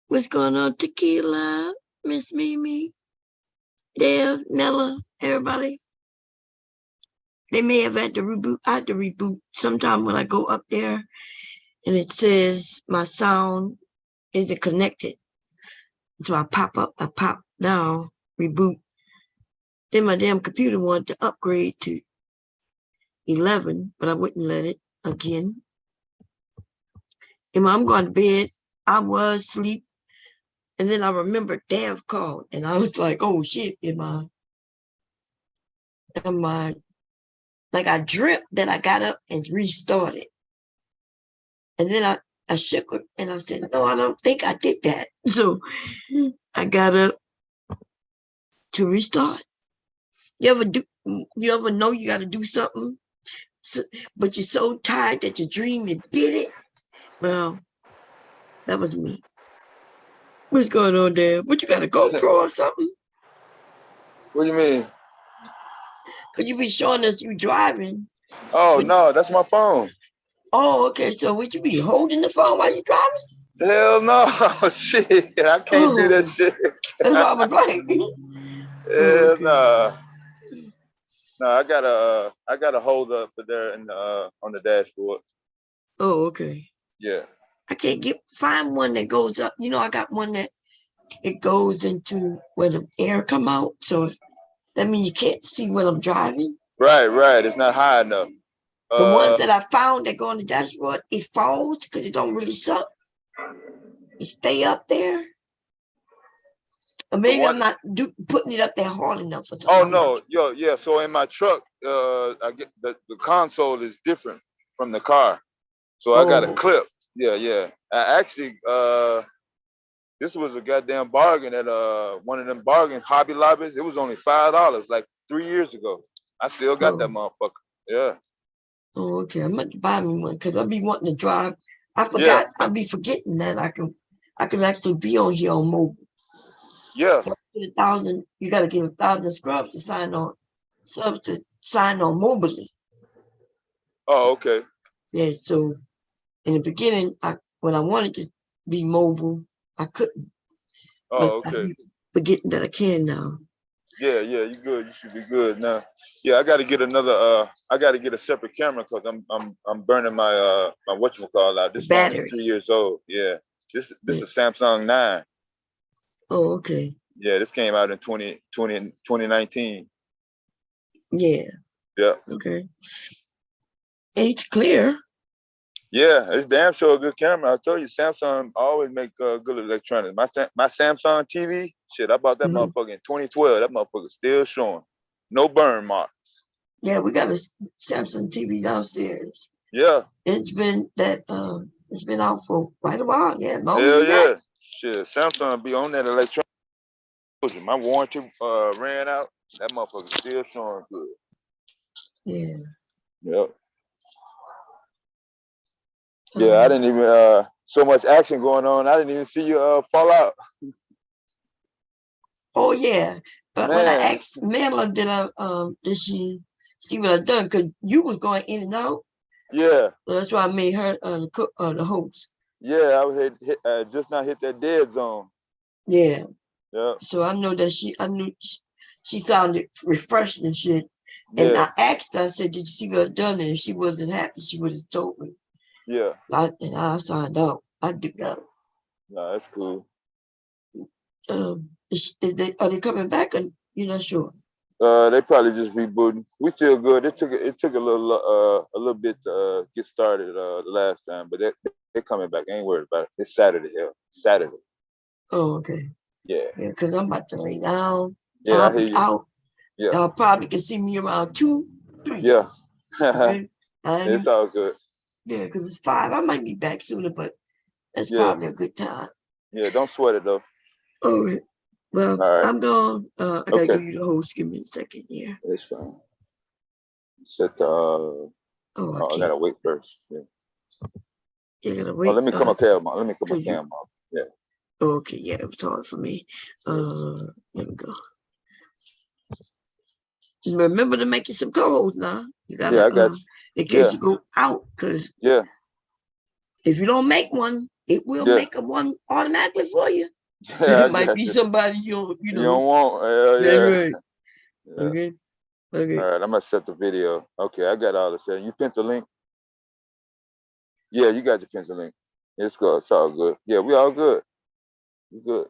What's going on, Tequila, Miss Mimi, Dev, Nella, everybody? They may have had to reboot. I had to reboot sometime when I go up there and it says my sound isn't connected. So I pop up, I pop down, reboot. Then my damn computer wanted to upgrade to 11, but I wouldn't let it again. And when I'm going to bed, I was asleep. And then I remember Dev called and I was like, oh shit, am I, like I dreamt that I got up and restarted. And then I shook her and I said, no, I don't think I did that. So I got up to restart. You ever know you got to do something, but you're so tired that you dream you did it? Well, that was me. What's going on there? What, you got a GoPro or something? What do you mean? Could you be showing us you driving? Oh, no, that's my phone. Oh, okay. So would you be holding the phone while you're driving? Hell no. Shit, I can't do that shit. That's what I was like. Hell no. No, I got a hold up for there in on the dashboard. Oh, okay. Yeah. I can't find one that goes up. You know, I got one that it goes into where the air come out. So that means you can't see when I'm driving. Right. It's not high enough. The ones that I found that go on the dashboard, it falls because it don't really suck. It stay up there. Or maybe I'm not putting it up there hard enough for something. Oh no, yeah. So in my truck, I get the console is different from the car. So I got a clip. Yeah. I actually this was a goddamn bargain at one of them bargain Hobby Lobbies. It was only $5 like 3 years ago. I still got that motherfucker. Yeah. Oh, okay. I'm going to buy me one because I'll be wanting to drive. I forgot. I'll be forgetting that I can actually be on here on mobile. Yeah. You got to get 1,000 scrubs to sign on. Subs to sign on mobily. Oh, okay. Yeah. So in the beginning, when I wanted to be mobile, I couldn't. Oh, but okay. I'm forgetting that I can now. Yeah, you good. You should be good now. Yeah, I got to get another. I got to get a separate camera because I'm burning my my whatchamacallit out. This phone is 3 years old. Yeah, this is Samsung 9. Oh, okay. Yeah, this came out in 2019. Yeah. Yeah. Okay. It's clear. Yeah, it's damn sure a good camera. I told you, Samsung always make good electronics. My Samsung TV, shit, I bought that motherfucker in 2012. That motherfucker still showing. No burn marks. Yeah, we got a Samsung TV downstairs. Yeah. It's been out for quite a while. Yeah, Hell yeah. Shit, Samsung be on that electronic. My warranty ran out. That motherfucker still showing good. Yeah. Yep. Yeah, I didn't even so much action going on. I didn't even see you fall out. Oh yeah, but when I asked Mela, did she see what I done? Because you was going in and out. Yeah. So that's why I made her the host. Yeah, I was just not hit that dead zone. Yeah. Yeah. So I knew she sounded refreshed and shit. And I asked her, I said, did you see what I done? And if she wasn't happy, she would have told me. Yeah. And I signed up. I did that. No, that's cool. Are they coming back? Or you're not sure? They probably just rebooting. We still good. It took a little bit to get started the last time, but they're coming back. I ain't worried about it. It's Saturday. Yeah, Saturday. Oh, okay. Yeah. Yeah, because I'm about to lay down. Yeah, I'll be out. Yeah. Y'all probably can see me around 2, 3. Yeah. Okay. It's all good. Yeah, because it's 5. I might be back sooner, but that's probably a good time. Yeah, don't sweat it though. Oh, well, right. I'm gone. I gotta give you the host. Give me a second here. It's fine. Set the. I gotta wait first. Yeah. You gotta Oh, wait. let me come a cam off. Let me come a cam off. Yeah. Okay, yeah, it was hard for me. There we go. Remember to make you some co-hosts now. You gotta, Yeah, I got you. in case you go out, because if you don't make one, it will make a one automatically for you. Yeah, It might be somebody you don't want. Right. Yeah. Okay. All right, I'm gonna set the video. Okay, I got all this. You pinned the link? Yeah, you got your pinned the link. It's good. It's all good. Yeah, we all good. We good.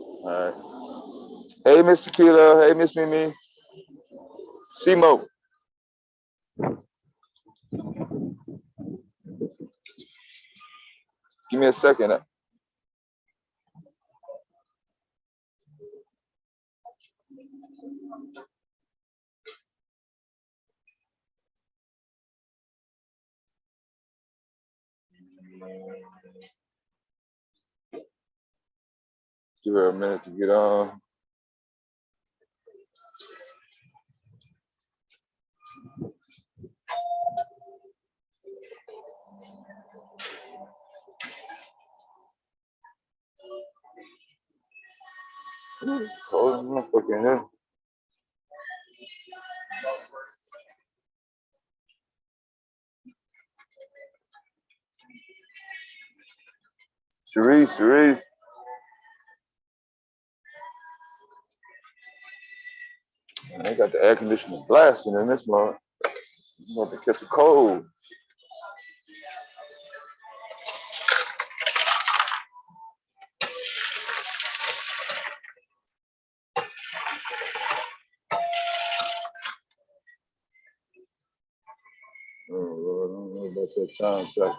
All right. Hey, Miss Tequila. Hey, Miss Mimi. Simo. Give me a second. Give her a minute to get on. Oh, my fucking head. Sharice. I got the air conditioner blasting in this month. I'm about to catch a cold. Oh, Lord, I don't know about that soundtrack.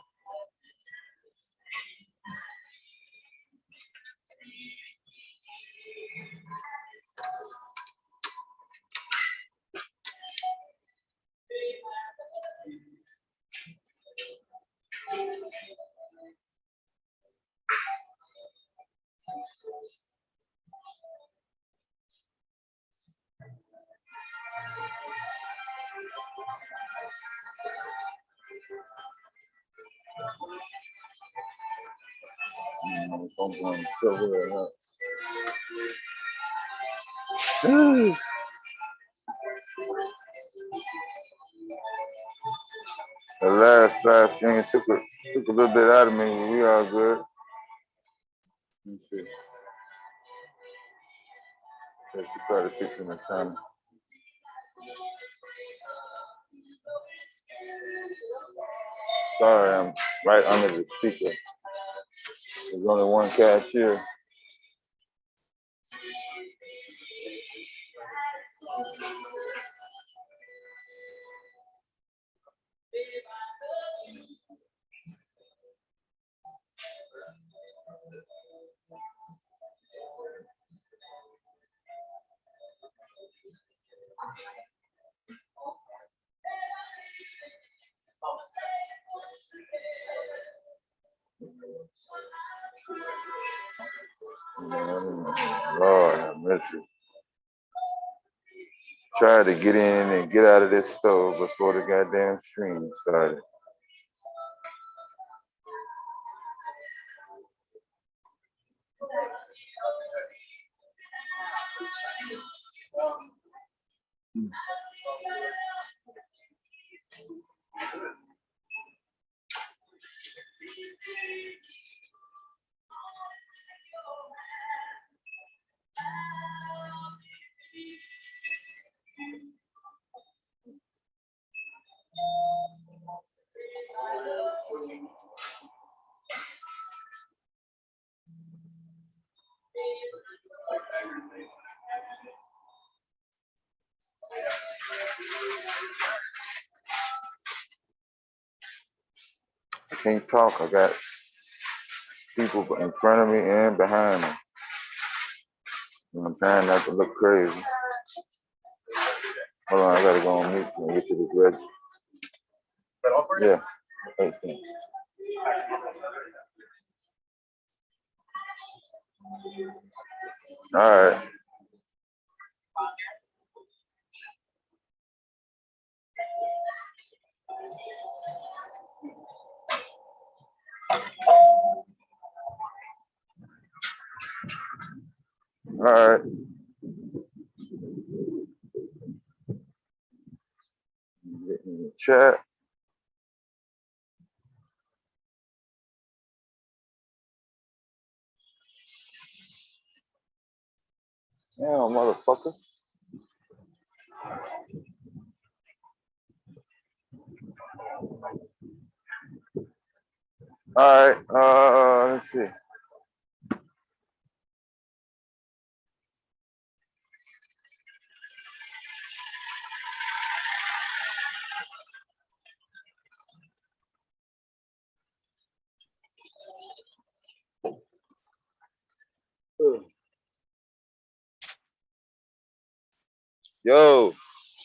I'm going so weird, The last thing took a little bit out of me, but we all good. Let me see. Let's try to fix my sound. Sorry, I'm right under the speaker. There's only one cashier. Lord have mercy. Try to get in and get out of this stove before the goddamn stream started. I can't talk. I got people in front of me and behind me. And I'm trying not to look crazy. Hold on, I gotta go on mute and get to this register. Yeah. All right. right. Get in the chat. Damn, motherfucker. All right. Let's see. Yo.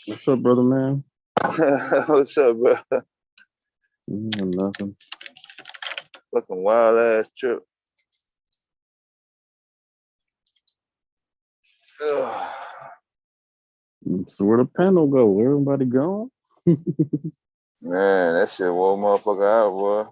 What's up, brother, man? What's up, bro? Nothing. Fucking wild ass trip. Ugh. So where the panel go? Everybody gone? Man, that shit wore motherfucker out, boy.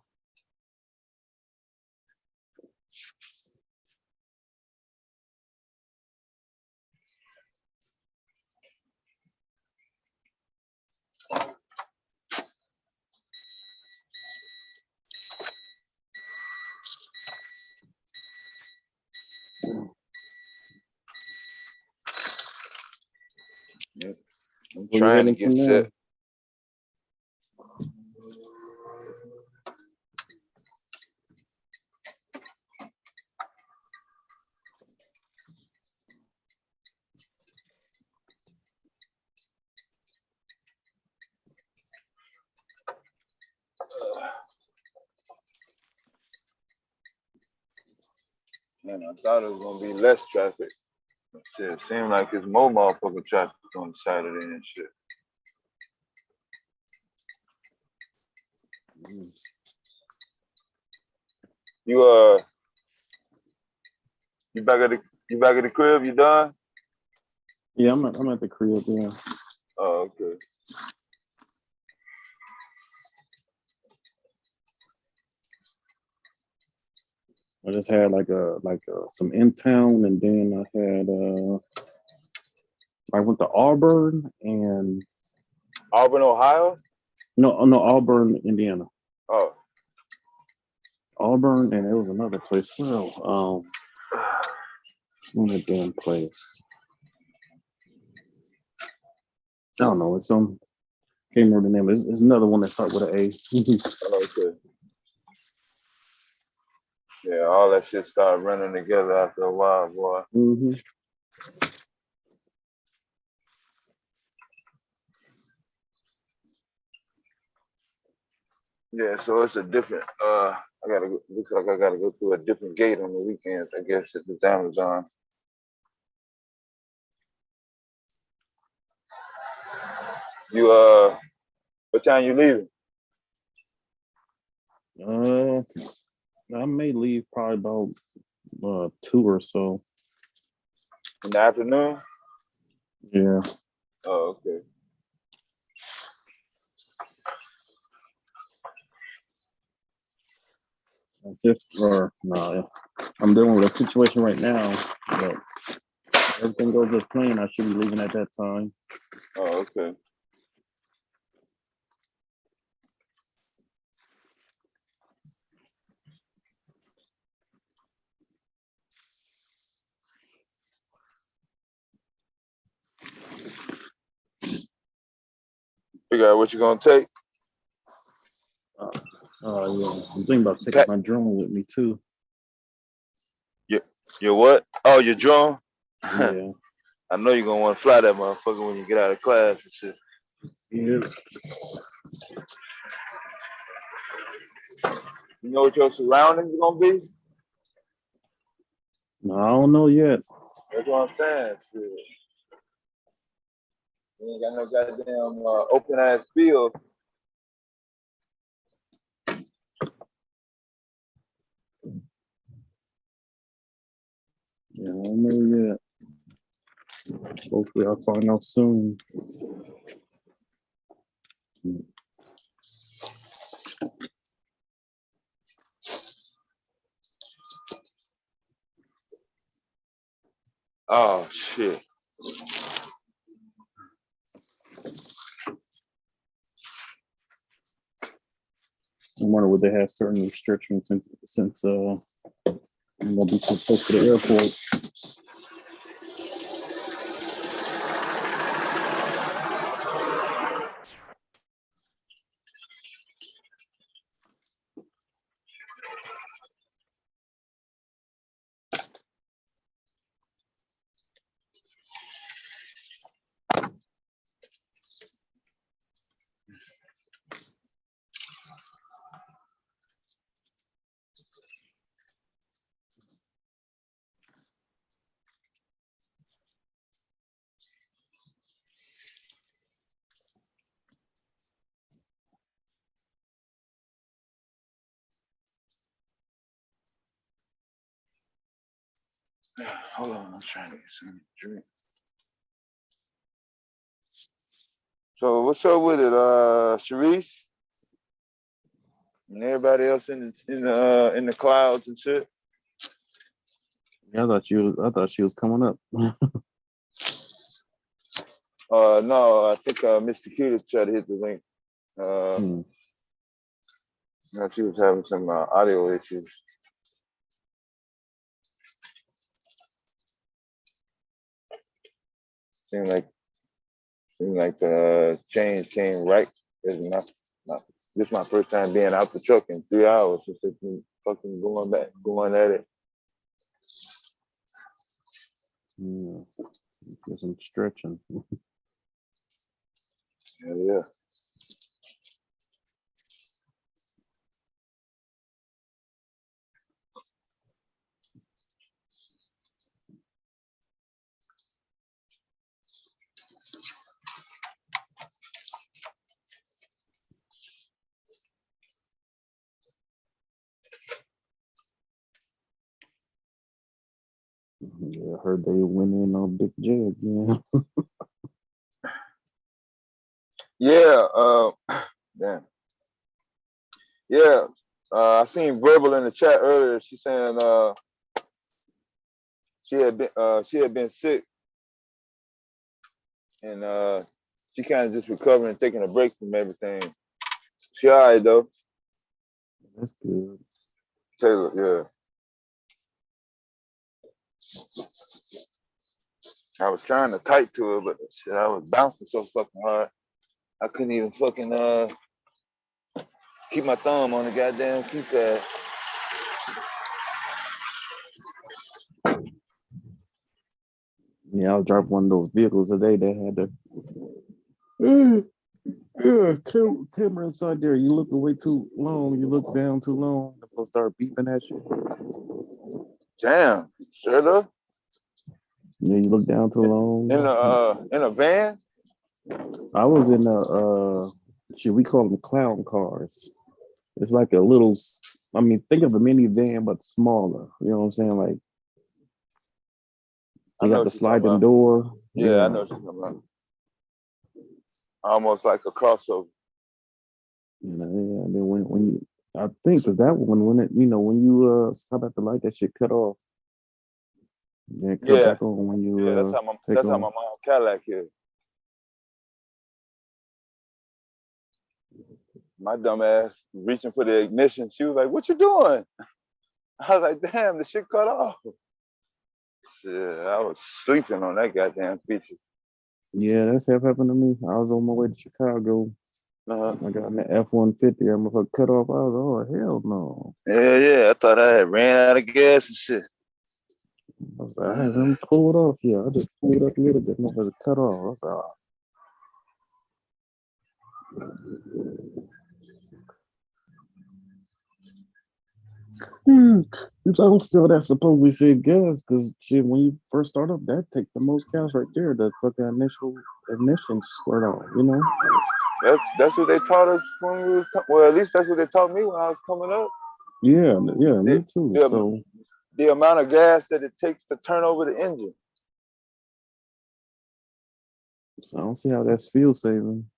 I'm Where you trying to heading get from set. there? Man, I thought it was gonna be less traffic. Shit, it seemed like it's more motherfucking traffic on Saturday and shit. You you back at the crib? You done? Yeah, I'm at the crib, yeah. Oh, okay. I just had some in town, and then I had I went to Auburn and Auburn, Ohio? no Auburn, Indiana. Oh. Auburn, and it was another place. Well, it's not a damn place. I don't know. It's can't remember the name. It's another one that starts with an A. Okay. Yeah, all that shit started running together after a while, boy. Mm-hmm. Yeah, so it's a different looks like I gotta go through a different gate on the weekends, I guess, at this Amazon. You what time you leaving? I may leave probably about 2 or so. In the afternoon? Yeah. Oh, okay. I'm dealing with a situation right now, but everything goes as planned. I should be leaving at that time. Oh, okay. Figure out what you're gonna take. Yeah. I'm thinking about taking my drone with me too. Your what? Oh, your drone? Yeah. I know you're gonna want to fly that motherfucker when you get out of class and shit. Yeah. You know what your surroundings are gonna be? No, I don't know yet. That's what I'm saying. Shit. You ain't got no goddamn open ass field. Yeah, I don't know yet. Hopefully I'll find out soon. Oh shit. I wonder would they have certain restrictions since I'm gonna be so close to the airport. Hold on, I'm trying to get something to drink. So what's up with it, Sharice? And everybody else in the clouds and shit? Yeah, I thought she was coming up. No, I think Mr. Q tried to hit the link. No, she was having some audio issues. Seemed like the change came right. This is my first time being out the truck in 3 hours. Just fucking going at it. Yeah, get some stretching. Yeah. Yeah, I heard they went in on Big J again. Yeah. Damn. Yeah. I seen Verbal in the chat earlier. She's saying she had been sick and she kind of just recovering, taking a break from everything. She all right though. That's good. Taylor, yeah. I was trying to type to her, but shit, I was bouncing so fucking hard. I couldn't even fucking keep my thumb on the goddamn keypad. Yeah, I was driving one of those vehicles today that had the camera inside there. You look away too long, you look down too long, they'll start beeping at you. Damn, straight up. Yeah, you look down too long. In a van? I was in we call them clown cars. It's like a little, think of a minivan, but smaller. You know what I'm saying? Like, you got the sliding door. Yeah, I know what you're talking about. Almost like a crossover. Yeah, and then when you, I think, because that one, when you stop at the light, that shit cut off. Then cut back on when you that's how my mom Cadillac is. My dumb ass reaching for the ignition. She was like, "What you doing?" I was like, "Damn, the shit cut off." Shit, I was sleeping on that goddamn feature. Yeah, that's what happened to me. I was on my way to Chicago. I got in the F-150. I'm gonna cut off. I was, oh hell no. Yeah. I thought I had ran out of gas and shit. I was like, I haven't pulled off yet. I just pulled up a little bit. My was cut off. I was like, oh. I don't feel that's supposed to be said gas because shit, when you first start up, that take the most gas right there. The fucking initial ignition squirt off, you know. That's what they taught us when we was well. At least that's what they taught me when I was coming up. Yeah, me too. So the amount of gas that it takes to turn over the engine. So I don't see how that's fuel saving.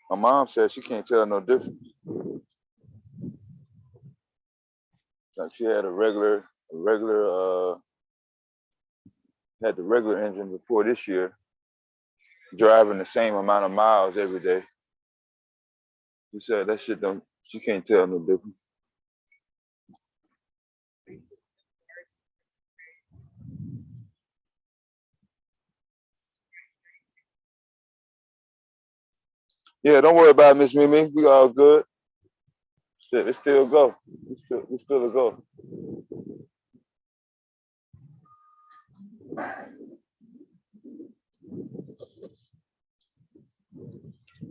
My mom said she can't tell no difference. Like she had a regular had the regular engine before this year, driving the same amount of miles every day. She said that shit don't, she can't tell no difference. Yeah, don't worry about it, Miss Mimi. We all good. Shit, it still go. We still a go.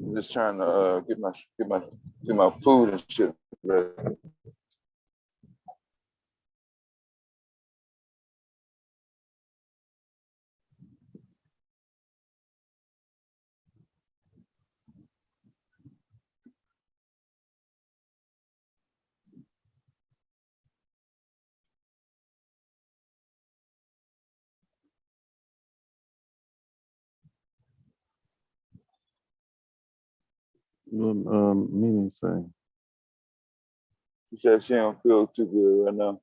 I'm just trying to get my food and shit ready. Meaning say. She said she don't feel too good right now.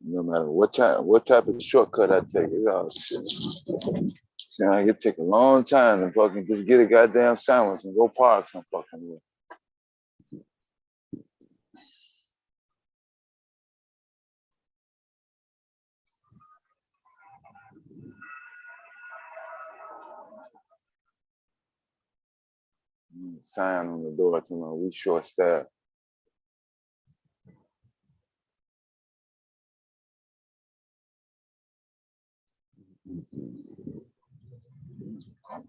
No matter what type of shortcut I take, it's all shit. See, I can take a long time to fucking just get a goddamn sandwich and go park some fucking way. Sign on the door to my we short staff.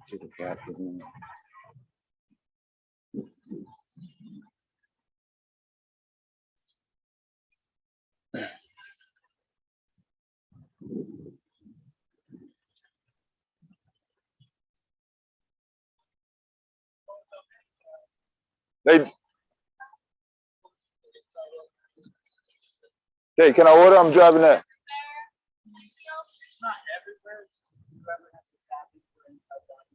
To the bathroom. Hey, can I order? I'm driving that. It's not everywhere. It's just whoever has to stop before inside that.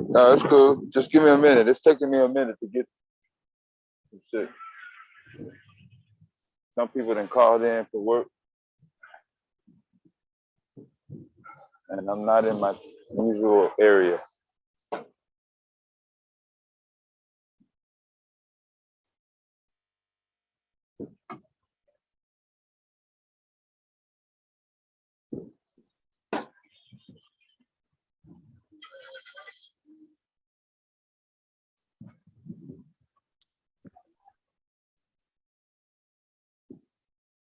No, it's cool. Just give me a minute. It's taking me a minute to get some shit. Some people done called in for work, and I'm not in my usual area.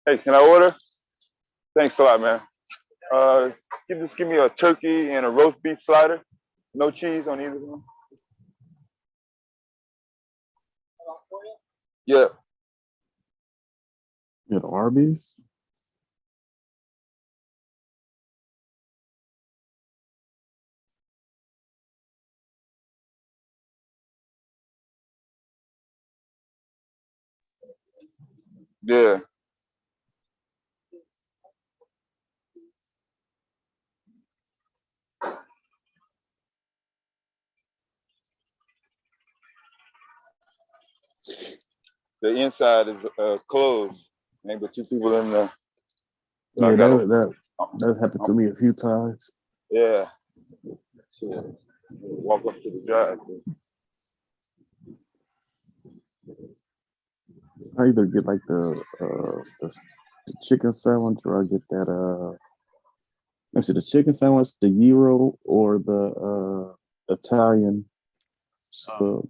Hey, can I order? Thanks a lot, man. Just give me a turkey and a roast beef slider. No cheese on either one. Yeah. At Arby's? Yeah. The inside is closed. Maybe two people in there. Yeah, that happened to me a few times. Yeah. So, walk up to the drive. I either get like the chicken sandwich or I get that let me see, the chicken sandwich, the gyro, or the Italian sub.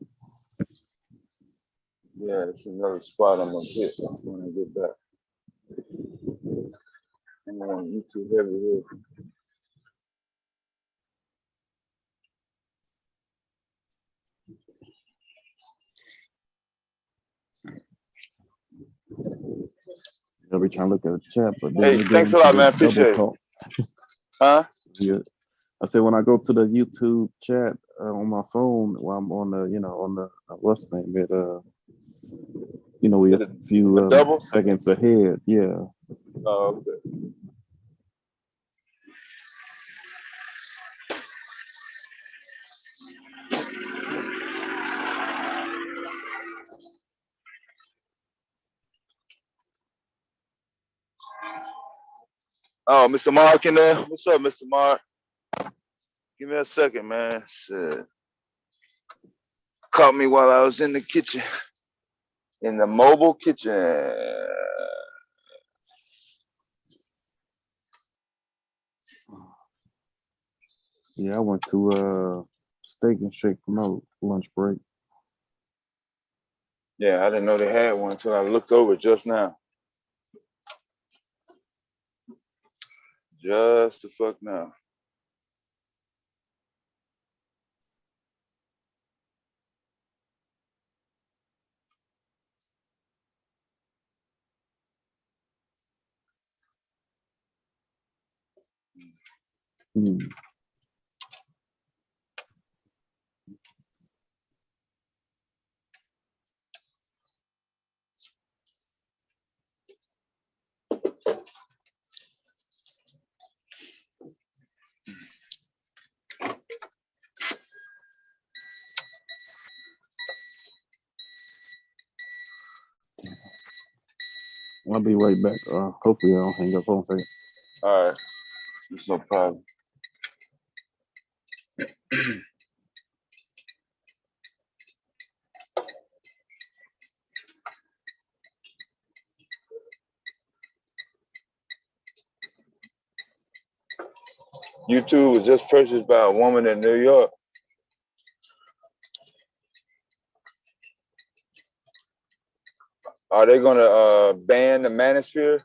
Yeah, it's another spot I'm gonna hit when I get back. I'm on YouTube heavy here. I'll be trying to look at the chat, but then Hey, they go thanks a into lot, this man. double Appreciate it. talk. Huh? Yeah. I said when I go to the YouTube chat on my phone while I'm on the, on the what's the name? We're Did a it few a double? seconds ahead. Yeah. Oh, okay. Oh, Mr. Mark in there? What's up, Mr. Mark? Give me a second, man. Shit. Caught me while I was in the kitchen. In the mobile kitchen. Yeah, I went to Steak and Shake for my lunch break. Yeah, I didn't know they had one until I looked over just now. Just the fuck now. Mm. I'll be right back. Hopefully I don't hang up on second. All right. It's no problem. YouTube was just purchased by a woman in New York. Are they gonna ban the manosphere?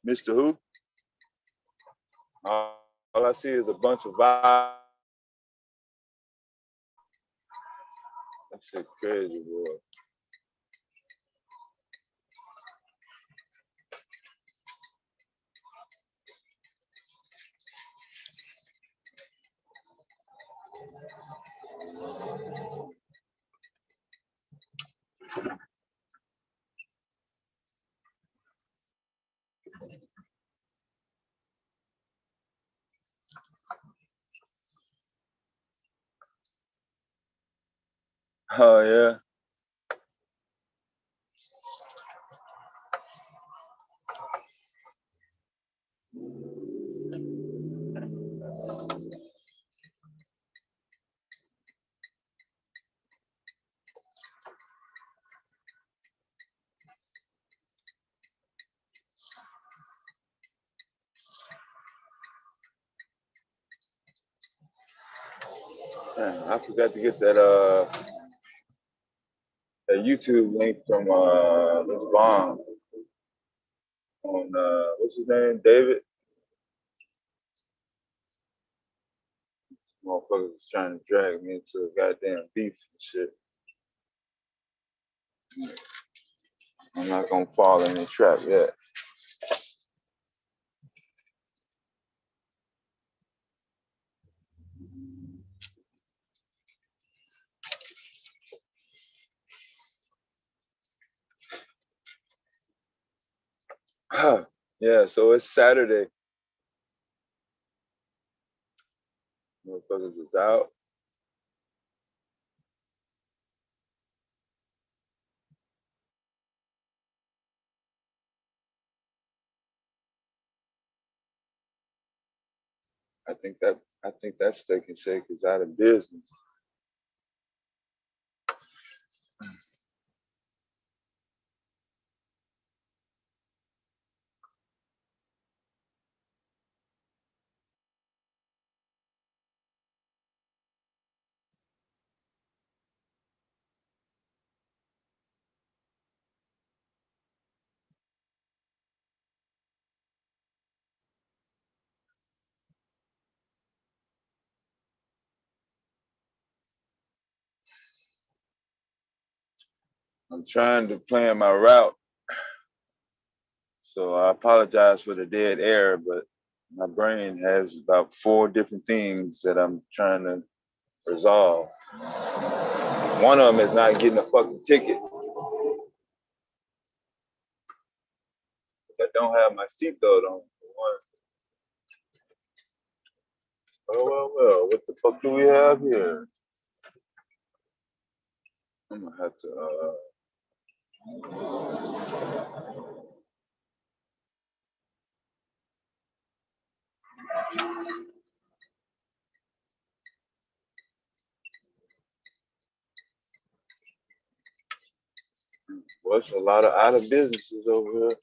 Mr. Who? All I see is a bunch of vibes. That shit crazy, boy. Oh yeah. Damn, I forgot to get that YouTube link from this bomb on what's his name? David. Motherfuckers was trying to drag me into a goddamn beef and shit. I'm not gonna fall in the trap yet. Yeah, so it's Saturday. Motherfuckers is out. I think that Steak and Shake is out of business. I'm trying to plan my route, so I apologize for the dead air, but my brain has about 4 different things that I'm trying to resolve. One of them is not getting a fucking ticket. I don't have my seatbelt on. Well, what the fuck do we have here? I'm gonna have to, well, it's a lot of out of businesses over here.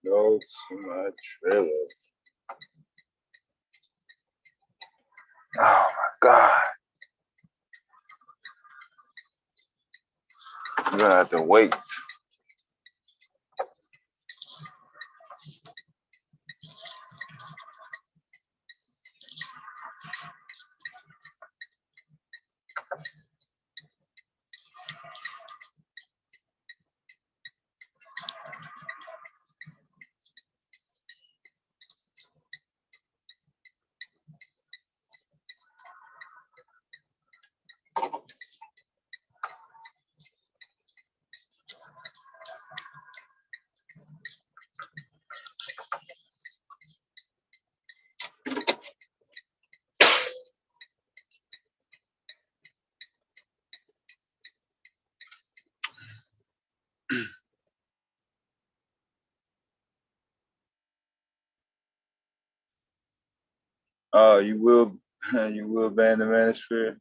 Go to my trailer. Oh my God. I'm gonna have to wait. Oh, you will you will ban the manosphere?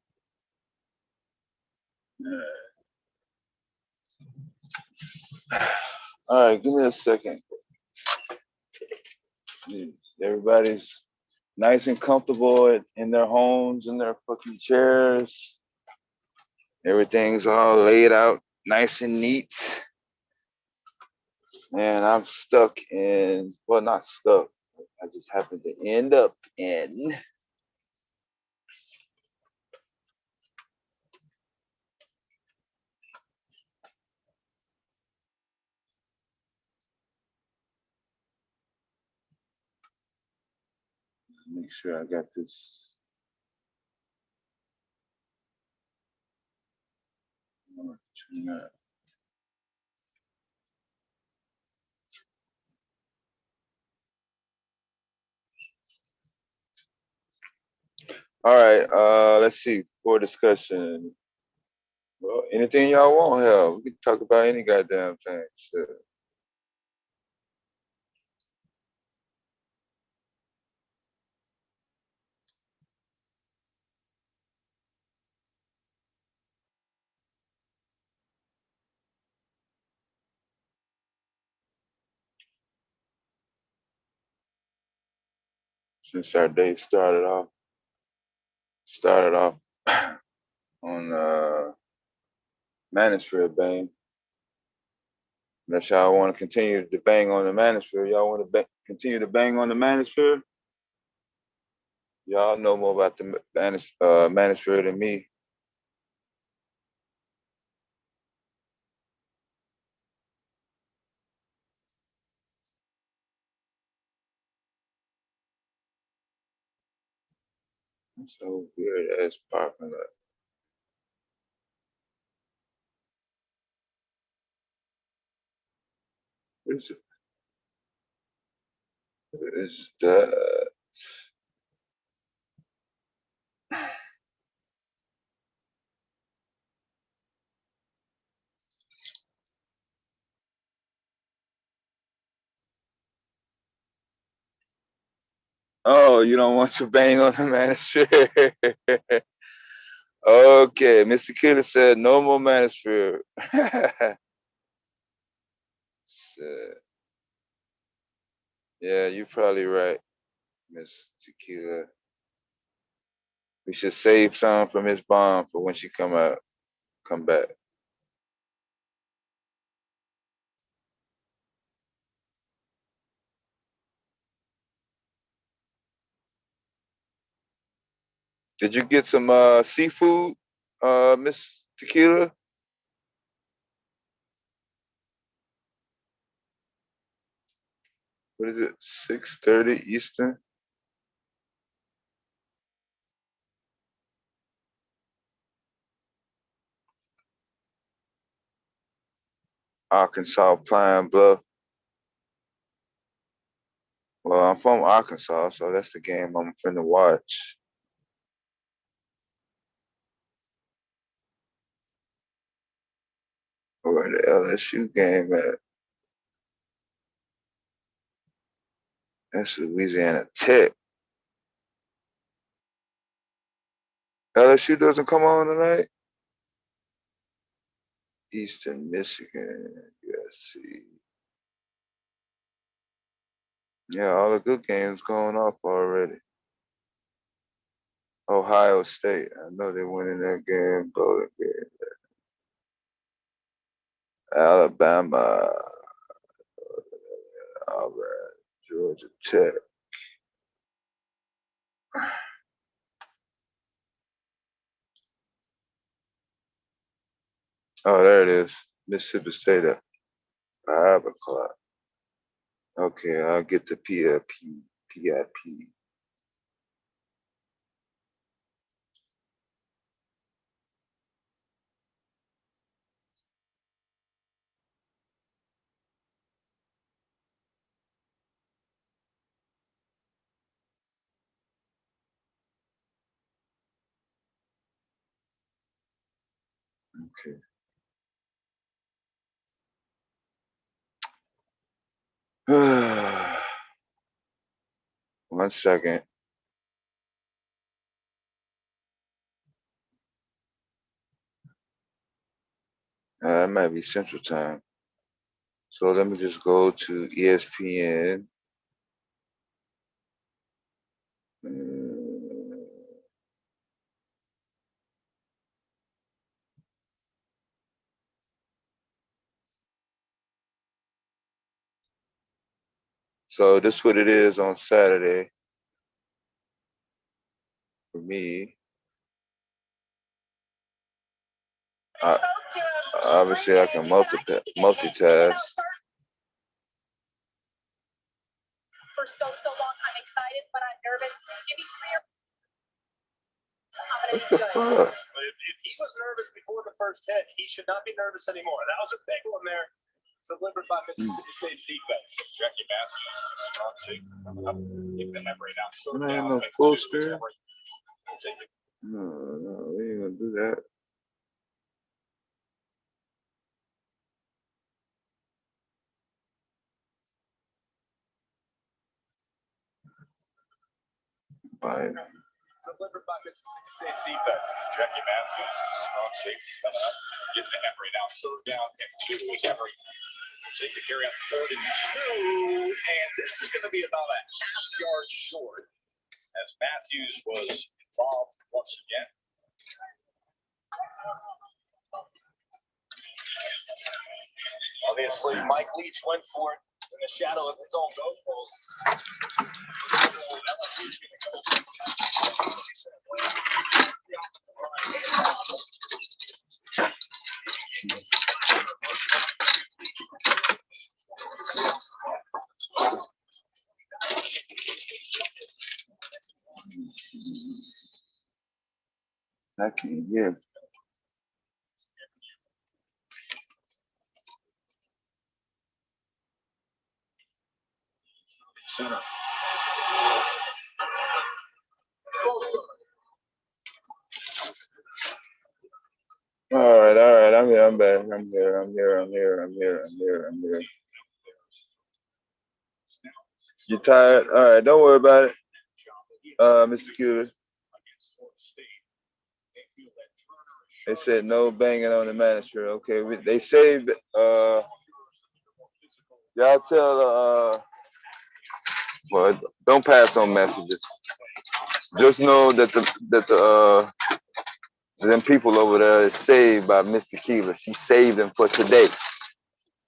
All right, give me a second. Everybody's nice and comfortable in their homes, in their fucking chairs. Everything's all laid out nice and neat. And I'm stuck in, well, not stuck. I just happen to end up in make sure I got this. All right, let's see, for discussion. Well, anything y'all want, hell, we can talk about any goddamn thing. Shit. since our day started off on Manosphere bang. Unless y'all want to continue to bang on the Manosphere, y'all want to continue to bang on the Manosphere? Y'all know more about the Manosphere than me. It's so weird as popping up. What is that? Oh, you don't want to bang on the Manosphere? Okay, Mr. Killer said no more Manosphere. Yeah, you're probably right, Miss Tequila. We should save some from Miss Bomb for when she come back. Did you get some seafood, Miss Tequila? What is it? 6:30 Eastern? Arkansas Pine Bluff. Well, I'm from Arkansas, so that's the game I'm finna watch. Where the LSU game at? That's Louisiana Tech. LSU doesn't come on tonight? Eastern Michigan, USC. Yeah, all the good games going off already. Ohio State, I know they went in that game, Bowling game. Alabama, Auburn, Georgia Tech. Oh, there it is. Mississippi State at 5 o'clock. Okay, I'll get the PIP. Okay. 1 second. It might be Central Time. So let me just go to ESPN. So this is what it is on Saturday for me. Obviously, I can multitask. For so long, I'm excited, but I'm nervous. Give me 3 or. What the fuck? If he was nervous before the first hit, he should not be nervous anymore. That was a big one there, delivered by Mississippi State's defense. Jackie Matthews, strong shake coming up. Keep the memory now. So down. Full screen. No, we ain't gonna do that. Fine. Delivered by Mississippi State's defense. Jackie Matthews, strong safety coming up. Get to Emory now. 3rd down and 2 is Emory. Take the carry on 3rd and 2. And this is going to be about a half yard short as Matthews was involved once again. Obviously, Mike Leach went for it in the shadow of his own goal post. I can't hear. Center. All right. I'm here. I'm back. I'm here. You tired? All right. Don't worry about it, Mr. Cuter. They said no banging on the manager. Okay, they saved. Y'all tell. Well, don't pass on messages. Just know that them people over there is saved by Miss Tequila. She saved them for today.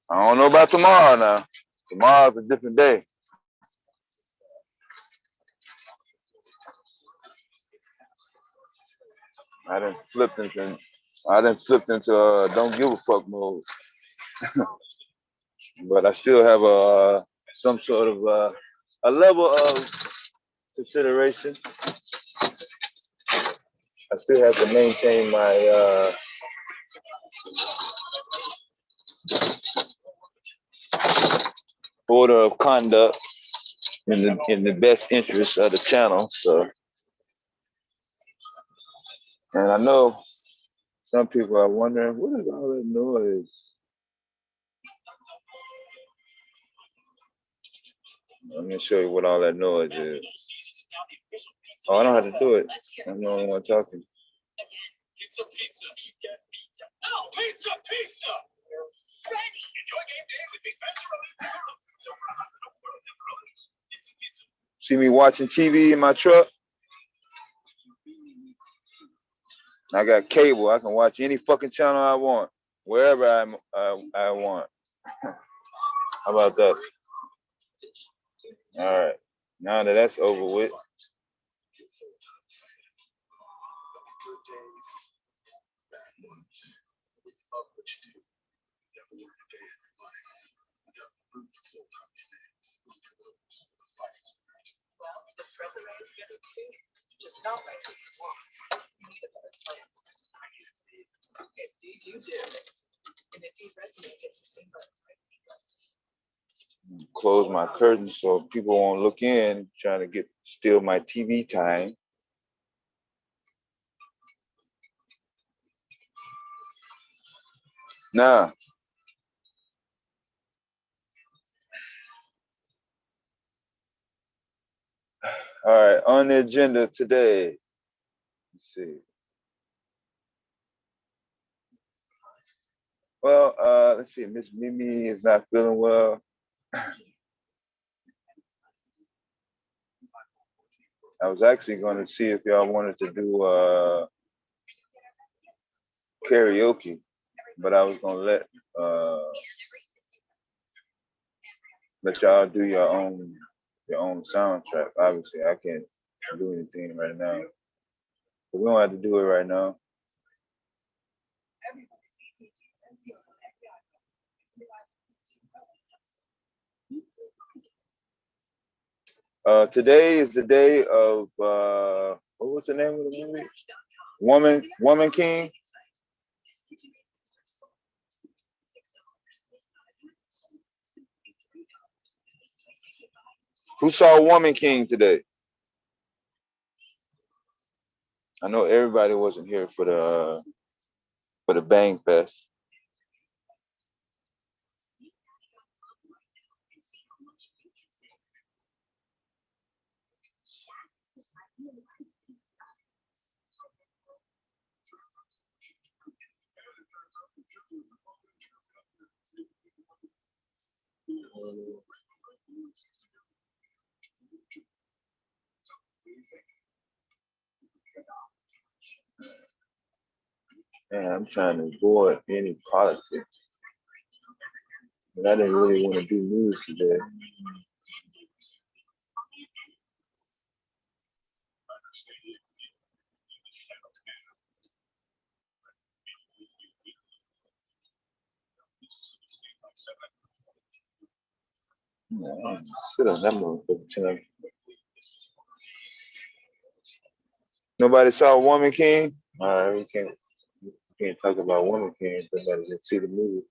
I don't know about tomorrow now. Tomorrow's a different day. I done flipped into don't give a fuck mode. But I still have some sort of a level of consideration. I still have to maintain my order of conduct in the best interest of the channel. So, and I know some people are wondering, what is all that noise? Let me show you what all that noise is. Oh, I don't have to do it. I'm the only one talking. Pizza. Oh, pizza. Ready. Enjoy game day with Big Banter. See me watching TV in my truck? I got cable. I can watch any fucking channel I want, wherever I want. How about that? All right. Now that that's over with. This resume is good too. Just not like what you want. You need a better plan. Indeed you do. And indeed resume gets you seen by the right people. Close my curtains so people won't look in trying to steal my TV time. Now, all right, on the agenda today, let's see. Well, let's see, Miss Mimi is not feeling well. I was actually going to see if y'all wanted to do karaoke, but I was going to let y'all do your own soundtrack. Obviously, I can't do anything right now, but we don't have to do it right now. Today is the day of what was the name of the movie? Woman King. Who saw Woman King today? I know everybody wasn't here for the Bang Fest. Man, I'm trying to avoid any politics, but I didn't really want to do news today. Should have never tonight. Nobody saw Woman King? All right, we can't talk about Woman King. Somebody didn't see the movie.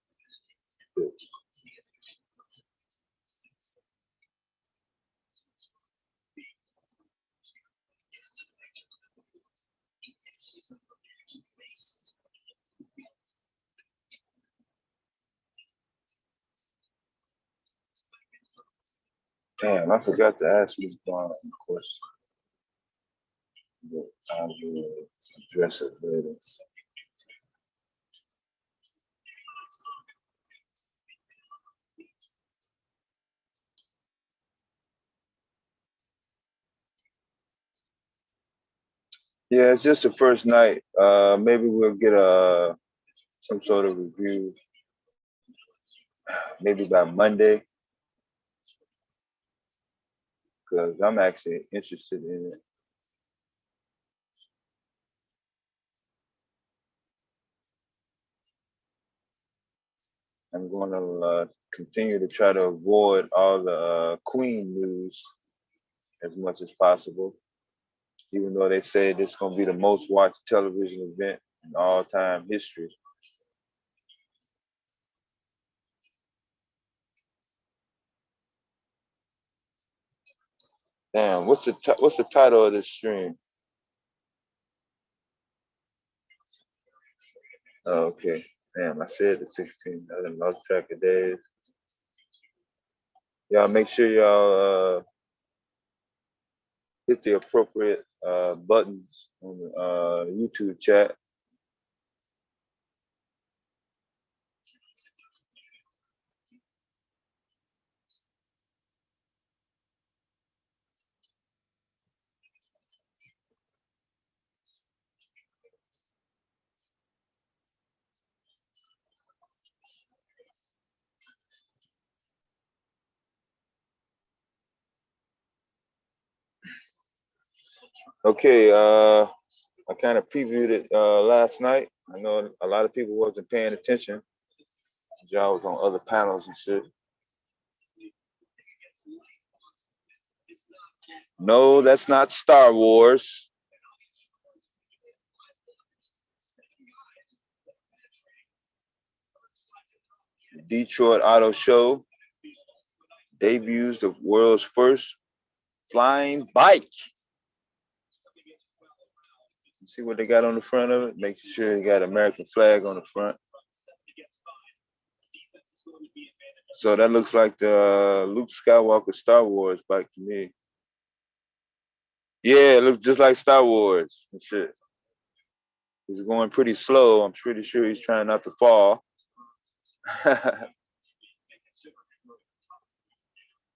Damn, I forgot to ask Miss Bond a question. But I will address it later. Yeah, it's just the first night. Maybe we'll get some sort of review maybe by Monday, because I'm actually interested in it. I'm going to continue to try to avoid all the Queen news as much as possible, even though they say this is going to be the most watched television event in all time history. Damn, what's the title of this stream? Oh, okay. Damn, I said the 16th. I done lost track of days. Y'all make sure y'all hit the appropriate buttons on the YouTube chat. Okay, I kind of previewed it last night. I know a lot of people wasn't paying attention. Y'all was on other panels and shit. No, that's not Star Wars. Detroit Auto Show debuts the world's first flying bike. See what they got on the front of it? Make sure you got American flag on the front. So that looks like the Luke Skywalker Star Wars bike to me. Yeah, it looks just like Star Wars and shit. He's going pretty slow. I'm pretty sure he's trying not to fall.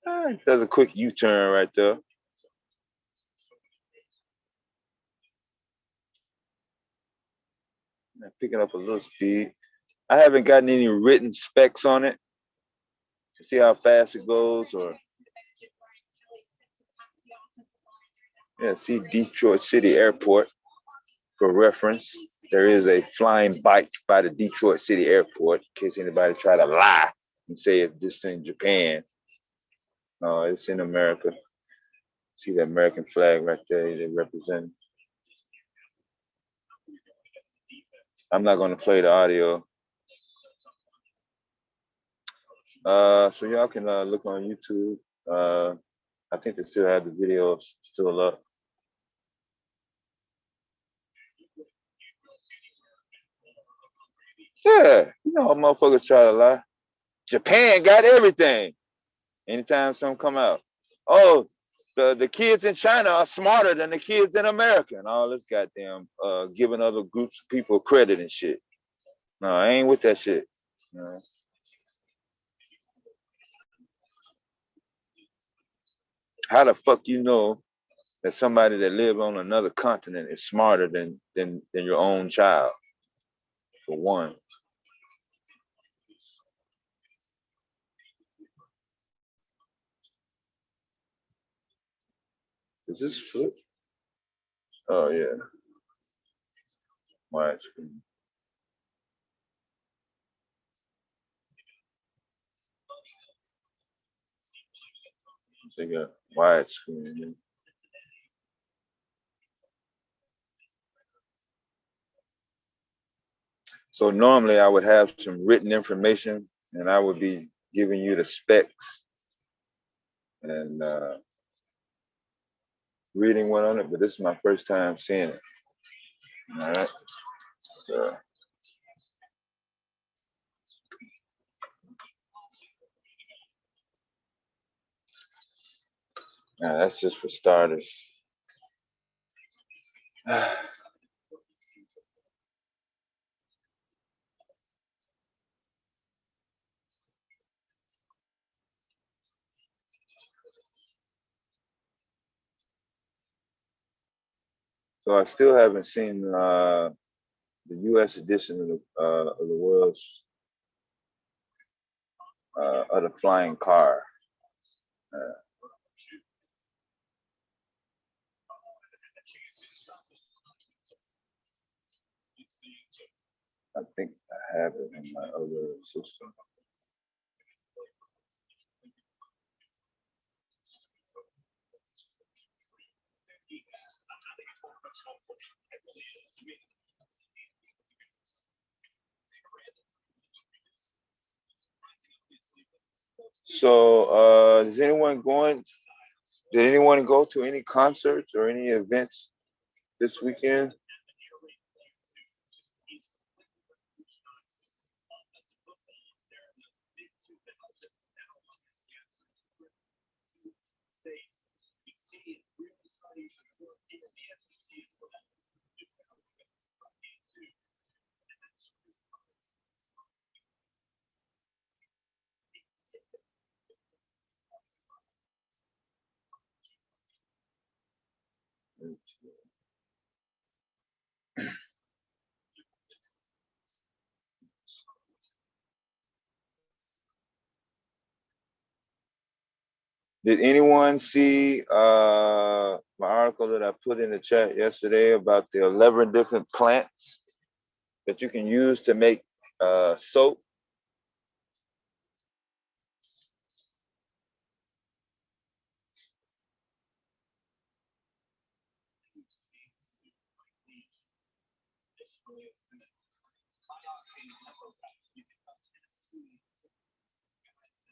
Does a quick U-turn right there. Picking up a little speed. I haven't gotten any written specs on it to see how fast it goes, or yeah, see Detroit City Airport for reference. There is a flying bike by the Detroit City Airport in case anybody try to lie and say it's just in Japan. No, it's in America. See the American flag right there they represent. I'm not going to play the audio. So y'all can look on YouTube. I think they still have the videos still up. Yeah, you know how motherfuckers try to lie. Japan got everything. Anytime something come out, oh, the kids in China are smarter than the kids in America, and all this goddamn giving other groups of people credit and shit. No, I ain't with that shit. No. How the fuck you know that somebody that lives on another continent is smarter than your own child? for one. Is this flip? Oh yeah, widescreen. So you got widescreen. So normally I would have some written information and I would be giving you the specs and reading one on it, but this is my first time seeing it. All right. So now that's just for starters. So I still haven't seen the U.S. edition of the world's of the flying car. I think I have it in my other system. So is anyone going? Did anyone go to any concerts or any events this weekend? Did anyone see my article that I put in the chat yesterday about the 11 different plants that you can use to make soap?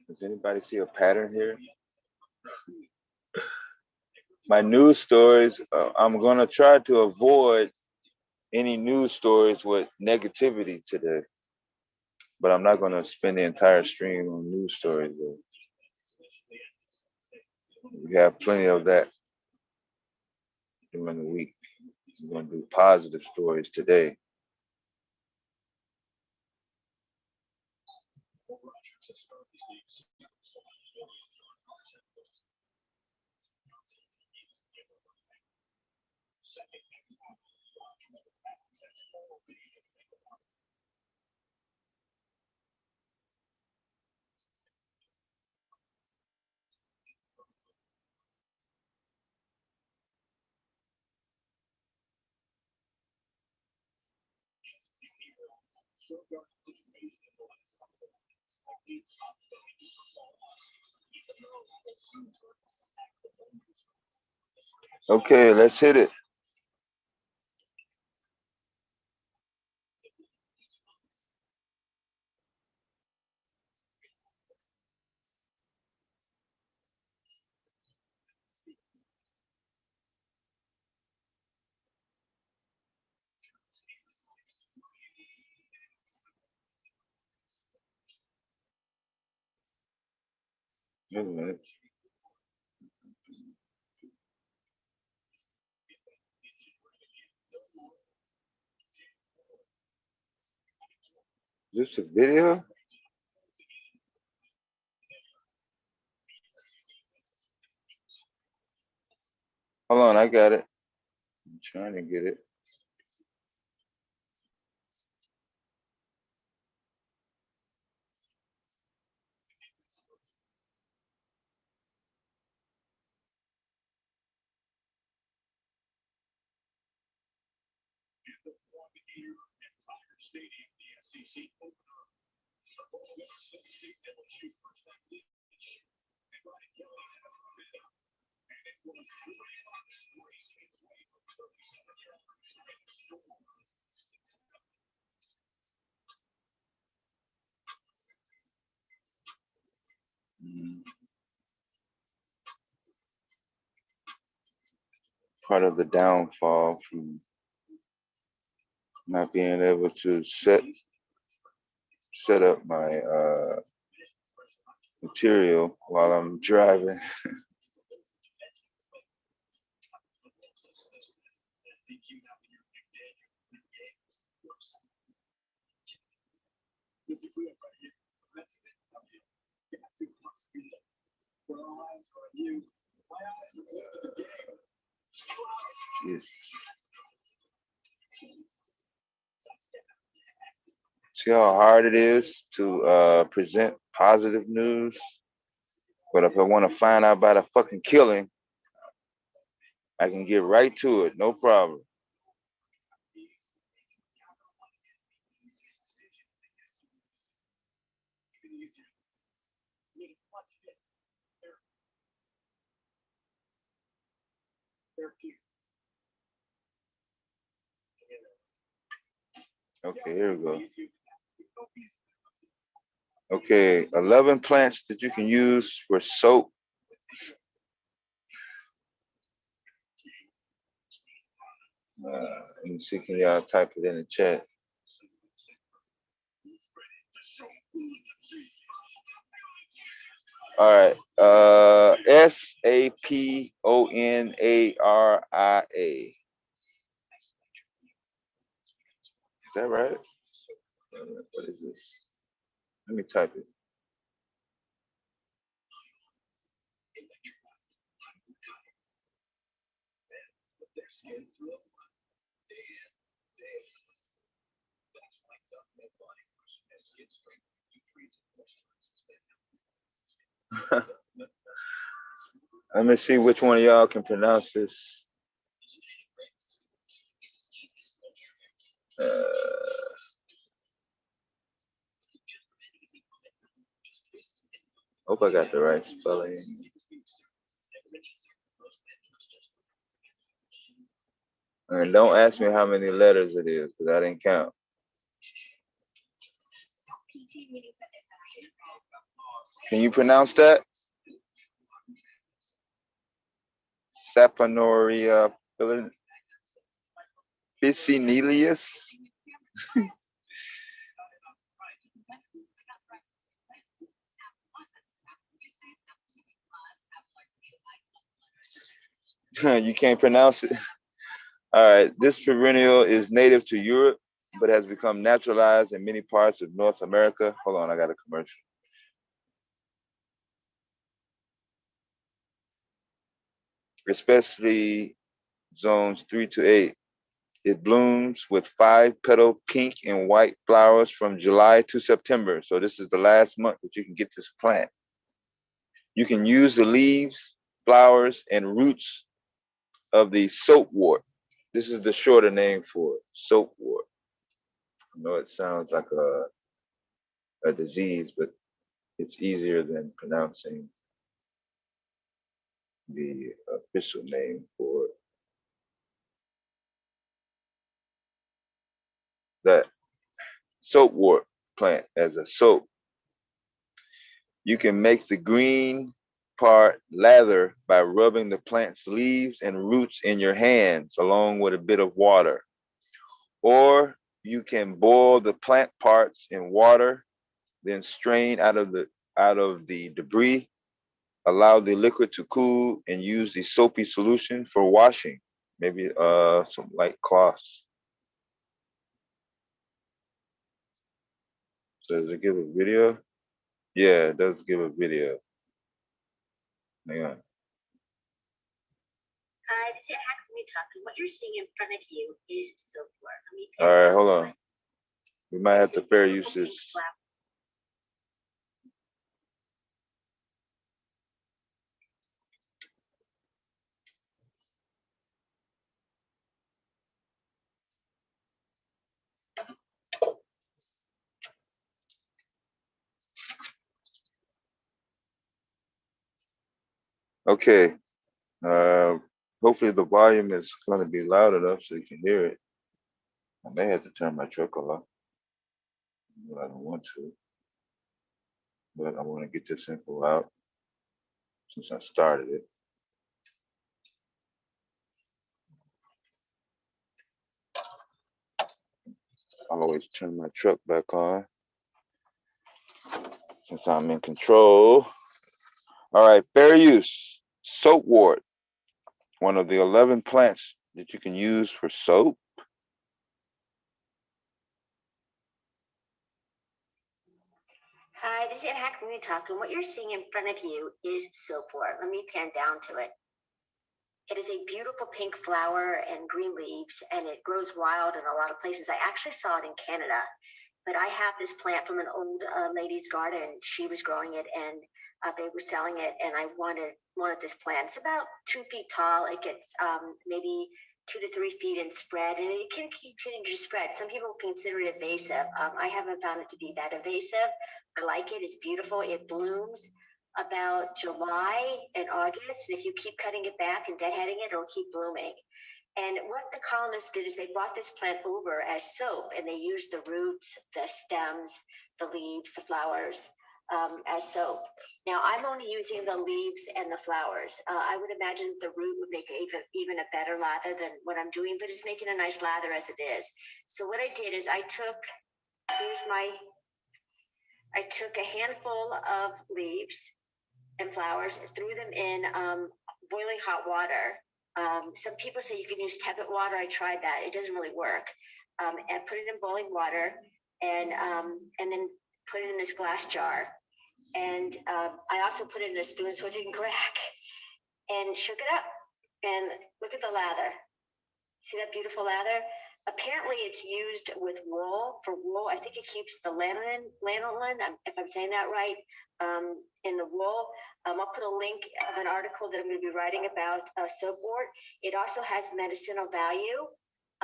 Does anybody see a pattern here? My news stories, I'm gonna try to avoid any news stories with negativity today, but I'm not gonna spend the entire stream on news stories. Though. We have plenty of that during the week. I'm gonna do positive stories today. Okay, let's hit it. Wait a minute. Is this a video? Hold on, I got it. I'm trying to get it. Part of the downfall from not being able to set up my material while I'm driving. Jeez. See how hard it is to present positive news? But if I want to find out about a fucking killing, I can get right to it, no problem. Okay, here we go. Okay, 11 plants that you can use for soap. Let me see, can y'all type it in the chat? All right, SAPONARIA. Is that right? What is this? Let me type it. Let me see which one of y'all can pronounce this. Hope I got the right spelling. And don't ask me how many letters it is, because I didn't count. Can you pronounce that? Sapanoria Piscinilius? You can't pronounce it? All right, this perennial is native to Europe, but has become naturalized in many parts of North America. Hold on, I got a commercial. Especially zones 3 to 8. It blooms with 5-petal pink and white flowers from July to September. So this is the last month that you can get this plant. You can use the leaves, flowers, and roots of the soapwart. This is the shorter name for it, soapwart. I know it sounds like a disease, but it's easier than pronouncing the official name for it. That soapwort plant as a soap. You can make the green part lather by rubbing the plant's leaves and roots in your hands along with a bit of water. Or you can boil the plant parts in water, then strain out of the debris, allow the liquid to cool, and use the soapy solution for washing, maybe some light cloths. So does it give a video? Yeah, it does give a video. Hang on. This is Hack Me Talking. What you're seeing in front of you is Soapwart. All right, hold on. We might have to fair use this. Okay. Hopefully the volume is going to be loud enough so you can hear it. I may have to turn my truck off, but I don't want to. But I want to get this info out since I started it. I always turn my truck back on since I'm in control. All right, fair use. Soapwart, one of the 11 plants that you can use for soap. Hi, this is Hack Moon Talk, and what you're seeing in front of you is soapwort. Let me pan down to it. It is a beautiful pink flower and green leaves, and it grows wild in a lot of places. I actually saw it in Canada, but I have this plant from an old lady's garden. She was growing it, and they were selling it, and I wanted this plant. It's about 2 feet tall. It gets maybe 2 to 3 feet in spread, and it can continue to spread. Some people consider it invasive. I haven't found it to be that invasive. I like it. It's beautiful. It blooms about July and August. And if you keep cutting it back and deadheading it, it'll keep blooming. And what the colonists did is they brought this plant over as soap, and they used the roots, the stems, the leaves, the flowers as soap. Now I'm only using the leaves and the flowers. I would imagine the root would make even a better lather than what I'm doing, but it's making a nice lather as it is. So what I did is I took a handful of leaves and flowers and threw them in boiling hot water. Some people say you can use tepid water. I tried that. It doesn't really work. And put it in boiling water and then put it in this glass jar. And I also put it in a spoon so it didn't crack and shook it up. And look at the lather. See that beautiful lather? Apparently it's used with wool. For wool, I think it keeps the lanolin, if I'm saying that right, in the wool. I'll put a link of an article that I'm going to be writing about soapwort. It also has medicinal value.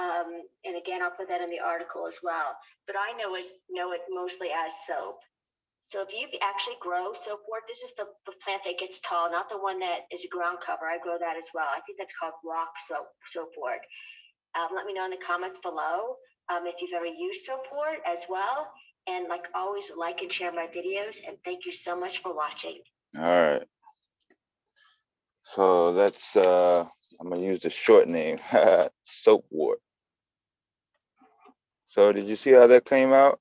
And again, I'll put that in the article as well. But I know it mostly as soap. So if you actually grow soapwort, this is the plant that gets tall, not the one that is a ground cover. I grow that as well. I think that's called rock soapwort. Let me know in the comments below if you've ever used soapwort as well. And like always, like and share my videos. And thank you so much for watching. All right. So that's, I'm going to use the short name, Soapwart. So did you see how that came out?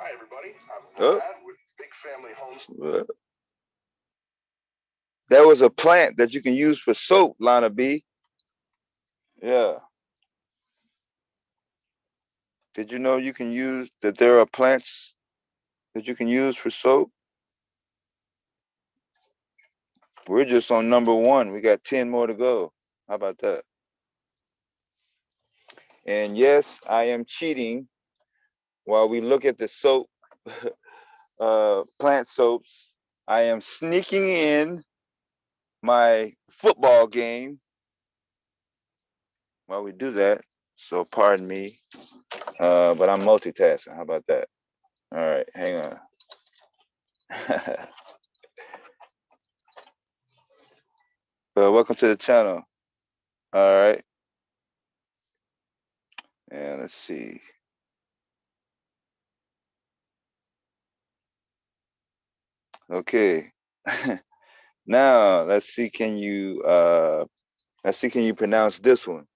Hi, everybody. I'm Brad with Big Family Homes. There was a plant that you can use for soap, Lana B. Yeah. Did you know you can use, that there are plants that you can use for soap? We're just on number 1. We got 10 more to go. How about that? And yes, I am cheating while we look at the soap, plant soaps. I am sneaking in my football game while we do that. So pardon me, but I'm multitasking. How about that? All right, hang on. Welcome to the channel. All right. And let's see. Okay. Now let's see, can you pronounce this one?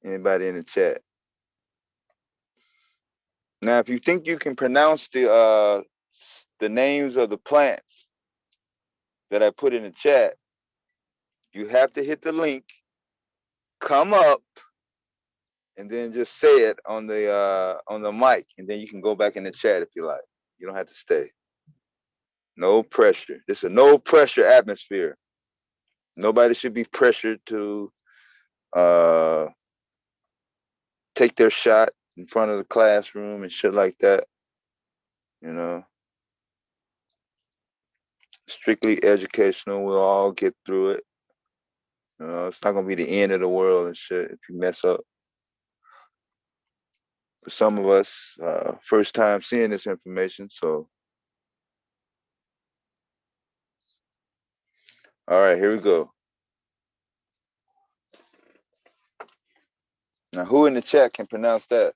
Anybody in the chat? Now, if you think you can pronounce the names of the plants that I put in the chat, you have to hit the link, come up, and then just say it on the mic, and then you can go back in the chat if you like. You don't have to stay. No pressure. This is a no pressure atmosphere. Nobody should be pressured to take their shot in front of the classroom and shit like that. You know, strictly educational. We'll all get through it. You know, it's not gonna be the end of the world and shit if you mess up. For some of us, first time seeing this information, so All right, here we go. Now, who in the chat can pronounce that?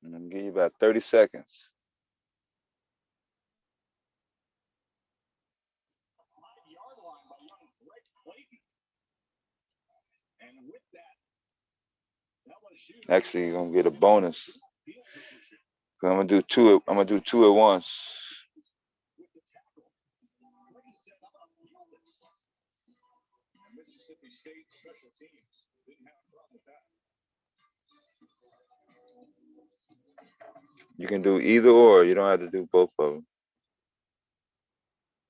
I'm gonna give you about 30 seconds. Yard line by young Wavy. And with that was shooting. Actually, you're gonna get a bonus. Field position. I'm gonna do two. I'm gonna do two at once. With the tackle. Great set up. And Mississippi State special teams didn't have a problem with that. You can do either or. You don't have to do both of them.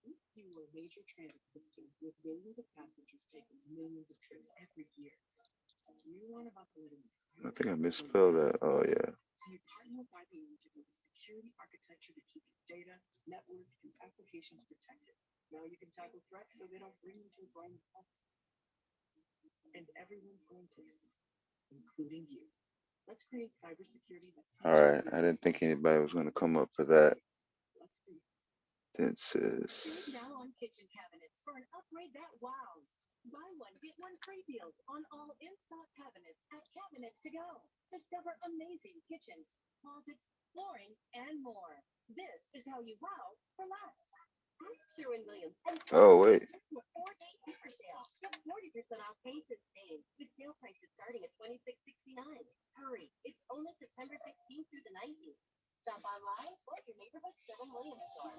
You are a major transit system with billions of passengers taking millions of trips every year. You aren't about to let them I think I misspelled that. Oh yeah. So you partner with Bayou to build a security architecture to keep your data, network, and applications protected. Now you can tackle threats so they don't bring you to a brand new point. And everyone's going places, including you. Let's create cybersecurity that keeps All right. you I didn't think anybody was gonna come up for that. Let's create. This is. Save now on kitchen cabinets for an upgrade that wows. Buy one, get one free deals on all in-stock cabinets at Cabinets to Go. Discover amazing kitchens, closets, flooring, and more. This is how you wow for less. Ask Sherwin-Williams. Oh wait. For 4-day super sale. Get 40% off cases paid with sale prices starting at $26.69. Hurry, it's only September 16th through the 19th. Shop online or your neighborhood Sherwin-Williams store.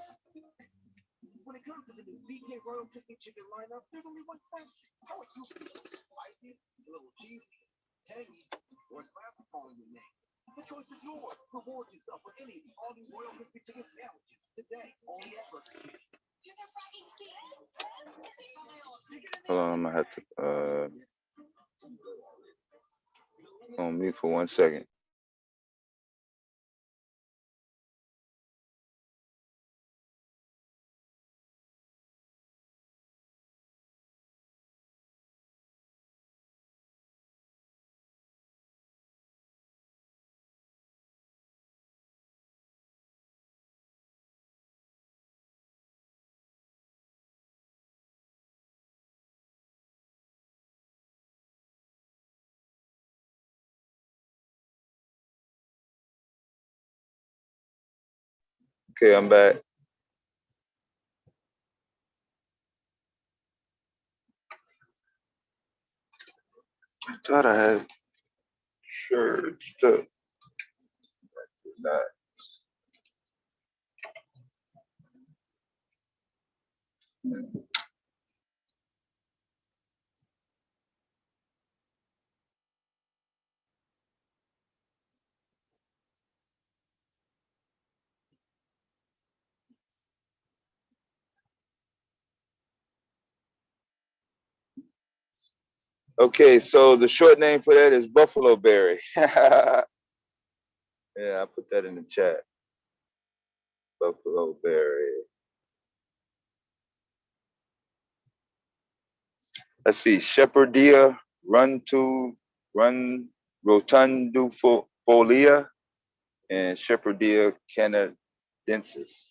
When it comes to the new BK Royal Crispy Chicken lineup, there's only one question. How are you feeling? Spicy, a little cheesy, tangy, or is fast calling your name? The choice is yours. Reward yourself with any of the all-new Royal Crispy Chicken sandwiches today, only at Burger King. Hold on, I'm gonna have to on mute for 1 second. Okay, I'm back. I thought I had stuff. Not. Okay, so the short name for that is buffalo berry. Yeah, I put that in the chat. Buffalo berry. Let's see, Shepherdea run rotundifolia and Shepherdea canadensis.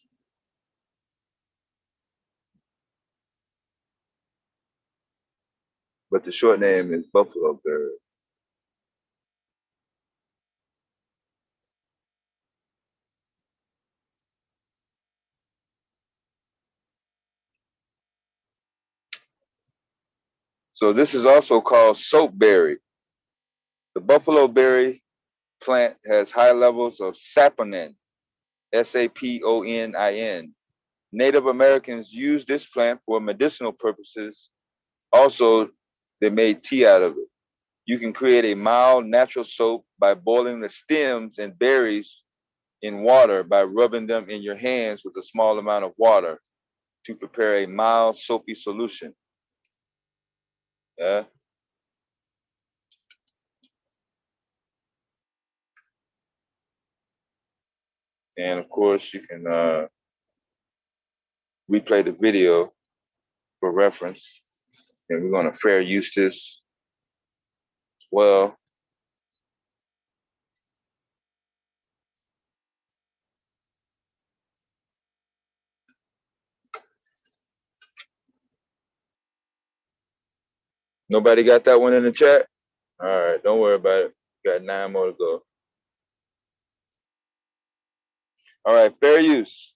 But the short name is buffalo berry. So this is also called soapberry. The buffalo berry plant has high levels of saponin, saponin. Native Americans use this plant for medicinal purposes. Also, they made tea out of it. You can create a mild natural soap by boiling the stems and berries in water by rubbing them in your hands with a small amount of water to prepare a mild soapy solution. Yeah. And of course, you can replay the video for reference. And we're going to fair use this as well. Nobody got that one in the chat? All right, don't worry about it. Got 9 more to go. All right, fair use.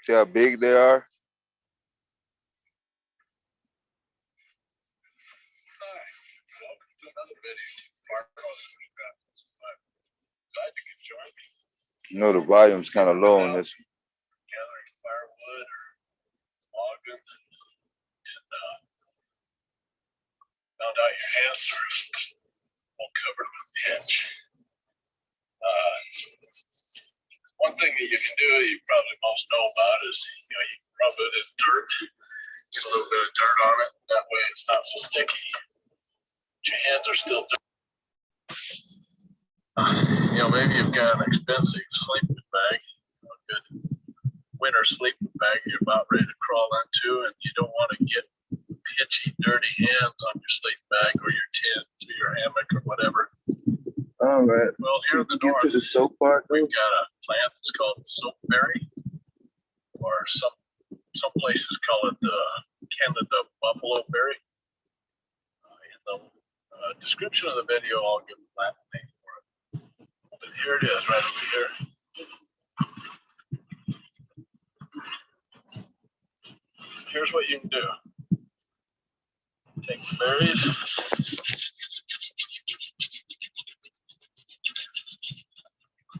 See how big they are? You know the volume's kind of low on this. Gathering firewood or logging, and found out your hands are all covered with pitch. One thing that you can do, you probably most know about, is you can rub it in dirt, get a little bit of dirt on it. That way, it's not so sticky. But your hands are still dirty. Maybe you've got an expensive sleeping bag, a good winter sleeping bag you're about ready to crawl into, and you don't want to get pitchy, dirty hands on your sleeping bag or your tent or your hammock or whatever. All right. Well, here in the Get north, to the Soapwart. we've got a plant that's called soapberry, or some places call it the Canada buffalo berry. In the description of the video, I'll give a Latin name for it. But here it is, right over here. Here's what you can do. Take the berries.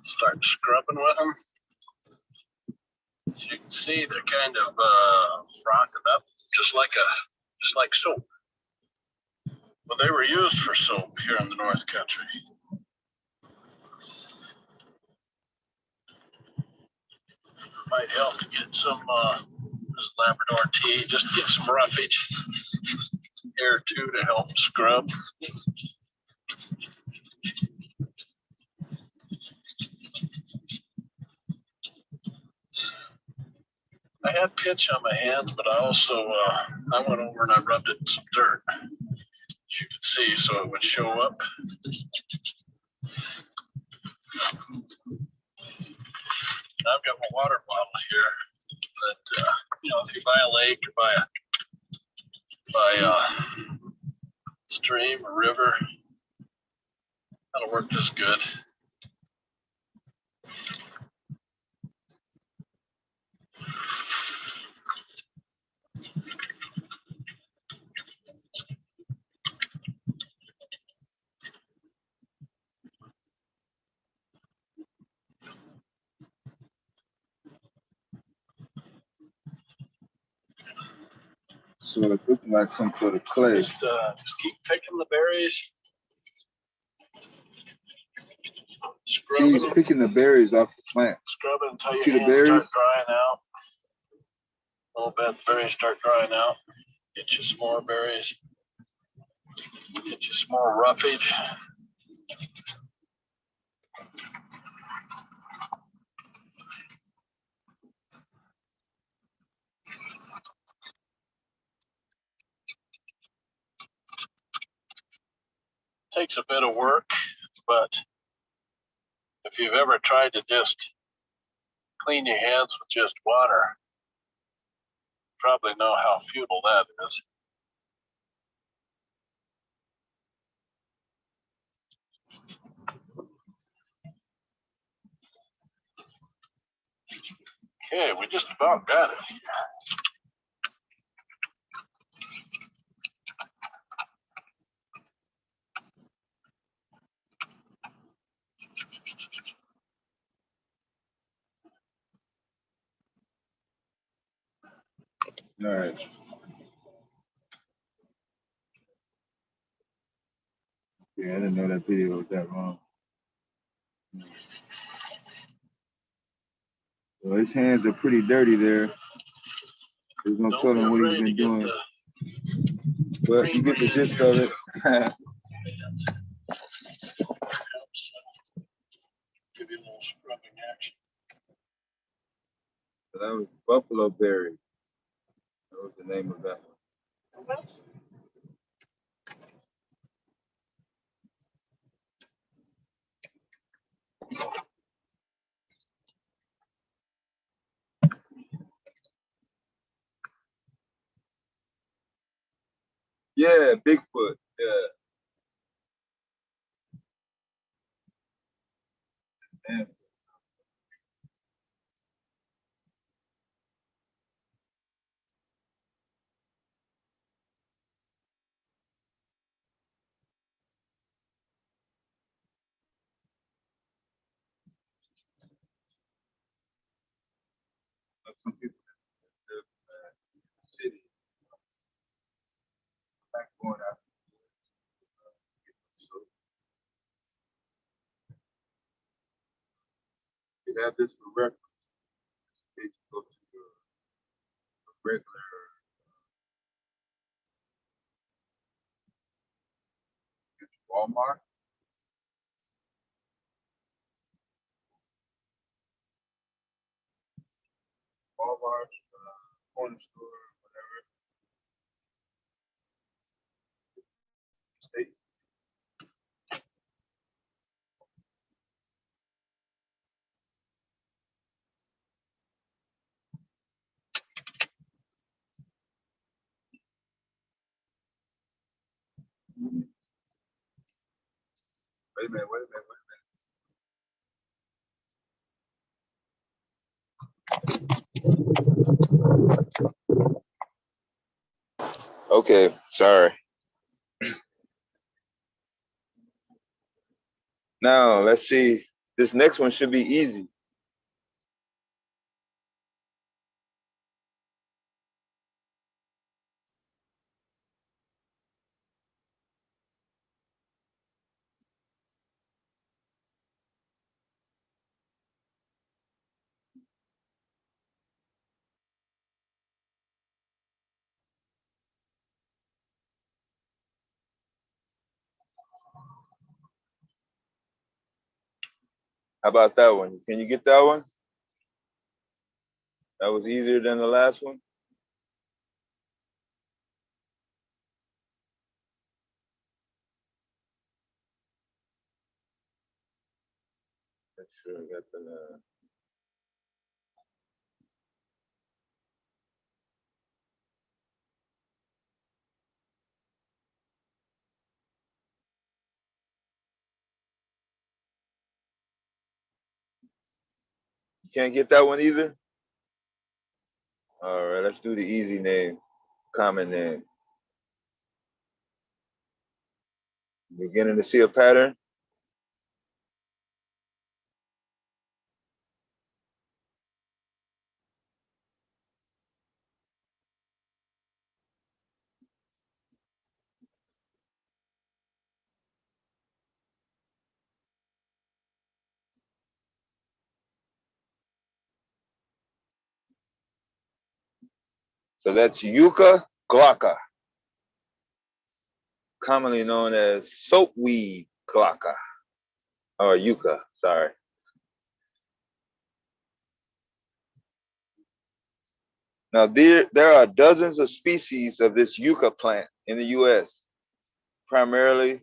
Start scrubbing with them. As you can see, they're kind of frothed up, just like soap. Well, they were used for soap here in the North Country. Might help to get some this Labrador tea, just get some roughage here too to help scrub. I had pitch on my hands, but I also I went over and I rubbed it in some dirt, as you can see, so it would show up. I've got my water bottle here that if you buy a lake or buy a stream or river, that'll work just good. So it's looking like some sort of clay. Just keep picking the berries. Scrubbing He's picking the berries off the plant. Scrub it until See your the hands berries? start drying out. A little bit, the berries start drying out. Get you some more berries. Get you some more roughage. Takes a bit of work, but if you've ever tried to just clean your hands with just water, you probably know how futile that is. Okay, we just about got it. All right. Yeah, I didn't know that video was that long. Well, his hands are pretty dirty there. There's no Don't be telling what he's afraid to been get doing. the But you get the gist of it. give you a little scrubbing action. So that was Buffalo Berry. That was the name of that one. Yeah, Bigfoot. Yeah. Damn. Some people live in the city, like going out. So you have this for reference. In case you go to a regular Walmart. Walmart, corner store, whatever. State. Wait a minute, wait a minute, wait a minute. Okay, sorry. Now let's see. This next one should be easy. How about that one? Can you get that one? That was easier than the last one. Make sure I got the. You can't get that one either? All right, let's do the easy name, common name. Beginning to see a pattern? So that's Yucca glauca, commonly known as soapweed glauca, or Yucca, sorry. Now there are dozens of species of this Yucca plant in the US, primarily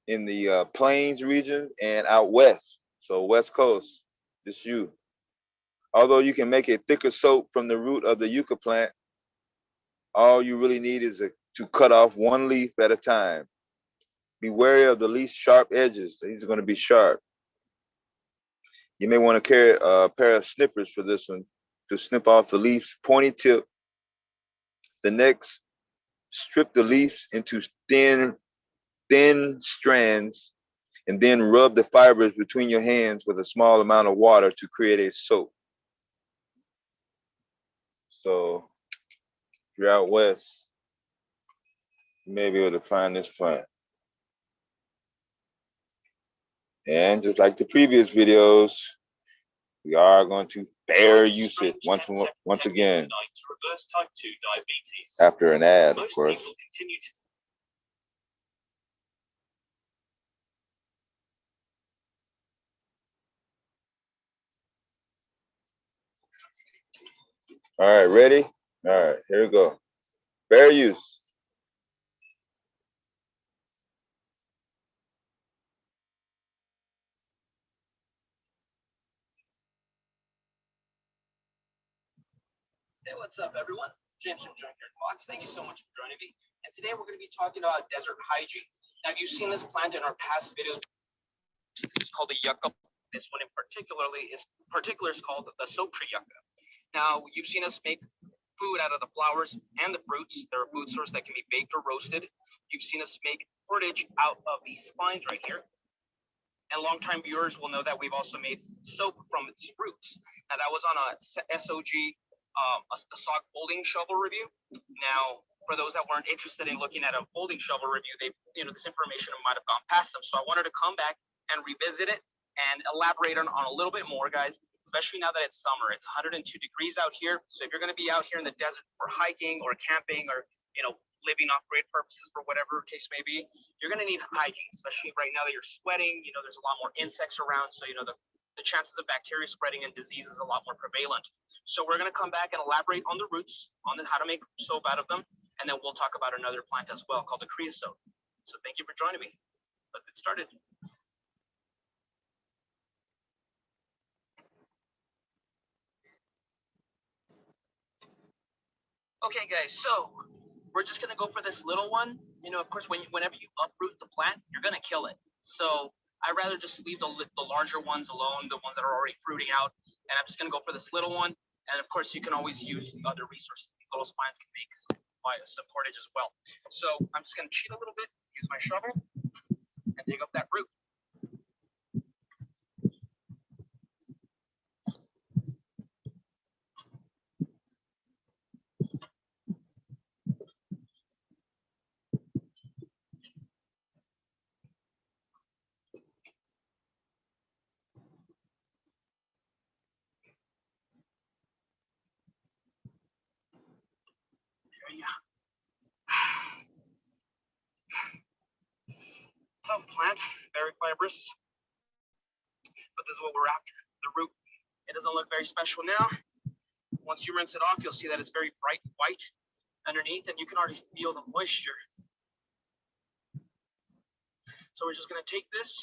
in the plains region and out west, so west coast, just you. Although you can make a thicker soap from the root of the Yucca plant, all you really need is to cut off one leaf at a time. Be wary of the least sharp edges. These are going to be sharp. You may want to carry a pair of snippers for this one to snip off the leaf's pointy tip. The next, strip the leaves into thin strands and then rub the fibers between your hands with a small amount of water to create a soap. So If you're out west, you may be able to find this plant. And just like the previous videos, we are going to fair use it once again. Reverse type 2 diabetes. After an ad, of Most course. people continue to All right, ready? All right, here we go. Fair use. Hey, what's up, everyone? James from Junkyard Box. Thank you so much for joining me. And today we're going to be talking about desert hygiene. Now, if you've seen this plant in our past videos, this is called a yucca. This one in particular is called the soap tree yucca. Now, you've seen us make food out of the flowers and the fruits. They're a food source that can be baked or roasted. You've seen us make porridge out of these spines right here. And longtime viewers will know that we've also made soap from its roots. Now, that was on a SOG a sock folding shovel review. Now, for those that weren't interested in looking at a folding shovel review, this information might have gone past them. So I wanted to come back and revisit it and elaborate on a little bit more, guys, especially now that it's summer. It's 102 degrees out here. So if you're going to be out here in the desert for hiking or camping or, living off grid purposes for whatever case may be, you're going to need hygiene, especially right now that you're sweating. There's a lot more insects around. So, the chances of bacteria spreading and disease is a lot more prevalent. So we're going to come back and elaborate on the roots, on how to make soap out of them, and then we'll talk about another plant as well called the creosote. So thank you for joining me. Let's get started. Okay, guys, so we're just going to go for this little one. Of course, whenever you uproot the plant, you're going to kill it. So I'd rather just leave the larger ones alone, the ones that are already fruiting out. And I'm just going to go for this little one. And of course, you can always use other resources. Little spines can make some cordage as well. So I'm just going to cheat a little bit, use my shovel, and dig up that root. Tough plant, very fibrous, but this is what we're after. The root, it doesn't look very special now. Once you rinse it off, you'll see that it's very bright white underneath, and you can already feel the moisture. So we're just going to take this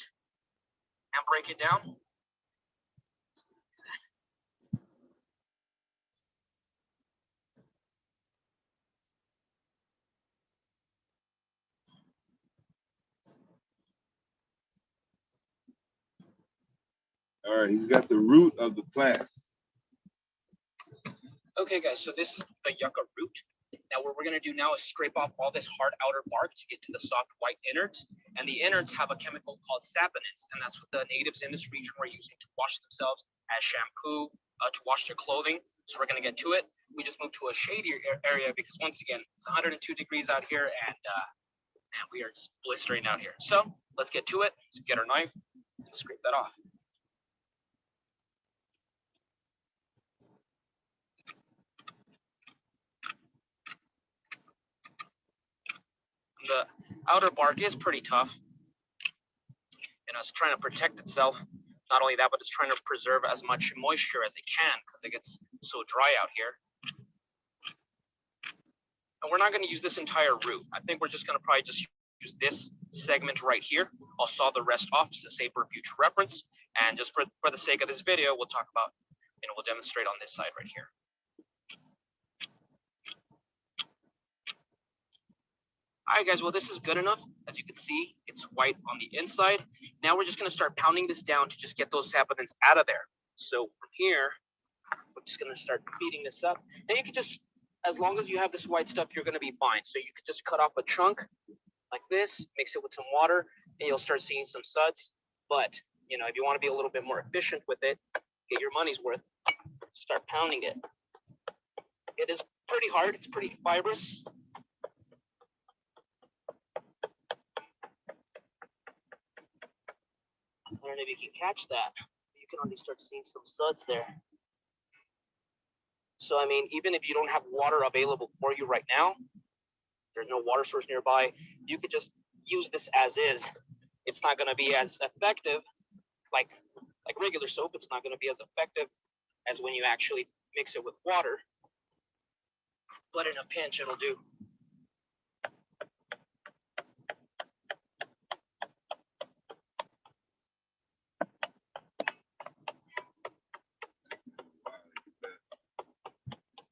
and break it down. All right, he's got the root of the plant. Okay, guys, so this is the yucca root. Now what we're going to do now is scrape off all this hard outer bark to get to the soft white innards. And the innards have a chemical called saponins, and that's what the natives in this region were using to wash themselves as shampoo, to wash their clothing. So we're going to get to it. We just moved to a shadier area because, once again, it's 102 degrees out here, and we are just blistering out here. So let's get to it. Let's get our knife and scrape that off. The outer bark is pretty tough. It's trying to protect itself. Not only that, but it's trying to preserve as much moisture as it can because it gets so dry out here. And we're not going to use this entire root. I think we're just going to probably just use this segment right here. I'll saw the rest off to save for future reference. And just for the sake of this video, we'll talk about, we'll demonstrate on this side right here. All right, guys, well, this is good enough. As you can see, it's white on the inside. Now we're just going to start pounding this down to just get those saponins out of there. So from here, we're just going to start beating this up. Now you can just, as long as you have this white stuff, you're going to be fine. So you could just cut off a chunk like this, mix it with some water, and you'll start seeing some suds. But, if you want to be a little bit more efficient with it, get your money's worth, start pounding it. It is pretty hard. It's pretty fibrous. I don't know if you can catch that. You can already start seeing some suds there. So, I mean, even if you don't have water available for you right now, there's no water source nearby, you could just use this as is. It's not going to be as effective like regular soap. It's not going to be as effective as when you actually mix it with water. But in a pinch, it'll do.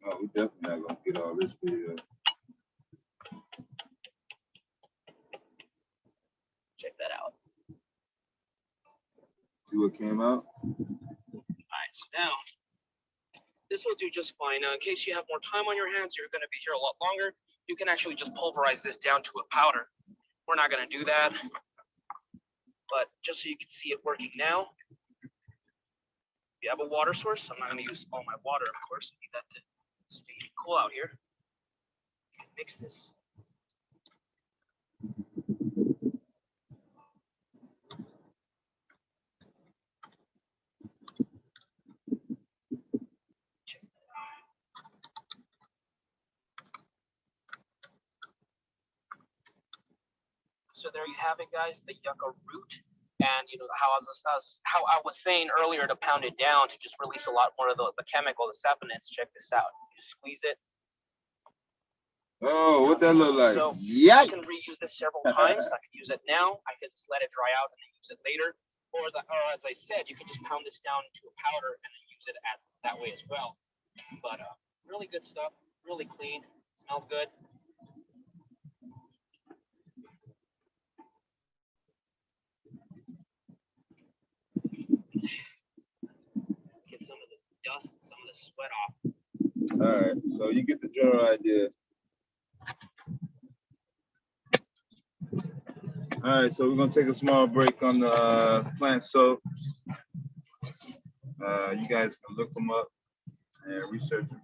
Oh, we definitely not gonna get all this video. Check that out. See what came out? All right, so now this will do just fine. Now, in case you have more time on your hands, you're going to be here a lot longer. You can actually just pulverize this down to a powder. We're not going to do that, but just so you can see it working now. If you have a water source, I'm not going to use all my water, of course. I need that to stay cool out here. You can mix this. So there you have it, guys, the yucca root. And you know how I was saying earlier to pound it down to just release a lot more of the chemical, the saponins. Check this out. You squeeze it. Oh, what that look like? So Yeah. I can reuse this several times. I can use it now. I can just let it dry out and then use it later. Or as I said, you can just pound this down into a powder and then use it as that way as well. But really good stuff. Really clean. Smells good. Get some of this dust, some of this sweat off. All right, so you get the general idea. All right, so we're gonna take a small break on the plant soaps. You guys can look them up and research them.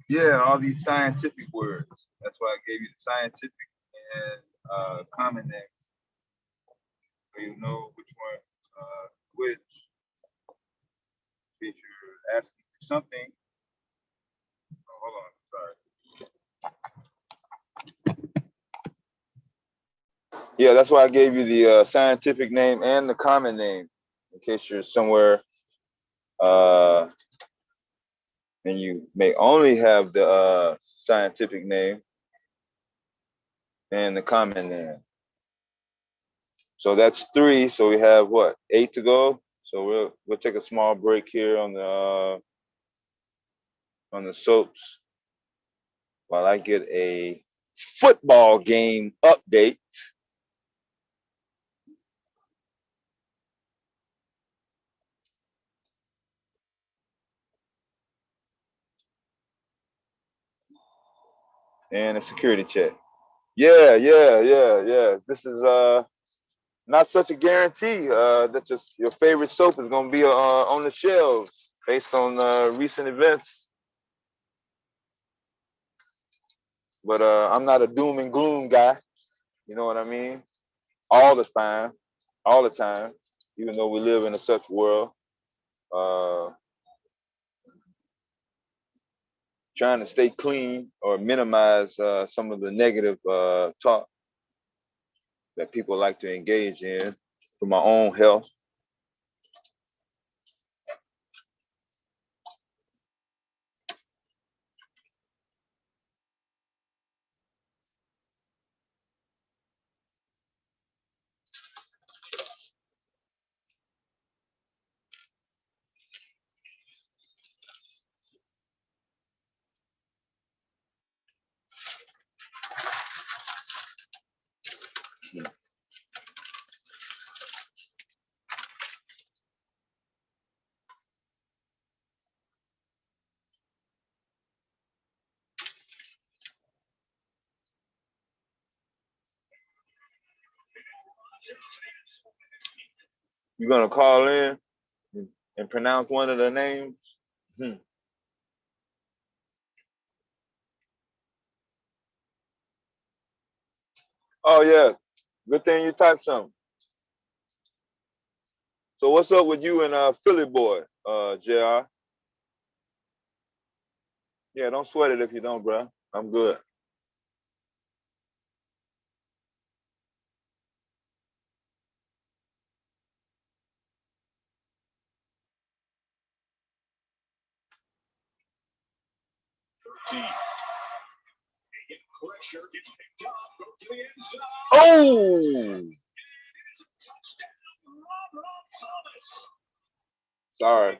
Yeah, all these scientific words. That's why I gave you the scientific and common names. So you know which one, which. If you're asking for something. Oh, hold on, sorry. Yeah, that's why I gave you the scientific name and the common name, in case you're somewhere and you may only have the scientific name and the common name. So that's 3. So we have what, 8 to go. So we'll take a small break here on the soaps while I get a football game update. And a security check. Yeah. This is not such a guarantee that your favorite soap is gonna be on the shelves based on recent events. But I'm not a doom and gloom guy. You know what I mean? All the time, even though we live in a such world. Trying to stay clean or minimize some of the negative talk that people like to engage in for my own health. You're gonna call in? and pronounce one of the names? Hmm. Oh yeah, good thing you typed something. So what's up with you and Philly boy, JR? Yeah, don't sweat it if you don't, bro. I'm good. Oh, sorry.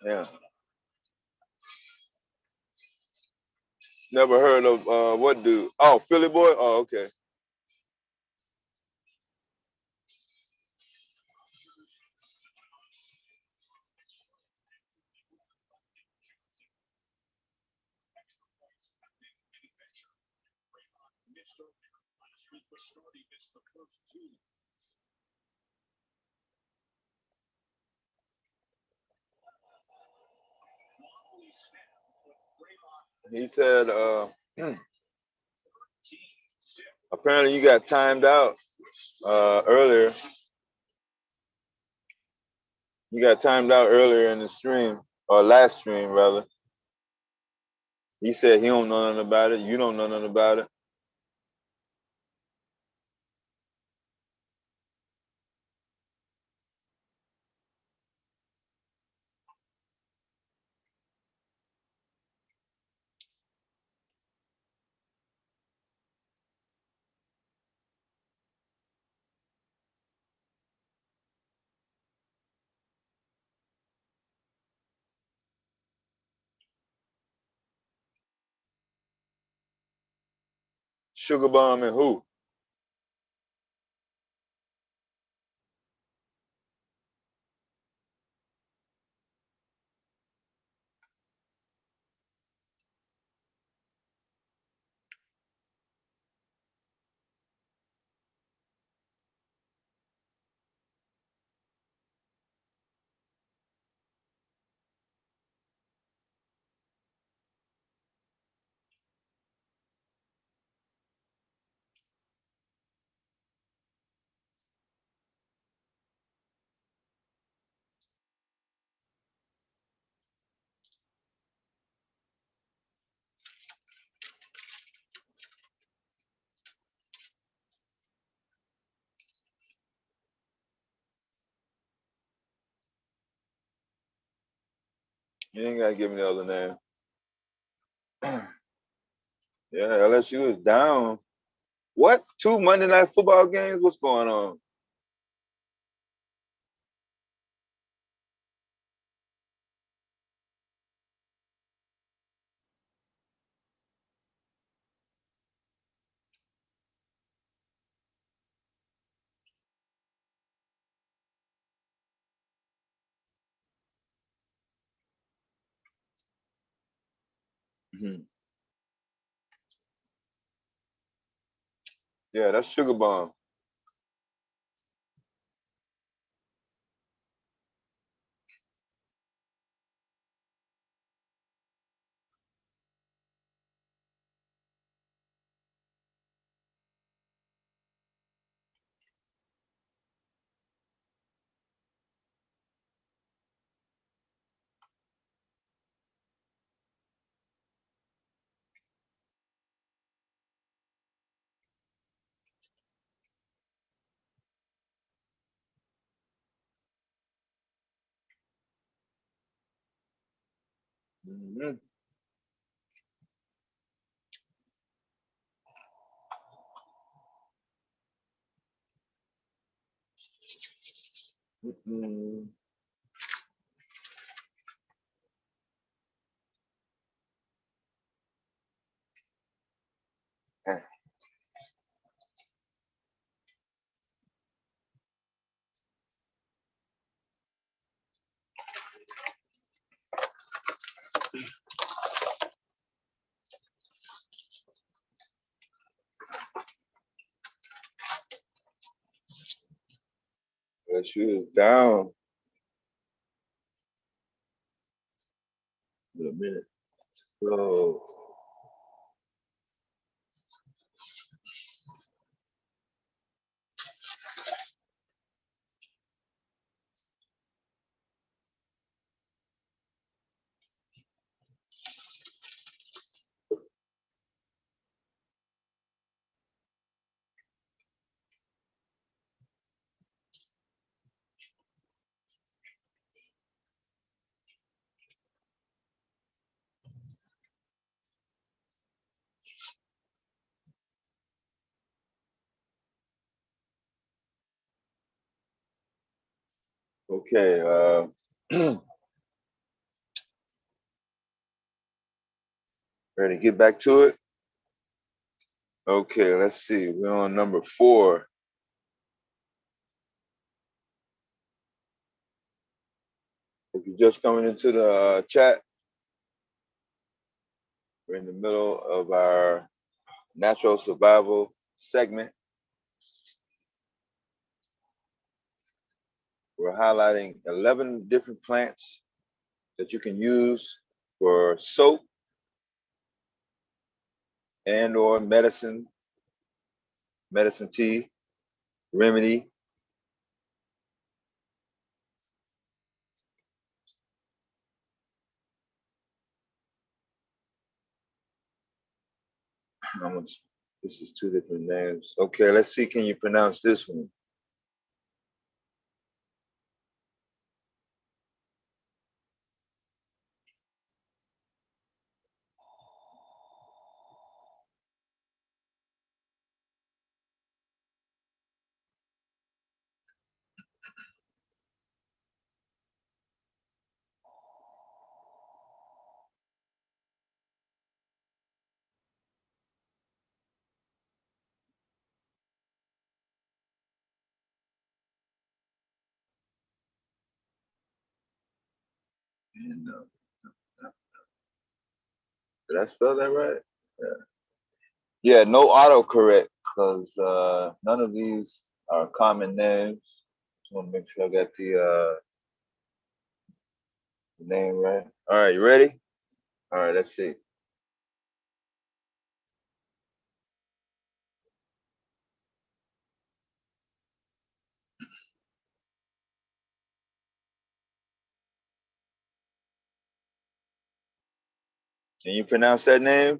Yeah. Never heard of what dude? Oh, Philly boy. Oh, okay. He said, apparently you got timed out earlier. You got timed out earlier in the stream, or last stream rather. He said he don't know nothing about it. You don't know nothing about it. Sugar Bomb and who? You ain't gotta give me the other name. Yeah, LSU is down. What? 2 Monday night football games? What's going on? Mhm. Yeah, that's Sugar Bomb. Mhm. Mhm. That shoe is down. In a minute. So okay, ready to get back to it? Okay, let's see. We're on number 4. If you're just coming into the chat, we're in the middle of our natural survival segment. We're highlighting 11 different plants that you can use for soap and or medicine tea, remedy. This is 2 different names. Okay, let's see, can you pronounce this one? And, did I spell that right? Yeah, no autocorrect, because none of these are common names. Just want to make sure I got the name right. All right, you ready? All right, let's see. Can you pronounce that name?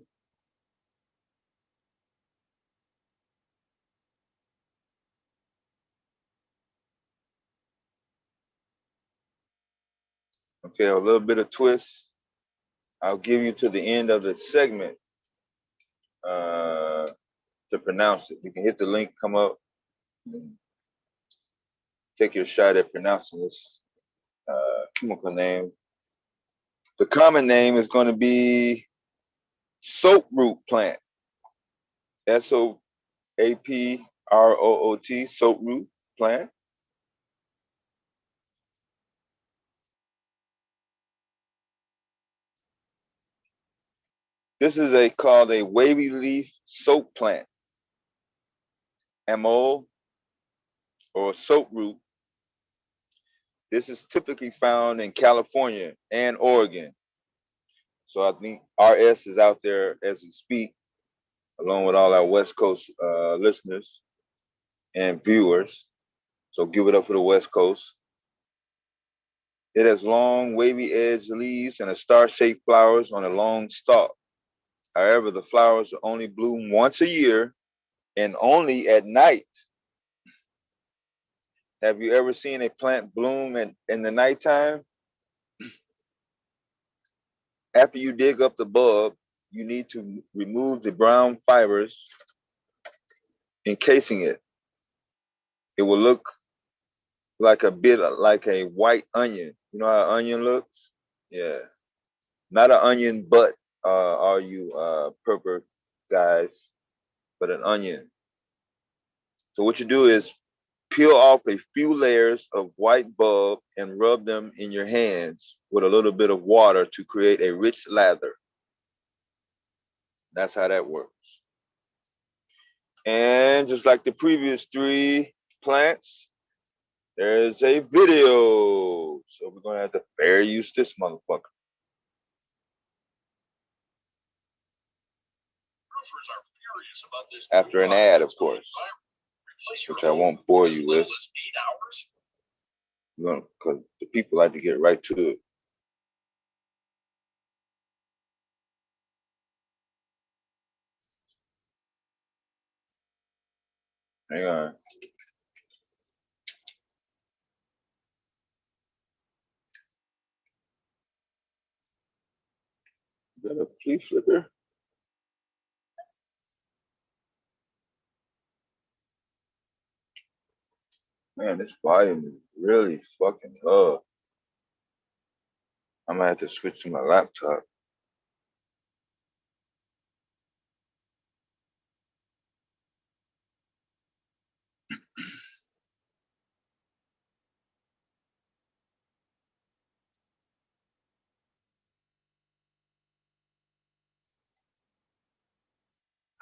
Okay, a little bit of twist. I'll give you to the end of the segment to pronounce it. You can hit the link, come up, and take your shot at pronouncing this chemical name. The common name is going to be soaproot plant. SOAPROOT, soaproot plant. This is called a wavy leaf soap plant, MO, or soaproot. This is typically found in California and Oregon. So I think RS is out there as we speak, along with all our West Coast listeners and viewers. So give it up for the West Coast. It has long, wavy edged leaves and a star-shaped flowers on a long stalk. However, the flowers only bloom once a year and only at night. Have you ever seen a plant bloom in the nighttime? After you dig up the bulb, you need to remove the brown fibers encasing it. It will look like a bit like a white onion. You know how an onion looks? Yeah. Not an onion, but all you purple guys, but an onion. So what you do is peel off a few layers of white bulb and rub them in your hands with a little bit of water to create a rich lather. That's how that works. And just like the previous 3 plants, There's a video. So we're gonna have to fair use this motherfucker. Roofers are furious about this After an ad, of course, which I won't bore you with. 8 hours. Because the people like to get right to it. Hang on. Is that a flea flicker? Man, this volume is really fucking low. I'm gonna have to switch to my laptop.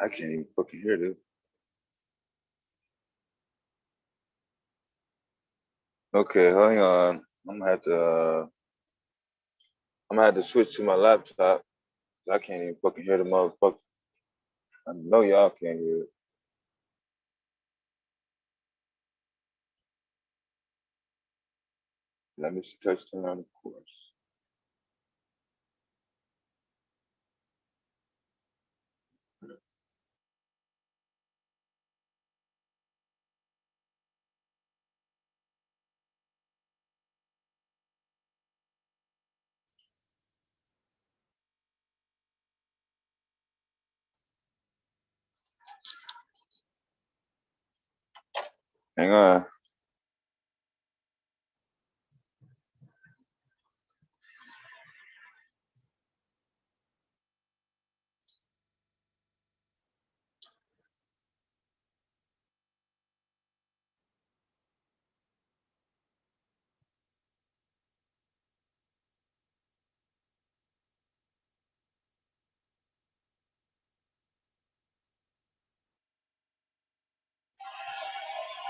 I can't even fucking hear this. Okay, hang on. I'm gonna have to switch to my laptop. I can't even fucking hear the motherfucker. I know y'all can't hear it. Let me touch them on the course. Hang on.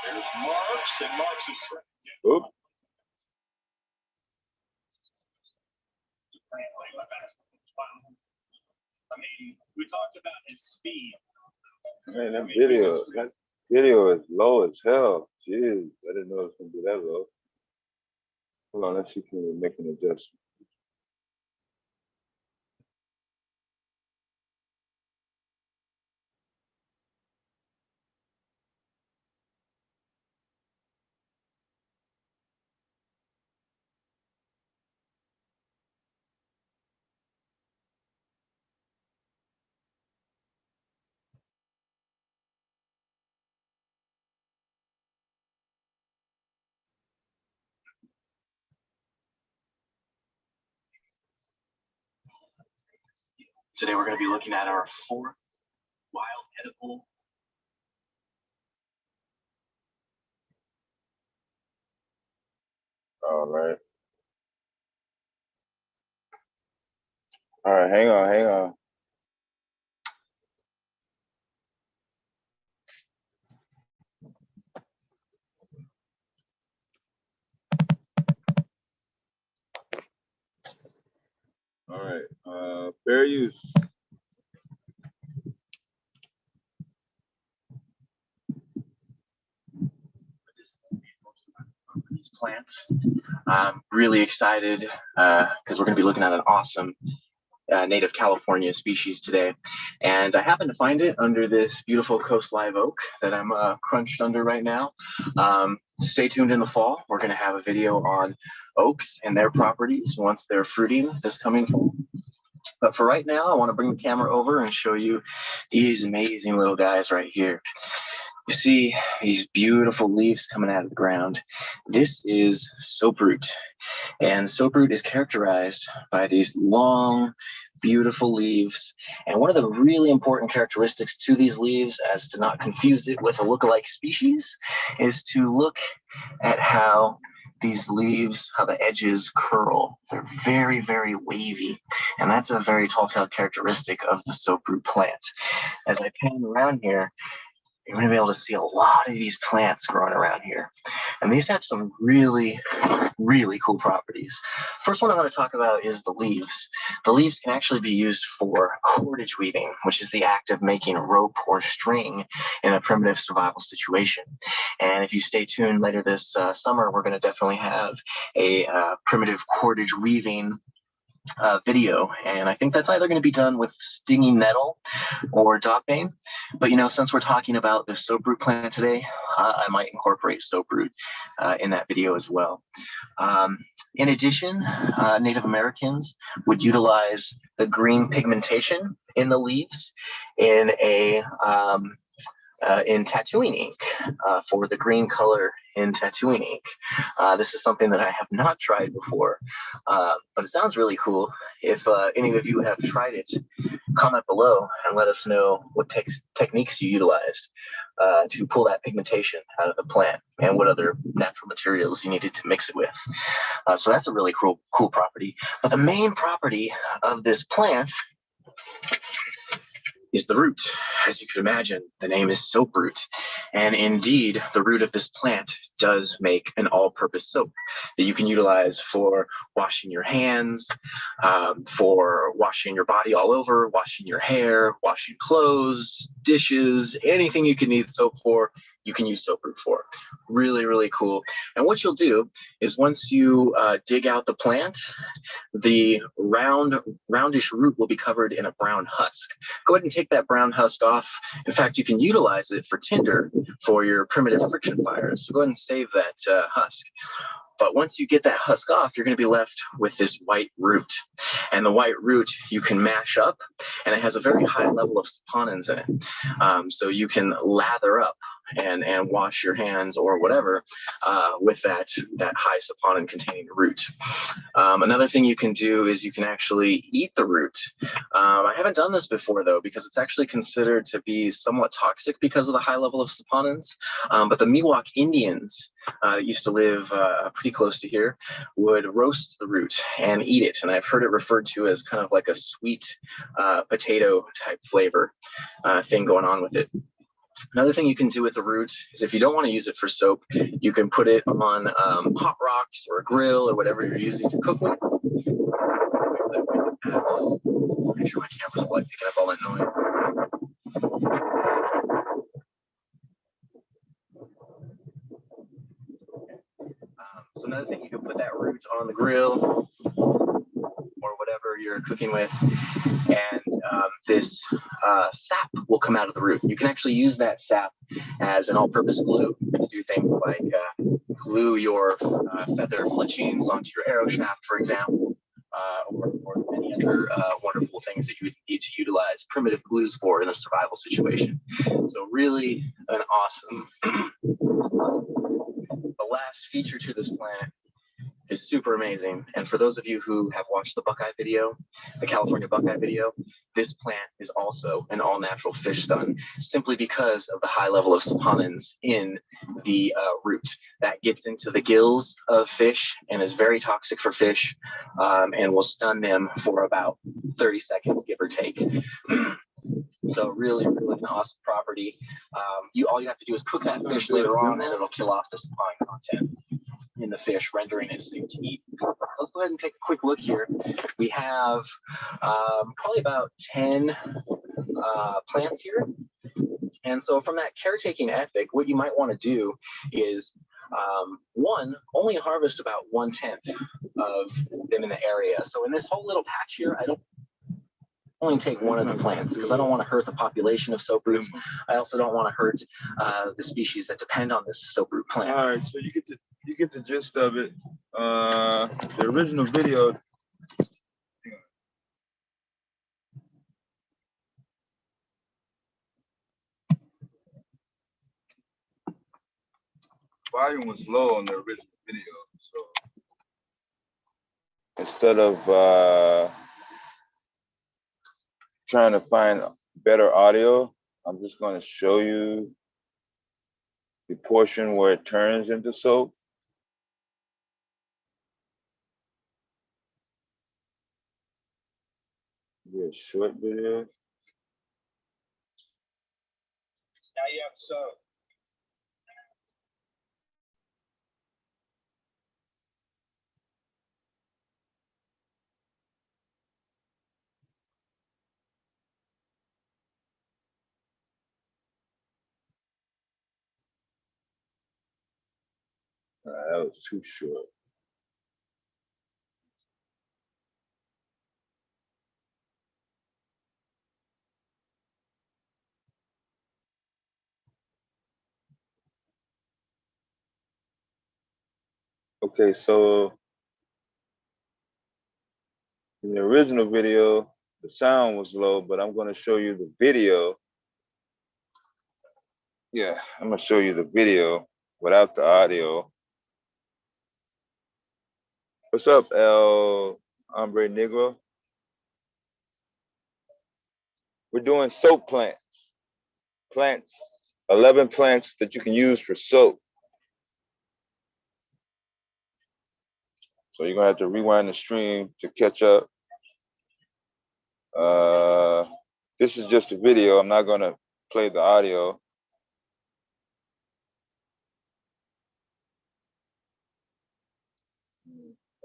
There's Marks, and Marks is correct. Oop. I mean, we talked about his speed. Man, that video is low as hell. Jeez, I didn't know it was gonna be that low. Hold on, let's see if we can make an adjustment. Today we're going to be looking at our 4th wild edible. All right. All right, hang on. All right, fair use. These plants. I'm really excited because we're going to be looking at an awesome native California species today. And I happen to find it under this beautiful Coast Live oak that I'm crunched under right now. Stay tuned in the fall. We're going to have a video on oaks and their properties once they're fruiting this coming fall. But for right now, I want to bring the camera over and show you these amazing little guys right here. You see these beautiful leaves coming out of the ground. This is soaproot. And soaproot is characterized by these long, beautiful leaves. And one of the really important characteristics to these leaves, as to not confuse it with a lookalike species, is to look at how these leaves, how the edges curl. They're very, very wavy. And that's a very telltale characteristic of the soaproot plant. As I pan around here, you're going to be able to see a lot of these plants growing around here. And these have some really, really cool properties. First one I want to talk about is the leaves. The leaves can actually be used for cordage weaving, which is the act of making a rope or string in a primitive survival situation. And if you stay tuned later this summer, we're going to definitely have a primitive cordage weaving video, and I think that's either going to be done with stinging nettle or dogbane. But since we're talking about the soaproot plant today, I might incorporate soaproot in that video as well. In addition, Native Americans would utilize the green pigmentation in the leaves in in tattooing ink for the green color in tattooing ink. This is something that I have not tried before, but it sounds really cool. If any of you have tried it, comment below and let us know what techniques you utilized to pull that pigmentation out of the plant and what other natural materials you needed to mix it with. So that's a really cool property. But the main property of this plant is the root. As you could imagine, the name is soaproot. And indeed, the root of this plant does make an all-purpose soap that you can utilize for washing your hands, for washing your body all over, washing your hair, washing clothes, dishes, anything you can need soap for, you can use soaproot for. Really, really cool. And what you'll do is once you dig out the plant, the roundish root will be covered in a brown husk. Go ahead and take that brown husk off. In fact, you can utilize it for tinder for your primitive friction fires. So go ahead and save that husk. But once you get that husk off, you're going to be left with this white root. And the white root you can mash up, and it has a very high level of saponins in it. So you can lather up and wash your hands or whatever with that high saponin containing root. Another thing you can do is you can actually eat the root. I haven't done this before though, because it's actually considered to be somewhat toxic because of the high level of saponins. But the Miwok Indians used to live pretty close to here, would roast the root and eat it. And I've heard it referred to as kind of like a sweet potato type flavor thing going on with it. Another thing you can do with the root is if you don't want to use it for soap, you can put it on hot rocks or a grill or whatever you're using to cook with. Make sure my camera's like picking up all that noise. So another thing, you can put that root on the grill or whatever you're cooking with, and this sap will come out of the root. You can actually use that sap as an all-purpose glue to do things like glue your feather fletchings onto your arrow shaft, for example, or many other wonderful things that you would need to utilize primitive glues for in a survival situation. So really an awesome. The last feature to this plant is super amazing. And for those of you who have watched the Buckeye video, the California Buckeye video, this plant is also an all-natural fish stun, simply because of the high level of saponins in the root. That gets into the gills of fish and is very toxic for fish, and will stun them for about 30 seconds, give or take. So really, really an awesome property. All you have to do is cook that fish later on, and it'll kill off the saponin content in the fish, rendering it safe to eat. So let's go ahead and take a quick look here. We have probably about 10 plants here. And so from that caretaking ethic, what you might want to do is only harvest about 1/10 of them in the area. So in this whole little patch here, I don't only take one of the plants because I don't want to hurt the population of soaproots. I also don't want to hurt the species that depend on this soaproot plant. All right, so you get the gist of it. The original video. Volume was low on the original video, so instead of trying to find better audio, I'm just going to show you the portion where it turns into soap. Yeah, short video. Now you have soap. That was too short. Okay, so in the original video, the sound was low, but I'm going to show you the video. Yeah, I'm going to show you the video without the audio. What's up, El Hombre Negro? We're doing soap plants. Plants, 11 plants that you can use for soap. So you're going to have to rewind the stream to catch up. This is just a video. I'm not going to play the audio.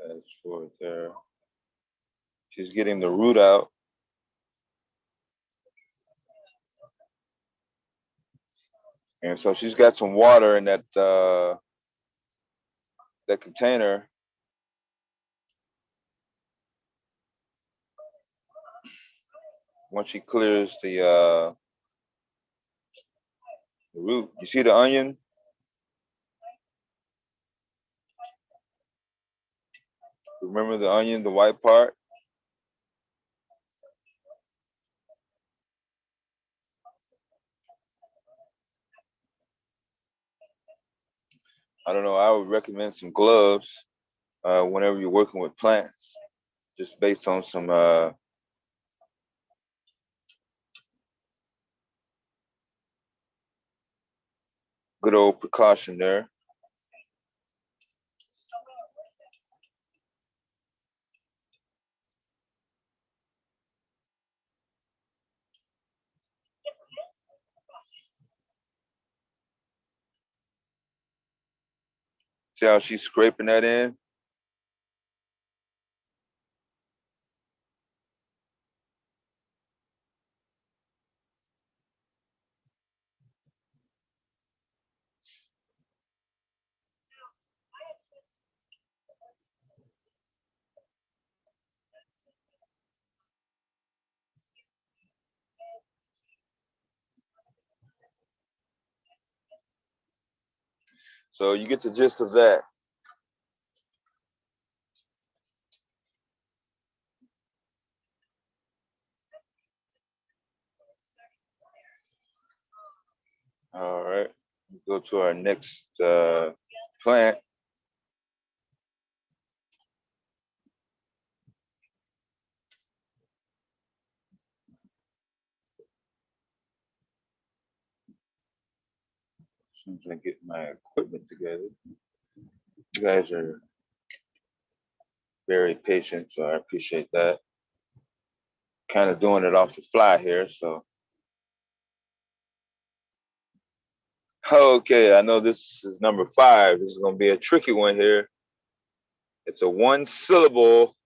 That's for there. She's getting the root out. And so she's got some water in that that container. Once she clears the root, you see the onion? Remember the onion, the white part? I don't know, I would recommend some gloves whenever you're working with plants, just based on some good old precaution there. See how she's scraping that in? So you get the gist of that. All right, go to our next plant. As soon as I get my equipment together. You guys are very patient, so I appreciate that. Kind of doing it off the fly here, so. Okay, I know this is number 5. This is gonna be a tricky one here. It's a 1-syllable.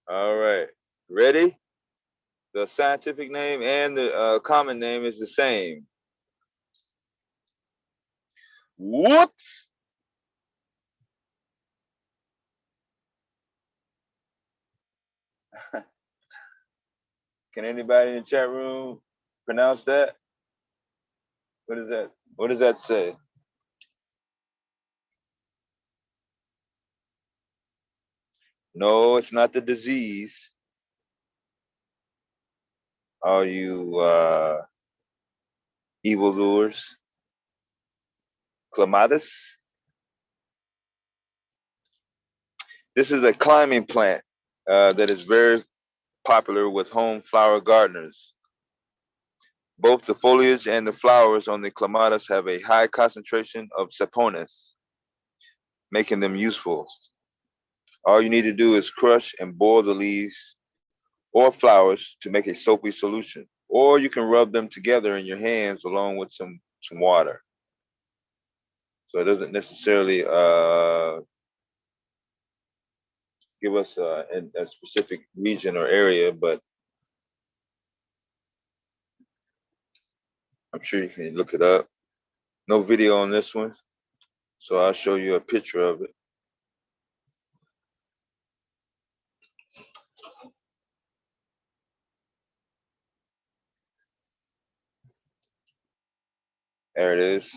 All right, ready? The scientific name and the common name is the same. Whoops! Can anybody in the chat room pronounce that? What is that? What does that say? No, it's not the disease. All you evildoers. Clematis. This is a climbing plant that is very popular with home flower gardeners. Both the foliage and the flowers on the clematis have a high concentration of saponin, making them useful. All you need to do is crush and boil the leaves or flowers to make a soapy solution. Or you can rub them together in your hands along with some water. So it doesn't necessarily give us a specific region or area, but I'm sure you can look it up. No video on this one, so I'll show you a picture of it. There it is.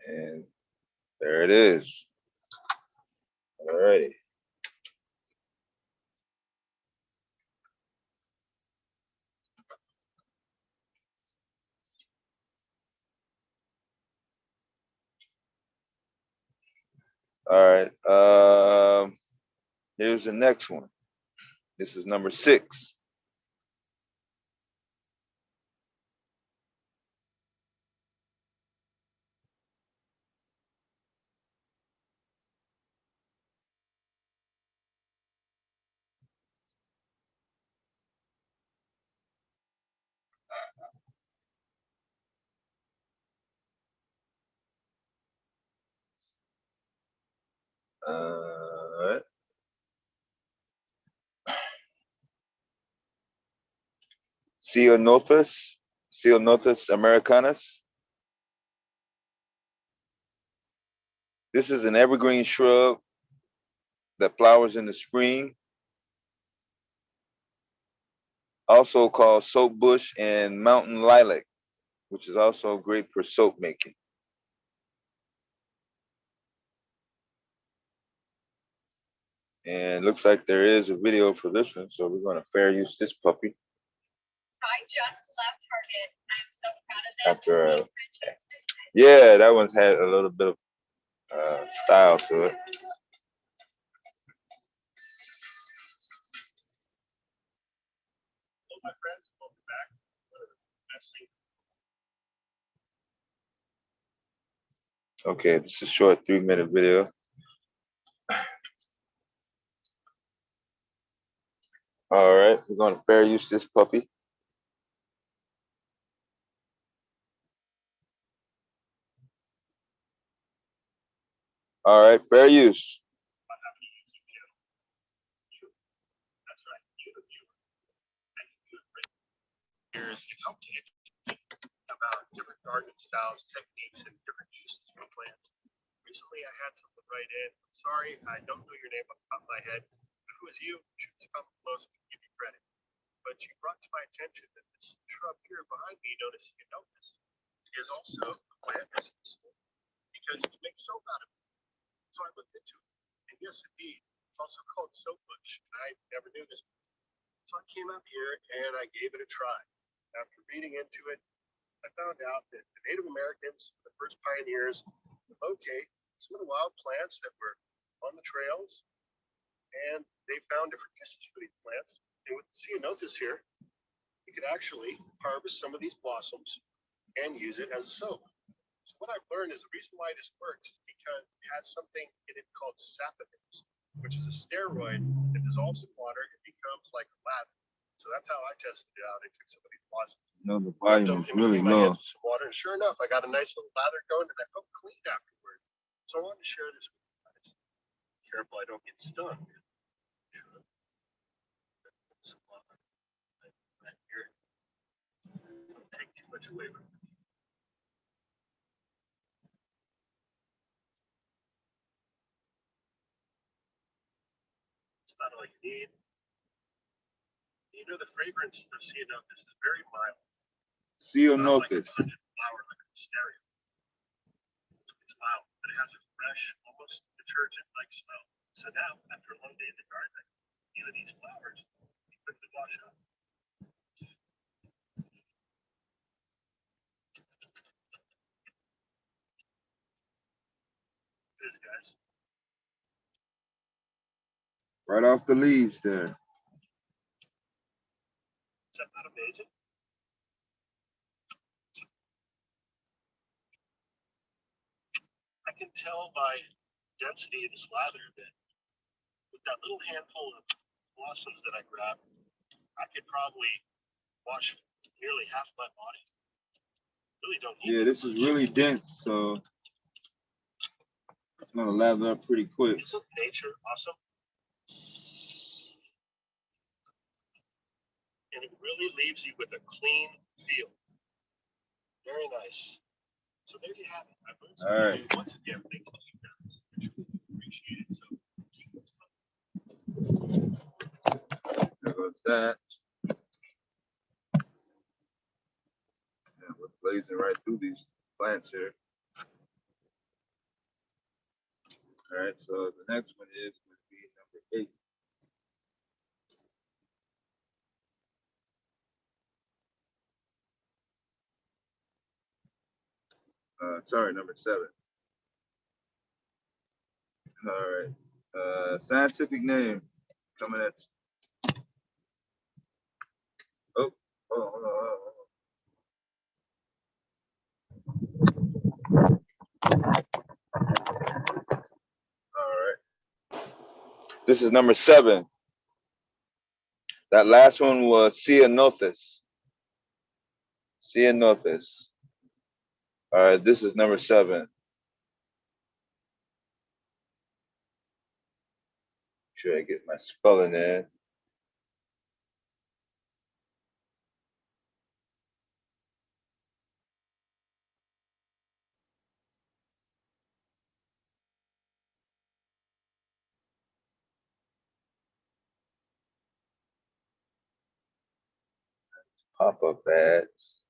And there it is. All righty. All right. Here's the next one. This is number 6. All right. Ceanothus americanus. This is an evergreen shrub that flowers in the spring, also called soap bush and mountain lilac, which is also great for soap making. And looks like there is a video for this one, so we're going to fair use this puppy. I just left Target. I'm so proud of this. After, yeah, that one's had a little bit of style to it. Hello, my friends. Welcome back. Okay, this is a short 3-minute video. All right, we're going to fair use this puppy. All right, fair use. That's right. Here's Karaoke about different gardening styles, techniques, and different uses for plants. Recently, I had someone write in. Sorry, I don't know your name off the top of my head. If it was you, should have come close and give you credit. But she brought to my attention that this shrub here behind me, known as Ceanothus, is also a plant that's useful because you make soap out of it. So I looked into it, and yes, indeed, it's also called soap bush. I never knew this. So I came out here and I gave it a try. After reading into it, I found out that the Native Americans, the first pioneers, would locate some of the wild plants that were on the trails, and they found different uses for these plants. And with Ceanothus here, you could actually harvest some of these blossoms and use it as a soap. So what I've learned is the reason why this works is because it has something in it called saponins, which is a steroid that dissolves in water and becomes like a lather. So that's how I tested it out. I took some of these blossoms. No, the volume is really low. Some water, and sure enough, I got a nice little lather going, and I felt clean afterward. So I wanted to share this with you guys. Careful, I don't get stung. Right here. Don't take too much away from it. It's about all you need. You know, the fragrance of Ceanothus is very mild. Ceanothus. Like a flower, like a wisteria. It's mild, but it has a fresh, almost detergent-like smell. So now, after a long day in the garden, I can use these flowers and quickly wash up. This, guys. Right off the leaves there. Is that not amazing? can tell by density of this lather that with that little handful of blossoms that I grabbed, I could probably wash nearly half my body. Really don't need. Yeah, this is really dense, so it's gonna lather up pretty quick. Isn't nature awesome? And it really leaves you with a clean feel. Very nice. So there you have it. I've learned something All right. new. Once again, thanks to you guys. I truly appreciate it. So keep it There goes that. Yeah, we're blazing right through these plants here. All right, so the next one is going to be number 8. Sorry, number 7. All right. Scientific name coming at. Oh, hold on. All right. This is number 7. That last one was Ceanothus. Ceanothus. All right, this is number 7. Sure I get my spelling in. Pop-up ads.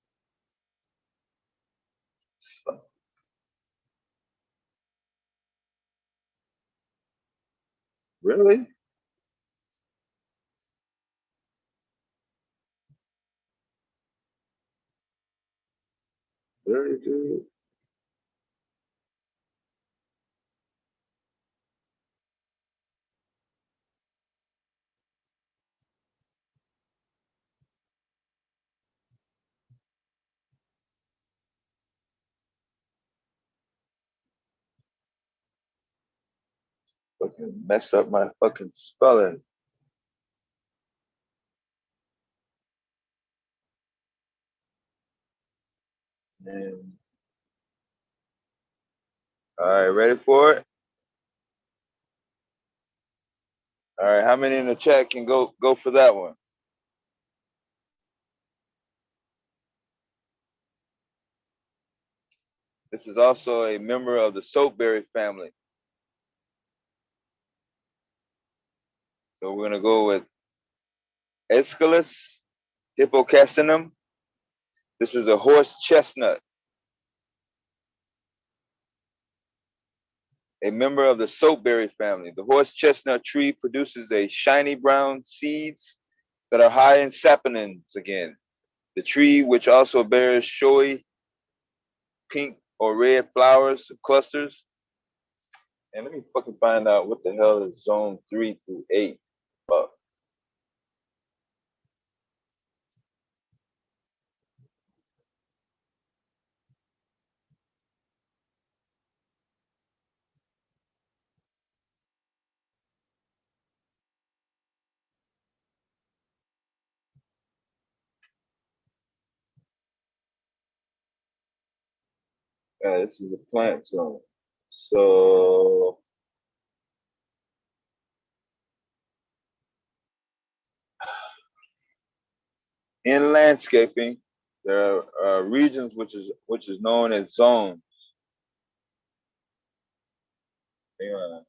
Really? Really, dude? Fucking messed up my fucking spelling. And, all right, ready for it? All right, how many in the chat can go for that one? This is also a member of the soapberry family. So we're gonna go with Aesculus hippocastanum. This is a horse chestnut. A member of the soapberry family. The horse chestnut tree produces a shiny brown seeds that are high in saponins again. The tree, which also bears showy pink or red flowers, clusters. And let me fucking find out what the hell is zone 3 through 8. Fuck. Yeah, this is a plant zone. So in landscaping, there are regions which is known as zones. Yeah.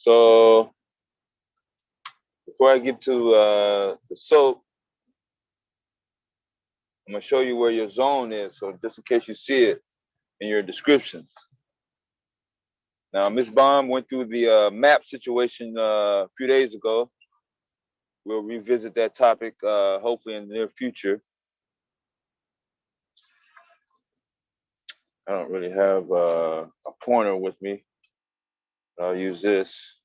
So before I get to the soap, I'm gonna show you where your zone is. So just in case you see it in your descriptions. Now, Ms. Baum went through the map situation a few days ago. We'll revisit that topic hopefully in the near future. I don't really have a pointer with me. I'll use this.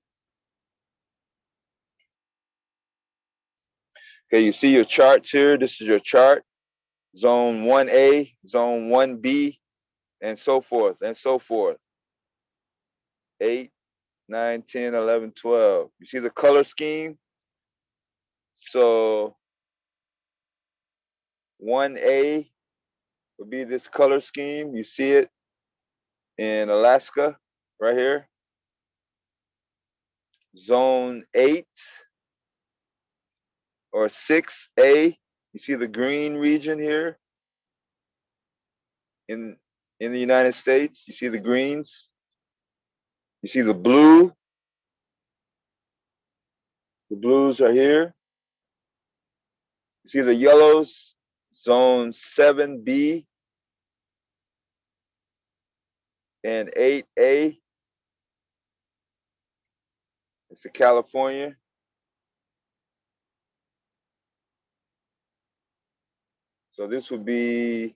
Okay, you see your charts here. This is your chart. Zone 1A, zone 1B, and so forth, and so forth. 8, 9, 10, 11, 12. You see the color scheme? So 1A would be this color scheme. You see it in Alaska right here. Zone 8 or 6A, you see the green region here in the United States. You see the greens. You see the blue. The blues are here. You see the yellows, zone 7B and 8A. It's the California. So this would be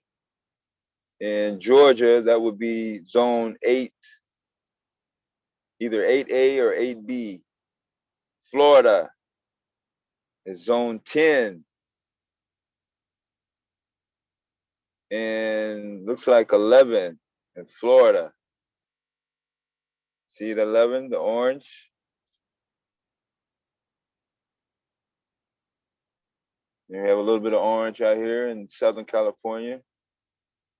in Georgia, that would be zone 8, either 8A or 8B. Florida is zone 10. And looks like 11 in Florida. See the 11, the orange? And we have a little bit of orange out here in Southern California.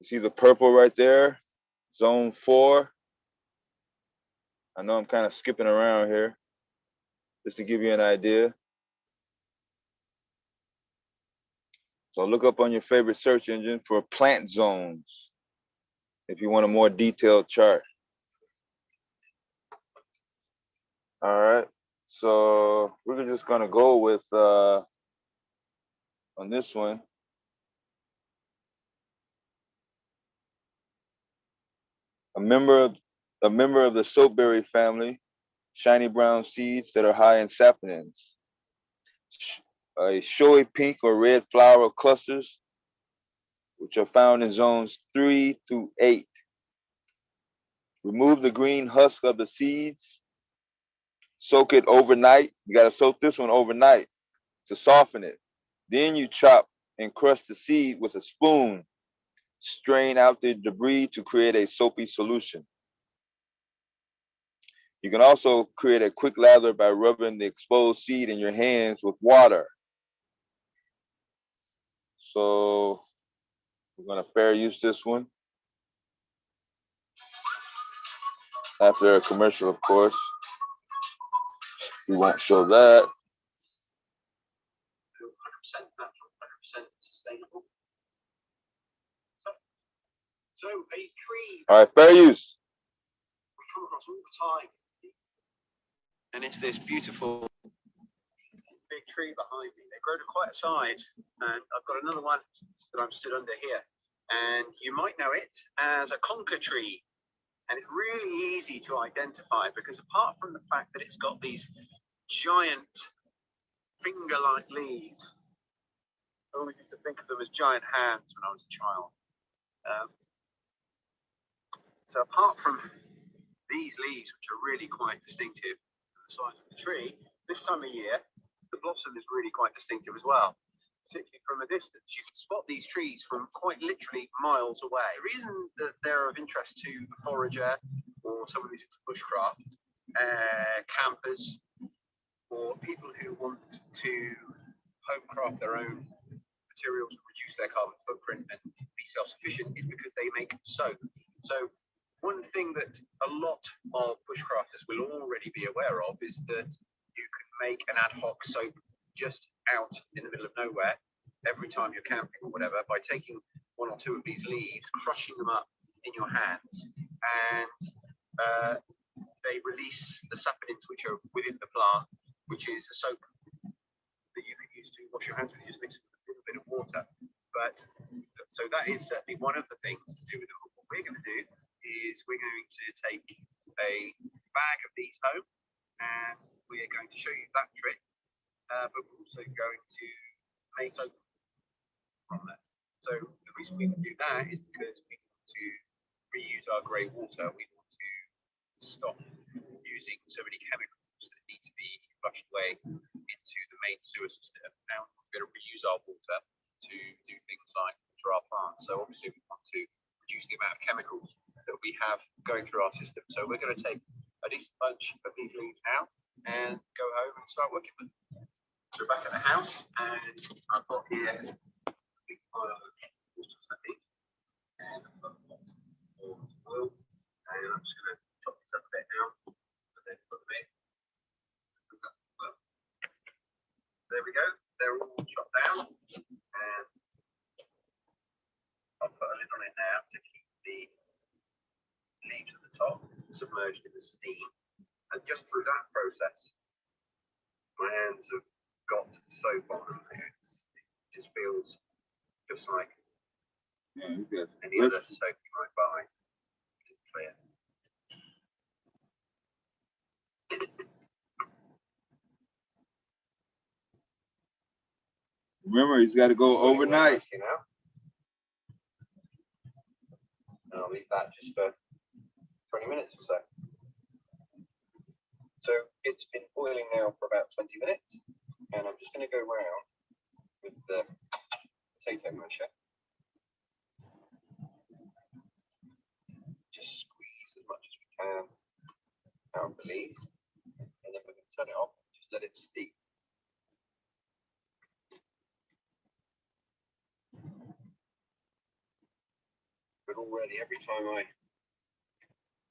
You see the purple right there, zone 4. I know I'm kind of skipping around here, just to give you an idea. So look up on your favorite search engine for plant zones if you want a more detailed chart. All right, so we're just gonna go with on this one. A member of the soapberry family, shiny brown seeds that are high in saponins. A showy pink or red flower clusters, which are found in zones 3 through 8. Remove the green husk of the seeds. Soak it overnight. You got to soak this one overnight to soften it. Then you chop and crush the seed with a spoon. Strain out the debris to create a soapy solution. You can also create a quick lather by rubbing the exposed seed in your hands with water. So we're going to fair use this one. After a commercial, of course. We won't show that. 100% natural, 100% sustainable. So a tree. All right, fair use. We come across all the time. And it's this beautiful big tree behind me. They grow to quite a size. And I've got another one that I'm stood under here. And you might know it as a conker tree. And it's really easy to identify because apart from the fact that it's got these giant finger-like leaves, I always used to think of them as giant hands when I was a child. So apart from these leaves, which are really quite distinctive for the size of the tree, this time of year, the blossom is really quite distinctive as well. Particularly from a distance, you can spot these trees from quite literally miles away. The reason that they're of interest to a forager or someone who's into bushcraft, campers, or people who want to homecraft their own materials and reduce their carbon footprint and be self-sufficient is because they make soap. So one thing that a lot of bushcrafters will already be aware of is that you can make an ad hoc soap just out in the middle of nowhere every time you're camping or whatever by taking one or two of these leaves, crushing them up in your hands, and they release the saponins which are within the plant, which is a soap that you can use to wash your hands with. You just mix it with a little bit of water. But so that is certainly one of the things to do with it. What we're going to do is we're going to take a bag of these home and we are going to show you that trick. But we're also going to make soap from that. So the reason we can do that is because we want to reuse our grey water, we want to stop using so many chemicals that need to be flushed away into the main sewer system. Now we're going to reuse our water to do things like water our plants. So obviously we want to reduce the amount of chemicals that we have going through our system. So we're going to take a decent bunch of these leaves now and go home and start working with them. So we're back at the house, and I've got here a big pile of chestnut leaves, and I've got lots of oil, and I'm just going to chop this up a bit now, and then put them in. There we go. They're all chopped down, and I'll put a lid on it now to keep the leaves at the top submerged in the steam. And just through that process, my hands have got soap on them. It just feels just like any other soap you might buy. It's clear. Remember, he's got to go overnight. You know? And I'll leave that just for 20 minutes or so. So it's been boiling now for about 20 minutes, and I'm just going to go around with the potato masher. Just squeeze as much as we can out of the leaves, and then we're going to turn it off and just let it steep. But already, every time I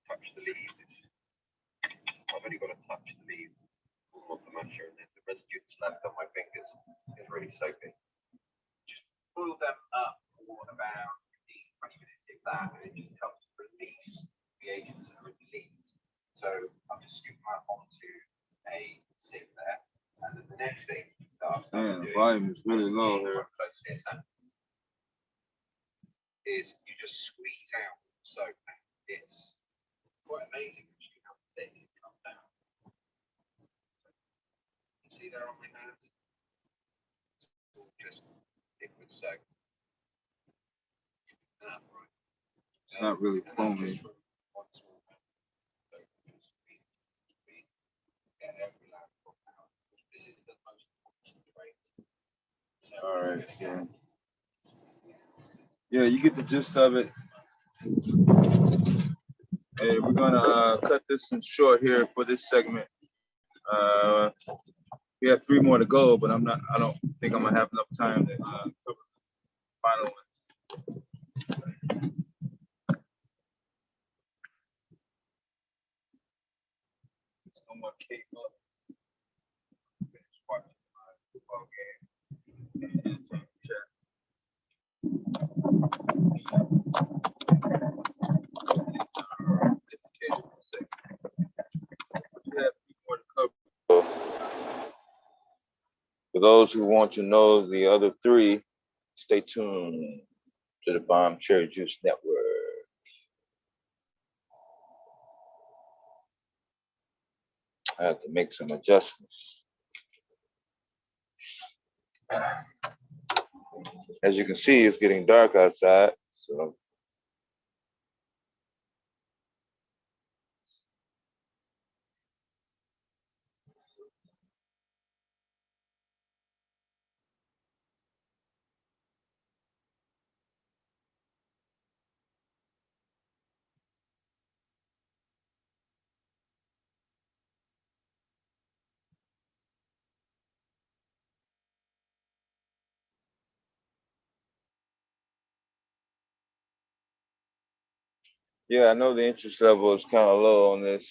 touch the leaves, I've only got to touch the leaves of the masher, and then the residue that's left on my fingers is really soapy. Just boil them up for about 15-20 minutes, if that, and it just helps to release the agents that are in the leaves. So I'll just scoop them up onto a sieve there, and then the next thing the volume is really low here. Is you just squeeze out soap. It's quite amazing how thick it comes down. You see there on my hands? It's all just liquid soap. Right. It's not really foamy. This is the most concentrated. All right, so. Yeah, you get the gist of it. Hey, we're gonna cut this one short here for this segment. We have 3 more to go, but I don't think I'm gonna have enough time to cover the final one. Just no more cake up. Finish watching my football game and chat. For those who want to know the other 3, stay tuned to the Bomb Cherry Juice Network. I have to make some adjustments. As you can see, it's getting dark outside, so yeah, I know the interest level is kind of low on this.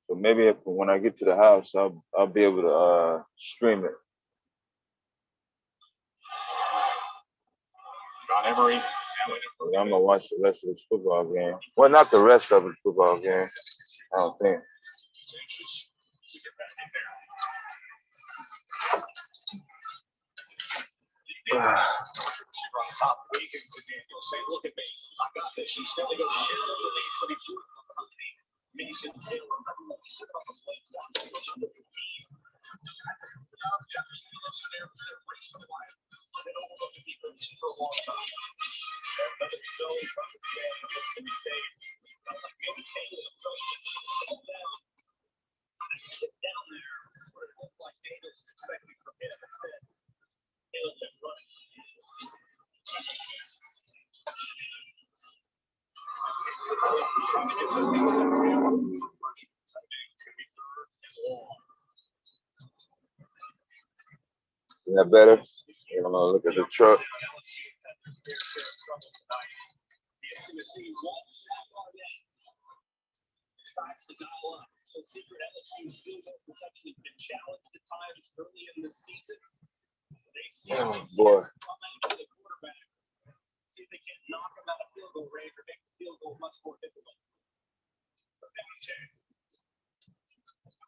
So maybe when I get to the house, I'll be able to stream it. I'm gonna watch the rest of this football game. Well, not the rest of the football game. I don't think. Sit down there where it looked like Davis was expecting from him. Instead, Caleb kept running. Isn't that better? You don't know, look at the truck. Decides to dial up. So secret LSU field goal protection has been challenged at times early in the season. They see Oh boy. to the quarterback. See if they can knock him out of field goal range or make the field goal much more difficult.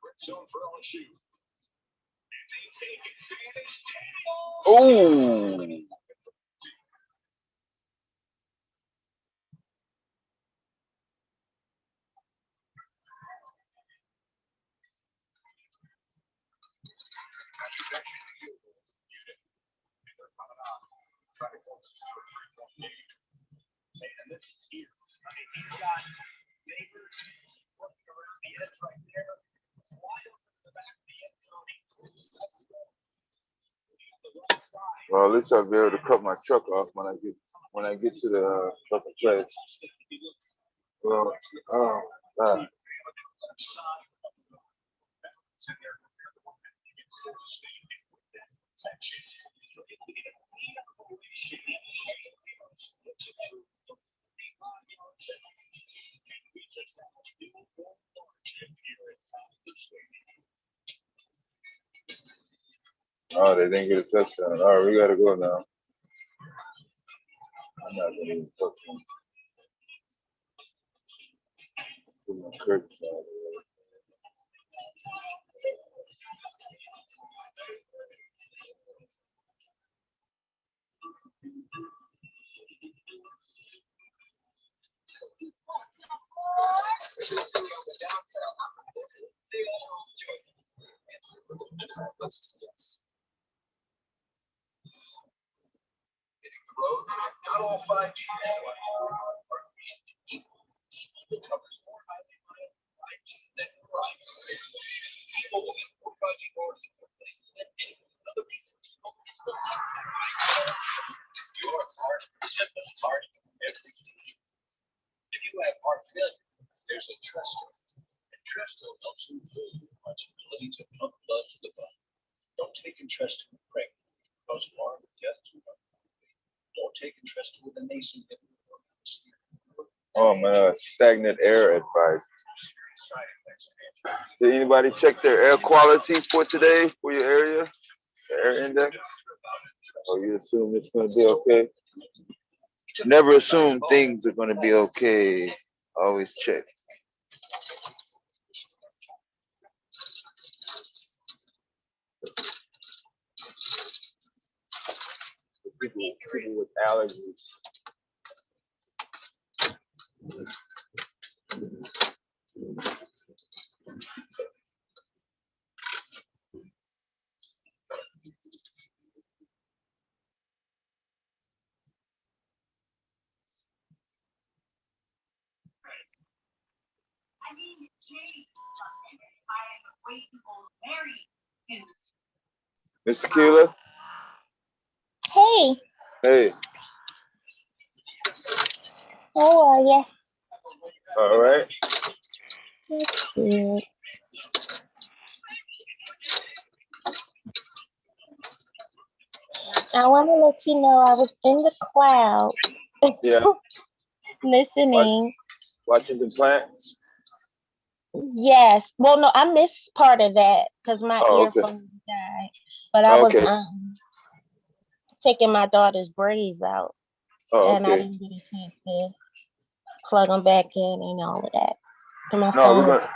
Red zone for LSU. And they take advantage. Oh. And this is here. I mean, he's got neighbors working around the edge right there. Wide open in the back of the end zone. He's just the right side. Well, at least I'll be able to cut my truck off when I get to the trucking place. Well, oh God. Oh, they didn't get a touchdown. All right, we gotta go now. I'm not gonna even touch him. Put my curtains out of the way. Not all 5G covers more highly reliable 5G than price. People will get more 5G bars in more places than any other reason. Your heart is just as hard every day. If you have heart failure, there's a trust. And trust helps you build much ability to pump blood to the body. Don't take interest in pregnant, cause harm or death to one. Don't take interest with a nascent. Oh man, stagnant air advice. Did anybody check their air quality for today for your area? The air index? Or you assume it's gonna be okay? Never assume things are gonna be okay. Always check. People with allergies. Mr. Keeler? Hey, Hey, how are ya? all right. That's good. I want to let you know I was in the cloud Yeah, listening. watching the plants. Yes. Well, no, I missed part of that because my Oh, okay. earphones died. But I was Okay. taking my daughter's braids out, Oh, and I okay. didn't get a chance to plug them back in and all of that. And my No, phone we're gonna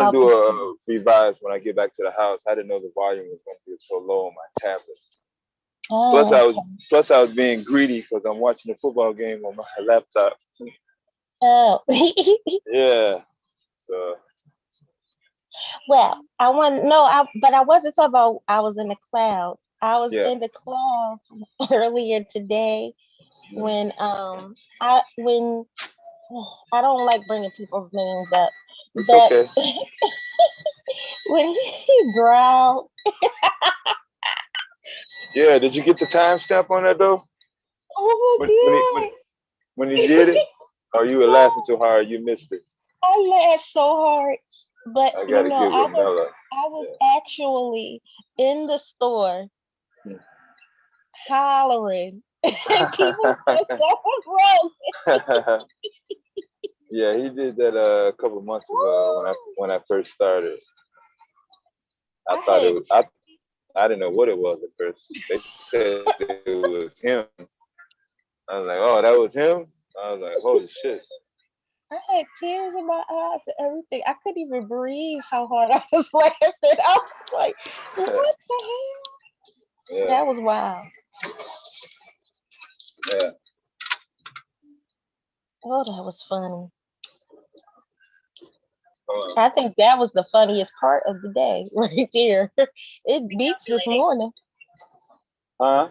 out. do a revise when I get back to the house. I didn't know the volume was gonna be so low on my tablet. Plus, Oh, I was being greedy because I'm watching the football game on my laptop. oh. Yeah. So. Well, I want no, but I wasn't talking about I was in the clouds. I was Yeah. in the clouds earlier today Mhm. when I don't like bringing people's names up, It's but okay. when he growled, Yeah. Did you get the timestamp on that though? oh When when he my when god, when he did it, or you were laughing too hard, you missed it. I laughed so hard. But I gotta get with Mella. I was Yeah. actually in the store Hmm. hollering, and people said something wrong. Yeah, he did that a couple months ago when I first started. I I thought it had was I didn't know what it was at first. They said it was him. I was like, oh, that was him. I was like, holy shit. I had tears in my eyes and everything. I couldn't even breathe how hard I was laughing. I was like, what the hell? Yeah, That was wild. yeah. Oh, that was funny. Hold on. I think that was the funniest part of the day right there. It beats this morning. Huh?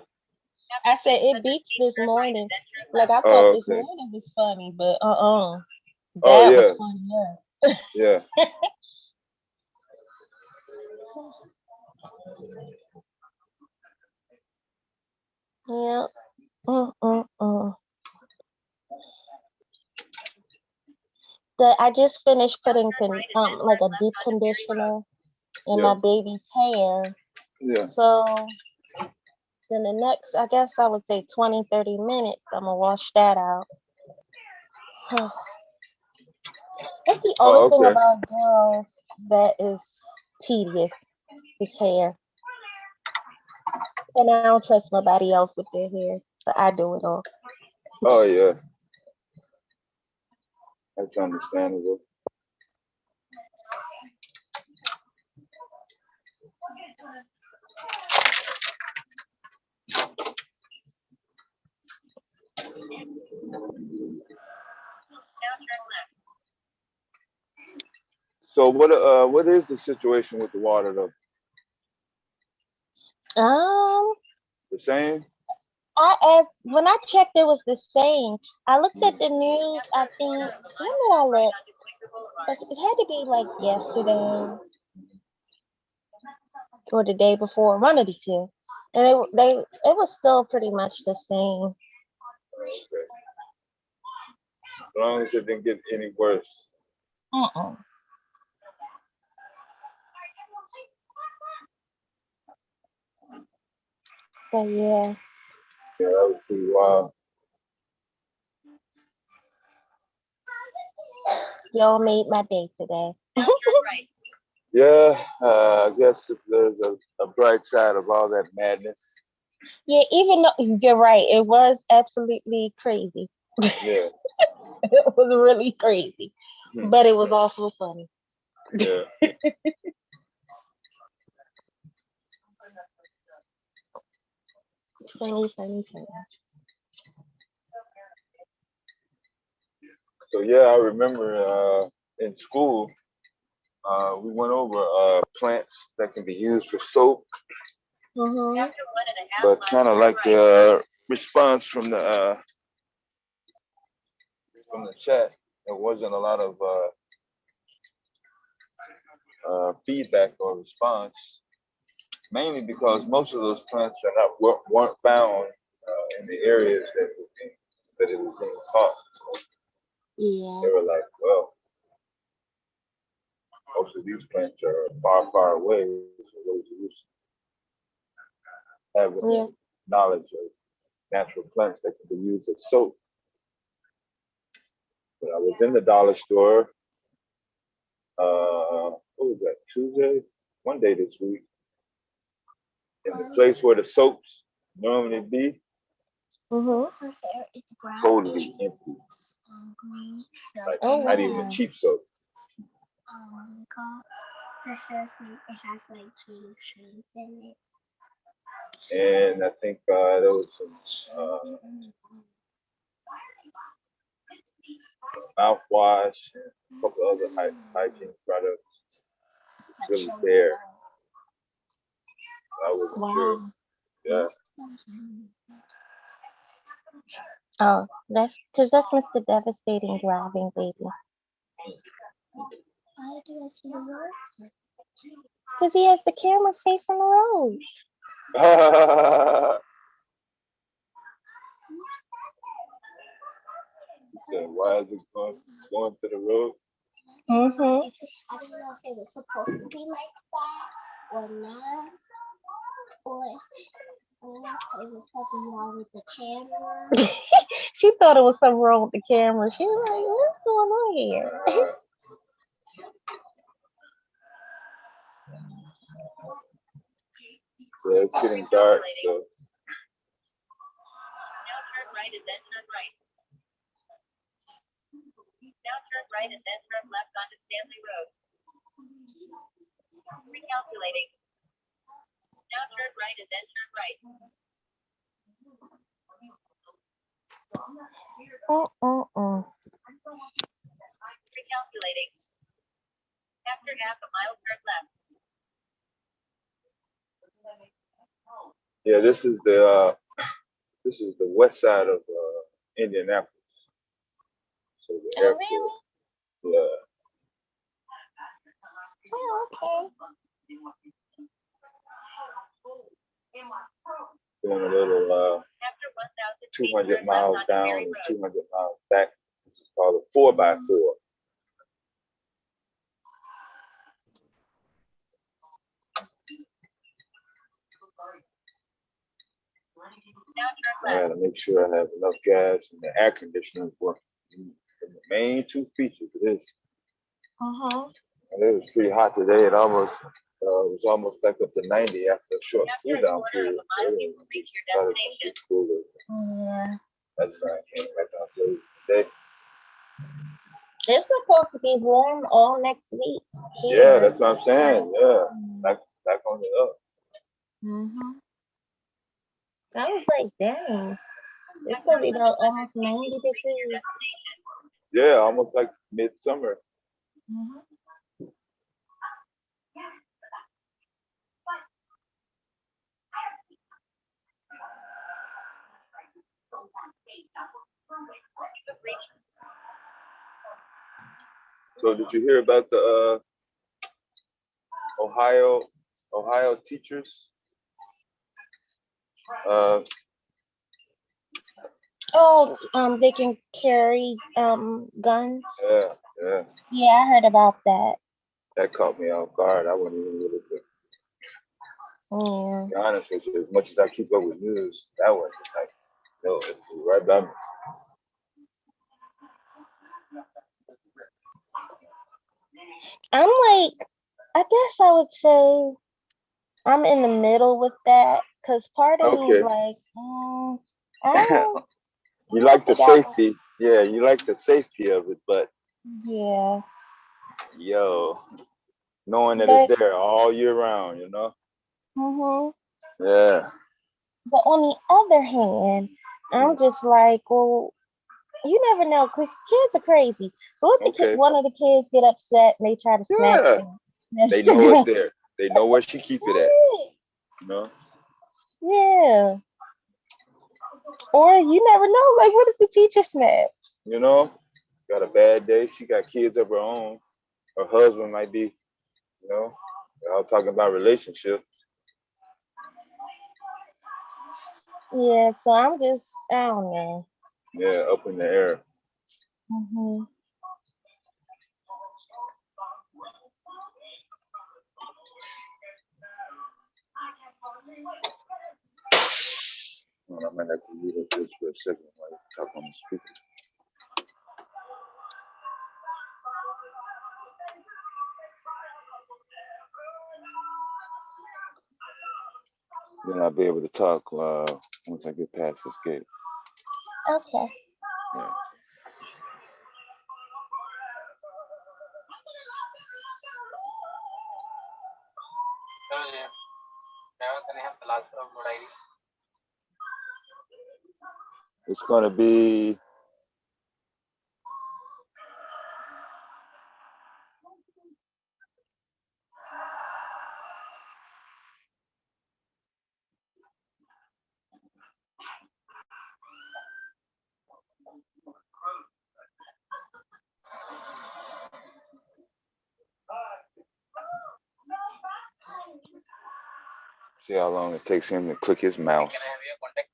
I said it beats this morning. Like I thought Oh, this okay. morning was funny, but Oh that was yeah, funnier. yeah. Yeah. Mm. I just finished putting like a deep conditioner in Yeah, my baby's hair. yeah. So then the next, I guess I would say 20, 30 minutes, I'm gonna wash that out. That's the only Oh, thing okay. about girls that is tedious is hair. And I don't trust nobody else with their hair. So I do it all. Oh yeah, that's understandable. So what is the situation with the water though? Um, The same? when I checked, it was the same. I looked at the news. I think when did I look? It had to be like yesterday or the day before, one of the two. And it was still pretty much the same. Okay. As long as it didn't get any worse. Uh-uh. So yeah, Yeah, that was pretty wild. y'all made my day today. Yeah, I guess if there's a bright side of all that madness. Yeah, even though you're right, it was absolutely crazy. Yeah. It was really crazy, Hmm. but it was also funny. Yeah. Funny. So yeah, I remember in school we went over plants that can be used for soap, Mhm. but kind of like the response from the chat, there wasn't a lot of feedback or response, mainly because most of those plants are not weren't found in the areas that it was being caught. So Yeah. they were like, well, most of these plants are far, far away. So what is the use of having Yeah. knowledge of natural plants that can be used as soap? But I was in the dollar store. What was that? Tuesday, one day this week, in the place where the soaps normally be, Mhm. totally empty. Like Oh not even a wow. cheap soap. And I think there was some mouthwash and a couple other hygiene products. really bare. I wasn't sure. Yeah. Oh, that's because that's Mr. Devastating driving, baby. Why do I see the road? Because he has the camera facing the road. He said, why is it going to the road? Mm-hmm. I don't know if it was supposed to be like that or not. Or it was something wrong with the camera. She thought it was something wrong with the camera. She was like, what's going on here? Yeah, it's getting dark, so. Now turn right and then turn right. Now turn right and then turn left onto Stanley Road. Recalculating. Now turn right and then turn right. Recalculating. After half a mile, turn left. Yeah, this is the west side of Indianapolis. So the airport. Really? Yeah. Oh, okay. Doing a little 200 miles down and 200 miles back. This is called a 4x4. I gotta make sure I have enough gas and the air conditioning for the main two features of this. Uh-huh. And it was pretty hot today. It was almost back up to 90 after a short cool down period. Yeah. That's why I came back out today. It's supposed to be warm all next week. Yeah, that's what I'm saying. Yeah, back on the up. Mm-hmm. I was like, dang, it's gonna be about almost 90 degrees. Yeah, almost like midsummer. Mm-hmm. So did you hear about the Ohio teachers? They can carry guns. Yeah, yeah. Yeah, I heard about that. That caught me off guard. I wasn't even really good. Yeah. To be honest with you, as much as I keep up with news, that was like, no, it was right by me. I'm like, I guess I would say I'm in the middle with that, because part of me is like, I don't. You like the safety. Yeah, you like the safety of it, but yeah. Yo, knowing that it's there all year round, you know? Mm-hmm. Yeah. But on the other hand, I'm just like, well, you never know, because kids are crazy. So if one of the kids get upset and they try to snatch it, they know it's there. They know where she keep it at. You know? Yeah. Or you never know, like, what if the teacher snaps? You know? Got a bad day. She got kids of her own. Her husband might be, you know, y'all talking about relationships. Yeah, so I'm just, I don't know. Yeah, up in the air. Mm-hmm. I might have to leave it just for a second while you talk on the speaker. Then I'll be able to talk once I get past this gate. Okay. Yeah. It's gonna be See how long it takes him to click his mouse. Can I have your contact?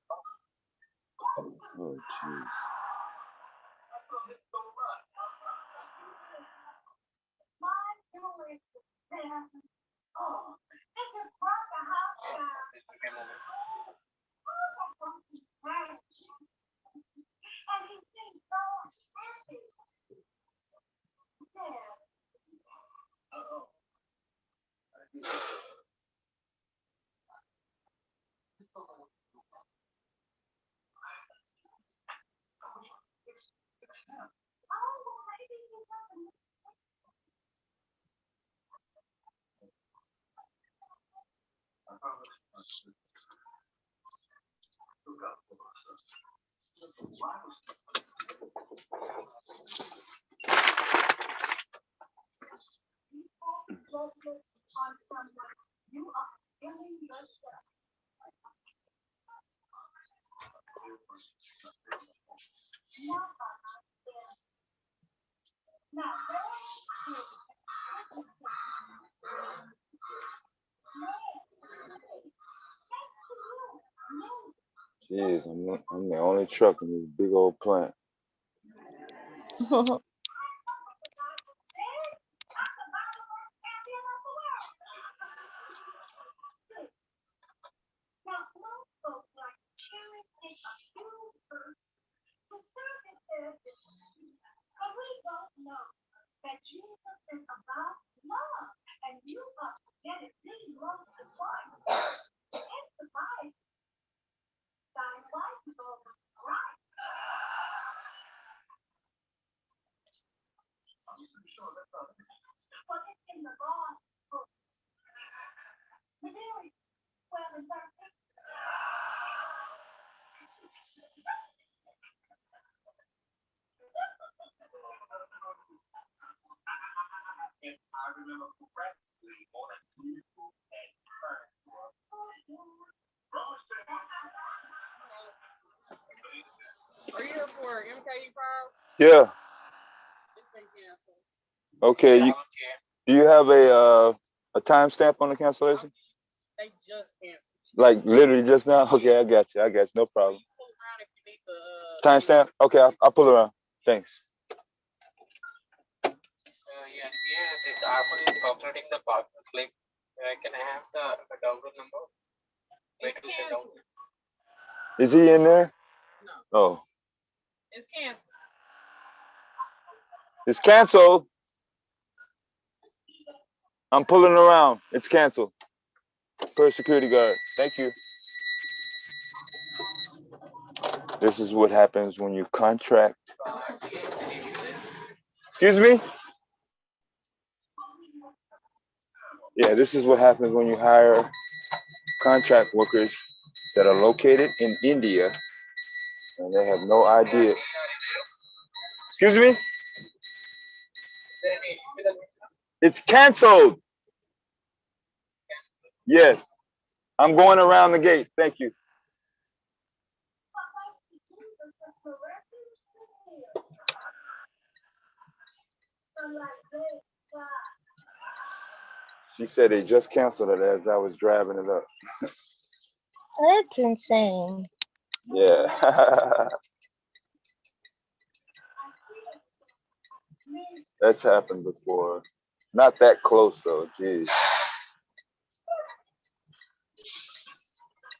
Oh, geez. Jeez, I'm the only truck in this big old plant. Are you here for MKU file? Yeah. Okay. Do you have a timestamp on the cancellation? They just canceled. Like literally just now? Okay, I got you. I got you. No problem. Timestamp? Okay, I'll pull around. Thanks. Yeah, here this Arby is calculating the parcel slip. Can I have the download number? Where to the download? Is he in there? No. Oh. It's canceled. It's canceled. I'm pulling around. It's canceled. Per security guard. Thank you. This is what happens when you contract. Excuse me? Yeah, this is what happens when you hire contract workers that are located in India and they have no idea. Excuse me? It's canceled. Yes. I'm going around the gate. Thank you. She said they just canceled it as I was driving it up. That's insane. Yeah. That's happened before. Not that close though, geez.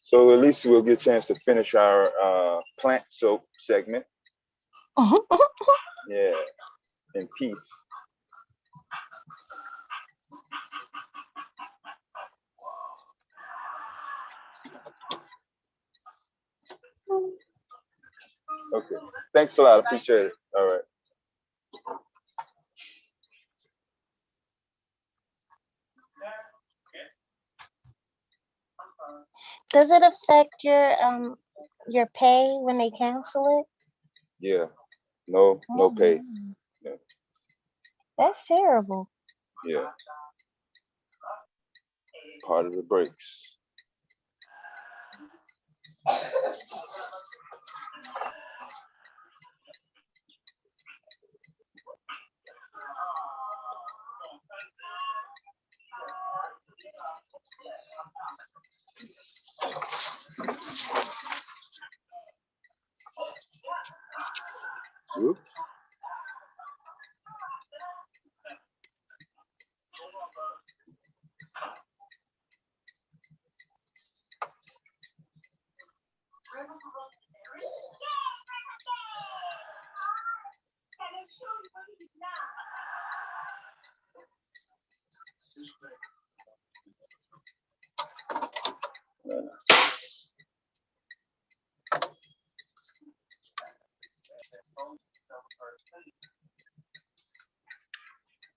So at least we'll get a chance to finish our plant soap segment. Yeah, in peace. Okay, thanks a lot, appreciate it. All right. Does it affect your pay when they cancel it? Yeah, no pay. Yeah. That's terrible. Yeah. Part of the breaks. Oops.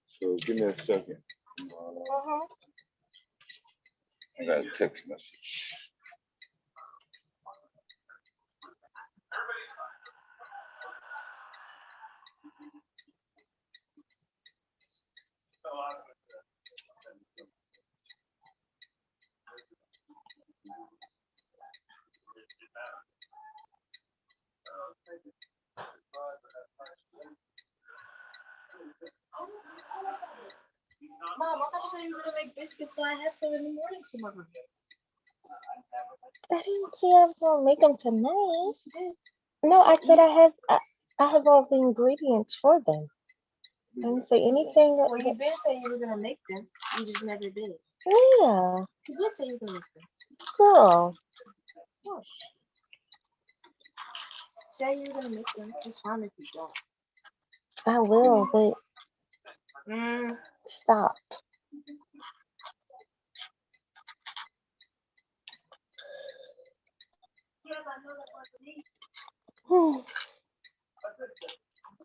So give me a second. I got a text message. Mom, I thought you said you were gonna make biscuits, so I have some in the morning tomorrow. I didn't say I was gonna make them tonight. No, I said I have all the ingredients for them. I didn't say anything. Well, you did say you were gonna make them. You just never did. Yeah, You did say you were gonna make them. girl. Oh. Say you were gonna make them. It's fine if you don't. I will, but stop.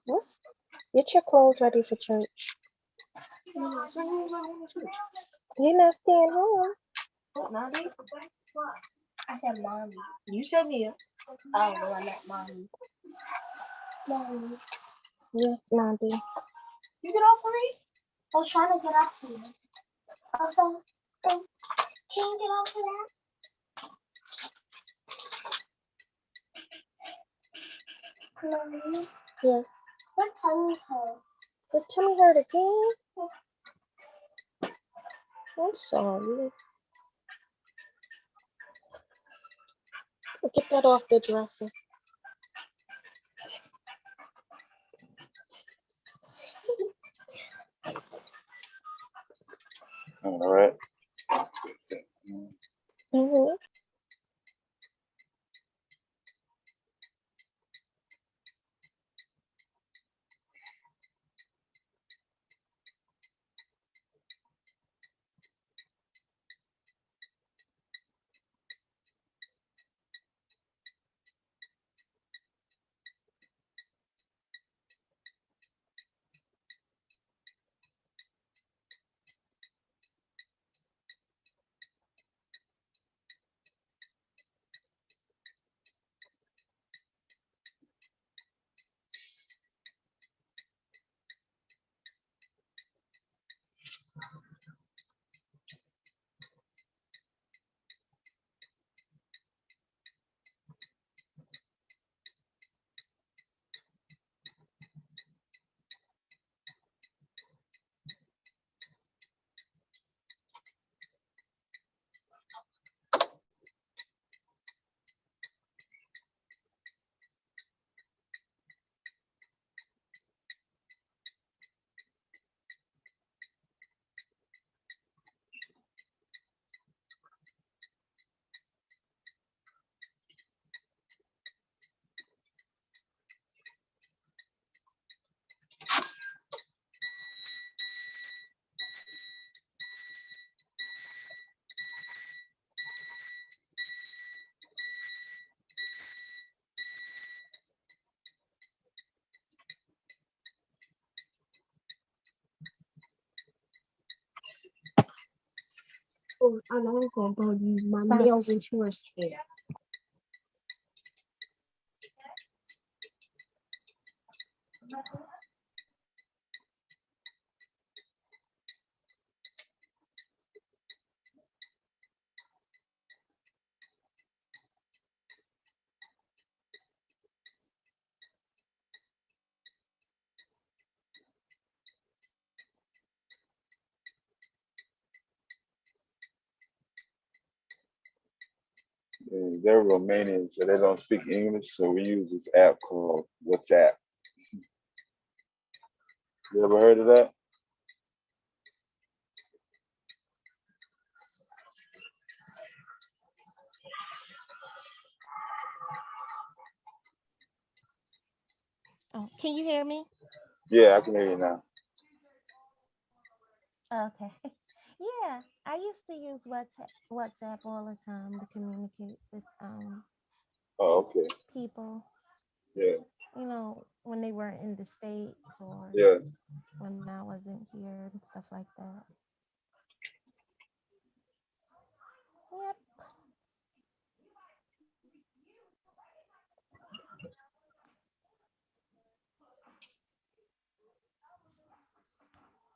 Let's get your clothes ready for church. You're not staying home. Mommy? I said mommy. You said Mia. Oh, well, I meant mommy. Mommy. Yes, Mommy. You get off for me? I was trying to get off for you. Also, can you get off for that? Mommy? Yes. What tummy hurt? Your tummy hurt again? I'm sorry. Get that off the dresser. All right. Mm-hmm. Oh, I know I'm gonna go use my nails into her skin. They're Romanian, so they don't speak English. So we use this app called WhatsApp. You ever heard of that? Oh, can you hear me? Yeah, I can hear you now. Okay. Yeah, I used to use WhatsApp all the time to communicate with Oh, okay. people, Yeah, when they weren't in the States or yeah. when I wasn't here and stuff like that. Yep.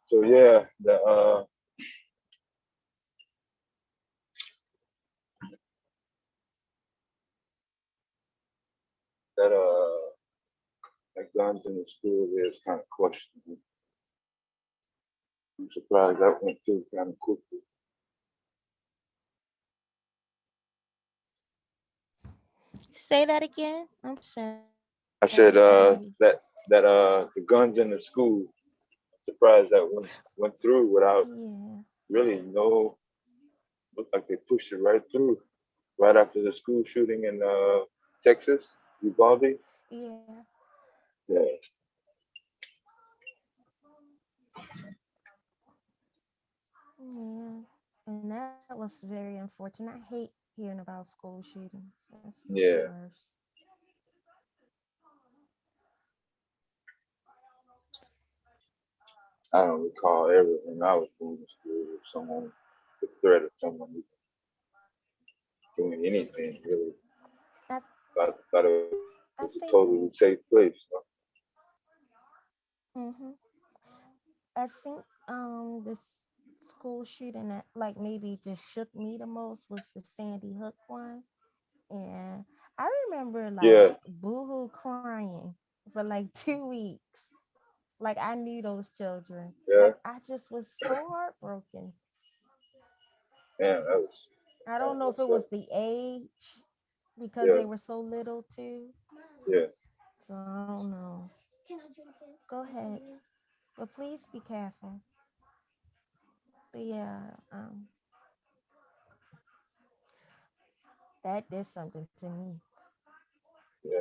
So yeah, that that guns in the school is kind of questionable. I'm surprised that went through kind of quickly. Say that again. I'm sorry. I I couldn't said hear you. that the guns in the school. I'm surprised that went through without Yeah. really no. Looked like they pushed it right through, right after the school shooting in Texas, Uvalde. Yeah. Yeah, Yeah. And that was very unfortunate. I hate hearing about school shootings. That's the yeah. worst. I don't recall ever when I was going to school with someone, the threat of someone doing anything really. I Thought it I was a think totally safe place. mhm. I think this school shooting that like maybe just shook me the most was the Sandy Hook one. And I remember like Yeah, boohoo crying for like 2 weeks. Like I knew those children. yeah. Like I just was so heartbroken. Man, that was I kind don't of know if it messed was up. the age because Yeah, they were so little too. yeah. So I don't know. Go ahead. But please be careful. But yeah, that did something to me. Yeah.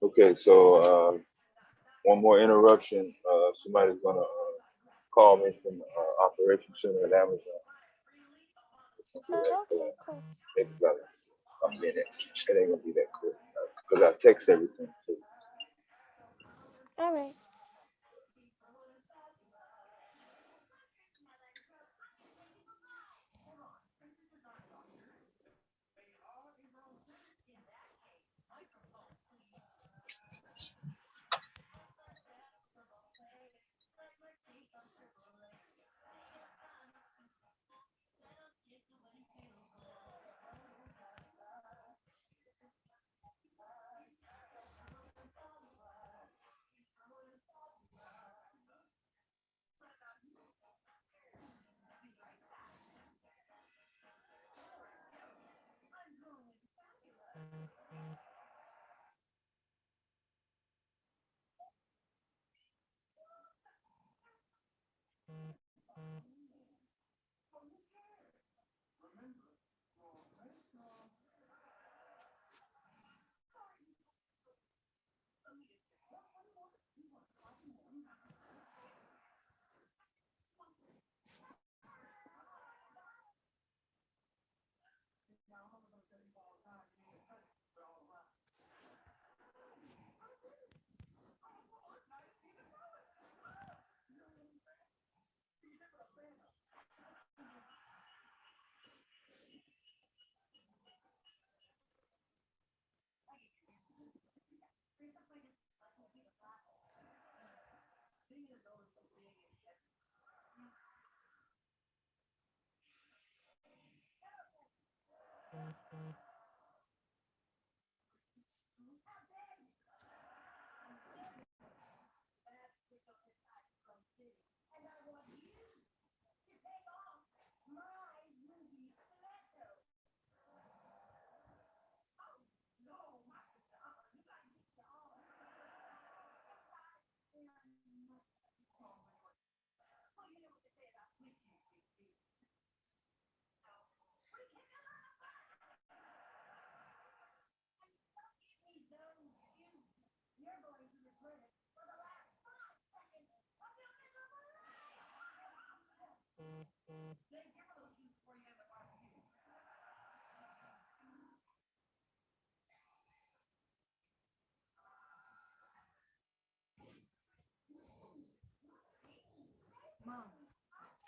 Okay, so one more interruption. Somebody's gonna call me from Operation Center at Amazon. It's gonna be like Okay, cool. maybe about a minute. It ain't gonna be that quick because I text everything too. All right.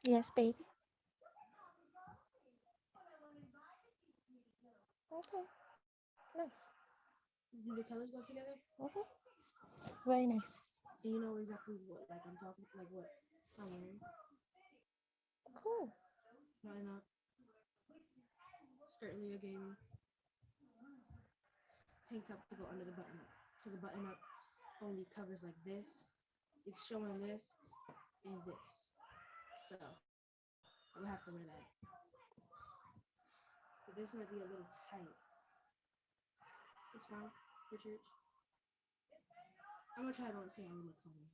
Yes, baby. Okay. Nice. Do the colors go together? Very nice. Do you know exactly what, like I'm talking, like what I'm wearing? Cool. Probably not. Skirt Leah gave me. Tank top to go under the button up. Because the button up only covers like this. It's showing this and this. So I'm gonna have to wear that. But this might be a little tight. It's fine for church. I'm gonna try it on and see how it looks on me.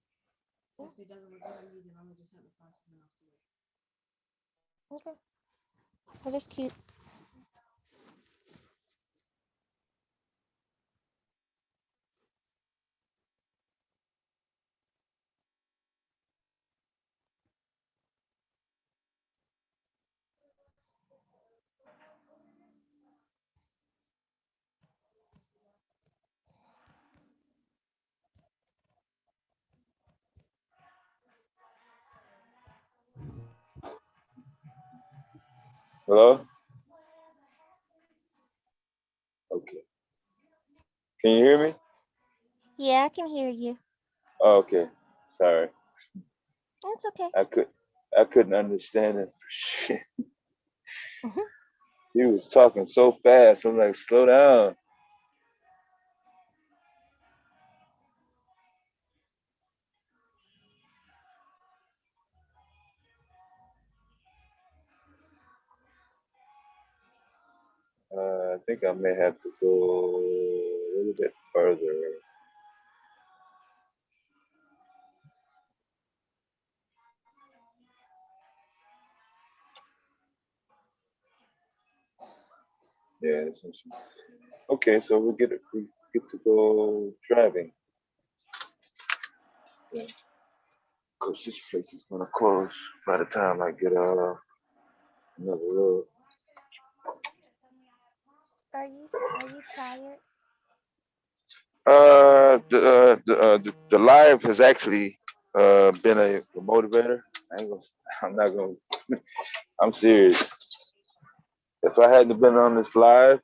So if it doesn't look good on me, then I'm gonna just have to find something else to wear. Okay. That is cute. Hello? Okay. Can you hear me? Yeah, I can hear you. Oh, okay. Sorry. It's okay. I couldn't understand it for shit. He was talking so fast. I'm like, slow down. I think I may have to go a little bit further. Yeah. Okay, so we get to go driving. Yeah. Cause this place is gonna close by the time I get another road. Are you tired? The live has actually been a motivator. I'm not gonna. I'm serious. If I hadn't been on this live,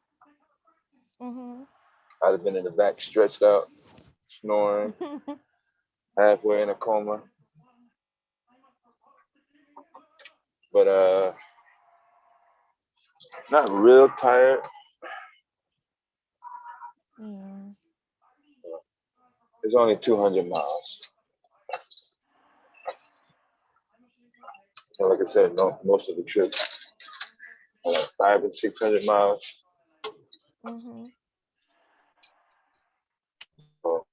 I'd have been in the back, stretched out, snoring, halfway in a coma. But not real tired. Yeah. It's only 200 miles. So like I said, most of the trip, 500 and 600 miles. So,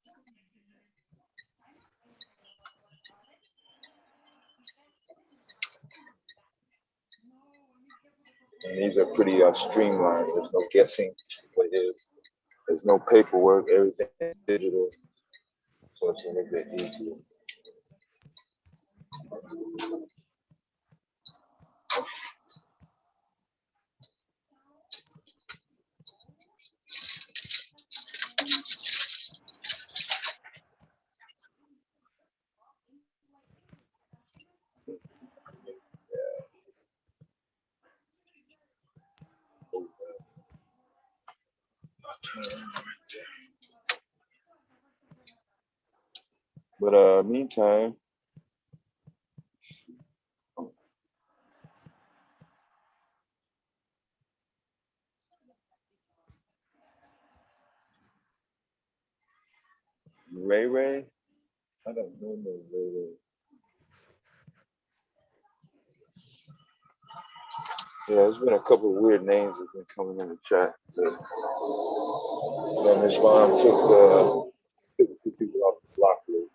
and these are pretty streamlined. There's no guessing what it is. There's no paperwork. Everything is digital. So it's a little bit easier. But meantime, Ray Ray? I don't know no Ray Ray. Yeah, there's been a couple of weird names that have been coming in the chat. So, Miss Mom took a few people off the block list.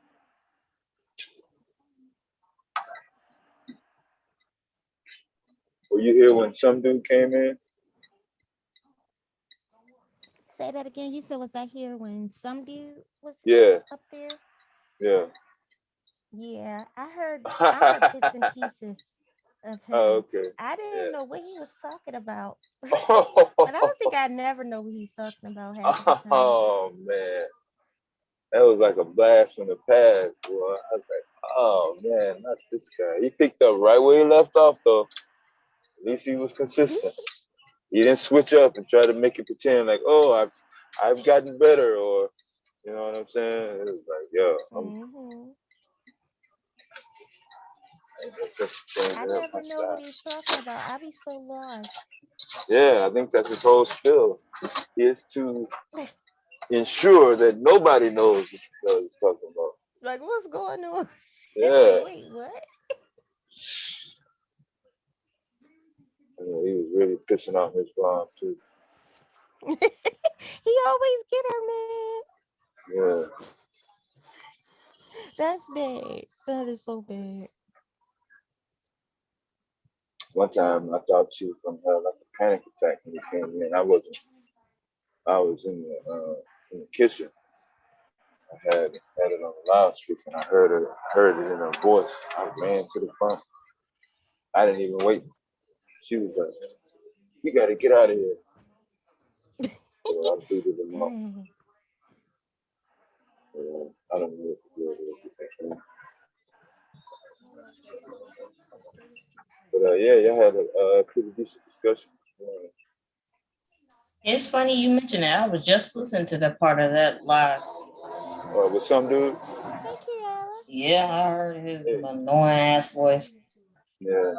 Were you here when some dude came in? Say that again. You said, was I here when some dude was up there? Yeah. Yeah, I heard bits and pieces of him. Oh, okay. I didn't know what he was talking about. Oh, But I don't think I never know what he's talking about half the time. oh man. That was like a blast from the past, boy. I was like, oh man, not this guy. He picked up right where he left off though. At least he was consistent. He didn't switch up and try to make it pretend like, oh, I've gotten better, or you know what I'm saying? It was like, yo, I never know what he's talking about. I be so lost. yeah, I think that's his whole spill. He is to ensure that nobody knows what he's talking about. Like, what's going on? Yeah. Like, wait, what? Yeah, he was really pissing off his mom too. He always get her, man. Yeah. That's bad. That is so bad. One time I thought she was gonna have like a panic attack when he came in. I wasn't. I was in the kitchen. I had it on the loudspeaker and I heard it in her voice. I ran to the front. I didn't even wait. She was like, "You got to get out of here." So I booted him up. I don't know what to do with it. But yeah, y'all had a pretty decent discussion. It's funny you mentioned that. I was just listening to that part of that live. With some dude? Yeah, I heard his annoying ass voice. Yeah.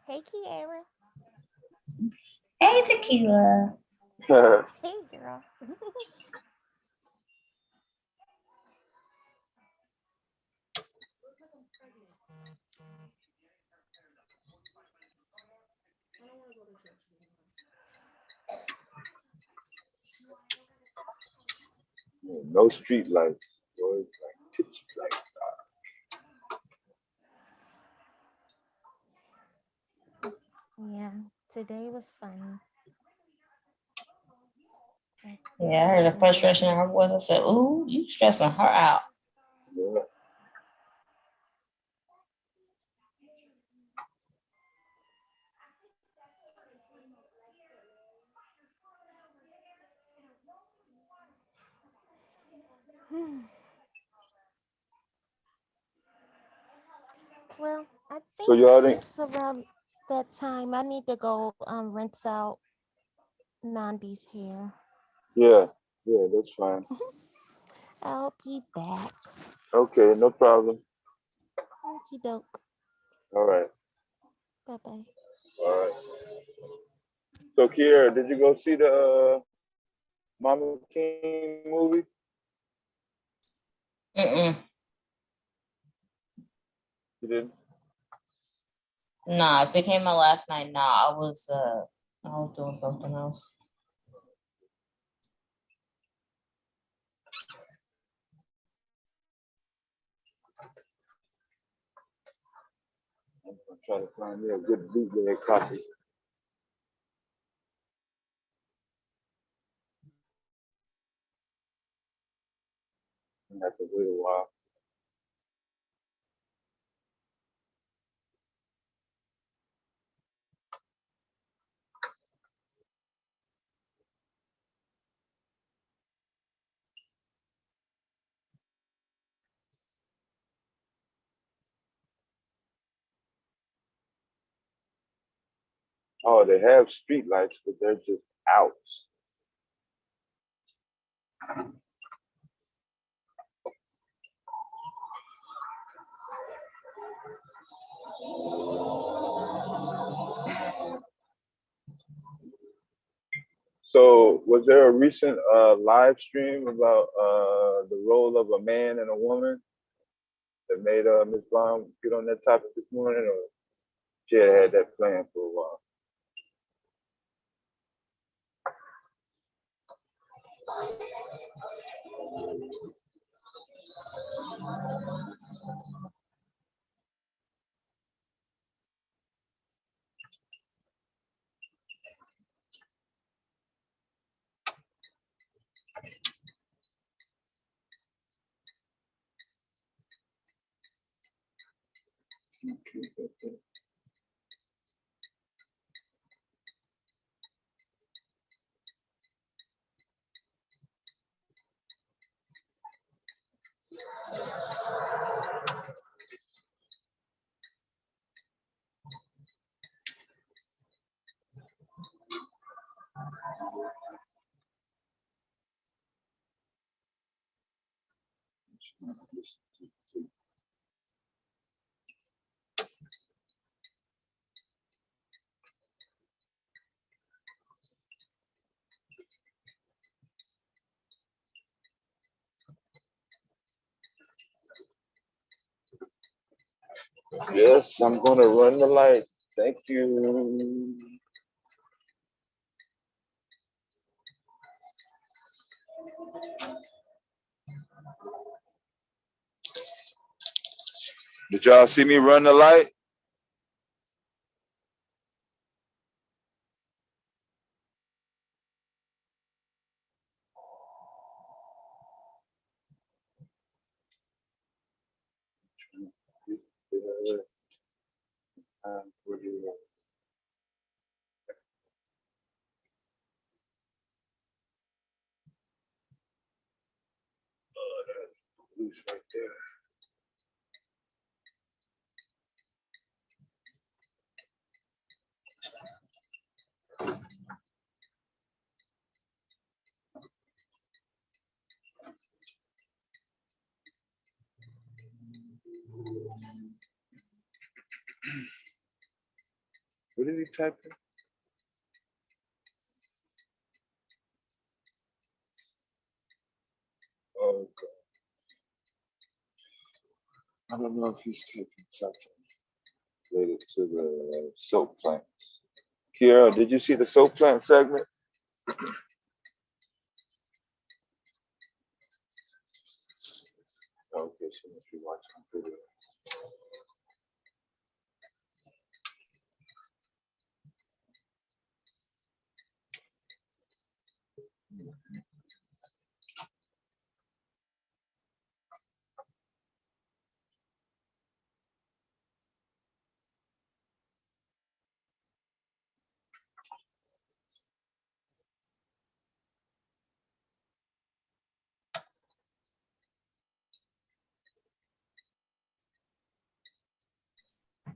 Hey, Kiara. Hey, Tequila. Hey, girl. No street lights. Boy, it's like pitch black. Yeah, today was funny. Yeah, I heard the frustration in her voice. I said, ooh, you stressing her out. Yeah. Well, I think So y'all didn't. it's around that time. I need to go rinse out Nandi's hair. Yeah, that's fine. I'll be back. Okay, no problem. Okie doke. All right. Bye bye. All right. So Kiera, did you go see the Mama King movie? Mm-mm. You didn't? Nah, if it came out last night, nah, I was doing something else. I'm trying to find me a good bootleg copy. I have to wait a while. Oh, they have street lights, but they're just out. So was there a recent live stream about the role of a man and a woman that made Ms. Blom get on that topic this morning, or she had that plan for a while? Yes, I'm gonna run the light. Thank you. Did y'all see me run the light? Loose right there. What is he typing? Oh, God. I don't know if he's typing something related to the soap plants. Kiara, did you see the soap plant segment? Okay, so if you watch my video.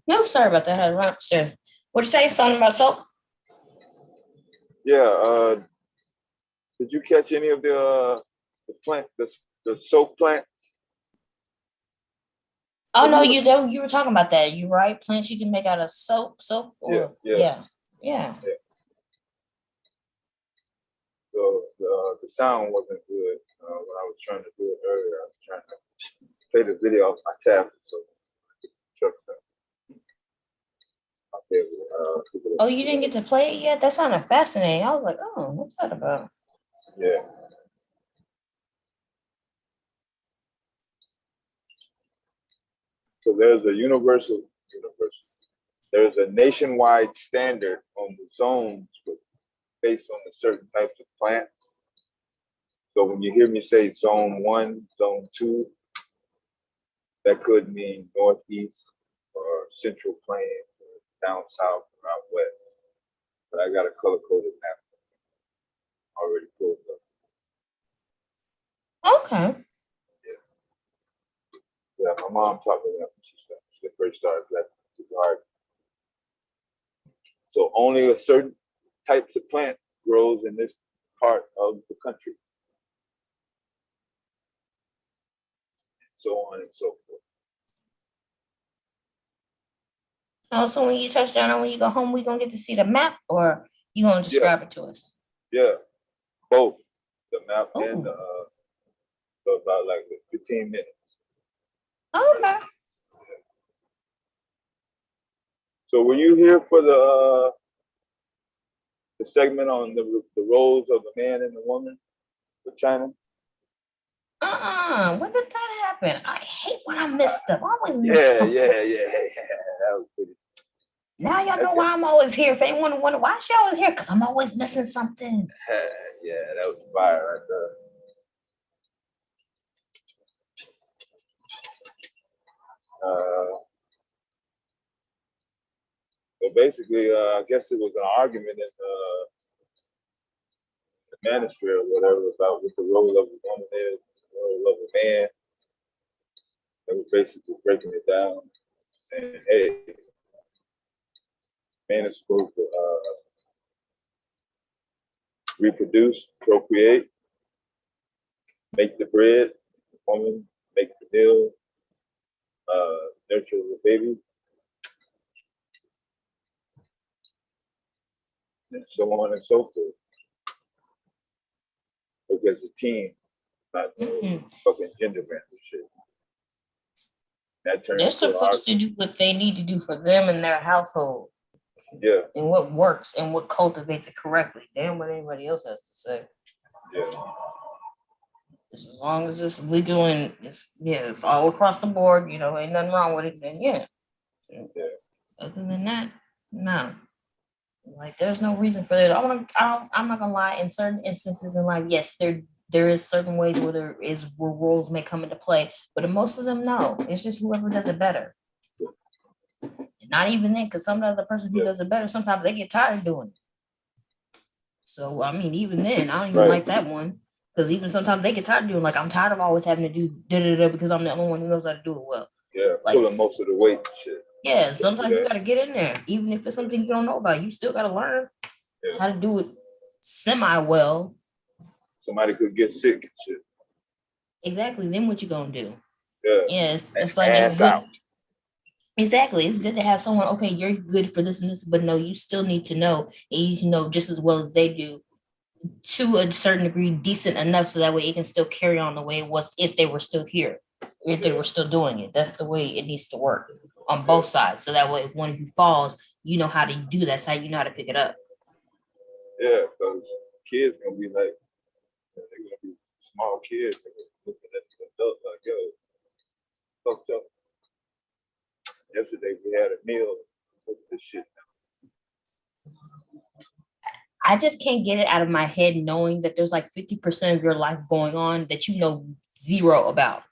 No, sorry about that. I had to run upstairs. What'd you say? Something about soap? Yeah, did you catch any of the soap plants? Oh no, you were talking about that. You right? Plants you can make out of soap, or yeah. So the sound wasn't good when I was trying to do it earlier. I was trying to play the video off my tablet, so Oh, you didn't get to play it yet? That sounded fascinating. I was like, oh, what's that about? Yeah. So there's there's a nationwide standard on the zones based on the certain types of plants. So when you hear me say zone 1, zone 2, that could mean northeast or central plain, or down south or out west. But I got a color coded map already pulled up. Okay. Yeah, my mom taught me that when she first started planting the garden. So only a certain types of plant grows in this part of the country. So on and so forth. Oh, so when you touch down and when you go home, we gonna get to see the map, or you gonna describe it to us? Yeah. both the map and Ooh. the so about like 15 minutes. Okay. So were you here for the segment on the roles of the man and the woman for China? When did that happen? I hate when I miss stuff. I always miss Yeah. something. That was pretty. Now y'all know why I'm always here. If anyone wonder why she always here, because I'm always missing something. Yeah, that was fire right there. So basically, I guess it was an argument in the ministry or whatever about what the role of the woman is, the role of the man. They were basically breaking it down, saying, hey, man is supposed to reproduce, procreate, make the bread, the woman make the meal, nurture the baby, and so on and so forth. Because the team, not fucking gender band shit. That turned They're into an supposed to argument. do what they need to do for them and their household. Yeah. And what works and what cultivates it correctly. Damn what anybody else has to say. Yeah. Just as long as it's legal and it's all across the board, you know, ain't nothing wrong with it, then yeah. Other than that, no. Like there's no reason for that. I'm not gonna lie, in certain instances in life, yes, there is certain ways where roles may come into play, but in most of them, no. It's just whoever does it better. Not even then, because some other person who does it better, sometimes they get tired of doing it. So I mean, even then, I don't even like that one. Because even sometimes they get tired of doing like I'm tired of always having to do because I'm the only one who knows how to do it well. Yeah, like, pulling most of the weight and shit. Yeah, sometimes you gotta get in there. Even if it's something you don't know about, you still gotta learn how to do it semi well. Somebody could get sick and shit. Exactly. Then what you gonna do? Yeah. It's like it's good. Exactly. It's good to have someone, okay, you're good for this and this, but no, you still need to know, and you need to know just as well as they do, to a certain degree, decent enough so that way it can still carry on the way it was if they were still here, if they were still doing it. That's the way it needs to work on both sides. So that way, if one of you falls, you know how to do that. So you know how to pick it up. Yeah, because kids gonna be like, they're gonna be small kids looking at the adults like, yo, fucked up. Yesterday we had a meal. What's this shit now? I just can't get it out of my head knowing that there's like 50% of your life going on that you know zero about.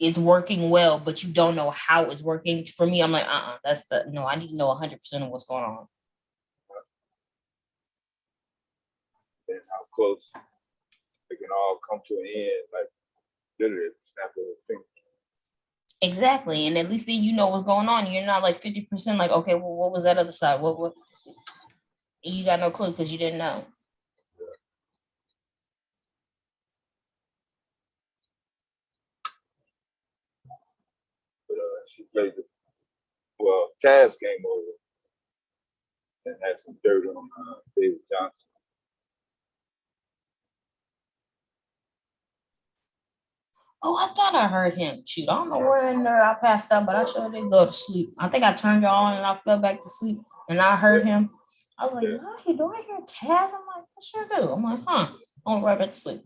It's working well, but you don't know how it's working. For me, I'm like, I need to know 100% of what's going on. And how close they can all come to an end, like literally at the snap of a finger. Exactly. And at least then you know what's going on. You're not like 50% like, okay, well, what was that other side? What? You got no clue because you didn't know. But she played Taz came over and had some dirt on David Johnson. Oh, I thought I heard him. Shoot, I don't know where in there I passed out, but I sure did go to sleep. I think I turned it on and I fell back to sleep and I heard him. I was like, do I hear Taz? I'm like, I sure do. I'm like, huh. I'm right back to sleep.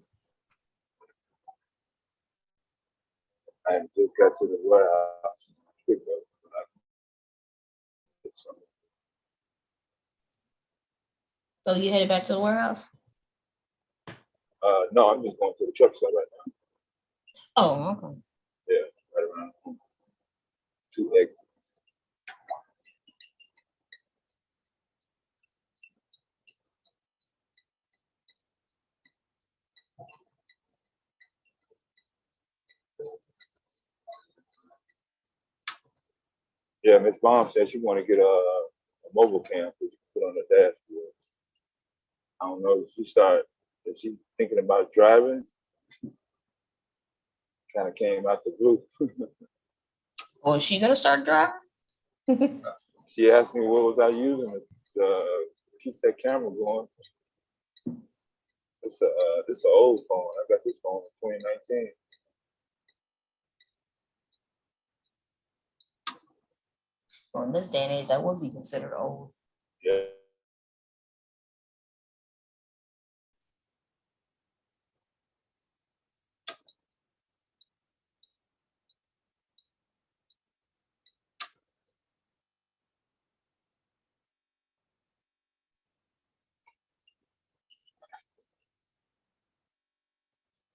I just got to the warehouse. So you headed back to the warehouse? No, I'm just going to the truck stop right now. Oh, okay. Yeah, right around 2 exits. Yeah, Miss Baum said she want to get a mobile cam to put on the dashboard. I don't know. Is she thinking about driving? Kind of came out the blue. Oh, is she gonna start driving? She asked me what was I using to keep that camera going. this is an old phone. I got this phone in 2019. Well, in this day and age, that would be considered old. Yeah.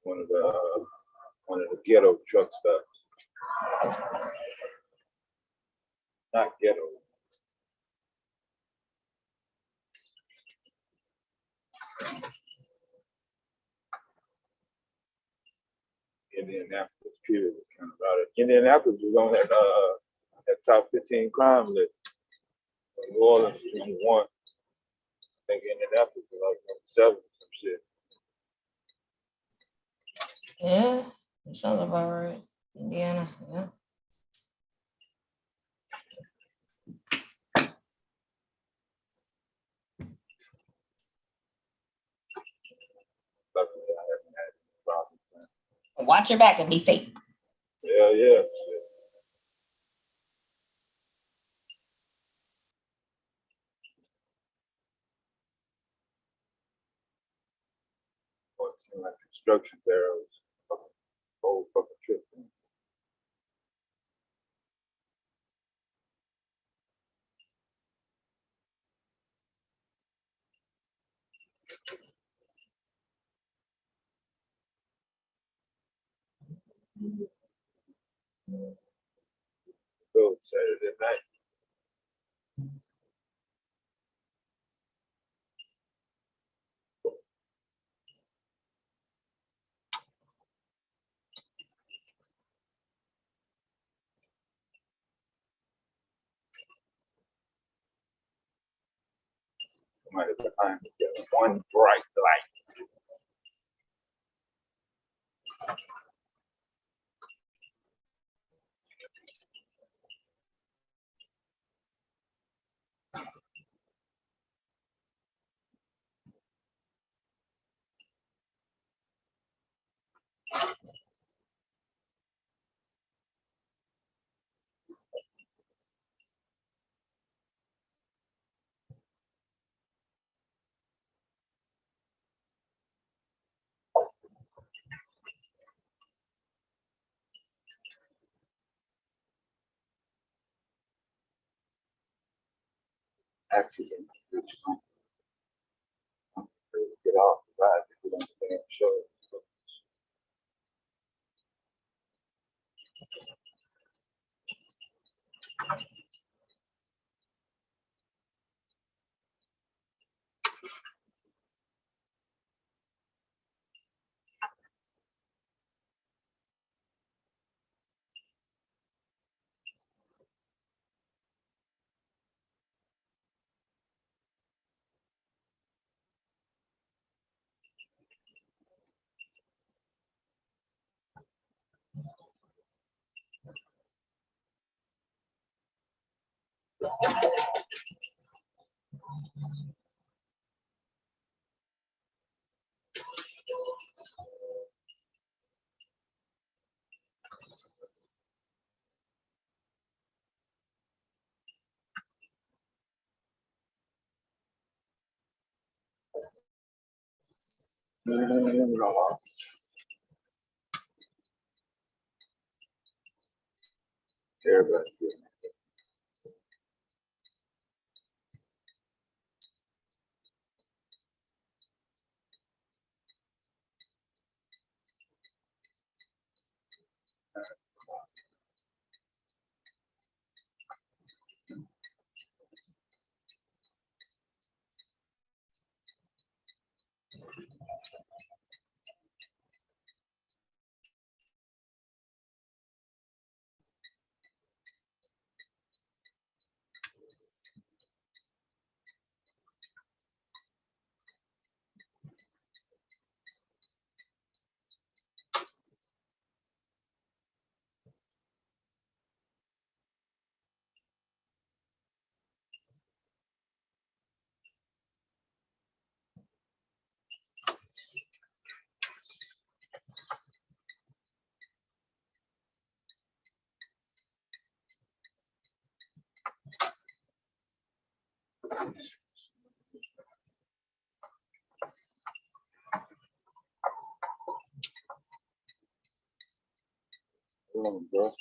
One of the ghetto truck stops. Not ghetto. Indianapolis, period, was kind of about it. Indianapolis was on that top 15 crime list. New Orleans was number one. I think Indianapolis was like number 7 or some shit. Yeah, that sounds about right. Indiana, yeah. Luckily, I haven't had any problems. Watch your back and be safe. Yeah, yeah. Shit. Well, it seemed like construction there was a whole fucking trip. So Saturday night. Somebody behind me got one bright light. Accident. Get off the ride if you don't stay on the show. Everybody. on, bro.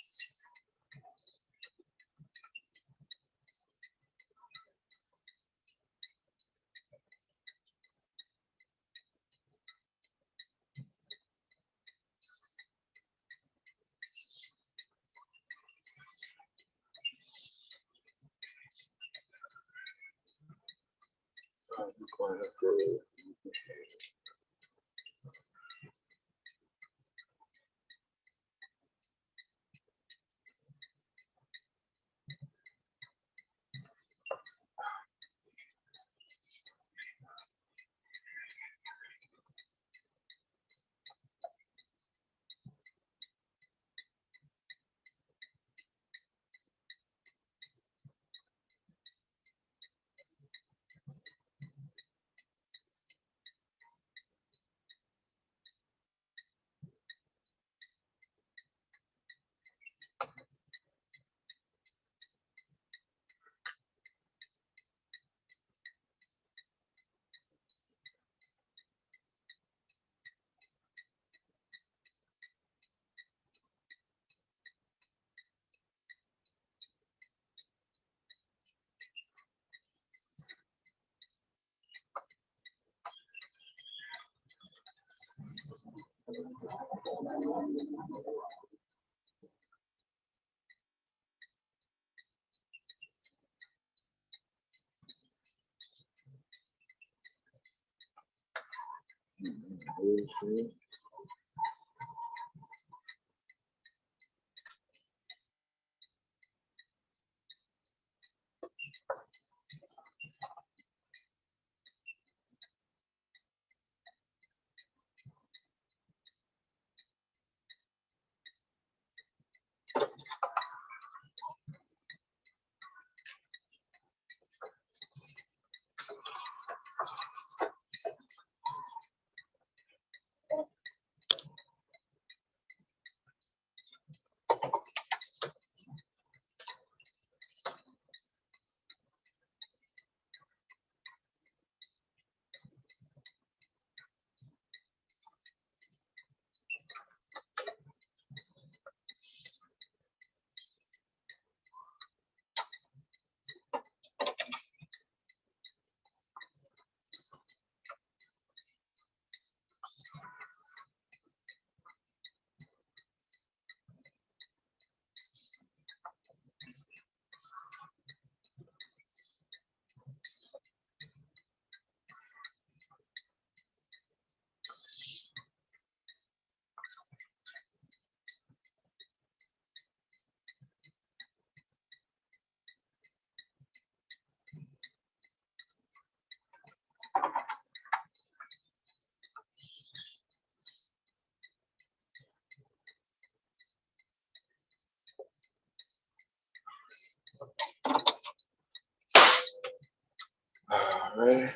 All right.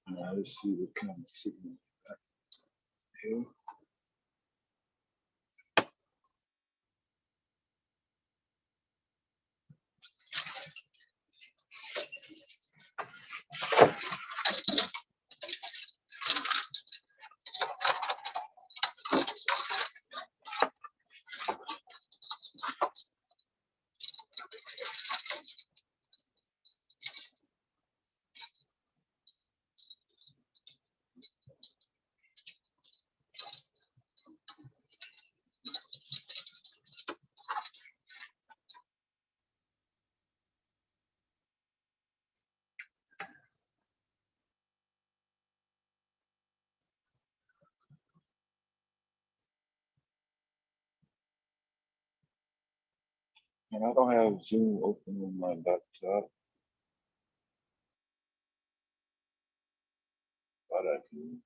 Now let's see what kind of signal we got here. And I don't have Zoom open on my laptop, but I can.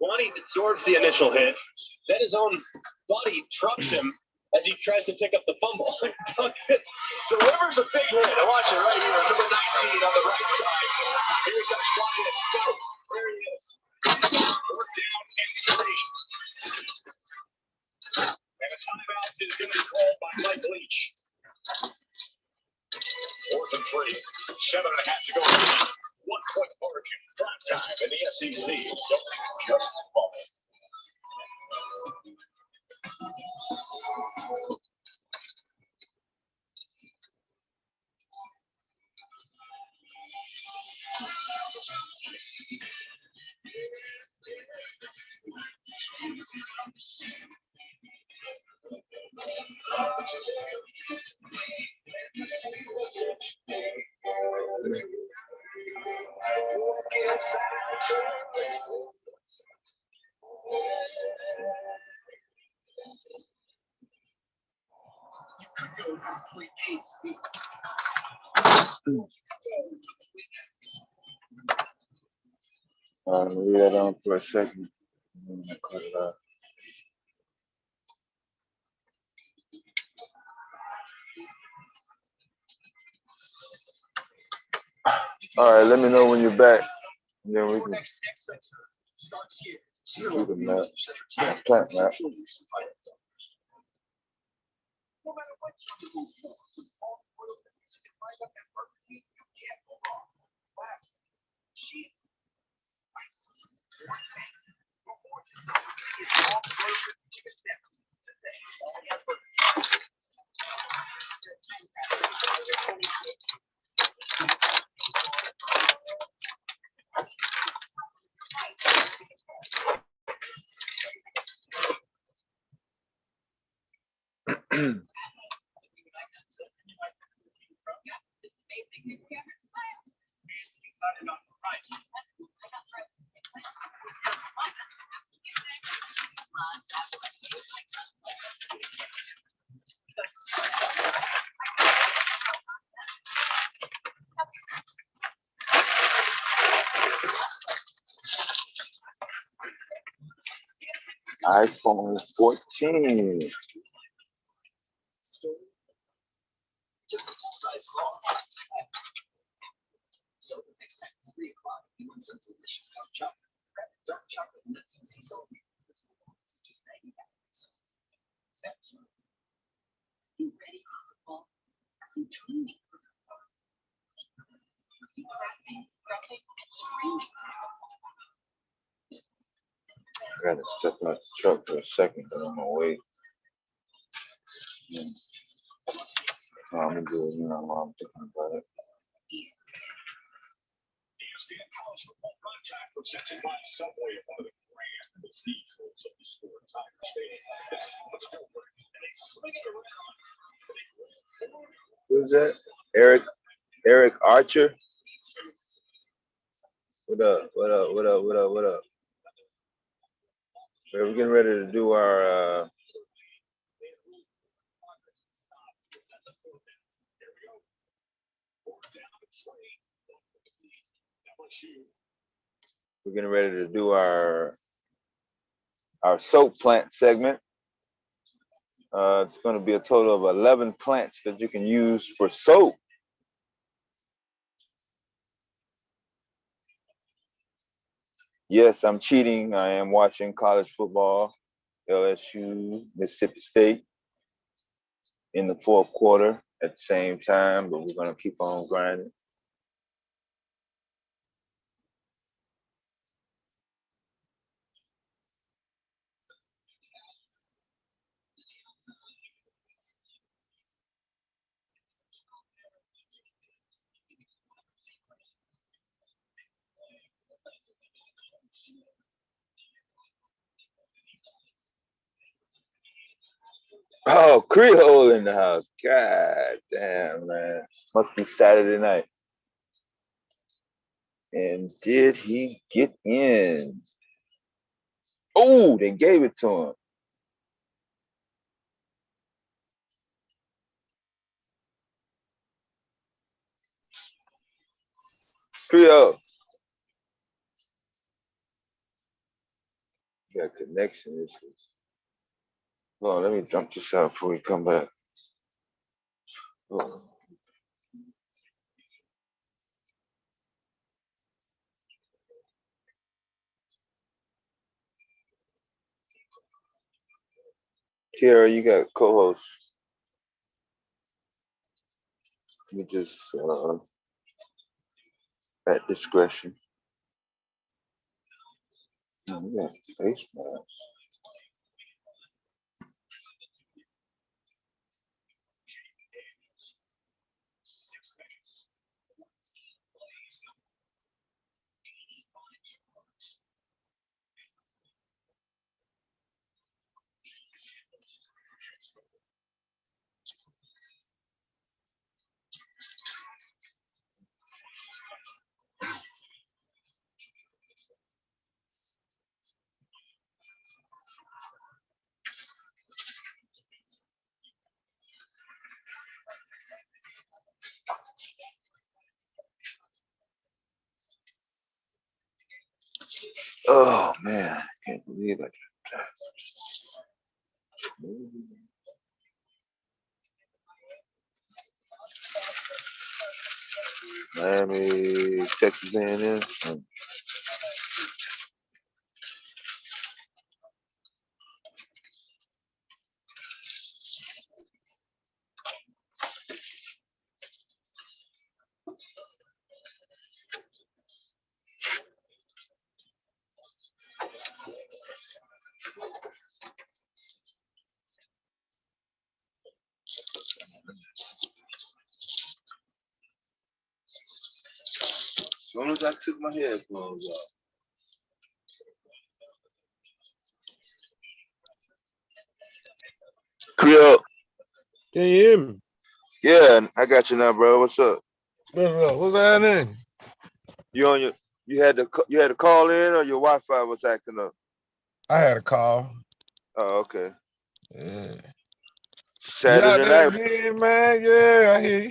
Bonnie absorbs the initial hit, then his own body trucks him as he tries to pick up the fumble. Delivers a big hit. I watch it right here. Number 19 on the right side. Here he comes flying at third. There he is. 4th down and 3. And a timeout is going to be called by Mike Leach. 4th and 3. 7.5 to go. 1-point margin. Prime time in the SEC. Just ball. Leave that on for a second. I'm gonna cut it off. All right, let me know when you're back. And then we can do the map. Plant map. iPhone 14. So the next time it's 3 o'clock, you want some delicious hot chocolate. Grab dark chocolate nuts and sea salt. It's just 90 calories. You ready for football? Are you training for football? Are you crafting, prepping, and screaming for football? I gotta step out the truck for a second, but I'm gonna wait. I'm gonna do it, while I'm thinking about it. College football primetime presented by Subway, one of the grand steeples of the sport. Tiger Stadium. This one's over, and they swing it around. Who's that? Eric Archer. What up? What up? What up? What up? What up? We're getting ready to do our we're getting ready to do our soap plant segment. It's going to be a total of 11 plants that you can use for soap. Yes, I'm cheating. I am watching college football, LSU, Mississippi State in the 4th quarter at the same time, but we're going to keep on grinding. Oh, Creole in the house. God damn, man. Must be Saturday night. And did he get in? Oh, they gave it to him. Creole. Got connection issues. Hold on, let me dump this out before we come back. Oh. Kara, you got co-host. You just at discretion. Oh, we got face mask. Oh man, I can't believe I Miami, Texas A&M. As soon as I took my headphones off. Creole. Can you hear me? Yeah, I got you now, bro. What's up? What's happening? You on your you had to call in or your Wi-Fi was acting up? I had a call. Oh, okay. Yeah. You out Saturday there night. again, man? Yeah, I hear you.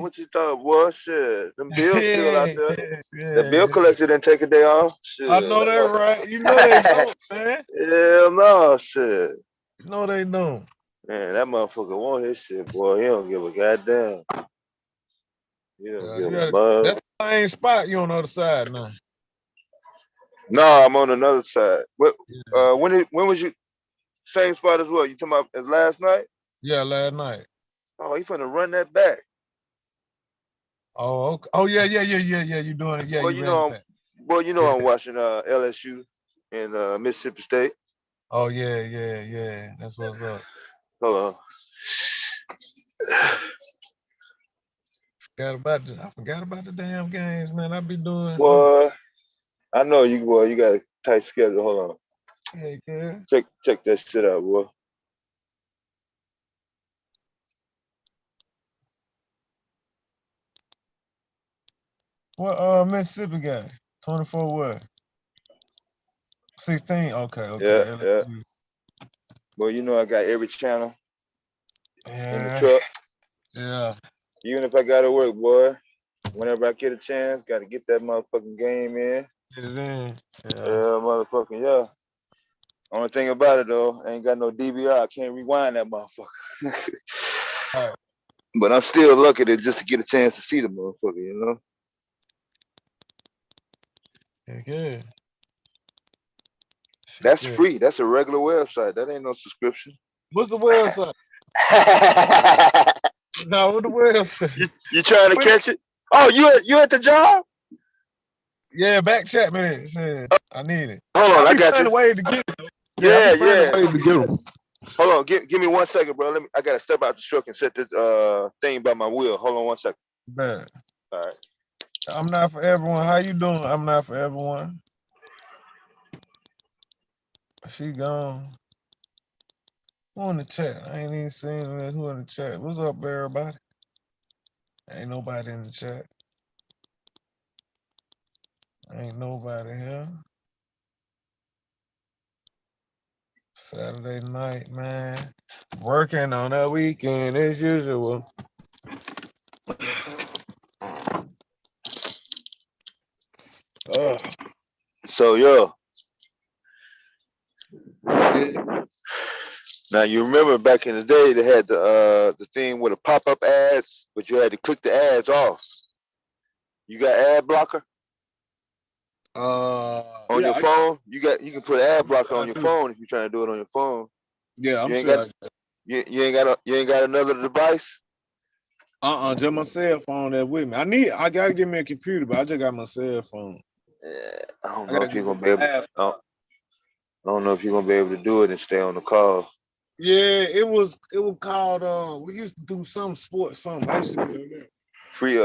What you thought, boy? Shit. Them bills still out there. The bill Yeah. collector didn't take a day off. Shit. I know that right. You know they don't, man. Hell no, shit. You know they don't. Man, that motherfucker want his shit, boy. He don't give a goddamn. He don't give a mug. That's the same spot you on the other side now. No, I'm on another side. What? When was you same spot as well? You talking about as last night? Yeah, last night. Oh, he finna run that back. Oh, okay. Oh yeah. You doing it? Yeah, Well, you ran it back. I'm watching LSU and Mississippi State. Oh yeah. That's what's up. Hold on. I forgot about the damn games, man. I be doing. Boy, I know you, boy. You got a tight schedule. Hold on. Hey, good. Check that shit out, boy. What Mississippi got? 24 what? 16? Okay. Yeah. Well, you know I got every channel in the truck. Yeah. Even if I gotta work, boy. Whenever I get a chance, gotta get that motherfucking game in. Get it in. Yeah, motherfucking yeah. Only thing about it though, I ain't got no DVR. I can't rewind that motherfucker. Right. But I'm still lucky just to get a chance to see the motherfucker, you know? Yeah. That's free. That's a regular website. That ain't no subscription. What's the website? No, what the website? You trying to catch it? Oh, you at the job? Yeah, back chat me that shit. I need it. Hold on, I got finding you. a way to get it. Yeah. Way to get them. Hold on, give me 1 second, bro. I gotta step out the truck and set this thing by my wheel. Hold on 1 second. Bad. All right. I'm not for everyone. How you doing? I'm not for everyone. She gone. Who in the chat? I ain't even seen who in the chat. What's up, everybody? Ain't nobody in the chat. Ain't nobody here. Saturday night, man. Working on a weekend as usual. So yo, Now you remember back in the day they had the thing with a pop-up ads, but you had to click the ads off. You got ad blocker on your phone? You can put ad blocker on your phone if you're trying to do it on your phone. Yeah, you ain't got you ain't got another device? Just my cell phone there with me. I gotta give me a computer, but I just got my cell phone. I don't know if you're gonna be able. I don't know if you're gonna be able to do it and stay on the call. Yeah, it was called. We used to do some sports, something. I used to be on there. Free.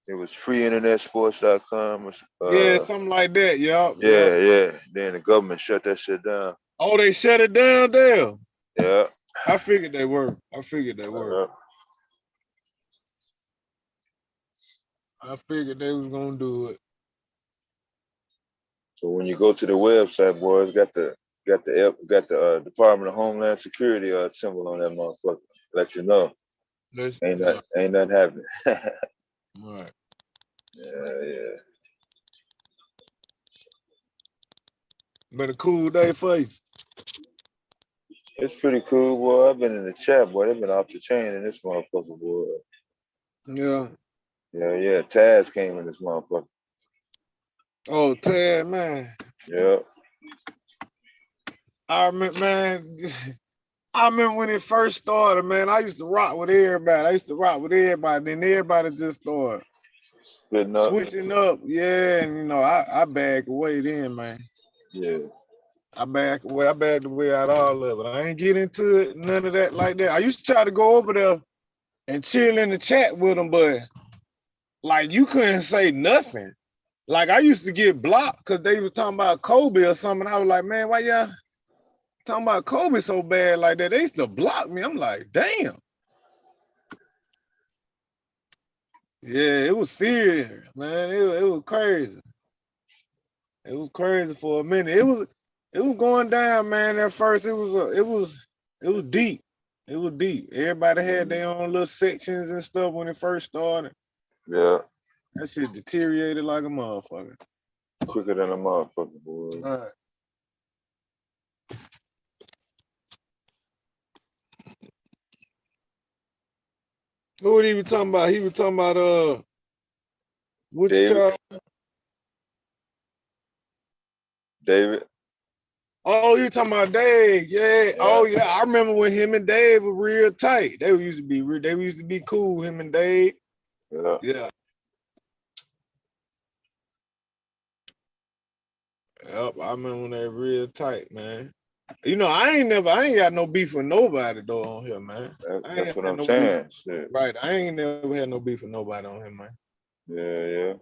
It was freeinternetsports.com. Yeah, something like that. Yeah. Then the government shut that shit down. Oh, they shut it down there. Yeah. I figured they were. I figured they was gonna do it. So when you go to the website, boys, got the Department of Homeland Security symbol on that motherfucker. Let you know. Ain't nothing happening. Right. Yeah. Been a cool day for you. It's pretty cool, boy. I've been in the chat, boy. They've been off the chain in this motherfucker, boy. Yeah. Yeah. Taz came in this motherfucker. Oh, Tad, man. Yeah. I remember, man. I remember when it first started, man. I used to rock with everybody. Then everybody just started switching up. Yeah, and I bagged away then, man. Yeah. I bagged away out all of it. I ain't get into it, none of that like that. I used to try to go over there and chill in the chat with them, but like you couldn't say nothing. Like I used to get blocked because they was talking about Kobe or something. I was like, man, why y'all talking about Kobe so bad like that? They used to block me. I'm like, damn. Yeah, it was serious, man. It was crazy. It was crazy for a minute. It was going down, man. At first, it was deep. It was deep. Everybody had their own little sections and stuff when it first started. Yeah. That shit deteriorated like a motherfucker. Quicker than a motherfucker, boy. All right. Who was he was talking about? He was talking about what you call David. Oh, you talking about Dave? Yeah. Oh yeah, I remember when him and Dave were real tight. They used to be cool. Him and Dave. Yeah. Yep, I remember when they were real tight, man. I ain't got no beef with nobody though on here, man. That's what I'm saying. Shit. Right, I ain't never had no beef with nobody on here, man. Yeah.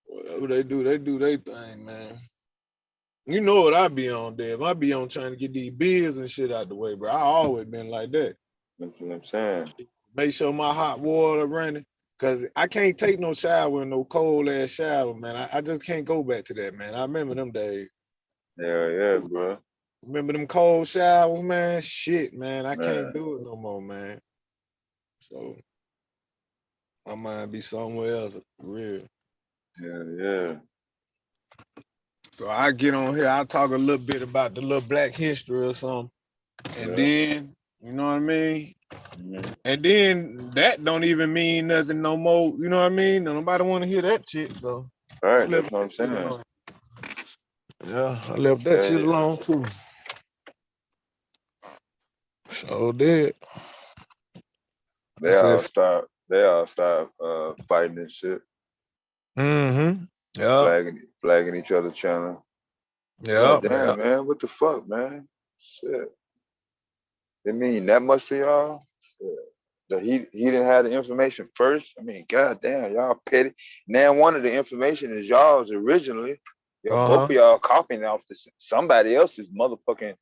Whatever they do their thing, man. You know what I be on, Dave. I be on trying to get these bills and shit out the way, bro. I always been like that. That's what I'm saying. Make sure my hot water running. Cause I can't take no shower in no cold ass shower, man. I just can't go back to that, man. I remember them days. Yeah, bro. Remember them cold showers, man? Shit, man. I can't do it no more, man. So my mind be somewhere else, for real. Yeah. So I get on here, I talk a little bit about the little Black history or something. And then, you know what I mean? And then that don't even mean nothing no more. You know what I mean? Nobody want to hear that shit, so. All right, that's what I'm saying. Yeah, I left that shit alone too. So did. They all start fighting and shit. Mm-hmm. Yeah. Flagging each other's channel. Yeah. Damn, man. What the fuck, man? Shit. It mean that much to y'all? That he didn't have the information first? I mean, goddamn, y'all petty. Now one of the information is y'all's originally. Both of y'all copying off somebody else's motherfucking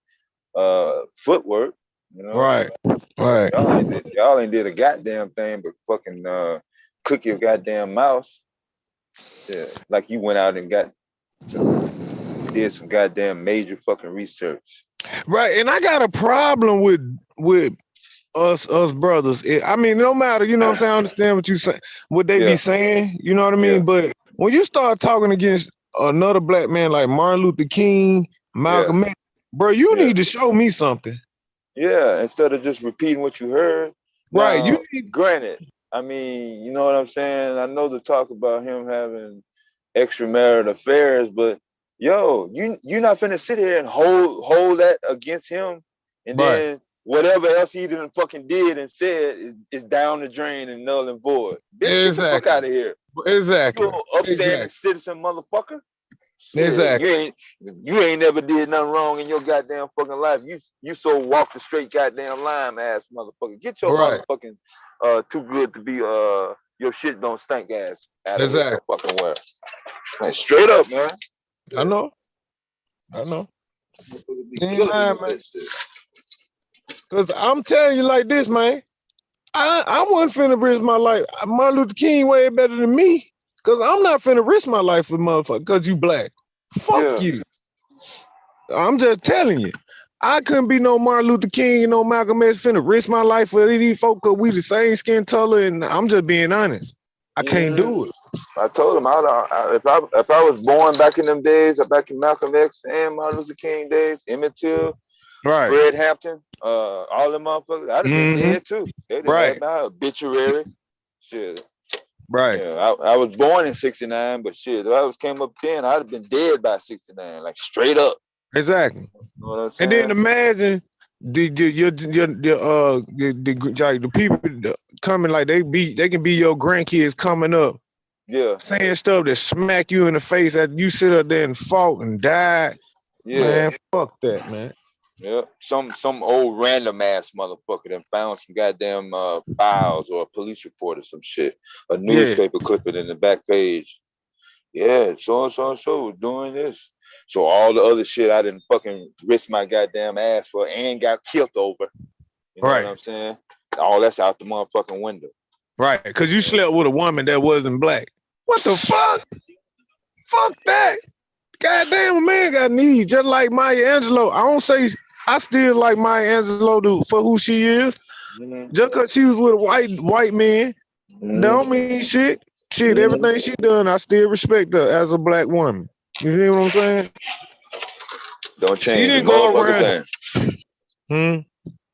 footwork. You know? Right. Y'all ain't did a goddamn thing but fucking cook your goddamn mouse. Yeah, like you went out and did some goddamn major fucking research. Right, and I got a problem with us brothers. I mean, no matter, you know what I'm saying, I understand what you say, what they be saying, you know what I mean? But when you start talking against another black man like Martin Luther King, Malcolm X. Bro, you need to show me something. Yeah, instead of just repeating what you heard. Right. Now, granted, I mean, you know what I'm saying? I know the talk about him having extramarital affairs, but you're not finna sit here and hold that against him, and then whatever else he done fucking did and said is down the drain and null and void. Bitch, get the fuck out of here. Exactly. You upstanding citizen motherfucker. Exactly. You ain't never did nothing wrong in your goddamn fucking life. You so walk the straight goddamn line ass motherfucker. Get your motherfucking too good to be your shit don't stink ass out of here fucking where. Man, straight up, man. I know. Man. Cause I'm telling you like this, man. I wasn't finna risk my life. Martin Luther King way better than me. Cause I'm not finna risk my life for motherfucker. Cause you black. Fuck you. I'm just telling you. I couldn't be no Martin Luther King, no Malcolm X finna risk my life for these folks cause we the same skin color, and I'm just being honest. I can't do it. I told him if I was born back in them days, back in Malcolm X and Martin Luther King days, Emmett Till, Fred Hampton, all them motherfuckers, I'd have been dead too. They'd have had my obituary. Shit. Right. Yeah, I was born in '69, but shit, if I came up then, I'd have been dead by '69, like straight up. Exactly. You know what I'm saying? And then imagine the people coming like they can be your grandkids coming up. Yeah. Saying stuff that smack you in the face that you sit up there and fought and died. Yeah. Man, fuck that, man. Yeah. Some old random ass motherfucker that found some goddamn files or a police report or some shit. A newspaper clipping in the back page. Yeah, so was doing this. So all the other shit I didn't fucking risk my goddamn ass for and got killed over. You know what I'm saying? All that's out the motherfucking window. Right, because you slept with a woman that wasn't black. What the fuck? Fuck that. Goddamn, a man got needs, just like Maya Angelou. I don't say I still like Maya Angelou for who she is. Just because she was with a white man, don't mean shit. Shit, everything she done, I still respect her as a black woman. You hear what I'm saying? Don't change. She didn't go around.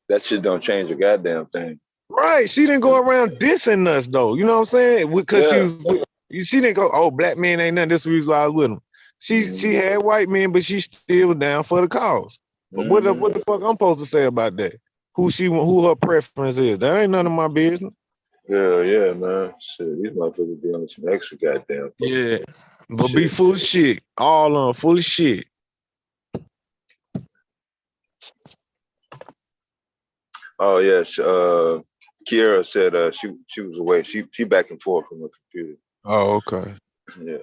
That shit don't change a goddamn thing. Right. She didn't go around dissing us though. You know what I'm saying? Because she didn't go, oh, black men ain't nothing. This is the reason why I was with them. She had white men, but she still was down for the cause. But what the fuck I'm supposed to say about that? Who her preference is? That ain't none of my business. Yeah, man. Shit, these motherfuckers be on some extra goddamn. Yeah, but be full of shit. All on full of shit. Oh yeah, Kiera said she was away. She back and forth from her computer. Oh, okay. Yeah.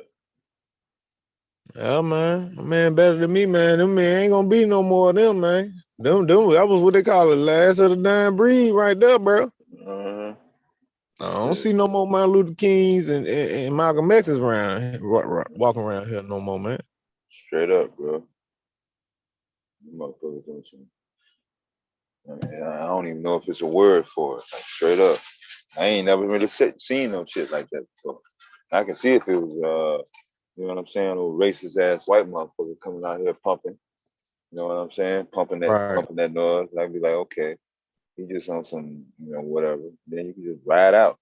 Yeah, man. Man better than me, man. Them man ain't gonna be no more of them, man. Them, that was what they call it, last of the dying breed right there, bro. I don't see no more Martin Luther Kings and Malcolm X's around, walking around here no more, man. Straight up, bro. Motherfuckers don't see. I don't even know if it's a word for it. Like, straight up. I ain't never really seen no shit like that before. I can see if it was you know what I'm saying, old racist ass white motherfucker coming out here pumping. You know what I'm saying? Pumping that noise. I'd be like, okay, he just on some, whatever. Then you can just ride out.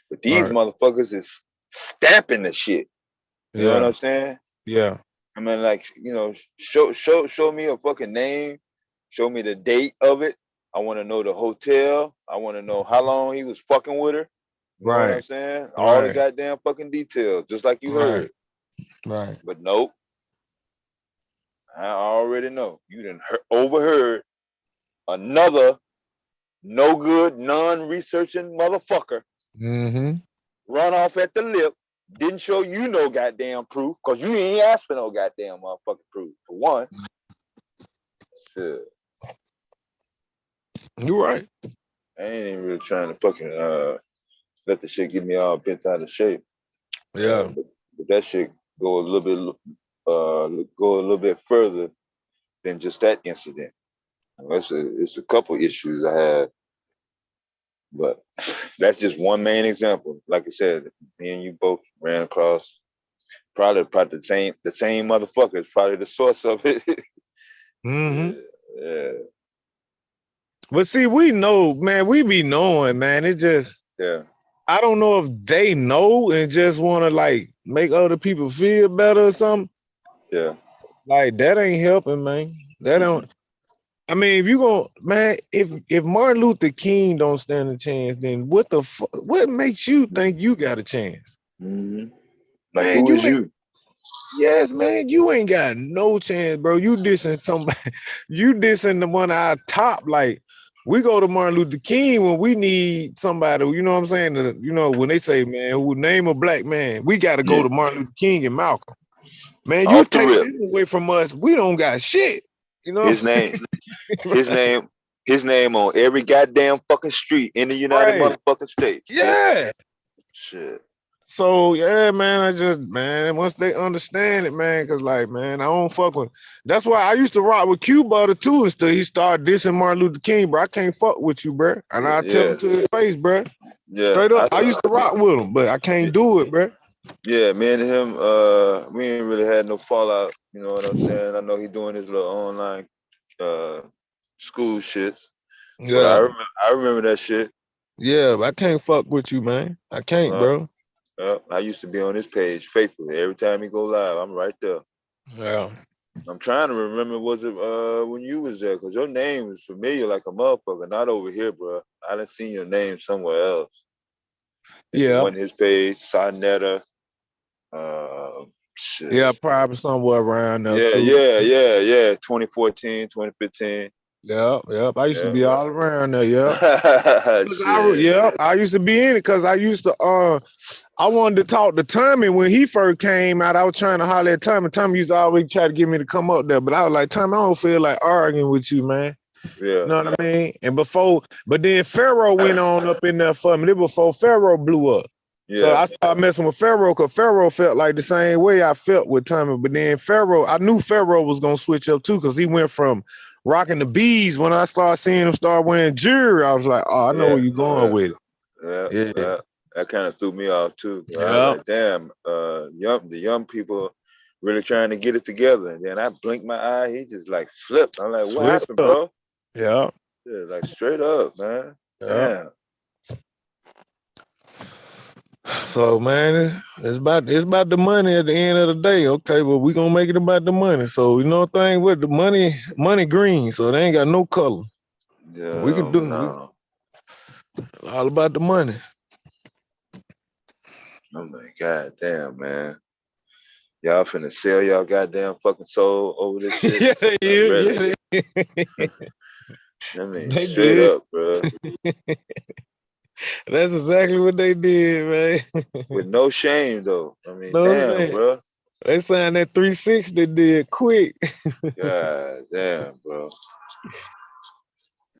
But these motherfuckers is stamping the shit. You know what I'm saying? Yeah. I mean, like, show me a fucking name. Show me the date of it. I want to know the hotel. I want to know how long he was fucking with her. You know what I'm saying? All the goddamn fucking details, just like you heard. Right. But nope. I already know. You done overheard another no good, non-researching motherfucker run off at the lip. Didn't show you no goddamn proof, because you ain't asked for no goddamn motherfucking proof, for one. Shit. You right. I ain't even really trying to fucking let the shit get me all bent out of shape. Yeah. But that shit go a little bit further than just that incident. It's a couple issues I had, but that's just one main example. Like I said, me and you both ran across probably the same motherfucker is probably the source of it. Mm-hmm. Yeah. But see, we know, man, we be knowing, man. It just, I don't know if they know and just want to like make other people feel better or something. Yeah. Like that ain't helping, man. That don't. I mean, if you gonna, man, if Martin Luther King don't stand a chance, then what the what makes you think you got a chance? Mm-hmm. Like Man, who is you? Yes, man, you ain't got no chance, bro. You dissing somebody, you dissing the one of our top. Like, we go to Martin Luther King when we need somebody, you know what I'm saying? You know, when they say, man, who name a black man, we got to go to Martin Luther King and Malcolm. Man, you Off the take rip. this away from us, we don't got shit. You know, His name on every goddamn fucking street in the United Right. motherfucking States. Yeah. Shit. So yeah, man, once they understand it, man, cause like, man, I don't fuck with. That's why I used to rock with Q Butter too, until he started dissing Martin Luther King, bro. I can't fuck with you, bro, and I tell him to his face, bro. Yeah. Straight up, I used to rock with him, but I can't do it, bro. Yeah, me and him, we ain't really had no fallout. You know what I'm saying? I know he doing his little online school shits. Yeah. But I remember that shit. Yeah, but I can't fuck with you, man. I can't, bro. I used to be on his page faithfully. Every time he go live, I'm right there. Yeah. I'm trying to remember, was it when you was there? Because your name was familiar like a motherfucker. Not over here, bro. I done seen your name somewhere else. Yeah. On his page, Sonetta. Shit. Yeah, probably somewhere around there Yeah, too. yeah. 2014, 2015. Yep. I used to be all around there. Yep. Shit. I used to be in it because I used to. I wanted to talk to Tommy when he first came out. I was trying to holler at Tommy. Tommy used to always try to get me to come up there, but I was like, Tommy, I don't feel like arguing with you, man. Yeah. You know what I mean? And but then Pharaoh went on up in there for me. This before Pharaoh blew up. Yeah. So I started messing with Pharaoh because Pharaoh felt like the same way I felt with Tommy. But then I knew Pharaoh was gonna switch up too, because he went from rocking the bees. When I started seeing him start wearing jewelry, I was like, oh, I know where you're going with it. Yeah. That kind of threw me off too. I was like, damn, the young people really trying to get it together. And then I blinked my eye, he just like flipped. I'm like, what happened, bro? Yeah. Yeah, like straight up, man. Damn. So man, it's about the money at the end of the day. Okay, well, we gonna make it about the money. So you know thing with the money green, so they ain't got no color. Yeah, we could do all about the money. I'm like, god damn, man. Y'all finna sell y'all goddamn fucking soul over this shit. Yeah, they is. I mean, They straight did. up, bro. That's exactly what they did, man. With no shame, though. I mean, No damn, shame. bro. They signed that 360 did quick. God damn, bro.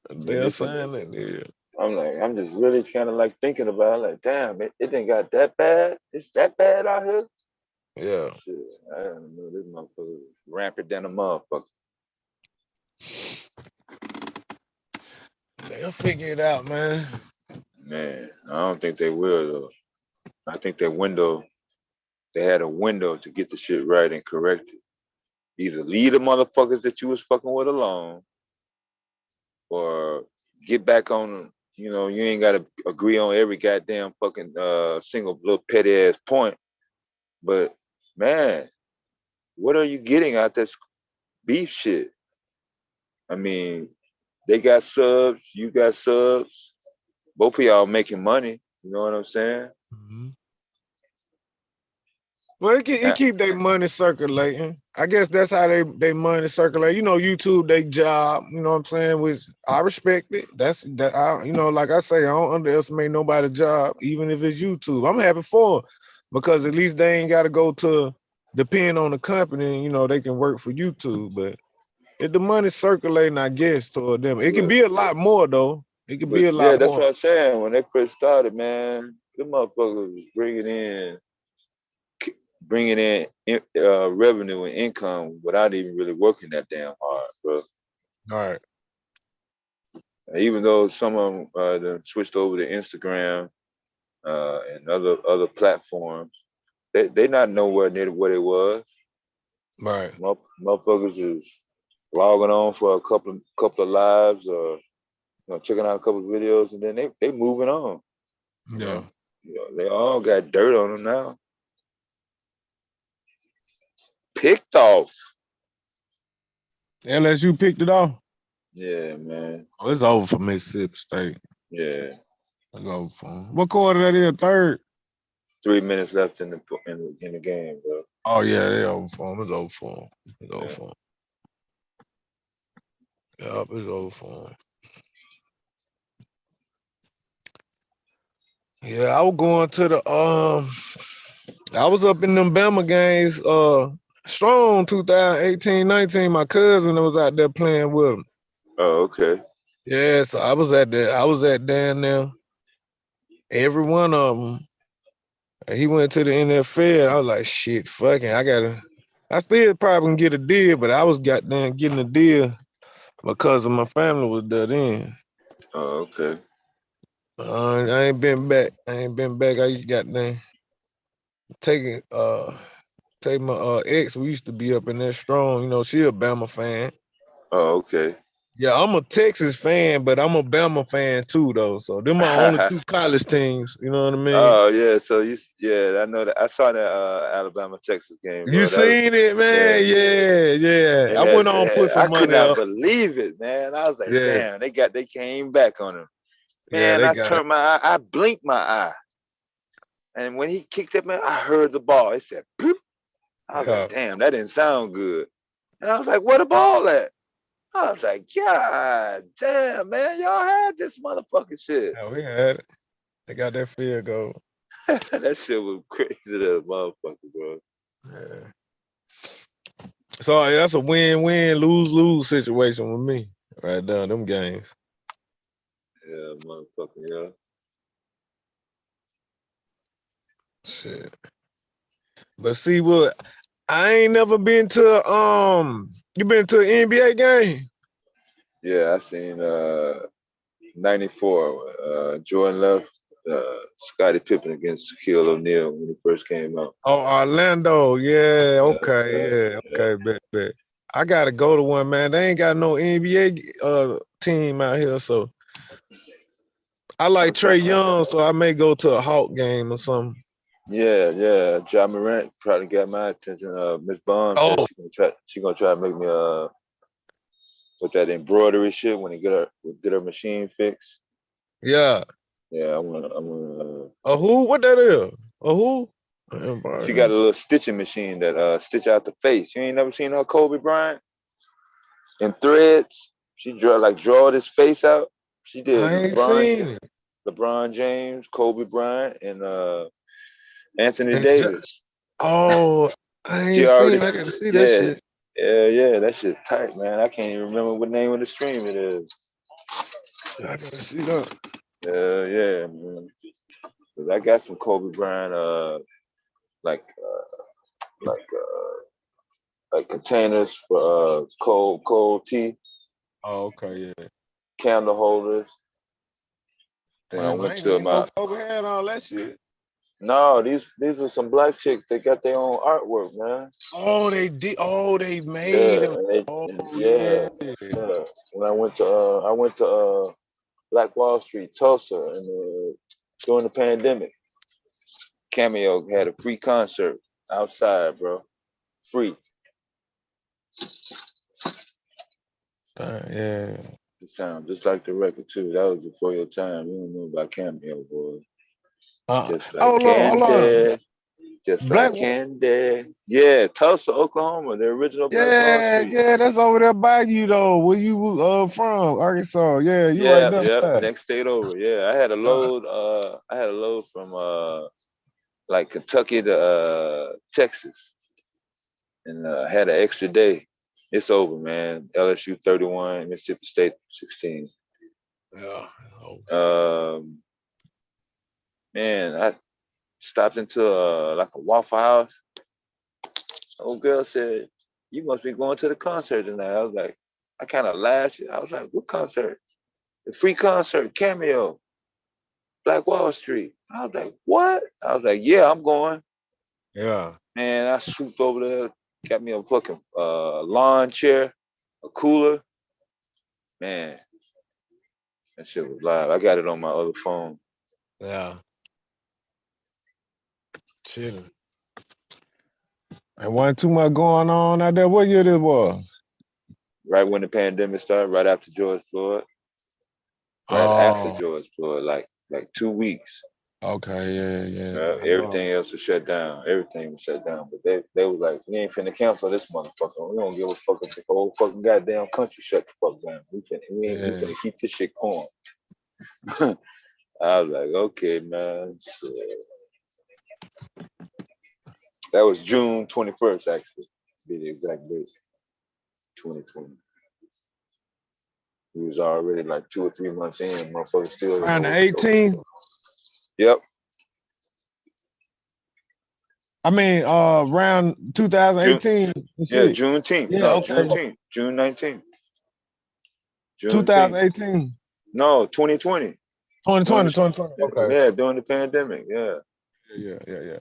They'll sign that deal. I'm just really kind of like thinking about it, like, damn, it didn't got that bad. It's that bad out here. Yeah. Shit, I don't know. This motherfucker rampant than a motherfucker. They'll figure it out, man. Man, I don't think they will though. I think they had a window to get the shit right and correct it. Either leave the motherfuckers that you was fucking with alone, or get back on them. You know, you ain't gotta agree on every goddamn fucking single little petty ass point. But man, what are you getting out this beef shit? I mean, they got subs, you got subs, both of y'all making money. You know what I'm saying? Mm-hmm. Well, it keep their money circulating. I guess that's how they money circulate. You know, YouTube, they job. You know what I'm saying? Which I respect it. You know, like I say, I don't underestimate nobody's job, even if it's YouTube. I'm happy for them, because at least they ain't got to go to depend on the company. You know, they can work for YouTube. But if the money's circulating, I guess toward them, it could be a lot more though. It could be a lot more. That's what I'm saying. When they first started, man, the motherfuckers was bringing in revenue and income without even really working that damn hard, bro. All right. Even though some of them switched over to Instagram and other platforms, they not nowhere near what it was. Right. Motherfuckers logging on for a couple of lives or checking out a couple of videos, and then they moving on. Yeah. They all got dirt on them now. Picked off. LSU picked it off. Yeah, man. Oh, it's over for Mississippi State. Yeah. It's over for them. What quarter that is? Third. 3 minutes left in the game, bro. Oh yeah, they over for them. It's over for them. It's over for them. Yep, it's over for them. Yeah, I was going to the I was up in them Bama games strong 2018-19. My cousin was out there playing with them. Oh, okay. Yeah, so I was at down there. Every one of them. He went to the NFL. I was like, shit, fucking, I still probably can get a deal, but I was goddamn getting a deal because of my family was there then. Oh, okay. I ain't been back. I goddamn take my ex. We used to be up in there strong. She a Bama fan. Oh, okay. Yeah, I'm a Texas fan, but I'm a Bama fan too, though. So they're my only two college teams. You know what I mean? Oh yeah. So I know that. I saw that Alabama Texas game, bro. You seen it, man? Yeah. I went on put some I could money not up. believe it, man. I was like, Yeah. damn, they came back on him. Yeah, Man, they I got turned my eye, I blinked my eye. And when he kicked it, man, I heard the ball. It said, "Boop." I was like, damn, that didn't sound good. And I was like, where the ball at? I was like, God damn, man, y'all had this motherfucking shit. Yeah, we had it. They got that field goal. That shit was crazy to motherfucker, bro. Yeah. So that's a win-win, lose-lose situation with me right there, them games. Yeah, motherfucker, yeah. Shit. But see what, I ain't never been to you been to an NBA game? Yeah, I seen 94, Jordan left, Scottie Pippen against Shaquille O'Neal when he first came out. Oh, Orlando, yeah, okay, bet. I gotta go to one, man. They ain't got no NBA team out here, so I like Trey Young, so I may go to a Hawk game or something. Yeah. Ja Morant probably got my attention. Miss Bond said she gonna try to make me with that embroidery shit when they get her machine fixed. Yeah. Yeah, I'm gonna a who? What that is? A who? She got a little stitching machine that stitch out the face. You ain't never seen her Kobe Bryant in threads? She draw this face out. She did I ain't seen it. LeBron James, Kobe Bryant, and Anthony Davis. I ain't seen it. I gotta see that shit. Yeah, that shit tight, man. I can't even remember what name of the stream it is. I gotta see that. Yeah, man. I got some Kobe Bryant, like containers for cold tea. Oh, okay, yeah. Candle holders. When I Damn, went ain't to no Kobe had all that shit. No, these are some black chicks. They got their own artwork, man. Oh, they did. Oh, they made them. Yeah. When I went to Black Wall Street, Tulsa, and during the pandemic, Cameo had a free concert outside, bro. Free. Yeah. It sounds just like the record too. That was before your time. You don't know about Cameo, boy. Just like candy. Just like candy. Yeah, Tulsa, Oklahoma, the original Black Wall Street. Yeah, that's over there by you though. Where you from? Arkansas. Yeah, you right there. Yeah, next state over. Yeah, I had a load from like Kentucky to Texas, and had an extra day. It's over, man. LSU 31, Mississippi State 16. Yeah. Man, I stopped into like a Waffle House. Old girl said, "You must be going to the concert tonight." I was like, I kind of laughed. I was like, "What concert?" The free concert, Cameo, Black Wall Street. I was like, "What?" I was like, "Yeah, I'm going." Yeah. Man, I swooped over there, got me a fucking lawn chair, a cooler. Man, that shit was live. I got it on my other phone. Yeah. Chilling. And wasn't too much going on out there. What year this was? Right when the pandemic started, right after George Floyd. Right after George Floyd, like 2 weeks. Okay, yeah. Everything else was shut down. Everything was shut down. But they was like, we ain't finna cancel this motherfucker. We don't give a fuck if the whole fucking goddamn country shut the fuck down. We finna keep this shit going. I was like, okay, man. So, that was June 21st, actually, to be the exact date. 2020. We was already like 2 or 3 months in. Motherfucker still. Around the 18th. Yep. I mean, around 2018. Yeah, Juneteenth. Yeah, No, okay. Juneteenth. June 19th. 2018. No, 2020. 2020. Okay. Yeah, during the pandemic. Yeah. Yeah.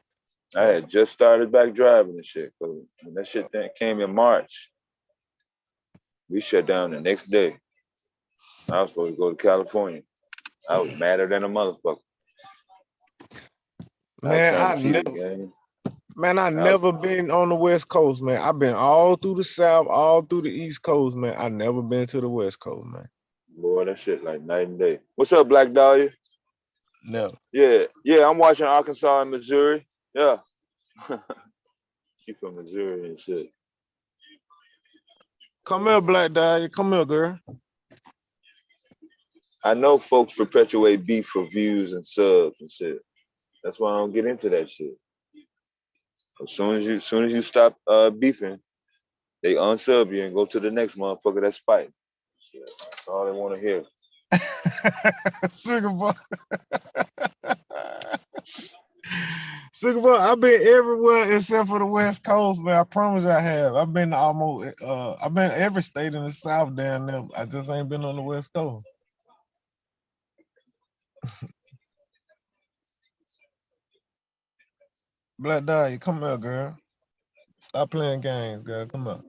I had just started back driving and shit. But when that shit came in March, we shut down the next day. I was supposed to go to California. I was madder than a motherfucker. Man, I never been on the West Coast, man. I've been all through the South, all through the East Coast, man. I never been to the West Coast, man. Boy, that shit like night and day. What's up, Black Dahlia? No. Yeah, I'm watching Arkansas and Missouri. Yeah. She from Missouri and shit. Come here, Black Dahlia. Come here, girl. I know folks perpetuate beef for views and subs and shit. That's why I don't get into that shit. As soon as you stop beefing, they unsub you and go to the next motherfucker that's fighting. Shit, that's all they want to hear. Sugar boy. Sugar boy, I've been everywhere except for the West Coast, man. I promise I have. I've been I've been every state in the South down there. I just ain't been on the West Coast. Black Dahlia, come here, girl. Stop playing games, girl. Come on.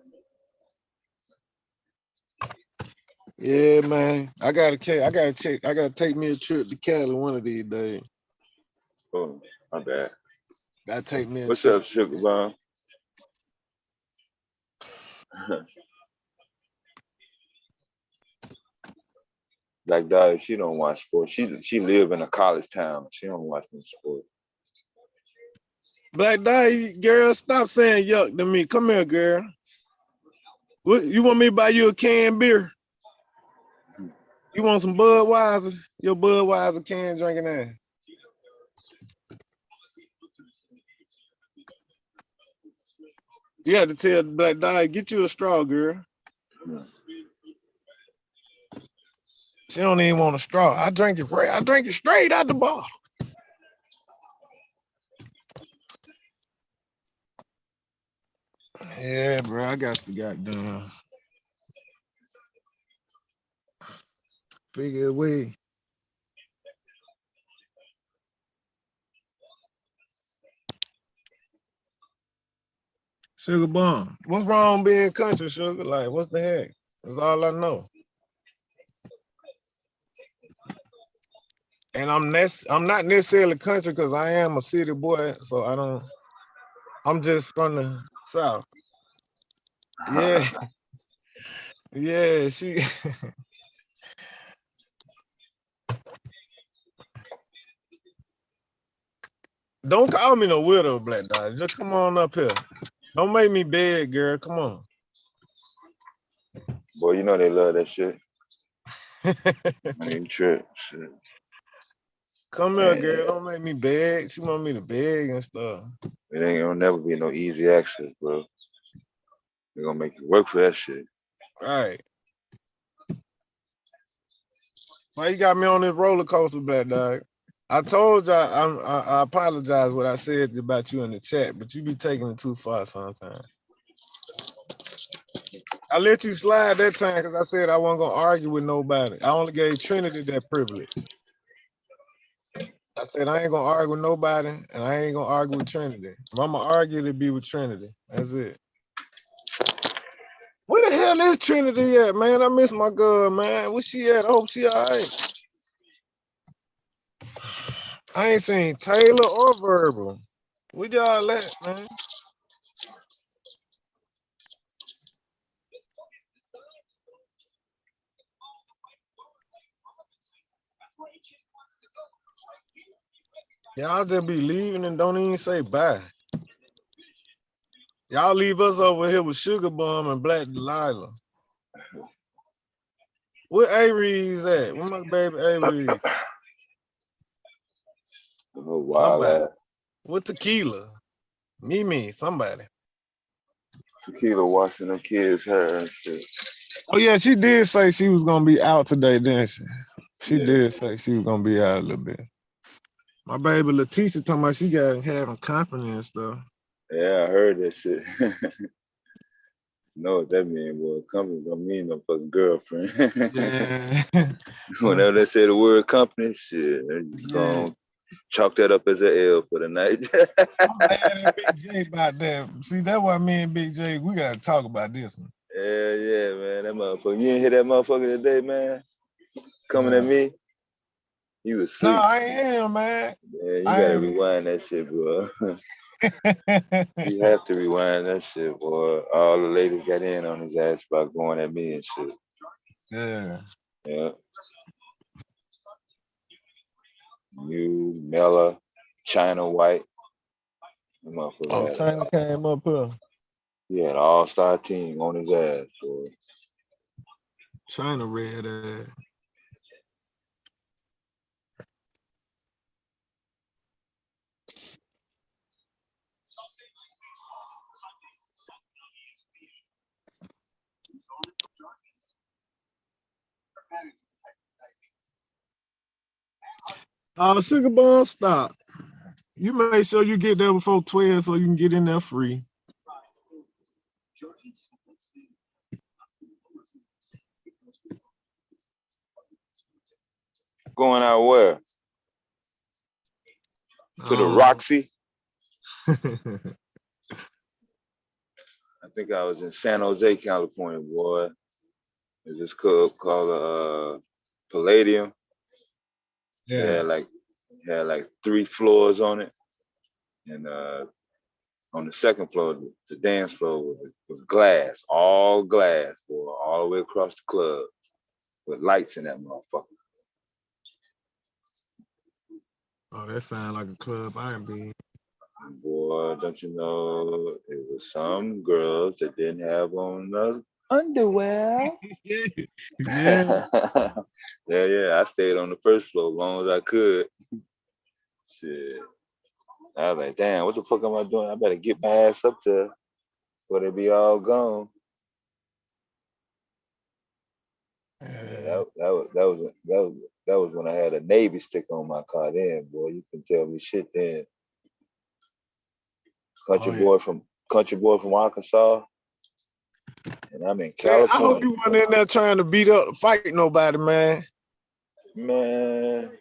Yeah, man. I gotta take me a trip to Cali one of these days. Oh, my bad. Gotta take me a What's trip. up, Sugar Bomb? Black Dahlia, she don't watch sports. She live in a college town. She don't watch no sports. Black Dahlia, girl, stop saying yuck to me. Come here, girl. What you want me to buy you a canned beer? You want some Budweiser? Your Budweiser can drinking ass. You have to tell Black Dahlia, get you a straw, girl. She don't even want a straw. I drink it straight out the bottle. Yeah, bro, I got to goddamn figure a way. Sugar Bomb, what's wrong being country, Sugar? Like, what's the heck? That's all I know. And I'm not necessarily country because I am a city boy, so I'm just from the South. Yeah. Yeah, she don't call me no widow, Black Dahlia. Just come on up here. Don't make me beg, girl. Come on. Boy, you know they love that shit. I ain't trip. Shit. Come here, girl. Don't make me beg. She want me to beg and stuff. It ain't gonna never be no easy access, bro. They're gonna make you work for that shit. Right. Why you got me on this roller coaster, Black Dahlia? I told y'all I apologize what I said about you in the chat, but you be taking it too far sometimes. I let you slide that time because I said I wasn't gonna argue with nobody. I only gave Trinity that privilege. I said I ain't gonna argue with nobody, and I ain't gonna argue with Trinity. If I'm gonna argue, to be with Trinity. That's it. Where the hell is Trinity at, man? I miss my girl, man. Where she at? I hope she all right. I ain't seen Taylor or Verbal. Where y'all at, man? Y'all just be leaving and don't even say bye. Y'all leave us over here with Sugar Bum and Black Delilah. Where Aries at? Where my baby Aries? Oh, wow, Somebody. that. With Tequila. Mimi, somebody. Tequila washing the kids' hair and shit. Oh yeah, she did say she was gonna be out today, didn't she? She did say she was gonna be out a little bit. My baby Leticia talking about she got having company and stuff. Yeah, I heard that shit. Know what that mean, boy. Company don't mean no fucking girlfriend. Yeah. Whenever they say the word company, shit, they're just gonna chalk that up as an L for the night. I'm mad at Big J about that. See, that's why me and Big J, we gotta talk about this one. Yeah, man. That motherfucker. You didn't hear that motherfucker today, man? Coming at me. You was No, asleep. I am, man. Yeah, you gotta rewind that shit, bro. You have to rewind that shit, boy. All the ladies got in on his ass about going at me and shit. Yeah. Yeah. You, Mella, China White. Oh, China came up here. He had an all-star team on his ass, boy. China red ass. Sugar Bun, stop. You make sure you get there before 12 so you can get in there free. Going out where? To the Roxy? I think I was in San Jose, California, boy. There's this club called Palladium. Yeah. It had like 3 floors on it. And on the second floor, the dance floor was glass, all glass, boy, all the way across the club with lights in that motherfucker. Oh, that sounds like a club I ain't been. Boy, don't you know it was some girls that didn't have on the underwear. Yeah. Yeah. I stayed on the first floor as long as I could. Shit. I was like, damn, what the fuck am I doing? I better get my ass up there before they be all gone. Yeah, that was when I had a Navy stick on my car. Then, boy, you can tell me shit. Then, country boy from Arkansas, and I'm in California. I hope you weren't in there trying to beat up, fight nobody, man. Man,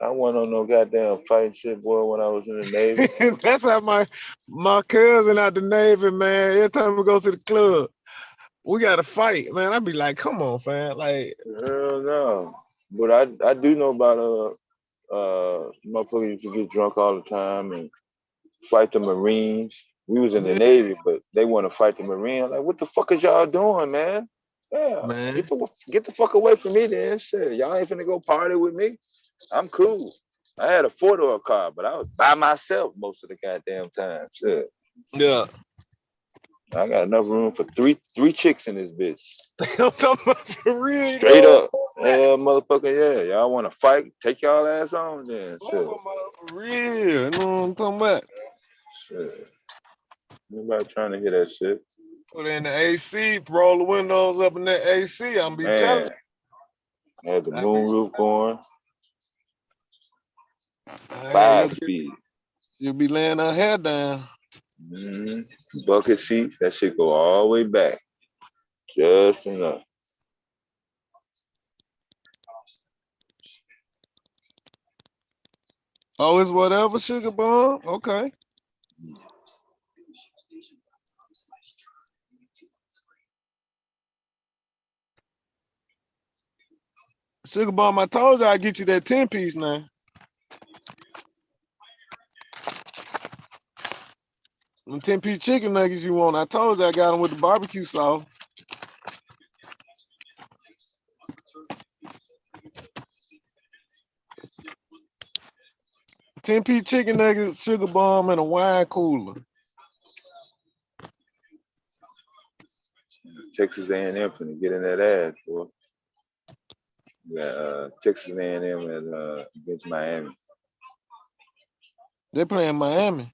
I wasn't on no goddamn fighting shit, boy, when I was in the Navy. That's how my cousin out the Navy, man. Every time we go to the club, we got to fight, man. I be like, come on, fam. Like, hell no. But I do know about motherfuckers used to get drunk all the time and fight the Marines. We was in the Navy, but they want to fight the Marine. Like, what the fuck is y'all doing, man? Yeah, man. Get the fuck away from me, then. Shit, y'all ain't finna go party with me. I'm cool. I had a 4-door car, but I was by myself most of the goddamn time. Shit. Yeah. I got enough room for three chicks in this bitch. I'm talking about for real. Straight up. Yeah, motherfucker, yeah. Y'all want to fight? Take y'all ass on then. Shit. For real. You know what I'm talking about? Shit. Nobody trying to hear that shit. Put in the AC, roll the windows up in that AC. I'm be telling you. Had the moonroof going. 5 speed. You'll be laying her hair down. Bucket seats, that shit go all the way back. Just enough. Oh, it's whatever, Sugar Bun? Okay. Sugar Bomb, I told you I'd get you that 10-piece now. Them 10-piece chicken nuggets you want. I told you I got them with the barbecue sauce. 10-piece chicken nuggets, Sugar Bomb, and a wine cooler. Texas A&M finna get in that ass, boy. We got Texas A&M and against Miami. They playing Miami. I'm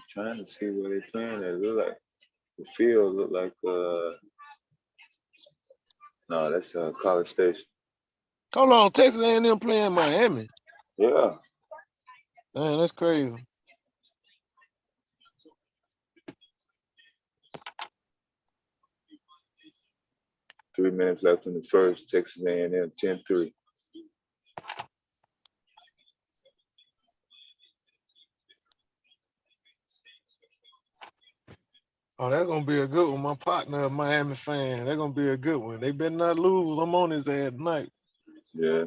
trying to see where they playing. It look like the field look like no, that's College Station. Hold on, Texas A&M playing Miami. Yeah. Man, that's crazy. Three minutes left in the first. Texas A&M 10-3. Oh, that's gonna be a good one. My partner, a Miami fan. That's gonna be a good one. They better not lose. I'm on his ass tonight. Yeah.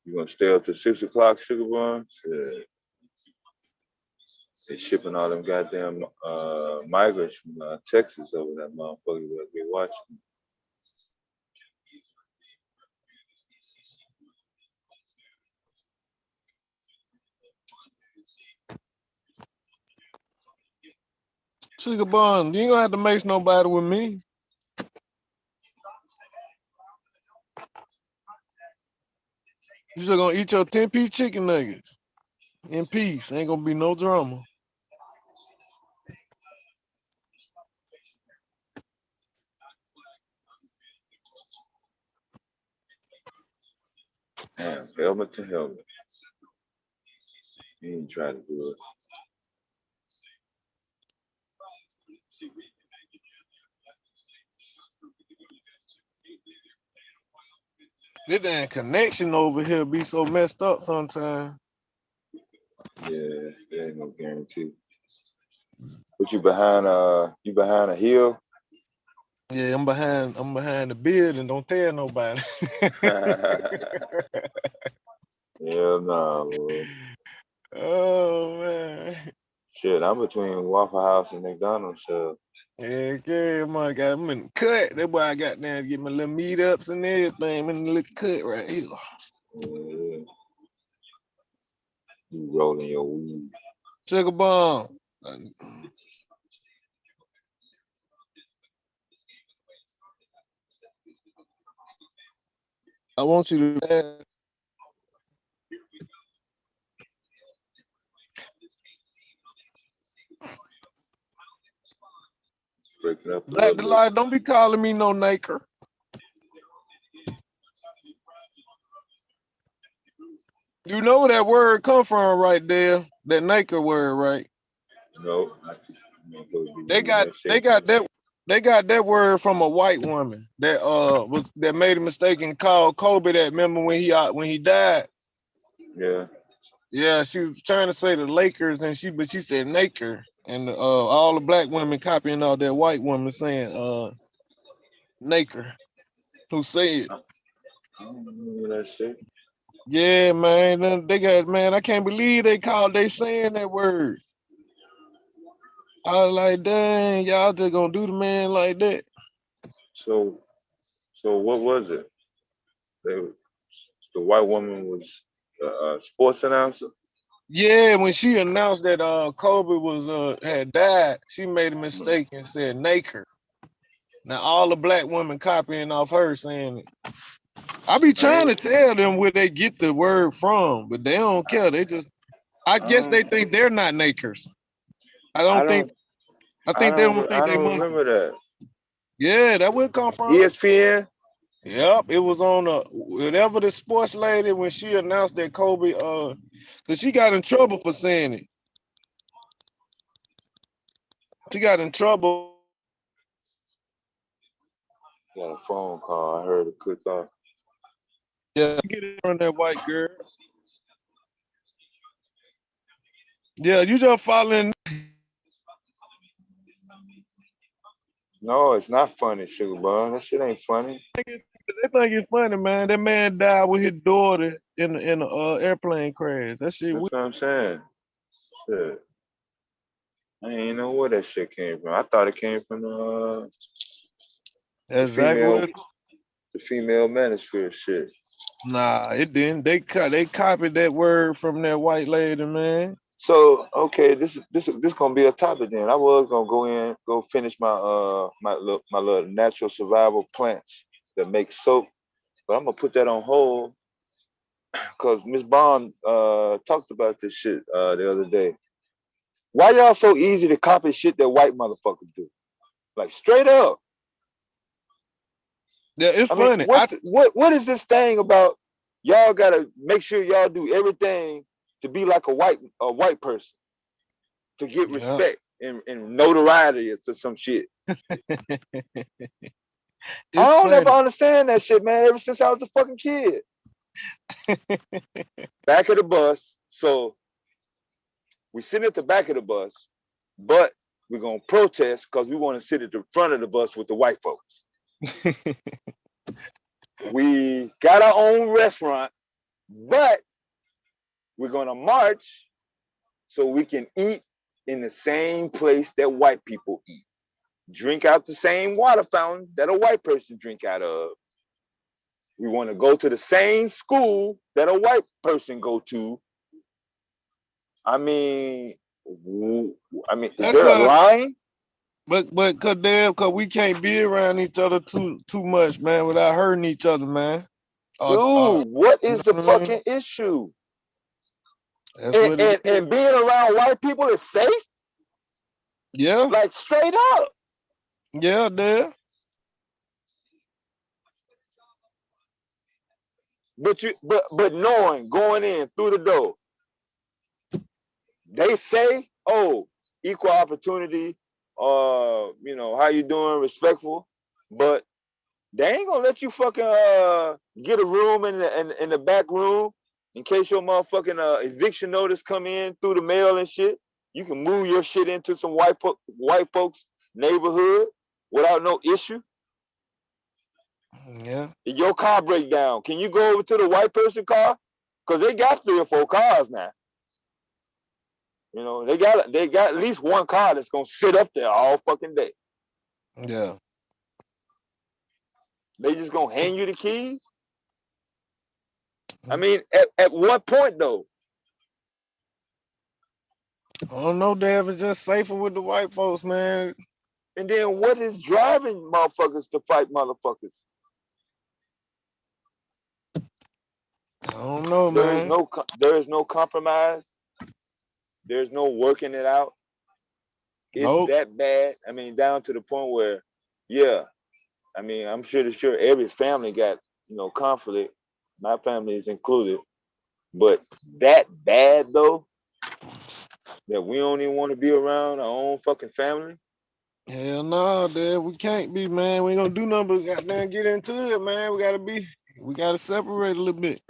You gonna stay up to 6 o'clock, Sugar Bombs? Yeah. They shipping all them goddamn migrants from Texas over that motherfucker that we watching. Sugar Bun, you ain't gonna have to mace nobody with me. You just gonna eat your 10-piece chicken nuggets in peace. Ain't gonna be no drama. Damn, helmet to helmet. He ain't trying to do it. This damn connection over here be so messed up sometimes. Yeah, there ain't no guarantee. But you behind a hill? Yeah, I'm behind the building. Don't tell nobody. Hell no, boy. Oh man. Shit, I'm between Waffle House and McDonald's. So. Yeah, my God, I'm in the cut. That's why I got down to get my little meat ups and everything. I'm in the little cut right here. Yeah. You rolling your weed. Sugar Bomb. I want you to. Breaking up Black Delight, don't be calling me no naker. You know where that word come from right there? That naker word, right? No. They got that word from a white woman that made a mistake and called Kobe that. Remember when he died? Yeah. Yeah, she was trying to say the Lakers but she said naker. And all the black women copying all that white woman saying naker. Who said? I don't remember that shit. Yeah, man. They got, man, I can't believe they saying that word. I was like, dang, y'all just gonna do the man like that. So what was it? The white woman was a sports announcer? Yeah, when she announced that Kobe had died, she made a mistake and said naker. Now all the black women copying off her saying it. I be trying to tell them where they get the word from, but they don't care. They just, I guess they think they're not nakers. I think they don't think they don't monkey. remember that. Yeah, that would come from ESPN. Yep, it was on whatever the sports lady when she announced that Kobe, because she got in trouble for saying it. She got in trouble. Got a phone call. I heard it click off. Yeah, get it from that white girl. Yeah, you just following. No, it's not funny, Sugar Bun. That shit ain't funny. They think it's funny, man. That man died with his daughter in the airplane crash. That shit. That's what I'm saying. Shit. I didn't even know where that shit came from. I thought it came from the Exactly. female manosphere shit. Nah, it didn't. They copied that word from that white lady, man. So okay, this gonna be a topic then. I was gonna go finish my little natural survival plants that make soap, but I'm gonna put that on hold because Miss Bond talked about this shit the other day. Why y'all so easy to copy shit that white motherfuckers do? Like straight up. Yeah, it's I mean, funny. what is this thing about? Y'all gotta make sure y'all do everything to be like a white person to get respect and notoriety or some shit. I don't ever understand that shit, man. Ever since I was a fucking kid. Back of the bus. So we sit at the back of the bus, but we're gonna protest because we want to sit at the front of the bus with the white folks. We got our own restaurant, but we're gonna march so we can eat in the same place that white people eat. Drink out the same water fountain that a white person drink out of. We want to go to the same school that a white person go to. I mean, is there a line? But cause we can't be around each other too much, man, without hurting each other, man. Dude, what is the fucking issue? And being around white people is safe? Yeah. Like straight up. Yeah, there. But knowing going in through the door, they say, oh, equal opportunity, how you doing, respectful, but they ain't gonna let you fucking get a room in the back room in case your motherfucking eviction notice come in through the mail and shit. You can move your shit into some white folks neighborhood without no issue. Yeah. If your car break down, can you go over to the white person car? Cause they got 3 or 4 cars now. You know, they got at least one car that's gonna sit up there all fucking day. Yeah. They just gonna hand you the keys? I mean, at what point though? I don't know, Dave. It's just safer with the white folks, man. And then what is driving motherfuckers to fight motherfuckers? I don't know, There man. is no compromise. There's no working it out. It's that bad. I mean, down to the point where, yeah. I mean, I'm sure every family got, conflict. My family is included. But that bad though, that we don't even want to be around our own fucking family. Hell no, Dad. We can't be, man. We ain't gonna do nothing but goddamn get into it, man. We gotta separate a little bit.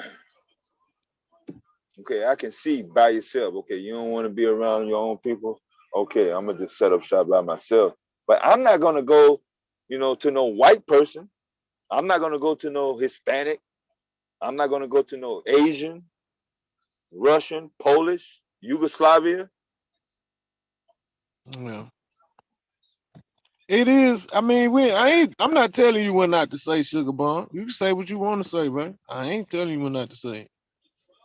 Okay, I can see by yourself. Okay, you don't want to be around your own people. Okay, I'm gonna just set up shop by myself. But I'm not gonna go, to no white person. I'm not gonna go to no Hispanic. I'm not gonna go to no Asian, Russian, Polish, Yugoslavia. Yeah. It is. I mean, I'm not telling you what not to say, Sugar Bomb. You can say what you want to say, man. I ain't telling you what not to say.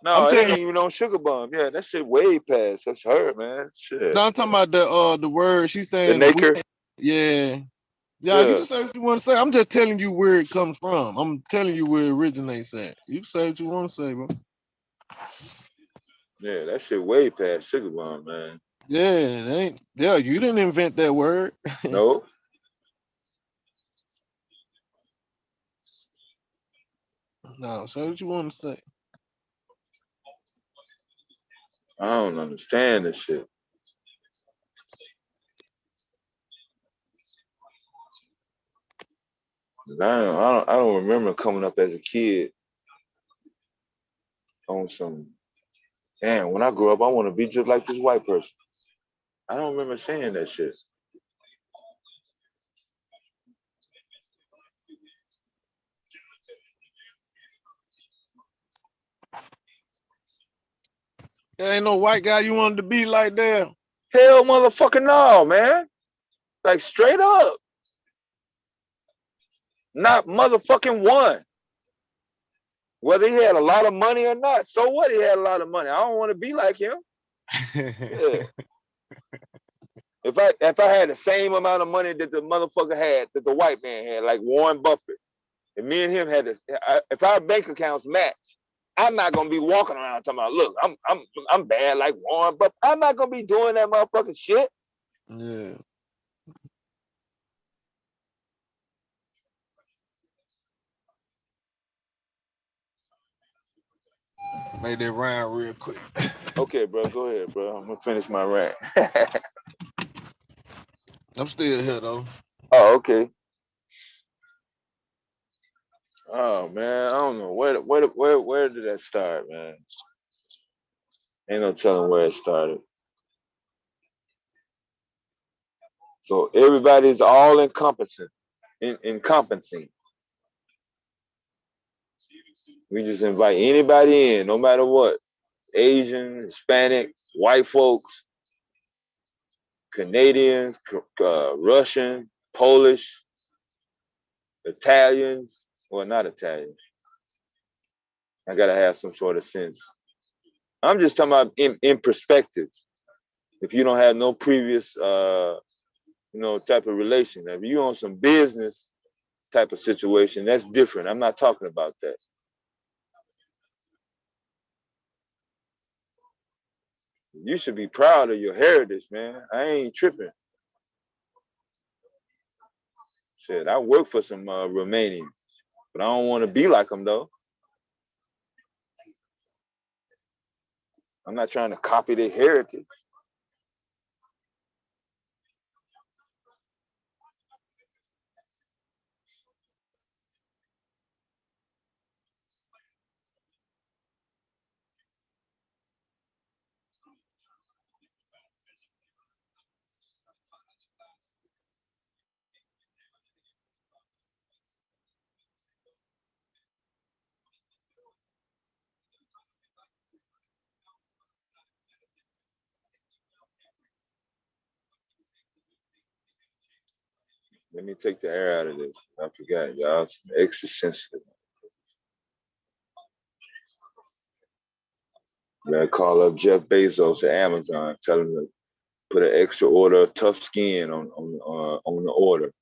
No, it ain't even on Sugar Bomb. Yeah, that shit way past. That's her, man. Shit. No, I'm talking about the word she's saying. The Naker. Yeah. You can say what you want to say. I'm just telling you where it comes from. I'm telling you where it originates at. You can say what you want to say, bro. Yeah, that shit way past Sugar Bomb, man. Yeah, it ain't. Yeah, you didn't invent that word. No. No, say what you want to say. I don't understand this shit. I don't remember coming up as a kid on some damn, when I grow up, I want to be just like this white person. I don't remember saying that shit. There ain't no white guy you wanted to be like that. Hell motherfucking no, man. Like straight up. Not motherfucking one. Whether he had a lot of money or not. So what he had a lot of money? I don't want to be like him. Yeah. If I had the same amount of money that the motherfucker had, that the white man had, like Warren Buffett, and me and him had this, if our bank accounts match, I'm not gonna be walking around talking about, look, I'm bad like Warren Buffett. I'm not gonna be doing that motherfucking shit. Yeah. Made that rhyme real quick. Okay, bro, go ahead, bro. I'm gonna finish my rant. I'm still here though. Oh, okay. Oh man, I don't know where did that start, man? Ain't no telling where it started. So everybody's all encompassing, encompassing. We just invite anybody in, no matter what. Asian, Hispanic, white folks, Canadians, Russian, Polish, Italians. Well, not Italian. I gotta have some sort of sense. I'm just talking about in perspective. If you don't have no previous type of relation. If you on some business type of situation, that's different. I'm not talking about that. You should be proud of your heritage, man. I ain't tripping. Shit, I work for some Romanians, but I don't want to be like them though. I'm not trying to copy their heritage. Let me take the air out of this. I forgot, y'all. Some extra sensitive. I call up Jeff Bezos at Amazon, tell him to put an extra order of tough skin on the order.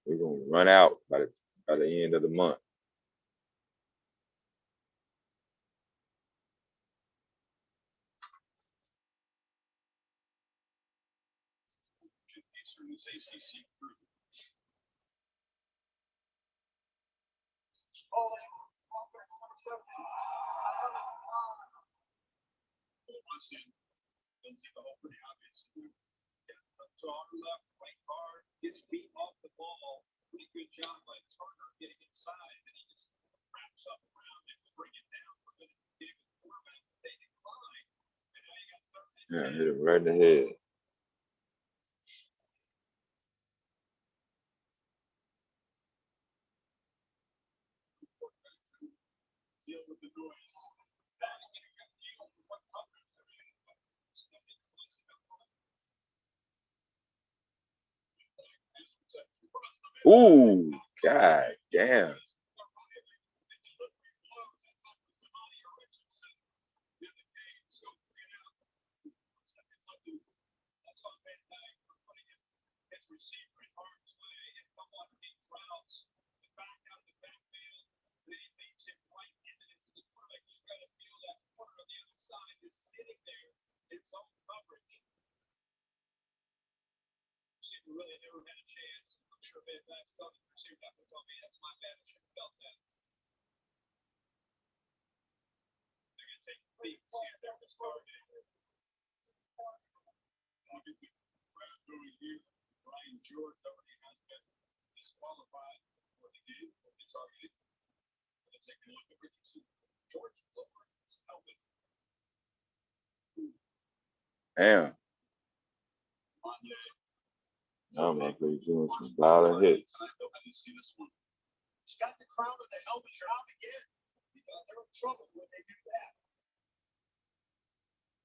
We're gonna run out by the end of the month. Gets beat off the ball. Pretty good job by Turner getting inside, and he just wraps up around it to bring it down. We're going to get the quarterback. They decline. And now you got third and Yeah, hit him right in the head. deal with the noise. Ooh, god damn. Really never had a chance. I'm sure Van Dyke's telling the receiver that was on me. That's my bad. I should have felt that. They're going to take leads here. They're going to start it. Brian George already has been disqualified for the game. It's already going to take one to Richardson. George Lower. Damn. Oh man, he's doing some violent hits. She's got the crown of the helmet drop again. They're in trouble when they do that.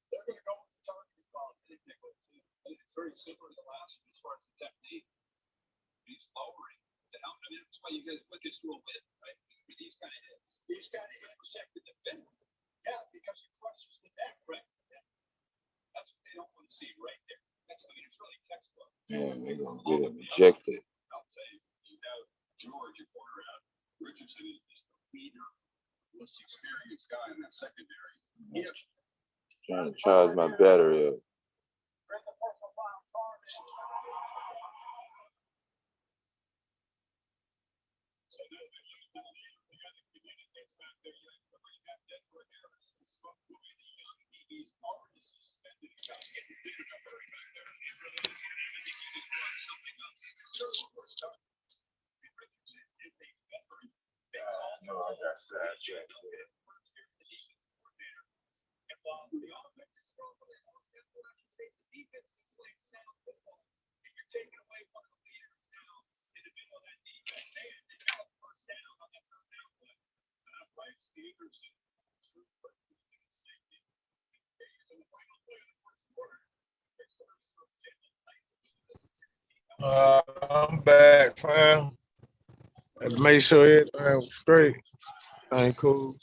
They're going to go with the target calls. It's very similar to the last one as far as the technique. He's lowering the helmet. I mean, that's why you guys look at through a whip, right? For these kind of hits. These kind of hits protect the defender. Yeah, because it crushes the neck, right? Yeah. That's what they don't want to see right there. That's, I mean, it's really textbook. Man, they're going to get him ejected. I'll tell you, you know, George, a quarter out. Richardson is the leader, most experienced guy in that secondary. Trying to charge my battery up. No, I got sidetracked. I'm back, fam. Had to make sure everything was straight. Ain't cool.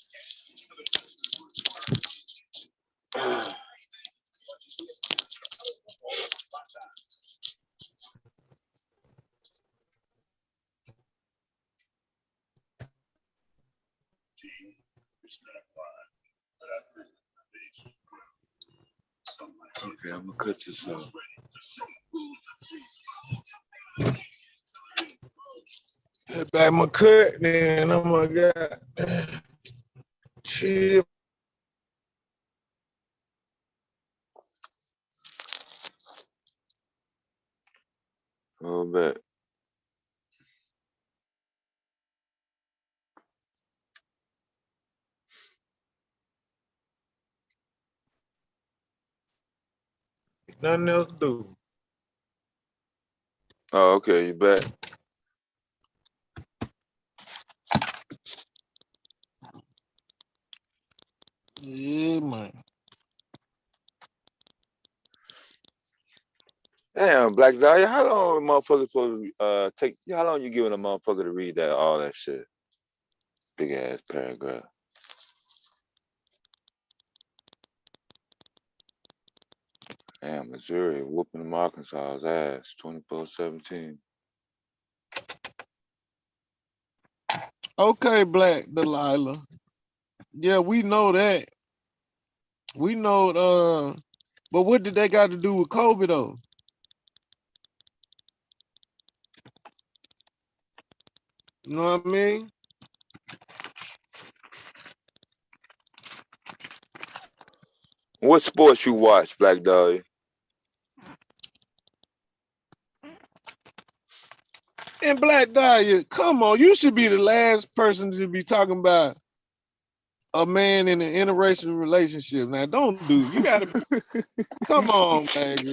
Okay, I'm gonna cut this off. Hit back my cut, then I'm gonna get chill. Hold back. Nothing else to do. Oh, okay, you back. Yeah, man. Damn, Black Dahlia, how long a motherfucker supposed to take? How long you giving a motherfucker to read that all that shit? Big ass paragraph. Damn, Missouri whooping them Arkansas's ass 24-17. Okay, Black Delilah. Yeah, we know that. We know but what did they got to do with COVID though? You know what I mean? What sports you watch, Black Dahlia? And Black Dahlia, come on, you should be the last person to be talking about a man in an interracial relationship. Now, don't do. You gotta come on, baby.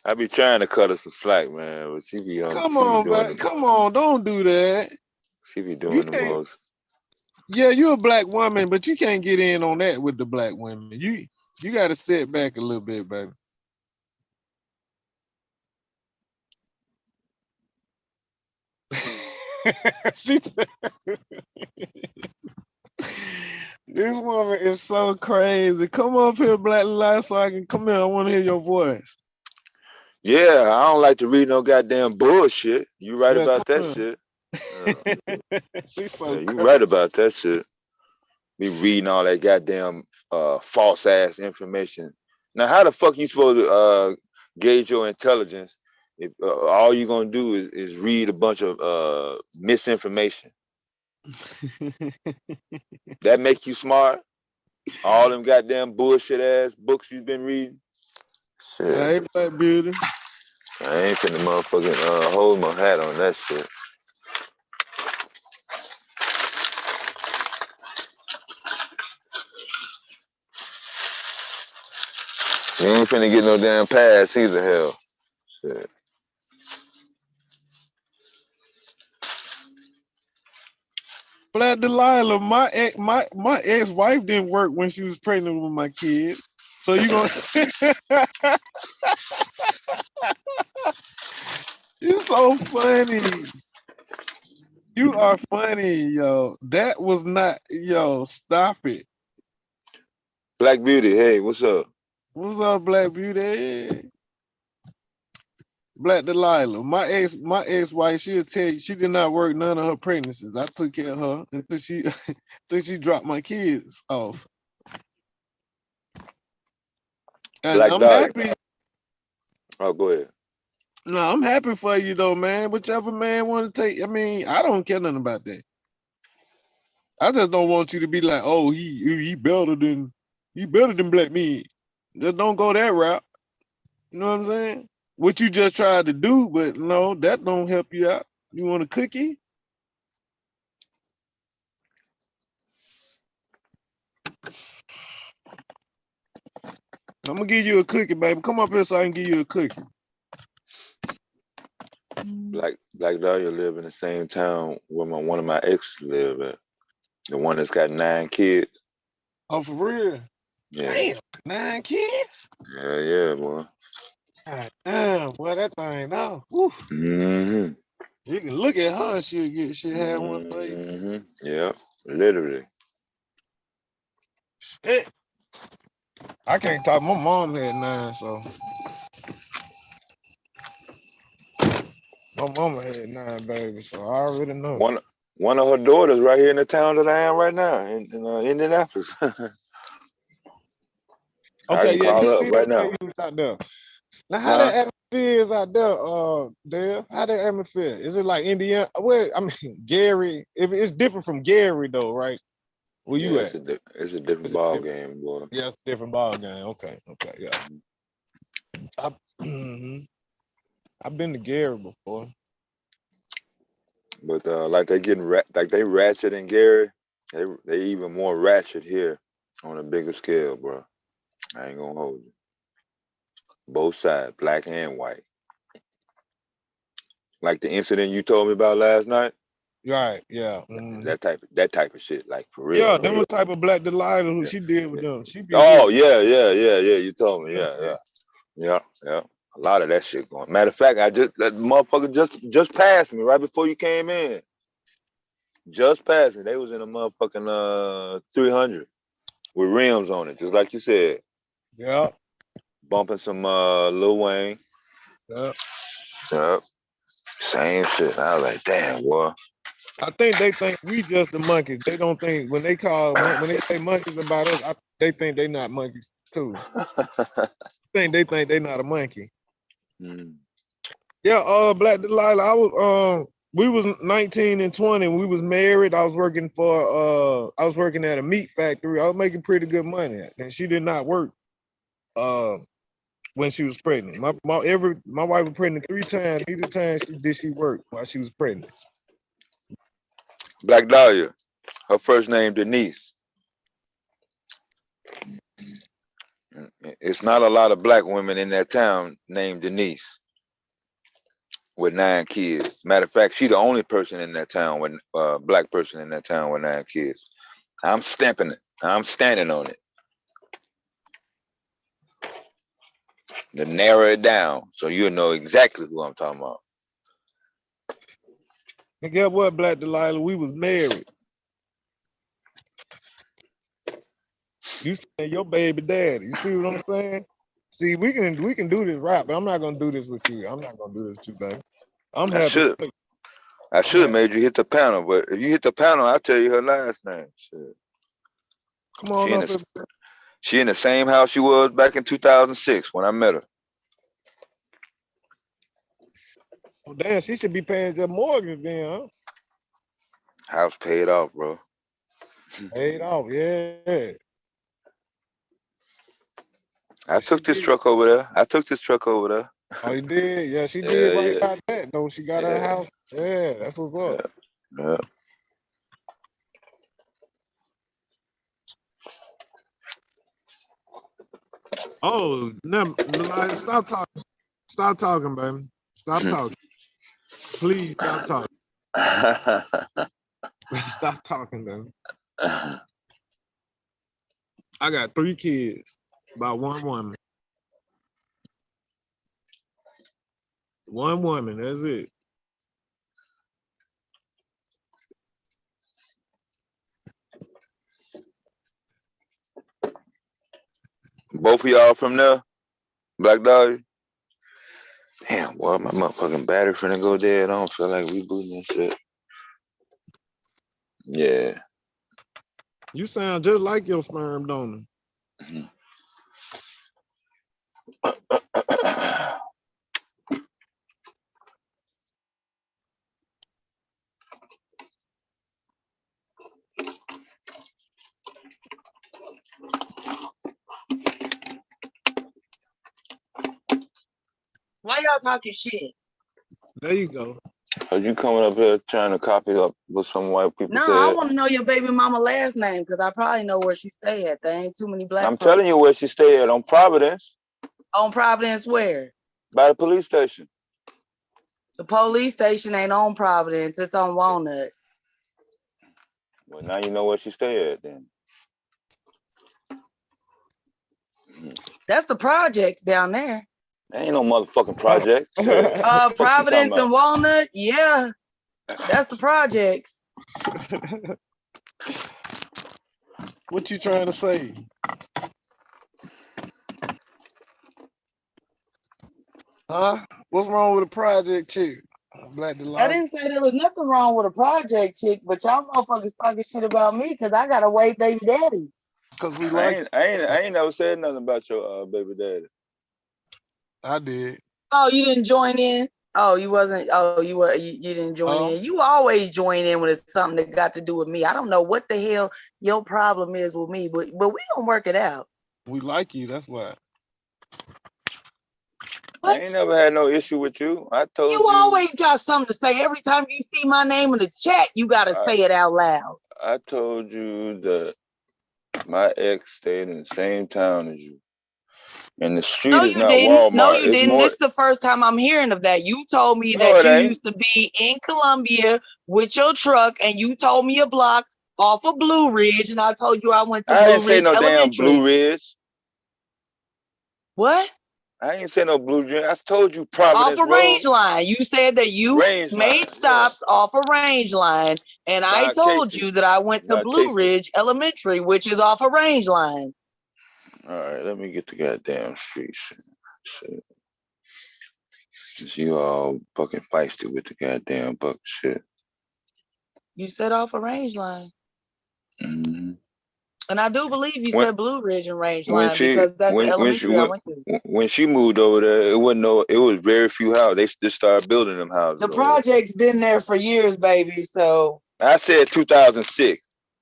I be trying to cut her some slack, man, but she be on. Come on, baby. Come on, don't do that. She be doing the most. Yeah, you're a black woman, but you can't get in on that with the black women. You got to sit back a little bit, baby. This woman is so crazy. Come up here, Black Light, so I can come here. I want to hear your voice. Yeah, I don't like to read no goddamn bullshit. You right about that shit. She's so you right about that shit. Be reading all that goddamn false ass information. Now, how the fuck you supposed to gauge your intelligence if all you gonna do is read a bunch of misinformation? That make you smart? All them goddamn bullshit ass books you've been reading? Shit. Hey, Black Beauty. I ain't finna motherfucking hold my hat on that shit. You ain't finna get no damn pass either, hell. Shit. Black Delilah, my ex-wife didn't work when she was pregnant with my kid. So you gonna You're so funny. You are funny, yo. That was not, yo, stop it. Black Beauty, hey, what's up? What's up, Black Beauty? Black Delilah. My ex-wife, she'll tell you she did not work none of her pregnancies. I took care of her until she until she dropped my kids off. And Black I'm Dahlia. happy. Oh, go ahead. No, I'm happy for you though, man. Whichever man want to take. I mean, I don't care nothing about that. I just don't want you to be like, oh, he better than black men. Just don't go that route. You know what I'm saying? What you just tried to do, but no, that don't help you out. You want a cookie? I'm gonna give you a cookie, baby. Come up here so I can give you a cookie. Black Dahlia live in the same town where one of my exes live at. The one that's got 9 kids. Oh, for real? Yeah. Damn, 9 kids? Yeah, boy. God damn, boy, that thing now. You can look at her and she'll have one for you. Yeah, literally. Shit. I can't talk. My mom had 9, so my mama had 9 babies, so I already know. One of her daughters right here in the town that I am right now, in Indianapolis. I Okay, can yeah, call you her up still right say now. you was out there. Now, how Huh? that atmosphere is out there, Dale? How that atmosphere? Is it like Indiana? Well, I mean, Gary. If it's different from Gary, though, right? Where you Yeah, at? it's a different ball game, boy. Yeah, it's a different ball game. Okay, yeah. I've been to Gary before. But like they ratchet in Gary, they even more ratchet here on a bigger scale, bro. I ain't gonna hold you. Both sides, black and white. Like the incident you told me about last night. Right, yeah. That type of shit, like for real. Yeah, For them real. the type of Black Delilah who she did with them. She be Oh with yeah. You told me, yeah. A lot of that shit going. Matter of fact, that motherfucker just passed me right before you came in. Just passed me. They was in a motherfucking 300 with rims on it, just like you said. Yeah. Bumping some Lil Wayne. Yeah. Yep. Same shit. I was like, damn, boy. I think they think we just the monkeys. They don't think when they say monkeys about us, they think they not monkeys too. They think they not a monkey. Yeah, Black Delilah, we was 19 and 20. We was married. I was working at a meat factory. I was making pretty good money. And she did not work when she was pregnant. My wife was pregnant 3 times. Either time she worked while she was pregnant. Black Dahlia. Her first name Denise. It's not a lot of black women in that town named Denise with 9 kids. Matter of fact, she the only person in that town with black person in that town with 9 kids. I'm stamping it. I'm standing on it. To narrow it down so you'll know exactly who I'm talking about. And guess what, Black Delilah? We was married. You saying your baby daddy. You see what I'm saying? See, we can do this rap, but I'm not gonna do this with you. I'm not gonna do this with you, baby. I'm happy. I should have made you hit the panel, but if you hit the panel, I'll tell you her last name. Shit. Come on up. She in the same house she was back in 2006 when I met her. Oh, damn, she should be paying that mortgage then, huh? House paid off, bro. Paid off, yeah. I took this truck over there. Oh, you did? Yeah, she did right about that, though. She got her house. Yeah, that's what's up. Yeah. Oh, no, like, stop talking. Stop talking, baby. Stop talking. Please stop talking. Stop talking, baby. I got 3 kids by one woman. One woman, that's it. Both of y'all from there? Black Dog? Damn, boy, my motherfucking battery finna go dead. I don't feel like rebooting and shit. Yeah. You sound just like your sperm donor. Why y'all talking shit? There you go. Are you coming up here trying to copy up what some white people No, said? I want to know your baby mama last name because I probably know where she stay at. There ain't too many black I'm folks. telling you where she stay at, on Providence. On Providence where? By the police station. The police station ain't on Providence. It's on Walnut. Well, now you know where she stay at then. That's the projects down there. There ain't no motherfucking project. Providence and Walnut? Yeah. That's the projects. What you trying to say? Huh? What's wrong with a project chick? Black I didn't say there was nothing wrong with a project chick, but y'all motherfuckers talking shit about me because I got a white baby daddy. Because we like I ain't never said nothing about your baby daddy. I did. Oh, you didn't join in? Oh, you wasn't. Oh, you were. You didn't join in. You always join in when it's something that got to do with me. I don't know what the hell your problem is with me, but we gonna work it out. We like you. That's why. I ain't never had no issue with you. I told you. You always got something to say. Every time you see my name in the chat, you gotta say it out loud. I told you that my ex stayed in the same town as you. And the street is not Walmart. No, you didn't. This is the first time I'm hearing of that. You told me that you used to be in Columbia with your truck, and you told me a block off of Blue Ridge, and I told you I went to Blue Ridge I didn't say no damn Elementary. Blue Ridge. What? I ain't say no Blue Ridge. I told you Providence off a range line. You said that you made stops off a range line, and I told you that I went to Blue Ridge Elementary, which is off a range line. All right, let me get the goddamn streets. Shit. Since you all fucking feisty with the goddamn buck shit. You said off a range line. Mm-hmm. And I do believe you said Blue Ridge and range line because that's the elementary I went to. When she moved over there, it was very few houses. They just started building them houses. The project's been there for years, baby. So I said 2006.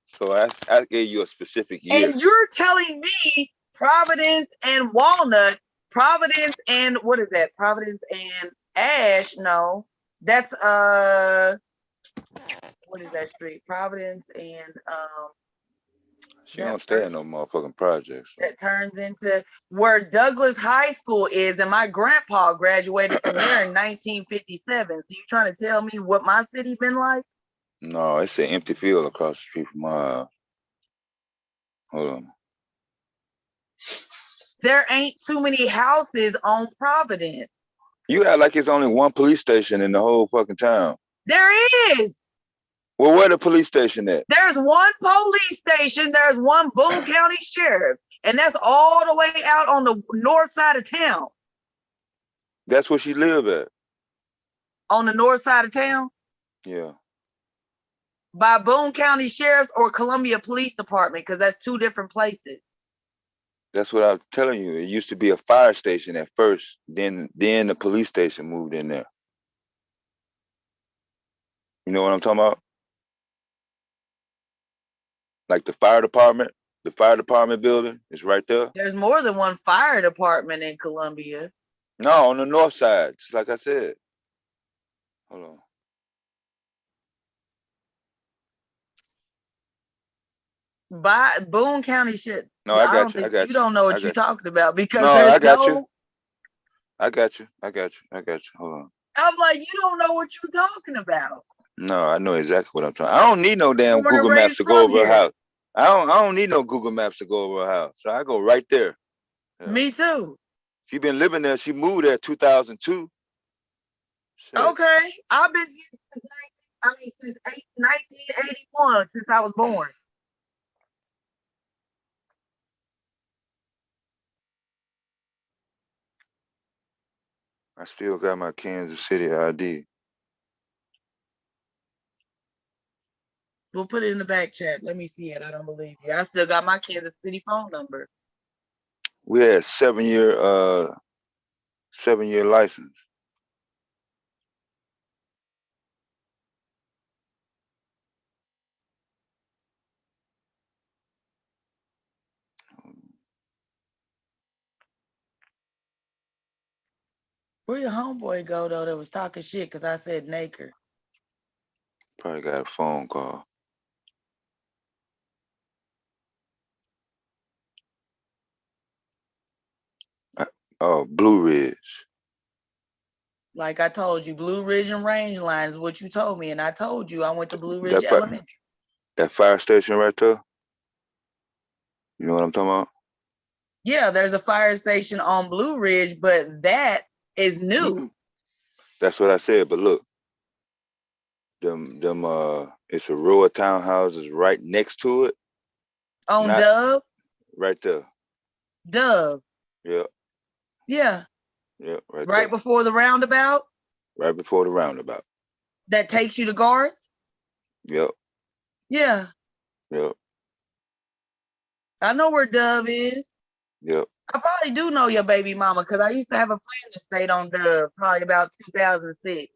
So I gave you a specific year. And you're telling me Providence and Walnut, Providence and what is that? Providence and Ash? No, that's what is that street? Providence and She don't stay in no motherfucking projects. So. That turns into where Douglas High School is, and my grandpa graduated from there in 1957. So you trying to tell me what my city been like? No, it's an empty field across the street from my house. Hold on. There ain't too many houses on Providence. You act like it's only one police station in the whole fucking town. There is. Well, where the police station at? There's one police station. There's one Boone County Sheriff. And that's all the way out on the north side of town. That's where she live at. On the north side of town? Yeah. By Boone County Sheriff's or Columbia Police Department, because that's two different places. That's what I'm telling you. It used to be a fire station at first. Then the police station moved in there. You know what I'm talking about? Like the fire department building is right there. There's more than one fire department in Columbia. No, on the north side, just like I said. Hold on. By Boone County shit. No, I I got don't you. I think got you you. don't know I what you're got you. talking about because No, there's I got you. no. I got you. I got you. I got you. Hold on. I'm like, you don't know what you're talking about. No, I know exactly what I'm talking. I don't need no damn Born and Google Maps raised to go from over a here. house. I don't need no Google Maps to go over a house. So I go right there. Yeah. Me too. She been living there. She moved there 2002. Shit. Okay, I've been here since 1981, since I was born. I still got my Kansas City ID. We'll put it in the back chat. Let me see it. I don't believe you. I still got my Kansas City phone number. We had 7-year license. Where your homeboy go though that was talking shit because I said Naker? Probably got a phone call. Oh, Blue Ridge. Like I told you, Blue Ridge and Range Line is what you told me, and I told you I went to Blue Ridge Elementary. That fire station right there. You know what I'm talking about? Yeah, there's a fire station on Blue Ridge, but that is new. That's what I said. But look, it's a row of townhouses right next to it. On Dove? Right there. Dove. Yeah. Yeah. Yeah. Right there. before the roundabout? Right before the roundabout. That takes you to Garth? Yep. Yeah. Yep. I know where Dove is. Yep. I probably do know your baby mama because I used to have a friend that stayed on Dove probably about 2006.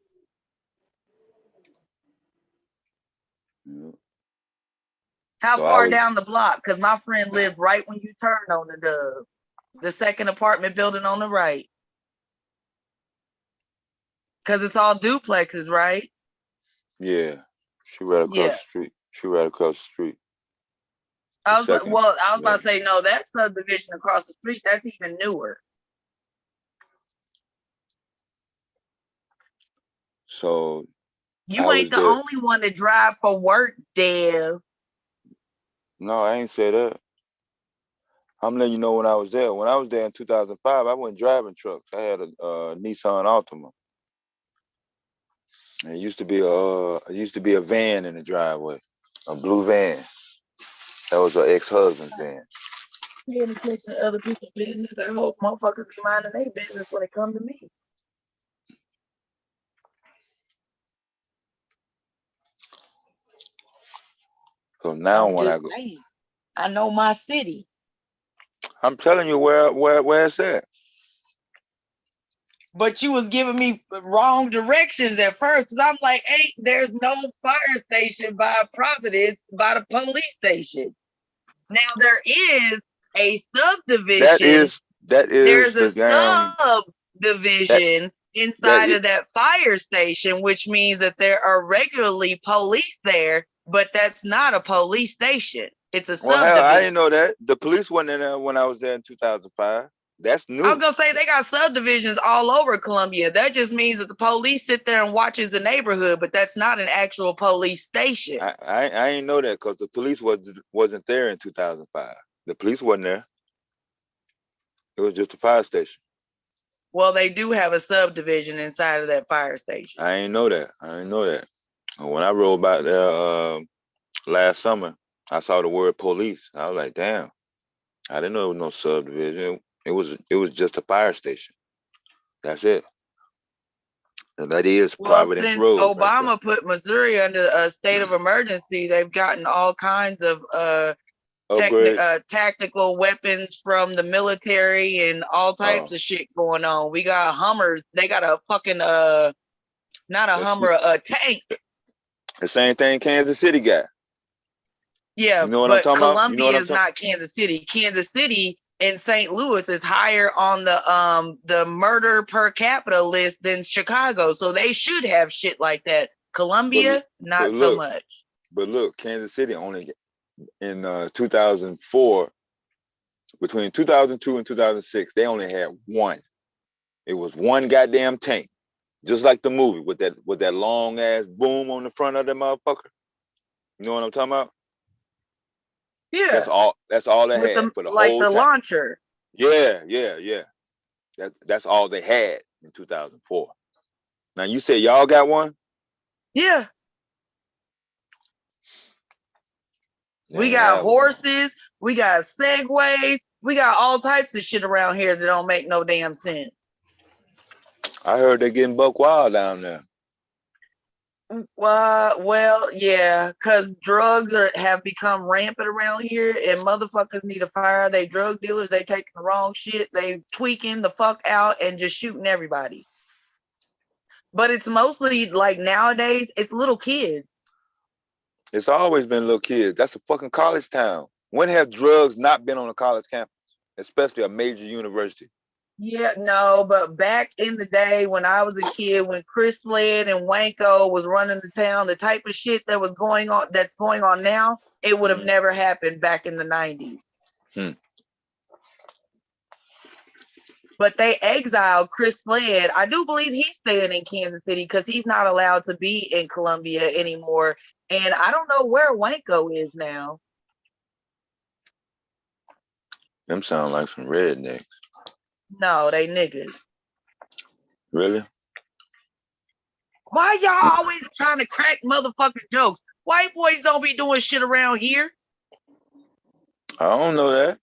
Yep. How far down the block? Because my friend lived right when you turned on the Dove. The second apartment building on the right. Because it's all duplexes, right? Yeah. She right across the street. She right across the street. I was about to say, no, that subdivision across the street, that's even newer. So you ain't the only one to drive for work, Dev. No, I ain't say that. I'm letting you know when I was there. When I was there in 2005, I wasn't driving trucks. I had a Nissan Altima. And it used to be a van in the driveway, a blue van. That was her ex-husband's van. Paying attention to other people's business. I hope motherfuckers be minding their business when it comes to me. So now when I go, I know my city. I'm telling you where it's at. But you was giving me wrong directions at first. Cause I'm like, there's no fire station by Providence by the police station. Now there is a subdivision. There's a subdivision inside of that fire station, which means that there are regularly police there, but that's not a police station. It's a subdivision. Hell, I didn't know that. The police wasn't in there when I was there in 2005. That's new. I was gonna say they got subdivisions all over Columbia. That just means that the police sit there and watches the neighborhood, but that's not an actual police station. I ain't know that because the police wasn't there in 2005. The police wasn't there. It was just a fire station. Well, they do have a subdivision inside of that fire station. I ain't know that. When I rode by there last summer, I saw the word police. I was like, damn. I didn't know it was no subdivision. It was just a fire station. That's it. And that is Providence since Road. Obama put Missouri under a state of emergency, they've gotten all kinds of tactical weapons from the military and all types of shit going on. We got Hummers. They got a fucking not a Hummer, a tank. The same thing Kansas City got. Yeah, you know what but I'm talking Columbia about? You know what is not Kansas City. Kansas City and St. Louis is higher on the murder per capita list than Chicago, so they should have shit like that. Columbia, not so much. But look, Kansas City only in 2004, between 2002 and 2006, they only had one. It was one goddamn tank, just like the movie with that long ass boom on the front of the motherfucker. You know what I'm talking about? Yeah. That's all they With had the for the like whole the time. launcher. Yeah. That's all they had in 2004. Now you say y'all got one? Yeah. They We ain't got have one. horses, we got segways, we got all types of shit around here that don't make no damn sense. I heard they getting buck wild down there. Well, yeah, because drugs have become rampant around here, and motherfuckers need a fire. They drug dealers, they taking the wrong shit, they tweaking the fuck out and just shooting everybody. But it's mostly like nowadays, it's little kids. It's always been little kids. That's a fucking college town. When have drugs not been on a college campus, especially a major university? Yeah, no, but back in the day when I was a kid, when Chris Led and Wanko was running the town, the type of shit that was going on, that's going on now, it would have never happened back in the 90s. But they exiled Chris Led. I do believe he's staying in Kansas City because he's not allowed to be in Columbia anymore. And I don't know where Wanko is now. Them sound like some rednecks. No, they niggas. Really? Why y'all always trying to crack motherfucking jokes? White boys don't be doing shit around here. I don't know that.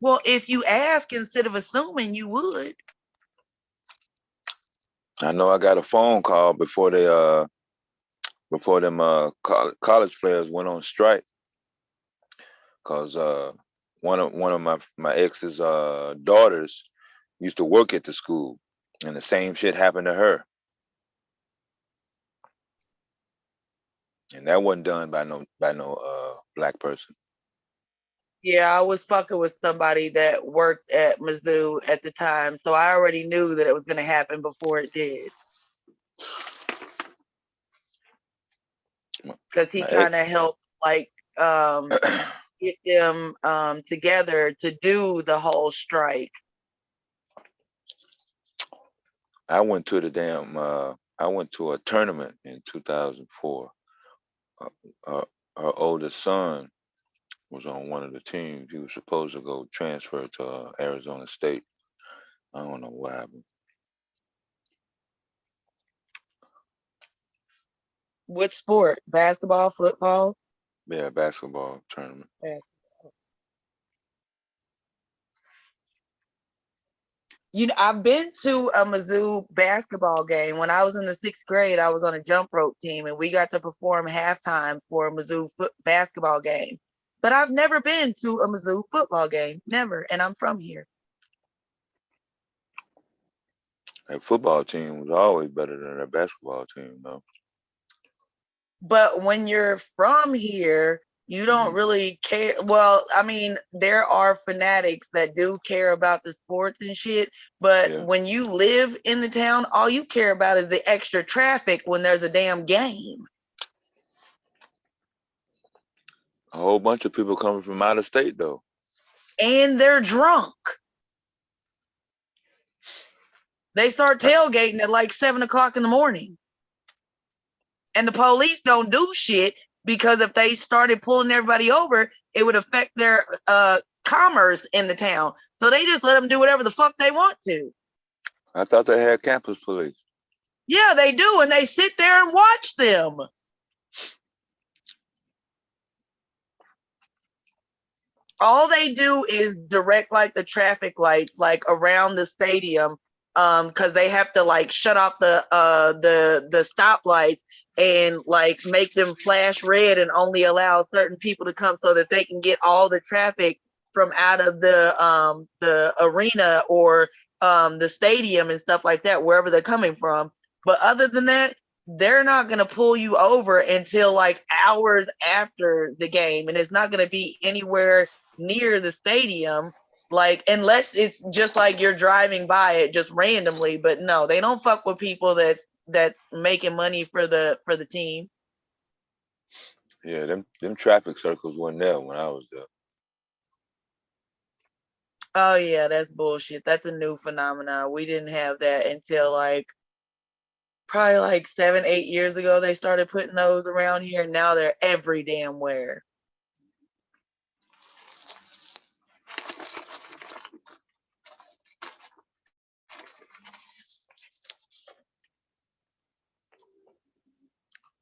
Well, if you ask instead of assuming, you would. I know I got a phone call before them college players went on strike, because one of my ex's daughters used to work at the school, and the same shit happened to her. And that wasn't done by no black person. Yeah, I was fucking with somebody that worked at Mizzou at the time, so I already knew that it was going to happen before it did. Because he kind of helped, like, get them together to do the whole strike. I went to a tournament in 2004. Her oldest son was on one of the teams. He was supposed to go transfer to Arizona State. I don't know what happened. What sport? Basketball, football? Yeah, basketball tournament. Basketball. You know, I've been to a Mizzou basketball game. When I was in the 6th grade, I was on a jump rope team, and we got to perform halftime for a Mizzou basketball game. But I've never been to a Mizzou football game, never, and I'm from here. That football team was always better than that basketball team, though. But when you're from here, you don't really care. Well, I mean, there are fanatics that do care about the sports and shit. But when you live in the town, all you care about is the extra traffic when there's a damn game. A whole bunch of people coming from out of state, though. And they're drunk. They start tailgating at like 7 o'clock in the morning. And the police don't do shit, because if they started pulling everybody over, it would affect their commerce in the town. So they just let them do whatever the fuck they want to. I thought they had campus police. Yeah, they do. And they sit there and watch them. All they do is direct like the traffic lights, like around the stadium, because they have to like shut off the stoplights and like make them flash red and only allow certain people to come so that they can get all the traffic from out of the arena or the stadium and stuff like that, wherever they're coming from. But other than that, they're not going to pull you over until like hours after the game, and it's not going to be anywhere near the stadium, like unless it's just like you're driving by it just randomly. But no, they don't fuck with people that's making money for the team. Yeah, them traffic circles weren't there when I was there. Oh yeah, that's bullshit. That's a new phenomenon. We didn't have that until like probably like 7, 8 years ago. They started putting those around here. Now they're every damn where.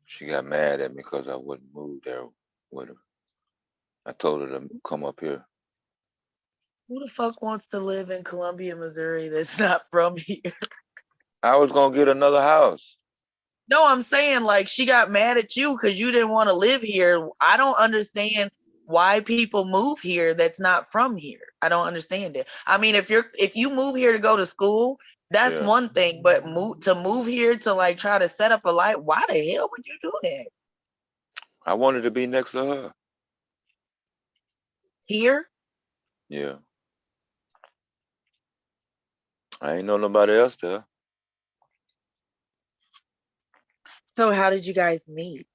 She got mad at me because I wouldn't move there with her. I told her to come up here. Who the fuck wants to live in Columbia, Missouri that's not from here? I was gonna get another house. No, I'm saying like she got mad at you because you didn't want to live here. I don't understand why people move here that's not from here. I don't understand it. I mean, if you move here to go to school, that's one thing, but move here to like try to set up a life, why the hell would you do that? I wanted to be next to her. Here? Yeah. I ain't know nobody else there. So how did you guys meet?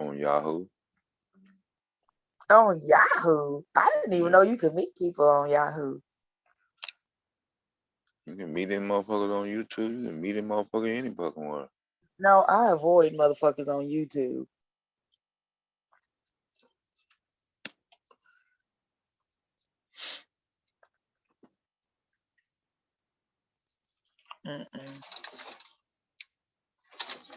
On Yahoo. On Yahoo? I didn't even know you could meet people on Yahoo. You can meet them motherfuckers on YouTube. You can meet them motherfucker any fucking where. No, I avoid motherfuckers on YouTube.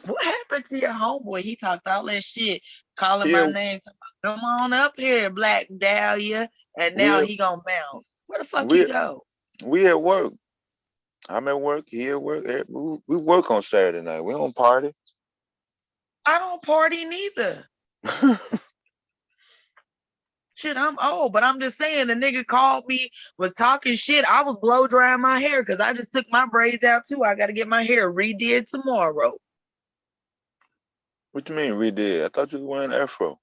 What happened to your homeboy? He talked all that shit, calling my name. Come on up here, Black Dahlia. And now he gonna bounce. Where the fuck he go? We at work. I'm at work. He at work. We work on Saturday night. We don't party. I don't party neither. Shit, I'm old, but I'm just saying the nigga called me, was talking shit. I was blow drying my hair because I just took my braids out too. I got to get my hair redid tomorrow. What you mean redid? I thought you were wearing afro.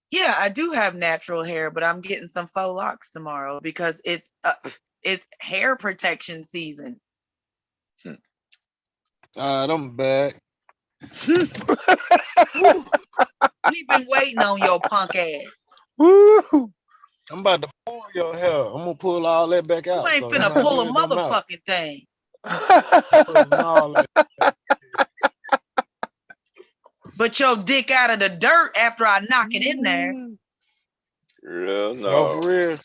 Yeah, I do have natural hair, but I'm getting some faux locks tomorrow because it's hair protection season. I'm back. We've been waiting on your punk ass. Woo! I'm about to pull your hair. I'm gonna pull all that back out. You ain't finna pull a motherfucking thing. But your dick out of the dirt after I knock it in there. Real no. No, for real.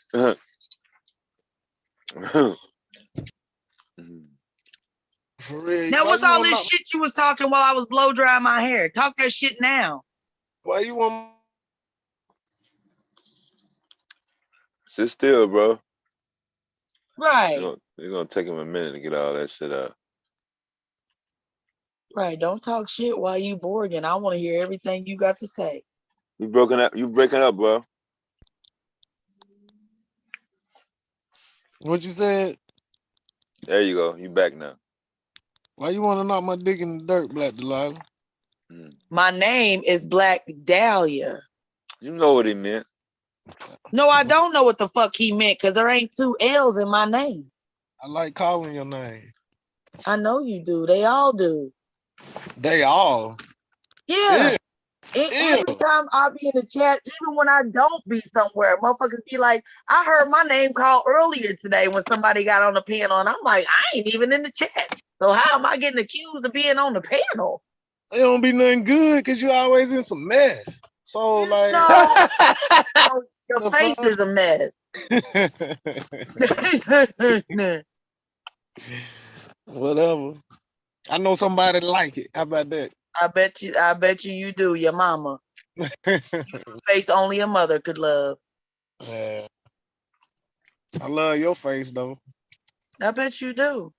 For real. Now, what's all this shit you was talking while I was blow drying my hair? Talk that shit now. Why you want? Sit still, bro. Right. It's gonna take him a minute to get all that shit out. Right. Don't talk shit while you bored, I want to hear everything you got to say. You broken up? You breaking up, bro? What you said? There you go. You back now. Why you want to knock my dick in the dirt, Black Delilah? My name is Black Dahlia. You know what he meant. No, I don't know what the fuck he meant because there ain't 2 L's in my name. I like calling your name. I know you do. They all do. They all? Yeah. Every time I be in the chat, even when I don't be somewhere, motherfuckers be like, I heard my name called earlier today when somebody got on the panel. And I'm like, I ain't even in the chat. So how am I getting accused of being on the panel? It don't be nothing good because you always in some mess. So like no, your face is a mess. Whatever. I know somebody like it. How about that? I bet you do, your mama. Face only a mother could love. Yeah. I love your face though. I bet you do.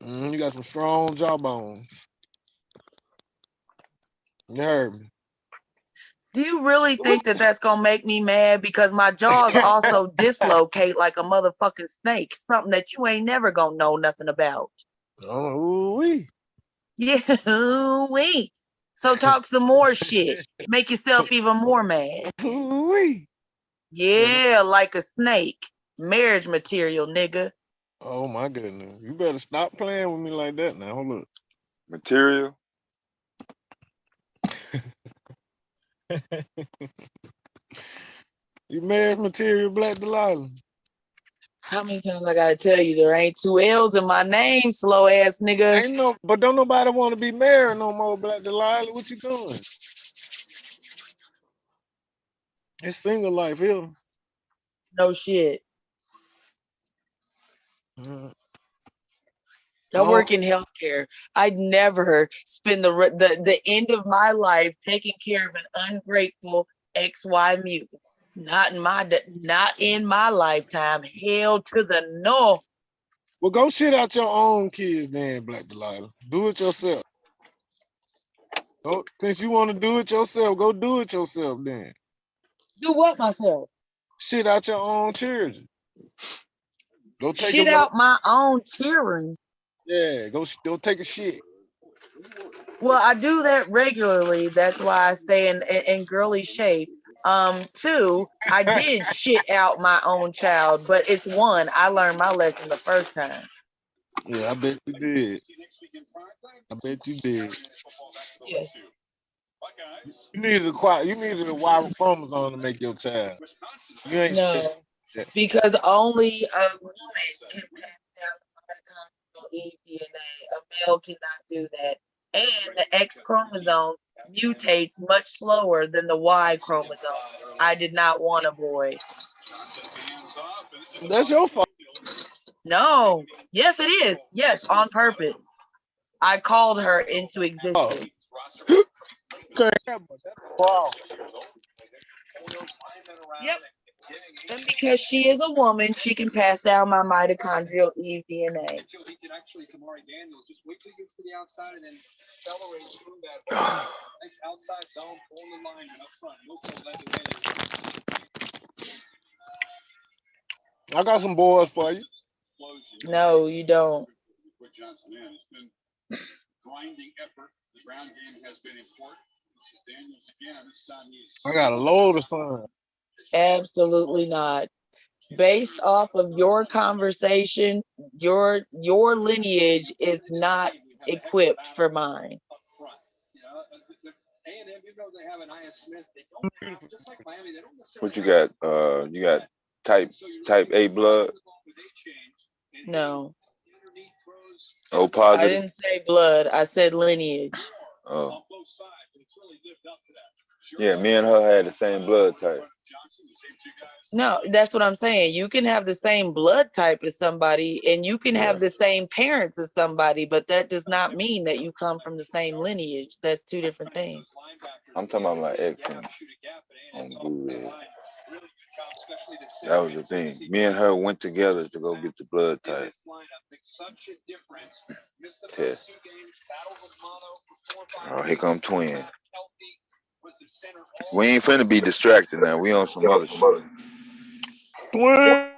You got some strong jawbones. You heard me. Do you really think that that's gonna make me mad? Because my jaws also dislocate like a motherfucking snake. Something that you ain't never gonna know nothing about. Oh, we. Yeah, we. So talk some more shit. Make yourself even more mad. We. Yeah, like a snake. Marriage material, nigga. Oh my goodness. You better stop playing with me like that now. Hold up. Material. You married material, Black Delilah? How many times I gotta tell you there ain't two L's in my name, slow ass nigga? Ain't no, but don't nobody want to be married no more, Black Delilah. What you doing? It's single life here. No shit. Mm. I work in healthcare. I'd never spend the end of my life taking care of an ungrateful XY mutant. Not in my lifetime. Hell to the no. Well, go shit out your own kids then, Black Delilah. Do it yourself. Since you want to do it yourself, go do it yourself then. Do what myself? Shit out your own children. Go take Shit out my own children. Yeah, go take a shit. Well, I do that regularly. That's why I stay in girly shape. Two, I did shit out my own child, but it's one. I learned my lesson the first time. Yeah, I bet you did. I bet you did. Yeah. You needed a Y chromosome to make your child. You ain't No, because only a woman can pass down the mitochondrial DNA. A male cannot do that. And the X chromosome mutates much slower than the Y chromosome. I did not want a boy. That's your fault. No. Yes, it is. Yes, on purpose. I called her into existence. Yep. And because she is a woman, she can pass down my mitochondrial Eve DNA. He can actually, Tamari Daniels, just wait till he gets to the outside and then accelerate through that. Nice outside zone, pulling the line up front. I got some boys for you. No, you don't. It's been grinding effort. The ground game has been important. This is Daniels again. This time he's I got a load of sun. Absolutely not. Based off of your conversation, your lineage is not equipped for mine. What you got? You got type A blood? No. O positive? I didn't say blood. I said lineage. Oh. Yeah, me and her had the same blood type. No, that's what I'm saying. You can have the same blood type as somebody and you can have the same parents as somebody, but that does not mean that you come from the same lineage. That's two different things. I'm talking about my ex on Blu-ray. That was the thing. Me and her went together to go get the blood type test. Oh, here come twin. We ain't finna be distracted now. We on some other shit. Twin.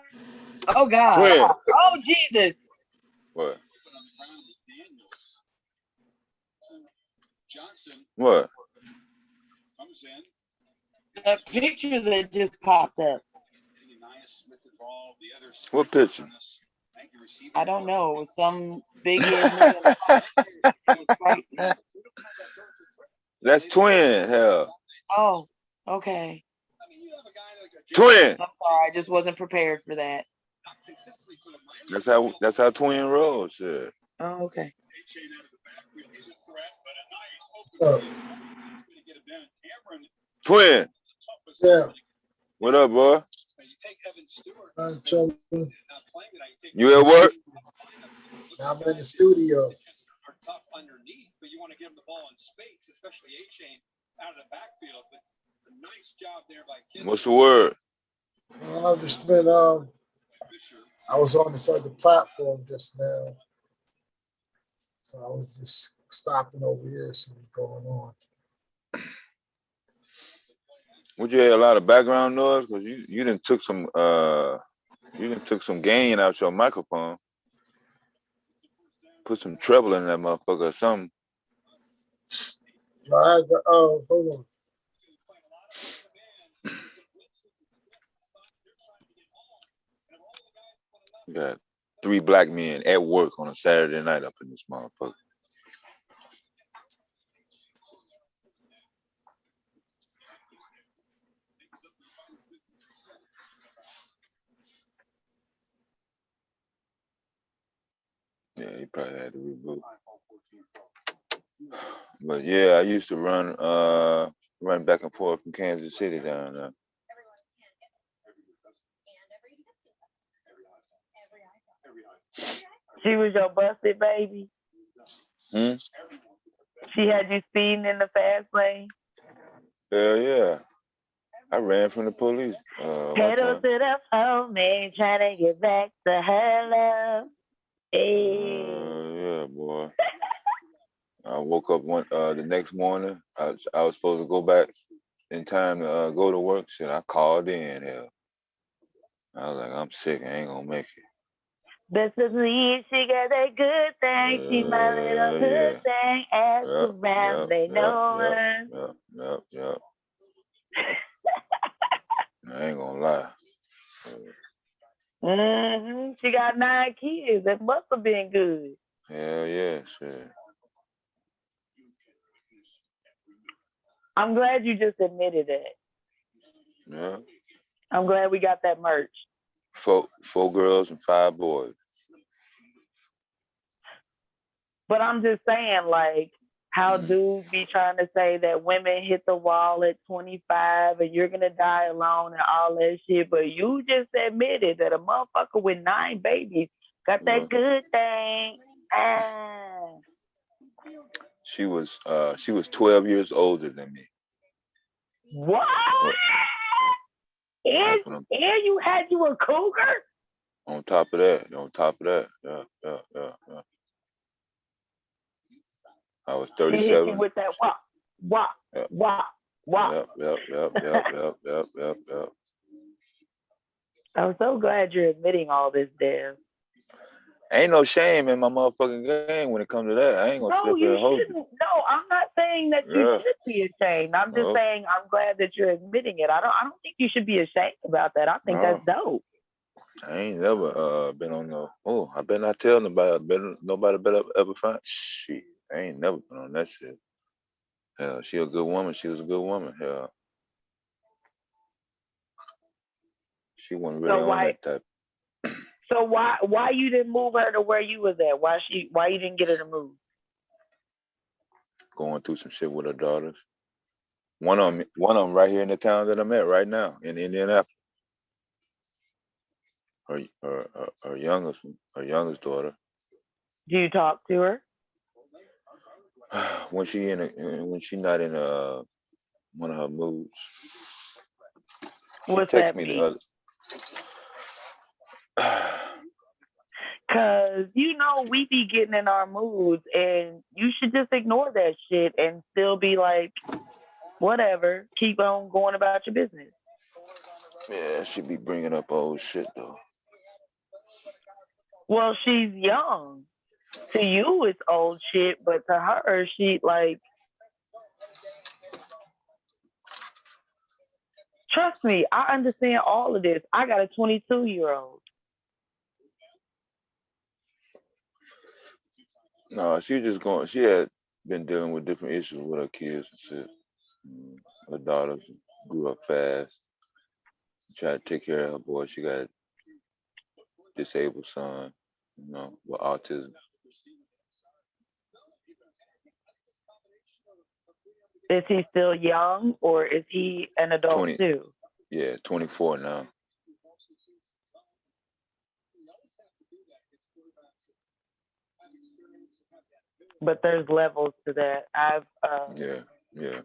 Oh God. Twin. Oh Jesus. What? What? That picture that just popped up. What picture? I don't know. It was some big head nigga. That's twin, hell. Oh, okay. Twin. I'm sorry, I just wasn't prepared for that. That's how twin rolls, shit. Oh, okay. Twin. Yeah. What up, boy? Chilling. You at work? I'm in the studio. What's the word? I've just been I was on this other platform just now, so I was just stopping over here, see what's going on. Would you hear a lot of background noise? Cause you done took some gain out your microphone. Put some treble in that motherfucker or something. I had to, hold on. You got 3 black men at work on a Saturday night up in this motherfucker. Yeah, he probably had to reboot. But yeah, I used to run back and forth from Kansas City down there. She was your busted baby. She had you speeding in the fast lane. Hell yeah. I ran from the police. Pedal to the phone, man, trying to get back to her love. Hey. Yeah, boy. I woke up the next morning. I was supposed to go back in time to go to work. Shit, I called in. Hell, I was like, I'm sick. I ain't gonna make it. Best believe she got that good thing. She my little good thing. Ask around, they know her. Yep. I ain't gonna lie. She got 9 kids. That must have been good. Hell yeah, shit. I'm glad you just admitted it. Yeah. I'm glad we got that merch. 4 girls and 5 boys. But I'm just saying, like, how dudes be trying to say that women hit the wall at 25 and you're gonna die alone and all that shit, but you just admitted that a motherfucker with 9 babies got that good thing. She was 12 years older than me. What? And you had you a cougar? On top of that. Yeah. I was 37. She hit you with that wop. Yep. I'm so glad you're admitting all this, Dan. Ain't no shame in my motherfucking game when it comes to that. I ain't gonna slip and hold you. No, I'm not saying that you should be ashamed. I'm just saying I'm glad that you're admitting it. I don't think you should be ashamed about that. I think that's dope. I ain't never been on no. Oh, I better not tell nobody. Nobody better ever find. Shit, I ain't never been on that shit. Hell, she a good woman. She was a good woman. Hell, she wasn't really on that type. So why you didn't move her to where you was at? Why you didn't get her to move? Going through some shit with her daughters. One of them right here in the town that I'm at right now in Indianapolis. Her youngest daughter. Do you talk to her? When she not in one of her moods. She texted me the other. Cause we be getting in our moods, and you should just ignore that shit and still be like, whatever, keep on going about your business. Yeah, she be bringing up old shit though. Well, she's young. To you, it's old shit, but to her, she like. Trust me, I understand all of this. I got a 22-year-old. No, she had been dealing with different issues with her kids and shit. Her daughters grew up fast. Tried to take care of her boy. She got a disabled son, with autism. Is he still young or is he an adult too? Yeah, 24 now. But there's levels to that. Yeah.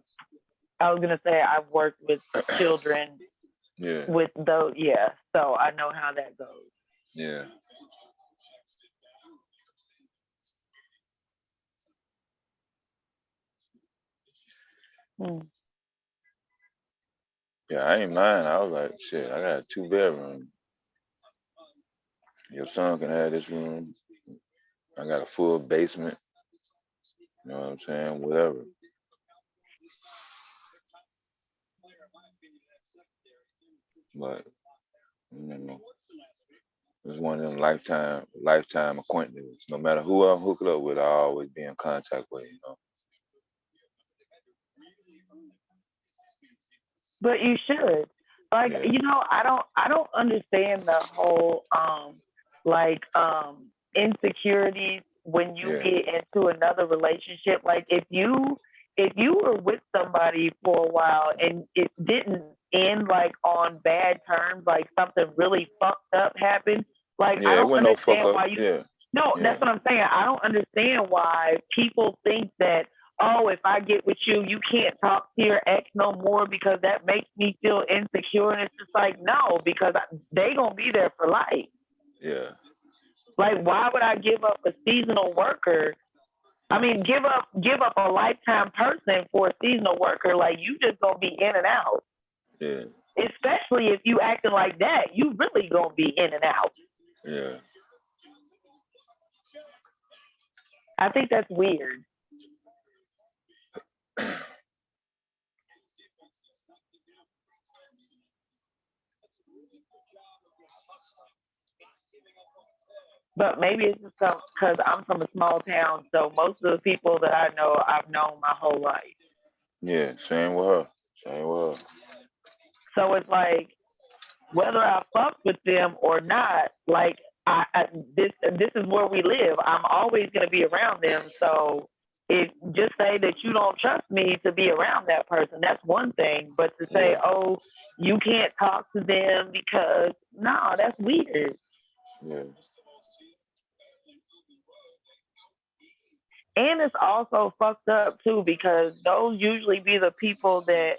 I was gonna say I've worked with children. Yeah. With those, yeah. So I know how that goes. Yeah. Yeah, I ain't mind. I was like, shit, I got a 2-bedroom. Your son can have this room. I got a full basement. You know what I'm saying? Whatever. But it's one of them lifetime acquaintances. No matter who I'm hooked up with, I always be in contact with, But you should. Like, I don't understand the whole insecurities when you Yeah. get into another relationship. Like if you were with somebody for a while and it didn't end like on bad terms, like something really fucked up happened, like I Yeah, it don't wasn't no fuck understand up. why you Yeah. no, Yeah. that's what I'm saying. I don't understand why people think that, oh, if I get with you, you can't talk to your ex no more because that makes me feel insecure. And it's just like, no, because they gonna be there for life. Yeah. Like, why would I give up a seasonal worker? I mean, give up a lifetime person for a seasonal worker. Like, you just gonna be in and out. Yeah. Especially if you acting like that, you really gonna be in and out. Yeah. I think that's weird. But maybe it's just because I'm from a small town, so most of the people that I know, I've known my whole life. Yeah. Same with her. Same with her. So it's like, whether I fuck with them or not, like this is where we live. I'm always gonna be around them. So if just say that you don't trust me to be around that person, that's one thing. But to say, Yeah. oh, you can't talk to them because no, that's weird. Yeah. And it's also fucked up too because those usually be the people that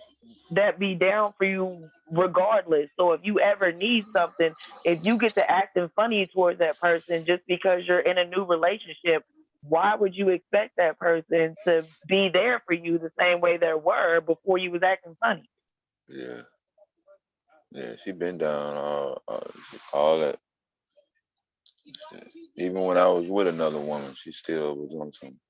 be down for you regardless. So if you ever need something, if you get to acting funny towards that person just because you're in a new relationship, why would you expect that person to be there for you the same way they were before you was acting funny? Yeah. Yeah. She been down all that. Even when I was with another woman, she still was on some.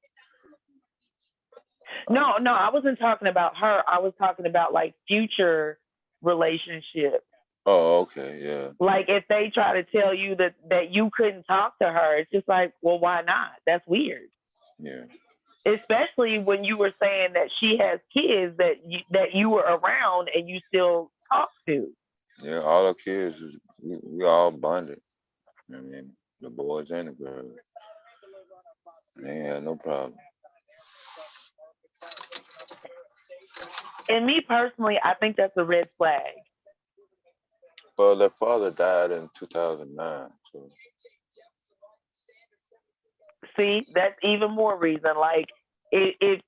No, I wasn't talking about her. I was talking about like future relationships. Oh, okay, yeah. Like if they try to tell you that you couldn't talk to her, it's just like, well, why not? That's weird. Yeah. Especially when you were saying that she has kids that you were around and you still talk to. Yeah, all our kids, we all bonded. I mean, the boys and the girls. They ain't had no problem. And me personally, I think that's a red flag. Well, their father died in 2009. So. See, that's even more reason. Like if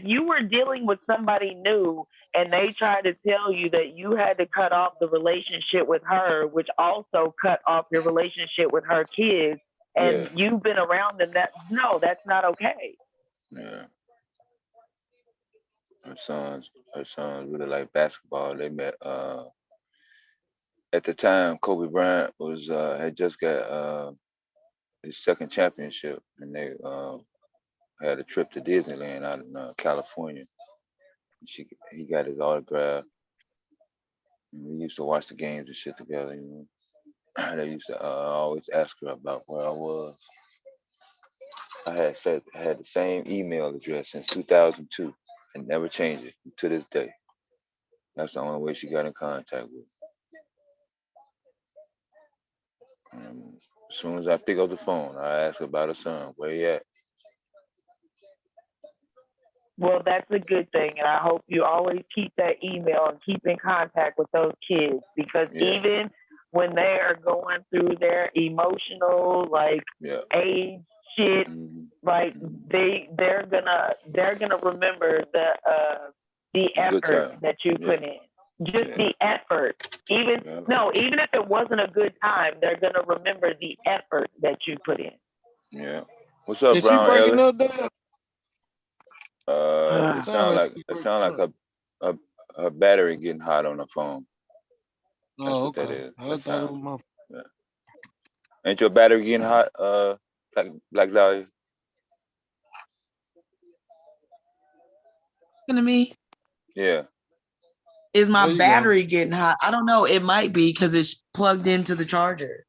you were dealing with somebody new and they tried to tell you that you had to cut off the relationship with her, which also cut off your relationship with her kids, and Yeah. you've been around them, that's not okay. Yeah. Her sons really like basketball. They met at the time Kobe Bryant was had just got his second championship, and they had a trip to Disneyland out in California. He got his autograph. And we used to watch the games and shit together. You know, they used to always ask her about where I was. I had the same email address since 2002 and never changed it to this day. That's the only way she got in contact with. As soon as I pick up the phone, I ask her about her son. Where he at? Well, that's a good thing, and I hope you always keep that email and keep in contact with those kids because even when they are going through their emotional age shit, like they're gonna remember the effort that you put in. Just the effort. Even if it wasn't a good time, they're gonna remember the effort that you put in. Yeah. What's up, Is she Brown breaking Ellis? up there? It sound like her battery getting hot on her phone. That's what that is. That sound. Yeah. Ain't your battery getting hot, Black Dahlia? To me, Yeah. is my There you go. battery getting hot? I don't know. It might be because it's plugged into the charger.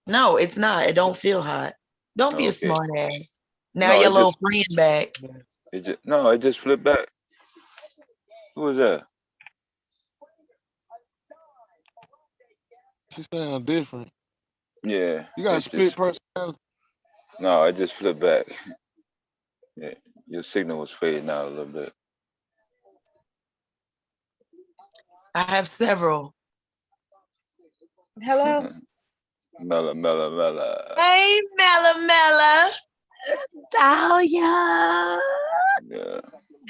No, it's not. It don't feel hot. Don't be a smart ass. Now your little friend back. It just flipped back. Who was that? She sound different. Yeah. You got a split personality. No, I just flipped back. Yeah, your signal was fading out a little bit. I have several. Hello. Mella. Hey, Mella. Dahlia. Yeah.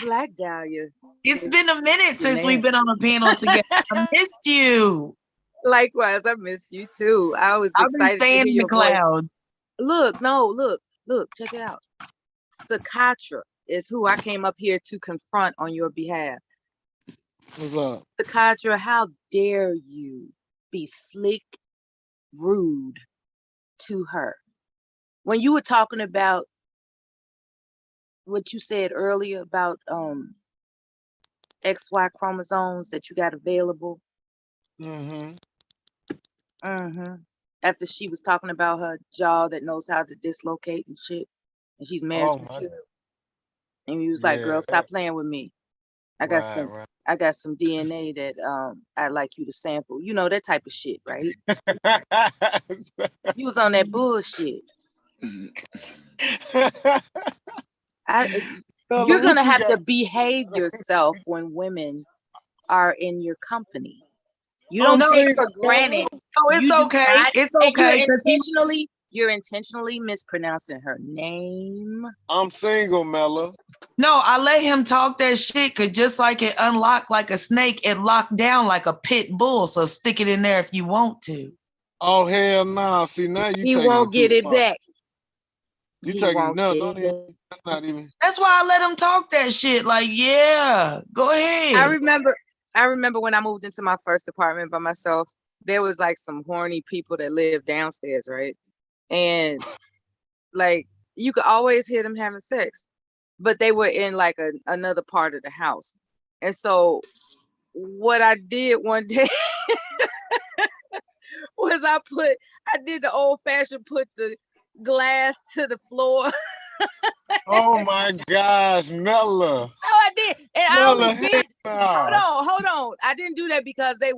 Black Dahlia. It's been a minute since we've been on a panel together. I missed you. Likewise, I miss you too. I was I've been excited to hear staying in the your voice. clouds. Look, check it out. Sakatra is who I came up here to confront on your behalf. What's up? Sakatra, how dare you be slick, rude to her? When you were talking about what you said earlier about XY chromosomes that you got available. After she was talking about her jaw that knows how to dislocate and shit, and she's marriage material. And he was like, "Girl, stop playing with me. I got some DNA that I'd like you to sample. You know, that type of shit, right?" You was on that bullshit. You're gonna have to behave yourself when women are in your company. You don't take for granted. Oh, it's okay. It's okay. And you're intentionally mispronouncing her name. I'm single, Mella. No, I let him talk that shit because just like it unlocked like a snake, it locked down like a pit bull. So stick it in there if you want to. Oh, hell nah. See, now you He won't get it back. You taking no, that's not even. That's why I let him talk that shit. Like, yeah, go ahead. I remember when I moved into my first apartment by myself, there was like some horny people that lived downstairs, right? And like you could always hear them having sex, but they were in like another part of the house. And so what I did one day was I did the old fashioned put the glass to the floor. Oh my gosh, Mella. Oh, I did. And Mella, I only did. nah. Hold on. I didn't do that because this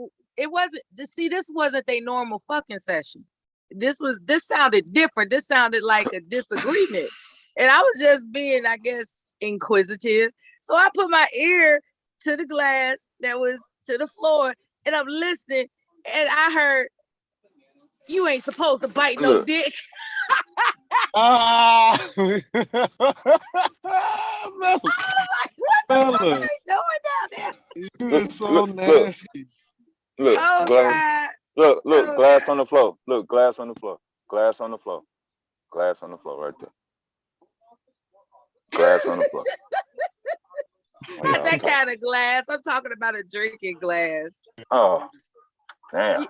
wasn't their normal fucking session. This sounded different. This sounded like a disagreement. And I was just being, I guess, inquisitive. So I put my ear to the glass that was to the floor and I'm listening. And I heard, "You ain't supposed to bite no dick." Mella. What are they doing down there? You is so nasty. Look, oh, glass. God. Look, glass on the floor. Look, glass on the floor. Glass on the floor. Glass on the floor right there. Glass on the floor. Not that kind of glass. I'm talking about a drinking glass. Oh, damn.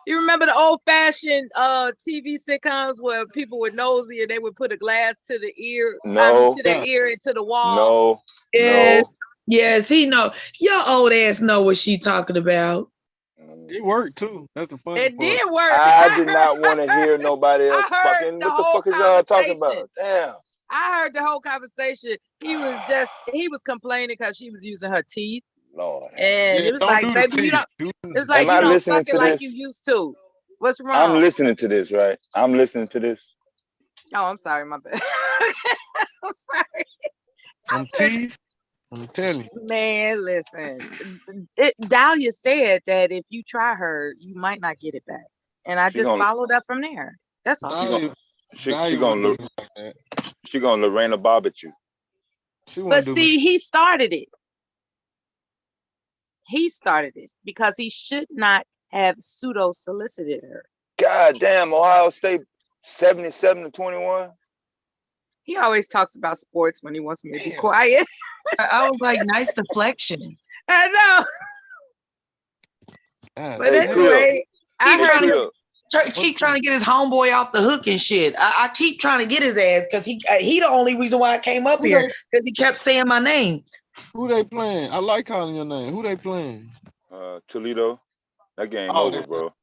You remember the old-fashioned TV sitcoms where people were nosy and they would put a glass to the ear, to their ear and to the wall? Yes, he know. Your old ass know what she talking about. It worked too. That's the funny It part. did work. I did not want to hear nobody else fucking. What the fuck is y'all talking about? Damn. I heard the whole conversation. He was complaining because she was using her teeth. Lord. And it was like, baby, you don't. It's like you don't suck it like you used to. What's wrong? I'm listening to this, right? I'm listening to this. Oh, I'm sorry, my bad. I'm sorry. Some teeth. I'm telling you. Man, listen. Dahlia said that if you try her, you might not get it back. And I just followed up from there. That's all. She gonna Lorena Bob at you. But see, he started it. He started it because he should not have pseudo solicited her. God damn, Ohio State 77-21. He always talks about sports when he wants me to be quiet. I was like, nice deflection. I know. But anyway, keep trying to get his homeboy off the hook and shit. I keep trying to get his ass because he the only reason why I came up here because he kept saying my name. Who they playing? I like calling your name. Who they playing? Toledo. That game over, bro.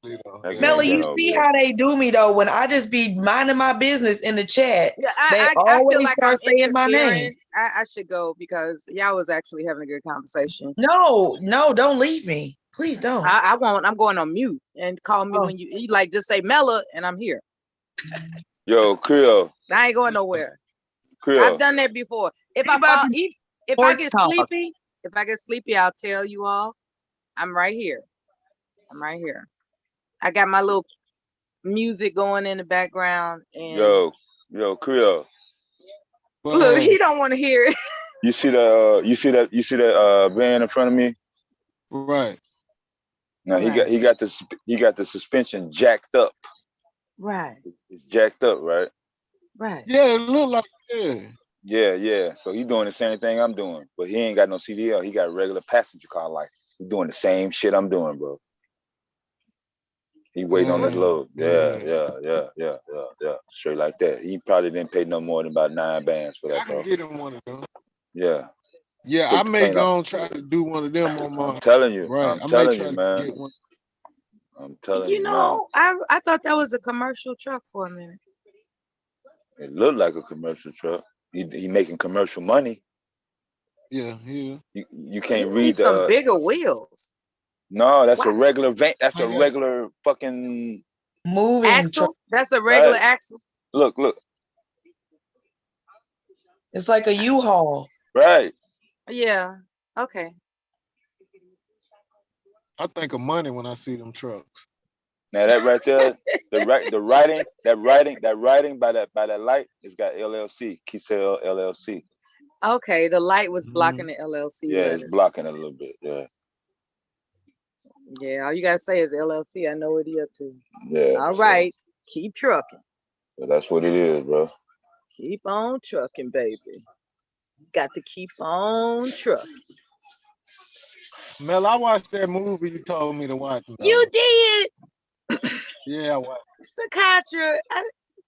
Melly, you see how they do me though when I just be minding my business in the chat. Yeah, they always start saying my name. I should go because y'all was actually having a good conversation. No, don't leave me. Please don't. I won't. I'm going on mute and call me when you like just say Mella and I'm here. Yo, Creole, I ain't going nowhere. Creole. I've done that before. If I get sleepy, I'll tell you all. I'm right here. I got my little music going in the background, and yo, Creole. Look, he don't want to hear it. You see that van in front of me? Right. Now he got the suspension jacked up. Right. It's jacked up, right? Right. Yeah, it look like Yeah. So he doing the same thing I'm doing, but he ain't got no CDL. He got a regular passenger car license. He doing the same shit I'm doing, bro. He waiting on his load. Yeah. Straight like that. He probably didn't pay no more than about 9 bands for that, I can bro. get him one of them. Yeah. Yeah, I may go and try to do one of them on my. I'm telling you, right. I'm telling you, man. I'm telling you, man. I thought that was a commercial truck for a minute. It looked like a commercial truck. He making commercial money. Yeah. You can't You read need some bigger wheels. No, that's a regular van. That's a regular fucking moving axle. That's a regular axle. Look. It's like a U-Haul. Right. Yeah. Okay. I think of money when I see them trucks. Now that right there, the writing by that light, it's got LLC, Kisel LLC. Okay, the light was blocking the LLC. Yeah, letters. it's blocking a little bit. Yeah. Yeah, all you gotta say is LLC. I know what he up to. Yeah. All right, keep trucking. So that's what it is, bro. Keep on trucking, baby. Got to keep on trucking. Mel, I watched that movie you told me to watch. You did. Yeah, I watched. Psychiatra.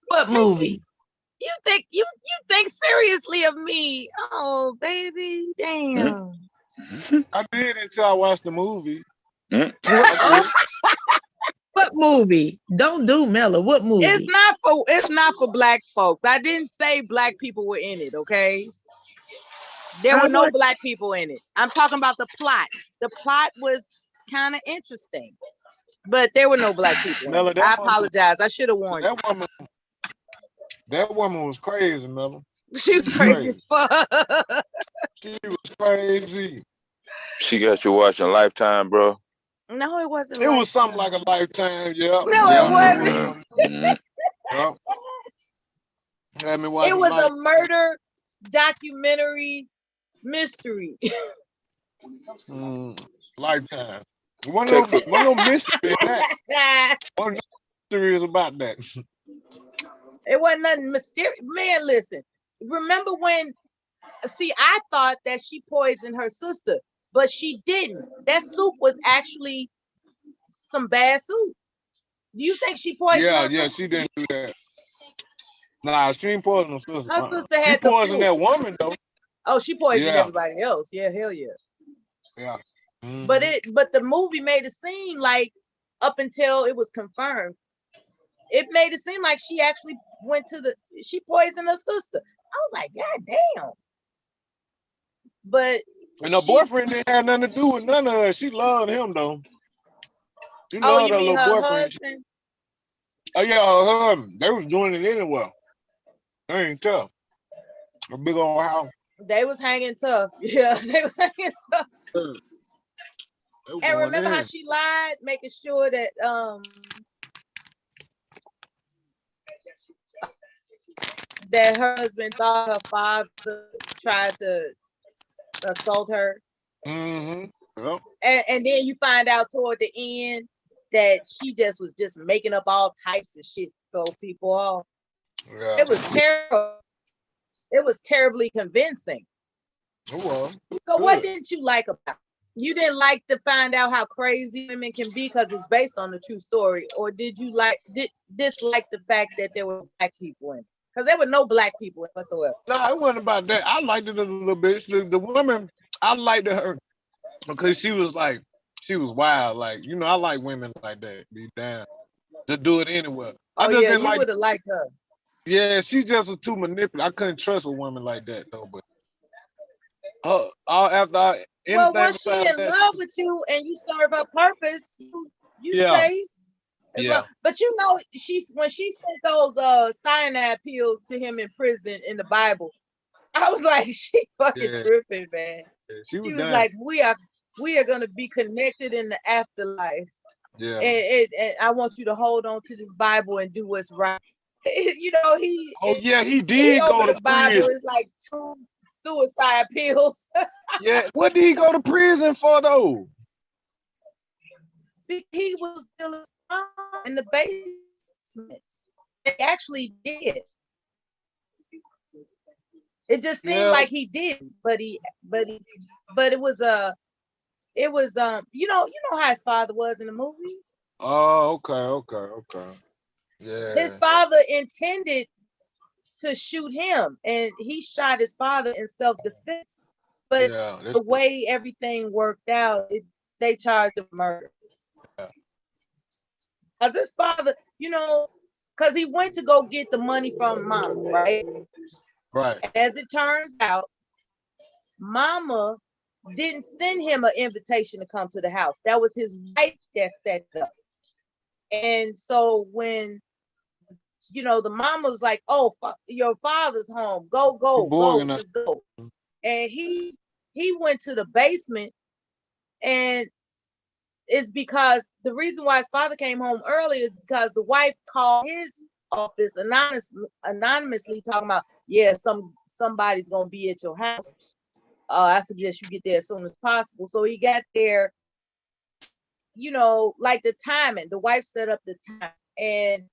What movie? You think seriously of me? Oh, baby, damn. I did until I watched the movie. What movie? Don't do Mella. What movie? It's not for black folks. I didn't say black people were in it, okay? There were no black people in it. I'm talking about the plot. The plot was kind of interesting, but there were no black people in it. I apologize. I should have warned you. That woman was crazy, Mella. She was crazy as fuck. She was crazy. She got you watching Lifetime, bro. No, it wasn't. It was something like a Lifetime, yeah. No, it wasn't. It was a murder documentary mystery. Lifetime. One no mystery in that. One mystery is about that. It wasn't nothing mysterious. Man, listen. Remember when? See, I thought that she poisoned her sister, but she didn't. That soup was actually some bad soup. Do you think she poisoned her sister? Yeah, she didn't do that. Nah, she ain't poisoned her sister. Her sister had she poisoned that woman though. Oh, she poisoned everybody else. Yeah, hell yeah. Yeah. Mm-hmm. But the movie made it seem like, up until it was confirmed, it made it seem like she actually she poisoned her sister. I was like, God damn. But her boyfriend didn't have nothing to do with none of her. She loved him though. She loved her little boyfriend. Husband? Oh yeah, they was doing it anyway. They ain't tough. A big old house. They was hanging tough. Yeah, they was hanging tough. And remember how she lied, making sure that that her husband thought her father tried to assault her. Mm-hmm. Yep. And then you find out toward the end that she was just making up all types of shit to throw people off. Yeah. It was terrible. It was terribly convincing. Well, so what didn't you like about it? You didn't like to find out how crazy women can be because it's based on a true story, or did you dislike the fact that there were black people in it? Because there were no black people in it whatsoever. No, it wasn't about that. I liked it a little bit. The woman, I liked her because she was wild. Like, you know, I like women like that. Be down to do it anyway. Oh, I just didn't you would have liked her. Yeah, she just was too manipulative. I couldn't trust a woman like that though. But once she in love with you and you serve her purpose, you safe. Yeah. But you know, when she sent those cyanide pills to him in prison in the Bible, I was like, she fucking tripping, man. Yeah, she was was dying. like, we are gonna be connected in the afterlife. Yeah. And I want you to hold on to this Bible and do what's right. You know, he did go to the Bible. prison. It's like 2 suicide pills. Yeah, what did he go to prison for though? He was still in the basement. They actually did. It just seemed like he did, but it was you know how his father was in the movie. Oh, okay. Yeah. His father intended to shoot him, and he shot his father in self-defense. But the way everything worked out, they charged him murder. Cause his father, you know, cause he went to go get the money from Mama, right? Right. And as it turns out, Mama didn't send him an invitation to come to the house. That was his wife that set it up. And so when, you know, the mama was like, "Oh, your father's home. Go, just go." And he went to the basement, and it's because the reason why his father came home early is because the wife called his office anonymously talking about, yeah, somebody's gonna be at your house. I suggest you get there as soon as possible. So he got there, you know, like the timing. The wife set up the time, and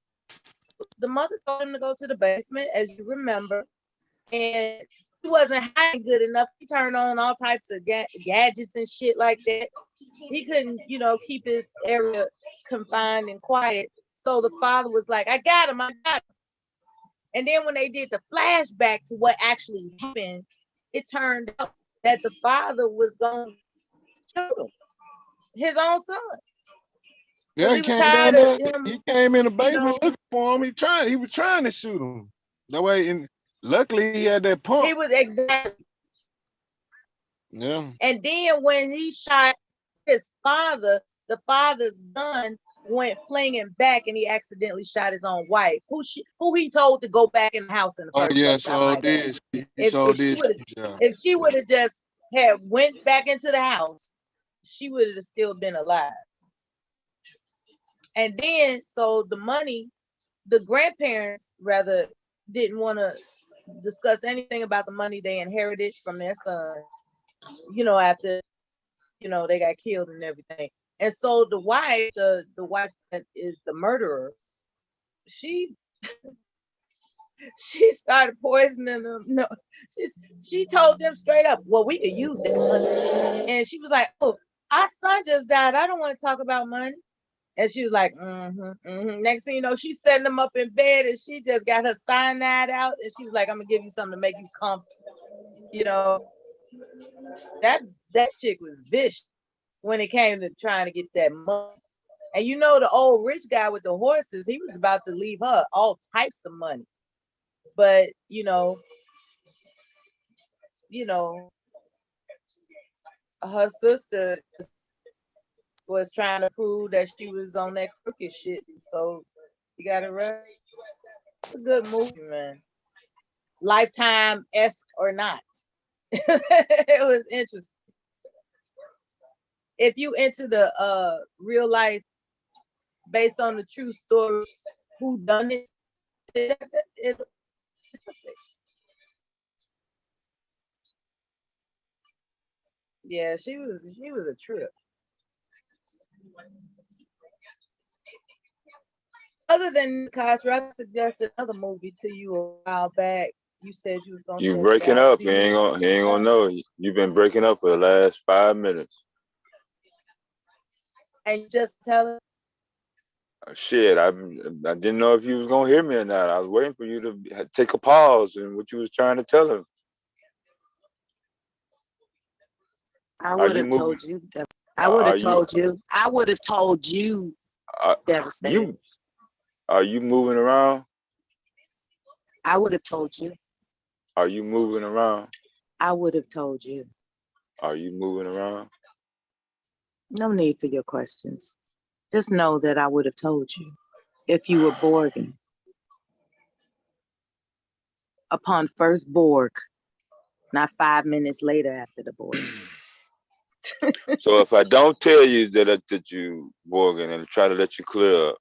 the mother told him to go to the basement, as you remember, and he wasn't hiding good enough. He turned on all types of gadgets and shit like that. He couldn't, you know, keep his area confined and quiet. So the father was like, I got him. And then when they did the flashback to what actually happened, it turned out that the father was going to shoot him, his own son. Yeah, he came down there. He came in the basement looking for him. He was trying to shoot him. That way, and luckily he had that pump. He was exactly. Yeah. And then when he shot his father, the father's gun went flinging back, and he accidentally shot his own wife, who he told to go back in the house in the first place. So did. If she would have just went back into the house, she would have still been alive. And then, so the money, the grandparents rather didn't want to discuss anything about the money they inherited from their son, you know, after, you know, they got killed and everything. And so the wife, the wife that is the murderer, she started poisoning them. No, she told them straight up, well, we could use that money. And she was like, oh, our son just died. I don't want to talk about money. And she was like, Next thing you know, she's setting them up in bed, and she just got her cyanide out, and she was like, I'm gonna give you something to make you comfortable. You know, that chick was vicious when it came to trying to get that money. And you know, the old rich guy with the horses, he was about to leave her all types of money. But you know, her sister was trying to prove that she was on that crooked shit. So you got it right. It's a good movie, man. Lifetime-esque or not. It was interesting. If you into the real life based on the true story, who done it, yeah, she was a trip. Other than Katra, I suggested another movie to you a while back. You said you was gonna. You breaking up? He ain't gonna know. You've been breaking up for the last 5 minutes. And you just tell her. Shit, I didn't know if you was gonna hear me or not. I was waiting for you to take a pause in what you was trying to tell him. I would have told you. I would have told you. I would have told you. Devastated. Are you moving around? I would have told you. Are you moving around? I would have told you. Are you moving around? No need for your questions. Just know that I would have told you if you were Borging. Upon first Borg, not 5 minutes later after the Borg. So if I don't tell you that you Morgan and try to let you clear up,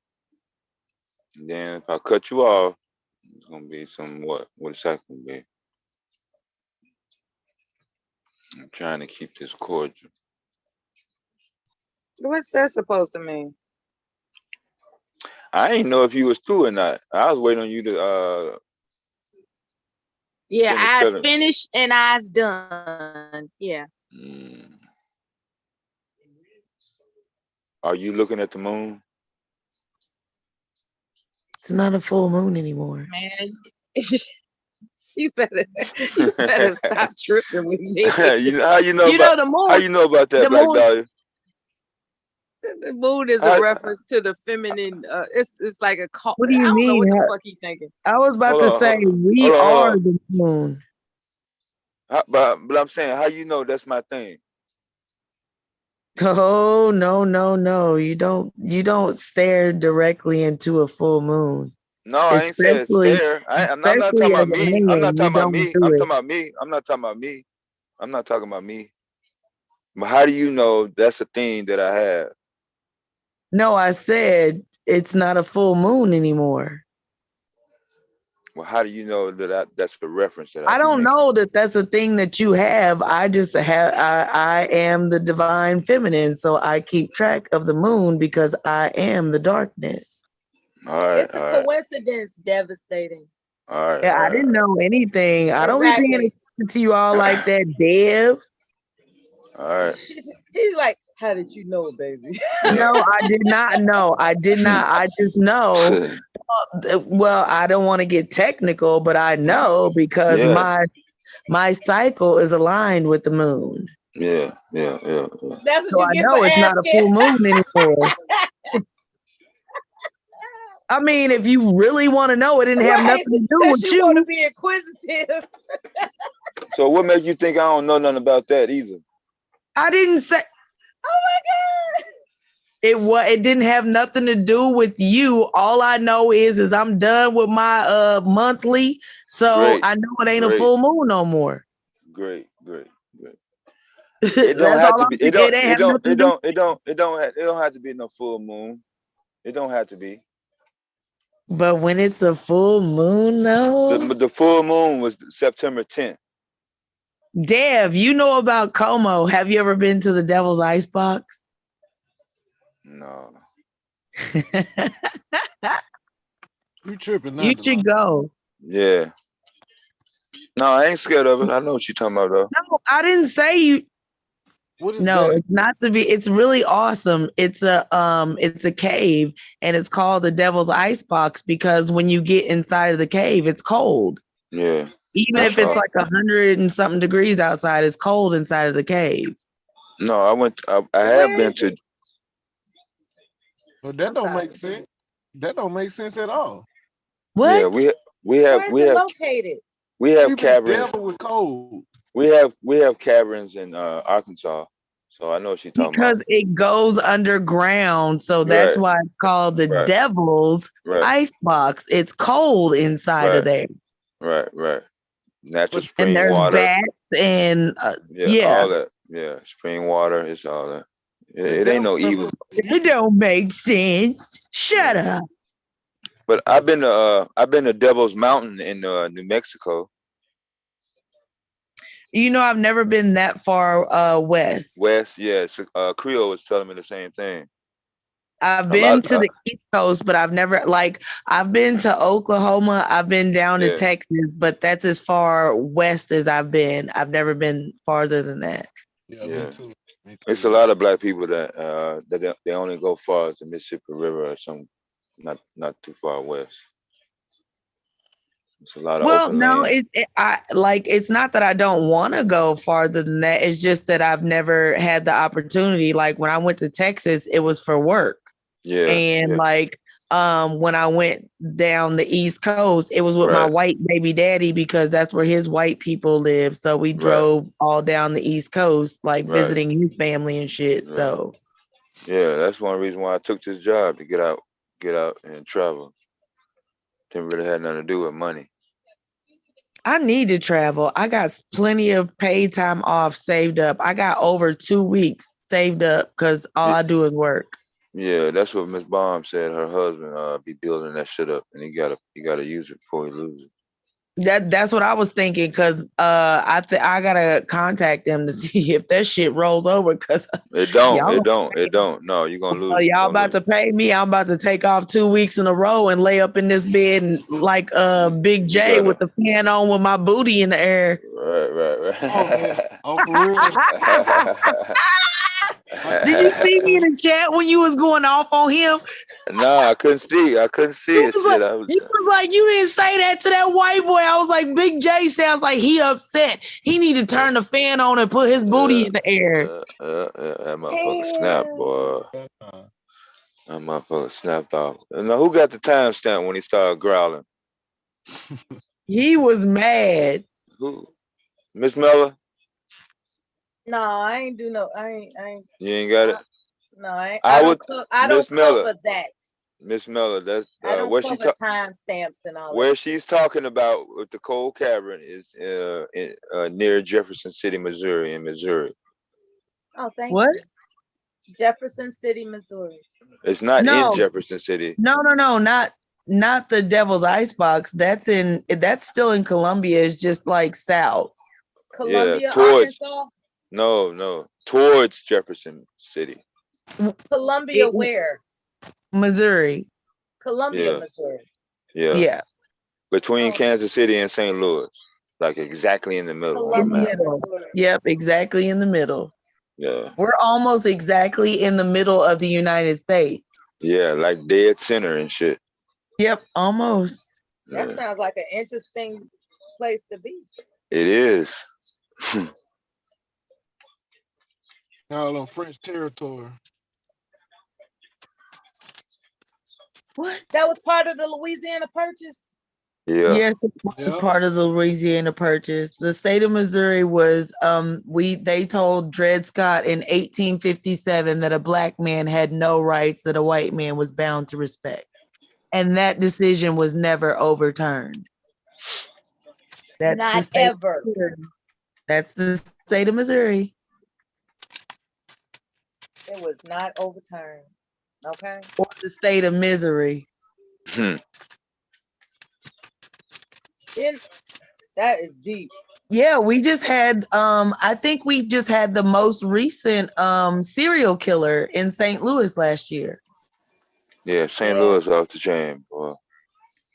then if I cut you off, it's gonna be some what is that gonna be? I'm trying to keep this cordial. What's that supposed to mean? I ain't know if you was through or not. I was waiting on you to Yeah, eyes finish. finished and eyes done. Yeah. Are you looking at the moon? It's not a full moon anymore. Man, you better stop tripping with me. How you know the moon. How you know about that, Black Dahlia? The moon is a reference to the feminine. It's like a call. What do you mean? Know what the fuck he thinking. I was about to say we are the moon. But I'm saying, how you know that's my thing? Oh no! You don't stare directly into a full moon. No, I ain't saying stare. I'm not talking about me. I'm not talking about me. I'm talking about me. I'm not talking about me. I'm not talking about me. But how do you know that's a thing that I have? No, I said it's not a full moon anymore. Well, how do you know that that's the reference that I don't know that that's a thing that you have. I just have, I am the divine feminine. So I keep track of the moon because I am the darkness. All right. It's a coincidence, devastating. All right. Yeah, I didn't know anything. I don't be paying attention to you all like that, Dev. All right. He's like, how did you know, baby? No, I did not know. I did not. I just know. Well, I don't want to get technical, but I know because my cycle is aligned with the moon. Yeah. That's what so you I get know for it's asking. not a full moon anymore. I mean, if you really want to know, it didn't have nothing to do with you. Want to be inquisitive. So what makes you think I don't know nothing about that either? I didn't say. Oh my God. It didn't have nothing to do with you. All I know is I'm done with my monthly, so I know it ain't a full moon no more. Great. It don't have to be. It don't have to be no full moon. It don't have to be. But when it's a full moon, though, the full moon was September 10th. Dev, you know about Como? Have you ever been to the Devil's Icebox? No. You tripping? You should go. Yeah. No, I ain't scared of it. I know what you're talking about, though. No, I didn't say you. What is no, that? It's not to be. It's really awesome. It's a cave, and it's called the Devil's Icebox because when you get inside of the cave, it's cold. Yeah. Even if it's like 100 and something degrees outside, it's cold inside of the cave. No, I have been to. Well, that don't make sense. That don't make sense at all. What? Yeah, we have located? We have caverns. Devil with cold. We have caverns in Arkansas, so I know what she's talking about. Because it goes underground, so that's why it's called the Devil's Icebox. It's cold inside of there. Right. Natural spring and there's water. Bats and all that. Yeah, spring water. It's all that. It ain't no evil. It don't make sense. Shut up. But I've been to Devil's Mountain in New Mexico. You know, I've never been that far west. West, yeah. Creole was telling me the same thing. I've been to the East Coast, but I've never I've been to Oklahoma. I've been down to Texas, but that's as far west as I've been. I've never been farther than that. Yeah. Me too. It's a lot of black people that they only go far as the Mississippi River or some not too far west. It's a lot of open land. It's not that I don't want to go farther than that. It's just that I've never had the opportunity. Like when I went to Texas, it was for work. Yeah. And when I went down the East Coast, it was with my white baby daddy because that's where his white people live. So we drove all down the East Coast, visiting his family and shit. So Yeah, that's one reason why I took this job, to get out and travel. Didn't really have nothing to do with money. I need to travel. I got plenty of paid time off saved up. I got over 2 weeks saved up because all I do is work. Yeah, that's what Miss Baum said. Her husband be building that shit up, and he gotta use it before he loses it. That's what I was thinking, because I gotta contact them to see if that shit rolls over, because It don't. No, you're gonna lose. Y'all about to pay me. I'm about to take off 2 weeks in a row and lay up in this bed and like Big J with the fan on with my booty in the air. Right. Oh, for real? Did you see me in the chat when you was going off on him? No, I couldn't see. I couldn't see it. He was like, you didn't say that to that white boy. I was like, Big J sounds like he upset. He need to turn the fan on and put his booty in the air. That motherfucker snapped, boy. That motherfucker snapped off. Now, who got the timestamp when he started growling? He was mad. Who? Miss Miller? No, I ain't do no. I ain't. You ain't got it? No, I don't cover that. Miss Miller, that's I don't where cover timestamps and all where that. she's talking about with the cold cavern is near Jefferson City, Missouri, in Missouri. Oh, thank What? you. Jefferson City, Missouri. It's not in Jefferson City. No, not the Devil's Icebox. That's still in Columbia. It's just like south. Columbia, towards Arkansas. No, towards Jefferson City. Columbia, where? Missouri. Columbia, Missouri. Yeah. Between Kansas City and St. Louis, like exactly in the middle. In the middle. Yep, exactly in the middle. Yeah. We're almost exactly in the middle of the United States. Yeah, like dead center and shit. Yep, almost. That sounds like an interesting place to be. It is. All on French territory. What? That was part of the Louisiana Purchase? Yeah. Yes, it was part of the Louisiana Purchase. The state of Missouri was they told Dred Scott in 1857 that a black man had no rights that a white man was bound to respect. And that decision was never overturned. Not ever. That's the state of Missouri. It was not overturned. Okay. Or the state of misery. That is deep. Yeah, we just had I think we just had the most recent serial killer in St. Louis last year. Yeah, St. Louis off the chain, boy.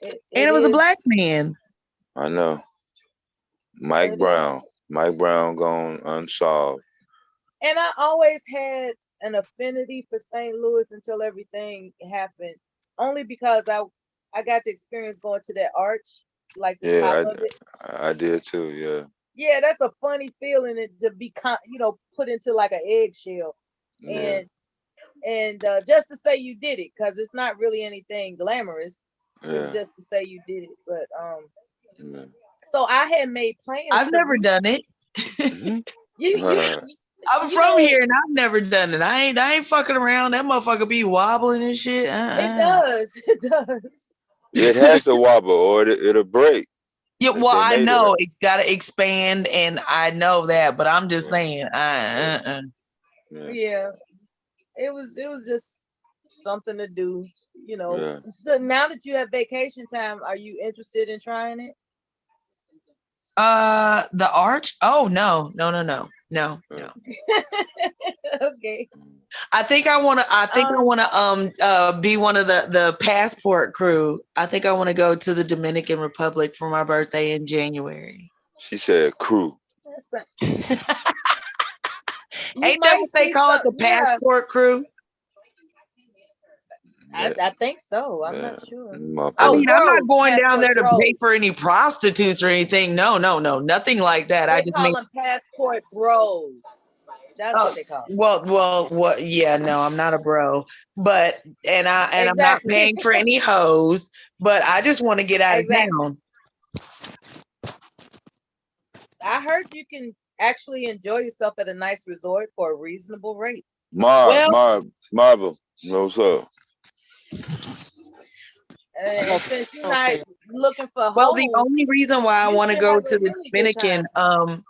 It was a black man. I know. Mike Brown gone unsolved. And I always had an affinity for St. Louis until everything happened. Only because I got to experience going to that arch, like the top of it. I did too. Yeah. Yeah, that's a funny feeling to be, put into like an eggshell, and just to say you did it, because it's not really anything glamorous. It's just to say you did it. But so I had made plans. I've never done it. I'm from here and I've never done it. I ain't fucking around. That motherfucker be wobbling and shit. It does. It has to wobble or it'll break. Yeah, well, I know it's got to expand, and I know that, but I'm just saying, Yeah, it was just something to do, So now that you have vacation time, are you interested in trying it? The arch? Oh no. Okay. I think I want to be one of the passport crew. I think I want to go to the Dominican Republic for my birthday in January. She said crew. Ain't that what they call it, the passport crew? I think so. I'm not sure. I mean, I'm not going down there to pay for any prostitutes or anything. No, nothing like that. They call them passport bros. That's what they call them. Well, yeah, no, I'm not a bro, but I'm not paying for any hoes, but I just want to get out of town. I heard you can actually enjoy yourself at a nice resort for a reasonable rate. Marvel, what's up? And since you're not looking for Well, the hoes, only reason why I you want to should go have to a the really good Dominican, time.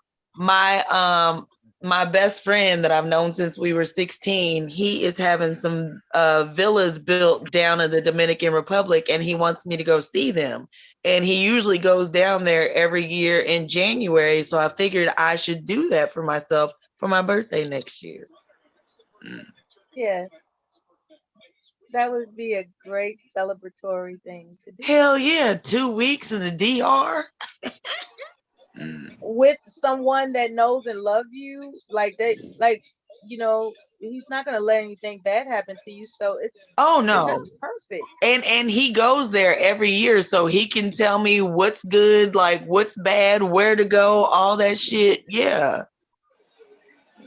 my best friend that I've known since we were 16, he is having some villas built down in the Dominican Republic, and he wants me to go see them. And he usually goes down there every year in January, so I figured I should do that for myself for my birthday next year. Yes, that would be a great celebratory thing to do. Hell yeah, 2 weeks in the DR. With someone that knows and love you, like you know, he's not gonna let anything bad happen to you. So it's that's perfect. And he goes there every year, so he can tell me what's good, like what's bad, where to go, all that shit. Yeah.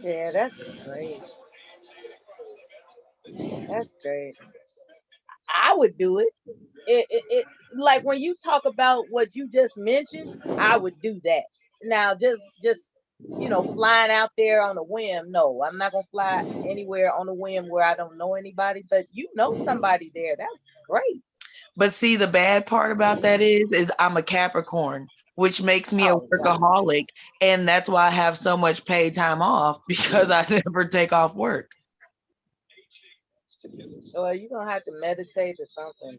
Yeah, that's great. That's great. I would do it. It like when you talk about what you just mentioned, I would do that. Now just flying out there on a whim. No, I'm not gonna fly anywhere on a whim where I don't know anybody, but you know somebody there. That's great. But see, the bad part about that is I'm a Capricorn, which makes me a workaholic. And that's why I have so much paid time off, because I never take off work. Well, you're gonna have to meditate or something,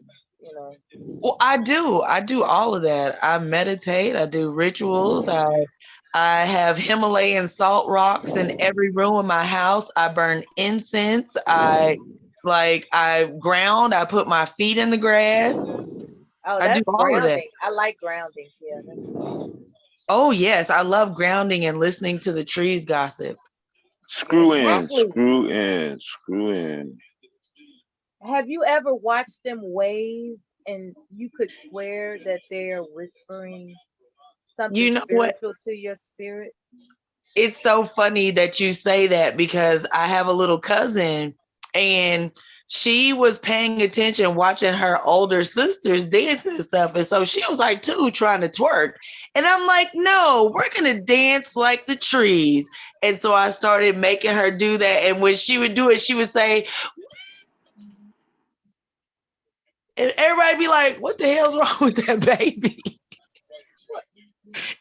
Well, I do all of that. I meditate, I do rituals, I have Himalayan salt rocks in every room of my house. I burn incense. I ground. I put my feet in the grass. Oh, I do that's all of that. grounding. I like grounding. Yeah, that's good. Oh yes, I love grounding and listening to the trees gossip. Screw in. Have you ever watched them wave and you could swear that they're whispering something spiritual to your spirit? It's so funny that you say that, because I have a little cousin and she was paying attention watching her older sisters dance and stuff. And so she was like, too, trying to twerk. And I'm like, no, we're going to dance like the trees. And so I started making her do that. And when she would do it, she would say, and everybody be like, what the hell's wrong with that baby?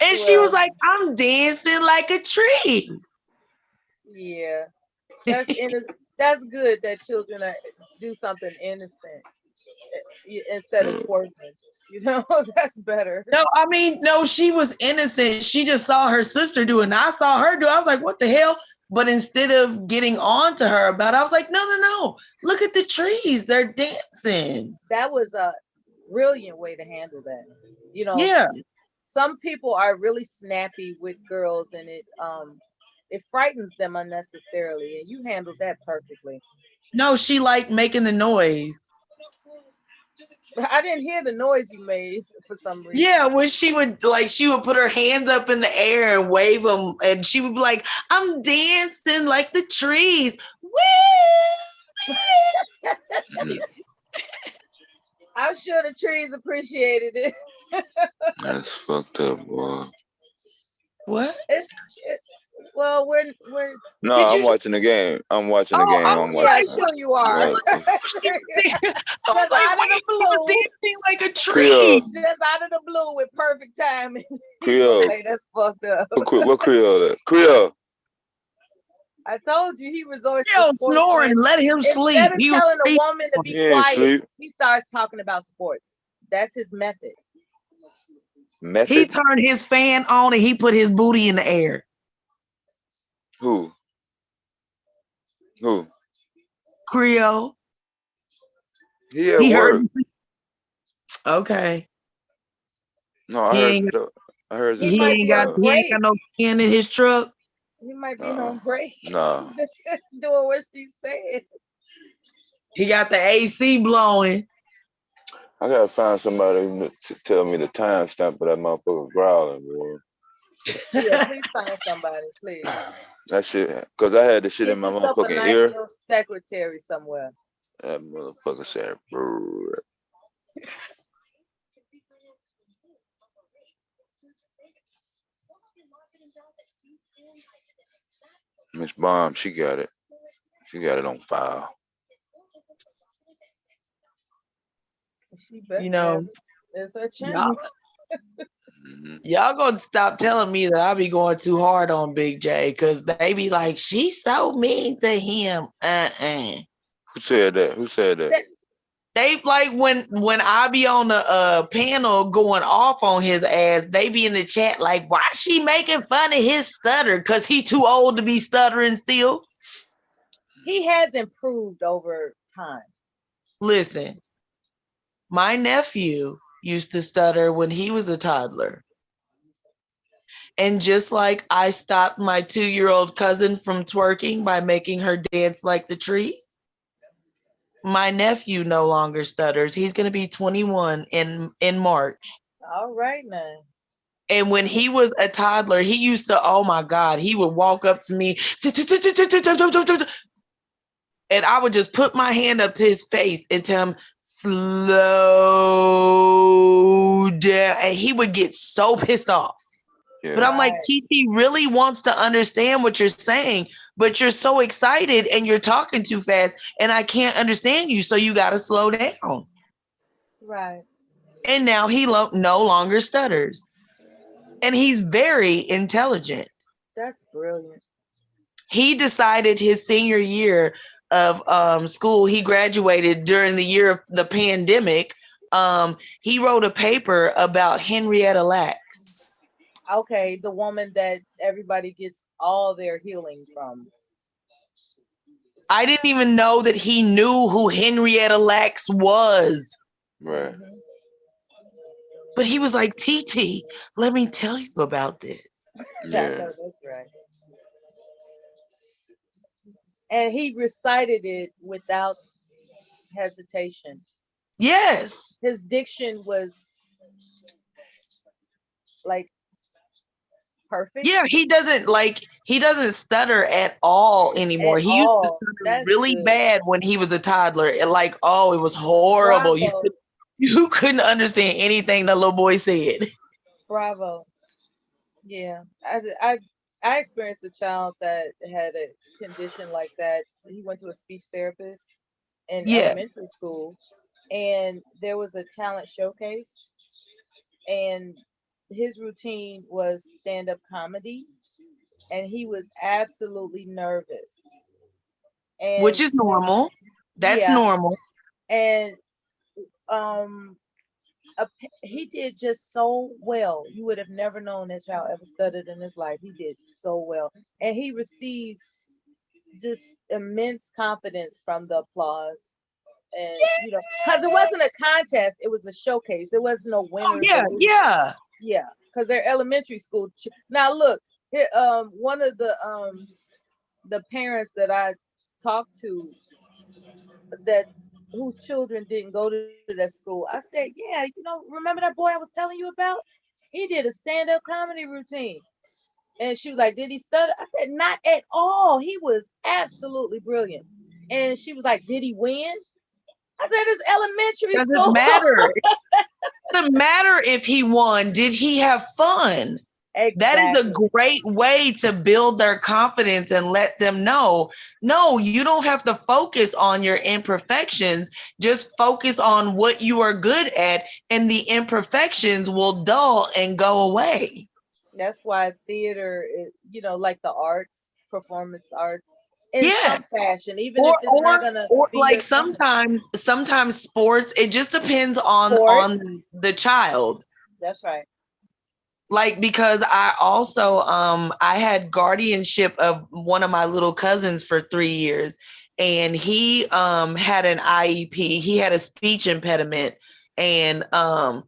And she was like, I'm dancing like a tree. Yeah. That's good that children do something innocent instead of twerking. That's better. No, she was innocent. She just saw her sister do it. And I saw her do it. I was like, what the hell? But instead of getting on to her about it, I was like, no. Look at the trees. They're dancing. That was a brilliant way to handle that. Yeah. Some people are really snappy with girls, and it frightens them unnecessarily, and you handled that perfectly. No, she liked making the noise. I didn't hear the noise you made for some reason. Yeah, when she would put her hands up in the air and wave them, and she would be like, I'm dancing like the trees. Woo! I'm sure the trees appreciated it. That's fucked up, boy. What? Well, we're no, I'm watching the game. I'm watching the game. Yeah, sure you are. I was like, out of the blue, dancing like a tree. Just out of the blue with perfect timing. Creole. That's fucked up. What Creole? Creole. I told you he resorts to snoring. Let him sleep. Instead of telling a woman to be quiet, he starts talking about sports. That's his method. He turned his fan on and he put his booty in the air. Who? Creole. He heard. Okay. No, I heard. He ain't got no skin in his truck. He might be on break. No. Just doing what she said. He got the AC blowing. I gotta find somebody to tell me the timestamp of that motherfucker growling, boy. Yeah, please find somebody, please. That shit, cause I had the shit in my motherfucking nice ear. Little secretary somewhere. That motherfucker said, "Brr." Miss Bomb, she got it. She got it on file. She better You know, it's her y'all, channel. y'all gonna stop telling me that I be going too hard on Big J because they be like, she's so mean to him. Who said that? Who said that? They like when I be on the panel going off on his ass, they be in the chat like, why she making fun of his stutter? Because he too old to be stuttering still. He has improved over time. Listen, my nephew used to stutter when he was a toddler. And just like I stopped my 2-year-old cousin from twerking by making her dance like the tree, my nephew no longer stutters. He's going to be 21 in March. All right now. And when he was a toddler, he used to, oh my God, he would walk up to me and I would just put my hand up to his face and tell him, slow down. And he would get so pissed off. Yeah. But I'm like, TT really wants to understand what you're saying, but you're so excited and you're talking too fast and I can't understand you. So you got to slow down. Right. And now he no longer stutters. And he's very intelligent. That's brilliant. He decided his senior year of school, he graduated during the year of the pandemic. He wrote a paper about Henrietta Lacks. Okay, the woman that everybody gets all their healing from. I didn't even know that he knew who Henrietta Lacks was. Right. But he was like, TT, let me tell you about this. Yeah, no, that's right. And he recited it without hesitation. Yes. His diction was like perfect. Yeah, he doesn't stutter at all anymore. He used to stutter really bad when he was a toddler. It was horrible. You couldn't understand anything the little boy said. Bravo. Yeah. I experienced a child that had a condition like that. He went to a speech therapist in elementary school, and there was a talent showcase, and his routine was stand-up comedy, and he was absolutely nervous. And which is normal. That's normal. And he did just so well. You would have never known that child ever stuttered in his life. He did so well. And he received just immense confidence from the applause. And because it wasn't a contest, it was a showcase. There was no winners. Yeah. Because they're elementary school. Now look, one of the parents that I talked to whose children didn't go to that school, I said, yeah, remember that boy I was telling you about? He did a stand-up comedy routine. And she was like, did he stutter? I said, not at all. He was absolutely brilliant. And she was like, did he win? I said, it's elementary school. Doesn't matter. It doesn't matter if he won. Did he have fun? Exactly. That is a great way to build their confidence and let them know, no, you don't have to focus on your imperfections. Just focus on what you are good at, and the imperfections will dull and go away. That's why theater is, like the arts, performance arts, in some fashion, even if it's not gonna be like sometimes sports, it just depends on the child. That's right. Like, because I also I had guardianship of one of my little cousins for 3 years, and he had an IEP. He had a speech impediment, and I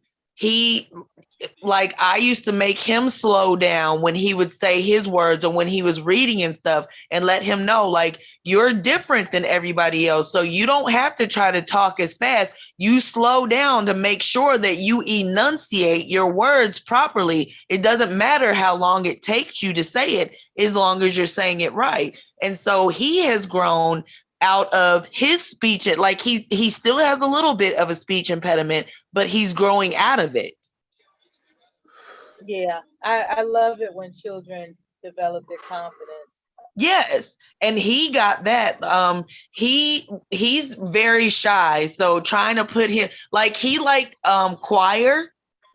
used to make him slow down when he would say his words or when he was reading and stuff, and let him know, you're different than everybody else. So you don't have to try to talk as fast. You slow down to make sure that you enunciate your words properly. It doesn't matter how long it takes you to say it, as long as you're saying it right. And so he has grown out of his speech. He still has a little bit of a speech impediment, but he's growing out of it. Yeah, I love it when children develop their confidence. Yes, and he got that. He's very shy, so trying to put him like he liked choir.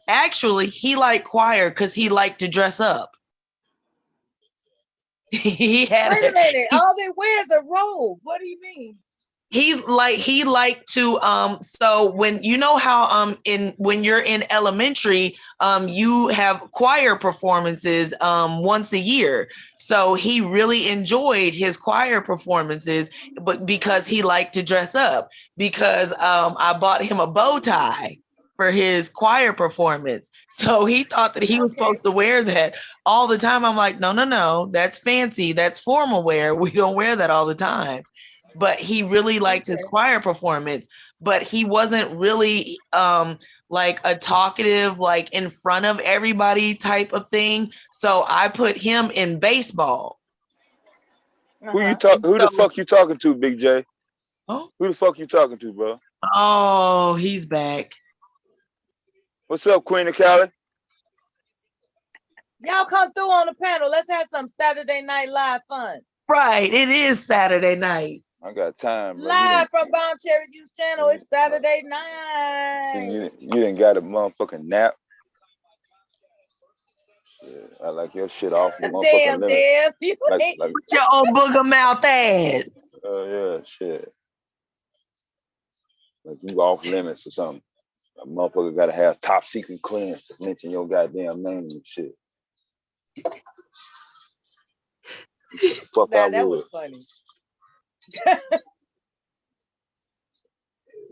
Actually, he liked choir because he liked to dress up. He had. Wait a minute! All they wear is a robe. What do you mean? He liked to so when you know how when you're in elementary you have choir performances once a year. So he really enjoyed his choir performances, but because he liked to dress up, because I bought him a bow tie for his choir performance. So he thought that he was supposed to wear that all the time. I'm like, no, that's fancy. That's formal wear. We don't wear that all the time. But he really liked his choir performance, but he wasn't really like a talkative, like in front of everybody type of thing. So I put him in baseball. Who the fuck you talking to, Big J? Oh? Who the fuck you talking to, bro? Oh, he's back. What's up, Queen of Cali? Y'all come through on the panel. Let's have some Saturday Night Live fun. Right, it is Saturday night. I got time, bro. Live from Bomb Cherry Juice channel. It's Saturday night. You didn't got a motherfucking nap. Shit, I like your shit off. Damn. You like your old booger mouth ass. Yeah, shit. Like you off limits or something. A motherfucker gotta have top secret clearance to mention your goddamn name and shit. Fuck nah, I that would. was funny.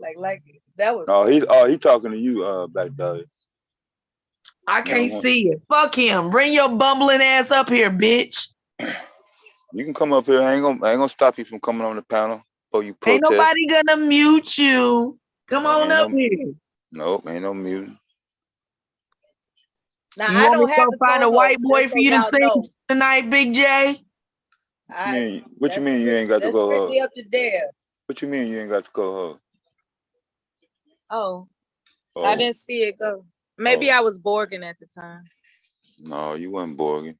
like that was. He talking to you, Black Dog. I can't see it. Fuck him. Bring your bumbling ass up here, bitch. You can come up here. I ain't gonna stop you from coming on the panel. For you protest. Ain't nobody gonna mute you. Come on up here. Nope, ain't no muting. Now, You want me to go find a white boy for you to sing tonight, Big J? What you mean you ain't got to go hug? Strictly up to there. What you mean you ain't got to go hug? Oh, I didn't see it go. Maybe I was Borging at the time. No, you wasn't Borging.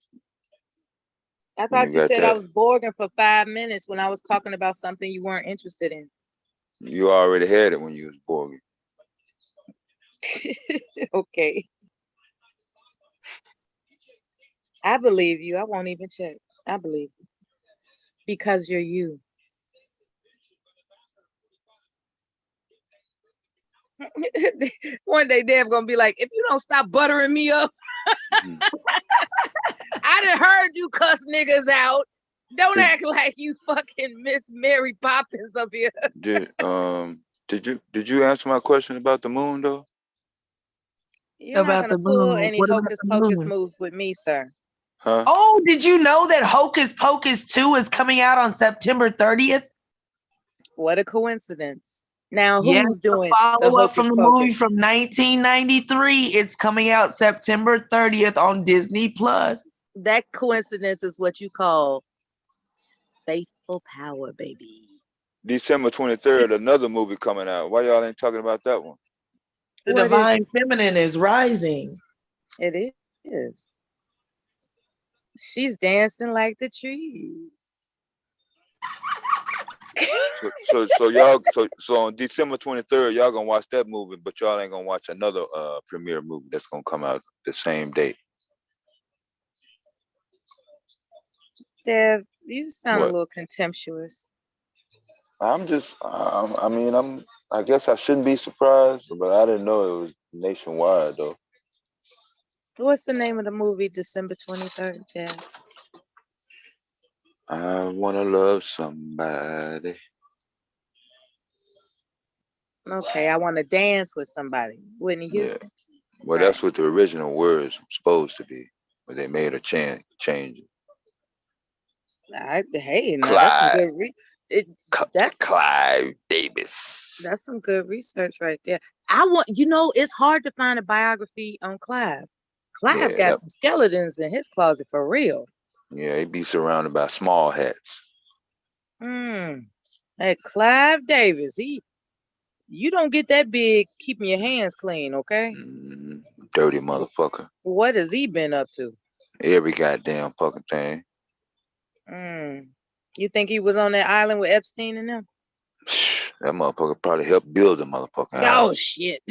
I thought you said I was Borging for 5 minutes when I was talking about something you weren't interested in. You already had it when you was Borging. Okay. I believe you. I won't even check. I believe you. Because you're you. One day Deb gonna be like, if you don't stop buttering me up, I done heard you cuss niggas out. Don't act like you fucking Miss Mary Poppins up here. Did you answer my question about the moon though? You're not gonna pull any hocus pocus moves with me, sir. Huh? Oh, did you know that Hocus Pocus 2 is coming out on September 30th? What a coincidence. Now, who's doing the follow-up from the Pocus? movie from 1993? It's coming out September 30th on Disney Plus. That coincidence is what you call faithful power, baby. December 23rd, another movie coming out. Why y'all ain't talking about that one? The Divine Feminine is rising. It is. She's dancing like the trees. So on December 23rd, y'all gonna watch that movie, but y'all ain't gonna watch another premiere movie that's gonna come out the same day. Dev, you sound a little contemptuous. I guess I shouldn't be surprised, but I didn't know it was nationwide though. What's the name of the movie, December 23rd, Dev? I wanna love somebody. Okay, I want to dance with somebody. Whitney Houston. Yeah. Well, that's what the original words were supposed to be, but they made a change it. Hey, now that's some good Clive Davis. That's some good research right there. It's hard to find a biography on Clive. Clive got some skeletons in his closet for real. Yeah, he'd be surrounded by small hats. Hey, Clive Davis, you don't get that big keeping your hands clean, okay? Dirty motherfucker. What has he been up to? Every goddamn fucking thing. You think he was on that island with Epstein and them? That motherfucker probably helped build the motherfucking Oh island. shit.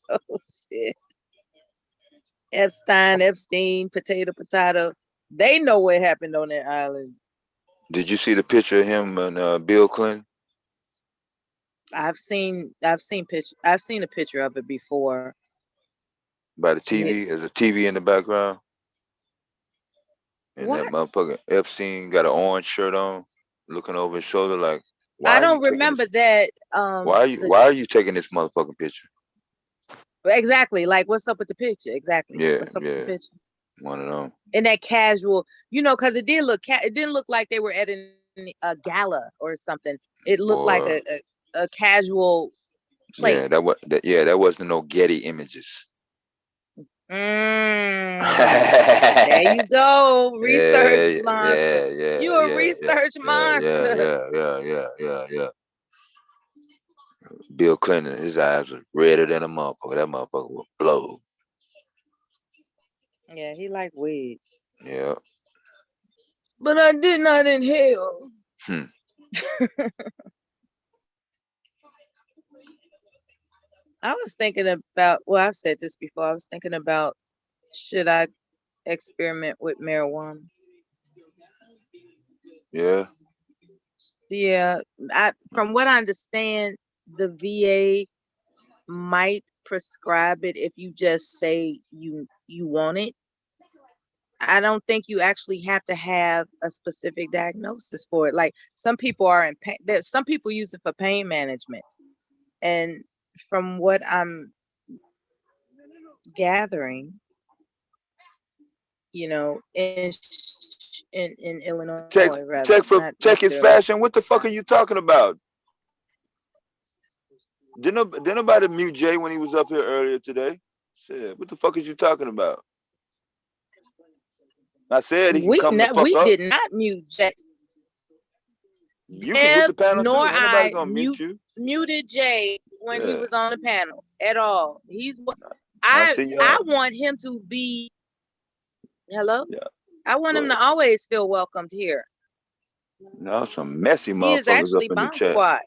Oh shit. Epstein, potato. They know what happened on that island. Did you see the picture of him and Bill Clinton? I've seen a picture of it before. By the TV, there's a TV in the background. And what? that motherfucker Epstein got an orange shirt on, looking over his shoulder like, why I are don't you remember taking this? that. Why are you taking this motherfucking picture? Exactly. Like, what's up with the picture? Exactly. Yeah, What's up with the picture? One of them. And that casual, because it did look. It didn't look like they were at a gala or something. It looked like a casual place. Yeah, that wasn't no Getty Images. There you go, research monster. You a research monster. Yeah. Bill Clinton, his eyes were redder than a motherfucker. That motherfucker was blow. Yeah, he like weed. Yeah. But I did not inhale. I was thinking about, well, I've said this before. I was thinking about, should I experiment with marijuana? Yeah. Yeah. From what I understand, the VA might prescribe it if you just say you want it. I don't think you actually have to have a specific diagnosis for it. Like, some people are in pain. Some people use it for pain management. And from what I'm gathering, in Illinois, Check his fashion. What the fuck are you talking about? Didn't nobody mute Jay when he was up here earlier today? Shit, what the fuck is you talking about? I said he can come the fuck up. We did not mute Jay. You can hit the panel nor too. Ain't nobody I gonna mute you. Muted Jay when he was on the panel at all. I want him to be. Hello? Yeah. I want him to always feel welcomed here. No, some messy He is motherfuckers actually up in the Bomb chat. Squad.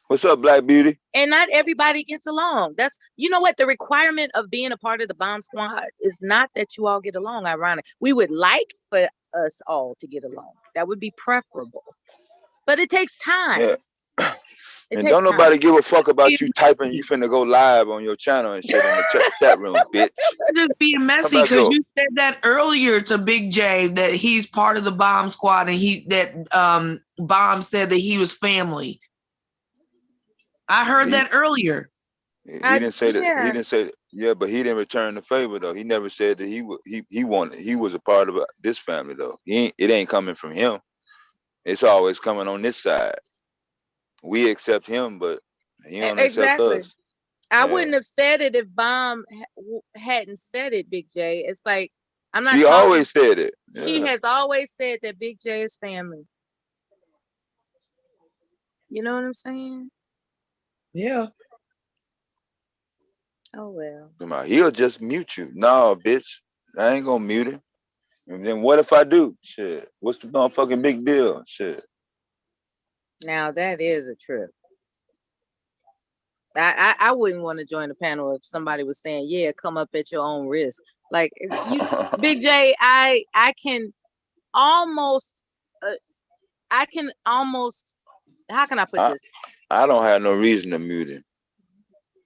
What's up, Black Beauty? And not everybody gets along. That's, what? The requirement of being a part of the Bomb Squad is not that you all get along. Ironic. We would like for us all to get along. That would be preferable. But it takes time. Yeah. And don't nobody give a fuck about you typing. You finna go live on your channel and shit in the chat room, bitch. Just being messy because you said that earlier to Big J that he's part of the Bomb Squad and Bomb said that he was family. I heard that earlier. He didn't say that. He didn't say that. Yeah, but he didn't return the favor though. He never said that he was a part of this family though. It ain't coming from him. It's always coming on this side. We accept him, but he don't accept us. I wouldn't have said it if Bomb hadn't said it, Big J. It's like, I'm not. She always said it. Yeah. She has always said that Big J is family. You know what I'm saying? Yeah. Oh well. He'll just mute you. No, bitch. I ain't gonna mute him. And then what if I do? Shit. What's the motherfucking big deal? Shit. Now that is a trip. I wouldn't want to join the panel if somebody was saying, yeah, come up at your own risk. Like, Big J, I can almost, how can I put this? I don't have no reason to mute him.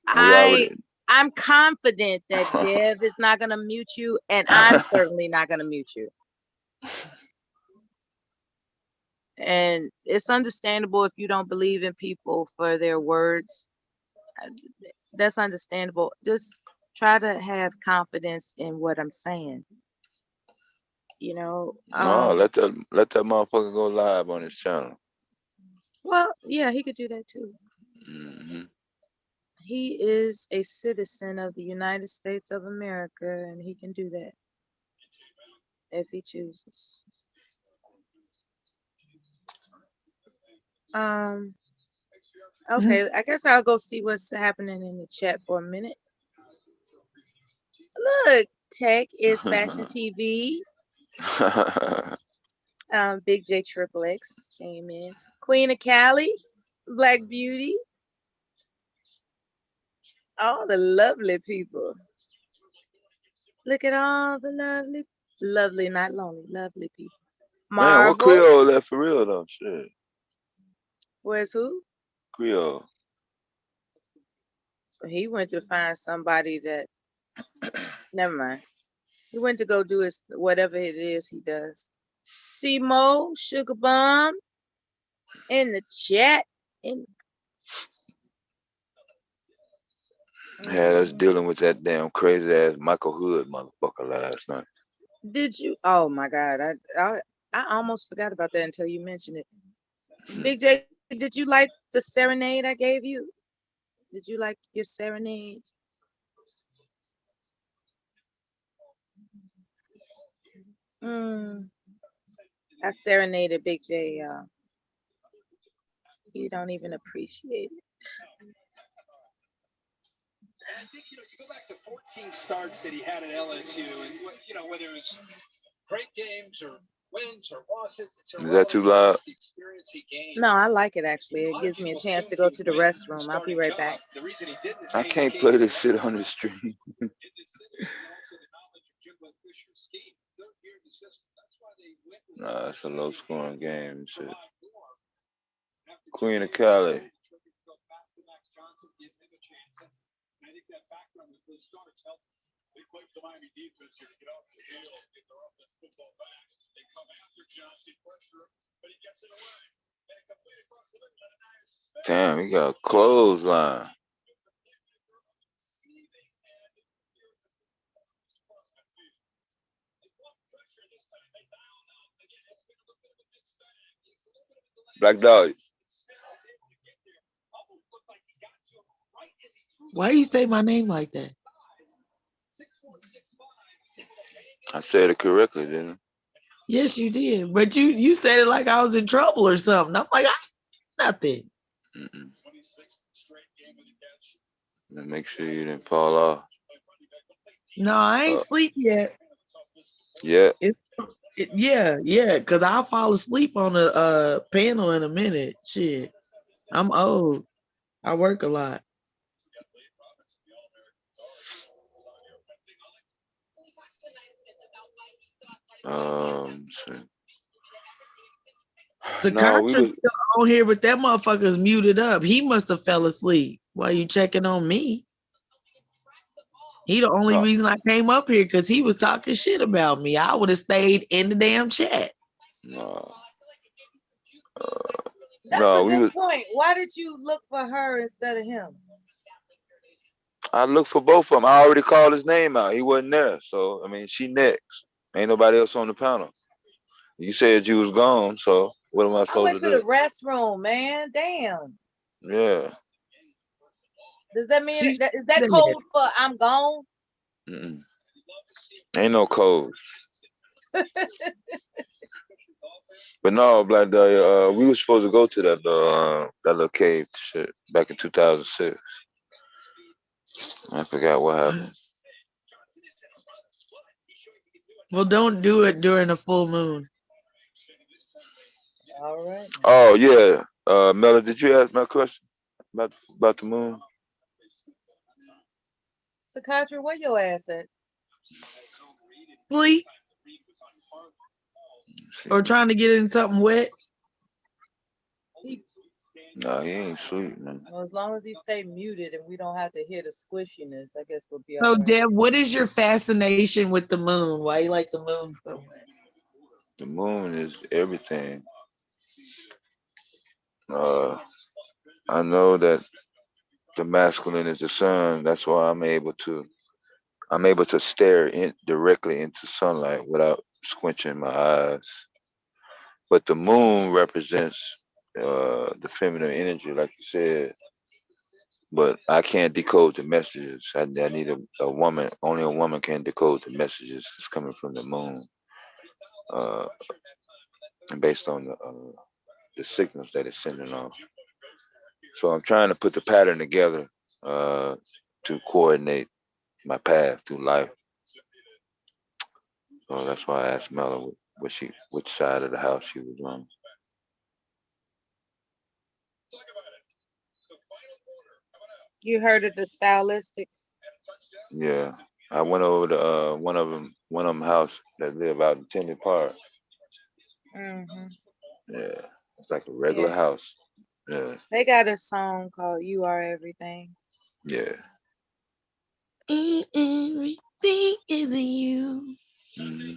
I'm confident that Dev is not going to mute you, and I'm certainly not going to mute you. And it's understandable if you don't believe in people for their words. That's understandable. Just try to have confidence in what I'm saying. No, let that motherfucker go live on his channel. Well, yeah, he could do that too. Mm-hmm. He is a citizen of the United States of America, and he can do that if he chooses. Okay, I guess I'll go see what's happening in the chat for a minute. Look, Tech is Fashion TV. Big J Triple X came in. Queen of Cali, Black Beauty. All the lovely people. Look at all the lovely, not lonely, lovely people. Man, what Marvel. Creole left for real though? Shit. Where's who? Creole. He went to find somebody that. Never mind. He went to go do his whatever it is he does. Simo, Sugar Bomb, in the chat. Yeah, that's dealing with that damn crazy ass Michael Hood motherfucker last night. Did you? Oh my God, I almost forgot about that until you mentioned it. Big J, did you like the serenade I gave you? Did you like your serenade? I serenaded Big J, y'all. You don't even appreciate it. And I think, you go back to 14 starts that he had at LSU, and, whether it was great games or wins or losses, Is that too loud? the experience he gained. No, I like it actually. It gives me a chance to go to the restroom. I'll be right back. The reason he did this I can't play this shit on the stream. Nah, it's a low scoring game and shit. Queen of Cali. They play for the Miami defense here to get off the field, get their offense football back. They come after Johnson, pressure him, but he gets it away. And complete across the middle. Damn, he got a clothesline. Black Dog. Why you say my name like that? I said it correctly, didn't I? Yes, you did. But you said it like I was in trouble or something. I'm like, nothing. Make sure you didn't fall off. No, I ain't sleep yet. Yeah. Yeah, because I'll fall asleep on the panel in a minute. Shit. I'm old. I work a lot. Sakatra's still on here, but that motherfucker's muted up. He must have fell asleep while you checking on me. He the only reason I came up here because he was talking shit about me. I would have stayed in the damn chat. No. That's a good point. Why did you look for her instead of him? I looked for both of them. I already called his name out. He wasn't there. So, I mean, she next. Ain't nobody else on the panel. You said you was gone, so what am I supposed to do? I went to the restroom, man. Damn. Yeah. Does that mean, is that code for I'm gone? Ain't no code. But no, Black Dahlia, we were supposed to go to that little cave shit back in 2006. I forgot what happened. Well, don't do it during a full moon. All right. Oh yeah, Mella, did you ask my question about the moon? Sakatra, where your ass at? Sleep? Or trying to get in something wet? No, he ain't sleep, man. Well, as long as he stay muted and we don't have to hear the squishiness, I guess we'll be So, all right. Deb, what is your fascination with the moon? Why you like the moon so much? The moon is everything. I know that the masculine is the sun. That's why I'm able to stare directly into sunlight without squinching my eyes. But the moon represents the feminine energy, like you said. But I can't decode the messages. I need a woman. Only a woman can decode the messages that's coming from the moon, based on the signals that it's sending off. So I'm trying to put the pattern together to coordinate my path through life. So that's why I asked Mella which side of the house she was on. You heard of the stylistics? Yeah, I went over to one of them house that live out in Tinley Park. Mm-hmm. Yeah, it's like a regular house. Yeah. They got a song called "You Are Everything." Yeah. Everything is you. Mm-hmm.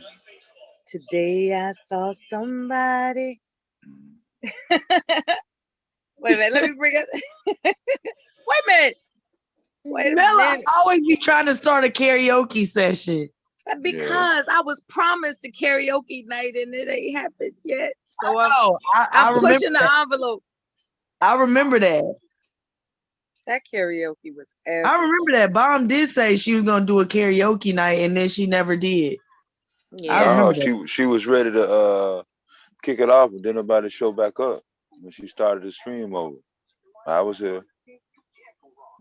Today I saw somebody. Wait a minute, let me bring it. Wait a minute. Wait a Mela, minute. I always be trying to start a karaoke session. Because I was promised a karaoke night and it ain't happened yet. So I'm pushing the envelope. I remember that. That karaoke was I remember that. Bomb did say she was gonna do a karaoke night and then she never did. Yeah. I remember that. She was ready to kick it off, but then nobody showed back up when she started the stream over. I was here.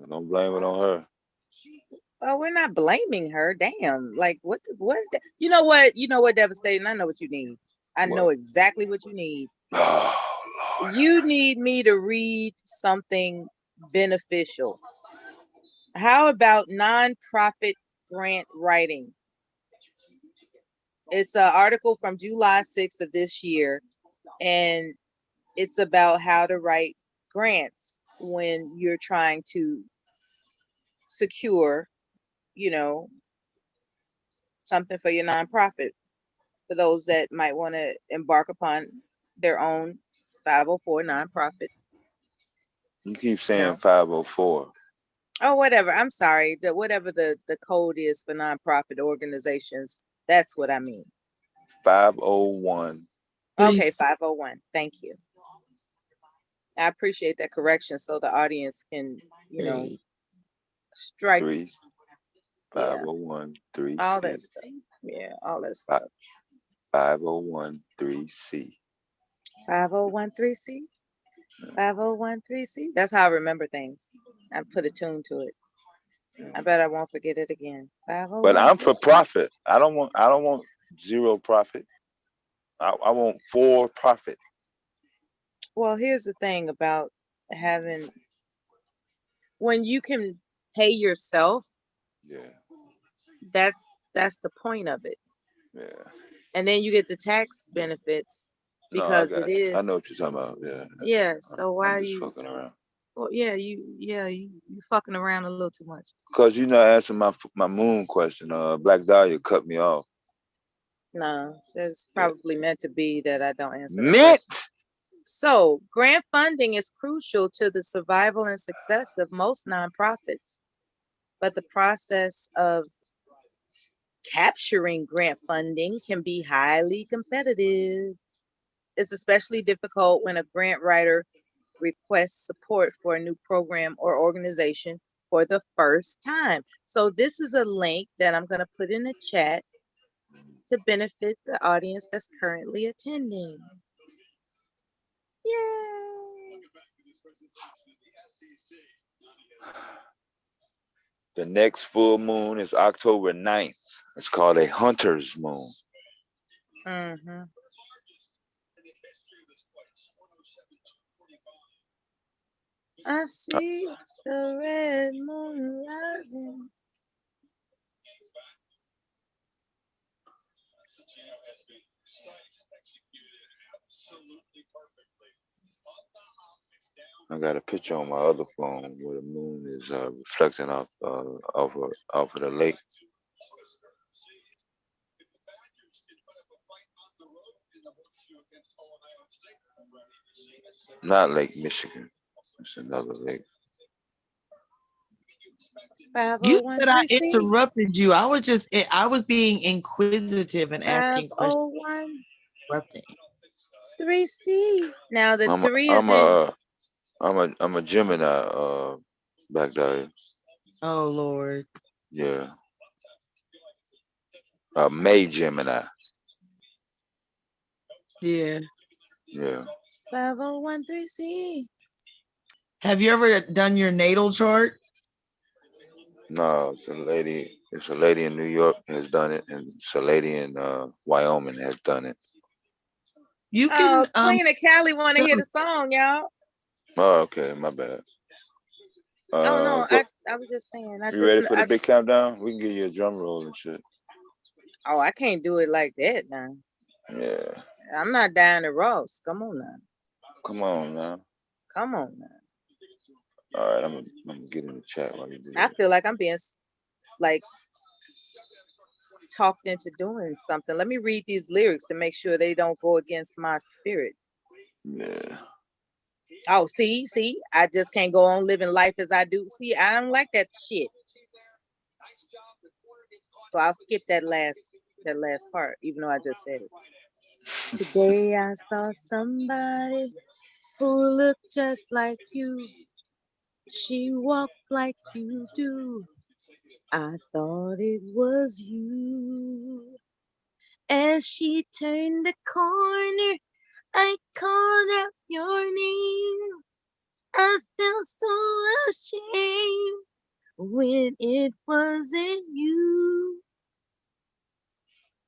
Don't blame it on her. Oh, we're not blaming her. Damn. Like what you know what, Devastating? I know what you need. I know exactly what you need. You need me to read something beneficial. How about nonprofit grant writing? It's an article from July 6th of this year, and it's about how to write grants when you're trying to secure, something for your nonprofit, for those that might want to embark upon their own 504 nonprofit. You keep saying 504. Oh, whatever. I'm sorry. Whatever the code is for nonprofit organizations, that's what I mean. 501. Okay, 501. Thank you. I appreciate that correction so the audience can, strike. 501 3. All that stuff. Yeah, all that stuff. 501 3C. 501 3C. 501 3C. That's how I remember things. I put a tune to it. I bet I won't forget it again. 501. But I'm for profit. I don't want zero profit. I want for profit. Well, here's the thing about having, when you can pay yourself, that's the point of it. Yeah. And then you get the tax benefits because it is. I know what you're talking about. Yeah. Yeah. So why I'm are just you fucking around? Well, you fucking around a little too much. Because you're not answering my moon question. Black Dahlia cut me off. No, it's probably meant to be that I don't answer. Meant. So, grant funding is crucial to the survival and success of most nonprofits, but the process of capturing grant funding can be highly competitive. It's especially difficult when a grant writer requests support for a new program or organization for the first time. So this is a link that I'm going to put in the chat to benefit the audience that's currently attending. Yay! The next full moon is October 9th. It's called a hunter's moon. Mm-hmm. I see the red moon rising. I got a picture on my other phone where the moon is reflecting off of the lake. Not Lake Michigan. It's another lake. You said I interrupted you. I was being inquisitive and asking questions. 501 3C. Now the 3 is in. I'm a Gemini, Black Dahlia. Oh Lord. Yeah. May Gemini. Yeah. Yeah. 501 3C. Have you ever done your natal chart? No, it's a lady. It's a lady in New York has done it, and it's a lady in Wyoming has done it. You can Queen of Cali want to hear the song, y'all. Oh, okay, my bad. Oh no, I was just saying. You ready for the big countdown? We can give you a drum roll and shit. Oh, I can't do it like that now. Yeah. I'm not down to roast. Come on now. Come on now. Come on now. All right, I'm gonna get in the chat while you do I that. feel like I'm being like talked into doing something. Let me read these lyrics to make sure they don't go against my spirit. Yeah. Oh, see, I just can't go on living life as I do. See, I don't like that shit. So I'll skip that last part, even though I just said it. Today I saw somebody who looked just like you. She walked like you do. I thought it was you. As she turned the corner, I called out your name. I felt so ashamed when it wasn't you.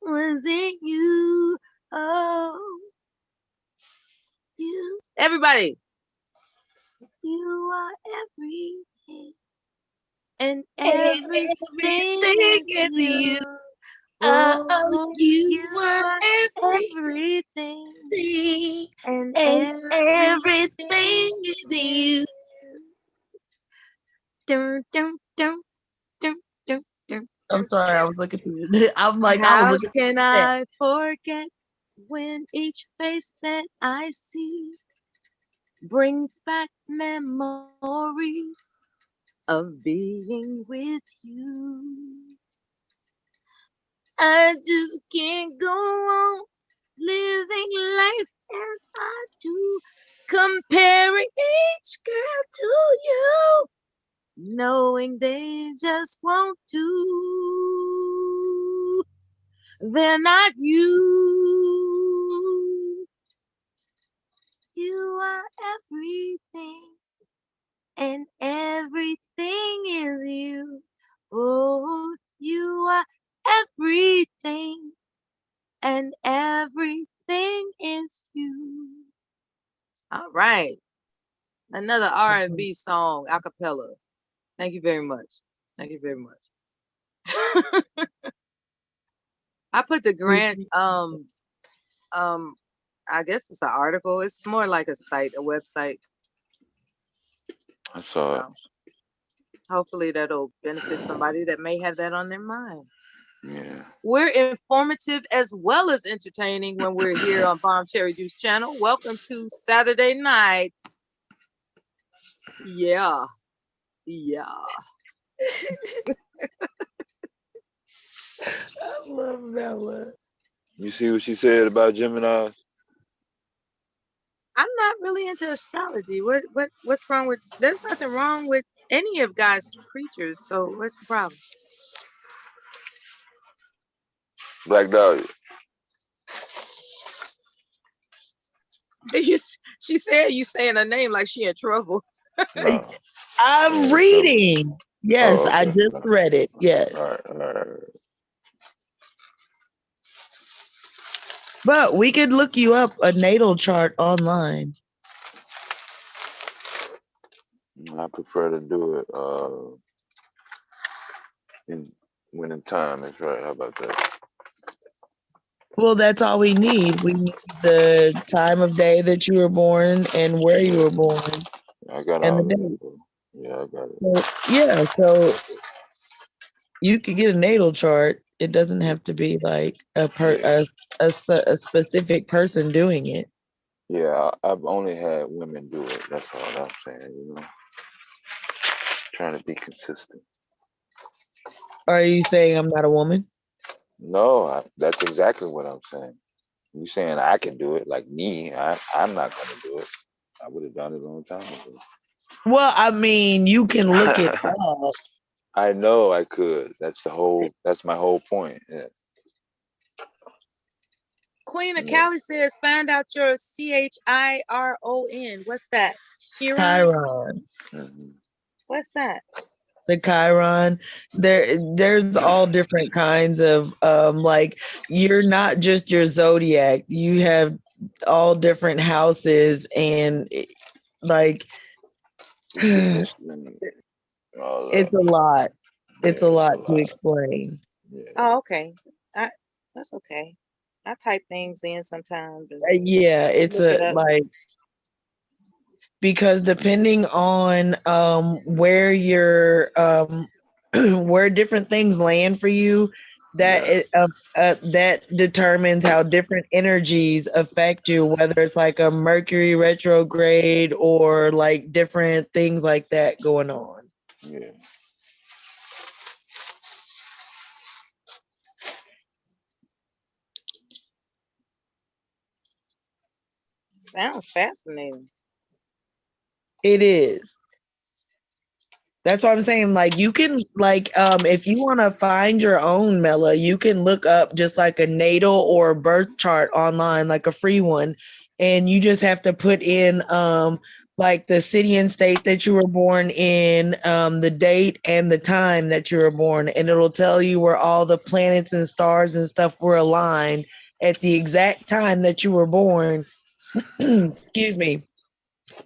Was it you? Oh, you. Everybody. You are everything. And everything is you. Oh, you are everything. And everything is you. Dun, dun, dun, dun, dun, dun. I'm sorry, I was looking through it. I'm like, I was How looking can through that. I forget when each face that I see brings back memories of being with you? I just can't go on living life as I do, comparing each girl to you, knowing they just won't do. They're not you. You are everything, and everything is you. Oh, you are everything, and everything is you. All right. Another R&B song, a cappella. Thank you very much. Thank you very much. I put the grant, I guess it's an article. It's more like a site, a website. I saw it. Hopefully that'll benefit somebody that may have that on their mind. Yeah. We're informative as well as entertaining when we're here on Bomb Cherry Juice channel. Welcome to Saturday night. Yeah. Yeah. I love Bella. You see what she said about Gemini? I'm not really into astrology. What's wrong with? There's nothing wrong with any of God's creatures. So what's the problem? Black Dahlia. She said you saying her name like she in trouble. No. I'm reading. Yes, Oh, okay. I just read it. Yes. All right. But we could look you up a natal chart online. I prefer to do it when in time is right. How about that? Well, that's all we need. We need the time of day that you were born and where you were born. I got and all the that. date. Yeah, I got it. So, yeah, so you could get a natal chart. It doesn't have to be like a specific person doing it. Yeah, I've only had women do it. That's all I'm saying, Trying to be consistent. Are you saying I'm not a woman? No, that's exactly what I'm saying. You saying I can do it, like me, I'm not going to do it. I would have done it a long time ago. Well, I mean, you can look it up. I know I could. That's my whole point. Yeah. Queen of Cali says, find out your CHIRON. What's that? Chiron? Chiron. What's that? the Chiron. There's all different kinds of like you're not just your zodiac. You have all different houses and like it's a lot. It's a lot to explain. Oh, okay. That's okay. I type things in sometimes. Yeah, it's Look it a up. like because depending on where your where different things land for you, that determines how different energies affect you, whether it's like a Mercury retrograde or like different things like that going on. Yeah. Sounds fascinating. It is. That's what I'm saying. Like you can like if you want to find your own Mela, you can look up just like a natal or birth chart online, like a free one. And you just have to put in like the city and state that you were born in, the date and the time that you were born, and it'll tell you where all the planets and stars and stuff were aligned at the exact time that you were born. Excuse me.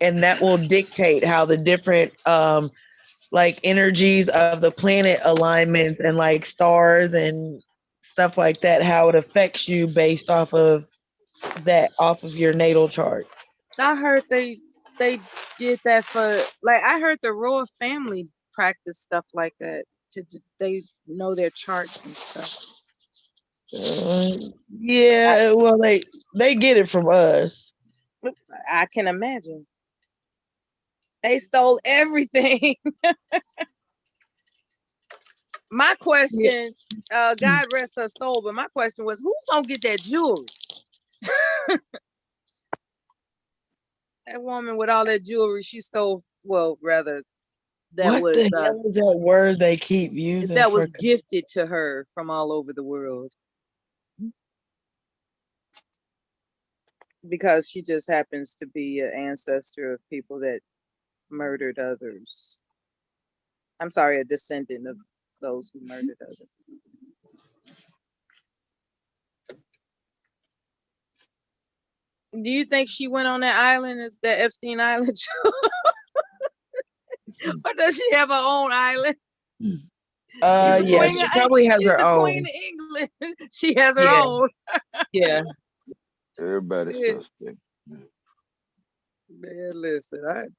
And that will dictate how the different like energies of the planet alignments and like stars and stuff like that, how it affects you based off of that, off of your natal chart. I heard they did that for like I heard the royal family practice stuff like that. They know their charts and stuff. Yeah, well they get it from us. I can imagine. They stole everything. My question, God rest her soul, but my question was, who's gonna get that jewelry? That woman with all that jewelry she stole, well, rather that What was the hell is that word they keep using? that was gifted to her from all over the world. Because she just happens to be an ancestor of people that murdered others. I'm sorry, a descendant of those who murdered others. Do you think she went on that island? Is that Epstein Island? Or does she have her own island? Yeah, she probably has her own. Queen of England. She has her own. Yeah. Everybody's suspect. Man, listen,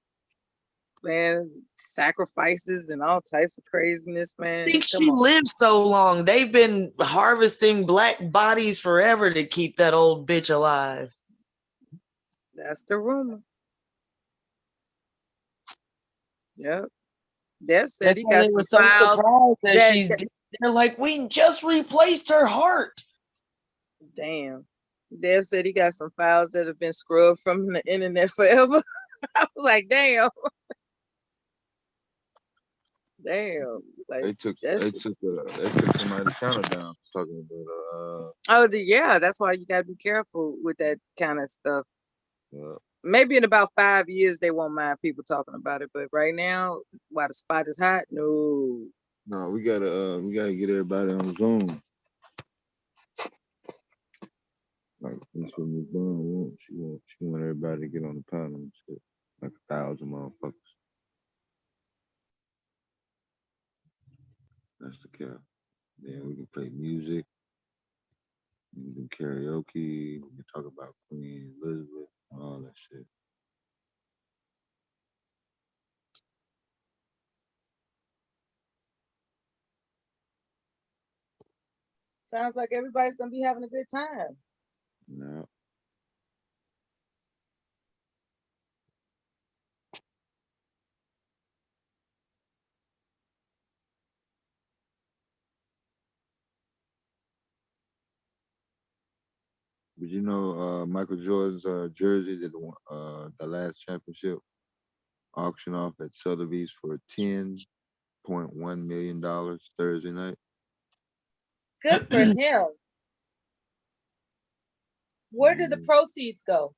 man, sacrifices and all types of craziness, man. I think she lived so long. They've been harvesting black bodies forever to keep that old bitch alive. That's the rumor. Yep. Dev said he got some files that she's. They're like, we just replaced her heart. Damn. Dev said he got some files that have been scrubbed from the internet forever. I was like, damn. Damn. Like they took somebody's channel down talking about yeah, that's why you gotta be careful with that kind of stuff. Yeah. Maybe in about 5 years they won't mind people talking about it, but right now, while the spot is hot, no. No, we gotta get everybody on Zoom. Like this what Miss Bond wants. She want everybody to get on the panel and shit. Like 1,000 motherfuckers. That's the cap. Then we can play music. We can do karaoke. We can talk about Queen Elizabeth, all that shit. Sounds like everybody's gonna be having a good time. No. But you know, Michael Jordan's jersey did the last championship auction off at Sotheby's for $10.1 million Thursday night. Good for him. Where did the proceeds go?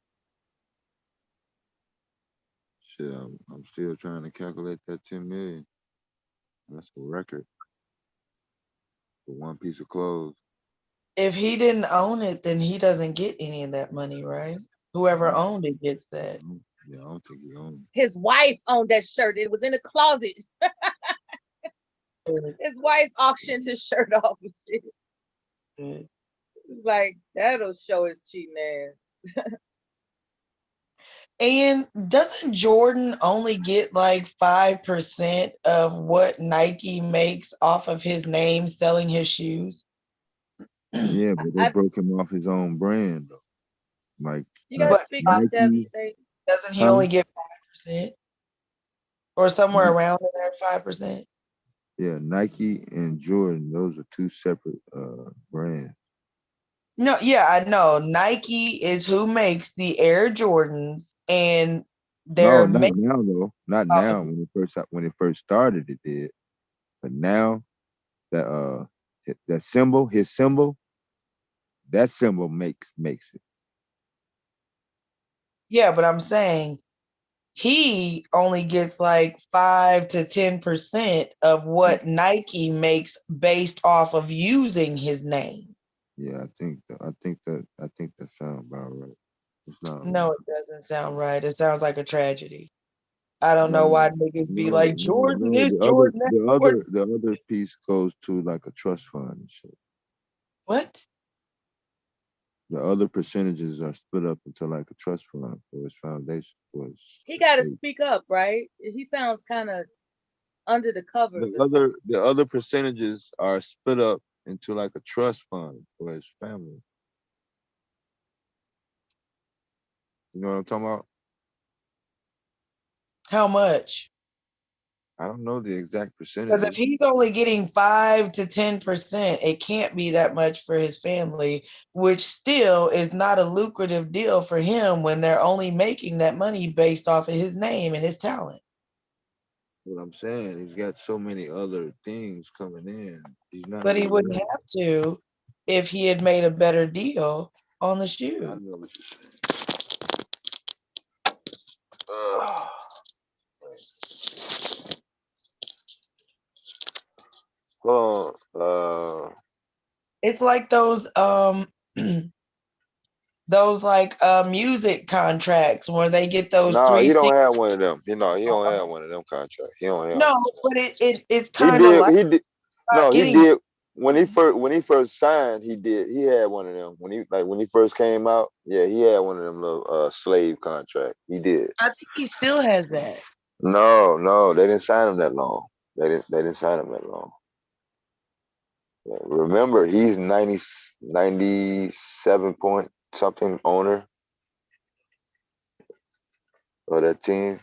Shit, I'm still trying to calculate that 10 million. That's a record for one piece of clothes. If he didn't own it, then he doesn't get any of that money, right? Whoever owned it gets that. Yeah, I don't think he owned it. His wife owned that shirt. It was in the closet. His wife auctioned his shirt off and shit. Like, that'll show his cheating ass. And doesn't Jordan only get like 5% of what Nike makes off of his name selling his shoes? Yeah, but they broke him off his own brand though. Like you gotta speak up, Devastating. Doesn't he only get 5%? Or somewhere around in there, 5%? Yeah, Nike and Jordan, those are two separate brands. No, yeah, I know. Nike is who makes the Air Jordans, and they're not now though. Not now. When it first started, it did. But now that that symbol, his symbol, that symbol makes it. Yeah, but I'm saying he only gets like 5 to 10% of what Nike makes based off of using his name. Yeah, I think that sounds about right. It's not. No, it doesn't sound right. It sounds like a tragedy. I don't know why niggas be like Jordan is Jordan. The other piece goes to like a trust fund and shit. What? The other percentages are split up into like a trust fund for his foundation. He got to speak up, right? He sounds kind of under the covers. The other percentages are split up into like a trust fund for his family. You know what I'm talking about? How much? I don't know the exact percentage. Because if he's only getting 5 to 10%, it can't be that much for his family, which still is not a lucrative deal for him when they're only making that money based off of his name and his talent. What I'm saying, he's got so many other things coming in. He's not. But he wouldn't have to if he had made a better deal on the shoe. I know what you're saying. It's like those music contracts where they get those No, he don't have one of them. He don't have one of them contracts. He don't have. No, but it's kind of like he did. No, he did when he first signed. He did. He had one of them when he first came out. Yeah, he had one of them little slave contracts. He did. I think he still has that. No, they didn't sign him that long. They didn't sign him that long. Yeah, remember, he's 97 point something owner of that team.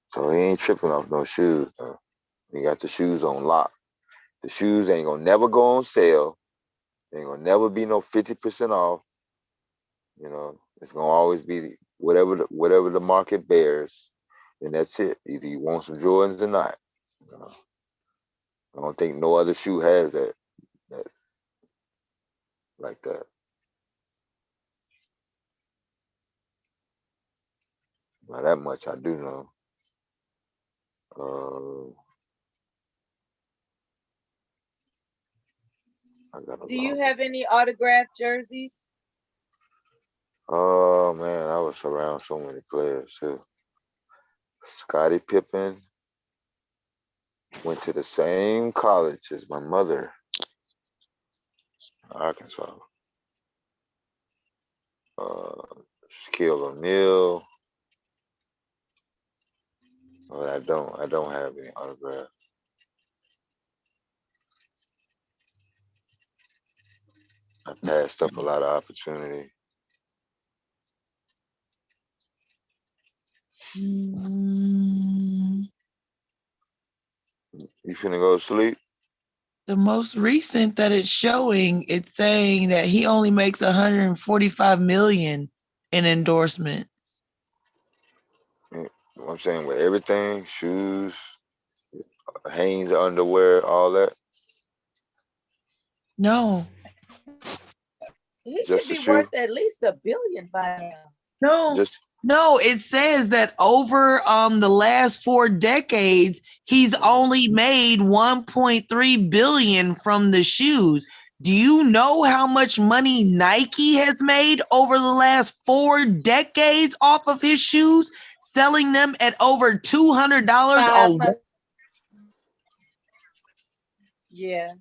So he ain't tripping off no shoes. He got the shoes on lock. The shoes ain't gonna never go on sale. Ain't gonna never be no 50% off. You know, it's gonna always be whatever the market bears, and that's it. Either you want some Jordans or not. You know? I don't think no other shoe has that like that. Now that much I do know. Do you have any autographed jerseys? Oh man, I was around so many players too. Scottie Pippen went to the same college as my mother, Arkansas. Shaquille O'Neal. But I don't have any autographs. I passed up a lot of opportunity. You finna go to sleep? The most recent that it's showing, it's saying that he only makes 145 million in endorsements. I'm saying with everything, shoes, Hanes underwear, all that. No. He should be worth at least $1 billion by now. No. No, it says that over the last 4 decades, he's only made 1.3 billion from the shoes. Do you know how much money Nike has made over the last 4 decades off of his shoes, selling them at over $200 a week? Yeah.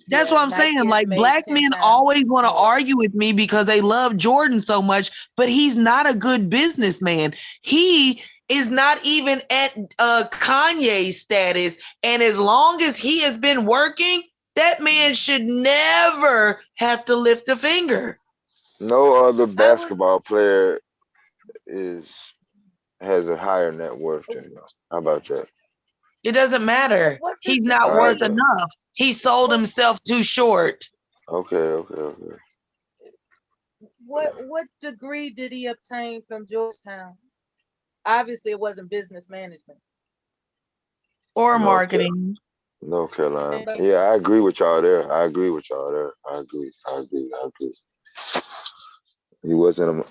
That's what I'm Nike saying. has Like, made black 10 men times always want to more. argue with me because they love Jordan so much, but he's not a good businessman. He is not even at Kanye's status. And as long as he has been working, that man should never have to lift a finger. No other basketball player has a higher net worth than him. How about that? It doesn't matter. He's not worth enough. He sold himself too short. Okay. What degree did he obtain from Georgetown? Obviously, it wasn't business management or marketing. North Carolina. Yeah, I agree with y'all there. I agree. He wasn't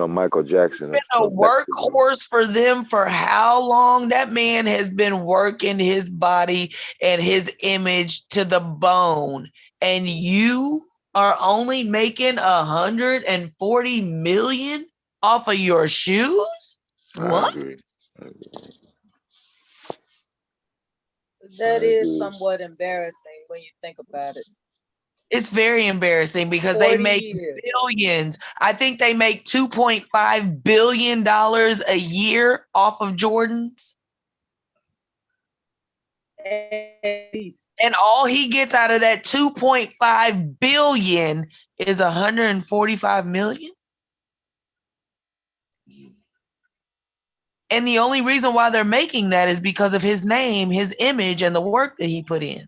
a Michael Jackson. Been a workhorse for them for how long? That man has been working his body and his image to the bone, and you are only making 140 million off of your shoes? What? That is somewhat embarrassing when you think about it. It's very embarrassing because they make billions. I think they make $2.5 billion a year off of Jordans. And all he gets out of that 2.5 billion is 145 million. And the only reason why they're making that is because of his name, his image, and the work that he put in.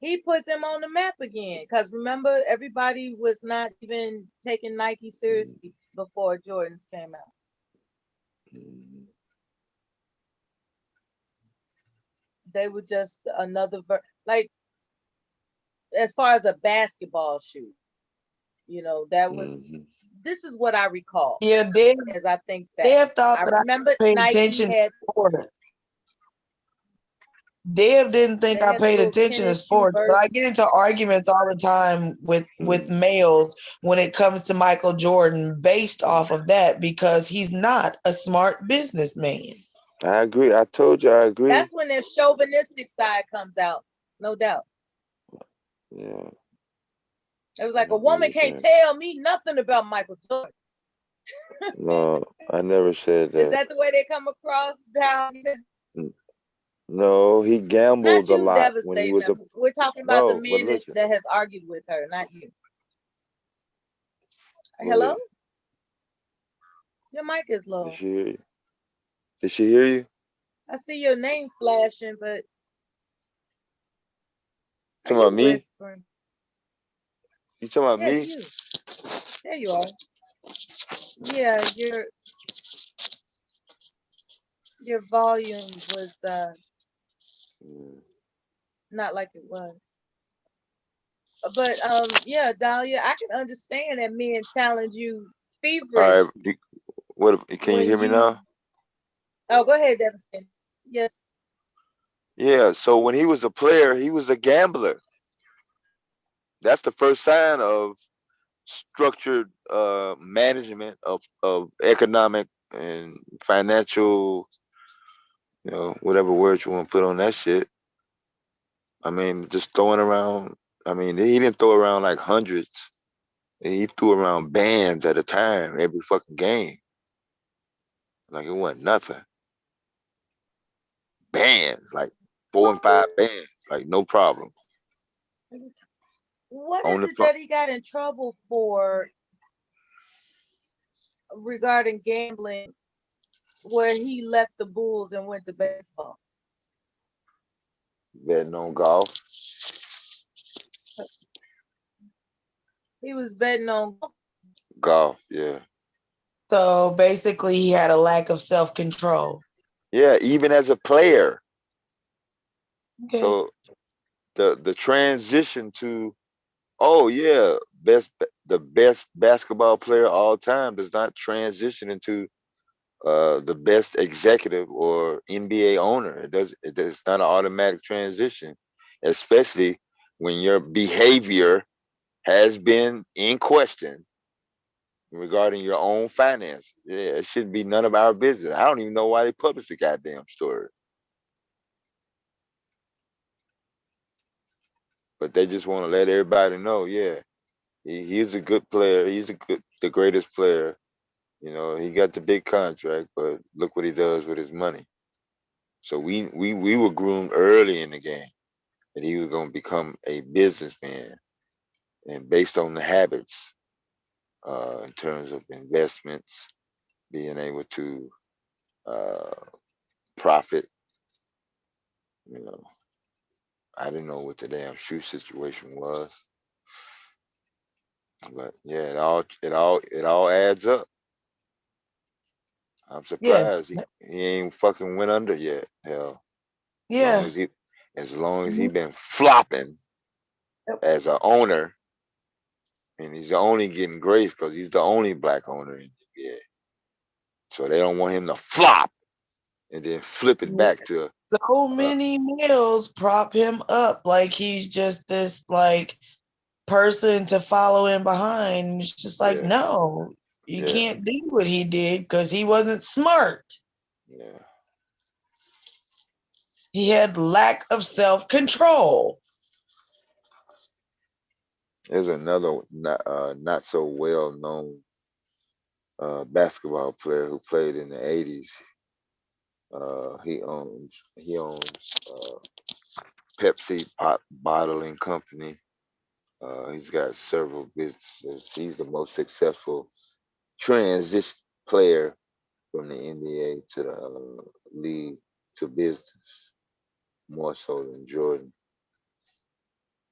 He put them on the map again. Because remember, everybody was not even taking Nike seriously before Jordans came out. They were just another, like, as far as a basketball shoe, you know, that was, this is what I recall. Yeah, as I think back. Dev thought I that remember I paid Nike attention had to sports. Dev didn't think I paid attention to sports, but I get into arguments all the time with males when it comes to Michael Jordan based off of that because he's not a smart businessman. I agree. I told you I agree. That's when their chauvinistic side comes out, no doubt. Yeah. It was like a woman can't tell me nothing about Michael Jordan. No, I never said that. Is that the way they come across down here? No, he gambled Not you, a lot when he was devastating. We're talking about the man that has argued with her, not you. Hello? Your mic is low. Did she hear you? Did she hear you? I see your name flashing, but talking about me? Whispering? You talking about me? You. There you are. Yeah, your volume was not like it was. But yeah, Dahlia, I can understand that men challenge you feverish. All right. What? Can you hear me now? Oh, go ahead, Devin. Yes. Yeah. So when he was a player, he was a gambler. That's the first sign of structured management of economic and financial, you know, whatever words you want to put on that shit. I mean, just throwing around. I mean, he didn't throw around like hundreds. He threw around bands at a time every fucking game. Like it wasn't nothing. Bands, like 4 and 5 bands, like no problem. What is it that he got in trouble for regarding gambling where he left the Bulls and went to baseball? Betting on golf. He was betting on golf, yeah. So basically he had a lack of self-control. Yeah, even as a player. Okay. So the transition to, oh yeah, best the best basketball player of all time does not transition into the best executive or NBA owner. It's not an automatic transition, especially when your behavior has been in question regarding your own finance. Yeah, it shouldn't be none of our business. I don't even know why they published the goddamn story. But they just want to let everybody know, yeah, he's a good player. He's the greatest player. You know, he got the big contract, but look what he does with his money. So we were groomed early in the game that he was going to become a businessman, and based on the habits, in terms of investments, being able to profit. You know, I didn't know what the damn shoe situation was, but yeah, it all adds up. I'm Yes. surprised he ain't fucking went under yet. Hell, Yeah. as long as he been flopping as an owner, and he's only getting grace because he's the only black owner in the NBA. So they don't want him to flop and then flip it back to so many males prop him up like he's just this like person to follow in behind. It's just like, no, you can't do what he did because he wasn't smart. Yeah. He had lack of self-control. There's another not so well known basketball player who played in the 80s. He owns Pepsi bottling company. He's got several businesses. He's the most successful transition player from the NBA to the league to business, more so than Jordan.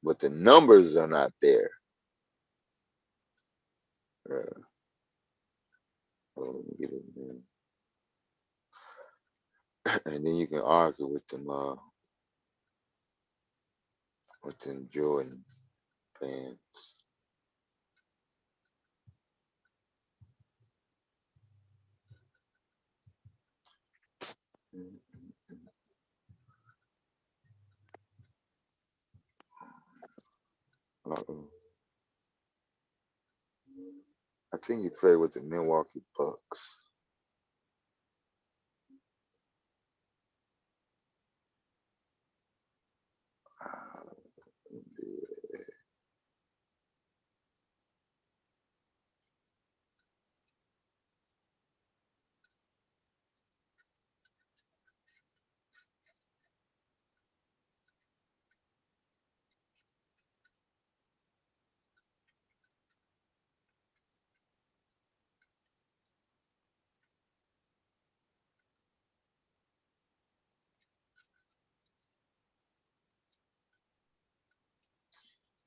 But the numbers are not there. Get it, man. And then you can argue with them Jordan fans. I think he played with the Milwaukee Bucks.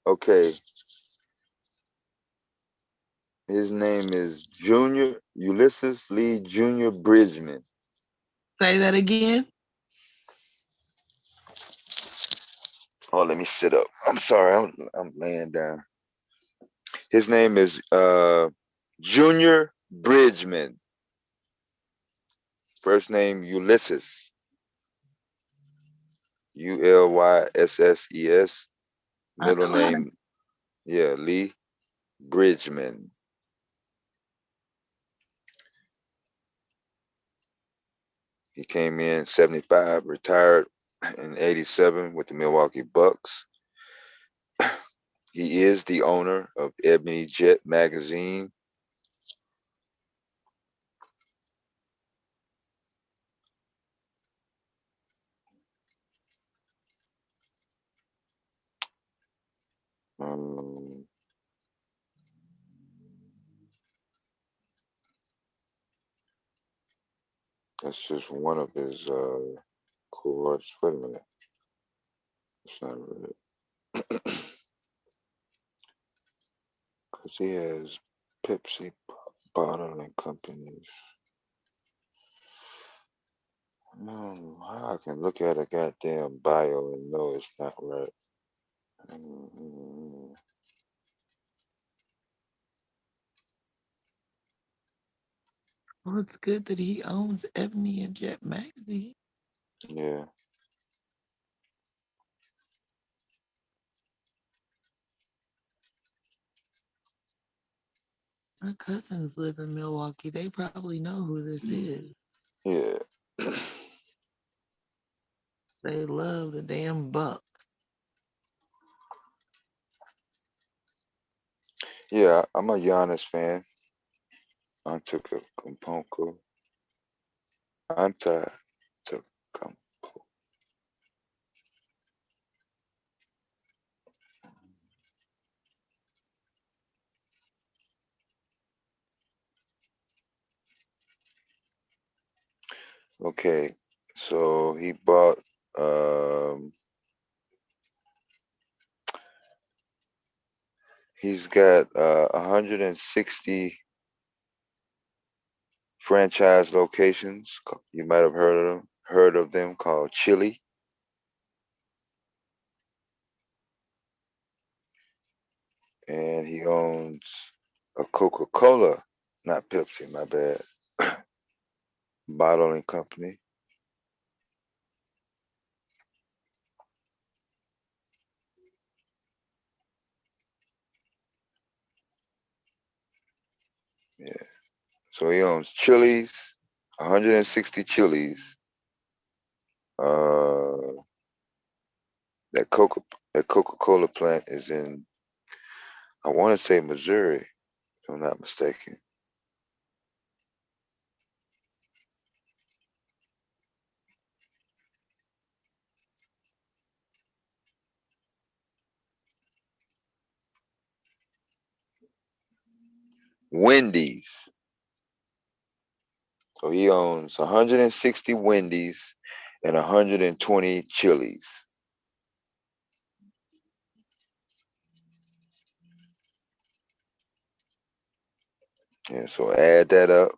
Okay. His name is Junior Ulysses Lee Junior Bridgman. Say that again. Oh, let me sit up. I'm sorry, I'm laying down. His name is Junior Bridgman. First name Ulysses. Ulyses. Middle name, Lee Bridgman. He came in 75, retired in 87 with the Milwaukee Bucks. He is the owner of Ebony Jet magazine. That's just one of his course. Wait a minute. That's not really. Because he has Pepsi bottling companies. How I can look at a goddamn bio and know it's not right. Well, it's good that he owns Ebony and Jet magazine. Yeah. My cousins live in Milwaukee. They probably know who this is. Yeah. They love the damn Bucks. Yeah, I'm a Giannis fan. Antetokounmpo. Antetokounmpo. Okay, so he bought he's got 160 franchise locations. You might have heard of them called Chili. And he owns a Coca-Cola, not Pepsi, my bad, bottling company. Yeah. So he owns Chili's, 160 Chili's. That Coca-Cola plant is in, I want to say Missouri, if I'm not mistaken. Wendy's. So he owns 160 Wendy's and 120 Chili's. Yeah, so add that up.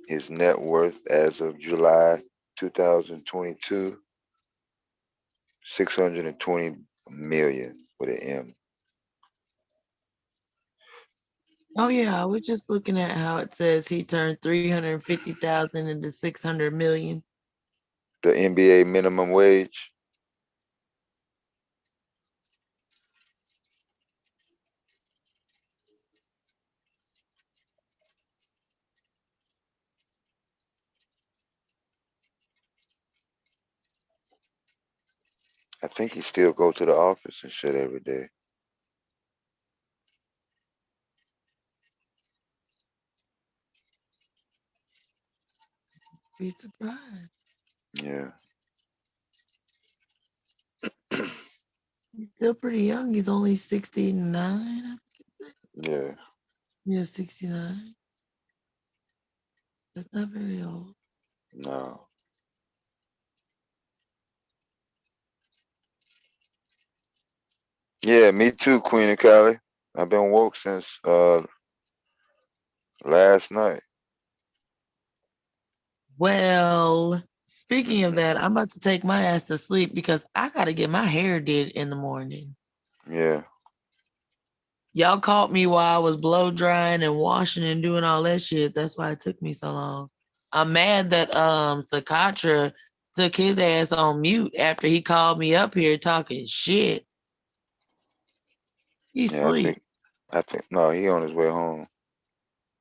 His net worth as of July 2022, 620 million with an M. Oh yeah, I was just looking at how it says he turned 350,000 into 600 million. The NBA minimum wage. I think he still go to the office and shit every day. Be surprised. Yeah. He's still pretty young. He's only 69. Yeah. Yeah, 69. That's not very old. No. Yeah, me too, Queen of Cali. I've been woke since last night. Well, speaking of that, I'm about to take my ass to sleep because I got to get my hair did in the morning. Yeah. Y'all caught me while I was blow drying and washing and doing all that shit. That's why it took me so long. I'm mad that Sakatra took his ass on mute after he called me up here talking shit. He Yeah, sleep. I think no, he on his way home.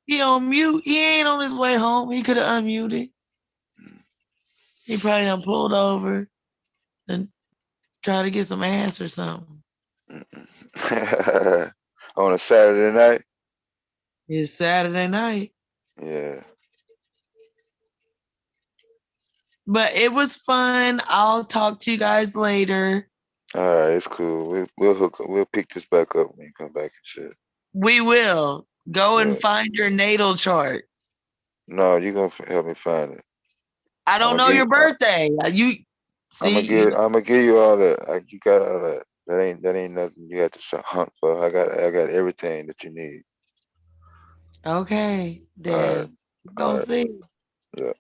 He on mute. He ain't on his way home. He could have unmuted. He probably done pulled over and tried to get some ass or something. On a Saturday night? It's Saturday night. Yeah. But it was fun. I'll talk to you guys later. All right, it's cool. We'll hook up. We'll pick this back up when you come back and shit. We will. Go and Yeah. find your natal chart. No, you're gonna help me find it. I don't know your birthday. You see, I'm gonna give you all that. You got all that. That ain't nothing you have to hunt for. I got everything that you need. okay, All right. Deb. Go see. Yeah.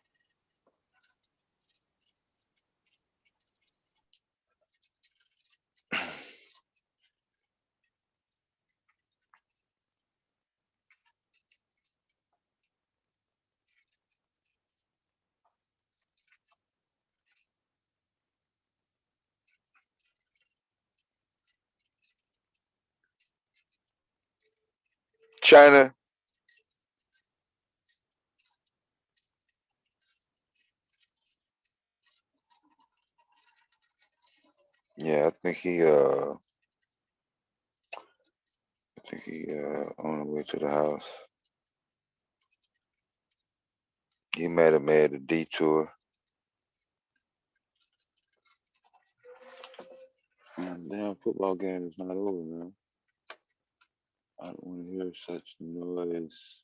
China. Yeah, I think he on the way to the house. He might have made a detour. Damn, football game is not over, man. I don't want to hear such noise.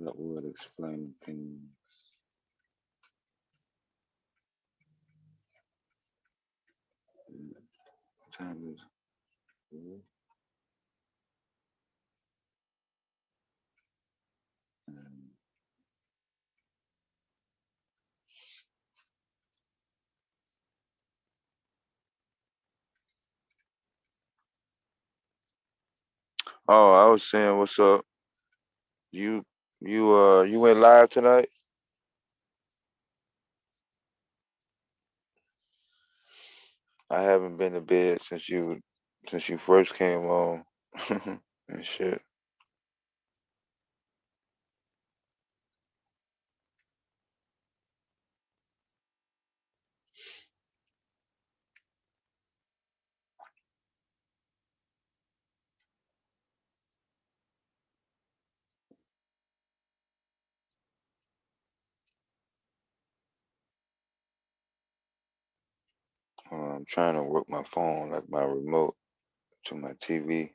That would explain things. What time is it? Oh, I was saying, what's up? You went live tonight? I haven't been to bed since you first came on and shit. I'm trying to work my phone like my remote to my TV.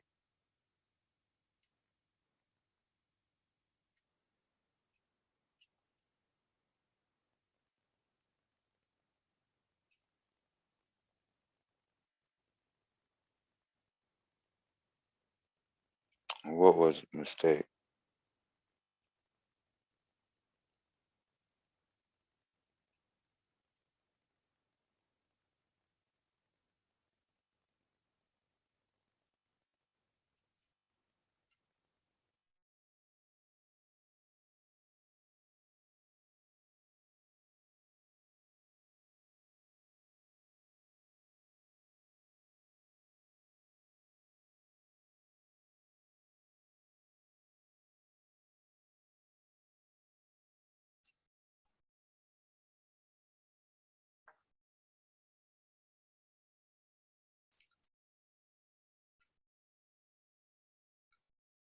What was a mistake?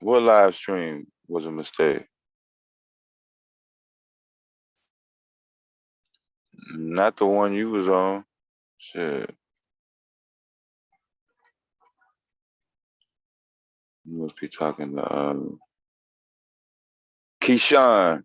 What live stream was a mistake? Not the one you was on. Shit. You must be talking to Keyshawn. I'm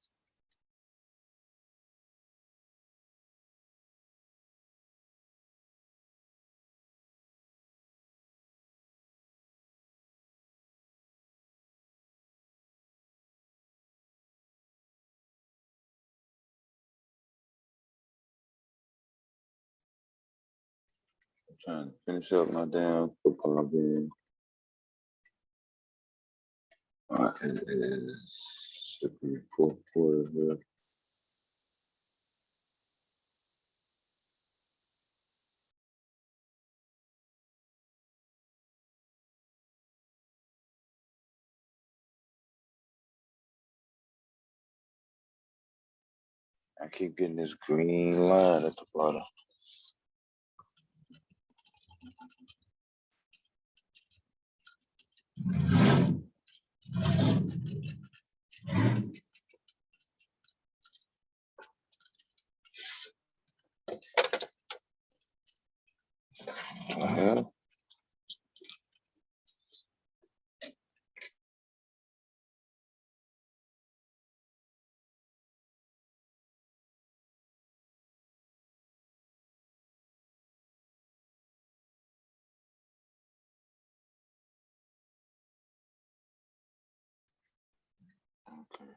trying to finish up my damn football game. It should be fourth quarter here. I keep getting this green line at the bottom. Yeah. Okay.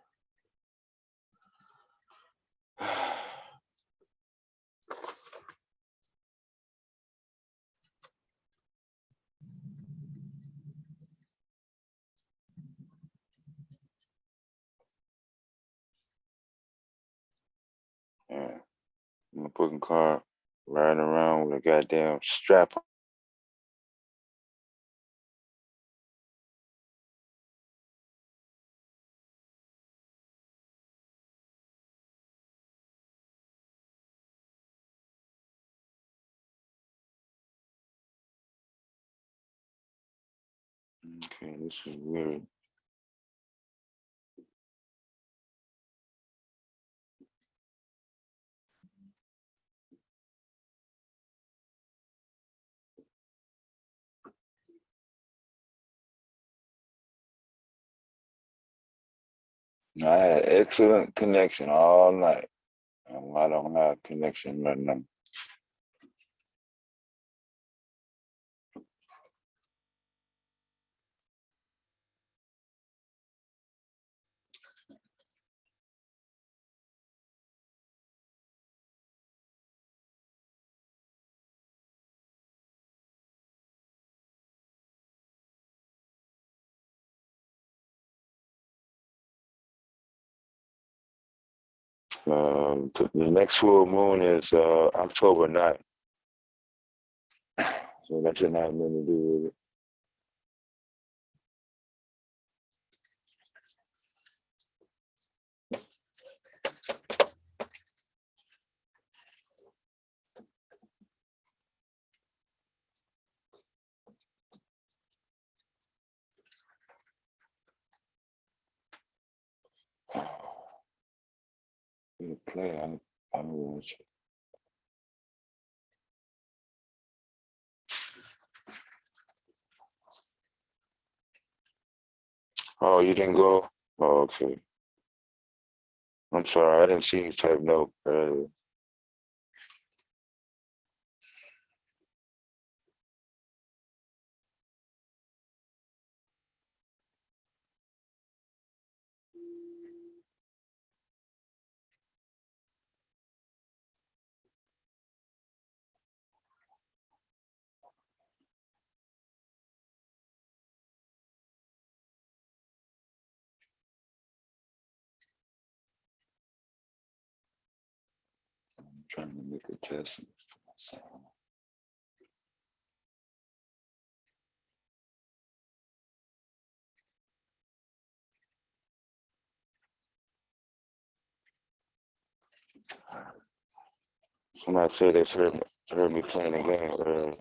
Yeah. I'm putting car riding around with a goddamn strap. Okay, this is weird. I had excellent connection all night. I don't have connection right now. The next full moon is October 9th. So that should not have nothing to do with it. Play, I don't watch it. Oh, you didn't go? Oh, okay. I'm sorry, I didn't see you type no earlier. I'm trying to make adjustments to my sound. Somebody said they heard me playing the game earlier.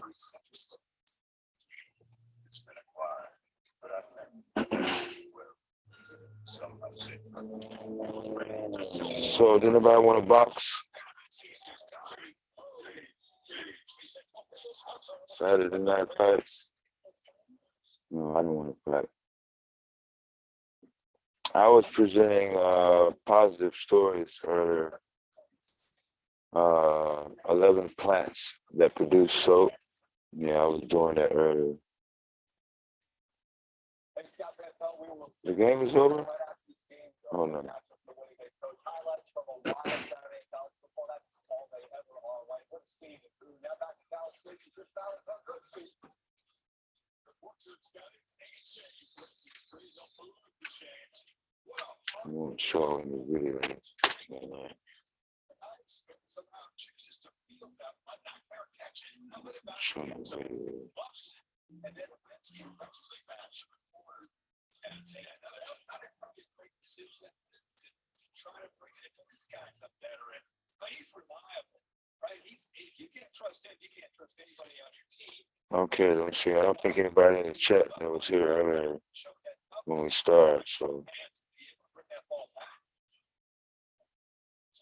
So, did anybody want a box? Saturday night fights? No, I don't want to fight. I was presenting positive stories earlier. 11 plants that produce soap. Yeah, I was doing that earlier. The game is over? Oh no. I won't show in the video. Show the video. Okay, let me see. I don't think anybody in the chat that was here earlier when we started, so.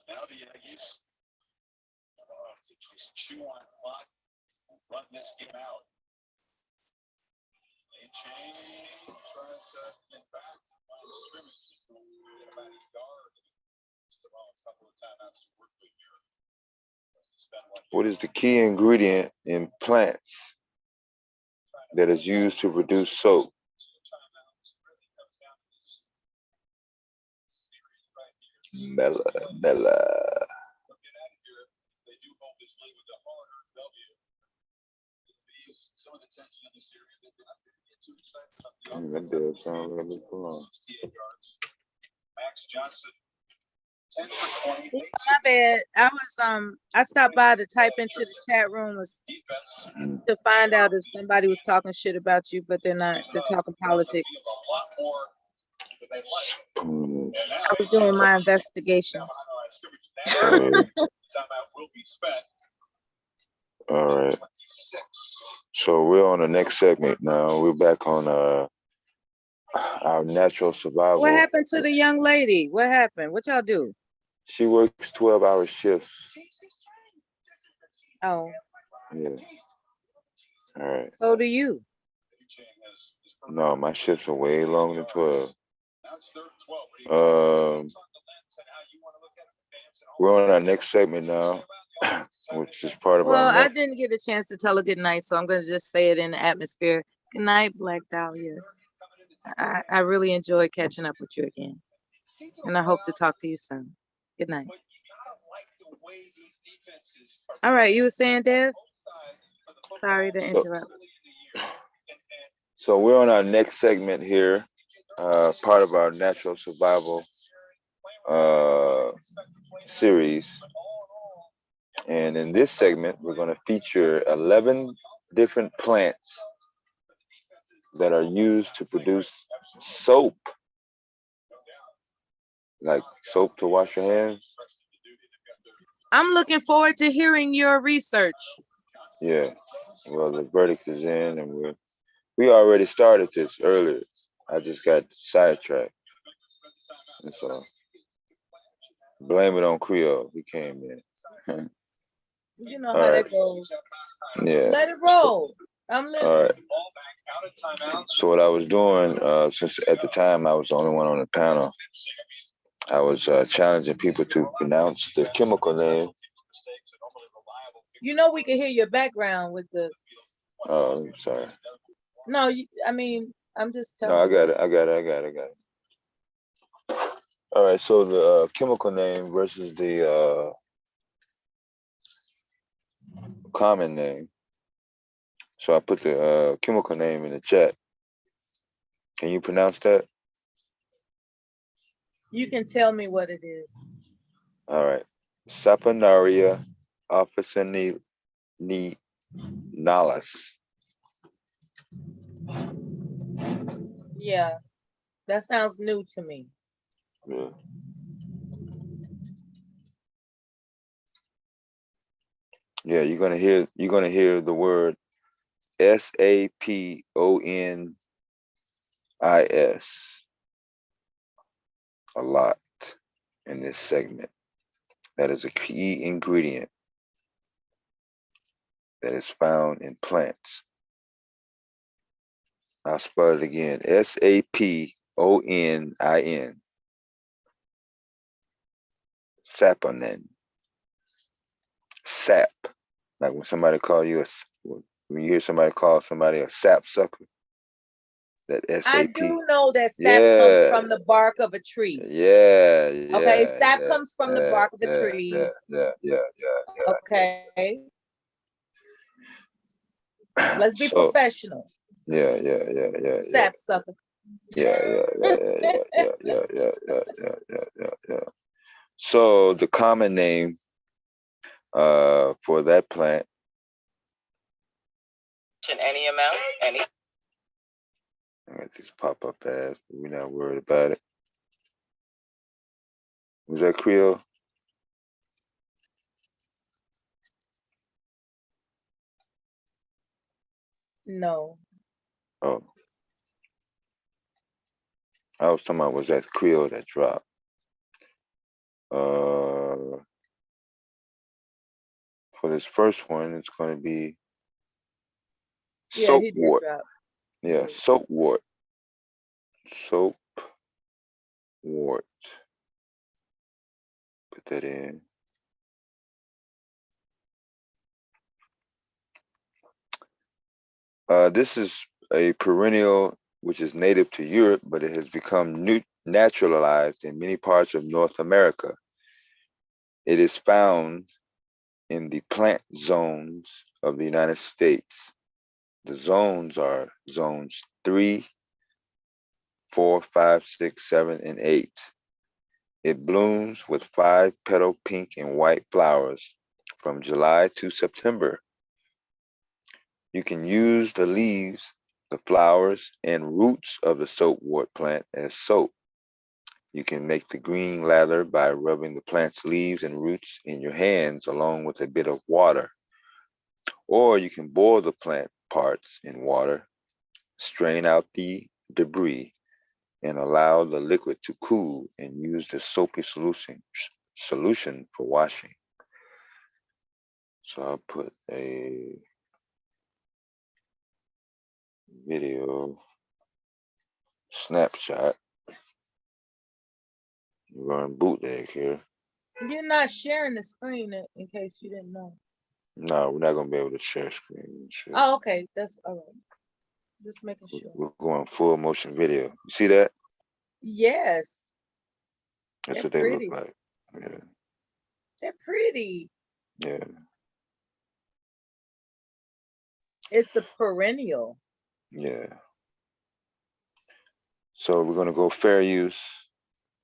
Now the Aggies just chew on clock, run this game out. They change, tries to get back to the scrimmage. Get about a yard. Just about a couple of timeouts to work with here. What is the key ingredient in plants that is used to produce soap? Mela. That does sound really cool. Max Johnson My bad. I stopped by to type into the chat room to find out if somebody was talking shit about you, but they're not. They're talking politics. I was doing my investigations. All right. So we're on the next segment now. We're back on our natural survival. What happened to the young lady? What happened? What y'all do? She works 12-hour shifts. Oh. Yeah. All right. So do you. No, my shifts are way longer than 12. We're on our next segment now, which is part of our. Well, I didn't get a chance to tell her good night, so I'm going to just say it in the atmosphere. Good night, Black Dahlia. I really enjoyed catching up with you again, and I hope to talk to you soon. Good night. All right, you were saying, Dev? Sorry to interrupt. So we're on our next segment here, part of our natural survival series. And in this segment, we're going to feature 11 different plants that are used to produce soap, like soap to wash your hands. I'm looking forward to hearing your research. Yeah, well, the verdict is in, and we already started this earlier. I just got sidetracked, and so blame it on Creole. He came in. You know how that goes. Yeah. Let it roll. I'm listening. All right. So what I was doing, since at the time I was the only one on the panel, I was challenging people to pronounce the chemical name. You know we can hear your background with the. Oh, I'm sorry. No, I mean, I'm just telling. No, I got it. All right, so the chemical name versus the common name. So I put the chemical name in the chat. Can you pronounce that? You can tell me what it is. All right. Saponaria officinalis. Yeah, that sounds new to me. Yeah. Yeah, you're gonna hear the word saponis a lot in this segment. That is a key ingredient that is found in plants. I'll spell it again. saponin. Saponin. Sap. Like when somebody call you when you hear somebody call somebody a sap sucker. That SAP. I do know that sap comes from the bark of a tree. Yeah. Okay, sap comes from the bark of a tree. Yeah. Okay. Let's be professional. Yeah. Sap sucker. Yeah. So the common name for that plant. Any amount, I got these pop-up ads, but we're not worried about it. Was that Creole? No. Oh. I was talking about, was that Creole that dropped? For this first one, it's going to be Soapwart. Yeah, Soapwart. Soapwart. Put that in. This is a perennial which is native to Europe, but it has become naturalized in many parts of North America. It is found in the plant zones of the United States. The zones are zones 3, 4, 5, 6, 7, and 8. It blooms with 5-petal pink and white flowers from July to September. You can use the leaves, the flowers, and roots of the soapwort plant as soap. You can make the green lather by rubbing the plant's leaves and roots in your hands along with a bit of water. Or you can boil the plant parts in water, strain out the debris, and allow the liquid to cool and use the soapy solution for washing. So I'll put a video snapshot. We're going bootleg here. You're not sharing the screen in case you didn't know. No, we're not going to be able to share screen. Oh, okay. That's all right. Just making sure. We're going full motion video. You see that? Yes. That's They're what they pretty. look like. Yeah. They're pretty. Yeah. It's a perennial. Yeah. So we're going to go fair use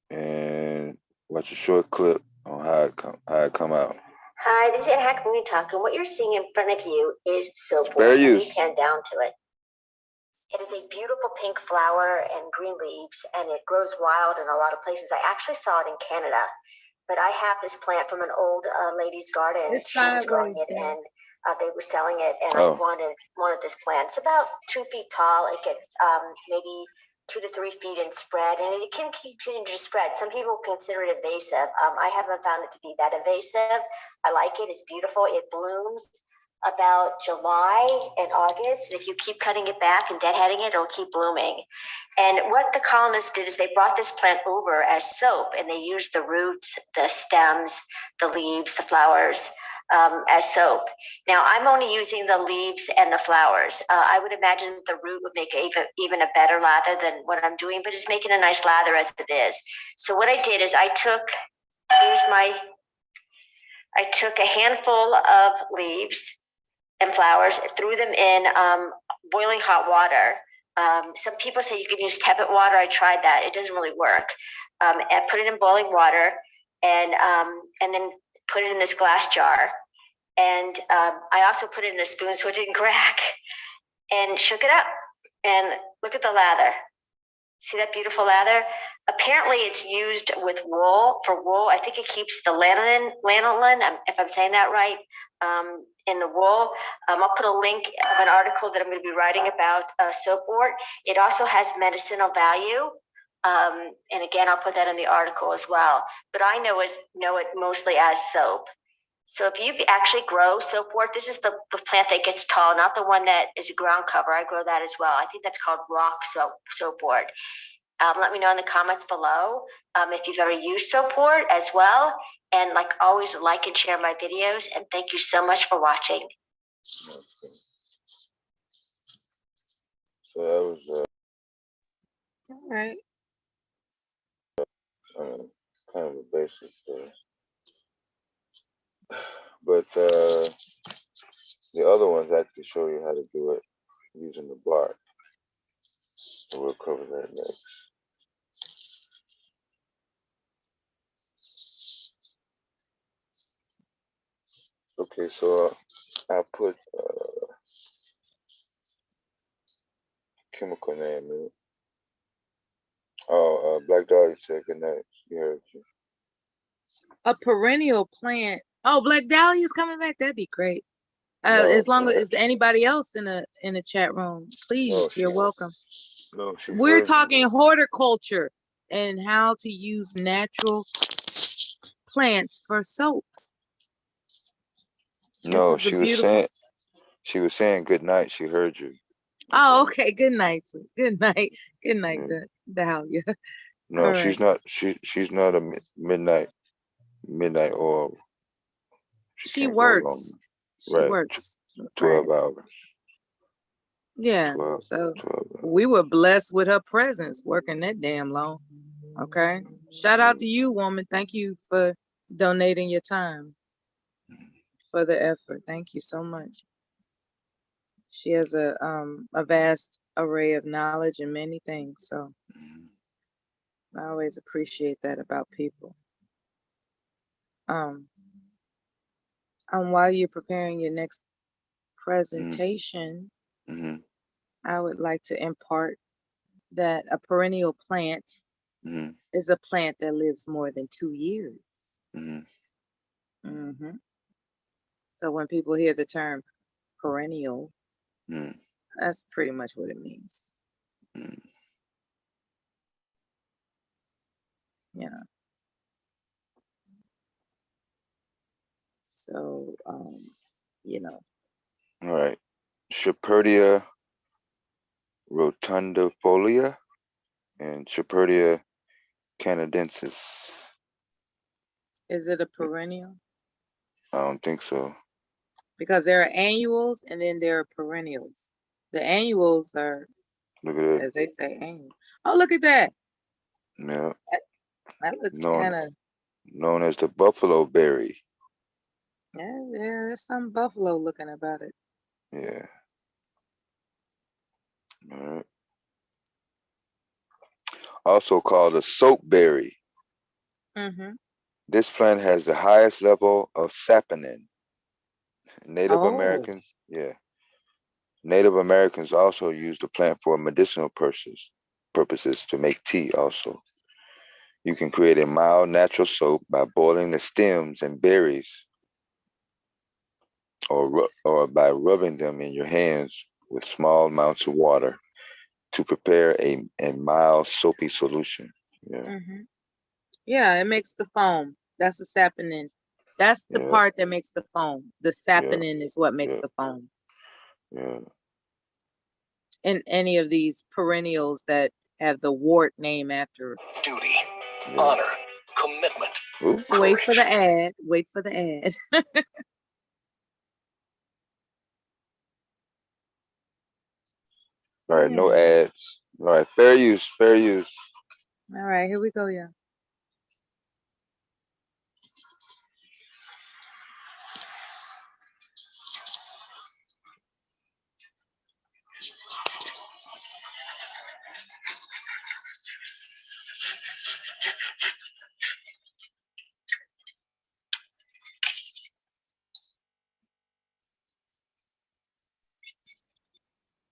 and watch a short clip on how it come out. Hi, this is Hack Talk, and what you're seeing in front of you is Soapwart. Fair Let use. me pan down to it. It is a beautiful pink flower and green leaves, and it grows wild in a lot of places. I actually saw it in Canada, but I have this plant from an old lady's garden. It's She was growing sideways it, there. and they were selling it, and Oh. I wanted this plant. It's about 2 feet tall. It gets maybe 2 to 3 feet in spread, and it can continue to spread. Some people consider it invasive. I haven't found it to be that invasive. I like it. It's beautiful. It blooms about July and August. And if you keep cutting it back and deadheading it, it'll keep blooming. And what the colonists did is they brought this plant over as soap, and they used the roots, the stems, the leaves, the flowers as soap. Now I'm only using the leaves and the flowers. I would imagine the root would make even a better lather than what I'm doing, but it's making a nice lather as it is. So what I did is I took a handful of leaves and flowers, threw them in boiling hot water. Some people say you can use tepid water. I tried that. It doesn't really work. And put it in boiling water, and then put it in this glass jar. And I also put it in a spoon so it didn't crack, and shook it up. And look at the lather. See that beautiful lather? Apparently it's used with wool. For wool, I think it keeps the lanolin, if I'm saying that right, in the wool. I'll put a link of an article that I'm going to be writing about soapwort. It also has medicinal value. And again, I'll put that in the article as well. But I know it mostly as soap. So if you actually grow soapwort, this is the plant that gets tall, not the one that is a ground cover. I grow that as well. I think that's called rock soapwort. Let me know in the comments below if you've ever used soapwort as well. And like always, like and share my videos. And thank you so much for watching. So that was All right. kind of a basic but the other ones actually show you how to do it using the bark. So we'll cover that next. Okay, so I put chemical name in it. Oh, Black Dahlia said good night. You heard you. A perennial plant. Oh, Black Dahlia's coming back. That'd be great. As long as anybody else in the chat room, please, you're welcome. No, We're talking horticulture and how to use natural plants for soap. No, she was saying good night. She heard you. Oh, okay. Good night. Good night. Good night, Dahlia. No, she's not. She's not a midnight oil. She works. She works. 12 hours. Yeah. 12 So 12 we were blessed with her presence working that damn long. Okay. Shout out to you, woman. Thank you for donating your time for the effort. Thank you so much. She has a vast array of knowledge and many things. So I always appreciate that about people. While you're preparing your next presentation, I would like to impart that a perennial plant is a plant that lives more than 2 years. So when people hear the term perennial, that's pretty much what it means. Yeah. So, you know. All right. Shepherdea rotundifolia and Shepherdea canadensis. Is it a perennial? I don't think so. Because there are annuals and then there are perennials. The annuals are, Look at it. as they say, annual. Oh, look at that. Yeah. That looks kind of. Known as the buffalo berry. Yeah, there's some buffalo looking about it. Yeah. All right. Also called a soapberry. This plant has the highest level of saponin. Native Americans, Native Americans also use the plant for medicinal purposes to make tea also. You can create a mild natural soap by boiling the stems and berries or by rubbing them in your hands with small amounts of water to prepare a mild soapy solution. Yeah. Yeah, it makes the foam. That's the saponin. That's the part that makes the foam. The saponin is what makes the foam. Yeah. In any of these perennials that have the wart name after it. Duty, honor, commitment. Wait for the ad. Wait for the ad. All right, no ads. All right, fair use, fair use. All right, here we go, yeah.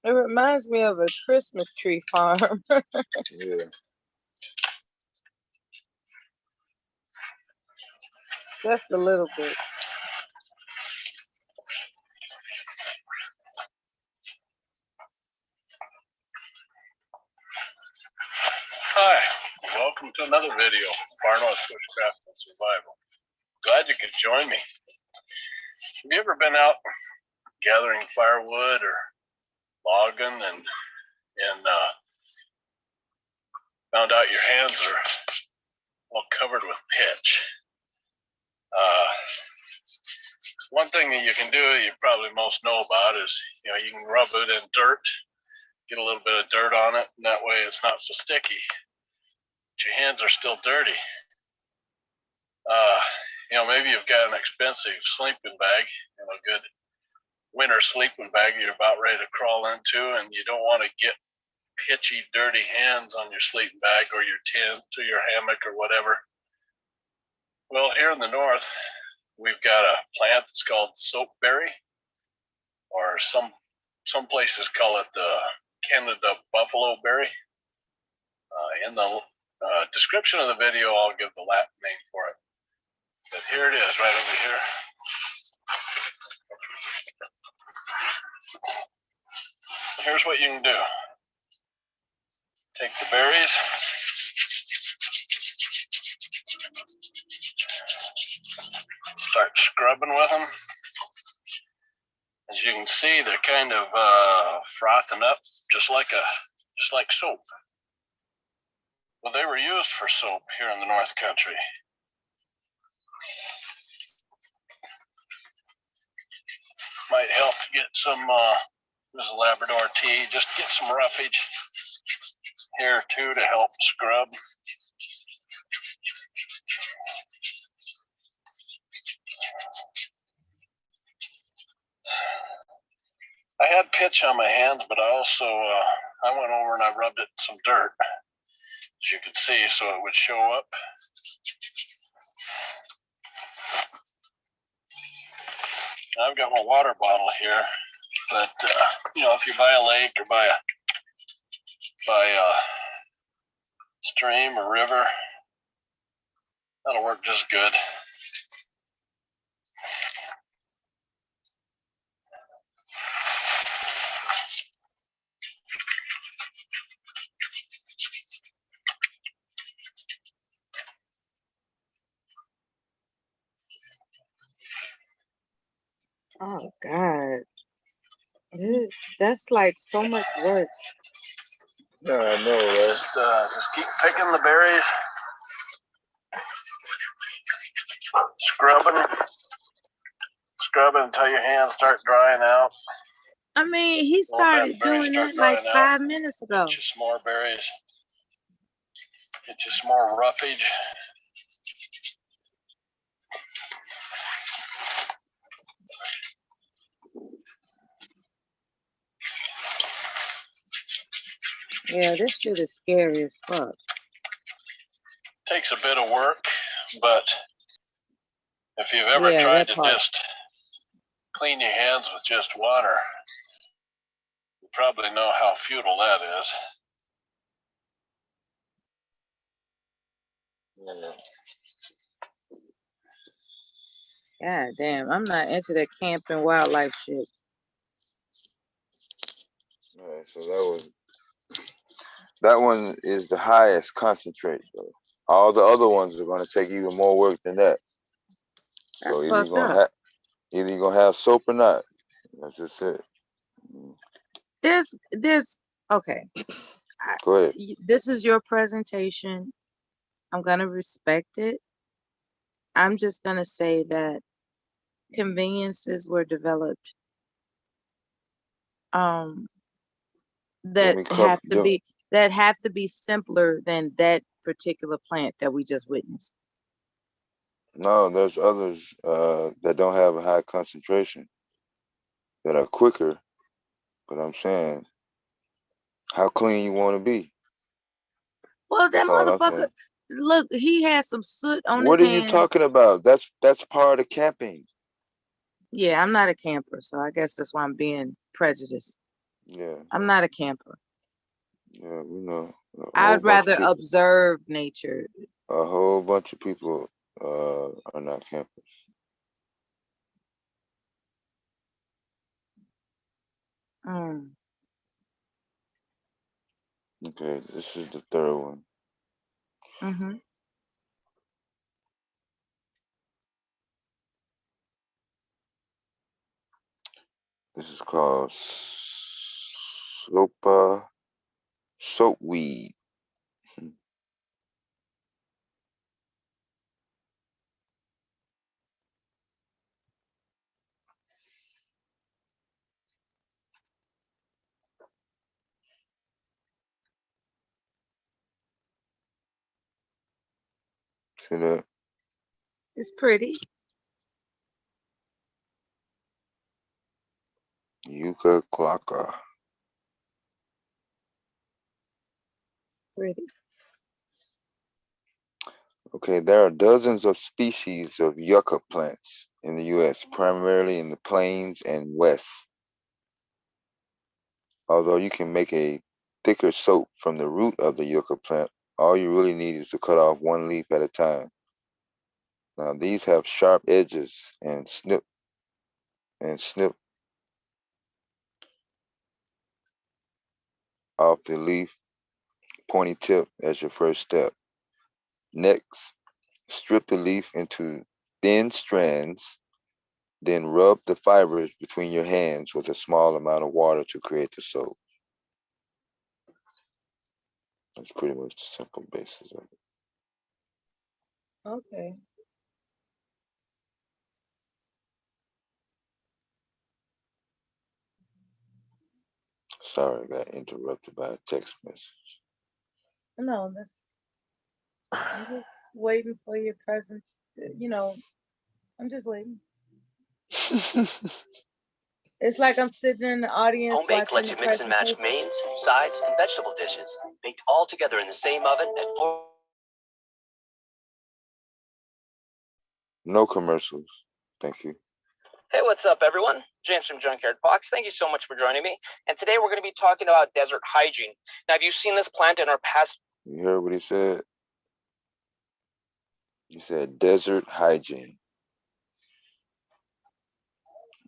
It reminds me of a Christmas tree farm. Yeah. Just a little bit. Hi, welcome to another video of Barnwell's Bushcraft and Survival. Glad you could join me. Have you ever been out gathering firewood or logging and found out your hands are all covered with pitch? One thing that you can do, you probably most know about, is you can rub it in dirt, get a little bit of dirt on it, and that way it's not so sticky. But your hands are still dirty. Maybe you've got an expensive sleeping bag, a good winter sleeping bag you're about ready to crawl into, and you don't want to get pitchy, dirty hands on your sleeping bag or your tent or your hammock or whatever. Well, here in the north, we've got a plant that's called soapberry, or some places call it the Canada buffalo berry. In the description of the video, I'll give the Latin name for it. But here it is, right over here. Here's what you can do. Take the berries, start scrubbing with them. As you can see, they're kind of frothing up, just like soap. Well, they were used for soap here in the North Country. Might help to get some, this is Labrador tea, just get some roughage here too to help scrub. I had pitch on my hands, but I also, I went over and I rubbed it in some dirt. as you can see, so it would show up. I've got my water bottle here, but you know, if you buy a lake or buy a stream or river, that'll work just good. Oh God, that's like so much work. Yeah, I know. Just keep picking the berries, scrubbing until your hands start drying out. I mean, he started doing that like 5 minutes ago. Get you some more berries. Get you some more roughage. Yeah, this shit is scary as fuck. Takes a bit of work, but if you've ever tried to just clean your hands with just water, you probably know how futile that is. God damn, I'm not into that camp and wildlife shit. All right, so that one is the highest concentrate. So all the other ones are going to take even more work than that. That's so fucked up. Either you're gonna have soap or not. That's just it. There's okay. Go ahead. This is your presentation. I'm gonna respect it. I'm just gonna say that conveniences were developed that have to be simpler than that particular plant that we just witnessed. No, there's others that don't have a high concentration that are quicker. But I'm saying, how clean you want to be? Well, that motherfucker, look, he has some soot on his hands. What are you talking about? That's part of camping. Yeah, I'm not a camper, so I guess that's why I'm being prejudiced. Yeah. I'm not a camper. Yeah, we know. I'd rather observe nature. A whole bunch of people are not campers. Okay, this is the third one. Mm-hmm. This is called soapweed. See that? It's pretty. Yucca clocker. It's pretty. Okay, there are dozens of species of yucca plants in the U.S., primarily in the plains and west. Although you can make a thicker soap from the root of the yucca plant, all you really need is to cut off one leaf at a time. Now these have sharp edges and snip off the leaf, pointy tip as your first step. Next, strip the leaf into thin strands, then rub the fibers between your hands with a small amount of water to create the soap. That's pretty much the simple basis of it. Okay. Sorry, I got interrupted by a text message. No, I'm just waiting for your present. I'm just waiting. It's like I'm sitting in the audience Home Bake watching lets the you mix and match presentation. mains, sides, and vegetable dishes, baked all together in the same oven at 4. No commercials. Thank you. Hey, what's up, everyone? James from Junkyard Box. Thank you so much for joining me. And today we're going to be talking about desert hygiene. Now, have you seen this plant in our past? You heard what he said? He said desert hygiene.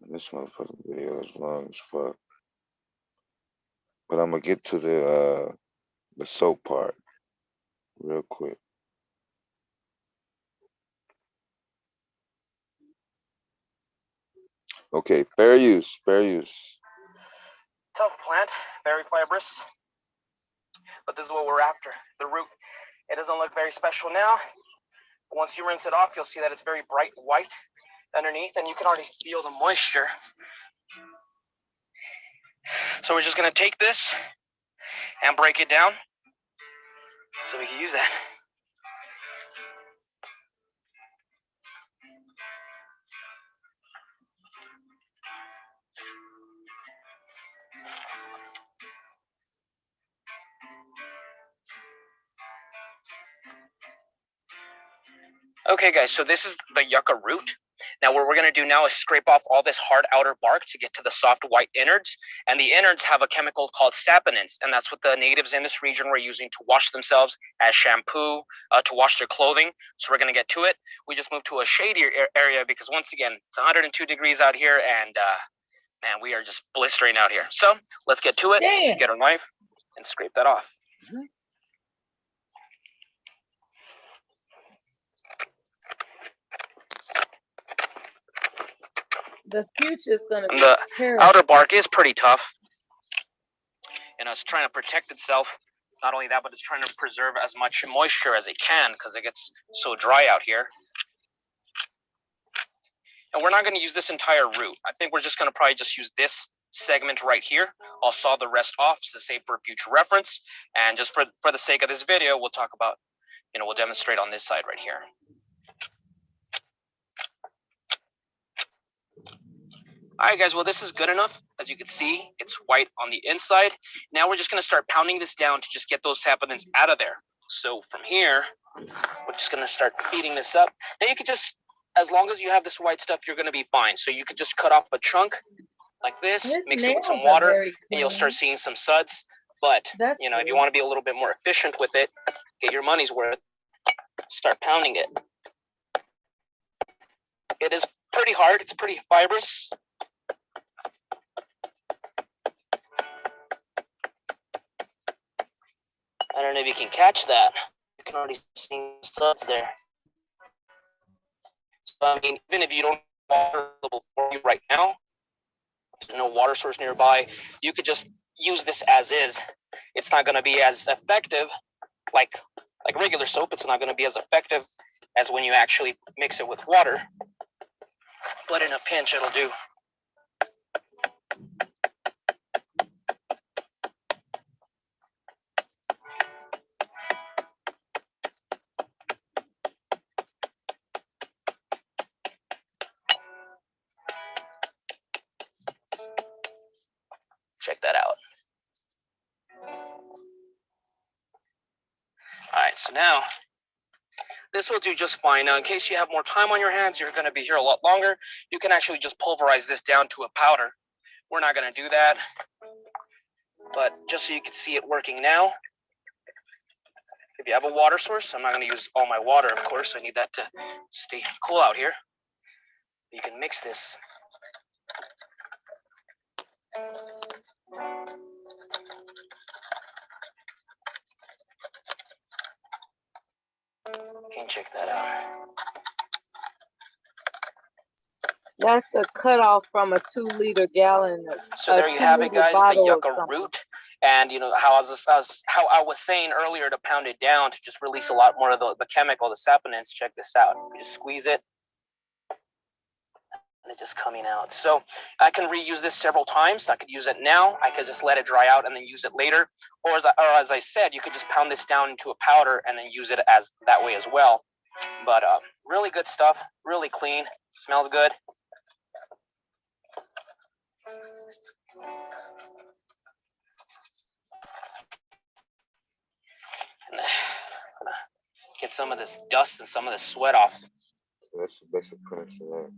This motherfucking video is long as fuck. But I'm gonna get to the soap part real quick. Okay, fair use, fair use. Tough plant, very fibrous. But this is what we're after, the root. It doesn't look very special now. But once you rinse it off, you'll see that it's very bright white underneath, and you can already feel the moisture. So we're just gonna take this and break it down so we can use that. Okay guys, so this is the yucca root. Now what we're gonna do now is scrape off all this hard outer bark to get to the soft white innards. And the innards have a chemical called saponins, and that's what the natives in this region were using to wash themselves as shampoo, to wash their clothing. So we're gonna get to it. We just moved to a shadier area because once again, it's 102 degrees out here and man, we are just blistering out here. So let's get to it. Damn. Get our knife and scrape that off. The future is gonna be The terrible. outer bark is pretty tough. And it's trying to protect itself. Not only that, but it's trying to preserve as much moisture as it can because it gets so dry out here. And we're not going to use this entire root. I think we're just going to probably just use this segment right here. I'll saw the rest off to save for future reference. And just for the sake of this video, we'll talk about, we'll demonstrate on this side right here. All right, guys, well, this is good enough. As you can see, it's white on the inside. Now we're just going to start pounding this down to just get those saponins out of there. So from here, we're just going to start feeding this up. Now you could just, as long as you have this white stuff, you're going to be fine. So you could just cut off a chunk like this, mix it with some water, and you'll start seeing some suds. But, if you want to be a little bit more efficient with it, get your money's worth, start pounding it. It is pretty hard. It's pretty fibrous. I don't know if you can catch that. You can already see suds there. So, I mean, even if you don't have water available for you right now, there's no water source nearby, you could just use this as is. It's not going to be as effective like regular soap. It's not going to be as effective as when you actually mix it with water. But in a pinch, it'll do. Check that out. All right, so now this will do just fine. Now, in case you have more time on your hands, you're going to be here a lot longer. You can actually just pulverize this down to a powder. We're not going to do that, but just so you can see it working now. If you have a water source, I'm not going to use all my water, of course. I need that to stay cool out here. You can mix this. You can check that out. That's a cutoff from a 2-liter gallon. So there you have it, guys, the yucca root. And how I was saying earlier, to pound it down to just release a lot more of the chemical, the saponins. Check this out. You just squeeze it, and it's just coming out. So I can reuse this several times. I could use it now. I could just let it dry out and then use it later. Or as I said, you could just pound this down into a powder and then use it as that way as well. But really good stuff. Really clean. Smells good. Get some of this dust and some of the sweat off. That's the basic premise of that.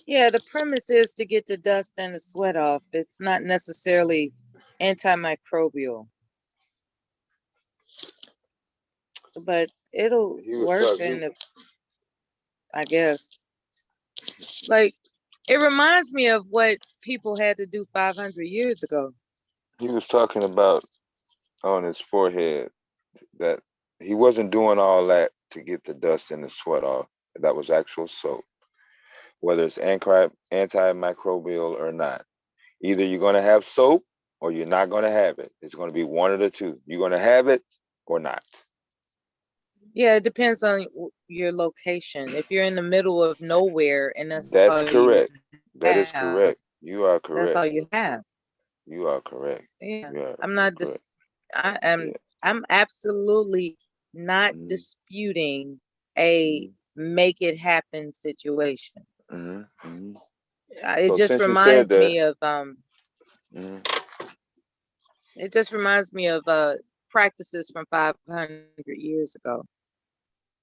Yeah, the premise is to get the dust and the sweat off. It's not necessarily antimicrobial, but it'll work in the, I guess. Like, it reminds me of what people had to do 500 years ago. He was talking about on his forehead that he wasn't doing all that to get the dust and the sweat off. That was actual soap, whether it's antimicrobial or not. Either you're going to have soap or you're not going to have it. It's going to be one of the two. You're going to have it or not. Yeah, it depends on your location. If you're in the middle of nowhere and that's correct. That is correct. You are correct. That's all you have. You are correct. Yeah, I'm not I'm absolutely not disputing a make it happen situation. It just reminds me of it just reminds me of practices from 500 years ago.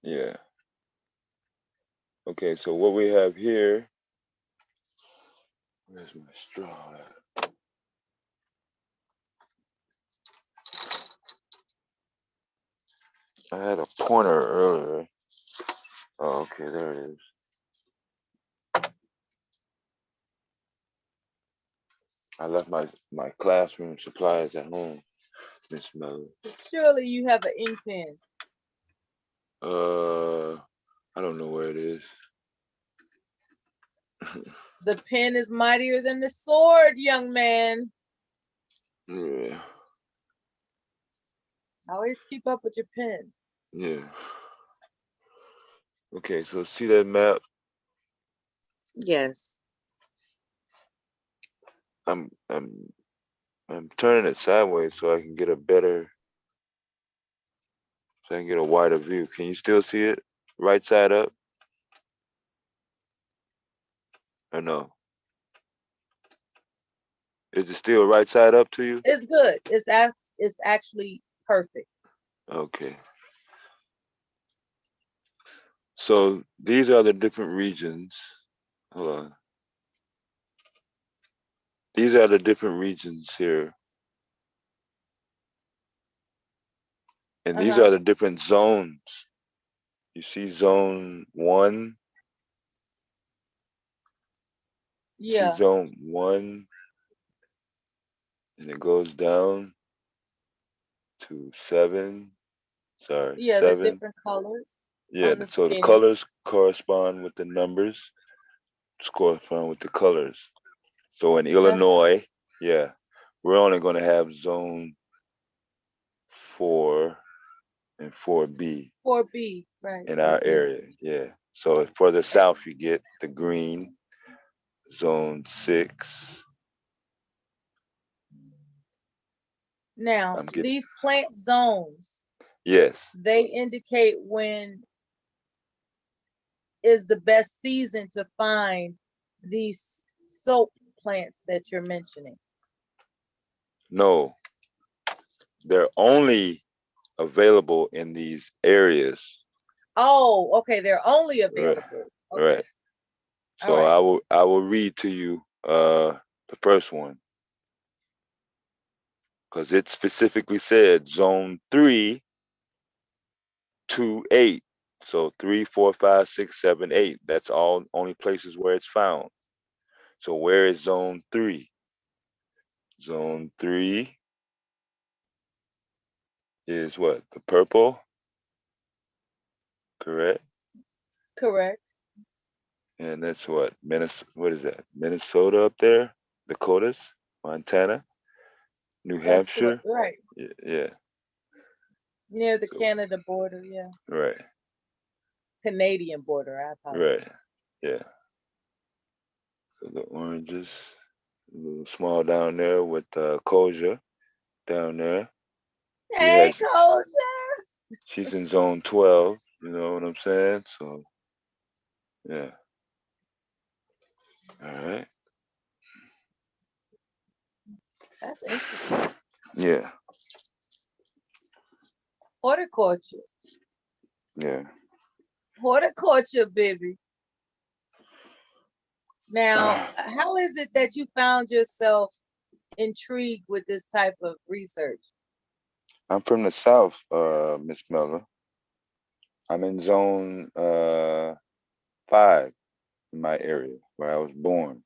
Yeah. Okay, so what we have here, where's my straw at? I had a pointer earlier. Oh, okay, there it is. I left my classroom supplies at home, Miss Melody. Surely you have an ink pen. I don't know where it is. The pen is mightier than the sword, young man. Yeah. Always keep up with your pen. Yeah. Okay, so see that map? Yes. I'm turning it sideways so I can get a wider view. Can you still see it? Right side up? Or no? Is it still right side up to you? It's good. It's actually perfect. Okay. So these are the different regions. Hold on. These are the different regions here. And these are the different zones. You see zone 1? Yeah. See zone 1, and it goes down to 7. Sorry, yeah, 7. the different colors. Yeah, so the colors correspond with the numbers, correspond with the colors. So in Illinois, yeah, we're only going to have zone 4 and 4B. 4B, right. In our area, yeah. So for the south, you get the green, zone 6. Now, these plant zones, yes, they indicate when is the best season to find these soap plants that you're mentioning. No, they're only available in these areas. Oh, okay, they're only available. Right. Okay. Right. So I will read to you the first one, because it specifically said zone 3 to 8. So 3, 4, 5, 6, 7, 8. That's all only places where it's found. So where is zone 3? Zone 3 is what? The purple? Correct? Correct. And that's what? What is that? Minnesota up there? Dakotas? Montana? New Hampshire? Right. Yeah. Near the Canada border, yeah. Right. Canadian border, I apologize. Right. Yeah. So the oranges, a little small down there with Koja down there. Hey, Koja! She's in zone 12, you know what I'm saying? So, yeah. All right. That's interesting. Yeah. Horticulture. Yeah. Horticulture, baby. Now, how is it that you found yourself intrigued with this type of research? I'm from the South, Miss Miller. I'm in zone 5 in my area where I was born.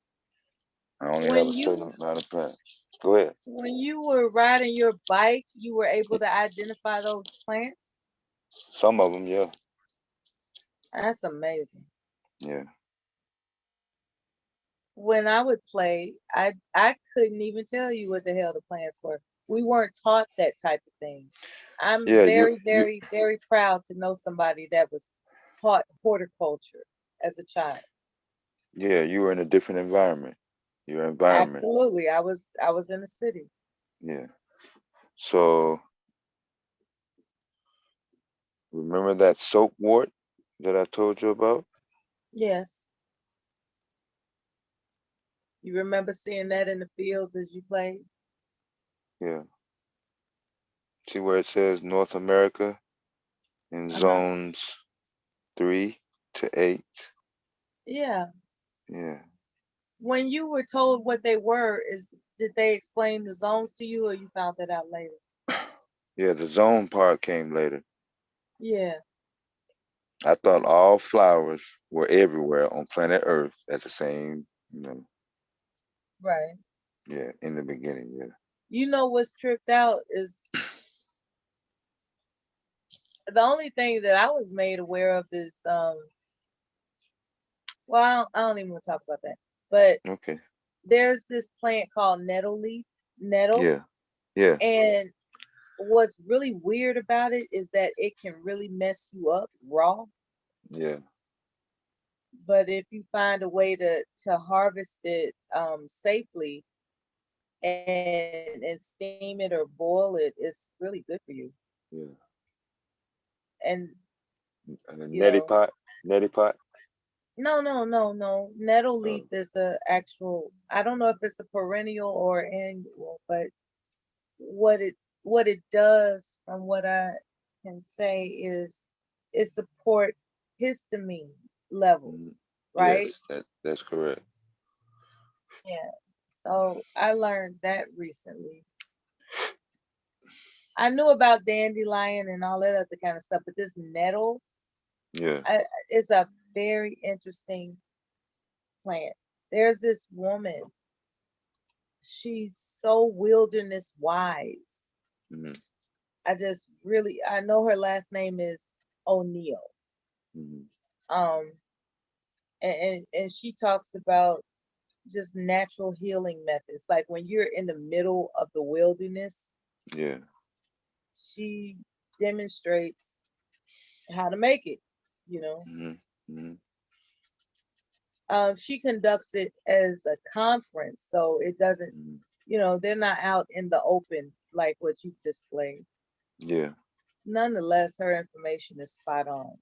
I only have a certain amount of plants. Go ahead. When you were riding your bike, you were able to identify those plants? Some of them, yeah. That's amazing. Yeah. When I would play, I couldn't even tell you what the hell the plants were. We weren't taught that type of thing. I'm very, very proud to know somebody that was taught horticulture as a child. Yeah, you were in a different environment. Your environment. Absolutely. I was in the city. Yeah. So remember that soapwart that I told you about? Yes. You remember seeing that in the fields as you played? Yeah. See where it says North America in zones 3 to 8? Yeah. Yeah. When you were told what they were, did they explain the zones to you, or you found that out later? Yeah, the zone part came later. Yeah. I thought all flowers were everywhere on planet Earth at the same, Right. Yeah, in the beginning, yeah. You know what's tripped out is the only thing that I was made aware of is well, I don't even want to talk about that. But okay, there's this plant called nettle. Yeah. Yeah. And what's really weird about it is that it can really mess you up raw. Yeah. But if you find a way to harvest it safely and steam it or boil it, it's really good for you. Yeah. And a neti pot? Neti pot? No. Nettle leaf is a actual, I don't know if it's a perennial or annual, but what it does, from what I can say, is it support histamine levels, right? Yes, that's correct. Yeah. So I learned that recently. I knew about dandelion and all that other kind of stuff, but this nettle, is a very interesting plant. There's this woman, she's so wilderness wise. Mm-hmm. I know her last name is O'Neill. Mm-hmm. And she talks about just natural healing methods. Like when you're in the middle of the wilderness, yeah, she demonstrates how to make it, Mm-hmm. Mm-hmm. She conducts it as a conference, so it doesn't, they're not out in the open like what you displayed. Yeah. Nonetheless, her information is spot on.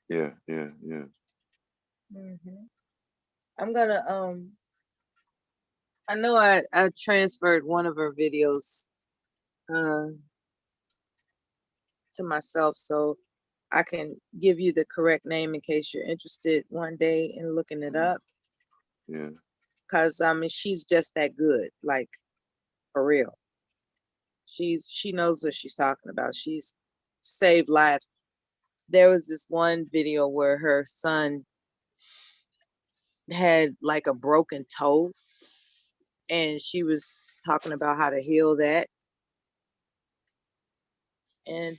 Yeah. Mm-hmm. I'm gonna I know I transferred one of her videos to myself, so I can give you the correct name in case you're interested one day in looking it up. Yeah. Because she's just that good, like, for real. She knows what she's talking about. She's saved lives. There was this one video where her son had like a broken toe, and she was talking about how to heal that. And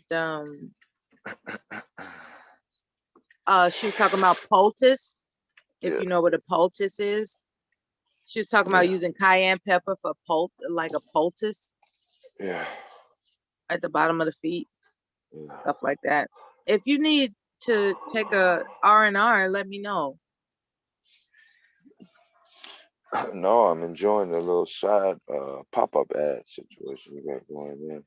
she was talking about poultice, if you know what a poultice is. She was talking about using cayenne pepper for like a poultice. Yeah. At the bottom of the feet, stuff like that. If you need to take a R&R, let me know. No, I'm enjoying the little side pop-up ad situation you got going there.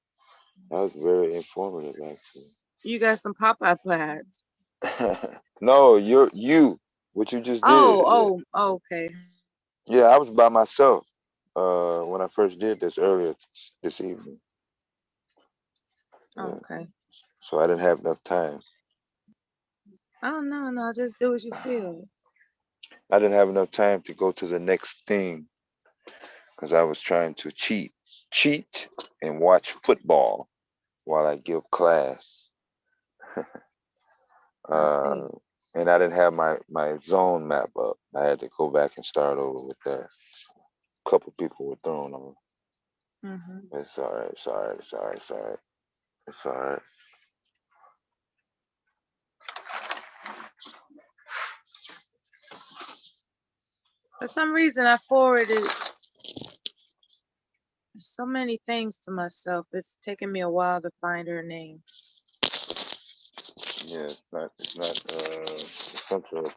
That was very informative, actually. You got some pop-up ads. No, what you just did. Oh, okay. Yeah, I was by myself. when I first did this earlier this evening. Oh, Yeah. okay. So I didn't have enough time. Oh no, just do what you feel. I didn't have enough time to go to the next thing because I was trying to cheat and watch football while I give class. I see. And I didn't have my zone map up. I had to go back and start over with that. A couple people were thrown on. Mm-hmm. It's all right. It's all right. It's all right. It's all right. It's all right. For some reason, I forwarded so many things to myself. It's taken me a while to find her name. Yeah, it's not essential at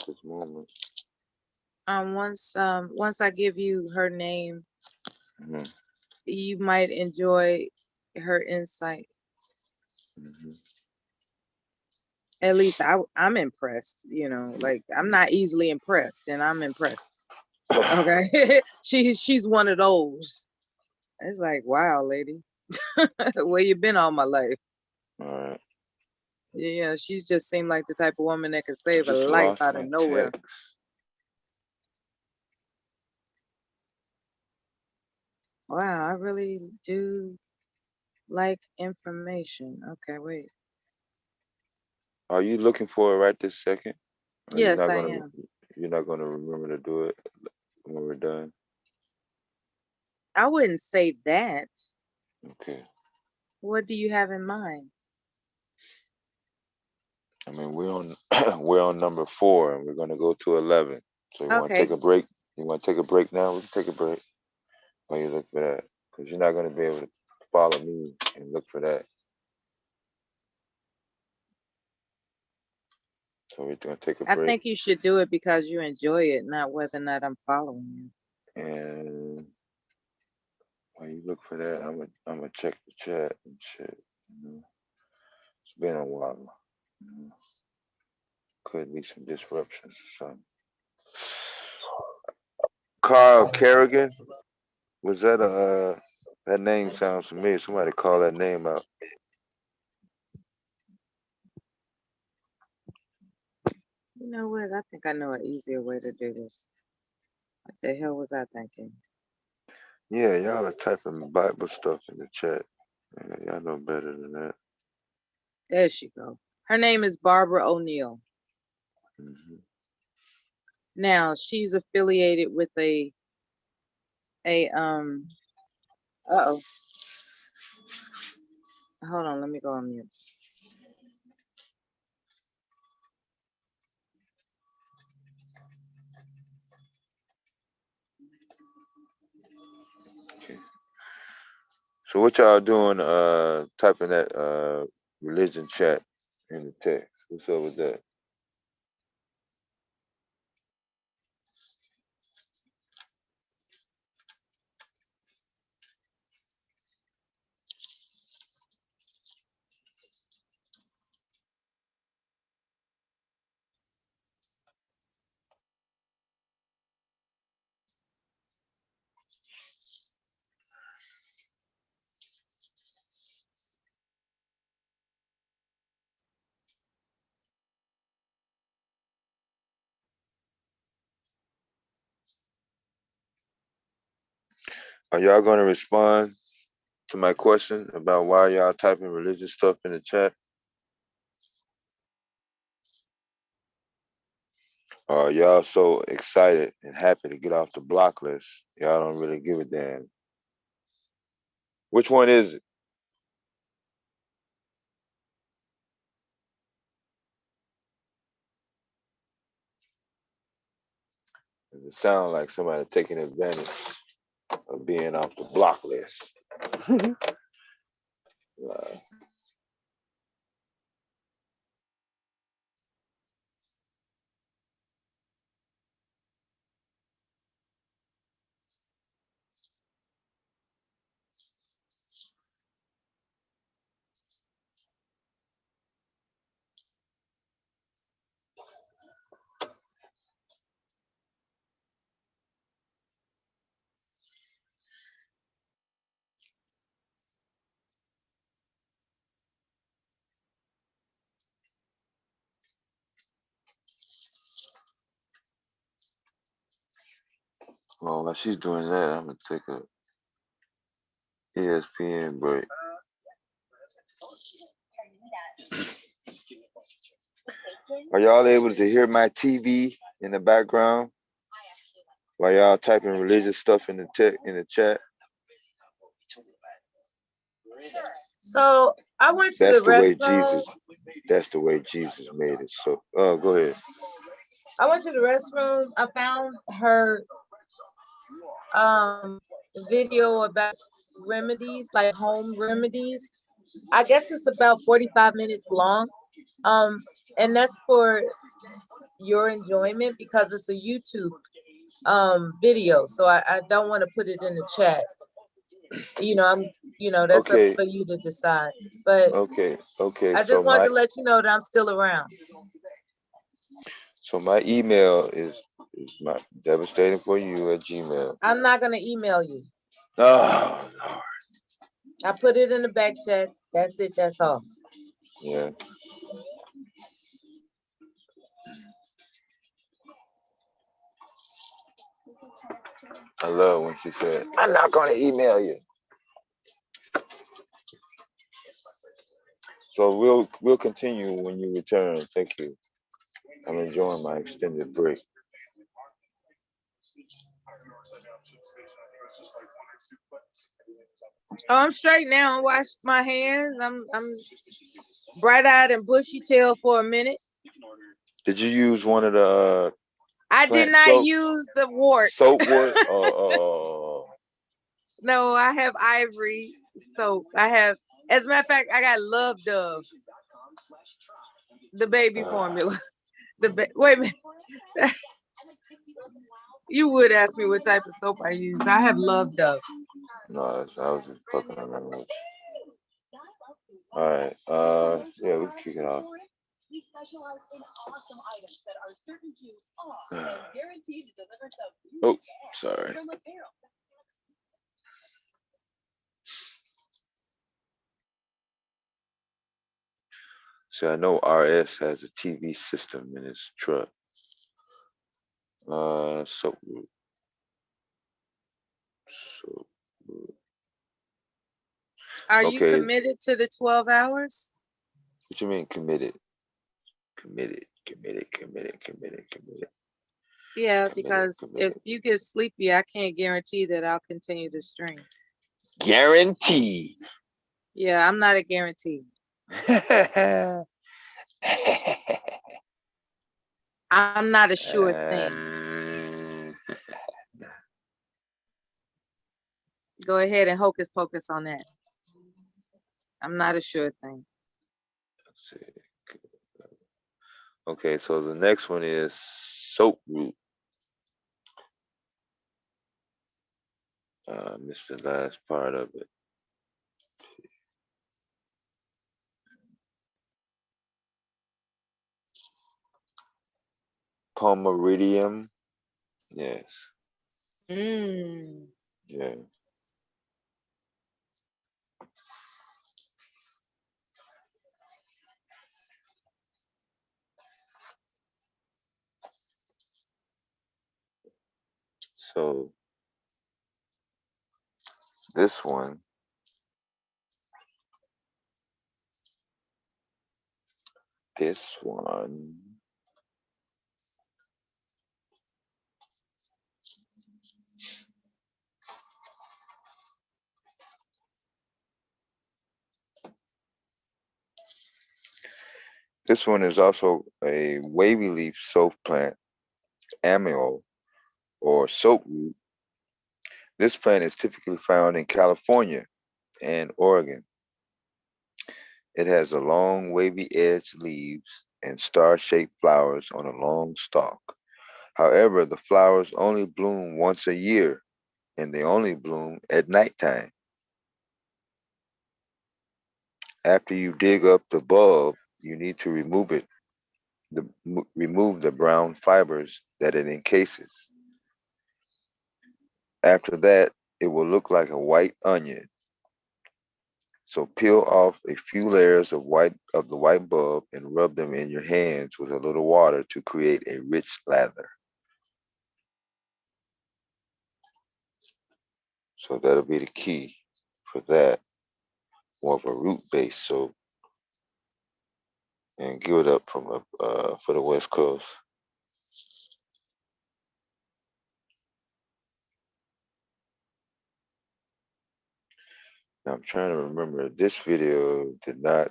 this moment. Once I give you her name, Mm-hmm. you might enjoy her insight. Mm-hmm. At least I'm impressed, like I'm not easily impressed, and I'm impressed. Okay. She's one of those. It's like, wow, lady. Where you been all my life? All right. Yeah, she just seemed like the type of woman that could save a Just life lost out my of nowhere. text. Wow, I really do like information. Okay, wait. Are you looking for it right this second? Or Yes, I am. You're not gonna remember to do it when we're done? I wouldn't say that. Okay. What do you have in mind? I mean, we're on we're on number 4, and we're gonna go to 11. So you want to Okay. take a break? You want to take a break now? We can take a break while you look for that, because you're not gonna be able to follow me and look for that. So we're gonna take a I break. think you should do it because you enjoy it, not whether or not I'm following you. And while you look for that, I'm gonna check the chat and shit. It's been a while. Could be some disruptions or something. Carl Kerrigan, was that that name sounds familiar? Somebody call that name out. You know what? I think I know an easier way to do this. What the hell was I thinking? Yeah, y'all are typing Bible stuff in the chat. Yeah, y'all know better than that. There she go. Her name is Barbara O'Neill. Mm-hmm. Now she's affiliated with uh-oh. Hold on, let me go on mute. Okay. So what y'all doing typing that religion chat in the text? What's up with that? Are y'all gonna respond to my question about why y'all typing religious stuff in the chat? Y'all so excited and happy to get off the block list, y'all don't really give a damn. Which one is it? It sounds like somebody taking advantage of being off the block list. Well, while she's doing that, I'm gonna take a ESPN break. Are y'all able to hear my TV in the background while y'all typing religious stuff in the chat? So I went to That's the the way restroom. Jesus. That's the way Jesus made it. So, go ahead. I went to the restroom. I found her video about remedies, like home remedies. I guess it's about 45 minutes long. And that's for your enjoyment because it's a YouTube video. So I don't want to put it in the chat. That's up Okay. for you to decide. But Okay. I just wanted to let you know that I'm still around. So my email is my devastating for you at Gmail. I'm not gonna email you. Oh Lord. I put it in the back chat. That's it. That's all. Yeah. I love when she said, "I'm not gonna email you." So we'll continue when you return. Thank you. I'm enjoying my extended break. Oh, I'm straight now. I washed my hands. I'm bright-eyed and bushy-tailed for a minute. Did you use one of the? I did not use the warts. Soapwart. No, I have Ivory soap. I have, as a matter of fact, I got Love Dove, the baby formula. Wait a minute. You would ask me what type of soap I use. I have Love Dove. No, I was just fucking around. All right. Yeah, we can kick it off. We specialize in awesome items that are certain to and guaranteed to deliver some. Oh, sorry. So I know RS has a TV system in his truck. Soapwart. Are you committed to the 12 hours? What you mean committed? Committed. Yeah, because if you get sleepy, I can't guarantee that I'll continue to stream. Guarantee. Yeah, I'm not a guarantee. I'm not a sure thing. Go ahead and hocus pocus on that. I'm not a sure thing. Let's see. Okay, so the next one is Soapwart. Missed the last part of it. Pomeridium. Yes. Yeah. So this one is also a wavy leaf soap plant, amyl, or soapwort. This plant is typically found in California and Oregon. It has a long wavy edged leaves and star-shaped flowers on a long stalk. However, the flowers only bloom once a year, and they only bloom at nighttime. After you dig up the bulb, you need to remove the brown fibers that it encases. After that, it will look like a white onion. So peel off a few layers of the white bulb and rub them in your hands with a little water to create a rich lather. So that'll be the key for that. More of a root-based soap. And give it up from for the West Coast. Now I'm trying to remember, this video did not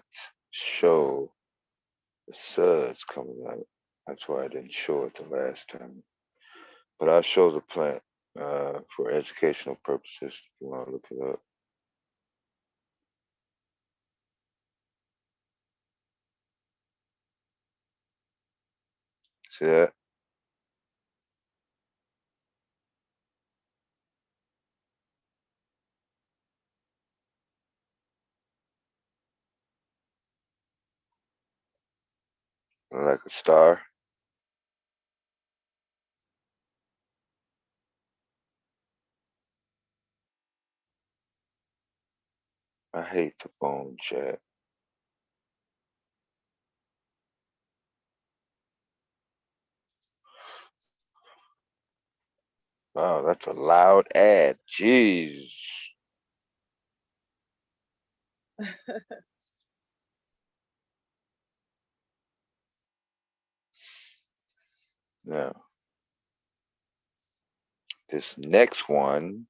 show the suds coming out. That's why I didn't show it the last time. But I'll show the plant for educational purposes if you want to look it up. See that? Like a star. I hate the phone chat. Wow, that's a loud ad. Jeez. Now, this next one,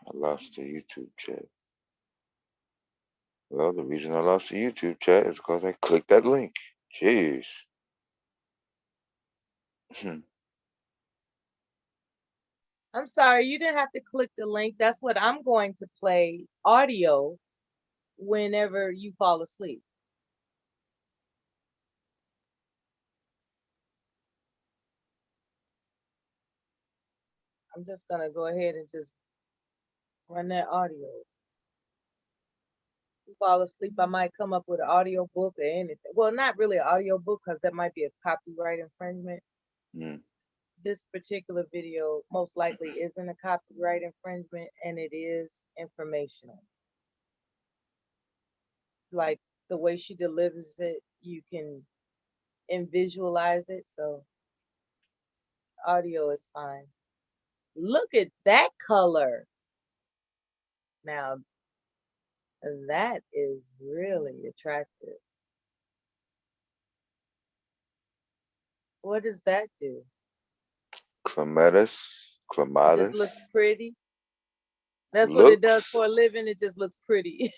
I lost the YouTube chat. Well, the reason I lost the YouTube chat is because I clicked that link. Jeez. I'm sorry, you didn't have to click the link. That's what I'm going to play audio whenever you fall asleep. I'm just gonna go ahead and just run that audio. If you fall asleep, I might come up with an audio book or anything. Well, not really an audio book because that might be a copyright infringement. This particular video most likely isn't a copyright infringement, and it is informational. Like the way she delivers it, you can visualize it. So audio is fine. Look at that color. Now, that is really attractive. What does that do? Clematis. It just looks pretty. That's what it does for a living. It just looks pretty.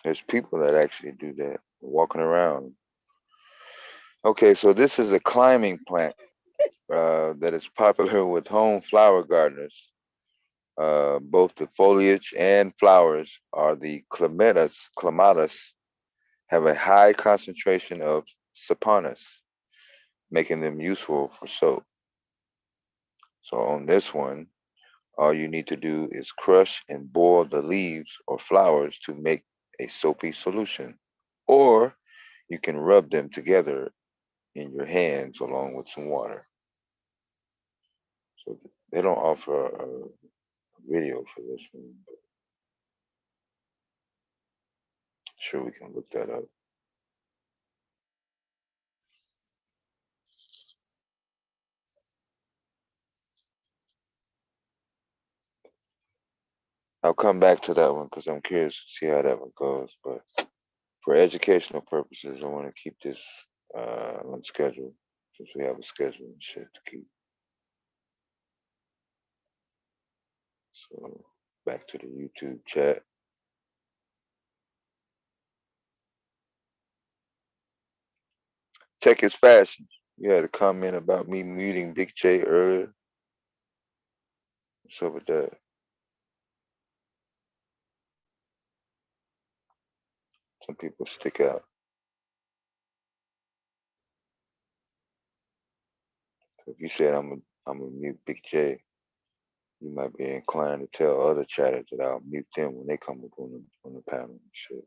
There's people that actually do that, walking around. Okay, so this is a climbing plant that is popular with home flower gardeners. Both the foliage and flowers are the clematis have a high concentration of saponin, making them useful for soap. So on this one, all you need to do is crush and boil the leaves or flowers to make a soapy solution, or you can rub them together in your hands along with some water. So they don't offer a video for this one, but sure we can look that up. I'll come back to that one because I'm curious to see how that one goes. But for educational purposes, I want to keep this on schedule since we have a schedule and shit to keep. So back to the YouTube chat. Tech is fashion. You had a comment about me muting Big J earlier. What's up with that? Some people stick out. So if you said I'm a mute Big J, you might be inclined to tell other chatters that I'll mute them when they come up on the panel and shit.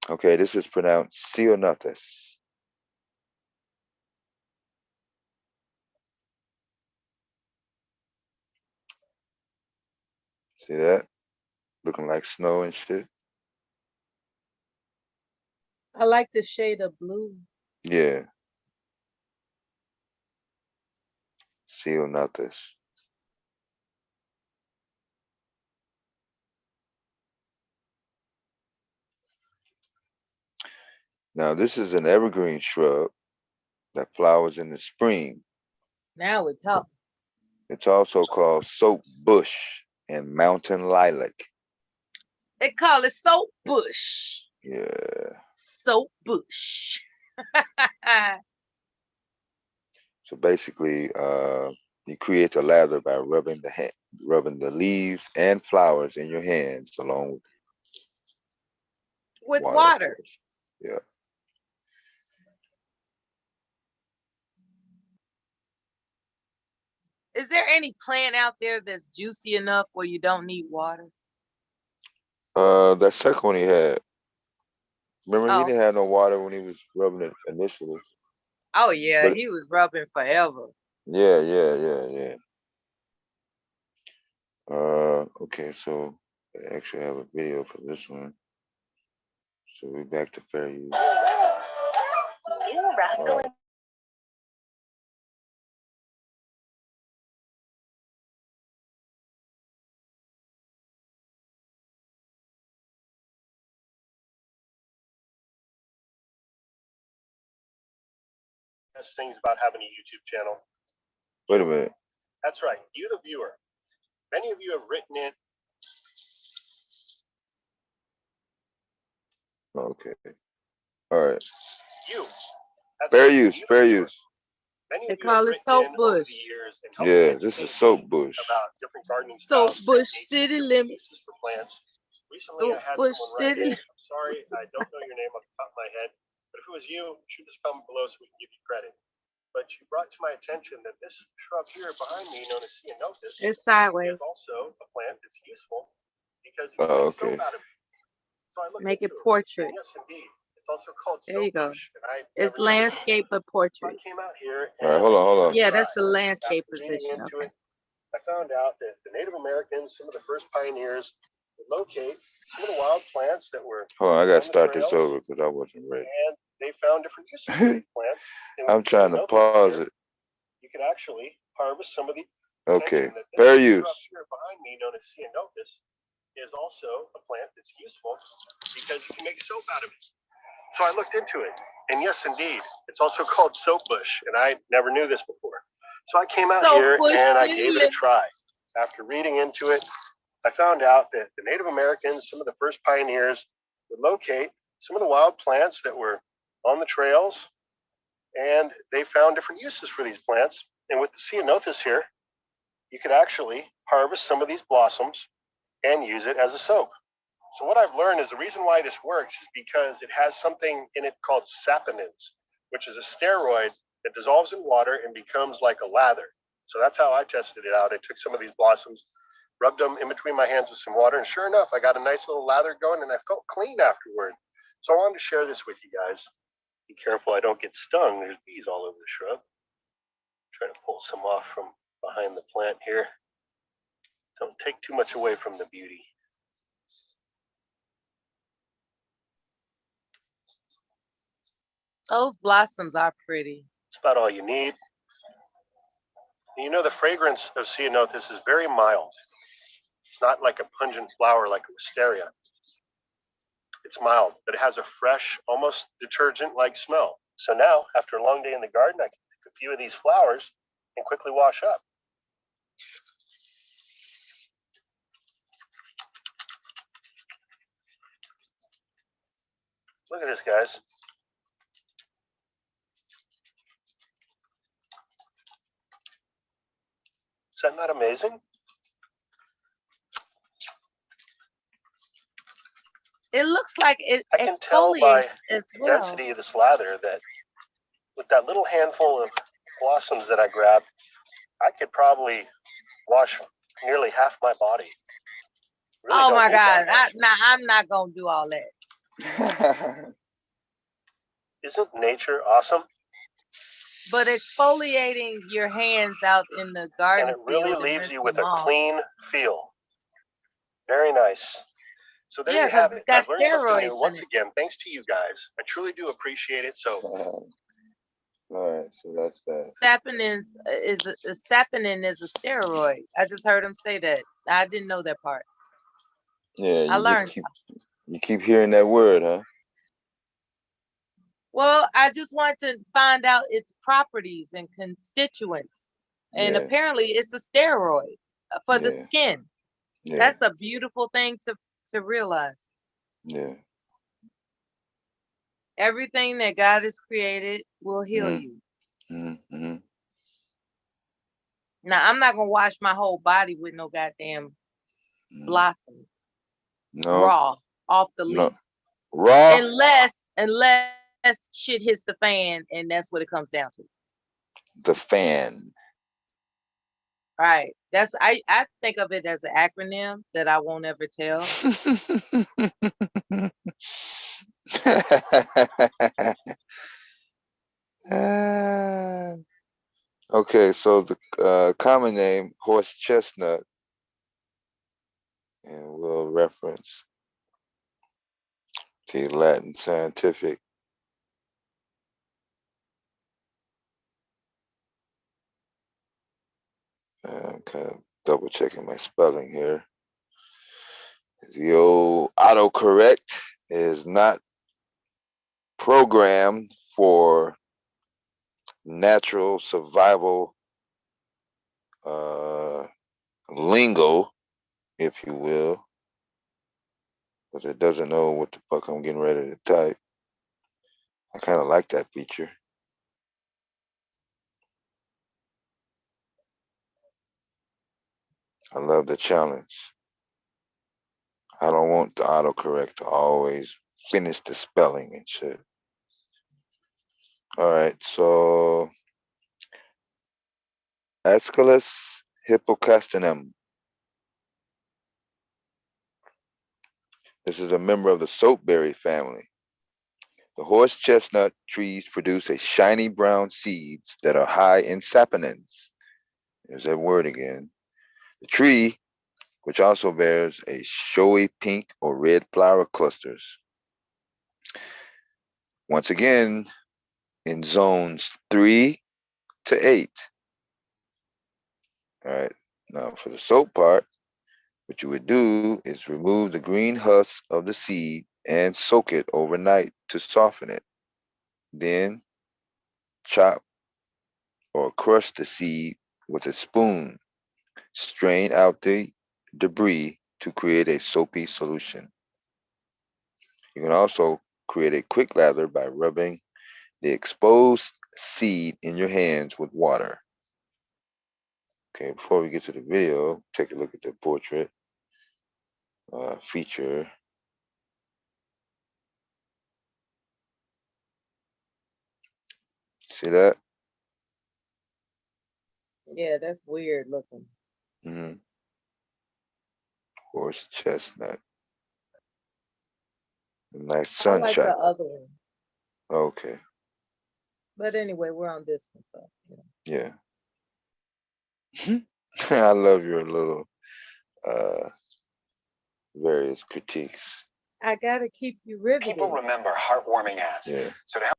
Okay, this is pronounced Clematis. See that? Looking like snow and shit. I like the shade of blue. Yeah. Ceanothus. Now, this is an evergreen shrub that flowers in the spring. Now we're talking. It's also called soap bush and mountain lilac. They call it soap bush. Yeah. Soap bush. So basically, you create a lather by rubbing the leaves and flowers in your hands along with water. Yeah. Is there any plant out there that's juicy enough where you don't need water? That second one he had. Remember, he didn't have no water when he was rubbing it initially. Oh yeah, he was rubbing forever. Yeah. Okay, so I actually have a video for this one. So we're back to fair use. You rascal. Best things about having a YouTube channel. Wait a minute. That's right, you the viewer. Many of you have written in. Okay. All right. You. Fair use. Fair use. They call it soap bush. Yeah, this is soap bush. About different gardening soap bush city limits. For plants. Recently, soap I had bush someone city. write in. I'm sorry, I don't know your name off the top of my head, but if it was you, shoot this comment below so we can give you credit. But you brought to my attention that this shrub here behind me, known as Ceanothus, it's sideways. is also a plant that's useful because you can make soap out of it. So I looked Make it into portrait. Yes, indeed. It's also called there you go. soap bush, and I it's never knew landscape but portrait. I came out here. All right, hold on. Yeah, that's the landscape After reading position. into Okay. it, I found out that the Native Americans, some of the first pioneers, would locate some of the wild plants that were. Hold on, I gotta on the start this trails, over because I wasn't ready. And they found different uses for these plants. And I'm with the trying to Ceanothus pause here, it. You could actually harvest some of the. Okay. That this Fair shrub use. here behind me, known as Ceanothus, is also a plant that's useful because you can make soap out of it. So I looked into it, and yes, indeed, it's also called soap bush, and I never knew this before. So I came out here and I gave it a try. After reading into it, I found out that the Native Americans, some of the first pioneers, would locate some of the wild plants that were on the trails, and they found different uses for these plants. And with the Ceanothus here, you could actually harvest some of these blossoms and use it as a soap. So what I've learned is the reason why this works is because it has something in it called saponins, which is a steroid that dissolves in water and becomes like a lather. So that's how I tested it out. I took some of these blossoms, rubbed them in between my hands with some water, and sure enough, I got a nice little lather going, and I felt clean afterward. So I wanted to share this with you guys. Be careful I don't get stung. There's bees all over the shrub. Try to pull some off from behind the plant here. Don't take too much away from the beauty. Those blossoms are pretty. That's about all you need. You know, the fragrance of Ceanothus is very mild. It's not like a pungent flower like a wisteria. It's mild, but it has a fresh, almost detergent-like smell. So now, after a long day in the garden, I can pick a few of these flowers and quickly wash up. Look at this, guys. Is that not amazing? It looks like it I can tell by as the well. density of this lather that with that little handful of blossoms that I grabbed, I could probably wash nearly half my body. Really oh my God! I'm not gonna do all that. Isn't nature awesome? But exfoliating your hands out in the garden and it really field leaves you with a clean feel. Very nice. So there Yeah, you because have it's it. got I've learned something steroids new. in Once it. again, thanks to you guys. I truly do appreciate it. So All right, so that's that. Saponin is a steroid. I just heard him say that. I didn't know that part. Yeah, I learned. you keep hearing that word, huh? Well, I just want to find out its properties and constituents. And Yeah. apparently it's a steroid for the Yeah. skin. Yeah. That's a beautiful thing to realize. Yeah. Everything that God has created will heal you. Mm-hmm. Now, I'm not going to wash my whole body with no goddamn blossom. No. Raw, off the leaf. Raw? Unless shit hits the fan, and that's what it comes down to. The fan. Right. That's I think of it as an acronym that I won't ever tell. Okay, so the common name, horse chestnut, and we'll reference the Latin scientific. I'm kind of double checking my spelling here. The old autocorrect is not programmed for natural survival lingo, if you will, because it doesn't know what the fuck I'm getting ready to type. I kind of like that feature. I love the challenge. I don't want the autocorrect to always finish the spelling and shit. All right, so Aesculus hippocastanum. This is a member of the soapberry family. The horse chestnut trees produce a shiny brown seeds that are high in saponins. There's that word again. The tree, which also bears a showy pink or red flower clusters. Once again, in zones 3 to 8. All right, now for the soap part, what you would do is remove the green husk of the seed and soak it overnight to soften it. Then chop or crush the seed with a spoon. Strain out the debris to create a soapy solution. You can also create a quick lather by rubbing the exposed seed in your hands with water. Okay, before we get to the video, take a look at the portrait feature. See that? Yeah, that's weird looking. Mm-hmm. Horse chestnut. Nice I like sunshine. the other one. Okay. But anyway, we're on this one, so Yeah. I love your little various critiques. I gotta keep you riveted. People remember heartwarming ads. Yeah. So to help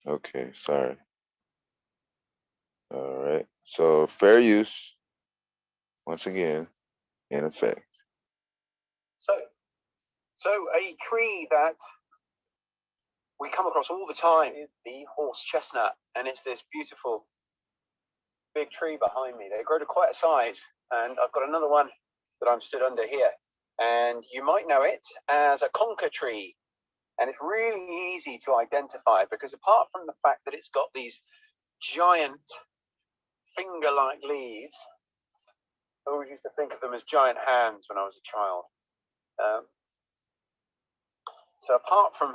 Okay, sorry. All right. So fair use, once again, in effect. So a tree that we come across all the time is the horse chestnut, and it's this beautiful big tree behind me. They grow to quite a size, and I've got another one that I'm stood under here, and you might know it as a conker tree, and it's really easy to identify because apart from the fact that it's got these giant finger-like leaves, I always used to think of them as giant hands when I was a child. So apart from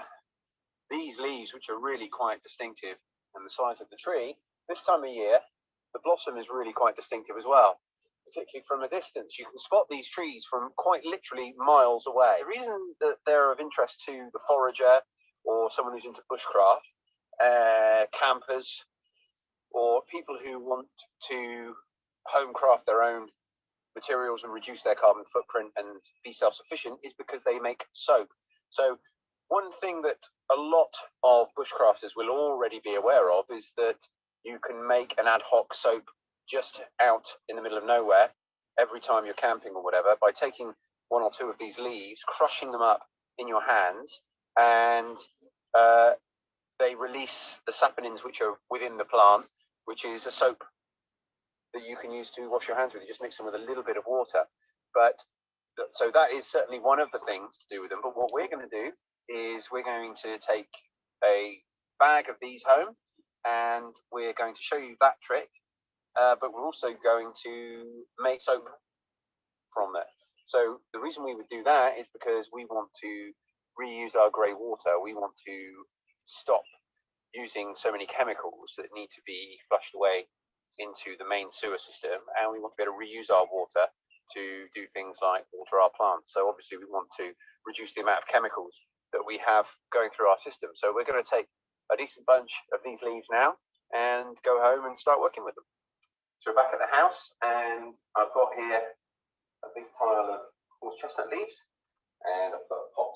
these leaves, which are really quite distinctive and the size of the tree, this time of year, the blossom is really quite distinctive as well, particularly from a distance. You can spot these trees from quite literally miles away. The reason that they're of interest to the forager or someone who's into bushcraft campers or people who want to home craft their own materials and reduce their carbon footprint and be self-sufficient is because they make soap. So one thing that a lot of bushcrafters will already be aware of is that you can make an ad hoc soap just out in the middle of nowhere every time you're camping or whatever by taking one or two of these leaves, crushing them up in your hands, and they release the saponins which are within the plant, which is a soap that you can use to wash your hands with. You just mix them with a little bit of water. But so that is certainly one of the things to do with them. But what we're going to do is we're going to take a bag of these home and we're going to show you that trick. But we're also going to make soap from it. So the reason we would do that is because we want to reuse our grey water. We want to stop using so many chemicals that need to be flushed away into the main sewer system, and we want to be able to reuse our water to do things like water our plants. So obviously we want to reduce the amount of chemicals that we have going through our system. So we're going to take a decent bunch of these leaves now and go home and start working with them. So we're back at the house, and I've got here a big pile of horse chestnut leaves, and I've got a pot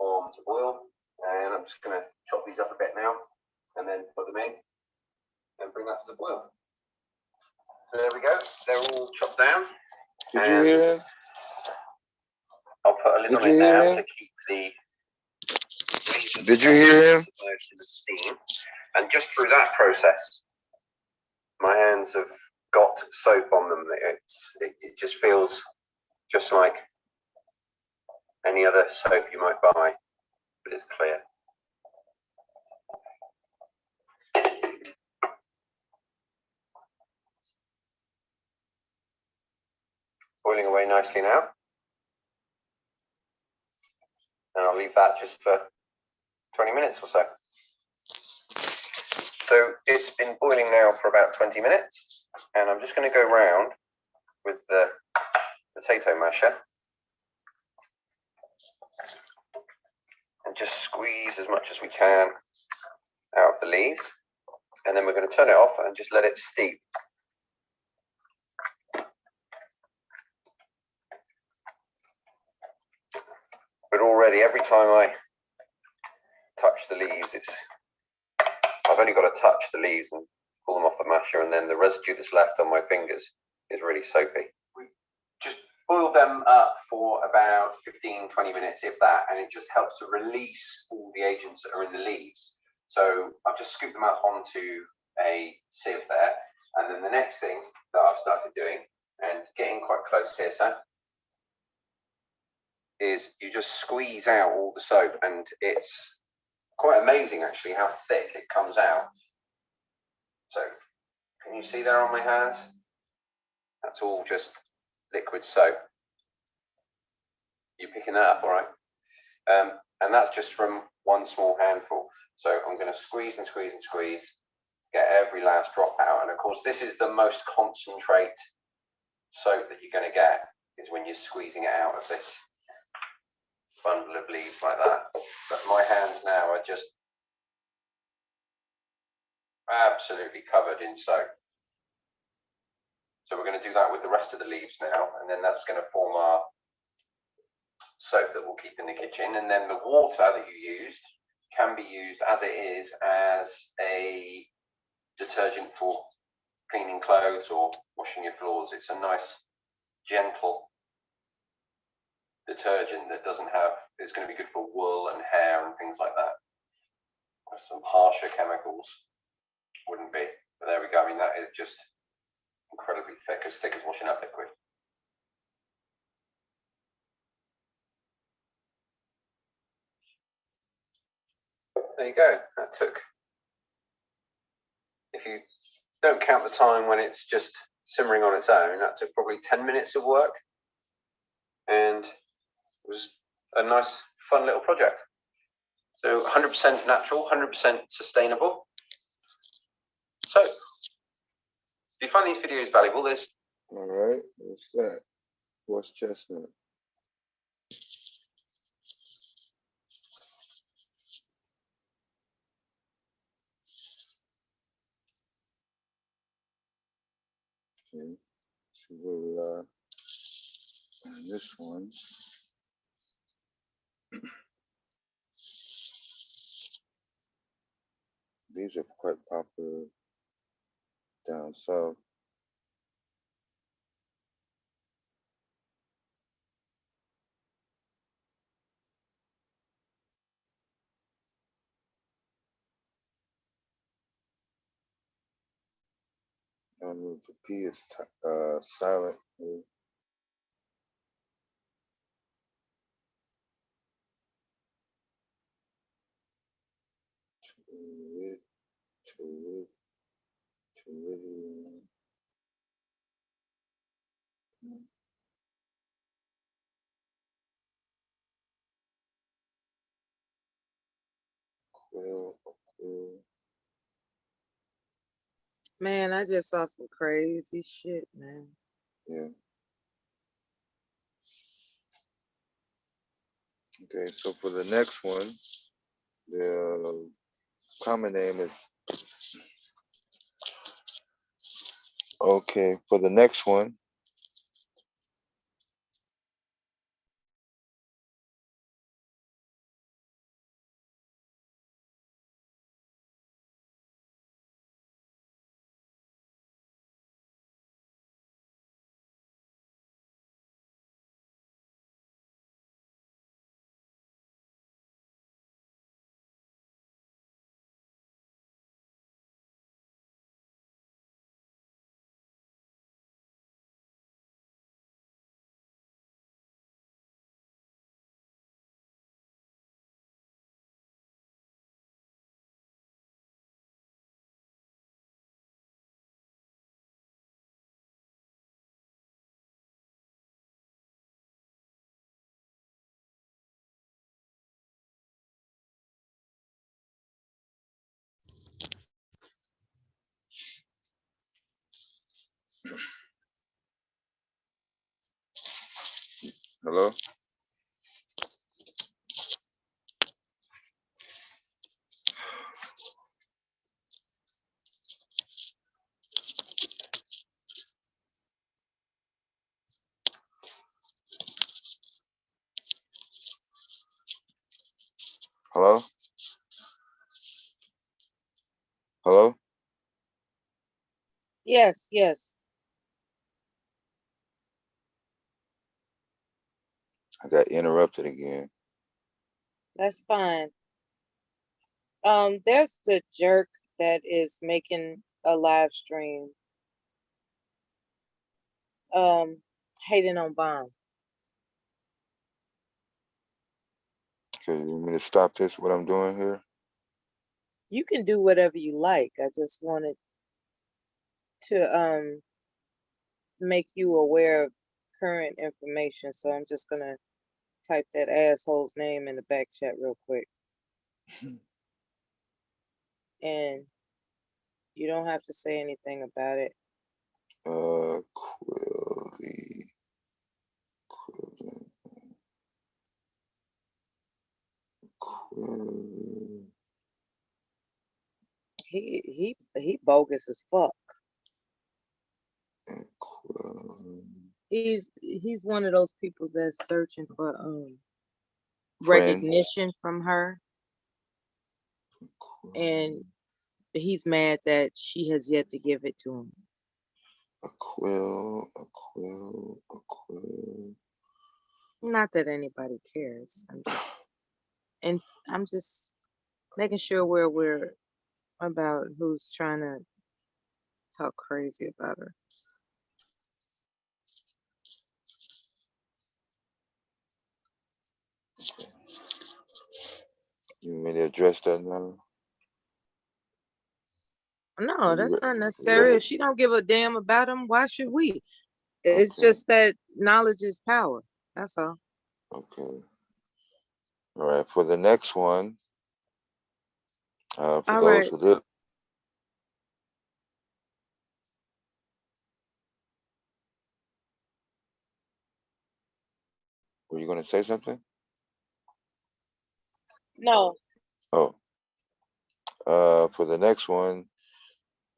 on to boil, and I'm just going to chop these up a bit now and then put them in and bring that to the boil. So there we go, they're all chopped down. Did you hear him? I'll put a lid on it now to keep the Did you hear him? in the steam. And just through that process, my hands have got soap on them. It just feels just like any other soap you might buy, but it's clear. Boiling away nicely now. And I'll leave that just for 20 minutes or so. So it's been boiling now for about 20 minutes, and I'm just going to go round with the potato masher and just squeeze as much as we can out of the leaves, and then we're going to turn it off and just let it steep. But already, every time I touch the leaves, I've only got to touch the leaves and pull them off the masher, and then the residue that's left on my fingers is really soapy. We just boil them up for about 15-20 minutes, if that, and it just helps to release all the agents that are in the leaves. So I've just scooped them up onto a sieve there, and then the next thing that I've started doing, and getting quite close here, son, is you just squeeze out all the soap, and it's quite amazing actually how thick it comes out. So can you see there on my hands? That's all just liquid soap. You're picking that up, all right? And that's just from one small handful. So I'm going to squeeze and squeeze and squeeze, get every last drop out. And of course, this is the most concentrate soap that you're going to get, is when you're squeezing it out of this bundle of leaves like that. But my hands now are just absolutely covered in soap. So we're going to do that with the rest of the leaves now, and then that's going to form our soap that we'll keep in the kitchen. And then the water that you used can be used as it is as a detergent for cleaning clothes or washing your floors. It's a nice, gentle detergent that doesn't have, it's going to be good for wool and hair and things like that. Some harsher chemicals wouldn't be, but there we go. I mean, that is just incredibly thick as washing up liquid. There you go. That took, if you don't count the time when it's just simmering on its own, that took probably 10 minutes of work, and it was a nice, fun little project. So 100% natural, 100% sustainable. So, if you find these videos valuable, there's... All right, what's that? What's chestnut? Okay. See where we are on this one. These are quite popular down south. The P is silent. Man, I just saw some crazy shit, man. Yeah. Okay, so for the next one, the common name is okay. For the next one, hello. Hello? Hello? Yes, yes. I got interrupted again. That's fine. There's a jerk that is making a live stream. Hating on Bomb. Okay, you want me to stop this, what I'm doing here? You can do whatever you like. I just wanted to make you aware of current information. So I'm just gonna type that asshole's name in the back chat real quick. And you don't have to say anything about it. Quilly. He bogus as fuck. He's one of those people that's searching for recognition from her. And he's mad that she has yet to give it to him. A quill. Not that anybody cares. I'm just making sure we're aware about who's trying to talk crazy about her. You want me to address that now? No, that's not necessary. If she don't give a damn about him, why should we? It's Okay. just that knowledge is power. That's all. Okay. All right, for the next one, for All those right. who live. Were you going to say something? No. Oh. For the next one,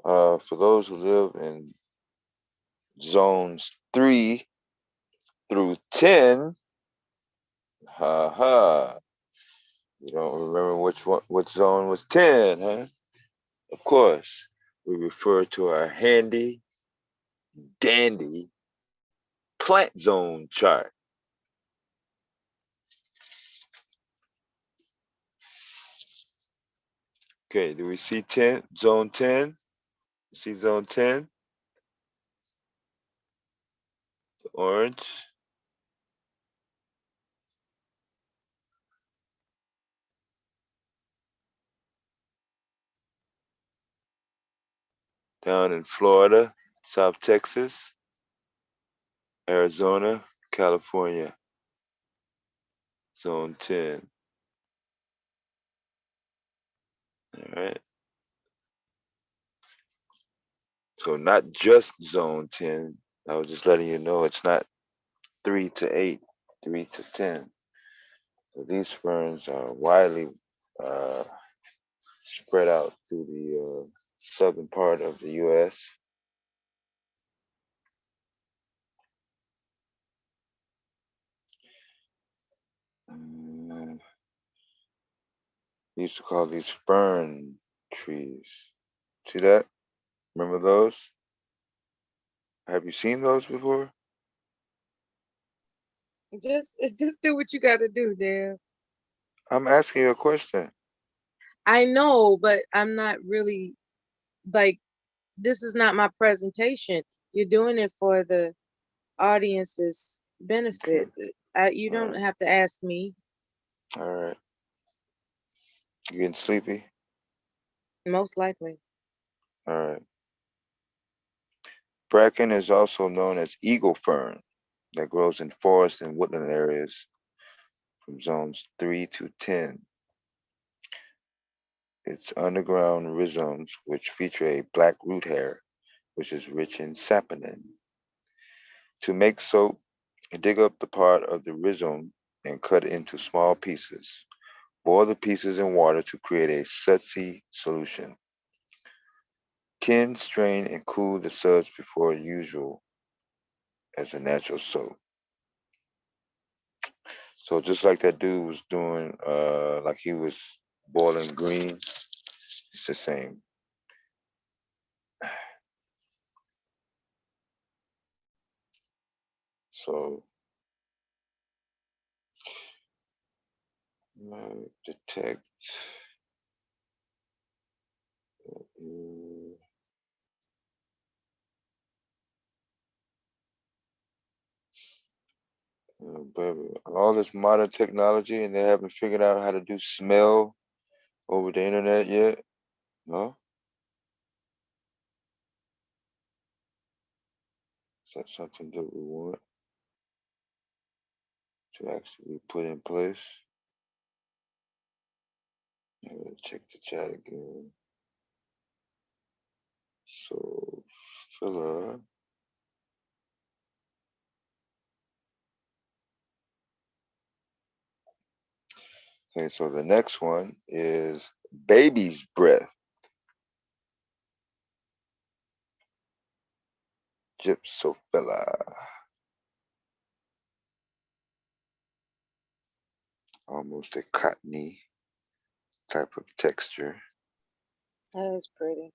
for those who live in zones 3 through 10. Ha ha. You don't remember what zone was 10, huh? Of course, we refer to our handy dandy plant zone chart. Okay, do we see 10, zone 10? See zone 10? The orange. Down in Florida, South Texas, Arizona, California, zone 10. All right. So not just zone 10. I was just letting you know it's not 3 to 8, 3 to 10. So these ferns are widely spread out through the southern part of the U.S. We used to call these fern trees. See that? Remember those? Have you seen those before? Just do what you got to do, Dad. I'm asking you a question. I know, but I'm not really like, this is not my presentation. You're doing it for the audience's benefit. You don't have to ask me. All right. You getting sleepy? Most likely. All right. Bracken is also known as eagle fern that grows in forest and woodland areas from zones 3 to 10. Its underground rhizomes, which feature a black root hair, which is rich in saponin. To make soap, dig up the part of the rhizome and cut it into small pieces. Boil the pieces in water to create a sudsy solution. Tin, strain, and cool the suds before usual as a natural soap. So just like that dude was doing, like he was boiling green, it's the same. So detect. Baby, all this modern technology and they haven't figured out how to do smell over the internet yet? No? Is that something that we want to actually put in place? I'm gonna check the chat again. So, filler. Okay, so the next one is baby's breath. Gypsophila. Almost a cottony type of texture. That is pretty.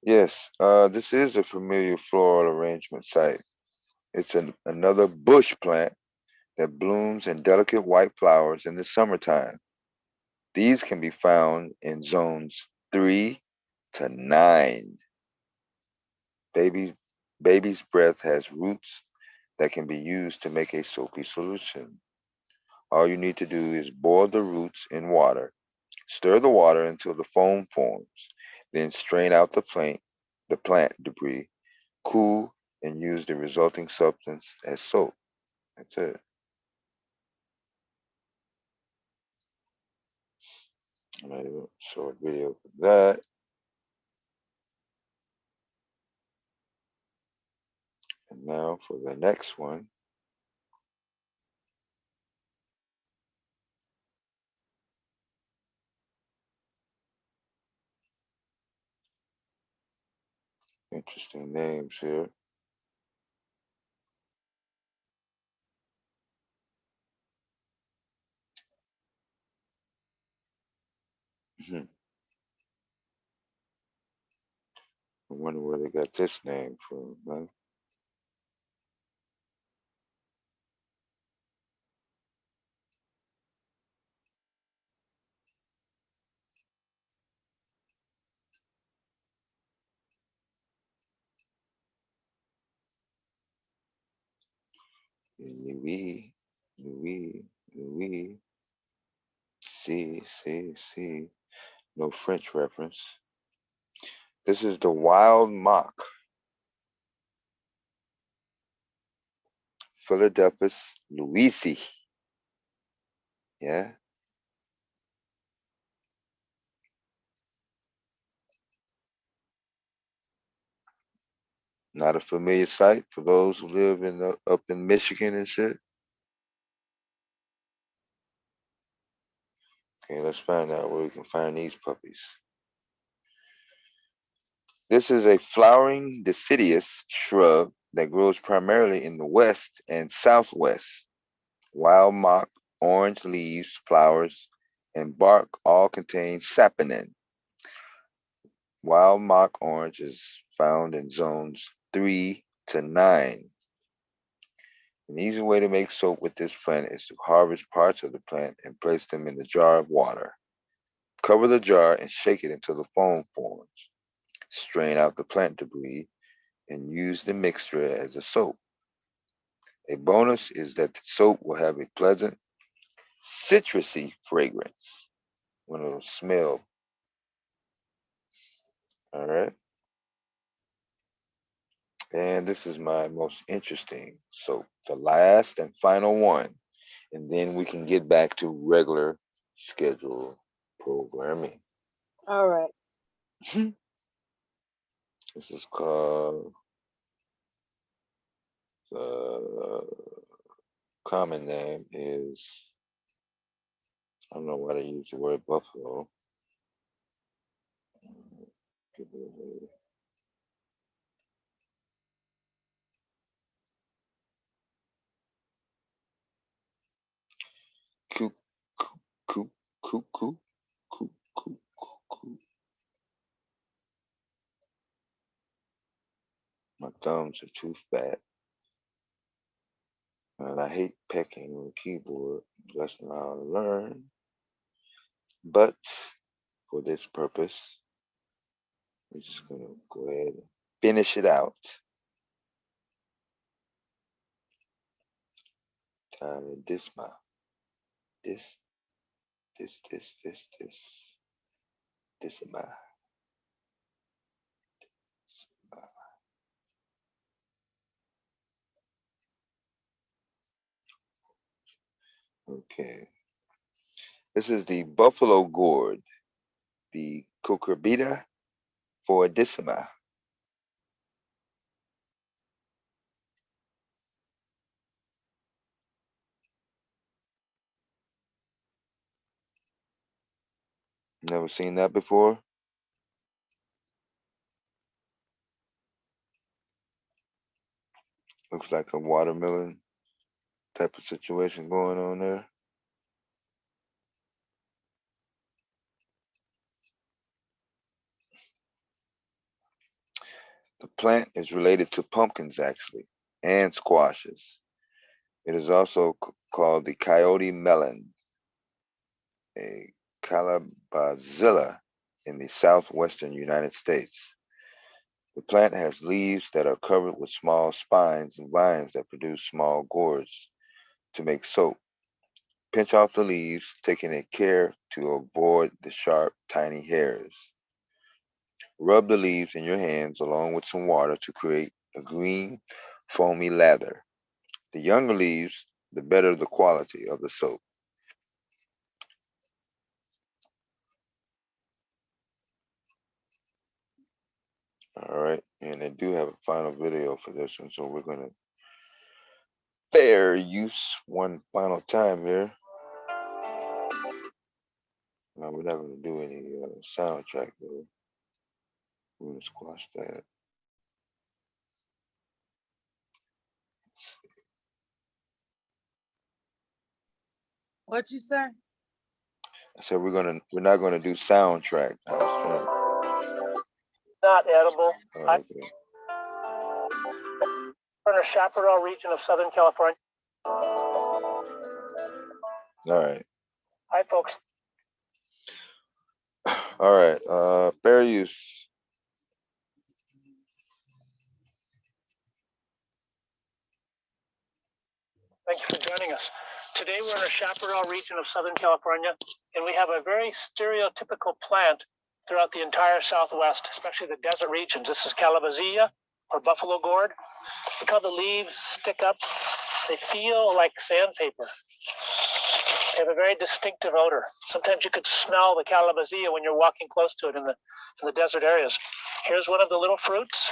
Yes, this is a familiar floral arrangement site. It's another bush plant that blooms in delicate white flowers in the summertime. These can be found in zones 3 to 9. Baby's breath has roots that can be used to make a soapy solution. All you need to do is boil the roots in water. Stir the water until the foam forms. Then strain out the plant debris, cool, and use the resulting substance as soap. That's it. I'm not even show a video for that. And now for the next one. Interesting names here. I wonder where they got this name from, man. Louis. See. No French reference. This is the wild mock. Philadelphus louisi. Yeah. Not a familiar sight for those who live up in Michigan and shit. Okay, let's find out where we can find these puppies. This is a flowering deciduous shrub that grows primarily in the west and southwest. Wild mock, orange leaves, flowers, and bark all contain saponin. Wild mock orange is found in zones 3 to 9. An easy way to make soap with this plant is to harvest parts of the plant and place them in a jar of water. Cover the jar and shake it until the foam forms. Strain out the plant debris and use the mixture as a soap. A bonus is that the soap will have a pleasant, citrusy fragrance when it'll smell. All right. And this is my most interesting soap, the last and final one. And then we can get back to regular schedule programming. All right. This is called the common name is, I don't know why they use the word buffalo. Coop. My thumbs are too fat. And I hate pecking on the keyboard. Lesson I'll learn. But for this purpose, we're just gonna go ahead and finish it out. This is my. Okay. This is the buffalo gourd, the Cucurbita fortissima. Never seen that before? Looks like a watermelon type of situation going on there. The plant is related to pumpkins, actually, and squashes. It is also called the coyote melon, a calabazilla in the southwestern United States. The plant has leaves that are covered with small spines and vines that produce small gourds to make soap. Pinch off the leaves, taking care to avoid the sharp, tiny hairs. Rub the leaves in your hands along with some water to create a green, foamy lather. The younger leaves, the better the quality of the soap. All right, and they do have a final video for this one, so we're gonna fair use one final time here. Now we're not gonna do any soundtrack though. We're gonna squash that. What you say? I said we're not gonna do soundtrack. Not edible. Oh, okay. We're in the Chaparral region of Southern California. All right. Hi, folks. All right. Fair use. Thank you for joining us. Today we're in the Chaparral region of Southern California, and we have a very stereotypical plant throughout the entire Southwest, especially the desert regions. This is Calabazilla or buffalo gourd. Look how the leaves stick up. They feel like sandpaper. They have a very distinctive odor. Sometimes you could smell the Calabazilla when you're walking close to it in the desert areas. Here's one of the little fruits.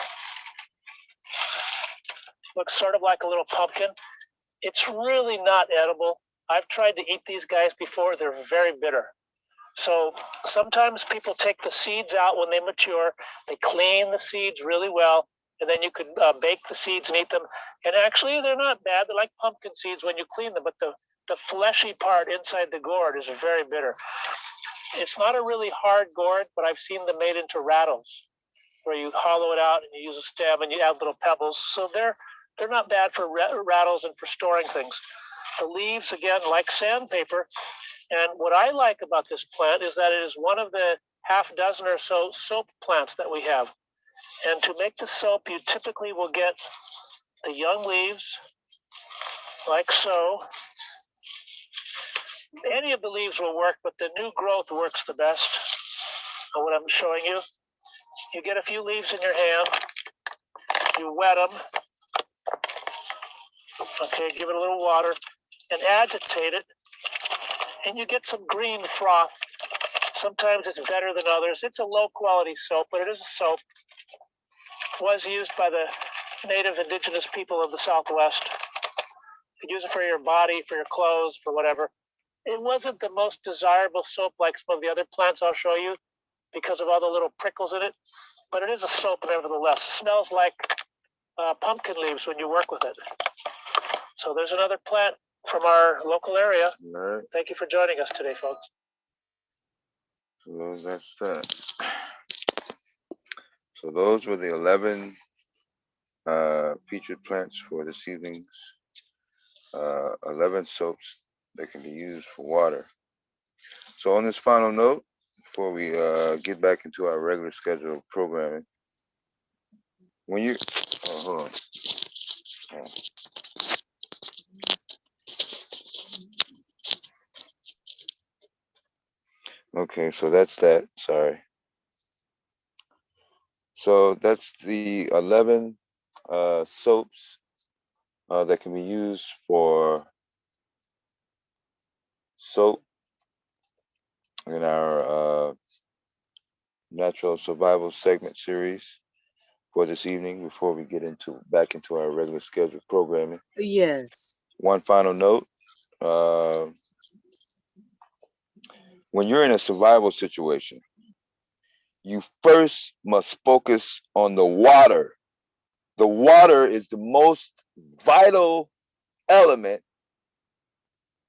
Looks sort of like a little pumpkin. It's really not edible. I've tried to eat these guys before. They're very bitter. So sometimes people take the seeds out when they mature. They clean the seeds really well, and then you could bake the seeds and eat them. And actually, they're not bad. They're like pumpkin seeds when you clean them, but the fleshy part inside the gourd is very bitter. It's not a really hard gourd, but I've seen them made into rattles, where you hollow it out and you use a stem and you add little pebbles. So they're not bad for rattles and for storing things. The leaves, again, like sandpaper. And what I like about this plant is that it is one of the half dozen or so soap plants that we have. And to make the soap, you typically will get the young leaves, like so. Any of the leaves will work, but the new growth works the best. So what I'm showing you, you get a few leaves in your hand, you wet them, okay, give it a little water, and agitate it, and you get some green froth. Sometimes it's better than others. It's a low quality soap, but it is a soap. It was used by the native indigenous people of the Southwest. You could use it for your body, for your clothes, for whatever. It wasn't the most desirable soap like some of the other plants I'll show you because of all the little prickles in it, but it is a soap nevertheless. It smells like pumpkin leaves when you work with it. So there's another plant from our local area. Right. Thank you for joining us today, folks. So that's that. So those were the 11 featured plants for this evening's 11 soaps that can be used for water. So on this final note, before we get back into our regular schedule programming, when you hold on. Okay, so that's that. Sorry. So that's the 11 soaps that can be used for soap in our natural survival segment series for this evening before we get back into our regular scheduled programming. Yes. One final note. When you're in a survival situation, you first must focus on the water. The water is the most vital element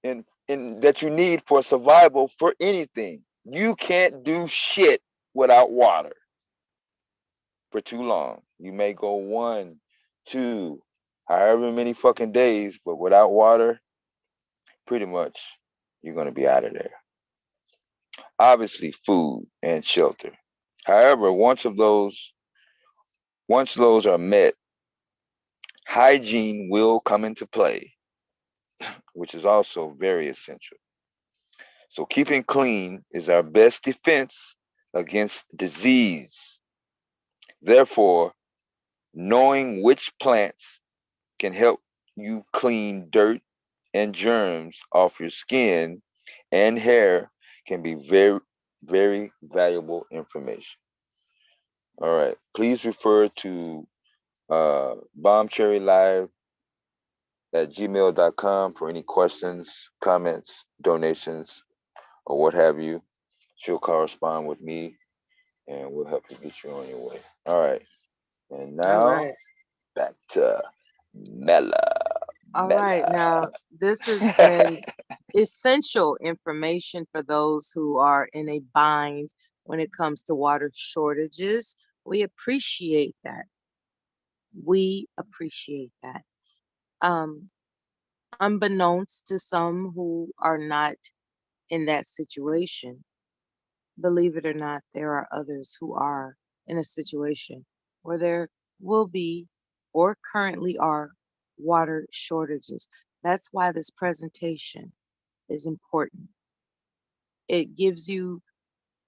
in that you need for survival for anything. You can't do shit without water for too long. You may go 1, 2, however many fucking days, but without water, pretty much you're gonna be out of there. Obviously, food and shelter. However, once those are met, hygiene will come into play, which is also very essential. So keeping clean is our best defense against disease. Therefore, knowing which plants can help you clean dirt and germs off your skin and hair can be very, very valuable information. All right, please refer to bombcherrylive@gmail.com for any questions, comments, donations, or what have you. She'll correspond with me and we'll help you get you on your way. All right. And now back to Mela. All right. Now, this has been essential information for those who are in a bind when it comes to water shortages. We appreciate that. We appreciate that. Unbeknownst to some who are not in that situation, believe it or not, there are others who are in a situation where there will be or currently are water shortages. That's why this presentation is important. It gives you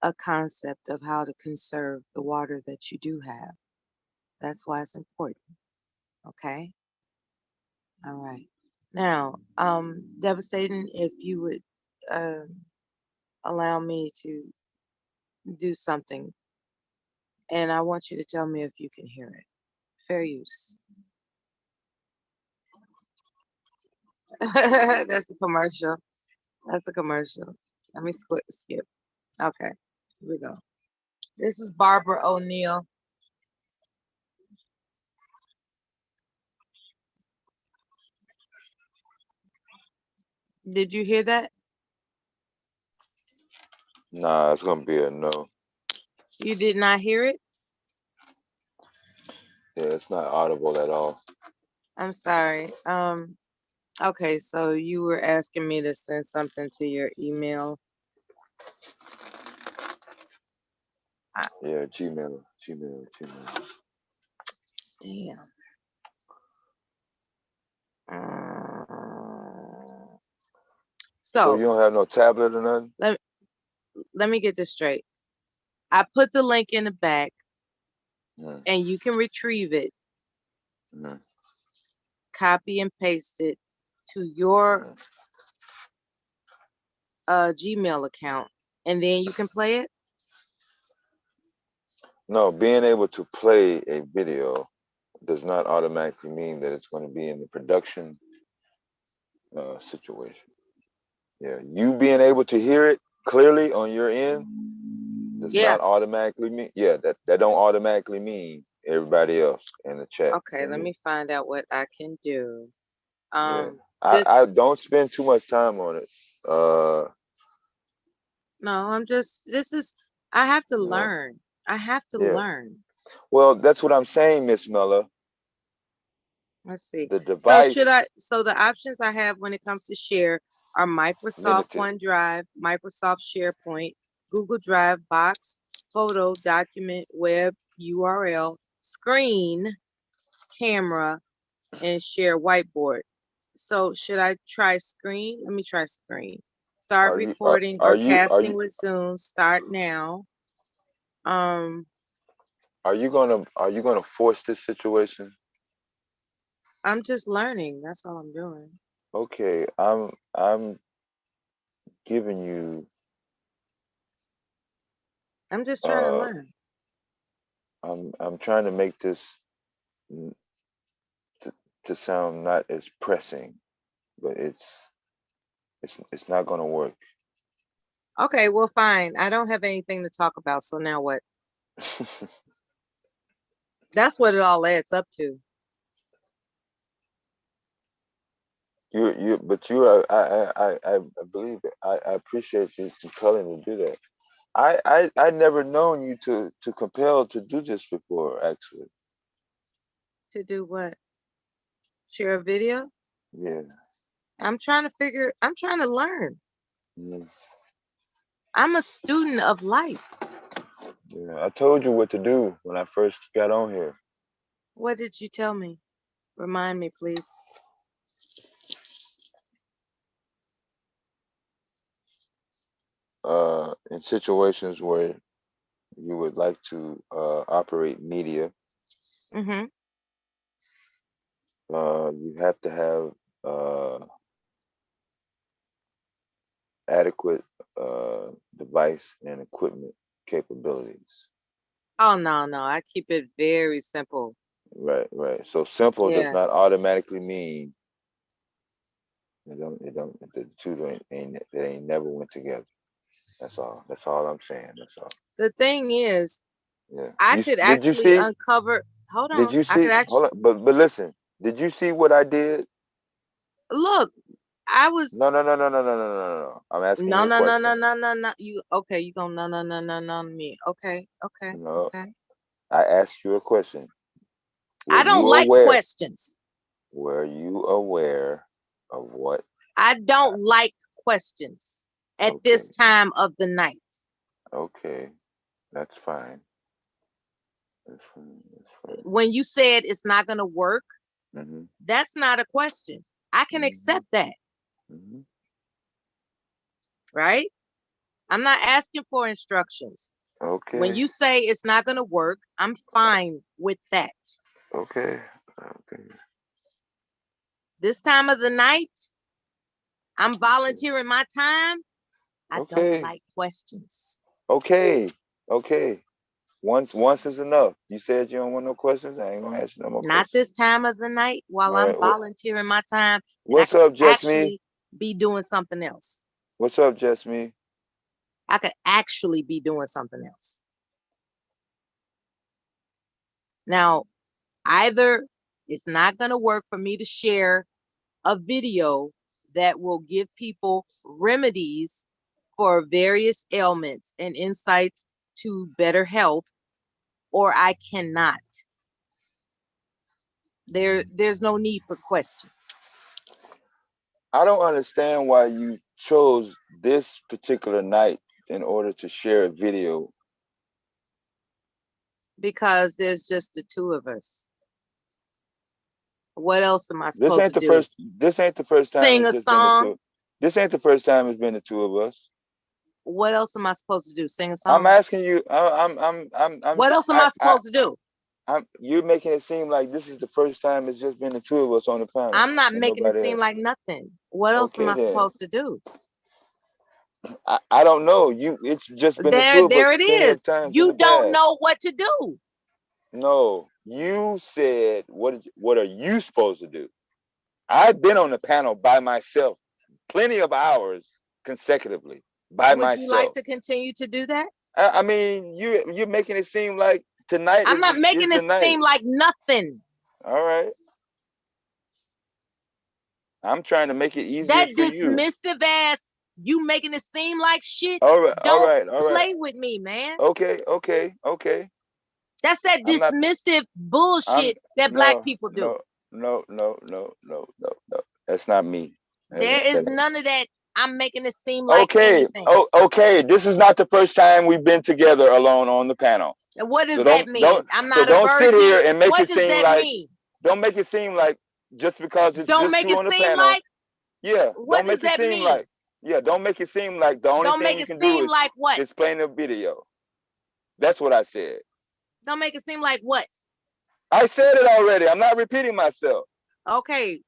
a concept of how to conserve the water that you do have. That's why it's important. Okay? All right. Now, Devastating, if you would allow me to do something, and I want you to tell me if you can hear it. Fair use. That's a commercial. That's a commercial. Let me skip. Okay, here we go. This is Barbara O'Neill. Did you hear that? Nah, it's gonna be a no. You did not hear it? Yeah, it's not audible at all. I'm sorry. Okay, so you were asking me to send something to your email. Yeah, Gmail. Damn. So you don't have no tablet or nothing? Let me get this straight. I put the link in the back, and you can retrieve it, copy and paste it to your Gmail account, and then you can play it? No, being able to play a video does not automatically mean that it's going to be in the production situation. Yeah, you being able to hear it clearly on your end does not automatically mean, that don't automatically mean everybody else in the chat. Okay, let me find out what I can do. I don't spend too much time on it. No, I have to learn. I have to learn. Well, that's what I'm saying, Miss Miller. Let's see. The device. So the options I have when it comes to share are Microsoft OneDrive, Microsoft SharePoint, Google Drive, Box, Photo, Document, Web, URL, Screen, Camera, and Share Whiteboard. So should I try Screen? Let me try Screen. Start recording or casting with Zoom. Start now. Are you gonna force this situation? I'm just learning. That's all I'm doing. Okay, I'm giving you. I'm just trying to learn. I'm trying to make this to sound not as pressing, but it's not gonna work. Okay, well, fine. I don't have anything to talk about, so now what? That's what it all adds up to. I believe it. I appreciate you compelling to do that. I never known you to compel to do this before, actually. To do what? Share a video? Yeah. I'm trying to learn. I'm a student of life. Yeah, I told you what to do when I first got on here. What did you tell me? Remind me, please. In situations where you would like to operate media, you have to have adequate device and equipment capabilities. Oh, no. I keep it very simple. Right. So simple does not automatically mean the two ain't never went together. That's all I'm saying. That's all. The thing is, yeah. I could actually uncover. Hold on. Did you see? Hold on, but listen. Did you see what I did? Look, I was No. I'm asking you a question. No. You okay? You gonna no me? Okay. No, I asked you a question. I don't like questions. Were you aware of what? I don't like questions at this time of the night. Okay, that's fine. That's fine. When you said it's not gonna work, that's not a question. I can accept that. Right? I'm not asking for instructions. Okay. When you say it's not going to work, I'm fine with that. Okay. This time of the night, I'm volunteering my time. I don't like questions. Okay. Once is enough. You said you don't want no questions. I ain't gonna ask you no more questions. Not this time of the night while I'm volunteering my time. What's up, Jasmine? Actually be doing something else. What's up, Jasmine? I could actually be doing something else. Now, either it's not going to work for me to share a video that will give people remedies for various ailments and insights to better health, or I cannot. There's no need for questions. I don't understand why you chose this particular night in order to share a video. Because there's just the two of us. What else am I supposed to do? This ain't the first time. Sing a song. This ain't the first time it's been the two of us. What else am I supposed to do? Sing a song. I'm asking you. What else am I supposed to do? You're making it seem like this is the first time it's just been the two of us on the panel. I'm not making it seem like nothing. What else am I supposed to do? I don't know. It's just been the two of us. There it is. You don't know what to do. No, you said what are you supposed to do? I've been on the panel by myself plenty of hours consecutively by myself. Would you like to continue to do that? I mean, you're making it seem like tonight. I'm not making it seem like nothing. All right. I'm trying to make it easier that for you. dismissive ass, you making it seem like shit. All right, Don't play with me, man. Okay. That's that dismissive bullshit that black people do. No. That's not me. There is none of that. I'm making it seem like anything. Okay. This is not the first time we've been together alone on the panel. What does that mean? I'm not so a virgin. Don't sit here and make what it does seem that like. Mean? Don't make it seem like just because it's don't just make you it on the seem panel. Like. Yeah. What don't does make it that seem mean? Like. Yeah. Don't make it seem like the only thing you can do is like what? Is playing a video. That's what I said. Don't make it seem like what? I said it already. I'm not repeating myself. Okay.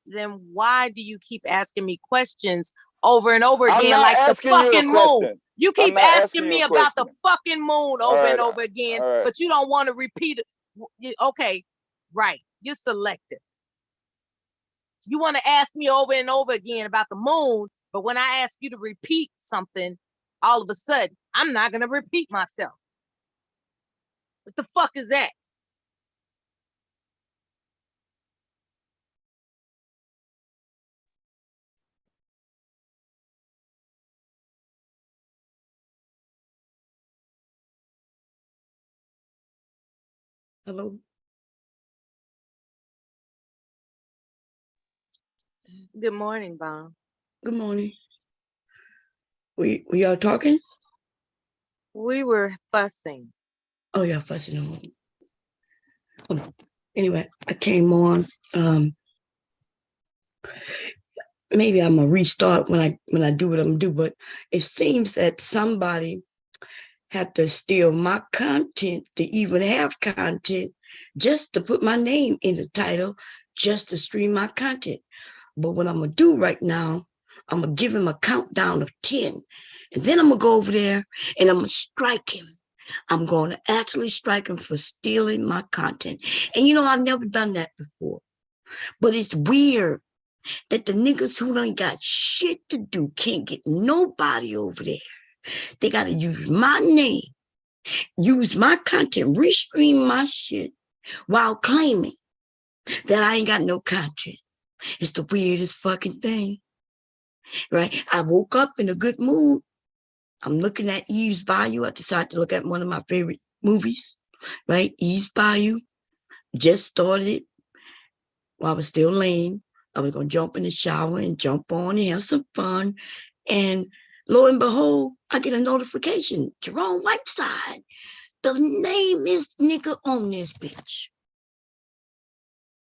Then why do you keep asking me questions over and over again like the fucking moon? You keep asking me about the fucking moon over and over again, but you don't want to repeat it. Okay, right. You're selective. You want to ask me over and over again about the moon, but when I ask you to repeat something, all of a sudden, I'm not going to repeat myself. What the fuck is that? Hello. Good morning, Bob. Good morning. We all talking? We were fussing. Oh yeah, fussing on. Anyway, I came on. Maybe I'm gonna restart when I do what I'm gonna do, but it seems that somebody had to steal my content to even have content, just to put my name in the title, just to stream my content. But what I'm gonna do right now, I'm gonna give him a countdown of 10, and then I'm gonna go over there and I'm gonna strike him. I'm going to actually strike him for stealing my content. And I've never done that before. But it's weird that the niggas who done got shit to do can't get nobody over there. They got to use my name, use my content, restream my shit while claiming that I ain't got no content. It's the weirdest fucking thing. right? I woke up in a good mood. I'm looking at Eve's Bayou. I decided to look at one of my favorite movies, right? Eve's Bayou. Just started while I was still laying. I was going to jump in the shower and jump on and have some fun. And lo and behold, I get a notification. Jerome Whiteside, the lamest nigga on this bitch.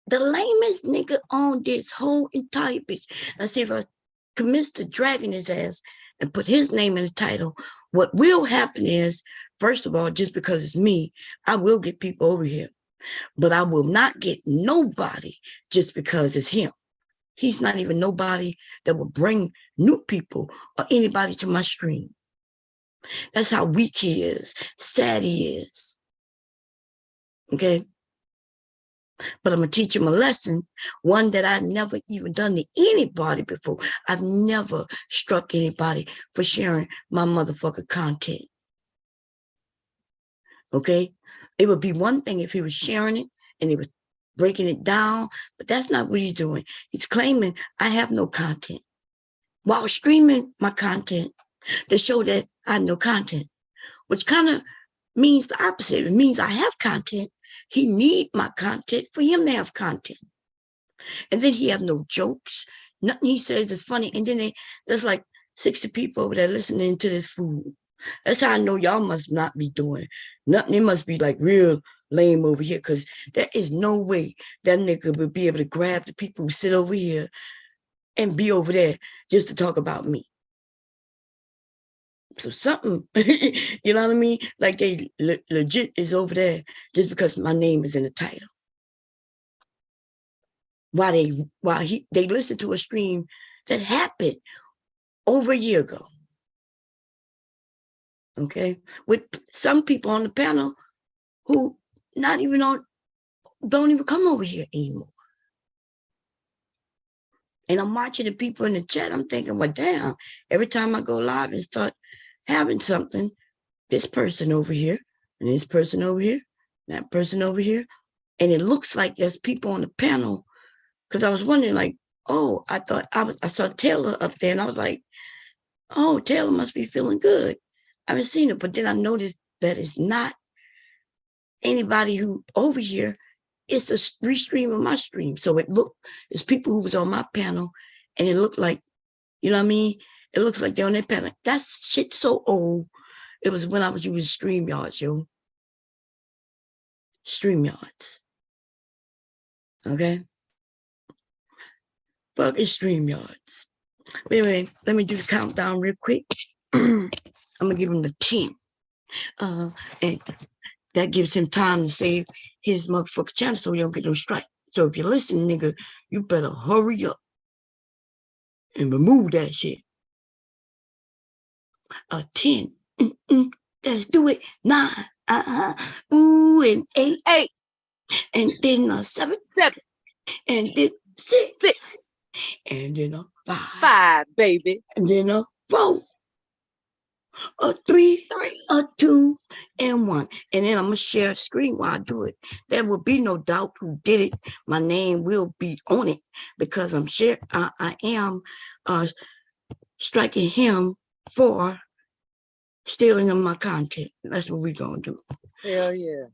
The lamest nigga on this whole entire bitch. Now see, if I commits to dragging his ass and put his name in the title, what will happen is, first of all, just because it's me, I will get people over here. But I will not get nobody just because it's him. He's not even nobody that will bring new people or anybody to my stream. That's how weak he is, sad he is. Okay? But I'm going to teach him a lesson, one that I've never even done to anybody before. I've never struck anybody for sharing my motherfucking content. Okay? It would be one thing if he was sharing it and he was breaking it down, but that's not what he's doing. He's claiming I have no content while streaming my content to show that I have no content, which kind of means the opposite. It means I have content. He need my content for him to have content. And then he have no jokes. Nothing he says is funny. And then there's like 60 people over there listening to this fool. That's how I know y'all must not be doing nothing. It must be like real lame over here, because there is no way that nigga would be able to grab the people who sit over here and be over there just to talk about me. So something, you know what I mean? Like they legit is over there just because my name is in the title. While they listen to a stream that happened over a year ago. Okay, with some people on the panel who don't even come over here anymore. And I'm watching the people in the chat. I'm thinking, well, damn, every time I go live and start having something, this person over here, and this person over here, that person over here, and it looks like there's people on the panel. Because I was wondering, like, oh, I thought I saw Taylor up there, and I was like, oh, Taylor must be feeling good. I haven't seen it, but then I noticed that it's not anybody who over here. It's a restream of my stream. So it's people who was on my panel, and it looked like, you know what I mean? It looks like they're on their panel. That shit so old. It was when I was using StreamYards, yo. StreamYards. Okay? Fuck it's StreamYards. But anyway, let me do the countdown real quick. I'm gonna give him the 10. And that gives him time to save his motherfucking channel so he don't get no strike. So if you're listening, nigga, you better hurry up and remove that shit. 10. Let's do it. 9. Ooh, and 8. And then 7. And then 6. And then 5, baby. And then 4. 3, 2, and 1. And then I'm gonna share a screen while I do it. There will be no doubt who did it. My name will be on it because I am striking him for stealing of my content. That's what we're gonna do. Hell yeah.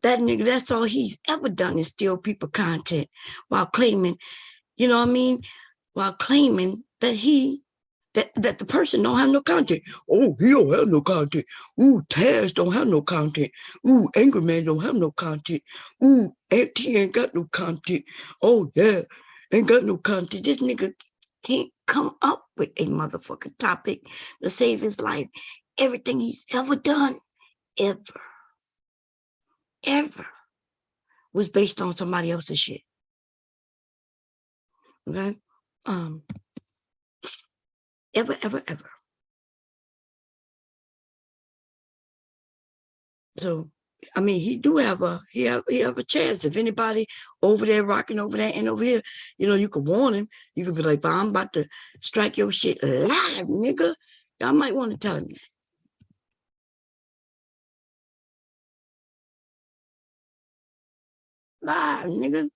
That nigga, that's all he's ever done is steal people content while claiming, you know what I mean? While claiming that that the person don't have no content. Oh, he don't have no content. Ooh, Taz don't have no content. Ooh, Angry Man don't have no content. Ooh, Auntie ain't got no content. Oh, yeah, ain't got no content. This nigga can't come up with a motherfucking topic to save his life. Everything he's ever done, ever, was based on somebody else's shit. Okay? Ever. So, I mean, he have a chance. If anybody over there rocking over there and over here, you know, you could warn him. You could be like, I'm about to strike your shit live, nigga. Y'all might want to tell him that. Live, nigga.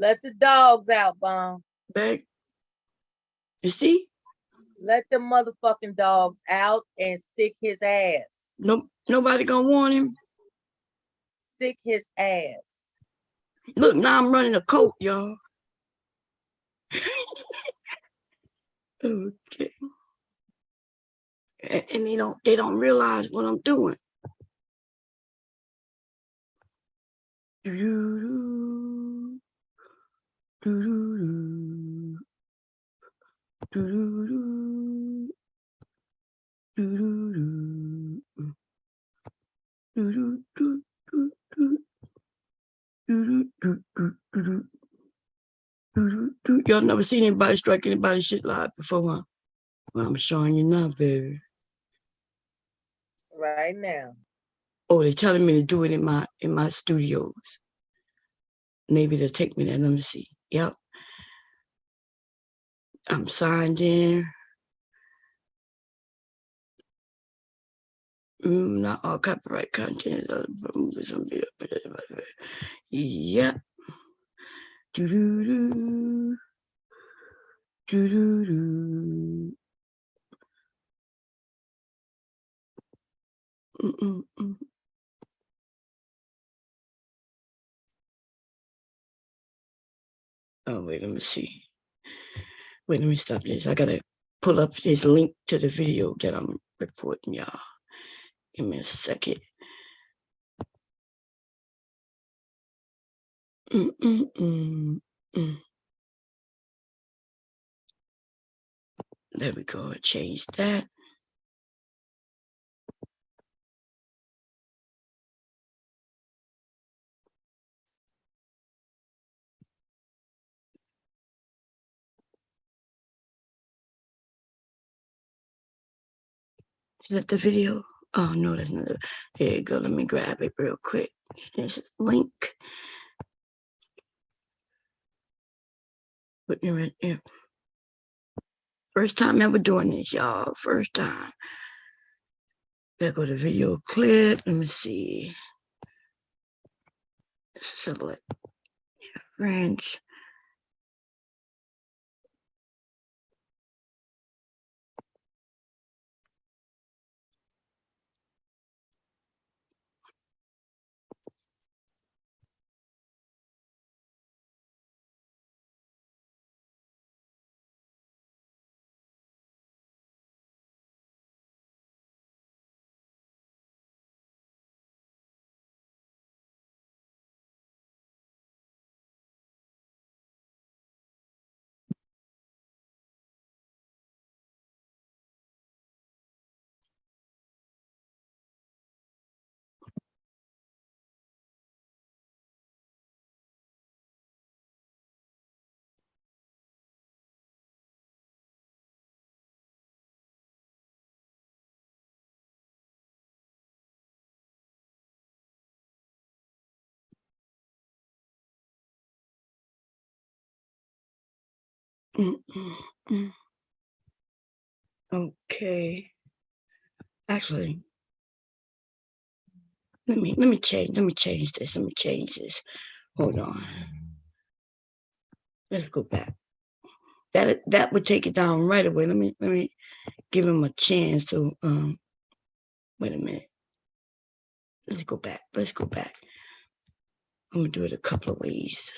Let the dogs out, Bomb. Back. You see? Let the motherfucking dogs out and sick his ass. Nope. Nobody gonna warn him. Sick his ass. Look, now I'm running a coat, y'all. Okay. And they don't realize what I'm doing. Y'all never seen anybody strike anybody's shit live before, huh? Well, I'm showing you now, baby. Right now. Oh, they're telling me to do it in my studios. Maybe they'll take me there. Let me see. Yep. I'm signed in. Not all copyright content is on video. Yep. Do-do-do. Do-do-do. Oh, wait, let me see. Wait, let me stop this. I gotta pull up this link to the video that I'm recording, y'all. Give me a second. There we go. Change that. Is that the video? Oh, no, that's not it. Here you go. Let me grab it real quick. Here's a link. Put me right there. First time ever doing this, y'all. First time. There go to video clip. Let me see. Select French. Okay. Actually, let me change this. Hold on. Let's go back. That would take it down right away. Let me give him a chance to wait a minute. Let's go back. I'm gonna do it a couple of ways.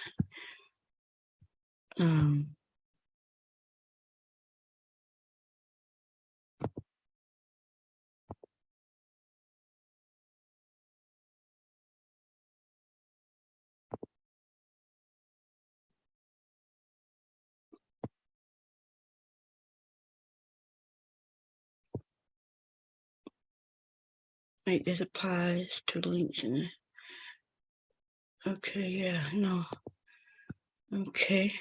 Wait, this applies to links in it. Okay, yeah, no. Okay.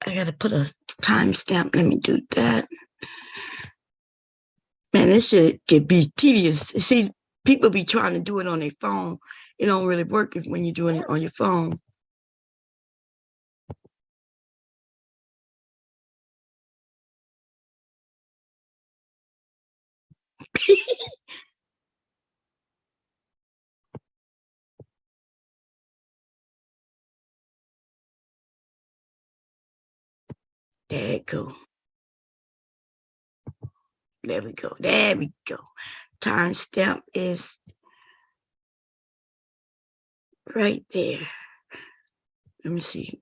I gotta put a timestamp. Let me do that. Man, this shit could be tedious. See, people be trying to do it on their phone. It don't really work when you're doing it on your phone. There it go. There we go. There we go. Timestamp is right there. Let me see.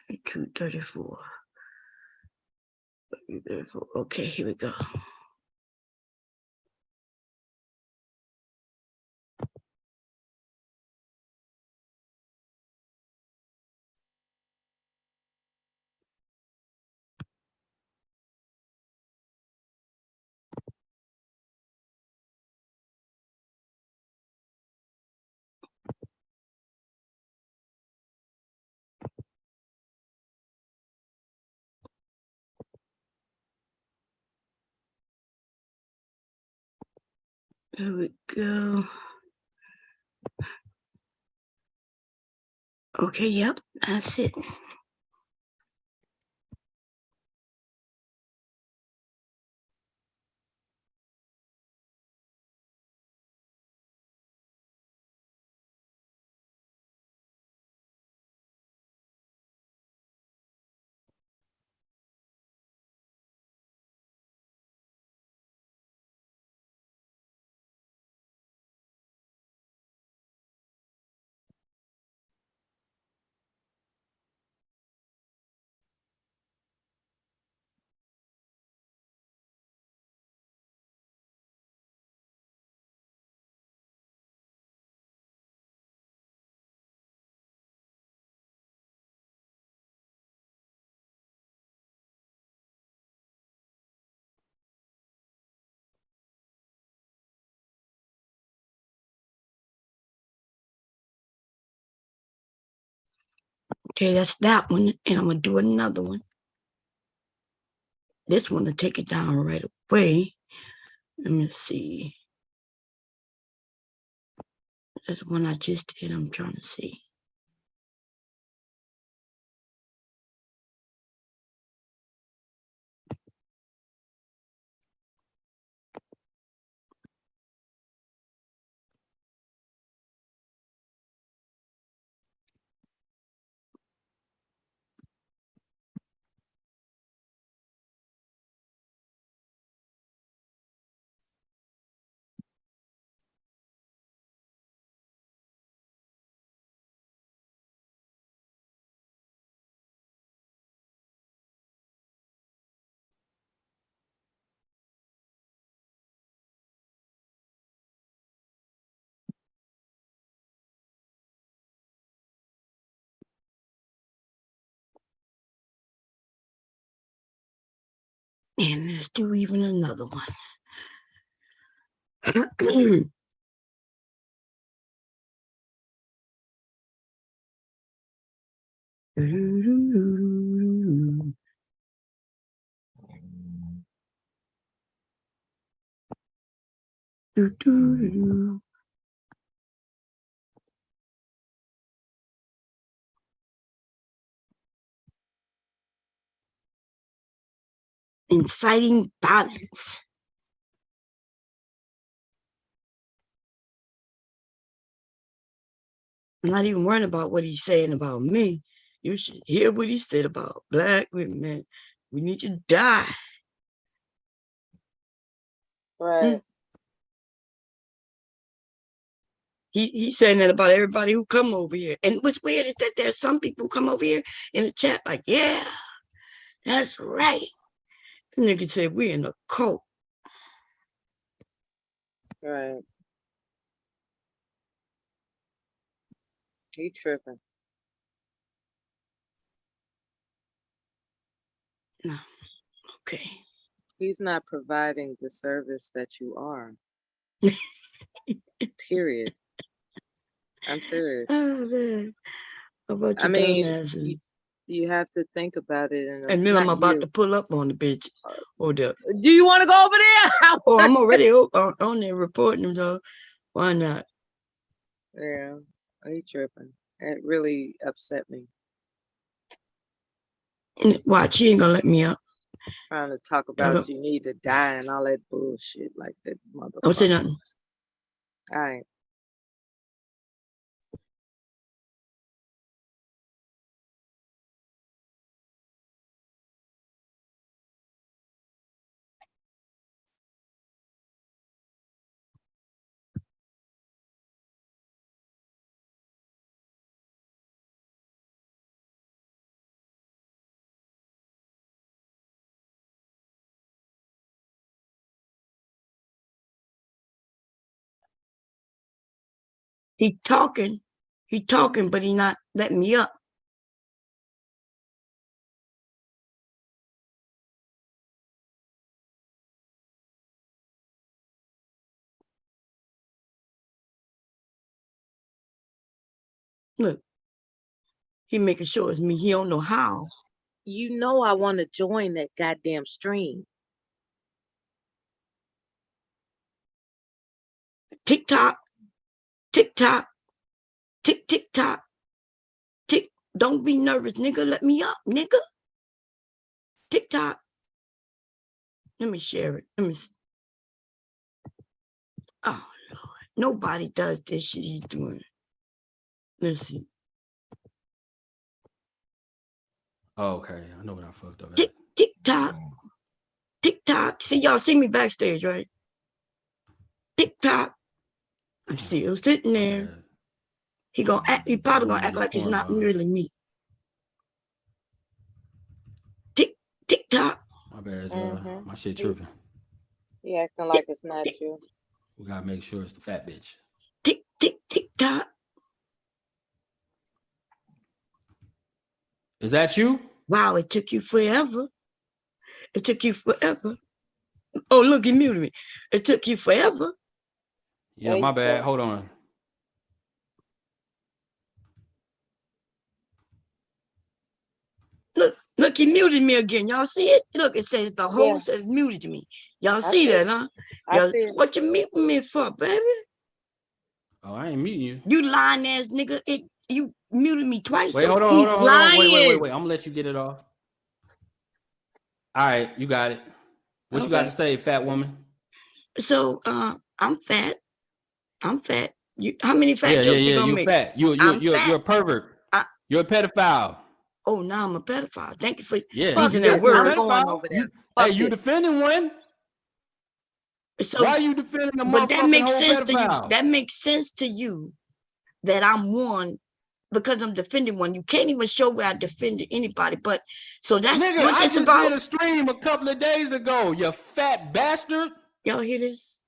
2:34. Okay, here we go. There we go. Okay, yep, that's it. Okay, that's that one. And I'm going to do another one. This one to take it down right away. Let me see. That's one I just did. I'm trying to see. And let's do even another one. Inciting violence. I'm not even worrying about what he's saying about me. You should hear what he said about black women. We need to die. Right. He's saying that about everybody who come over here. And what's weird is that there's some people who come over here in the chat like, yeah, that's right. The nigga said we're in a cult. Right. He tripping. No. Okay. He's not providing the service that you are. Period. I'm serious. Oh, man. How about I your mean, you have to think about it. And then I'm about to pull up on the bitch. Hold up. Do you want to go over there? Oh, I'm already on there reporting them, so why not? Yeah, he tripping. It really upset me. Watch, she ain't gonna let me up. Trying to talk about you need to die and all that bullshit like that motherfucker. Don't say nothing. All right. He talking, but he not letting me up. Look, he making sure it's me. He don't know how. You know I want to join that goddamn stream. TikTok, TikTok, tick, tick, tock, tick. Don't be nervous, nigga. Let me up, nigga. TikTok. Let me share it. Let me see. Oh, Lord. Nobody does this shit he's doing. Let's see. Oh, okay. I know what I fucked up. TikTok. TikTok. See, y'all see me backstage, right? TikTok. I'm still sitting there. He probably gonna act like it's not really me. TikTok. My bad, my shit tripping. He acting like it's not you. We gotta make sure it's the fat bitch. TikTok. Is that you? Wow, it took you forever. It took you forever. Oh, look, he muted me. It took you forever. Yeah, my bad. Hold on. Look, he muted me again. Y'all see it? Look, it says the host has muted me. Y'all see that, huh? I see it. What you muting me for, baby? Oh, I ain't muting you. You lying ass nigga. You muted me twice. Wait, hold on. Wait. I'm gonna let you get it off. All right, you got it. What you got to say, fat woman? So, I'm fat. How many fat jokes you gonna make? Fat. You're a pervert. You're a pedophile. Oh, now I'm a pedophile. Thank you for using that word. I'm going over there. Hey, you defending one? So, why are you defending a but that makes sense pedophile? to you. That makes sense to you that I'm one because I'm defending one. You can't even show where I defended anybody. But so that's nigga, what I this just about. did a stream a couple of days ago. You fat bastard. Y'all hear this?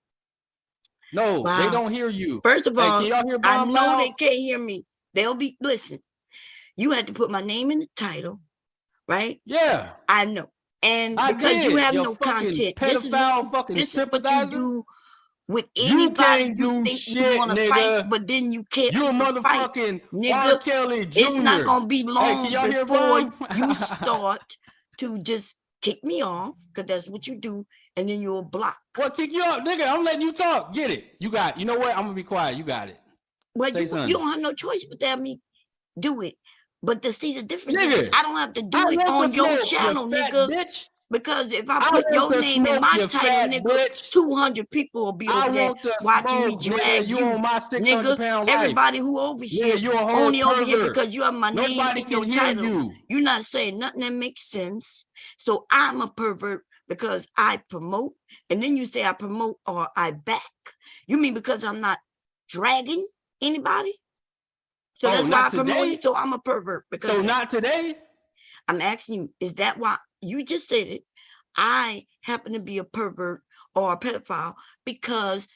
No, they don't hear you. First of all, can y'all hear I Bob know Loud? they can't hear me. Listen. You had to put my name in the title, right? Yeah. I know. And because you have no content, this is what you do with anybody you think you want to fight, but then you can't you a motherfucking nigga. Kelly Jr. It's not gonna be long before you start to just kick me off, because that's what you do, and then you'll block. What, kick you up, nigga? I'm letting you talk. Get it. You got it. You know what? I'm gonna be quiet. You got it. Well, you don't have no choice but to have me do it. But to see the difference, nigga, I don't have to do it on your channel, nigga. Bitch. Because if I put your name in my title, nigga, 200 people will be over there watching me drag you, on my 600-pound life. Everybody who over here, only over here because you have my name in your title. You're not saying nothing that makes sense. So I'm a pervert because I promote, and then you say I promote or I back. You mean because I'm not dragging anybody? So that's why I promote it. So I'm a pervert. Because not today? I'm asking you, is that why you just said it? I happen to be a pervert or a pedophile because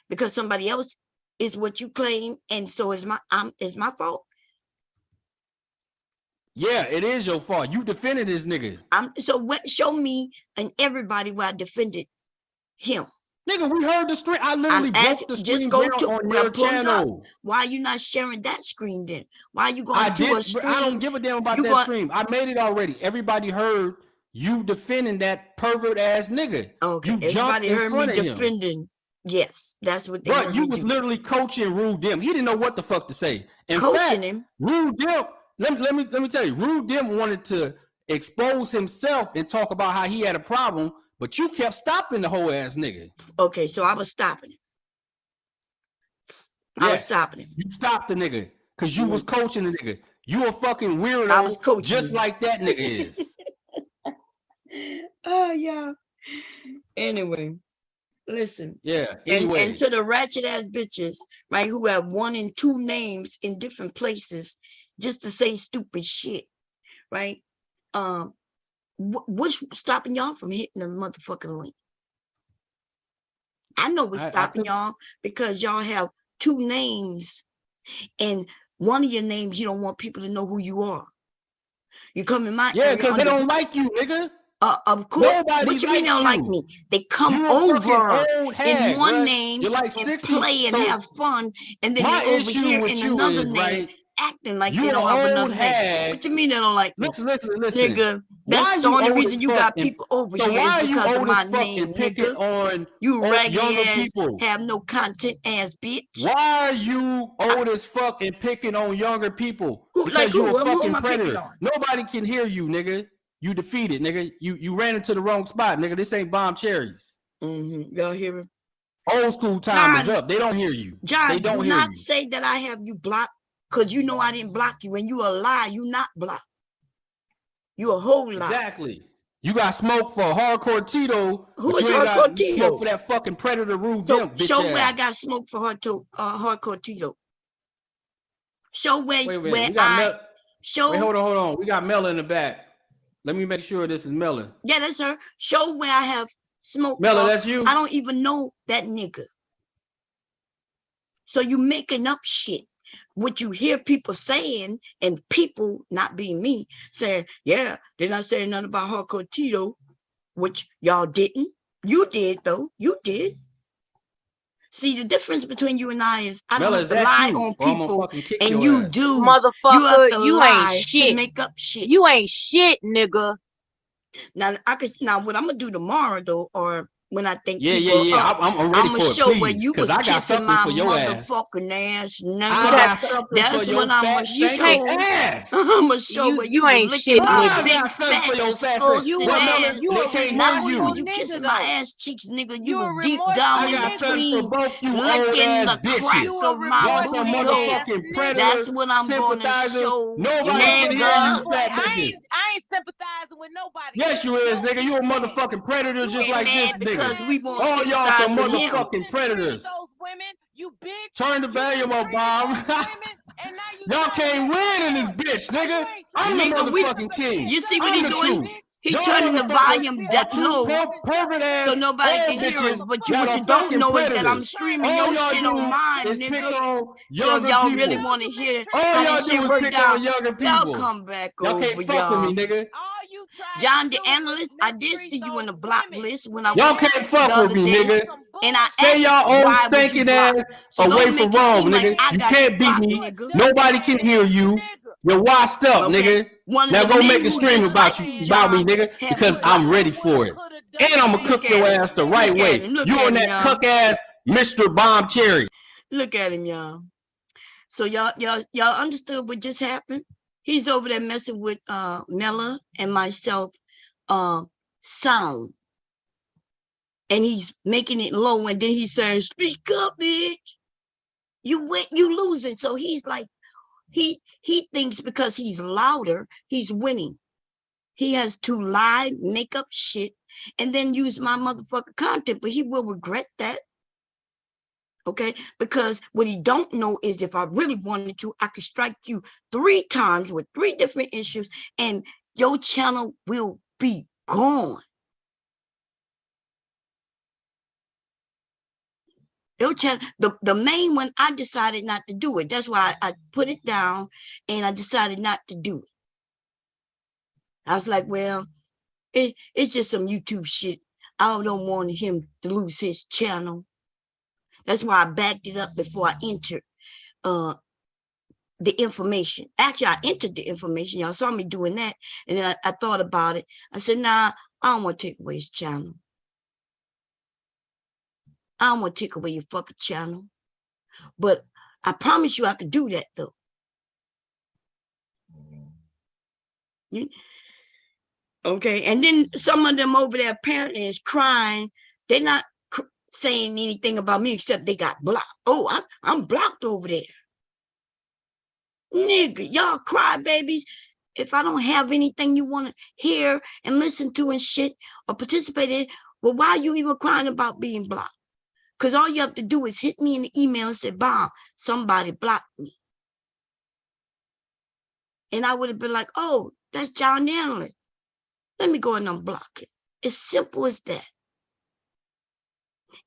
because somebody else is what you claim, and so is my fault. Yeah, it is your fault. You defended this nigga. Show me and everybody where I defended him. Nigga, we heard the stream. I literally broke the stream on your channel. Why are you not sharing that screen then? Why are you going to a stream? I don't give a damn about that stream. I made it already. Everybody heard you defending that pervert ass nigga. Okay, everybody heard me defending. Yes, that's what they heard me do. You was literally coaching Rude Dim. He didn't know what the fuck to say. Coaching him. Rude Dim. Let me tell you. Rude Dim wanted to expose himself and talk about how he had a problem, but you kept stopping the whole ass nigga. Okay, so I was stopping him. Yes, I was stopping him. You stopped the nigga because you was coaching the nigga. You a fucking weirdo. I was coaching just him. like that nigga is. Oh yeah. Anyway, listen. Yeah. Anyway. And to the ratchet ass bitches, right, who have 1 and 2 names in different places just to say stupid shit, right? What's stopping y'all from hitting the motherfucking link? I know what's stopping y'all because y'all have 2 names, and one of your names you don't want people to know who you are. You come in my area because they don't like you, nigga. Of course. Nobody What you mean they don't like me? They come over in one name like and play and have fun, and then my they're over issue here with in you another is, name, right, acting like you they don't have old another name. hag. What you mean they don't like me? Listen. Nigga, Why that's the you only old reason as you fuck got and- people over so here why is you because of old my as fuck name, and picking nigga. on You raggedy younger ass, people? have no content ass bitch. Why are you old as fuck and picking on younger people? Who- like Because you who? a Who fucking am I picking predator. on? Nobody can hear you, nigga. You defeated, nigga. You ran into the wrong spot, nigga. This ain't bomb cherries. Y'all hear him? Old school time is John, up. They don't hear you. John, They don't do hear not you. say that I have you blocked, because you know I didn't block you. When you a lie, you not blocked. You a whole lie. Exactly. You got smoke for hardcore Tito, Who but is you ain't hardcore got Tito? smoke for that fucking predator rude So dimp bitch show ass. where I got smoke for hardcore Tito. Show where Wait, where we got I show. Wait, hold on. We got Mela in the back. Let me make sure this is Mela. Yeah, that's her. Show where I have smoke. Mela, that's you. I don't even know that nigga. So you making up shit. What you hear people saying, and people, not being me, saying, yeah, they're not saying nothing about hardcore Tito, which y'all didn't. You did, though. You did. See, the difference between you and I is I don't Mela, have is to that lie you? on Or I'm gonna people, fucking kick and your you ass. do. You Motherfucker, have to you ain't lie shit. to make up shit. You ain't shit, nigga. Now what I'm gonna do tomorrow though, or when I think Yeah. people up, I'm ready I'ma for it, show where please. you Because was I got kissing something my for your ass. motherfucking ass, nigga. I got something That's for your what I'ma fat, stinking show. ass. I'ma show where you was ain't licking shit, my I nigga. big got something fat for your fat, disgusting well, Mela, ass. You they a can't Not hear only remorseful was you. you nigga, kissing my though. ass cheeks, nigga, you You was a deep down remorseful I in got something for between, both you old licking ass the crack bitches. You a of my Y'all remorseful some booty hole. ass motherfucking nigga. That's predator what I'm gonna sympathizers. show, Nobody can hear you, nigga. Boy, fat I niggas. ain't sympathizing with nobody. Yes, you is, nigga. You a motherfucking predator just Get like this mad because nigga. we won't All y'all sympathize some with him. motherfucking predators. Those women, you bitch. Turn the volume up, Bob. Y'all can't win in this bitch, nigga. I'm the Nigga, motherfucking king. you see what I'm he the doing? truth. He Y'all turning the motherfuckers volume are that two low pervert ass so nobody old can hear us. bitches But that what are you don't fucking know is that I'm predators. streaming All your y'all shit on do mine, is pick nigga. on So if younger y'all people. really want to hear All how y'all this do shit is worked pick out, on younger y'all people. come back Y'all over, can't fuck with me, nigga. John the analyst, I did see you in the block list when I Y'all went can't fuck the with other me, day, nigga. and I Stay asked y'all old why was you stinking blocked. ass So away don't from make it Rome, seem like nigga. I You got you can't beat blocked, me. nigga. Nobody can hear you. You're washed up, Okay. nigga. One of Now the go men make a who stream just about like you, you, about me, John, nigga, have because you I'm blocked. ready for it. And I'm gonna cook Look your at him. ass the right Look at way. him. Look You at on him, that y'all. cuck ass Mr. Bomb Cherry. Look at him, y'all. So y'all understood what just happened? He's over there messing with Mela and myself sound. And he's making it low, and then he says, speak up, bitch. You losing. So he's like, he thinks because he's louder, he's winning. He has to lie, make up shit, and then use my motherfucking content, but he will regret that. Okay, because what he don't know is if I really wanted to, I could strike you 3 times with 3 different issues, and your channel will be gone. Your channel, the main one, I decided not to do it. That's why I put it down, and I decided not to do it. I was like, well, it's just some YouTube shit. I don't want him to lose his channel. That's why I backed it up before I entered the information. Actually, I entered the information. Y'all saw me doing that. And then I thought about it. I said, nah, I don't want to take away his channel. I don't want to take away your fucking channel. But I promise you I could do that, though. Okay, and then some of them over there apparently is crying. They're not saying anything about me except they got blocked. Oh, I'm blocked over there. Nigga, y'all cry babies. If I don't have anything you want to hear and listen to and shit or participate in, well, why are you even crying about being blocked? Because all you have to do is hit me in the email and say, Bomb, somebody blocked me. And I would have been like, oh, that's John Allen. Let me go and unblock it. As simple as that.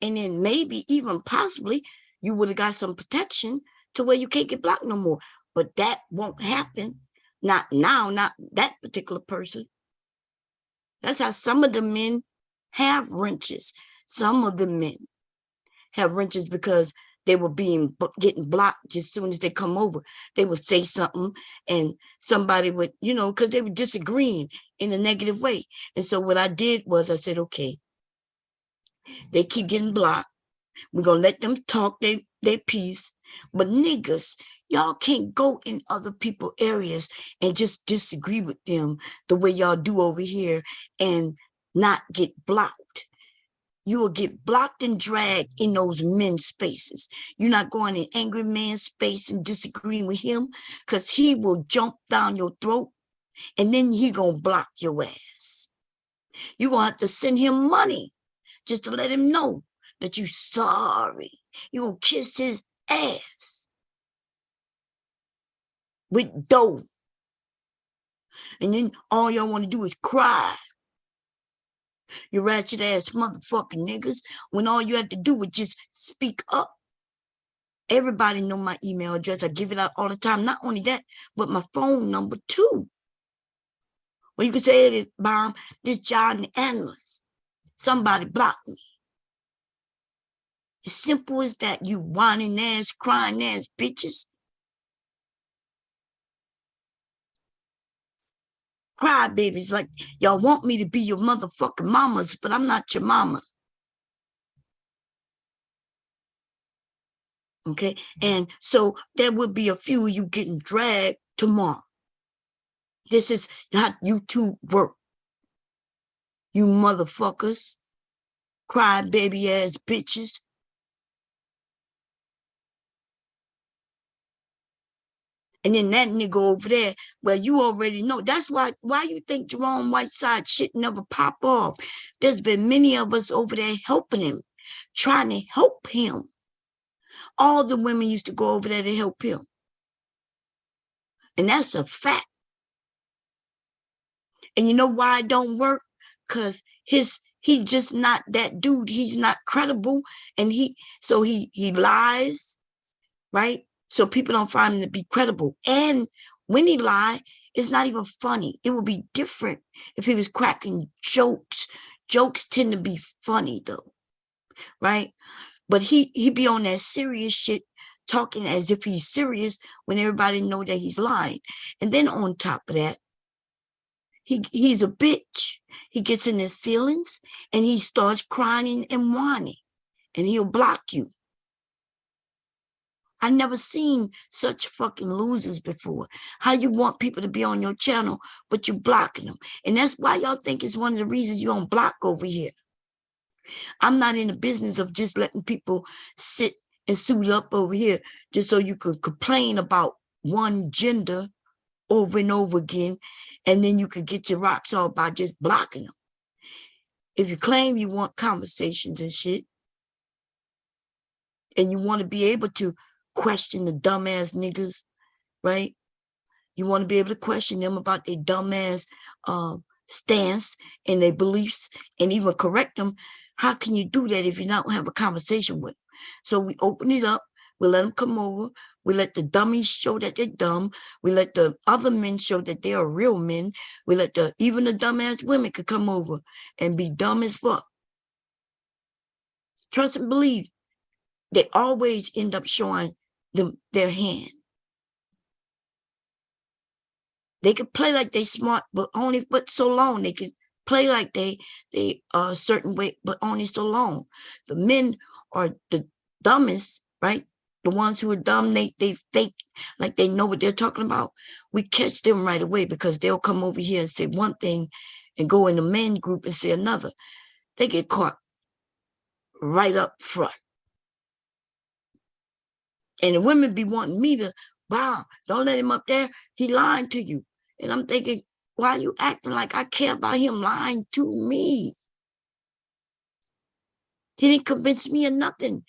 And then maybe even possibly you would have got some protection to where you can't get blocked no more. But that won't happen. Not now, not that particular person. That's how some of the men have wrenches. Some of the men have wrenches because they were getting blocked just as soon as they come over. They would say something and somebody would, because they were disagreeing in a negative way. And so what I did was I said, okay, they keep getting blocked. We're going to let them talk their piece. But niggas, y'all can't go in other people's areas and just disagree with them the way y'all do over here and not get blocked. You will get blocked and dragged in those men's spaces. You're not going in angry man's space and disagreeing with him because he will jump down your throat and then he going to block your ass. You're going to have to send him money just to let him know that you sorry. You're going to kiss his ass with dough. And then all y'all want to do is cry. You ratchet ass motherfucking niggas, when all you have to do is just speak up. Everybody know my email address. I give it out all the time. Not only that, but my phone number too. Well, you can say it, Bomb, this John Analyst. Somebody blocked me. As simple as that, you whining ass, crying ass bitches. Cry babies like y'all want me to be your motherfucking mamas, but I'm not your mama. Okay, and so there will be a few of you getting dragged tomorrow. This is how YouTube work. You motherfuckers, cry baby ass bitches. And then that nigga over there, well, you already know. That's why you think Jerome Whiteside shit never pop off. There's been many of us over there helping him, trying to help him. All the women used to go over there to help him. And that's a fact. And you know why it don't work? Because he's just not that dude. He's not credible. And he lies, right? So people don't find him to be credible. And when he lies, it's not even funny. It would be different if he was cracking jokes. Jokes tend to be funny though, right? But he be on that serious shit, talking as if he's serious when everybody know that he's lying. And then on top of that, he's a bitch. He gets in his feelings and he starts crying and whining and he'll block you. I never seen such fucking losers before. How you want people to be on your channel, but you blocking them. And that's why y'all think it's one of the reasons you don't block over here. I'm not in the business of just letting people sit and suit up over here just so you could complain about one gender over and over again, and then you could get your rocks off by just blocking them. If you claim you want conversations and shit, and you want to be able to question the dumbass niggas, right? You want to be able to question them about their dumbass stance and their beliefs and even correct them. How can you do that if you don't have a conversation with them? So we open it up. We let them come over. We let the dummies show that they're dumb. We let the other men show that they are real men. We let even the dumbass women could come over and be dumb as fuck. Trust and believe. They always end up showing them their hand. They can play like they smart, but only but so long. They can play like they a certain way, but only so long. The men are the dumbest, right? The ones who are dumb, they fake like they know what they're talking about. We catch them right away because they'll come over here and say one thing and go in the men group and say another. They get caught right up front. And the women be wanting me to, wow, don't let him up there. He lying to you. And I'm thinking, why are you acting like I care about him lying to me? He didn't convince me of nothing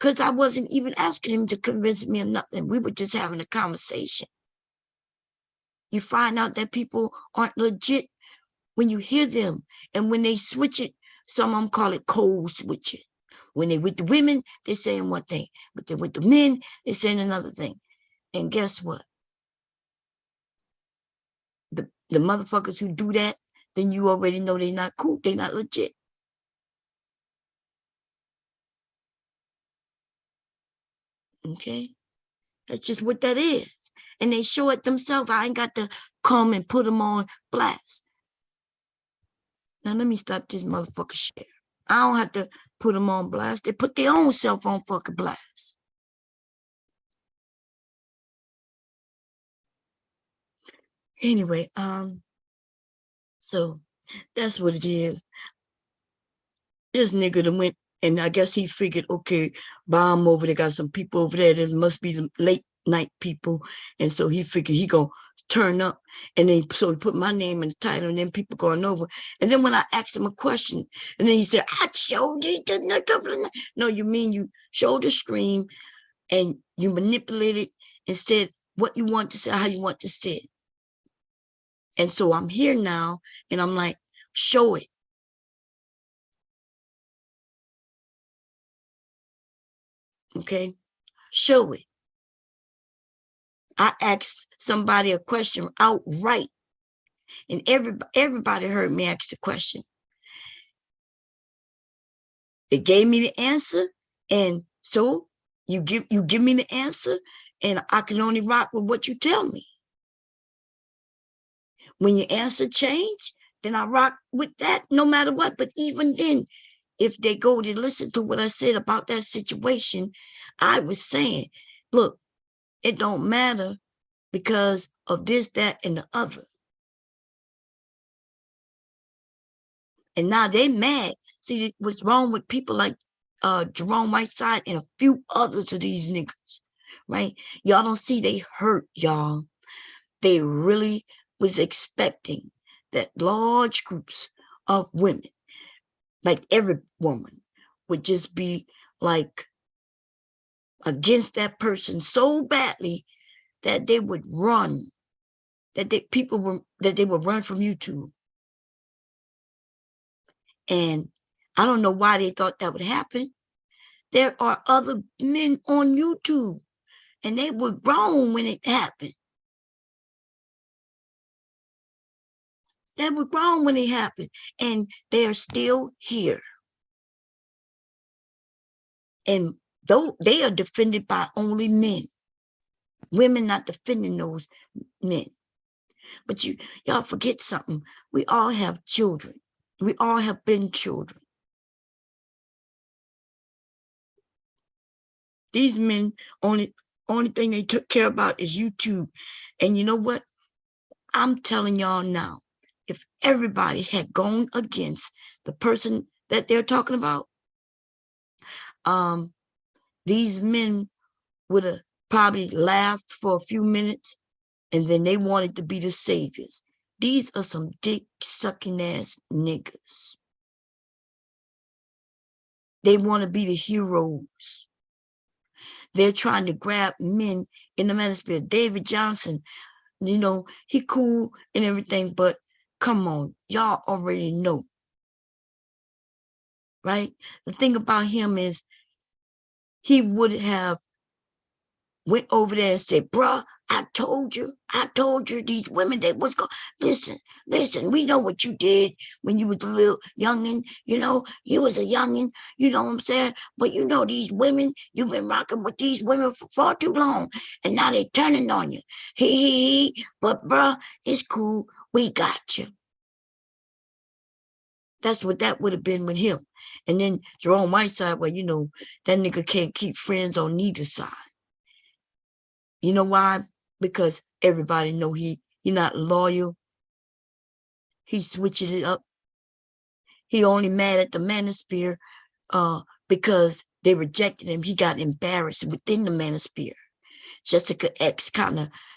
because I wasn't even asking him to convince me of nothing. We were just having a conversation. You find out that people aren't legit when you hear them. And when they switch it, some of them call it code switching. When they with the women, they're saying one thing. But then with the men, they're saying another thing. And guess what? The motherfuckers who do that, then you already know they're not cool. They're not legit. Okay? That's just what that is. And they show it themselves. I ain't got to come and put them on blast. Now, let me stop this motherfucker shit. I don't have to put them on blast. They put their own self on fucking blast. Anyway, so that's what it is. This nigga that went, and I guess he figured, okay, bomb over there, got some people over there. There must be the late night people. And so he figured he gonna turn up. And then so he put my name in the title, and then people going over. And then when I asked him a question, and then he said, I showed you the no, you mean you showed the screen and you manipulated and said what you want to say, how you want to say it. And so I'm here now, and I'm like, show it. Okay, show it. I asked somebody a question outright, and everybody heard me ask the question. They gave me the answer, and so you give me the answer, and I can only rock with what you tell me. When your answer change, then I rock with that no matter what. But even then, if they go to listen to what I said about that situation, I was saying, look, it don't matter because of this, that, and the other. And now they mad. See, what's wrong with people like Jerome Whiteside and a few others of these niggas, right? Y'all don't see they hurt, y'all. They really was expecting that large groups of women, like every woman, would just be like against that person so badly that they would run, that they would run from YouTube. And I don't know why they thought that would happen. There are other men on YouTube, and they were grown when it happened. They were grown when it happened, and they are still here. And though they are defended by only men, women not defending those men. But y'all forget something. We all have children. We all have been children. These men, only thing they took care about is YouTube. And you know what? I'm telling y'all now, if everybody had gone against the person that they're talking about, these men would have probably laughed for a few minutes, and then they wanted to be the saviors. These are some dick-sucking ass niggas. They want to be the heroes. They're trying to grab men in the manosphere. David Johnson, you know, he cool and everything, but come on, y'all already know, right? The thing about him is he would have went over there and said, bruh, I told you these women, they was going, listen, we know what you did when you was a little youngin', you know, you was a youngin', you know what I'm saying? But you know, these women, you've been rocking with these women for far too long, and now they turning on you. But bruh, it's cool, we got you. That's what that would have been with him. And then Jerome Whiteside, well, you know, that nigga can't keep friends on neither side. You know why? Because everybody know he not loyal. He's switching it up. He only mad at the manosphere because they rejected him. He got embarrassed within the manosphere. Jessica X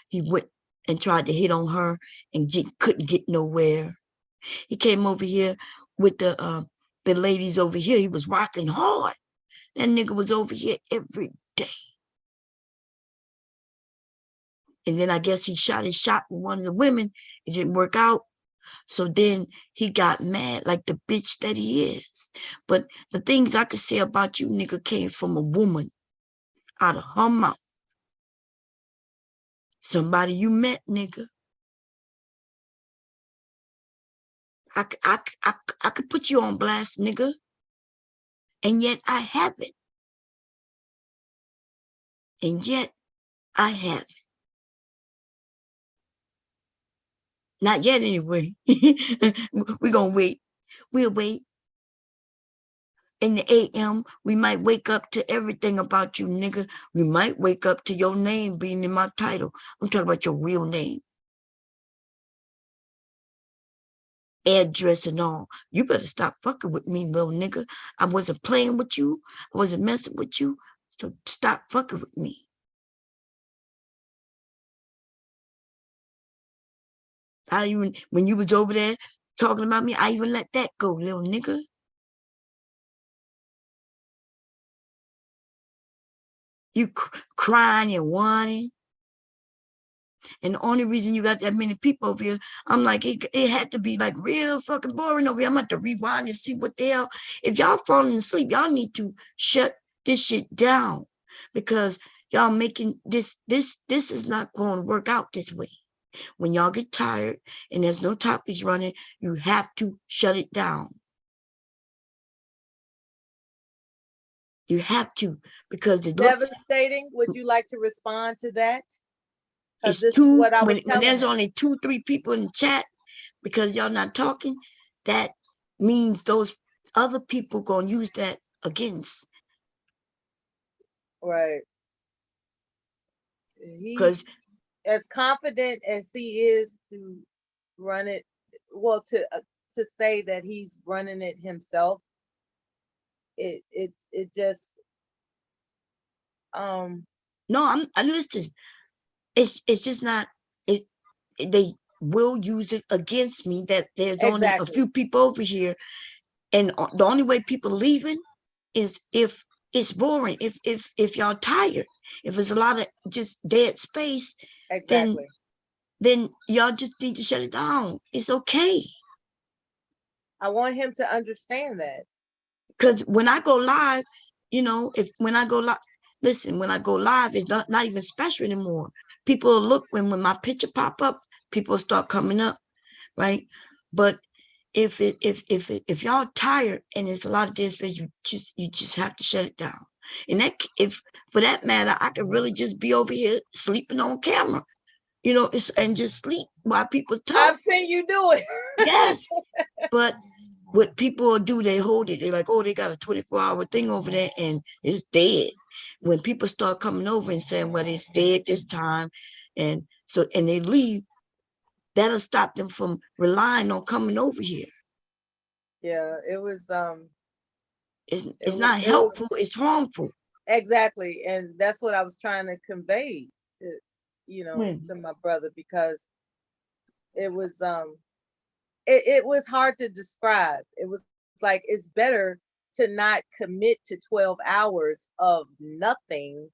he went and tried to hit on her and couldn't get nowhere. He came over here with the ladies over here. He was rocking hard. That nigga was over here every day. And then I guess he shot his shot with one of the women. It didn't work out. So then he got mad like the bitch that he is. But the things I could say about you, nigga, came from a woman out of her mouth. Somebody you met, nigga. I could put you on blast, nigga. And yet I haven't. And yet I haven't. Not yet, anyway. We're going to wait. We'll wait. In the AM, we might wake up to everything about you, nigga. We might wake up to your name being in my title. I'm talking about your real name. Address and all. You better stop fucking with me, little nigga. I wasn't playing with you. I wasn't messing with you. So stop fucking with me. When you was over there talking about me, I even let that go, little nigga. You crying and whining. And the only reason you got that many people over here, I'm like, it had to be like real fucking boring over here. I'm about to rewind and see what the hell. If y'all falling asleep, y'all need to shut this shit down because y'all making this is not going to work out this way. When y'all get tired and there's no topics running, you have to shut it down. You have to, because it looks devastating. Would you like to respond to that? It's two, when there's only 2-3 people in the chat, because y'all not talking, that means those other people gonna use that against. Right. Because as confident as he is to run it, well, to say that he's running it himself, it just no, I listen. It's just not they will use it against me that there's only a few people over here, and the only way people leaving is if it's boring, if y'all tired, if there's a lot of just dead space, then y'all just need to shut it down. It's okay. I want him to understand that. Because when I go live, when I go live, listen, when I go live, it's not even special anymore. People look when my picture pop up, people start coming up, right? But if y'all tired and it's a lot of dead space, you just have to shut it down. And that, if for that matter, I could really just be over here sleeping on camera, and just sleep while people talk. I've seen you do it. Yes, but what people do, they hold it. They're like, oh, they got a 24-hour thing over there and it's dead. When people start coming over and saying, well, it's dead this time, and they leave, that'll stop them from relying on coming over here. Yeah, it was it's not helpful, it's harmful. Exactly. And that's what I was trying to convey to to my brother, because it was it was hard to describe. It was like, it's better to not commit to 12 hours of nothing,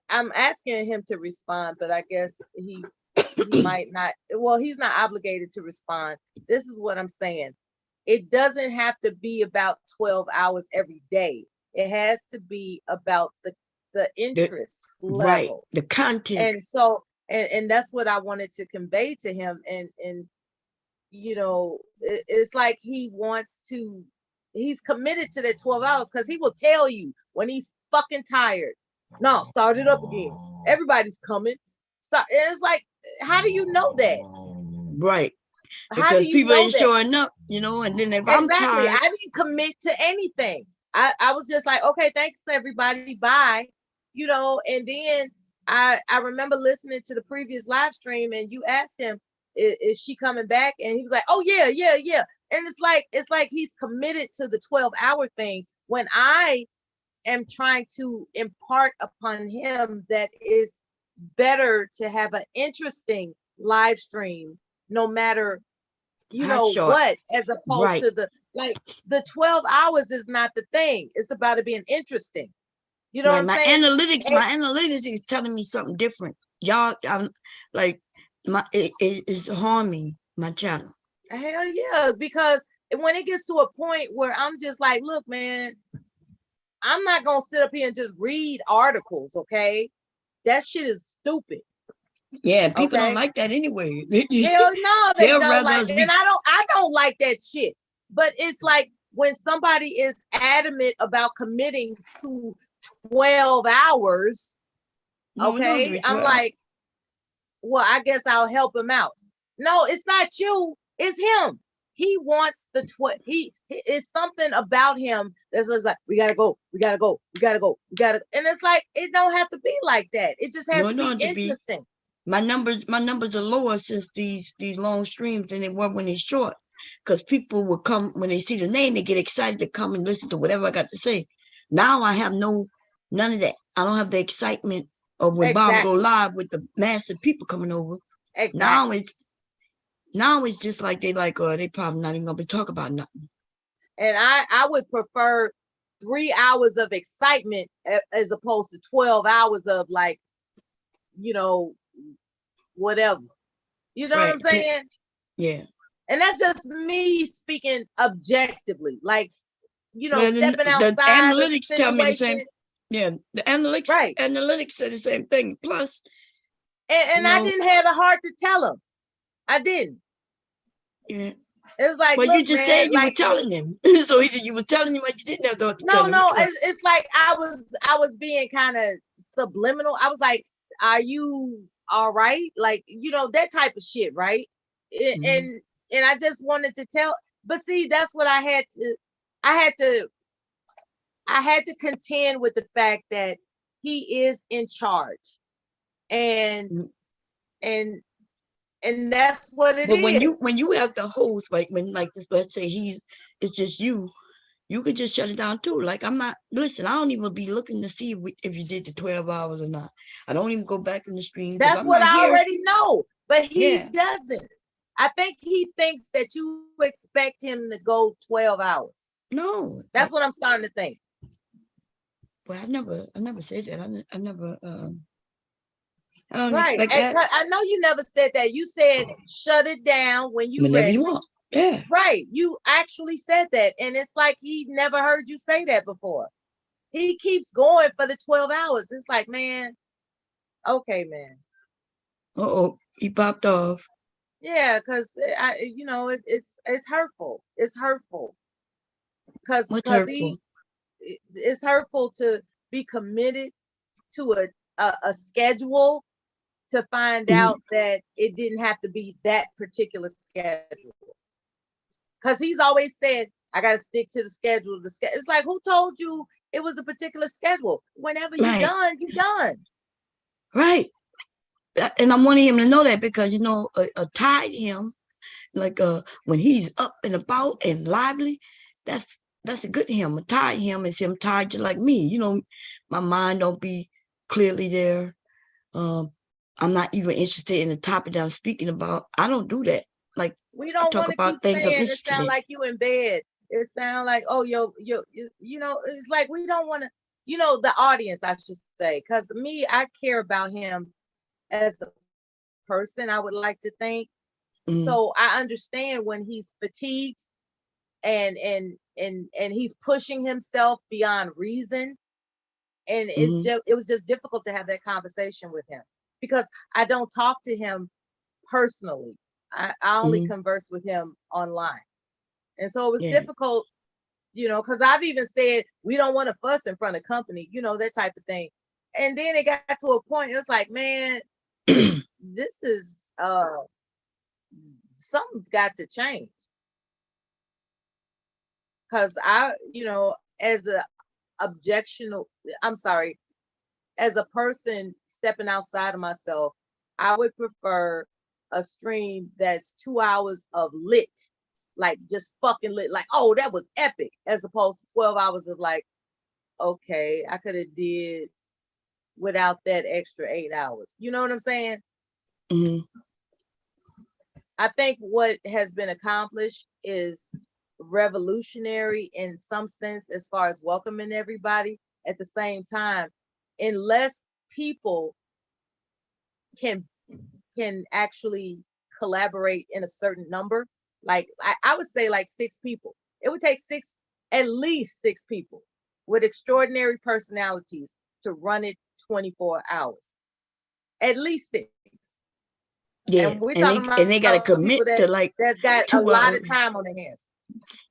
I'm asking him to respond, but I guess he might not. Well, he's not obligated to respond. This is what I'm saying. It doesn't have to be about 12 hours every day. It has to be about the interest level. Right, the content. And so, and that's what I wanted to convey to him. And it's like he's committed to that 12 hours because he will tell you when he's fucking tired. No, start it up again. Everybody's coming. Start. And it's like, how do you know that? Right. Because people ain't showing up, and then if I'm tired. I didn't commit to anything. I was just like, okay, thanks everybody, bye. And then I remember listening to the previous live stream, and you asked him, is she coming back? And he was like, oh yeah, yeah, yeah. And it's like he's committed to the 12-hour thing when I am trying to impart upon him that it's better to have an interesting live stream, no matter what, as opposed to the 12 hours is not the thing. It's about it being interesting. You know what I'm saying? My analytics is telling me something different. Y'all, I'm like, it is harming my channel. Hell yeah, because when it gets to a point where I'm just like, look, man, I'm not gonna sit up here and just read articles, okay? That shit is stupid. Yeah, people don't like that anyway. Hell no, they don't rather like, and I don't like that shit. But it's like when somebody is adamant about committing to 12 hours, okay, I'm like, well, I guess I'll help him out. No, it's not you, it's him. He wants the he is something about him that's just like, we gotta go, we gotta go, we gotta go, we gotta, and it's like, it don't have to be like that. It just has to be interesting. My numbers are lower since these long streams than they were when it's short, because people will come when they see the name, they get excited to come and listen to whatever I got to say. Now I have none of that. I don't have the excitement of when Bob go live with the massive people coming over. Now it's just like they probably not even gonna be talking about nothing. And I would prefer 3 hours of excitement as opposed to 12 hours of like, whatever. You know what I'm saying? Yeah. And that's just me speaking objectively. Like, stepping outside. The analytics tell me the same. Yeah, the analytics say the same thing. Plus, and I didn't have the heart to tell him. I didn't. Yeah. It was like, well, look, you just man, said you were telling him. So either you were telling him or you didn't have the heart to tell him. No, it's like I was being kind of subliminal. I was like, are you all right? Like, that type of shit, right? And I just wanted to tell, but see, that's what I had to contend with the fact that he is in charge. And that's what it is. But when you have the host, like when let's say it's just you could just shut it down too. Like I don't even be looking to see if you did the 12 hours or not. I don't even go back in the stream. That's what I already know, but he doesn't. I think he thinks that you expect him to go 12 hours. No. That's what I'm starting to think. Well, I never said that. I never I don't right. expect that. I know you never said that. You said shut it down whenever ready. You want. Yeah. Right. You actually said that. And it's like he never heard you say that before. He keeps going for the 12 hours. It's like, man, okay, man. Uh-oh, he popped off. Yeah, because it's hurtful. It's hurtful. Because it's hurtful to be committed to a schedule to find out that it didn't have to be that particular schedule. Because he's always said, I got to stick to the schedule. It's like, who told you it was a particular schedule? Whenever you're done, you're done. Right. And I'm wanting him to know that because, tied him, like when he's up and about and lively, that's a good him. A tied him is him tied just like me. My mind don't be clearly there. I'm not even interested in the topic that I'm speaking about. I don't do that. Like, we don't talk about things I'm interested in. It sounds like you in bed. It sounds like, oh, it's like we don't want to, the audience, I should say, because me, I care about him as a person, I would like to think. So I understand when he's fatigued and he's pushing himself beyond reason. And it was just difficult to have that conversation with him because I don't talk to him personally. I only converse with him online. And so it was difficult, because I've even said, we don't want to fuss in front of company, that type of thing. And then it got to a point, it was like, man, this is, something's got to change. Because as a person stepping outside of myself, I would prefer a stream that's 2 hours of lit, like just fucking lit, like, oh, that was epic, as opposed to 12 hours of like, okay, I could have did without that extra 8 hours. You know what I'm saying? Mm-hmm. I think what has been accomplished is revolutionary in some sense as far as welcoming everybody. At the same time, unless people can actually collaborate in a certain number, like I would say like 6 people. It would take at least 6 people with extraordinary personalities to run it 24 hours. At least 6. Yeah, and we're and talking they got to about commit people to like that's got a 2 lot hours. of time on their hands.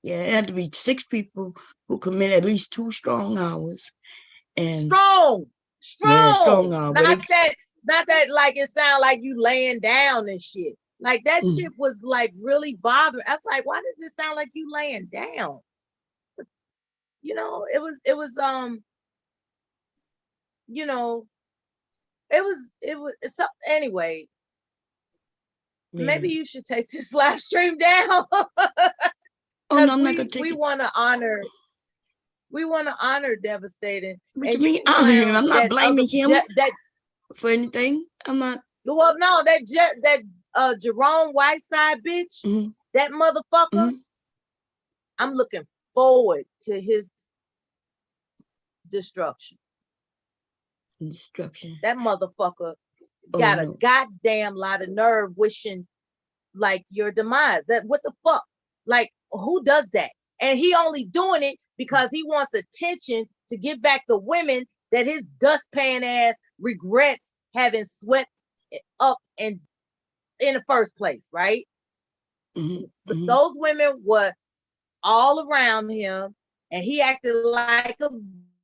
Yeah, it had to be 6 people who commit at least 2 strong hours. And strong, yeah, strong hours. Not that like it sound like you laying down and shit. Like that shit was like really bothering. I was like, why does it sound like you laying down? You know, it was you know, it was so anyway. Maybe you should take this live stream down. Oh no, I'm not gonna take we it. want to honor Devastating. What you mean honor him? I'm not blaming him for anything. I'm not. Well, no, that Jerome Whiteside bitch, that motherfucker. I'm looking forward to his destruction. That motherfucker got a goddamn lot of nerve wishing like your demise. That what the fuck? Like who does that? And he only doing it because he wants attention to get back the women that his dustpan ass regrets having swept up and in the first place, right? But those women were all around him and he acted like a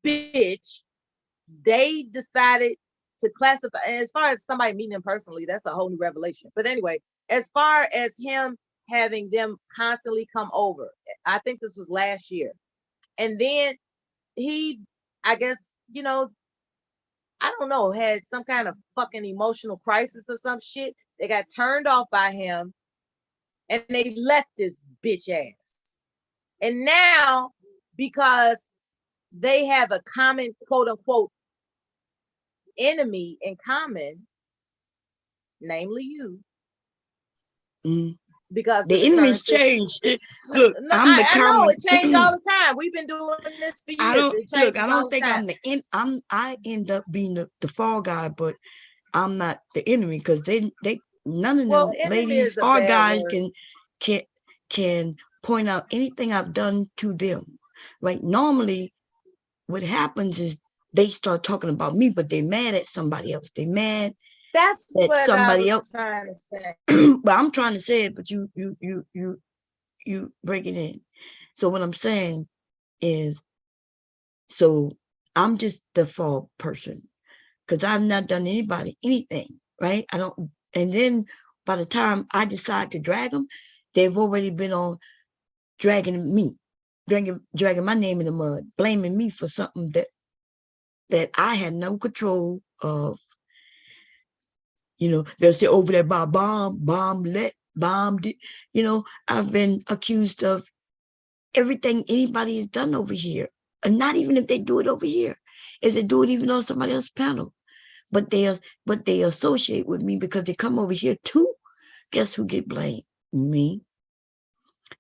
bitch. They decided to classify, and as far as somebody meeting him personally, that's a whole new revelation. But anyway, as far as him having them constantly come over, I think this was last year. And then he, I guess, you know, I don't know, had some kind of fucking emotional crisis or some shit. They got turned off by him and they left this bitch ass. And now, because they have a common, quote unquote, enemy in common, namely you. Because the enemies change. Look, no, I'm the I common. know it changed all the time. We've been doing this for years. I don't think I'm the end. I end up being the fall guy, but I'm not the enemy because they none of them ladies or guys can point out anything I've done to them. Like normally what happens is they start talking about me, but they're mad at somebody else. They mad that's at what somebody I was else. trying to say. But I'm trying to say it, but you break it in. So what I'm saying is, so I'm just the fall person because I've not done anybody anything, right? I don't. And then by the time I decide to drag them, they've already been on dragging me, dragging my name in the mud, blaming me for something that I had no control of. You know, they'll say over there by bombed. You know, I've been accused of everything anybody has done over here. And not even if they do it over here, if they do it even on somebody else's panel. But they associate with me because they come over here too. Guess who get blamed? Me.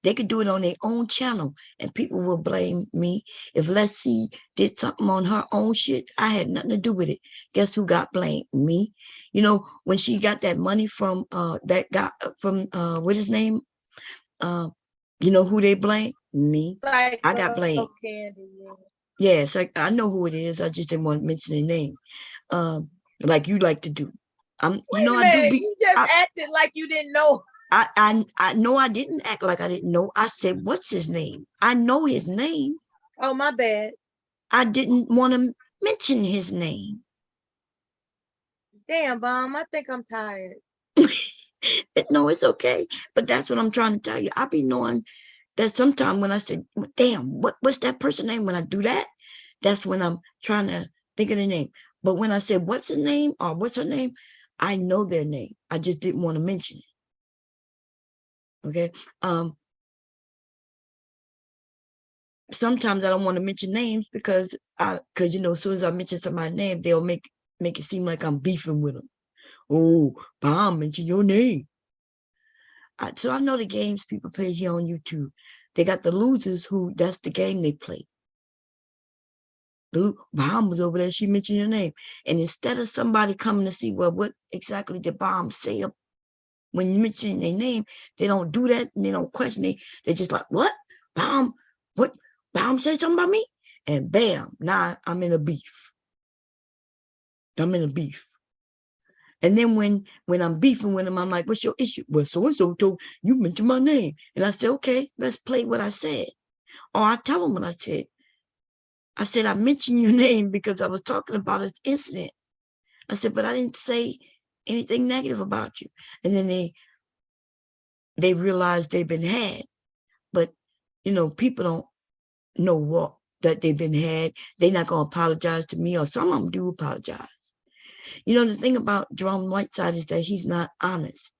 They could do it on their own channel and people will blame me. If Let's See did something on her own shit, I had nothing to do with it. Guess who got blamed? Me. You know, when she got that money from that guy from what his name? You know who they blame? Me. I got blamed. Yes, I know who it is. I just didn't want to mention their name. Like you like to do. Wait a minute, you just acted like you didn't know. I know I didn't act like I didn't know. I said, what's his name? I know his name. Oh, my bad. I didn't want to mention his name. Damn, Bomb, I think I'm tired. No, it's okay. But that's what I'm trying to tell you. I be knowing that sometime when I say, damn, what's that person's name? When I do that, that's when I'm trying to think of the name. But when I say, what's his name or what's her name? I know their name. I just didn't want to mention it. Okay. Sometimes I don't want to mention names because you know, as soon as I mention somebody's name, they'll make it seem like I'm beefing with them. Oh, Bomb, mention your name. So I know the games people play here on YouTube. They got the losers who that's the game they play. The Bomb was over there, she mentioned your name. And instead of somebody coming to see, well, what exactly did Bomb say when you mention their name, they don't do that and they don't question it. They're just like, what? Bomb? What? Bomb said something about me? And bam, now I'm in a beef. I'm in a beef. And then when I'm beefing with them, I'm like, what's your issue? Well, so-and-so told you mentioned my name. And I said, okay, let's play what I said. Or I tell them what I said. I said, I mentioned your name because I was talking about this incident. I said, but I didn't say anything negative about you. And then they realized they've been had. But, you know, people don't know what, that they've been had. They're not going to apologize to me, or some of them do apologize. You know, the thing about Jerome Whiteside is that he's not honest.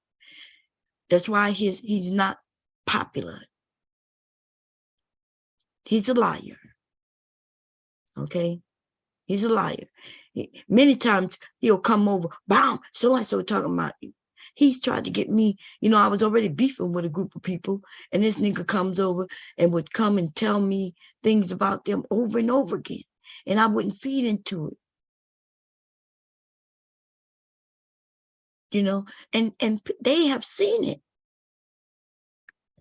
That's why he's not popular. He's a liar. Okay? He's a liar. Many times he'll come over, bam, so-and-so talking about you. He's tried to get me, you know, I was already beefing with a group of people, and this nigga comes over and would come and tell me things about them over and over again, and I wouldn't feed into it. You know, and they have seen it.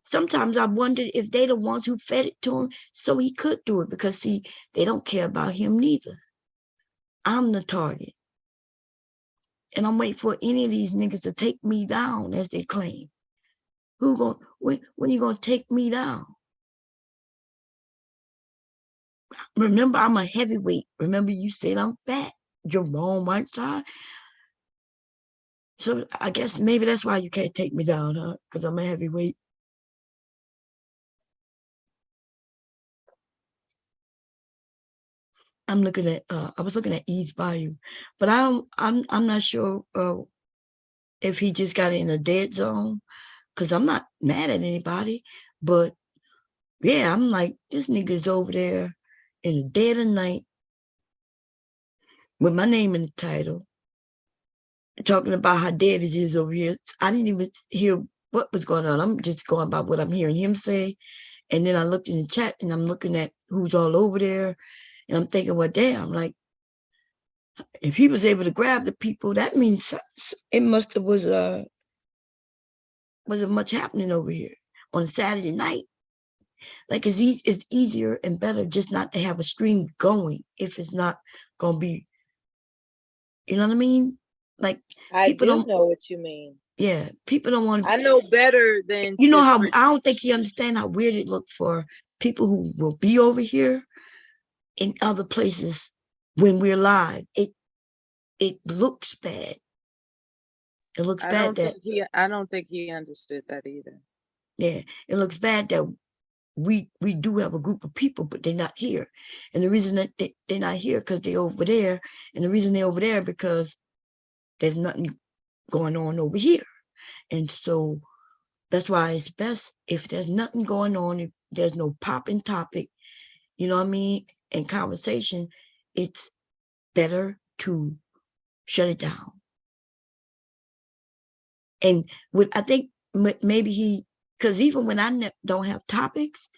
Sometimes I wondered if they the ones who fed it to him so he could do it, because see, they don't care about him neither. I'm the target. And I'm waiting for any of these niggas to take me down, as they claim. When you gonna take me down? Remember, I'm a heavyweight. Remember, you said I'm fat, Jerome Whiteside. So I guess maybe that's why you can't take me down, huh? Because I'm a heavyweight. I'm looking at I was looking at East Bayou, but I'm not sure if he just got in a dead zone, because I'm not mad at anybody, but yeah, I'm like, this nigga's over there in the dead of night with my name in the title, talking about how dead it is over here. I didn't even hear what was going on. I'm just going by what I'm hearing him say. And then I looked in the chat and I'm looking at who's all over there. And I'm thinking, well, damn, like, if he was able to grab the people, that means it must have wasn't much happening over here on a Saturday night. Like, it's easier and better just not to have a stream going if it's not gonna be, you know what I mean? Like, I people do don't know what you mean. Yeah, people don't want to. I know better than, you know how I don't think he understand how weird it looked for people who will be over here in other places when we're live. It looks bad. It looks bad that I don't think he understood that either. Yeah, it looks bad that we do have a group of people, but they're not here. And the reason that they're not here because they're over there, and the reason they're over there because there's nothing going on over here. And so that's why it's best if there's nothing going on, if there's no popping topic, you know what I mean, and conversation, it's better to shut it down. And I think maybe because even when I don't have topics,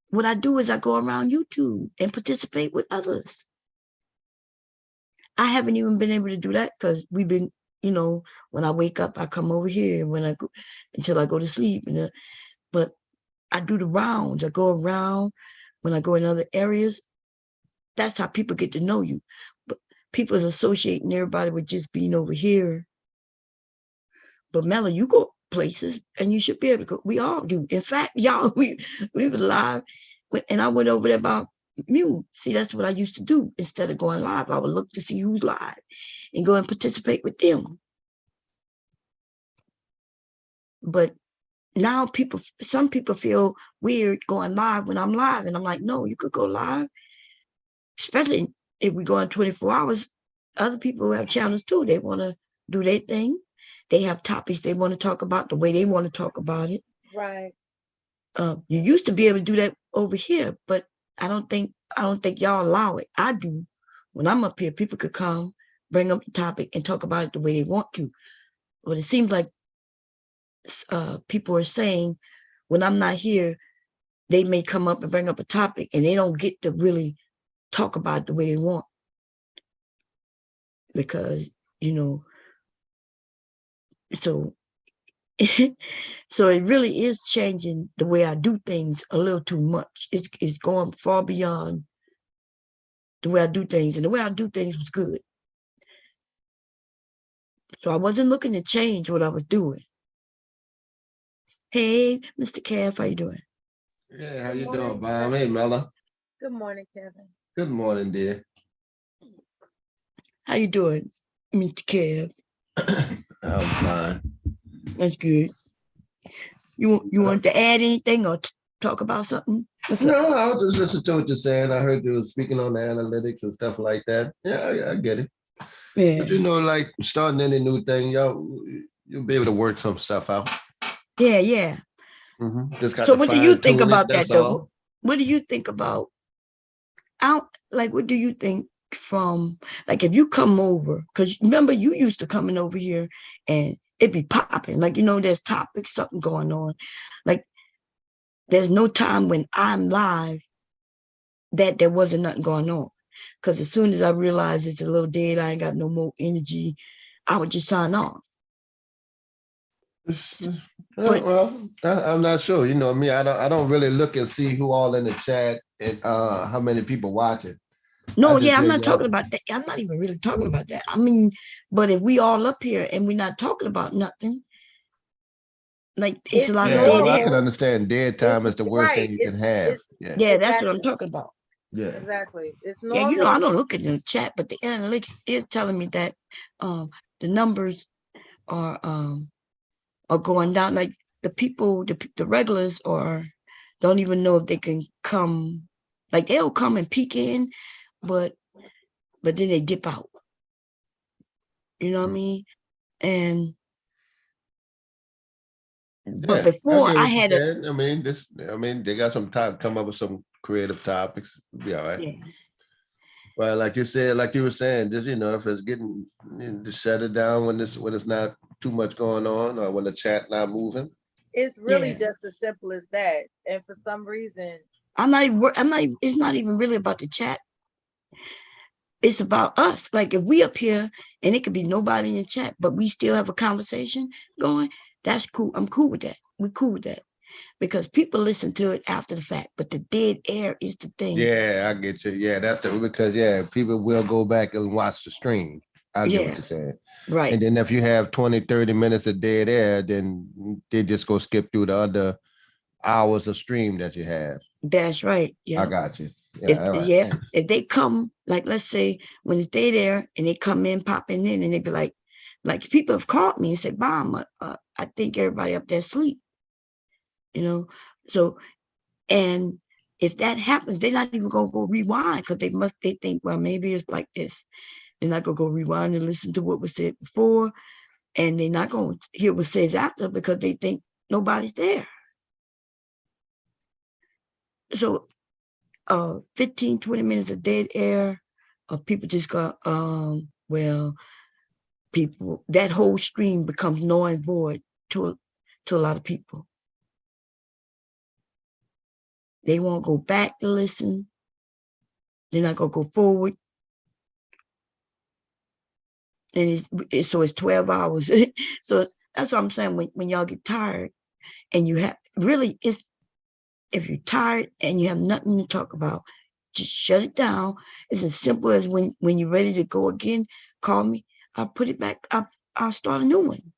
what I do is I go around YouTube and participate with others. I haven't even been able to do that because we've been, you know, when I wake up, I come over here until I go to sleep. But I do the rounds. I go around when I go in other areas. That's how people get to know you. But people is associating everybody with just being over here. But Mela, you go places and you should be able to go. We all do. In fact, y'all, we was live and I went over there about Mute. See, that's what I used to do. Instead of going live, I would look to see who's live and go and participate with them. But now some people feel weird going live when I'm live. And I'm like, no, you could go live. Especially if we go in 24 hours, other people who have channels too, they want to do their thing. They have topics they want to talk about the way they want to talk about it. Right. You used to be able to do that over here, but I don't think y'all allow it. I do. When I'm up here, people could come, bring up the topic, and talk about it the way they want to. But it seems like people are saying when I'm not here, they may come up and bring up a topic, and they don't get to really talk about it the way they want. Because, you know, so so it really is changing the way I do things a little too much. It's going far beyond the way I do things, and the way I do things was good. So I wasn't looking to change what I was doing. Hey, Mr. Kev, how you doing? Yeah, how you doing, Bob? Hey, Mella. Good morning, Kevin. Good morning, dear. How you doing, Mr. Kev? I'm fine. That's good. You want to add anything or talk about something? No, I was just listening to what you're saying. I heard you were speaking on the analytics and stuff like that. Yeah, I get it. Yeah. But you know, like starting any new thing, you'll be able to work some stuff out. Yeah, yeah. Just got so to what do you think fine-tune it, about that, that's though? all. What do you think about, what do you think from, like, if you come over, because remember you used to coming over here and it be popping, like, you know, there's topics, something going on. Like, there's no time when I'm live that there wasn't nothing going on. Because as soon as I realized it's a little dead, I ain't got no more energy, I would just sign off. But, well, I'm not sure. You know me, I don't really look and see who all in the chat and how many people watching. No, yeah, I'm not talking about that. I'm not even really talking about that. I mean, but if we all up here and we're not talking about nothing, like it's a lot of dead I air. can understand dead time is the worst thing you can have. Yeah, that's what I'm talking about. Yeah. Exactly. It's Yeah, normal. you know, I don't look at the chat, but the analytics is telling me that the numbers are going down. Like the people, the regulars don't even know if they can come. Like they'll come and peek in, but then they dip out. You know what I mean? And but before I had I mean, they got some time to come up with some creative topics. It'll be all right. Yeah. Well, like you said, like you were saying, just, you know, if it's getting, just shut it down when it's not too much going on or when the chat not moving. It's really just as simple as that. And for some reason, it's not even really about the chat. It's about us. Like if we up here and it could be nobody in the chat, but we still have a conversation going, that's cool. I'm cool with that. We're cool with that. Because people listen to it after the fact, but the dead air is the thing. Yeah, I get you. Yeah, that's because people will go back and watch the stream. I get what you're saying. Right. And then if you have 20, 30 minutes of dead air, then they just go skip through the other hours of stream that you have. That's right. Yeah. I got you. Yeah, if they come, like let's say when it's dead air and they come in, popping in, and they be like people have called me and said, "Mom, I think everybody up there asleep." You know, so, and if that happens, they're not even gonna go rewind because they think, well, maybe it's like this. They're not gonna go rewind and listen to what was said before, and they're not gonna hear what says after because they think nobody's there. So 15, 20 minutes of dead air, people just got, people, that whole stream becomes null and void to a lot of people. They won't go back to listen. They're not gonna go forward. And it's 12 hours. So that's what I'm saying. When y'all get tired and you have if you're tired and you have nothing to talk about, just shut it down. It's as simple as when you're ready to go again, call me. I'll put it back up. I'll start a new one.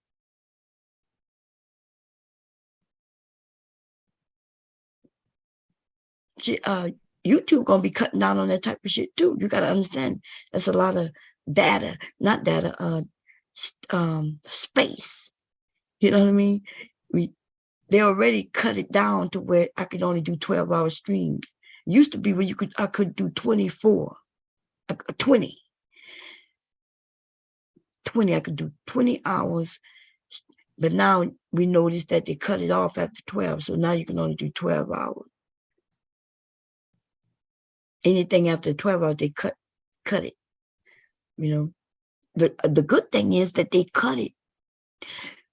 YouTube gonna be cutting down on that type of shit too. You gotta understand. That's a lot of data, not data, space. You know what I mean? They already cut it down to where I could only do 12-hour streams. It used to be where I could do 24, 20 20. I could do 20 hours. But now we noticed that they cut it off after 12. So now you can only do 12 hours. Anything after 12 hours, they cut it. You know, the good thing is that they cut it.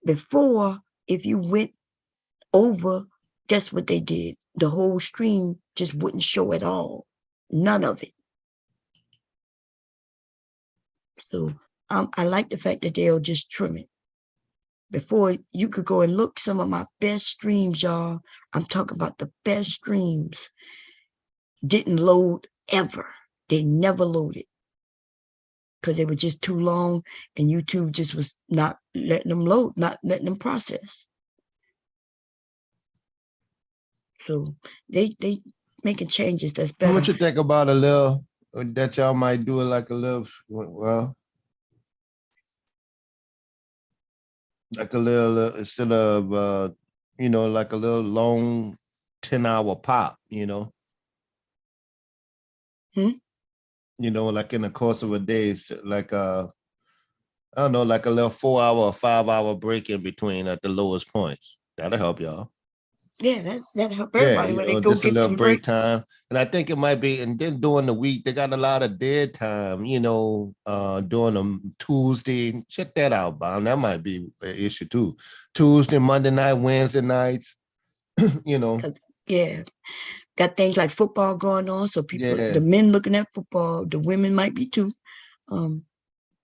Before, if you went over, guess what they did? The whole stream just wouldn't show at all. None of it. So I like the fact that they'll just trim it. Before, you could go and look some of my best streams, y'all. I'm talking about the best streams. Didn't load ever. They never loaded. Because they were just too long and YouTube just was not letting them load, not letting them process. So they making changes that's better. What you think about a little, that y'all might do it like a little, well, like a little, instead of, you know, like a little long 10-hour pop, you know? You know, like in the course of a day, it's like I don't know, like a little 4-hour or 5-hour break in between at the lowest points. That'll help y'all. Yeah, that'll help everybody when they go just a get little some break time. And I think it might be, and then during the week, they got a lot of dead time, you know, during a Tuesday. Check that out, Bob. That might be an issue too. Tuesday, Monday night, Wednesday nights, you know. Yeah. Got things like football going on. So people, the men looking at football, the women might be too.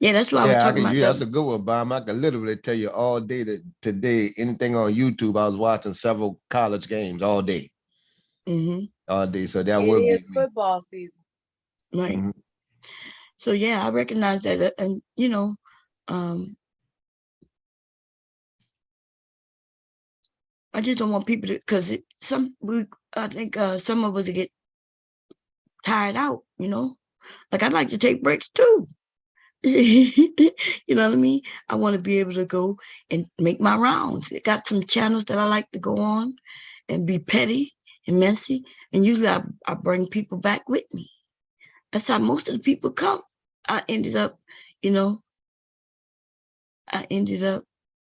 Yeah, that's what I was talking about. That's a good one, Bob. I could literally tell you all day today, anything on YouTube, I was watching several college games all day. All day. So that would be It is football season. Right. So yeah, I recognize that. And you know, I just don't want people to, because I think some of us get tired out, you know. Like I'd like to take breaks too. You know what I mean? I want to be able to go and make my rounds. I got some channels that I like to go on and be petty and messy. And usually I bring people back with me. That's how most of the people come. I ended up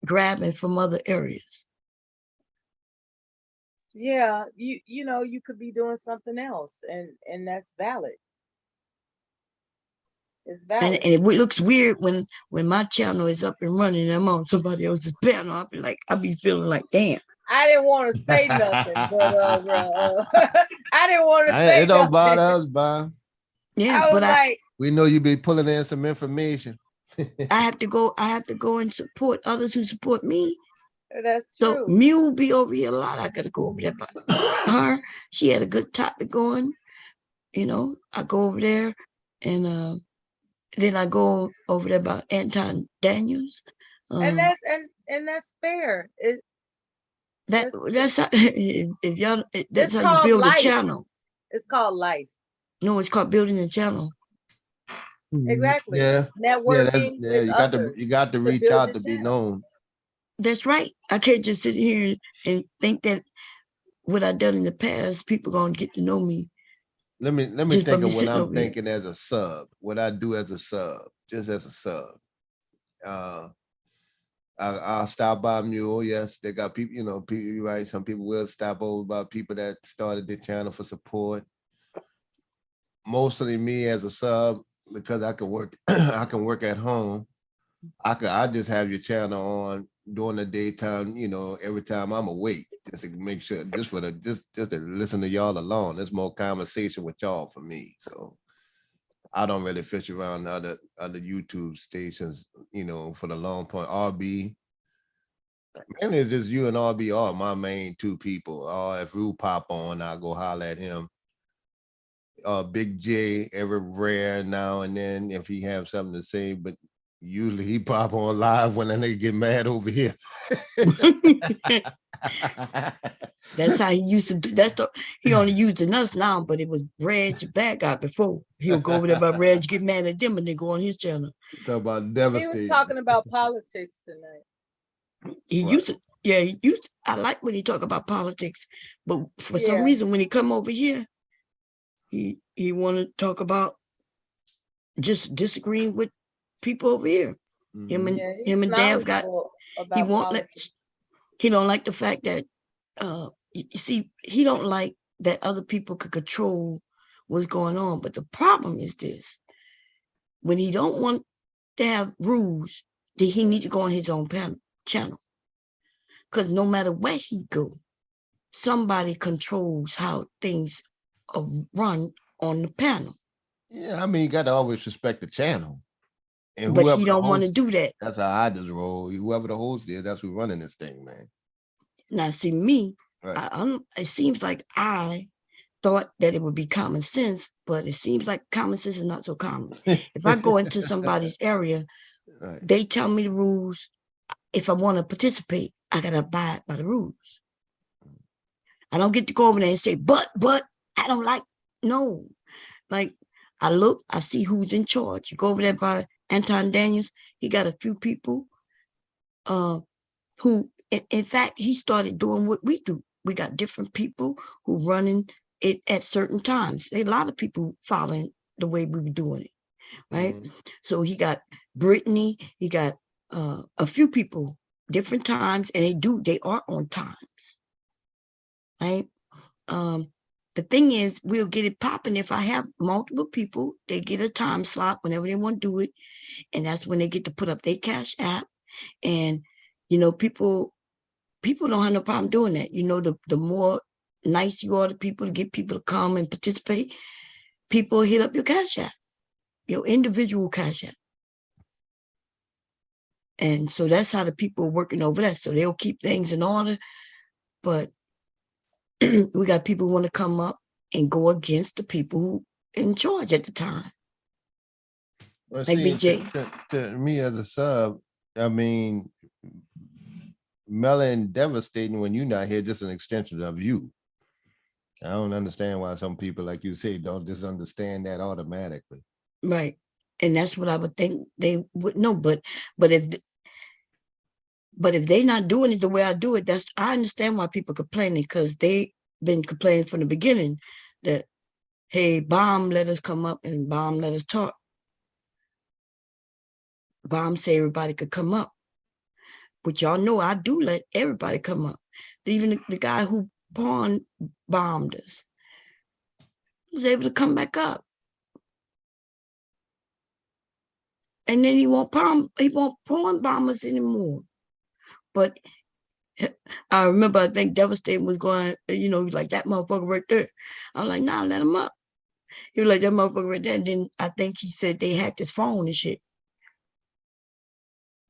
grabbing from other areas. Yeah, you know, you could be doing something else, and that's valid. It's valid. And it looks weird when my channel is up and running and I'm on somebody else's panel. I'll be feeling like, damn. I didn't want to say nothing, but I didn't want to say it don't nothing. bother us, Bob. Yeah, but we know you be pulling in some information. I have to go and support others who support me. That's true. So Mule be over here a lot. I gotta go over there. But her, she had a good topic going. You know, I go over there, and then I go over there about Anton Daniels. And that's fair. That's how, if y'all, that's how you build life. a channel. It's called life. No, it's called building a channel. Exactly. Yeah. Networking. You got to reach out to be known. That's right. I can't just sit here and think that what I've done in the past, people gonna get to know me. Let me think of what I'm thinking as a sub. What I do as a sub, just as a sub. I'll stop by Mule. Yes, they got people. You know, people. Right? Some people will stop over by people that started the channel for support. Mostly me as a sub, because I can work. I can work at home. I just have your channel on during the daytime, you know, every time I'm awake, just to make sure, just to listen to y'all alone. There's more conversation with y'all for me. So I don't really fish around other YouTube stations, you know, for the long point. Arby, mainly it's just you and Arby are my main two people. If Rue pop on, I'll go holler at him. Big J every rare now and then if he have something to say, but usually he pop on live when they get mad over here. That's how he used to do. He only using us now, but it was Reg bad guy before. He'll go over there about Reg, get mad at them, and they go on his channel. Talk about devastating. He was talking about politics tonight. He used to, yeah. I like when he talk about politics, but for some reason, when he come over here, he want to talk about just disagreeing with people over here. Him Yeah, and he's Dev got, knowledgeable he about won't let, politics. he don't like the fact that, you see, he don't like that other people could control what's going on. But the problem is this, when he don't want to have rules, then he need to go on his own channel. Because no matter where he go, somebody controls how things are run on the panel. Yeah, I mean, you got to always respect the channel. And But whoever he the don't want to host do that. That's how I just roll. Whoever the host is, that's who's running this thing, man. Now, see me, Right. it seems like I thought that it would be common sense, but it seems like common sense is not so common. If I go into somebody's area, Right. they tell me the rules. If I want to participate, I got to abide by the rules. I don't get to go over there and say, but, I don't like, no. Like, I look, I see who's in charge. You go over there by Anton Daniels, he got a few people who, in fact, he started doing what we do. We got different people who running it at certain times. There are a lot of people following the way we were doing it, right? So he got Brittany, he got a few people, different times, and they are on times, right? The thing is, we'll get it popping if I have multiple people. They get a time slot whenever they want to do it, and that's when they get to put up their Cash App. And people don't have no problem doing that. The more nice you are to people, to get people to come and participate, people hit up your Cash App, your individual Cash App. And so that's how the people are working over that. So they'll keep things in order, but we got people who want to come up and go against the people who in charge at the time. Well, Like see, BJ. to me as a sub, I mean, Melon devastating when you're not here, just an extension of you. I don't understand why some people, like you say, don't just understand that automatically. Right. And that's what I would think they would know. But if they're not doing it the way I do it, I understand why people complaining, because they been complaining from the beginning that, hey, Bomb let us come up and Bomb let us talk. Bomb say everybody could come up. But y'all know I do let everybody come up. Even the guy who bombed us was able to come back up. And then he won't pawn bomb us anymore. But I remember, I think Devastating was going, like, that motherfucker right there. I was like, nah, let him up. He was like, that motherfucker right there. And then I think he said they hacked his phone and shit.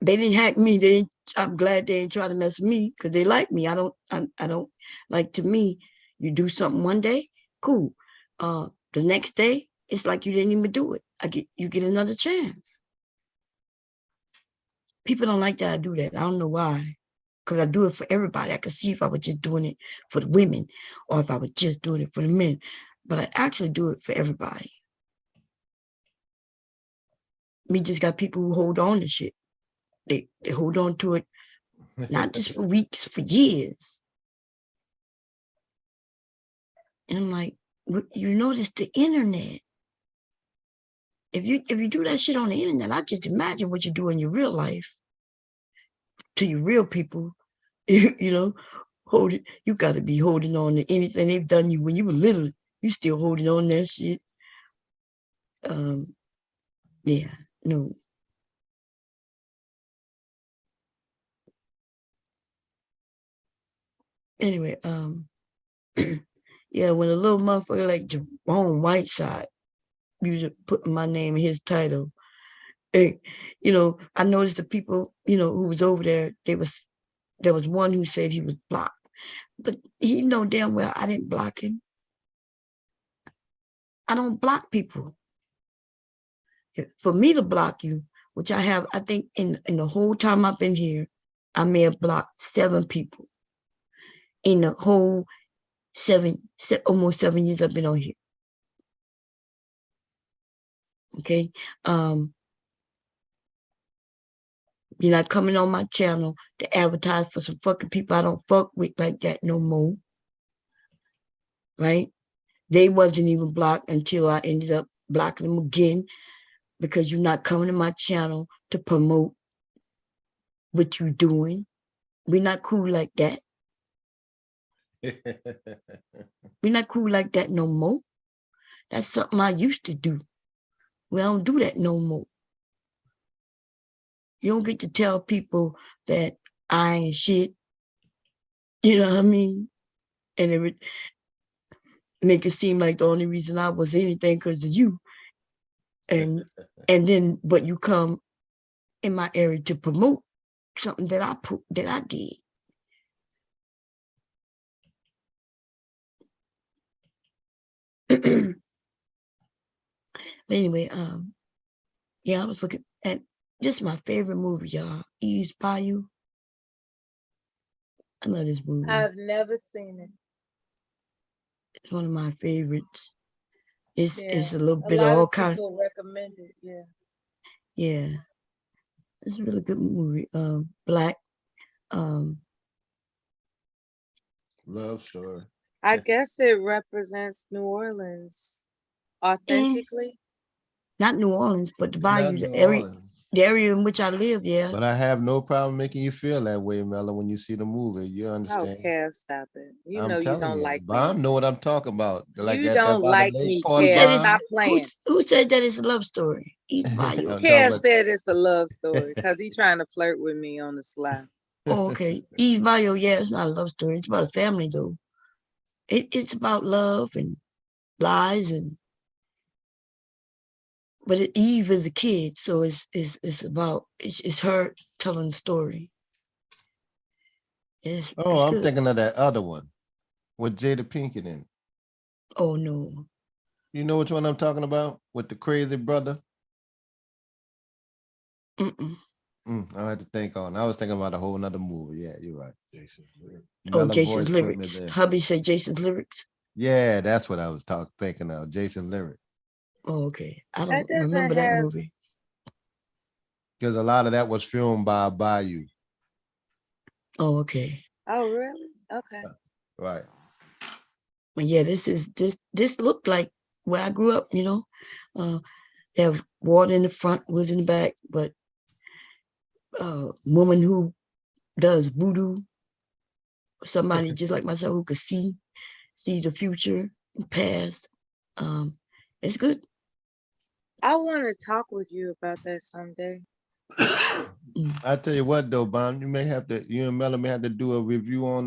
They didn't hack me. I'm glad they ain't trying to mess with me, because they like me. I don't like, to me, you do something one day, cool. The next day, it's like you didn't even do it. You get another chance. People don't like that I do that. I don't know why. Because I do it for everybody. I could see if I was just doing it for the women or if I was just doing it for the men. But I actually do it for everybody. Me just got people who hold on to shit. They hold on to it, not just for weeks, for years. And I'm like, you notice the internet. If you do that shit on the internet, I just imagine what you do in your real life to your real people. You got to be holding on to anything they've done you when you were little. You still holding on to that shit. Yeah, no. Anyway, yeah, when a little motherfucker like Jerome Whiteside used to put my name in his title, I noticed the people, who was over there, there was one who said he was blocked, but he know damn well I didn't block him. I don't block people. For me to block you, which I have, I think in the whole time I've been here, I may have blocked 7 people in the whole almost 7 years I've been on here. Okay. You're not coming on my channel to advertise for some fucking people I don't fuck with like that no more. Right? They wasn't even blocked until I ended up blocking them again, because you're not coming to my channel to promote what you doing. We're not cool like that. We're not cool like that no more. That's something I used to do. We don't do that no more. You don't get to tell people that I ain't shit. You know what I mean? And it would make it seem like the only reason I was anything because of you. And then, but you come in my area to promote something that I did. Anyway, yeah, I was looking at this. My favorite movie, y'all. Eve's Bayou. I love this movie. I've never seen it. It's one of my favorites. It's a little A bit of lot all of kinds. people recommend it. Yeah. Yeah, it's a really good movie. Black. Love story. I guess it represents New Orleans authentically. Not New Orleans, but the Not Bayou, New the area in which I live. Yeah. But I have no problem making you feel that way, Mella, when you see the movie. You Oh, understand? Kev, stop it. You I'm know you telling don't you. like me. Bomb know what I'm talking about. Like You at don't by the like lake me, party. Kev. Stop Who playing. said that it's a love story? Eve's Bayou. No, Kev but said it's a love story because he's trying to flirt with me on the sly. Oh, okay. Eve's Bayou, yeah, it's not a love story. It's about a family, though. It's about love and lies, but Eve is a kid, so it's about it's her telling the story. It's I'm good. thinking of that other one with Jada Pinkett in it. Oh no. You know which one I'm talking about? With the crazy brother? I had to think on. I was thinking about a whole nother movie. Yeah, you're right. Jason's lyrics. Hubby said Jason's lyrics. Yeah, that's what I was thinking of. Jason's lyrics. Oh, okay. I don't remember that movie. Because a lot of that was filmed by Bayou. Oh, okay. Oh, really? Okay. Right. But yeah, this looked like where I grew up, you know. They have water in the front, woods in the back, but woman who does voodoo, somebody just like myself who could see the future, past. It's good. I want to talk with you about that someday. I tell you what though, Bon, you and Mella may have to do a review on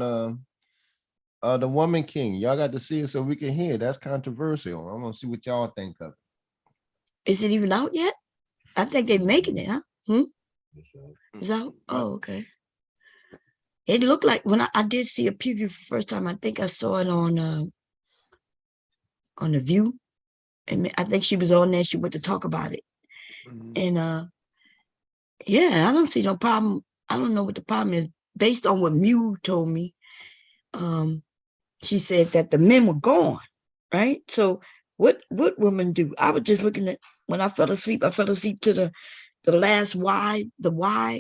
the Woman King. Y'all got to see it so we can hear. That's controversial. I want to see what y'all think of it. Is it even out yet? I think they're making it, huh? It's out? Oh, okay. It looked like when I did see a preview for the first time, I think I saw it on The View. And I think she was on there. She went to talk about it. And yeah, I don't see no problem. I don't know what the problem is. Based on what Mew told me, she said that the men were gone, right? So what women do? I was just looking at, when I fell asleep to the last why,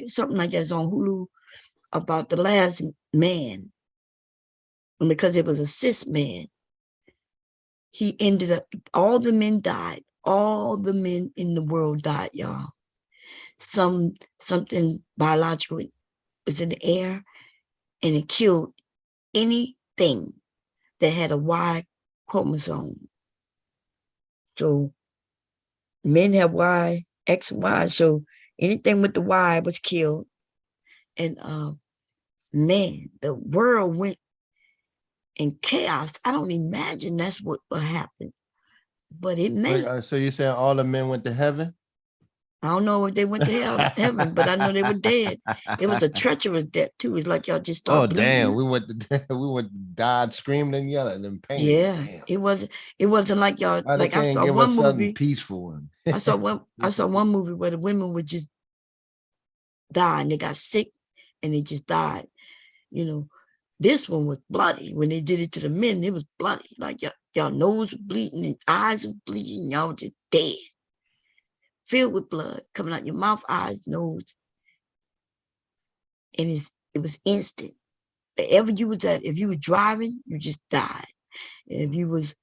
something like that is on Hulu, about the last man. And because it was a cis man, he ended up, all the men died. All the men in the world died, y'all. Something biological was in the air, and it killed anything that had a Y chromosome. So men have Y, X, Y. So anything with the Y was killed. And man, the world went in chaos. I don't imagine that's what happened. But it may. So you saying all the men went to heaven? I don't know if they went to heaven, but I know they were dead. It was a treacherous death too. It's like y'all just start bleeding. Damn, we died screaming and yelling in pain. Yeah, damn. it wasn't like y'all. Why like I saw give one us movie. Peaceful one. I saw one movie where the women would just die and they got sick and they just died. You know, this one was bloody. When they did it to the men, it was bloody. Like y'all nose was bleeding and eyes was bleeding. Y'all just dead. Filled with blood coming out your mouth, eyes, nose. And it was instant. Wherever you was at, if you were driving, you just died. And if you was,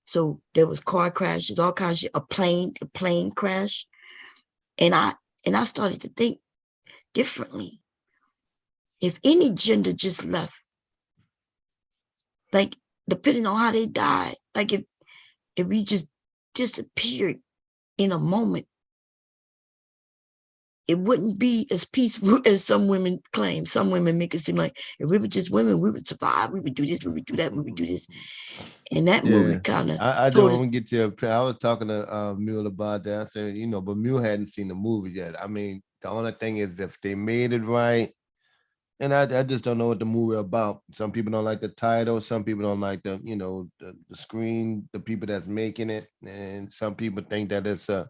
so there was car crashes, all kinds of shit, a plane crash. And I started to think, differently. If any gender just left, like depending on how they died, like if we just disappeared in a moment, it wouldn't be as peaceful as some women claim. Some women make it seem like if we were just women, we would survive. We would do this, we would do that, we would do this. And that movie kind of. I don't want to get you. I was talking to Mule about that. I said, but Mule hadn't seen the movie yet. I mean, the only thing is if they made it right, and I just don't know what the movie about. Some people don't like the title. Some people don't like the screen, the people that's making it, and some people think that it's a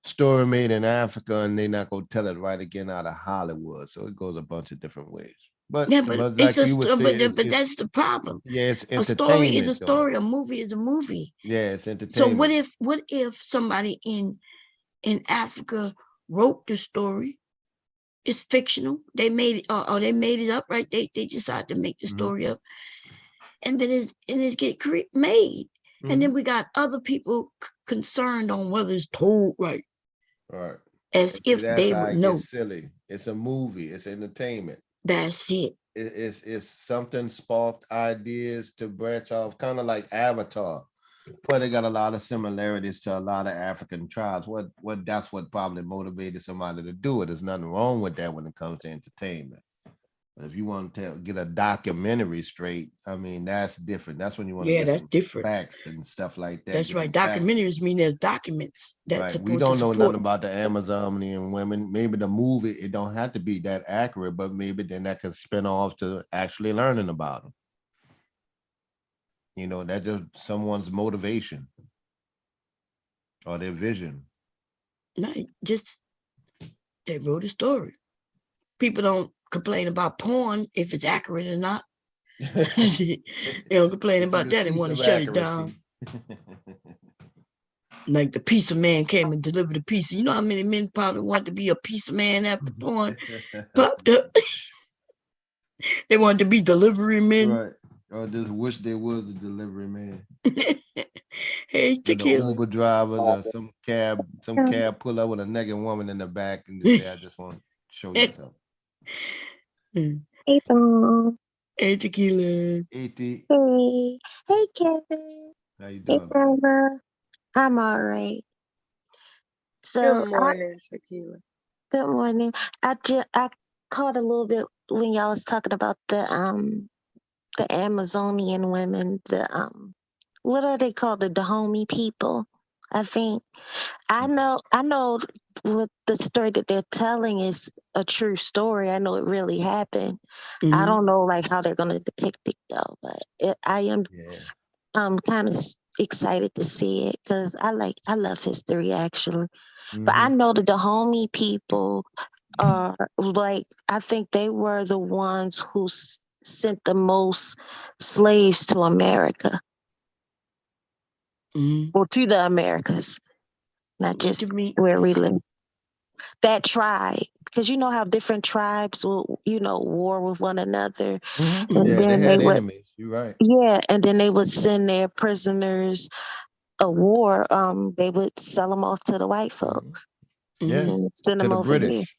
story made in Africa and they're not gonna tell it right again out of Hollywood. So it goes a bunch of different ways. But yeah, but like it's you would say, but that's the problem. Yeah, it's a story is a entertainment, story. A movie is a movie. Yeah, it's entertainment. So what if somebody in Africa wrote the story? It's fictional. They made it, or they made it up, right? They decided to make the story up, and then it's get made, and then we got other people concerned on whether it's told right. Right. As if they would know. It's silly. It's a movie. It's entertainment. That's it. It's something sparked ideas to branch off, kind of like Avatar, but it got a lot of similarities to a lot of African tribes. That's what probably motivated somebody to do it. There's nothing wrong with that when it comes to entertainment. But if you want to get a documentary straight, I mean, that's different. That's when you want to get some different facts and stuff like that. That's right. Documentaries mean there's documents that right. support. We don't know nothing about the Amazonian women. Maybe the movie, it don't have to be that accurate, but maybe then that could spin off to actually learning about them. That's just someone's motivation or their vision. No, just they wrote a story. People don't complain about porn if it's accurate or not. They don't complain about that and want to shut it down. Like the pizza man came and delivered a pizza. You know how many men probably want to be a pizza man after porn popped up? They want to be delivery men. Right. Or just wish there was a delivery man. Hey, Tequila. The Uber drivers or some cab pull up with a naked woman in the back and just say, I just want to show you something. Hey, Tom. Hey, Tequila. Hey, T. Hey, Kevin. How you doing? Hey, Grandma. I'm all right. So, good morning, Tequila. Good morning. I caught a little bit when y'all was talking about the Amazonian women, what are they called? The Dahomey people, I think. I know what the story that they're telling is a true story. I know it really happened. I don't know like how they're gonna depict it though, but I am kind of excited to see it because I love history actually. But I know the Dahomey people are I think they were the ones who sent the most slaves to America. Or to the Americas, not just where we live. That tribe, because you know how different tribes will, war with one another. And then they had enemies. You're right. Yeah, and then they would send their prisoners of war. They would sell them off to the white folks. And send them to the over British.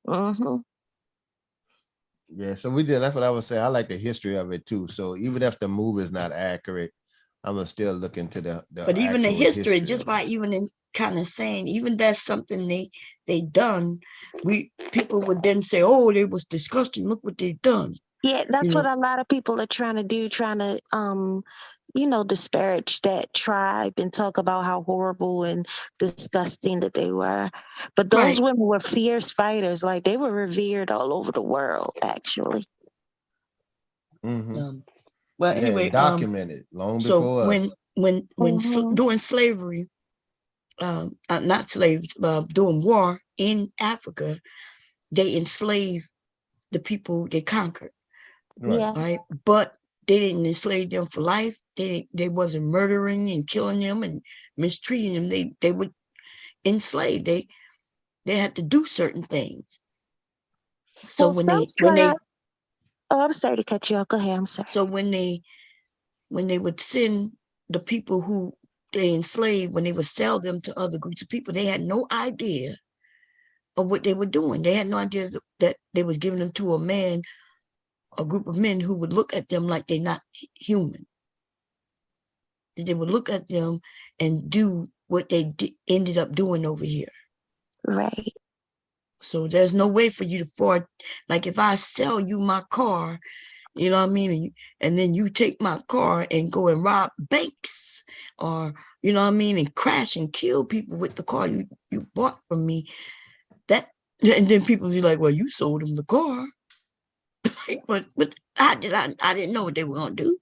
Here. Yeah, so we did. That's what I would say. I like the history of it too. So even if the movie is not accurate, I'm gonna still look into the but even the history just by even in kind of saying, even that's something they done, people would then say, oh, they was disgusting, look what they done. Yeah, that's what a lot of people are trying to do, trying to disparage that tribe and talk about how horrible and disgusting that they were. But those women were fierce fighters, like they were revered all over the world actually. Well, anyway, documented long before us. when during slavery, not slaves, during war in Africa, they enslaved the people they conquered, right? But they didn't enslave them for life. They wasn't murdering and killing them and mistreating them. They would enslave. They had to do certain things. So when they oh, I'm sorry to cut you off. Go ahead. I'm sorry. So when they would send the people who they enslaved, when they would sell them to other groups of people, they had no idea of what they were doing. They had no idea that they was giving them to a group of men who would look at them like they're not human. They would look at them and do what they ended up doing over here. Right. So there's no way for you to afford, like if I sell you my car, you know what I mean? And then you take my car and go and rob banks or, you know what I mean? And crash and kill people with the car you bought from me. And then people be like, well, you sold them the car. but I didn't know what they were going to do.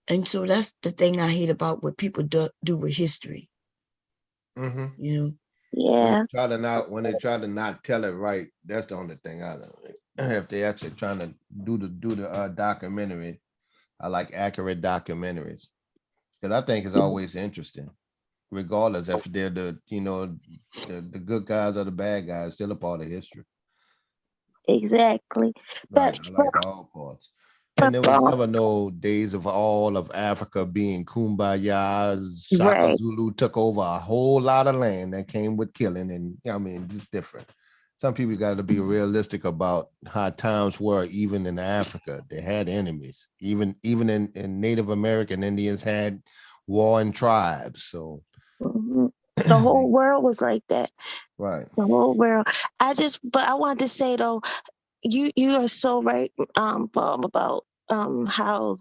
And so that's the thing I hate about what people do with history. Mm-hmm. You know? Yeah. When they try to not tell it right, that's the only thing I don't like. If they actually trying to do the documentary, I like accurate documentaries because I think it's always interesting, regardless if they're the good guys or the bad guys, still a part of history. Exactly. Right. I like all parts. And there was never no days of all of Africa being kumbaya. Shaka Zulu took over a whole lot of land that came with killing. And I mean, it's different. Some people got to be realistic about how times were, even in Africa. They had enemies. Even in Native American Indians had warring tribes. So the whole world was like that. Right. The whole world. But I wanted to say though, you are so right, Bob, about how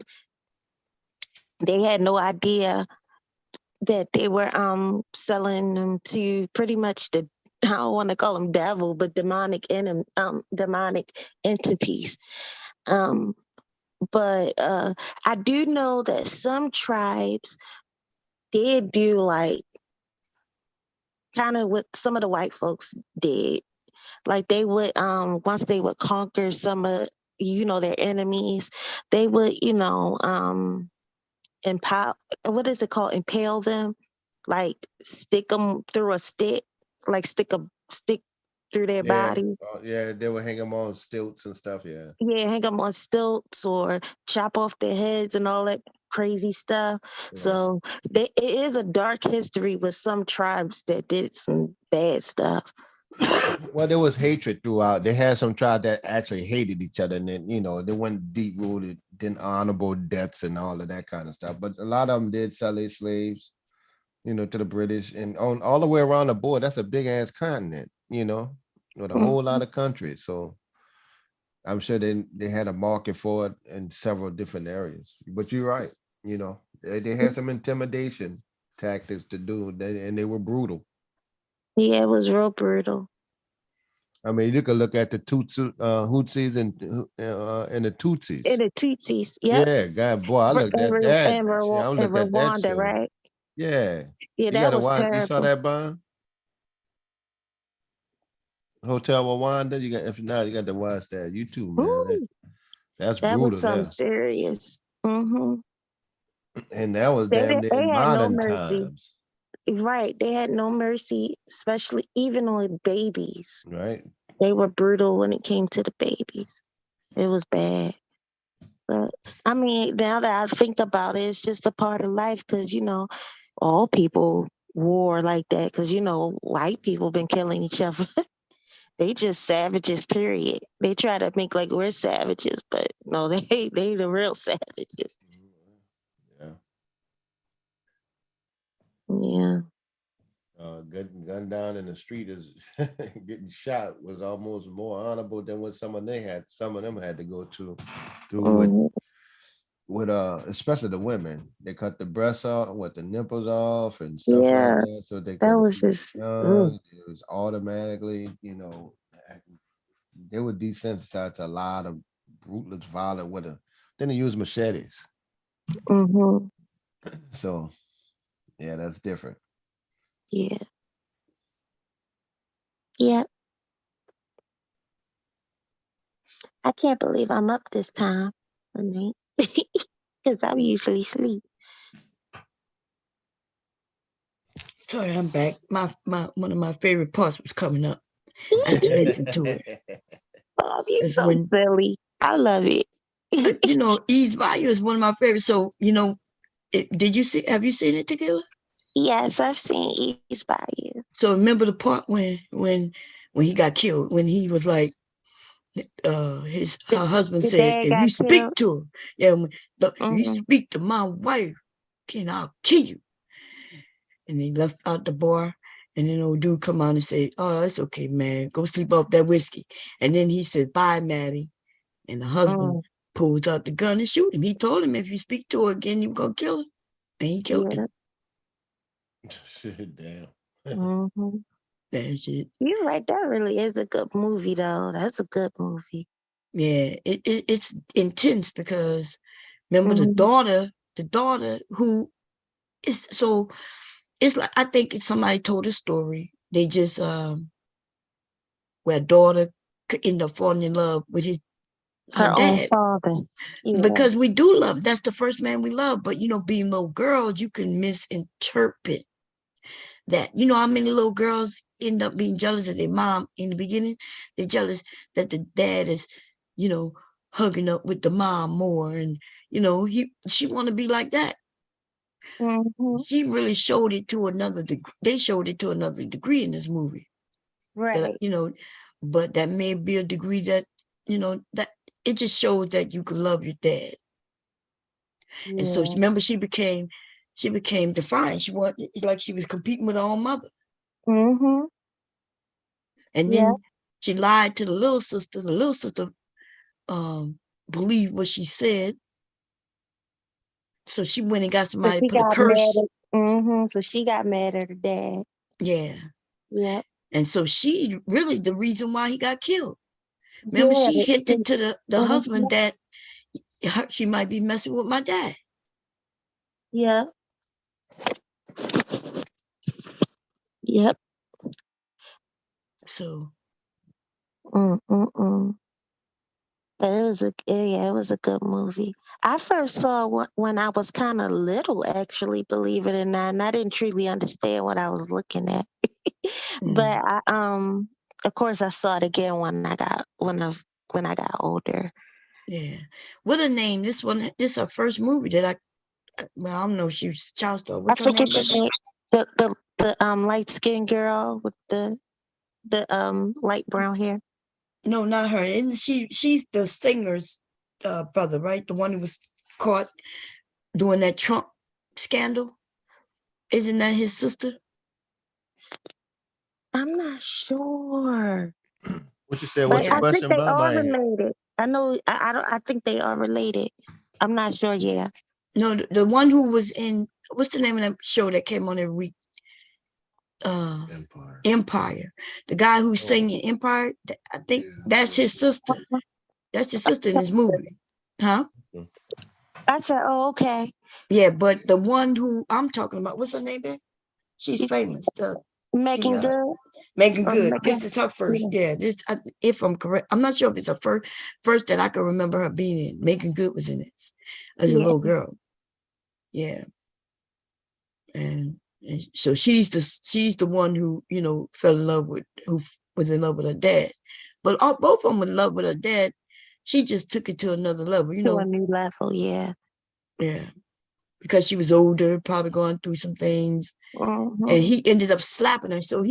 they had no idea that they were selling them to pretty much I don't want to call them devil, but demonic entities. But I do know that some tribes did do like kind of what some of the white folks did. Like they would once they would conquer some of their enemies, they would impale, what is it called, impale them, like stick them through a stick, like stick a stick through their body. Yeah, they would hang them on stilts and stuff. Yeah, hang them on stilts or chop off their heads and all that crazy stuff. Yeah. So it is a dark history with some tribes that did some bad stuff. Well, there was hatred throughout. They had some tribes that actually hated each other, and then they went deep rooted, then honorable deaths and all of that kind of stuff. But a lot of them did sell their slaves, to the British, and on all the way around the board. That's a big ass continent, with a whole lot of countries. So I'm sure they had a market for it in several different areas. But you're right, they had some intimidation tactics to do, and they were brutal. Yeah, it was real brutal. I mean, you could look at the Hutsis and the Tutsis. And the Tutsis, yep. Yeah, God, boy, I looked at that. And Rwanda, right? Yeah. Yeah, that was terrible. You saw that, Bond? Hotel Rwanda. If not, you got to watch that. You too, man. That's brutal. That was something serious. Mm-hmm. And that was damn near modern times. Right. They had no mercy, especially even with babies. Right. They were brutal when it came to the babies. It was bad. But I mean, now that I think about it, it's just a part of life because, all people war like that because, white people been killing each other. They just savages, period. They try to make like we're savages, but no, they the real savages. Yeah. Gun down in the street is getting shot was almost more honorable than what some of them had to go through with especially the women. They cut the breasts off, the nipples off and stuff like that. So they that was just it was automatically, they were desensitized to a lot of ruthless violence then they use machetes. Mm-hmm. So yeah, that's different. Yeah. Yeah. I can't believe I'm up this time of night because I usually sleep. Sorry, I'm back. My one of my favorite parts was coming up. I had to listen to it. Oh, you're so silly. I love it. Eve's Bayou is one of my favorites. So, have you seen it, Tequila? Yes, I've seen East Bayou. So remember the part when he got killed, when he was like, her husband The said, dad if you got speak killed. to her, yeah, if you Mm-hmm. speak to my wife, I'll kill you. And he left out the bar. And then old dude come on and say, oh, it's okay, man. Go sleep off that whiskey. And then he said, bye, Maddie. And the husband pulls out the gun and shoot him. He told him if you speak to her again, you're going to kill her. And he killed him. Shit, damn. Mm-hmm. That's it. You're right. That really is a good movie, though. That's a good movie. Yeah, it's intense because remember the daughter who is so it's like I think it's somebody told a story. They just where daughter could end up falling in love with her own dad. father. Yeah. Because we do love, that's the first man we love. But being little girls, you can misinterpret that. You know how many little girls end up being jealous of their mom in the beginning? They're jealous that the dad is, hugging up with the mom more, and she want to be like that. He really showed it to another degree. They showed it to another degree in this movie. Right. That, but that may be a degree that, that it just shows that you can love your dad. Yeah. And so remember, she became defiant. She wanted, like she was competing with her own mother. Mm-hmm. And then she lied to the little sister. The little sister believed what she said. So she went and got somebody to put a curse. So she got mad at her dad. Yeah. Yeah. And so she really the reason why he got killed. Remember, she hinted to the husband that she might be messing with my dad. Yeah. Yep. So. But it was a good movie. I first saw when I was kind of little, actually, believe it or not, and I didn't truly understand what I was looking at. But of course, I saw it again when I got older. Yeah. What a name! This is her first movie that I don't know. She was child star. What's her name? The light skinned girl with the light brown hair. No, not her. And she's the singer's brother, right? The one who was caught doing that Trump scandal. Isn't that his sister? I'm not sure. What you said? What's your question, They Bob? are related. I know. I think they are related. I'm not sure. Yeah. No, the one who was in, what's the name of that show that came on every week? Empire. The guy who's singing Empire, I think that's his sister. That's his sister in this movie. Huh? I said, oh, okay. Yeah, but the one who I'm talking about, what's her name, babe? She's famous. Megan Good. Megan Good. This is her first. Yeah, this, if I'm correct, I'm not sure if it's her first that I can remember her being in. Megan Good was in it as a little girl. Yeah. And so she's the one who fell in love with, who was in love with her dad. But both of them were in love with her dad. She just took it to another level, To a new level, yeah. Yeah, because she was older, probably going through some things, and he ended up slapping her. So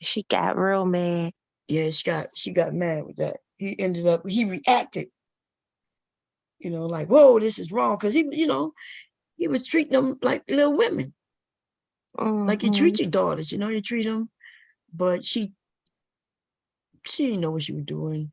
she got real mad. Yeah, she got mad with that. He reacted, like, whoa, this is wrong, because he was treating them like little women. Like you treat your daughters, you treat them, but she didn't know what she was doing.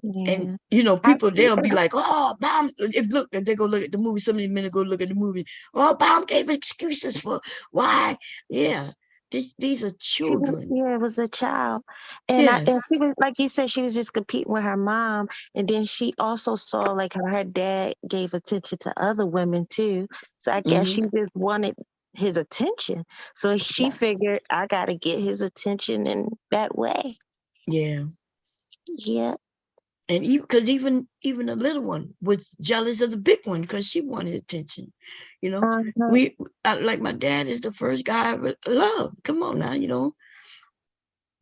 Yeah. And people, they'll be like, oh, Baum, if they go look at the movie, so many men go look at the movie, oh, Baum gave excuses for why. Yeah, these are children. It was a child. And and she was, like you said, she was just competing with her mom. And then she also saw like her dad gave attention to other women too. So I guess she just wanted his attention. So she figured, I got to get his attention in that way. Yeah. Yeah. And even the little one was jealous of the big one because she wanted attention. Like my dad is the first guy I ever loved. Come on now,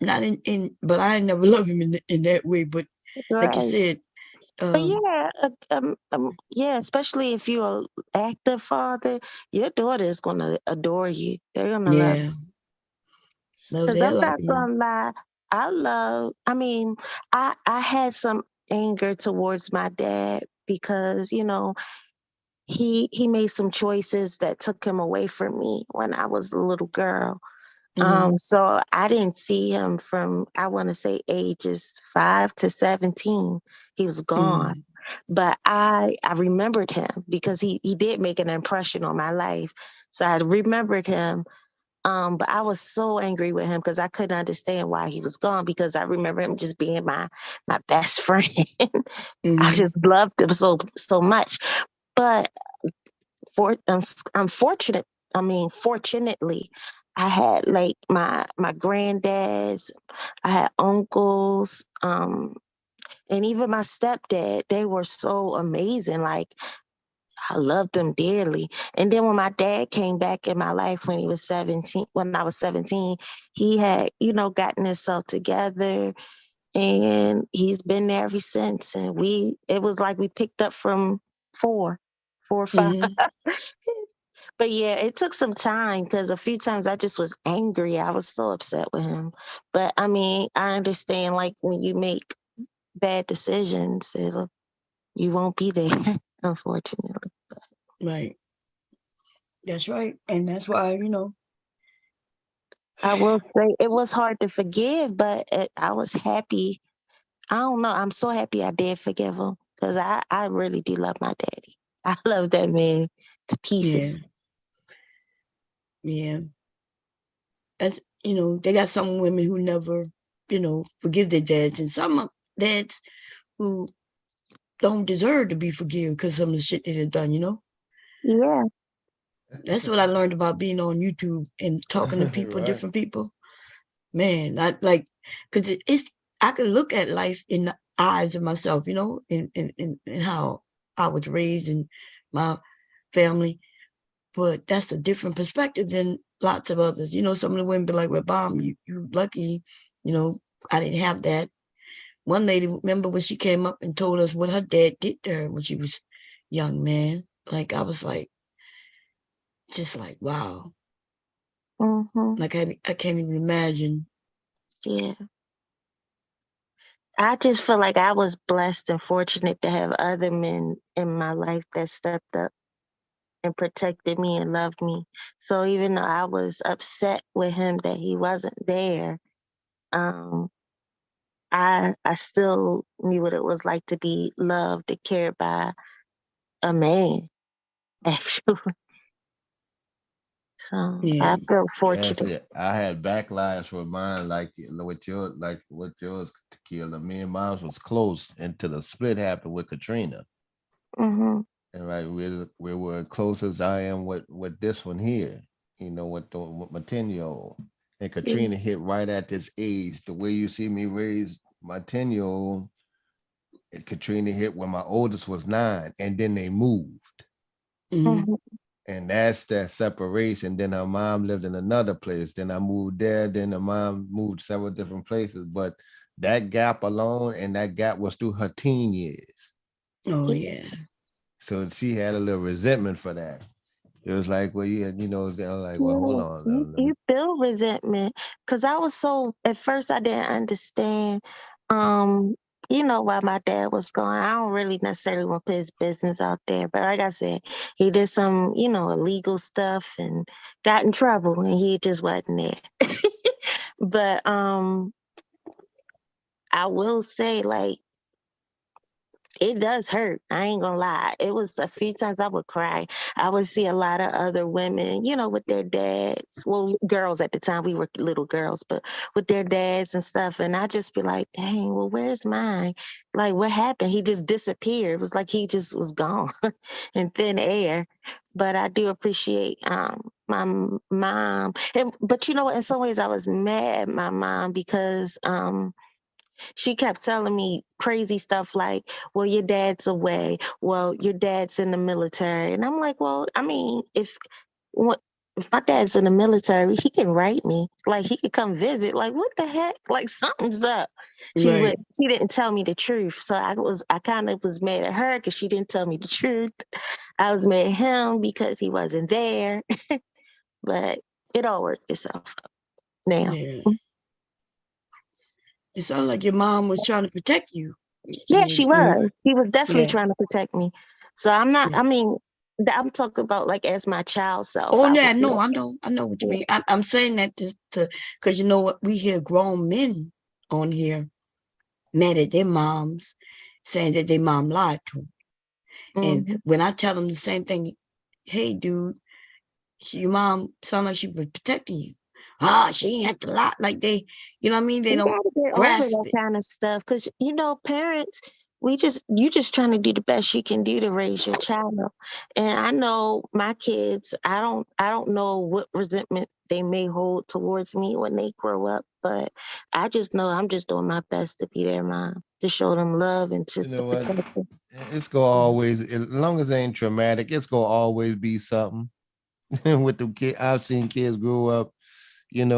not in but I never loved him in that way. But like you said, But yeah, yeah, especially if you're an active father, your daughter is gonna adore you. They're gonna love you. Yeah. No, Because they're I'm like not me. gonna lie, I mean, I had some anger towards my dad because, you know, he made some choices that took him away from me when I was a little girl. So I didn't see him from, I want to say, ages 5 to 17. He was gone. But I remembered him because he did make an impression on my life. So I remembered him. But I was so angry with him because I couldn't understand why he was gone, because I remember him just being my best friend. I just loved him so much. But unfortunate, fortunately, I had like my granddads, I had uncles, and even my stepdad. They were so amazing. Like, I loved them dearly. And then when my dad came back in my life when I was 17, he had, you know, gotten himself together, and he's been there ever since. And it was like we picked up from four or five. But yeah, it took some time because a few times I just was angry. I was so upset with him. But I mean, I understand, like, when you make bad decisions, you won't be there, unfortunately. Right. That's right. And that's why, you know. I will say it was hard to forgive, but I was happy. I don't know. I'm so happy I did forgive him because I really do love my daddy. I love that man to pieces. Yeah. As you know, they got some women who never, you know, forgive their dads, and some dads who don't deserve to be forgiven because some of the shit they have done, you know? Yeah. That's what I learned about being on YouTube and talking to people, Right. different people. Man, I like, because I can look at life in the eyes of myself, you know, and how I was raised and my family. But that's a different perspective than lots of others. You know, some of the women be like, well, Mom, you lucky, you know, I didn't have that. One lady, remember when she came up and told us what her dad did to her when she was young, man? Like, I was like, just like, wow. Like, I can't even imagine. Yeah. I just feel like I was blessed and fortunate to have other men in my life that stepped up and protected me and loved me. So even though I was upset with him that he wasn't there, I still knew what it was like to be loved and cared by a man, actually. So I feel That's fortunate. it. I had backlash with mine, like what yours, Tequila. Me and mine was close until the split happened with Katrina. And right, we were close as I am with this one here. You know, with my 10-year-old. And Katrina hit right at this age. The way you see me raise my 10-year-old, and Katrina hit when my oldest was 9, and then they moved. And that's that separation. Then our mom lived in another place. Then I moved there. Then the mom moved several different places. But that gap alone, and that gap was through her teen years. Oh, yeah. So she had a little resentment for that. It was like, well, you know, like, well, hold on. You feel resentment because I was so, at first I didn't understand, you know, why my dad was gone. I don't really necessarily want to put his business out there, but like I said, he did some, you know, illegal stuff and got in trouble, and he just wasn't there. But I will say, like, it does hurt. I ain't gonna lie. It was a few times I would cry. I would see a lot of other women, you know, with their dads. Well, girls at the time, we were little girls, but with their dads and stuff. And I just be like, dang, well, where's mine? Like, what happened? He just disappeared. It was like he just was gone in thin air. But I do appreciate my mom. But you know what? In some ways, I was mad at my mom because she kept telling me crazy stuff like, well, your dad's away. Well, your dad's in the military. And I'm like, well, I mean, if my dad's in the military, he can write me. Like he could come visit. Like what the heck? Like something's up. Right. She didn't tell me the truth. So I kind of was mad at her because she didn't tell me the truth. I was mad at him because he wasn't there. But it all worked itself out now. Yeah. It sounded like your mom was trying to protect you. Yeah, she was. He was definitely Yeah. trying to protect me. So I'm not, I mean, I'm talking about like as my child self. Oh, I yeah, would no, never- I know what you mean. I'm saying that just to, because you know what, we hear grown men on here mad at their moms, saying that their mom lied to them. And when I tell them the same thing, hey, dude, your mom sound like she was protecting you. She ain't had to lie. Like they, you know what I mean? They You don't gotta get over grasp that it. kind of stuff because parents, you just trying to do the best you can do to raise your child. And I know my kids, I don't know what resentment they may hold towards me when they grow up, but I just know I'm just doing my best to be their mom, to show them love and just You to know what? protect them. It's gonna always, as long as it ain't traumatic, it's gonna always be something. With the kid, I've seen kids grow up, and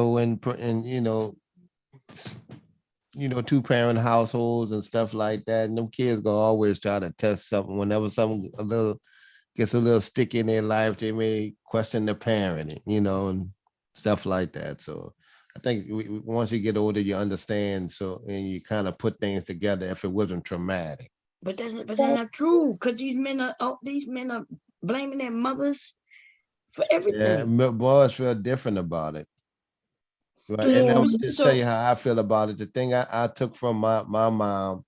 two-parent households and stuff like that, and them kids gonna always try to test something. Whenever something gets a little sticky in their life, they may question the parenting, and stuff like that. So I think once you get older, you understand. So and you kind of put things together if it wasn't traumatic. But that's not true. Because these men are blaming their mothers for everything. Yeah, boys feel different about it. Right. And Yeah, I'm gonna just tell so you how I feel about it. The thing I took from my mom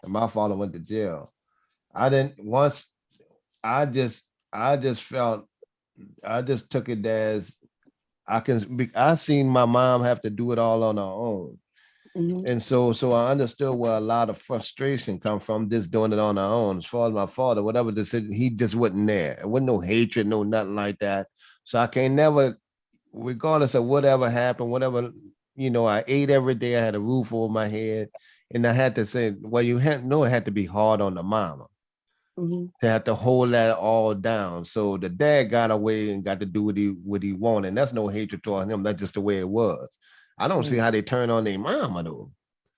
and my father went to jail. I didn't once I just felt I just took it as I seen my mom have to do it all on her own. And so I understood where a lot of frustration come from, just doing it on her own. As far as my father, whatever decision, he just wasn't there. It wasn't no hatred, no nothing like that. So I can never, regardless of whatever happened, whatever, I ate every day. I had a roof over my head. And I had to say, well, it had to be hard on the mama to have to hold that all down. So the dad got away and got to do what he wanted. And that's no hatred toward him. That's just the way it was. I don't see how they turn on their mama though.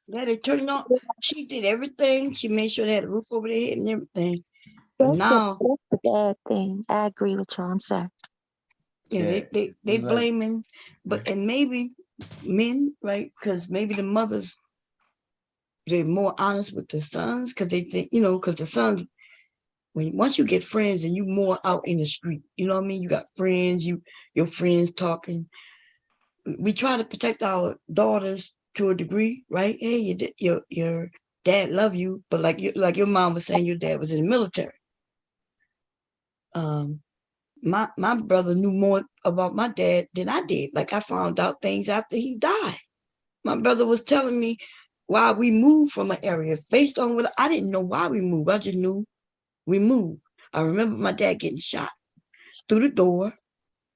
Yeah, they turned on. She did everything. She made sure they had a roof over their head and everything. But That's now, the bad thing. I agree with you. I'm sorry. they blaming, and maybe men, right? Because maybe the mothers, they're more honest with the sons because they think, because the sons, once you get friends and you more out in the street, you know what I mean? You got friends, your friends talking. We try to protect our daughters to a degree, right? Hey, your dad love you, but like your mom was saying, your dad was in the military. My brother knew more about my dad than I did. Like I found out things after he died. My brother was telling me why we moved from an area based on what I didn't know why we moved. I just knew we moved. I remember my dad getting shot through the door.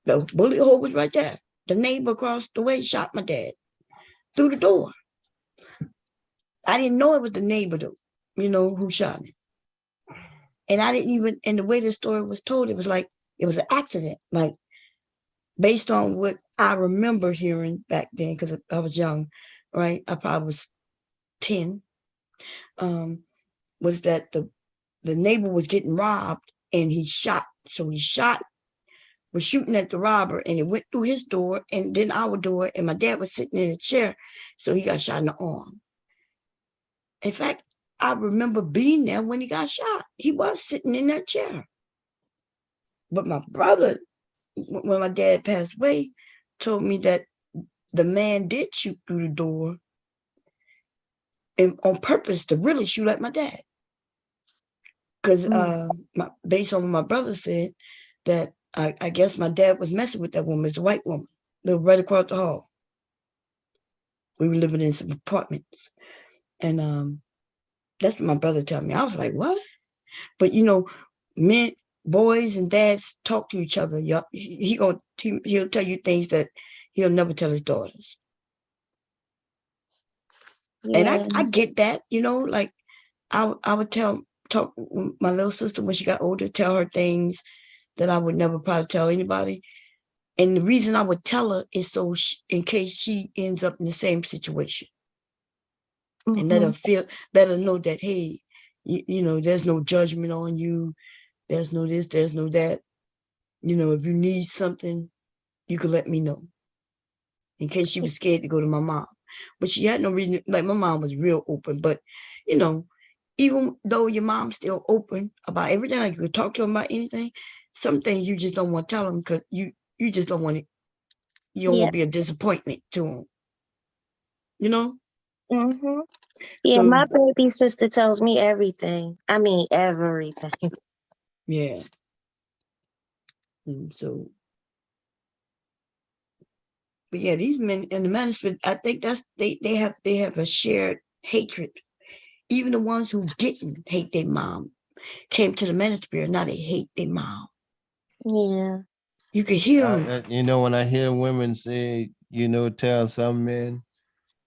The bullet hole was right there. The neighbor across the way shot my dad through the door. I didn't know it was the neighbor though, who shot me. And I didn't even, and the way the story was told, it was like, it was an accident. Like, based on what I remember hearing back then, because I was young, right? I probably was 10, was that the neighbor was getting robbed and he shot. So he was shooting at the robber and it went through his door and then our door, and my dad was sitting in a chair. So he got shot in the arm. In fact, I remember being there when he got shot. He was sitting in that chair. But my brother, when my dad passed away, told me that the man did shoot through the door and on purpose to really shoot at my dad. Because based on what my brother said, that I guess my dad was messing with that woman. It's a white woman, lived right across the hall. We were living in some apartments. And that's what my brother told me. I was like, what? But men, boys and dads talk to each other. He'll tell you things that he'll never tell his daughters. Yeah. And I get that, like I would talk with my little sister when she got older, tell her things that I would never probably tell anybody. And the reason I would tell her is so in case she ends up in the same situation. And let her know that, hey, you know, there's no judgment on you. There's no this, there's no that. You know, if you need something, you could let me know. In case she was scared to go to my mom. But she had no reason, like my mom was real open. But, you know, even though your mom's still open about everything, like you could talk to them about anything, some things you just don't want to tell them because you just don't want it. You don't want to be a disappointment to them. You know? Mm-hmm. Yeah, So, my baby sister tells me everything. I mean, everything. Yeah. And so, but yeah, these men in the management, I think that's they have a shared hatred. Even the ones who didn't hate their mom came to the manosphere. Now they hate their mom. Yeah. You can hear them. You know, when I hear women say, you know, tell some men,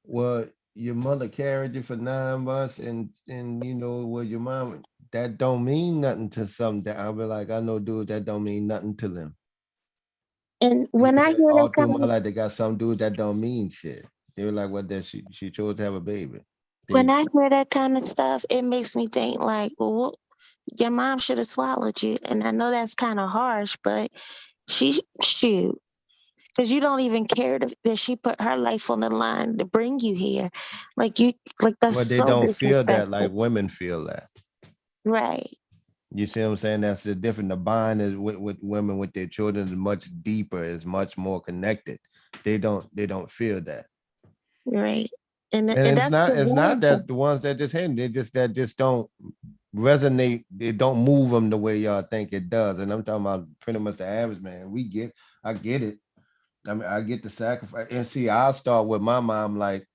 well, your mother carried you for 9 months and you know, well, your mom, that don't mean nothing to some. That I'll be like, I know dudes that don't mean nothing to them. And when I hear all that through kind my of, life, they got some dudes that don't mean shit. They were like, well, that she chose to have a baby. when I hear that kind of stuff, it makes me think like, well, your mom should have swallowed you. And I know that's kind of harsh, but shoot, because you don't even care that she put her life on the line to bring you here. Like that's Well, they so don't feel that disrespectful. like women feel that. Right. You see what I'm saying? That's the difference. The bond is with women with their children is much deeper, is much more connected. They don't feel that. Right. And It's that's the not one. that the ones that just hate, they just don't resonate. They don't move them the way y'all think it does. And I'm talking about pretty much the average man. I get it. I mean, I get the sacrifice. And see, I'll start with my mom, like,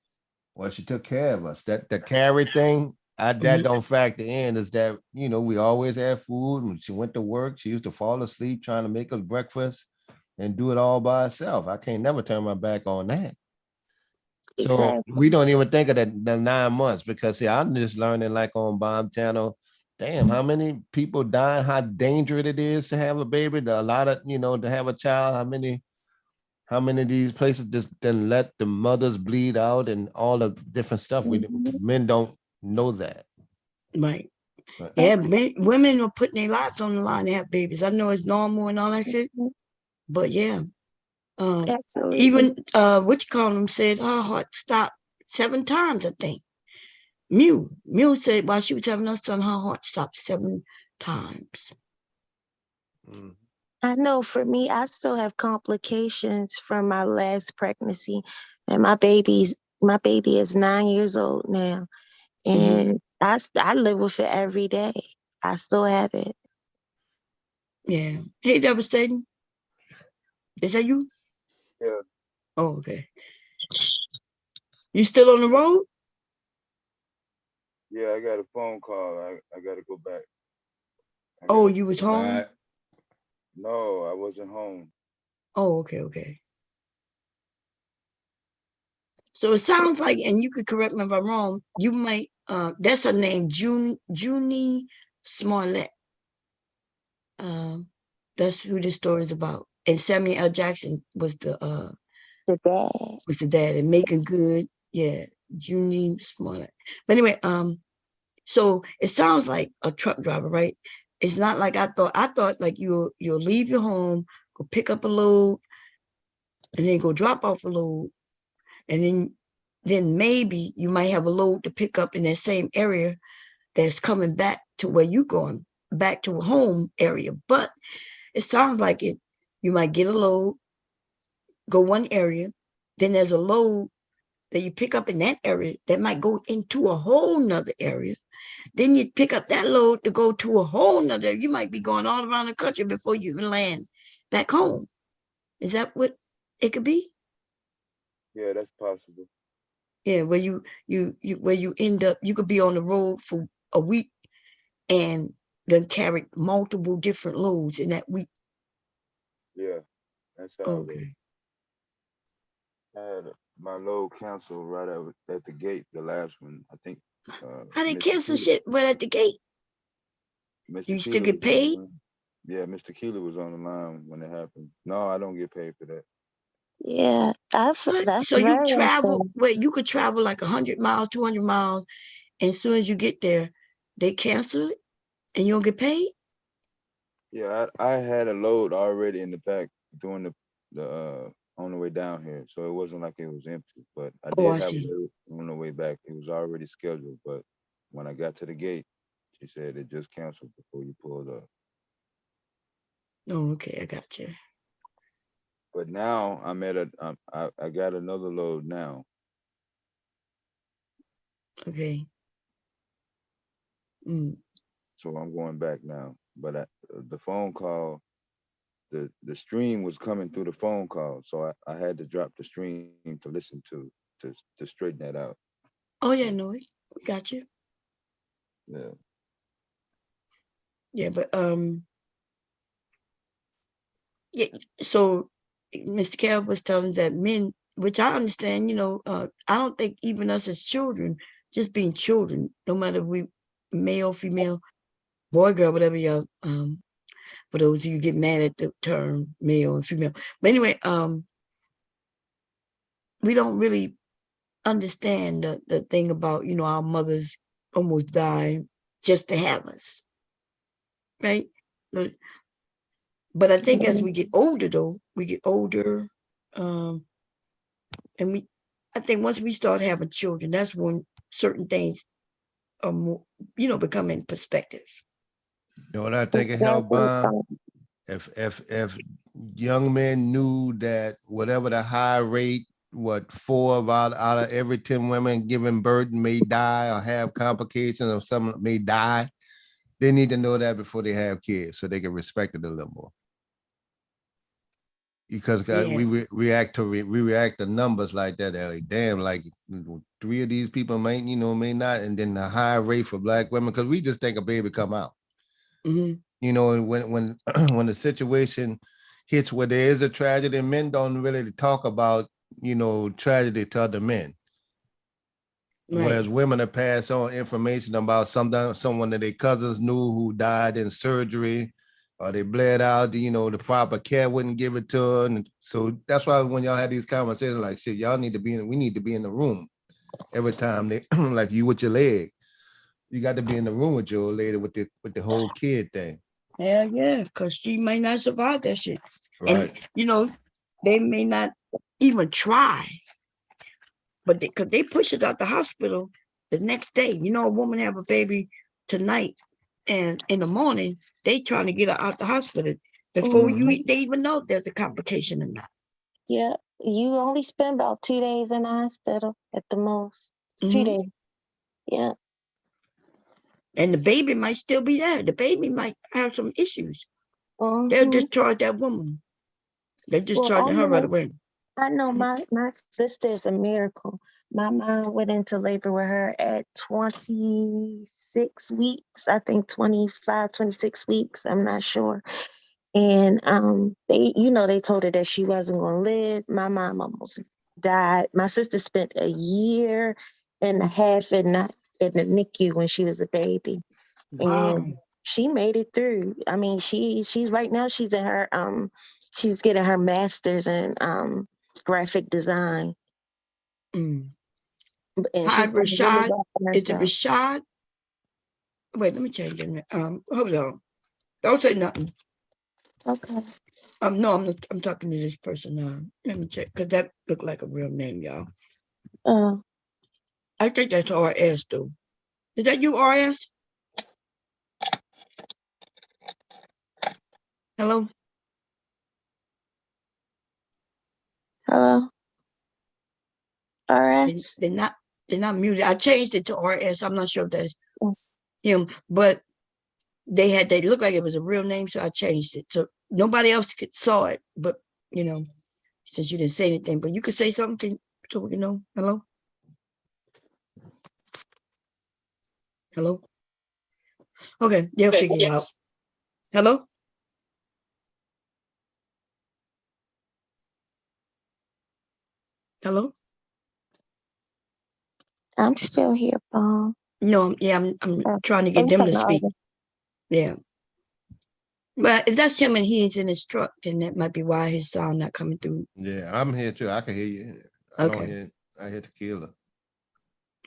well, she took care of us. That the carry thing, that don't factor in, is that, you know, we always had food. When she went to work, she used to fall asleep trying to make us breakfast and do it all by herself. I can't never turn my back on that. So exactly. we don't even think of the 9 months, because see, I'm just learning, like on Bomb Channel, damn, how many people die, how dangerous it is to have a baby, a lot of, you know, to have a child, how many of these places just then let the mothers bleed out and all the different stuff. Men don't know that. Right. Yeah, women are putting their lives on the line to have babies. I know it's normal and all that shit, but yeah. Even what you call them said her heart stopped 7 times, I think. Mew said while she was having her son, her heart stopped 7 times. I know for me, I still have complications from my last pregnancy, and my baby is 9 years old now, and I live with it every day. I still have it. Yeah. Hey, Devastating. Is that you? Yeah. Oh, okay. You still on the road? Yeah, I got a phone call. I got to go back. Oh, you was home? No, I wasn't home. Oh, okay. So it sounds like, and you could correct me if I'm wrong, you might, that's her name, Junie Smollett. That's who this story is about. And Samuel L. Jackson was the dad, and Making Good, yeah, Junie Smollett. But anyway, so it sounds like a truck driver, right? It's not like I thought like you'll leave your home, go pick up a load, and then go drop off a load, and then maybe you might have a load to pick up in that same area that's coming back to where you're going, back to a home area. But it sounds like you might get a load, go one area, then there's a load that you pick up in that area that might go into a whole nother area. Then you pick up that load to go to a whole nother. You might be going all around the country before you even land back home. Is that what it could be? Yeah, that's possible. Yeah, where you where you end up, you could be on the road for a week and then carry multiple different loads in that week. Yeah, that's how. Okay. I had my load canceled right at the gate. The last one, I think. How they cancel shit right at the gate? You still get paid? Yeah, Mr. Keeler was on the line when it happened. No, I don't get paid for that. Yeah, that's So you very travel, unfair. wait, you could travel like 100 miles, 200 miles, and as soon as you get there, they cancel it and you don't get paid? Yeah, I had a load already in the back doing the on the way down here, so it wasn't like it was empty. But I Oh, did I have a see. load on the way back. It was already scheduled, but when I got to the gate, she said it just canceled before you pulled up. Oh, okay, I got you. But now I'm at I got another load now. Okay. Mm. So I'm going back now. But the phone call, the stream was coming through the phone call, so I had to drop the stream to listen to straighten that out. Oh yeah, no, we got you. Yeah. Yeah, but yeah. So Mr. Cal was telling that men, which I understand, I don't think even us as children, just being children, no matter we male, female, boy, girl, whatever y'all, for those of you get mad at the term male and female. But anyway, we don't really understand the thing about, our mothers almost dying just to have us, right? But I think as we get older, though, and I think once we start having children, that's when certain things are more, become in perspective. You know what I think it helped, if young men knew that whatever the high rate, what 4 out of every 10 women giving birth may die or have complications, or some may die, they need to know that before they have kids, so they can respect it a little more. Because we react to numbers like that. Like, damn, like 3 of these people may not, and then the high rate for Black women, because we just think a baby come out. Mm-hmm. When when the situation hits where there is a tragedy, men don't really talk about tragedy to other men. Right. Whereas women have passed on information about someone that their cousins knew who died in surgery, or they bled out, the proper care wouldn't give it to her. And so that's why when y'all had these conversations, like, shit, y'all need to we need to be in the room every time they like you with your leg. You got to be in the room with your old lady with the whole kid thing. Yeah, because she may not survive that shit. Right. And, they may not even try, but because they push it out the hospital the next day. A woman have a baby tonight, and in the morning, they trying to get her out the hospital before they even know if there's a complication or not. Yeah, you only spend about 2 days in the hospital at the most. 2 days. Yeah. And the baby might still be there. The baby might have some issues. They'll discharge that woman. They're discharging her right away. I know my sister is a miracle. My mom went into labor with her at 26 weeks. I think 25, 26 weeks. I'm not sure. And they told her that she wasn't going to live. My mom almost died. My sister spent a year and a half in the NICU when she was a baby. Wow. And she made it through. I mean, she's right now, she's in her she's getting her master's in graphic design. And she's Rashad, is it Rashad? Wait, let me change it. Hold on. Don't say nothing. Okay. No, I'm talking to this person now. Let me check, because that looked like a real name, y'all. I think that's RS, though. Is that you, RS? Hello? Hello? RS? They're not muted. I changed it to RS. I'm not sure if that's him, but they looked like it was a real name, so I changed it. So nobody else saw it, but since you didn't say anything, but you could say something so we can know. Hello? Hello? Okay, they'll figure it out. Hello? Hello? I'm still here, Paul. No, yeah, I'm trying to get them to speak. Yeah. But if that's him and he's in his truck, then that might be why his sound not coming through. Yeah, I'm here too. I can hear you. I don't hear. I hear tequila.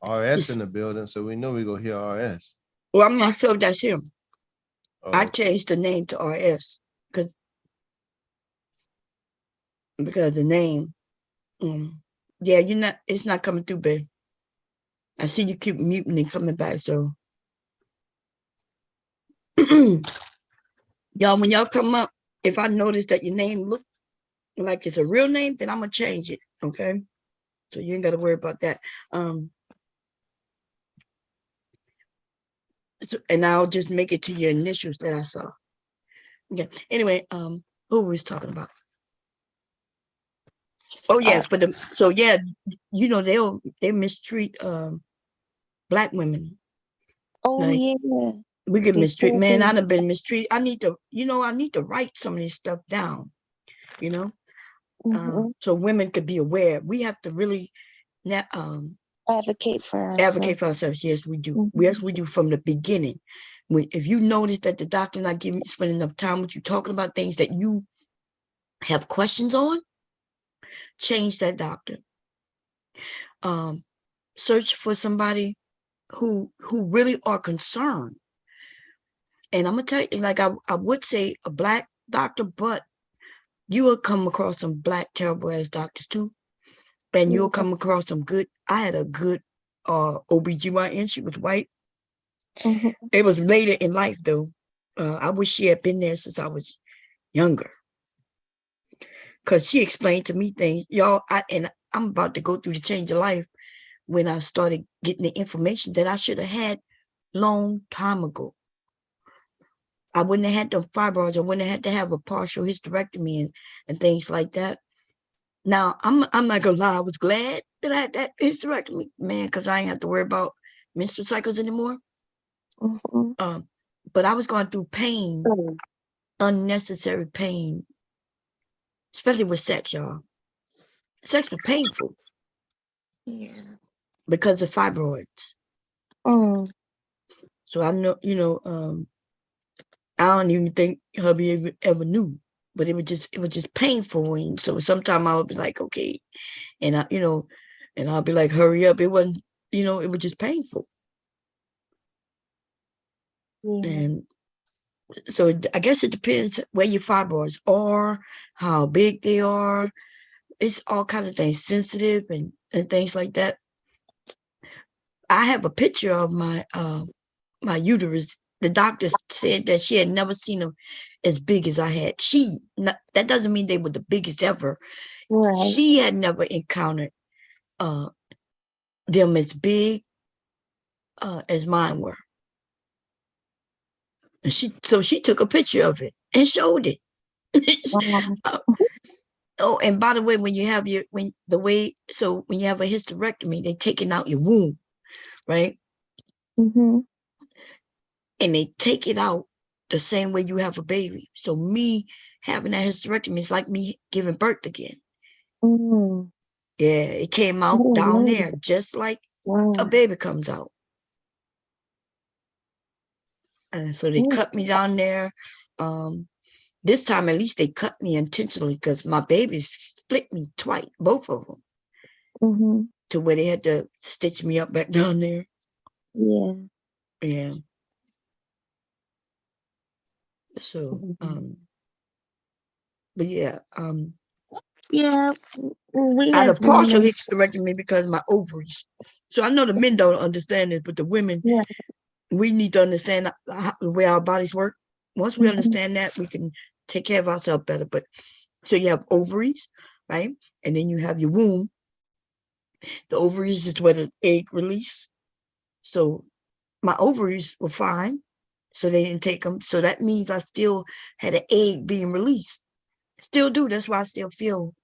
RS in the building, so we know we go hear RS. Well, I'm not sure if that's him. Oh. I changed the name to RS because the name. Yeah, you're not. It's not coming through, babe. I see you keep muting and coming back, so. Y'all, when y'all come up, if I notice that your name look like it's a real name, then I'm gonna change it. Okay, so you ain't gotta worry about that. And I'll just make it to your initials that I saw. Okay. Anyway, who was talking about? Oh yes, but they mistreat Black women. Oh like, yeah. We get They mistreated. sure Man, do. I'd have been mistreated. I need to write some of this stuff down, so women could be aware. We have to really advocate for ourselves. Yes, we do. Yes, we do from the beginning. If you notice that the doctor not spending enough time with you, talking about things that you have questions on, change that doctor. Search for somebody who really are concerned. And I'm gonna tell you, like I would say a Black doctor, but you will come across some Black terrible ass doctors too. And you'll come across some good. I had a good OBGYN. She was white. It was later in life though. I wish she had been there since I was younger. Cause she explained to me things, y'all. I'm about to go through the change of life when I started getting the information that I should have had long time ago. I wouldn't have had the fibroids. I wouldn't have had to have a partial hysterectomy and things like that. Now, I'm not gonna lie, I was glad that I had that hysterectomy, man, because I ain't have to worry about menstrual cycles anymore. But I was going through pain, unnecessary pain, especially with sex, y'all. Sex was painful. Yeah. Because of fibroids. So I know, I don't even think hubby ever knew, but it was just painful. And so sometimes I would be like, okay, and and I'll be like, hurry up. It wasn't, it was just painful. And so I guess it depends where your fibroids are, how big they are. It's all kinds of things, sensitive and things like that. I have a picture of my my uterus. The doctor said that she had never seen them as big as I had. That doesn't mean they were the biggest ever. Right. She had never encountered them as big as mine were. And she took a picture of it and showed it. Oh, and by the way, when you have when you have a hysterectomy, they taking out your womb, right? And they take it out the same way you have a baby. So me having that hysterectomy is like me giving birth again. Yeah, it came out down there just like a baby comes out. And so they cut me down there. This time, at least they cut me intentionally because my babies split me twice, both of them, to where they had to stitch me up back down there. Yeah. Yeah. So, but yeah, yeah, we I had a as partial women, hysterectomy because of my ovaries. So I know the men don't understand it, but the women, we need to understand the way our bodies work. Once we understand that, we can take care of ourselves better. But so you have ovaries, right? And then you have your womb. The ovaries is where the egg release. So my ovaries were fine. So they didn't take them. So that means I still had an egg being released. Still do. That's why I still feel,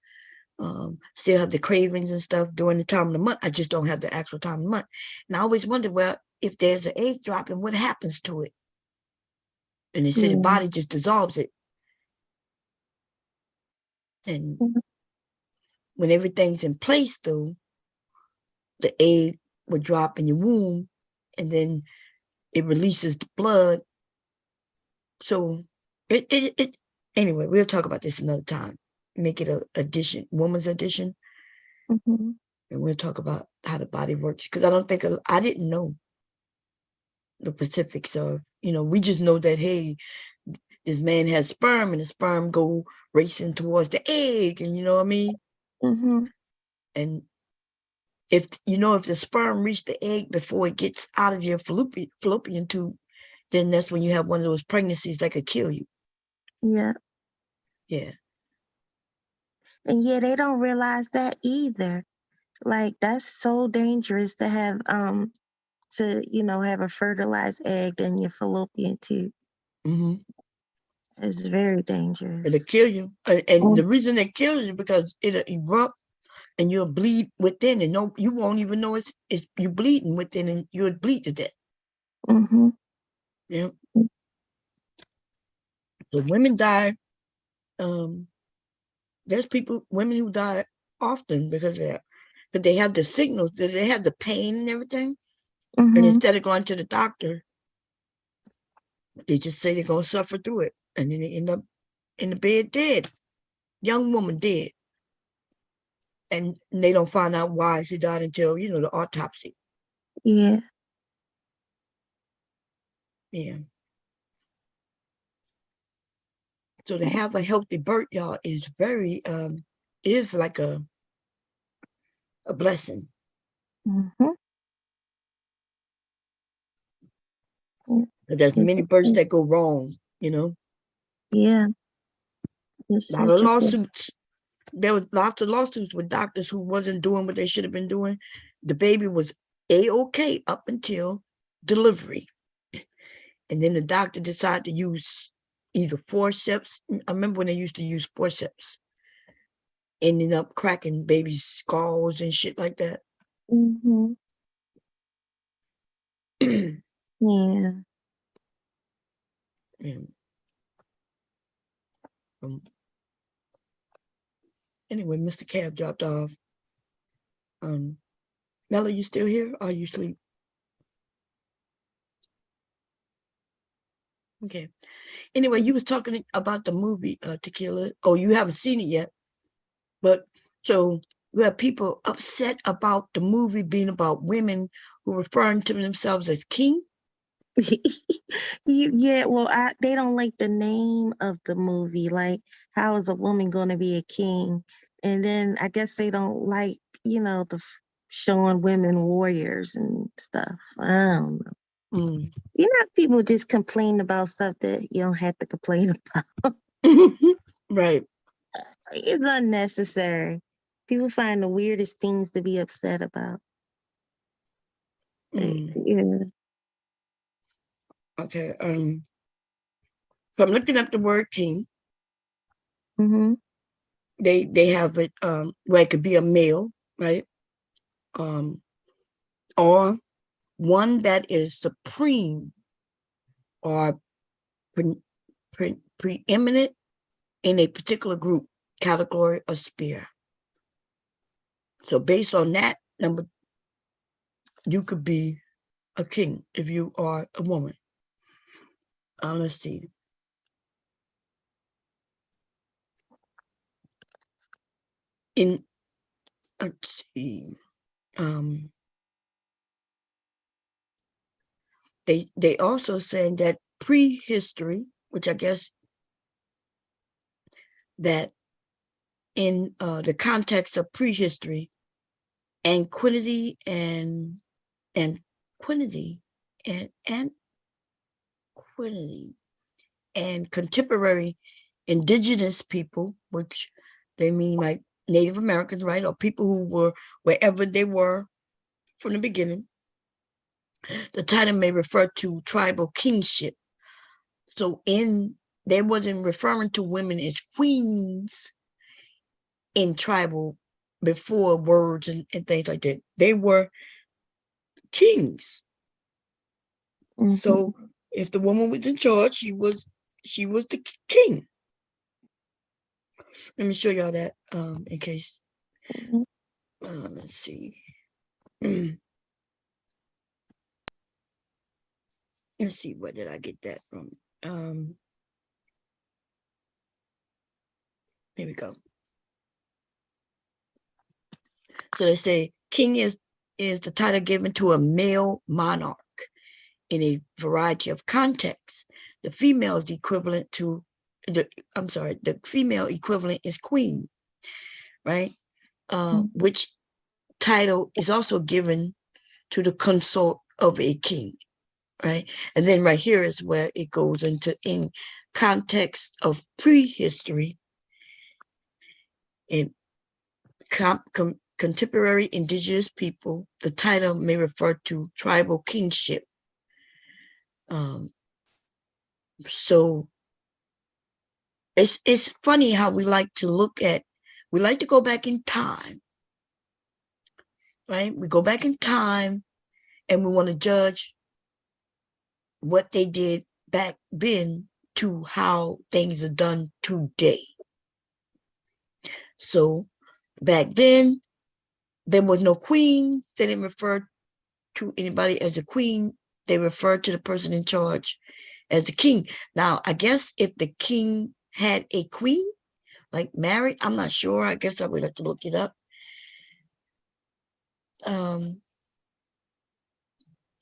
still have the cravings and stuff during the time of the month. I just don't have the actual time of the month. And I always wonder, well, if there's an egg dropping, what happens to it? And they say the body just dissolves it. And when everything's in place, though, the egg would drop in your womb, and then it releases the blood. So Anyway, we'll talk about this another time. Make it a addition, woman's edition. Mm-hmm. And we'll talk about how the body works. Because I didn't know the specifics of, we just know that, hey, this man has sperm and the sperm go racing towards the egg. And you know what I mean? Mm-hmm. And if the sperm reach the egg before it gets out of your fallopian tube, then that's when you have one of those pregnancies that could kill you. Yeah. Yeah. And yeah, they don't realize that either. Like, that's so dangerous to have have a fertilized egg in your fallopian tube. Mm-hmm. It's very dangerous. It'll kill you. And the reason it kills you because it'll erupt and you'll bleed within, and you won't even know it's you bleeding within, and you'll bleed to death. Mm-hmm. Yeah. So women die. There's women who die often because they have the signals, that they have the pain and everything. Mm-hmm. And instead of going to the doctor, they just say they're gonna suffer through it, and then they end up in the bed dead. Young woman dead. And they don't find out why she died until, the autopsy. Yeah. Yeah. So to have a healthy birth, y'all, is very, is like a blessing. Mm-hmm. Yeah. But there's many births that go wrong, Yeah. A lot of lawsuits. There were lots of lawsuits with doctors who wasn't doing what they should have been doing. The baby was A-okay up until delivery. And then the doctor decided to use either forceps. I remember when they used to use forceps. Ending up cracking babies' skulls and shit like that. Mm-hmm. Yeah. Yeah. Anyway, Mr. Cab dropped off. Mella, you still here? Or are you asleep? Okay. Anyway, you was talking about the movie Tequila. Oh, you haven't seen it yet. But so you have people upset about the movie being about women who are referring to themselves as king. Well, they don't like the name of the movie. Like, how is a woman going to be a king? And then I guess they don't like, the showing women warriors and stuff. I don't know. People just complain about stuff that you don't have to complain about. Right. It's unnecessary. People find the weirdest things to be upset about. Yeah. Okay. So I'm looking up the word king. Mm-hmm. They have it where it could be a male, right? Or one that is supreme or preeminent in a particular group, category, or sphere. So based on that number, you could be a king if you are a woman. Let's see. Let's see. They also saying that prehistory, which I guess that in the context of prehistory, antiquity and contemporary indigenous people, which they mean like Native Americans, right? Or people who were wherever they were from the beginning. The title may refer to tribal kingship. So they wasn't referring to women as queens in tribal before words and things like that. They were kings. Mm-hmm. So if the woman was in charge, she was the king. Let me show y'all that in case. Let's see. Let's see, where did I get that from? Here we go. So they say king is the title given to a male monarch in a variety of contexts. The female is equivalent to the female equivalent is queen, right? Which title is also given to the consort of a king, right? And then right here is where it goes into in context of prehistory in contemporary indigenous people, the title may refer to tribal kingship. So it's funny how we like to go back in time, right? We go back in time and we want to judge what they did back then to how things are done today. So back then, there was no queen. They didn't refer to anybody as a queen. They referred to the person in charge as the king. Now, I guess if the king had a queen, like married, I'm not sure. I guess I would have to look it up.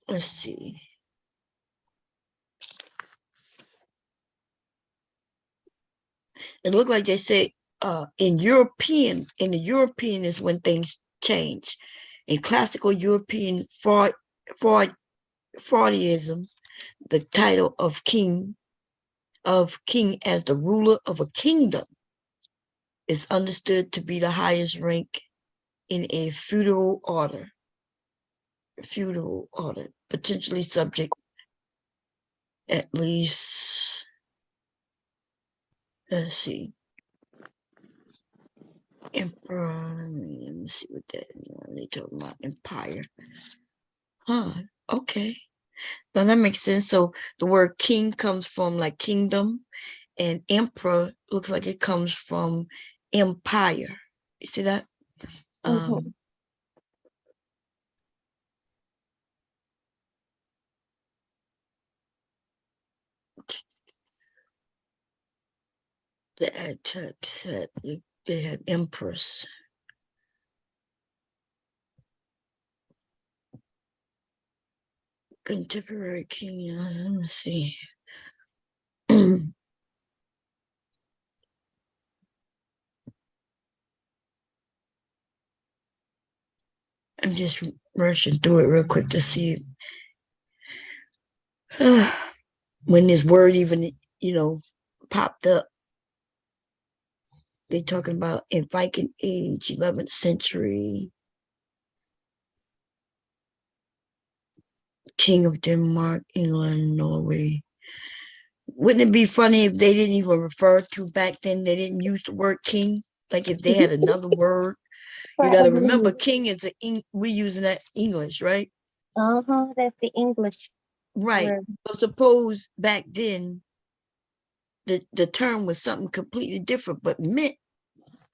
Let's see. It looked like they say in the European is when things change. In classical European Freudianism, the title of king as the ruler of a kingdom is understood to be the highest rank in a feudal order, potentially subject at least, let's see, emperor. Let me see what that they talking about, empire. Okay. Now that makes sense. So the word king comes from like kingdom, and emperor looks like it comes from empire. You see that? The ad tech said they had empress. Contemporary king. Let me see. I'm just rushing through it real quick to see when this word even, popped up. They're talking about in Viking age, 11th century. King of Denmark, England, Norway. Wouldn't it be funny if they didn't even refer to back then, they didn't use the word king? Like if they had another word. You got to remember, king is we're using that English, right? That's the English. Right. Word. So suppose back then the term was something completely different, but meant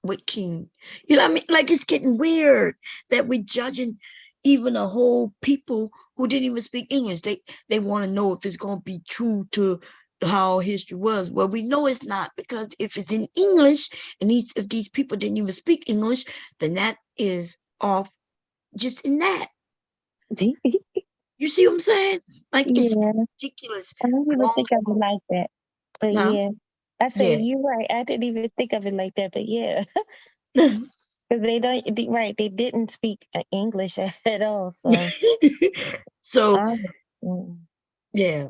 what king. You know what I mean? Like it's getting weird that we're judging even a whole people who didn't even speak English. They want to know if it's going to be true to how history was. Well, we know it's not, because if it's in English and if these people didn't even speak English, then that is off just in that. You see what I'm saying? Like it's ridiculous. I didn't even think of it like that. But yeah. I said, you're right. I didn't even think of it like that, but yeah. Because they didn't speak English at all. So yeah,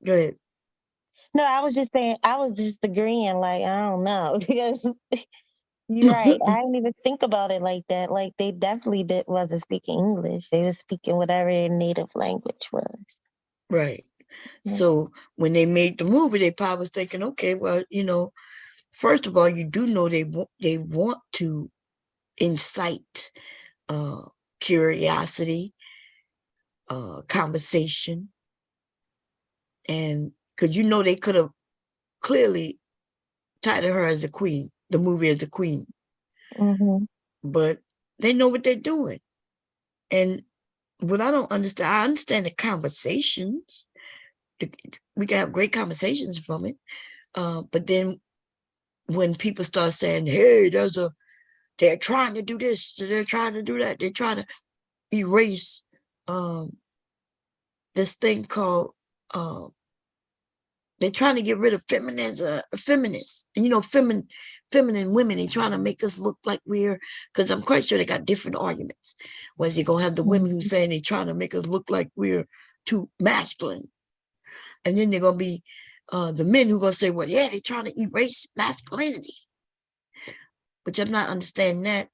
go ahead. No, I was just saying, I was just agreeing, like, I don't know. Because you're right. I didn't even think about it like that. Like they definitely wasn't speaking English. They were speaking whatever their native language was. Right. So when they made the movie, they probably was thinking, okay, well, first of all, you do know they want to incite curiosity, conversation, and because they could have clearly titled her as a queen, the movie as a queen, but they know what they're doing. And what I don't understand, I understand the conversations. We can have great conversations from it, but then when people start saying, hey, they're trying to do this, they're trying to do that, they're trying to erase this thing called they're trying to get rid of feminists. And feminine women, they're trying to make us look like because I'm quite sure they got different arguments. Whether you're gonna have the women who saying they're trying to make us look like we're too masculine. And then they're gonna be the men who gonna say, well, yeah, they're trying to erase masculinity. But I'm not understanding that.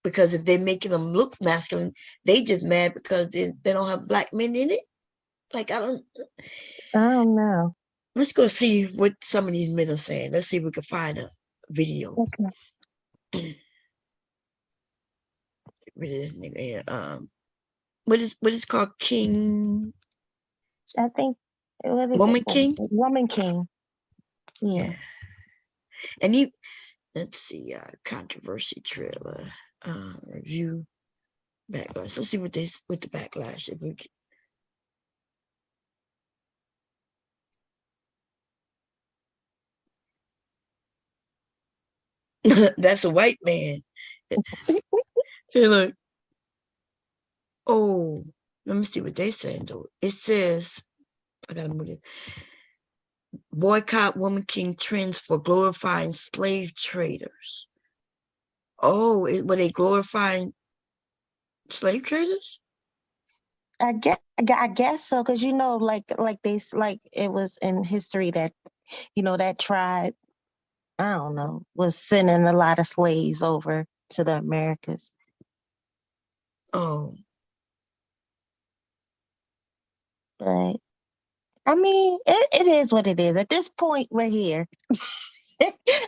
Because if they're making them look masculine, they just mad because they don't have black men in it. Like, I don't know. Let's go see what some of these men are saying. Let's see if we can find a video. Okay. Get rid of this nigga here. What is called King? I think Woman King? Woman King. Yeah. And let's see, controversy trailer, review, backlash. Let's see what the backlash. If we can. That's a white man. So look. Oh, let me see what they saying though. It says, I gotta move it. Boycott Woman King trends for glorifying slave traders. Oh, were they glorifying slave traders? I guess so, because it was in history that that tribe, I don't know, was sending a lot of slaves over to the Americas. Oh. But I mean, it is what it is. At this point, we're here.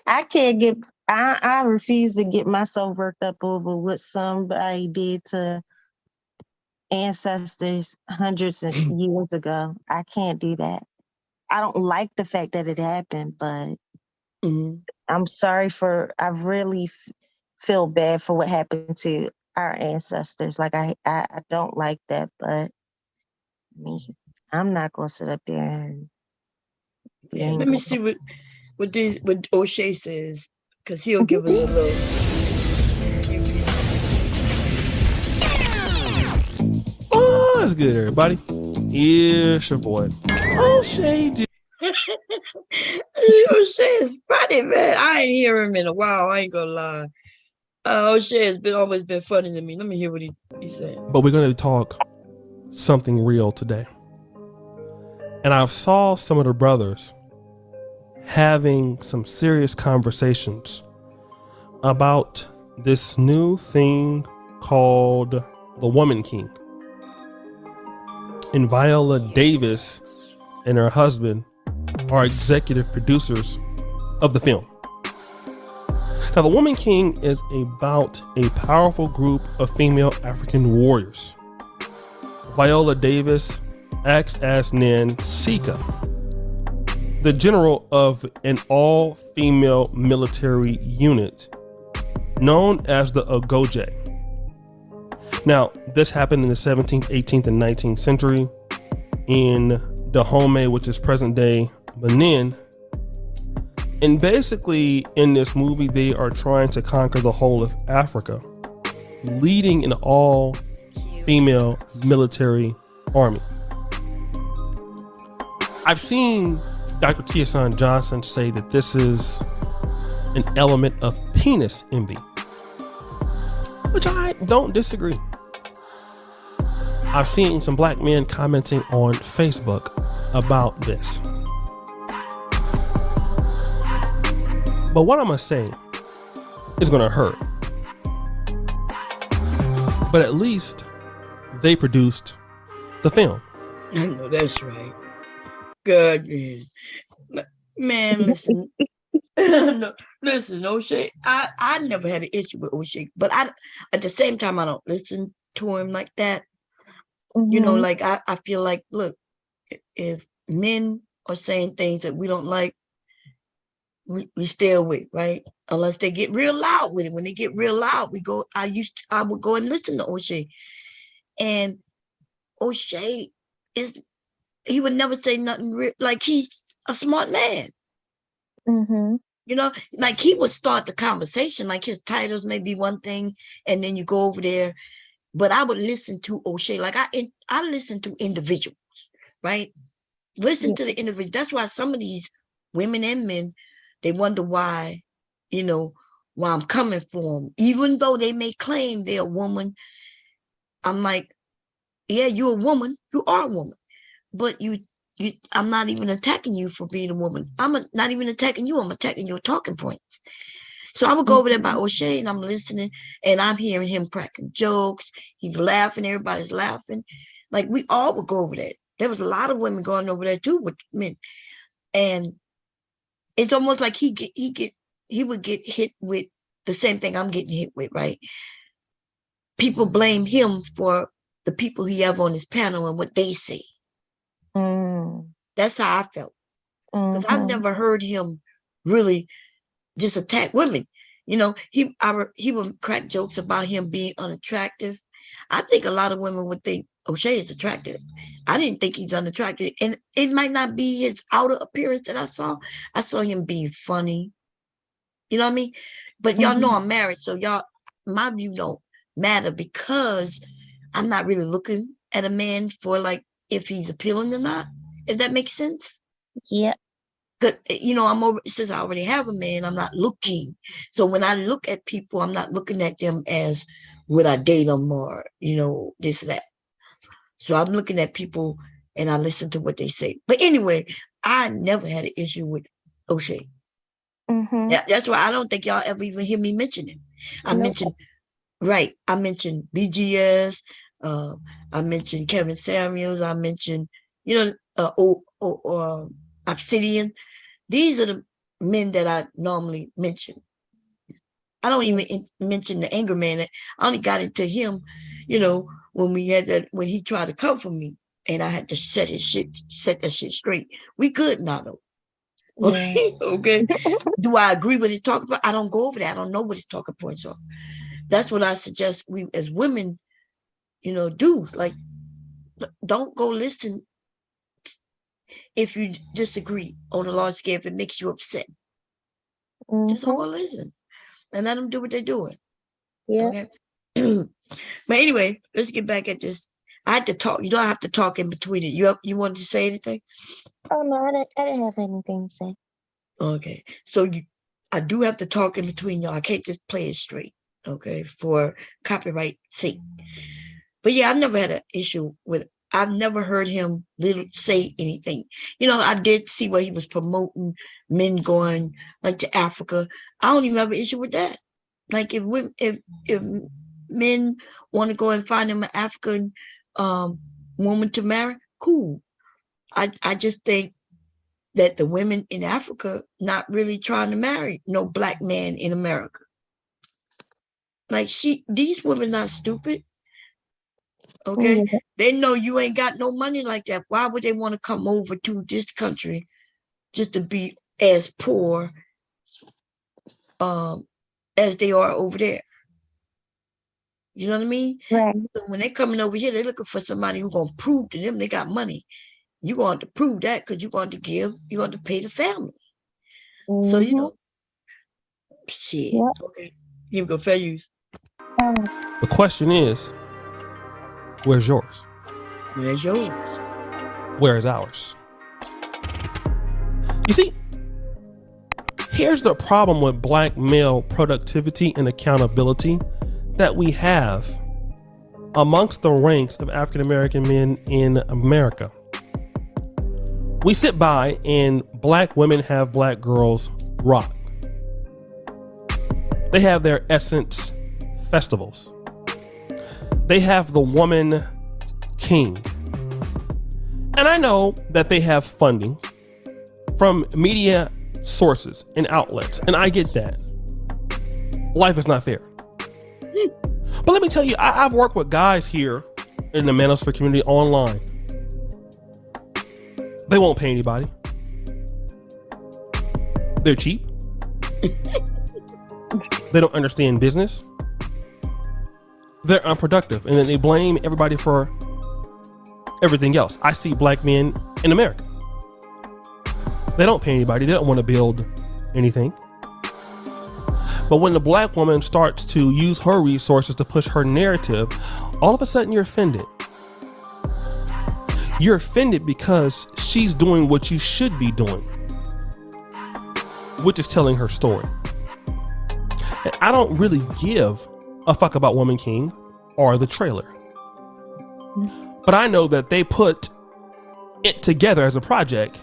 I refuse to get myself worked up over what somebody did to ancestors hundreds of years ago. I can't do that. I don't like the fact that it happened, but I'm sorry I really feel bad for what happened to our ancestors. Like I don't like that, but I'm not gonna sit up there and let me see what O'Shea says, because he'll give us a little. Oh, that's good, everybody. It's your boy O'Shea. O'Shea is funny, man. I ain't hear him in a while. I ain't gonna lie. O'Shea has always been funny to me. Let me hear what he said. But we're gonna talk something real today. And I saw some of the brothers having some serious conversations about this new thing called the Woman King. And Viola Davis and her husband are executive producers of the film. Now, the Woman King is about a powerful group of female African warriors. Viola Davis acts as Nansika, the general of an all-female military unit known as the Ogoje. Now, this happened in the 17th, 18th, and 19th century in Dahomey, which is present-day Benin. And basically, in this movie, they are trying to conquer the whole of Africa, leading an all-female military army. I've seen Dr. Tiasan Johnson say that this is an element of penis envy, which I don't disagree. I've seen some black men commenting on Facebook about this. But what I'm gonna say is gonna hurt. But at least they produced the film. I know that's right. Good man. Listen. No, listen, O'Shea. I never had an issue with O'Shea, but at the same time I don't listen to him like that. You know, like I feel like, look, if men are saying things that we don't like, we stay away, right? Unless they get real loud with it. When they get real loud, I would go and listen to O'Shea. And O'Shea he would never say nothing real, like he's a smart man. Mm-hmm. You know, like he would start the conversation, like his titles may be one thing, and then you go over there. But I would listen to O'Shea, like I listen to individuals, right? Listen to the individual. That's why some of these women and men, they wonder why, you know, why I'm coming for them. Even though they may claim they're a woman, I'm like, yeah, you're a woman. You are a woman. But I'm not even attacking you for being a woman. Not even attacking you. I'm attacking your talking points. So I would go over there by O'Shea and I'm listening and I'm hearing him cracking jokes. He's laughing. Everybody's laughing. Like we all would go over there. There was a lot of women going over there too with men. And it's almost like he would get hit with the same thing I'm getting hit with, right? People blame him for the people he have on his panel and what they say. That's how I felt. Because I've never heard him really just attack women. You know, he would crack jokes about him being unattractive. I think a lot of women would think O'Shea is attractive. I didn't think he's unattractive. And it might not be his outer appearance that I saw. I saw him being funny. You know what I mean? But y'all know I'm married, so my view don't matter because I'm not really looking at a man for like if he's appealing or not, if that makes sense. Yeah. But you know, since I already have a man, I'm not looking. So when I look at people, I'm not looking at them as would I date them or, you know, this, that. So I'm looking at people and I listen to what they say. But anyway, I never had an issue with O'Shea. Yeah, that's why I don't think y'all ever even hear me mention him. I mentioned BGS. I mentioned Kevin Samuels. I mentioned, you know, Obsidian. These are the men that I normally mention. I don't even mention the anger man. I only got into him, you know, when he tried to come for me and I had to set that shit straight. We good now though. Okay. Okay. Do I agree with his talking point? I don't go over that. I don't know what his talking points are. That's what I suggest we as women, you know, do. Like, don't go listen if you disagree on a large scale, if it makes you upset. Just don't go listen and let them do what they're doing. Yeah. Okay. But anyway, let's get back at this. I had to talk. You don't have to talk in between it. You wanted to say anything? Oh no, I didn't have anything to say. Okay. So I do have to talk in between y'all. I can't just play it straight. Okay. For copyright sake. But yeah, I've never had an issue with it. I've never heard him say anything. You know, I did see where he was promoting men going like to Africa. I don't even have an issue with that. Like if men want to go and find them an African woman to marry, cool. I just think that the women in Africa not really trying to marry no black man in America. Like these women not stupid. Okay, they know you ain't got no money like that. Why would they want to come over to this country just to be as poor as they are over there? You know what I mean? Right. So when they're coming over here, they're looking for somebody who's gonna prove to them they got money. You're going to prove that because you're going to pay the family. So you know, shit. Yep. Okay, here we go. Fair use. The question is, where's yours? Where's yours? Where is ours? You see, here's the problem with black male productivity and accountability that we have amongst the ranks of African American men in America. We sit by and black women have black girls rock. They have their Essence festivals. They have the Woman King. And I know that they have funding from media sources and outlets, and I get that. Life is not fair. But let me tell you, I've worked with guys here in the Manosphere community online. They won't pay anybody. They're cheap. They don't understand business. They're unproductive. And then they blame everybody for everything else. I see black men in America. They don't pay anybody. They don't want to build anything. But when the black woman starts to use her resources to push her narrative, all of a sudden you're offended. You're offended because she's doing what you should be doing, which is telling her story. And I don't really give a fuck about Woman King or the trailer. But I know that they put it together as a project,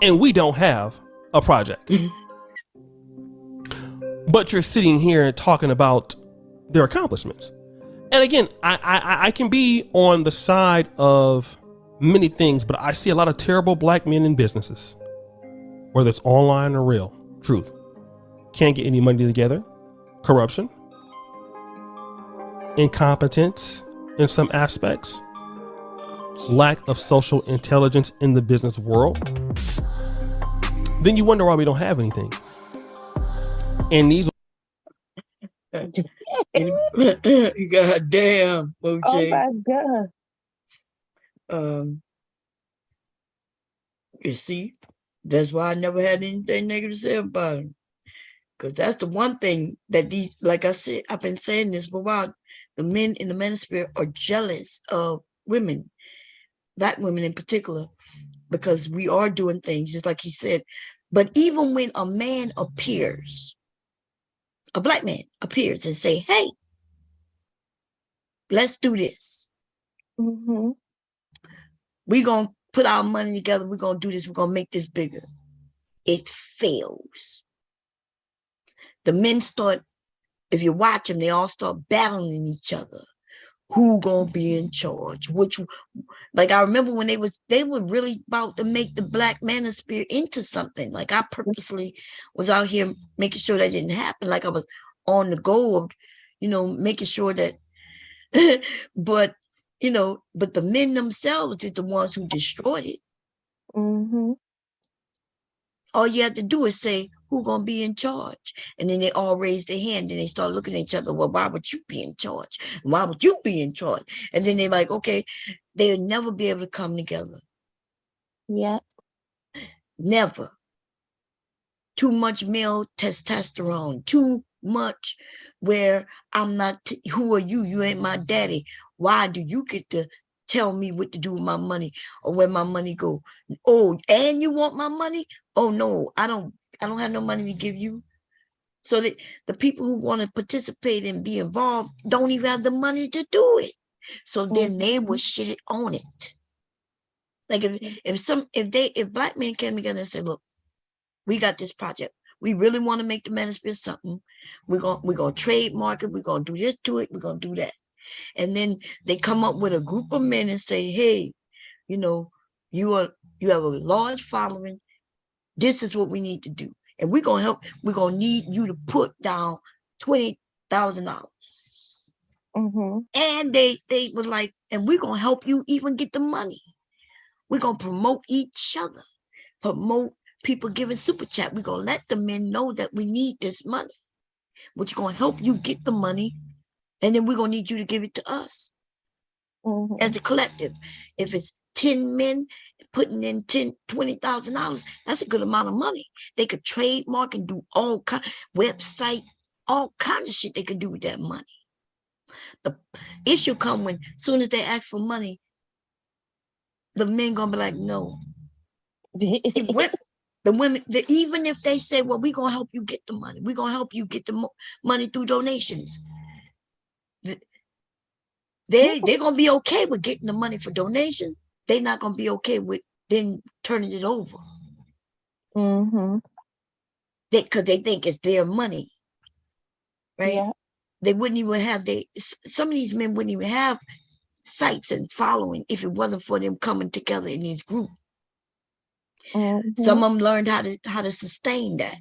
and we don't have a project. But you're sitting here and talking about their accomplishments. And again, I can be on the side of many things, but I see a lot of terrible black men in businesses, whether it's online or real. Truth. Can't get any money together. Corruption. Incompetence in some aspects. Lack of social intelligence in the business world. Then you wonder why we don't have anything. And these God damn, OJ. Oh my God. You see, that's why I never had anything negative to say about him. Because that's the one thing that these, like I said, I've been saying this for a while. The men in the manosphere are jealous of women, black women in particular, because we are doing things just like he said. But even when a man appears, a black man appears and say, hey, let's do this. Mm-hmm. We're going to put our money together. We're going to do this. We're going to make this bigger. It fails. The men start, if you watch them, they all start battling each other. Who gonna be in charge? Which, like I remember when they were really about to make the black manosphere into something. Like I purposely was out here making sure that didn't happen. Like I was on the go of, making sure that, but the men themselves is the ones who destroyed it. Mm-hmm. All you have to do is say, who gonna be in charge? And then they all raise their hand and they start looking at each other. Well, why would you be in charge? Why would you be in charge? And then they're like, okay, they'll never be able to come together. Yeah. Never. Too much male testosterone. Too much where I'm not, who are you? You ain't my daddy. Why do you get to tell me what to do with my money or where my money go? Oh, and you want my money? Oh no, I don't have no money to give you. So that the people who want to participate and be involved don't even have the money to do it. So then they will shit it on it. Like if black men came together and said, look, we got this project. We really want to make the manosphere something. We're gonna trademark it, we're gonna do this to it, we're gonna do that. And then they come up with a group of men and say, hey, you have a large following. This is what we need to do. And we're going to help. We're going to need you to put down $20,000. Mm-hmm. And they was like, and we're going to help you even get the money. We're going to promote each other, promote people giving super chat. We're going to let the men know that we need this money, which is going to help you get the money. And then we're going to need you to give it to us as a collective. If it's 10 men putting in $20,000, that's a good amount of money. They could trademark and do all kind website, all kinds of shit they could do with that money. The issue come when soon as they ask for money, the men gonna be like, no. The women, even if they say, well, we're gonna help you get the money, we're gonna help you get the money through donations. They're gonna be okay with getting the money for donation. They're not gonna be okay with then turning it over. Mm-hmm. Because they think it's their money, right? Yeah. They wouldn't even have some of these men wouldn't even have sites and following if it wasn't for them coming together in this group. Mm-hmm. Some of them learned how to sustain that,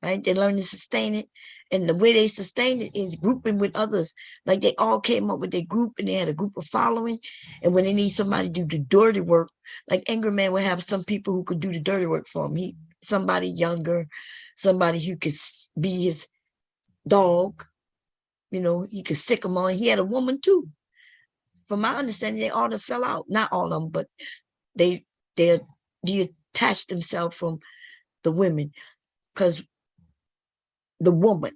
right? They learned to sustain it. And the way they sustain it is grouping with others. Like they all came up with their group and they had a group of following. And when they need somebody to do the dirty work, like Angry Man would have some people who could do the dirty work for him. Somebody younger, somebody who could be his dog, he could sick him on. He had a woman too. From my understanding, they all fell out. Not all of them, but they detached themselves from the women, because the woman,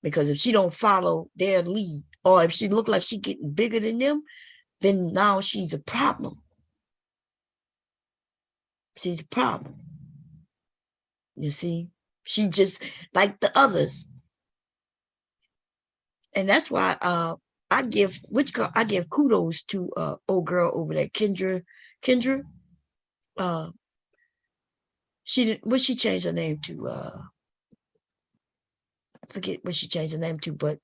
because if she don't follow their lead, or if she look like she getting bigger than them, then now she's a problem. She's a problem. You see, she just like the others. And that's why I give kudos to old girl over there, Kendra. She changed her name to forget what she changed her name to, but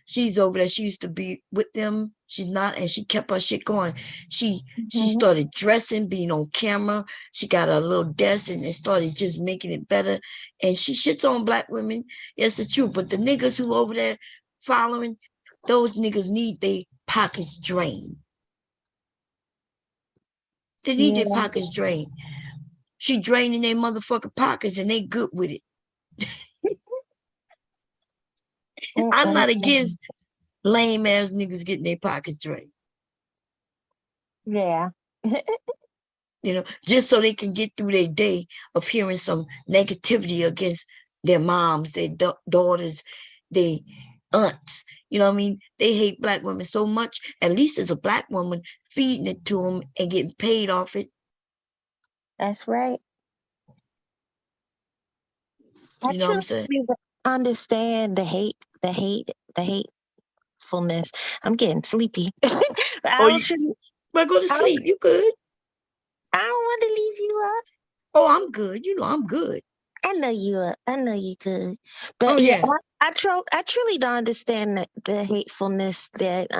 she's over there. She used to be with them. She's not, and she kept her shit going. She started dressing, being on camera. She got a little desk and started just making it better. And she shits on black women. Yes, it's true. But the niggas who over there following, those niggas need their pockets drained. They need their pockets drained. She draining their motherfucking pockets and they good with it. I'm not against lame ass niggas getting their pockets drained. Yeah. You know, just so they can get through their day of hearing some negativity against their moms, their daughters, their aunts. You know what I mean? They hate black women so much. At least as a black woman feeding it to them and getting paid off it. That's right. You know what I'm saying? Understand the hatefulness. I'm getting sleepy. But go to sleep. You good? I don't want to leave you up. Oh, I'm good. You know I'm good. I know you are. I know you could. But yeah, I truly don't understand the hatefulness that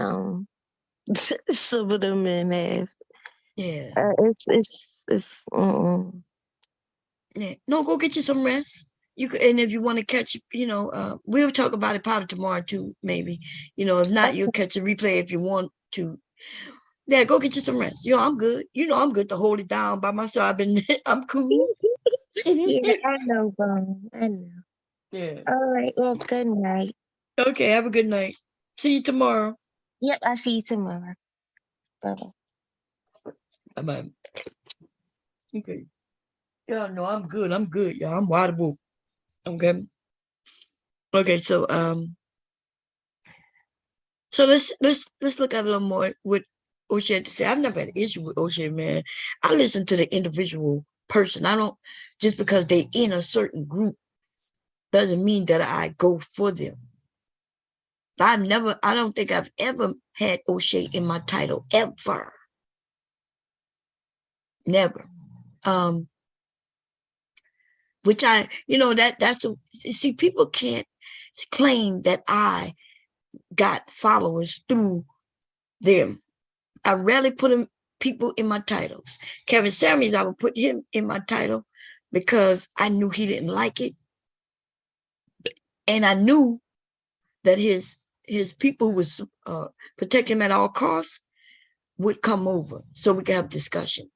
some of the men have. Yeah. It's Yeah. No, go get you some rest. You could, and if you want to catch, we'll talk about it probably tomorrow too, maybe. If not, you'll catch a replay if you want to. Yeah, go get you some rest. I'm good. I'm good to hold it down by myself. I'm cool. Yeah, I know, Bone. I know. Yeah. All right. Well, good night. Okay, have a good night. See you tomorrow. Yep, I'll see you tomorrow. Bye-bye. Bye-bye. Okay. Y'all know I'm good. I'm good, y'all. I'm wide awake. Okay. Okay, so let's look at a little more what O'Shea had to say. I've never had an issue with O'Shea, man. I listen to the individual person. I don't, just because they in a certain group doesn't mean that I go for them. I don't think I've ever had O'Shea in my title, ever. Never. Which see, people can't claim that I got followers through them. I rarely put people in my titles. Kevin Samuels, I would put him in my title because I knew he didn't like it. And I knew that his people who was protecting him at all costs would come over so we could have discussion.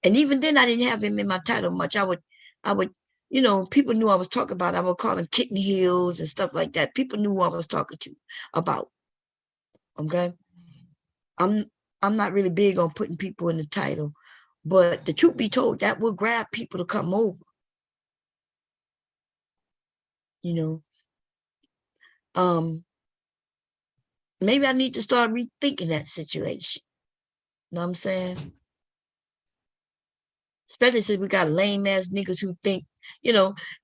And even then I didn't have him in my title much. I would, people knew I was talking about, I would call him Kitten Heels and stuff like that. People knew who I was talking to about. Okay. I'm not really big on putting people in the title, but the truth be told, that will grab people to come over. Maybe I need to start rethinking that situation. You know what I'm saying? Especially since we got lame ass niggas who think,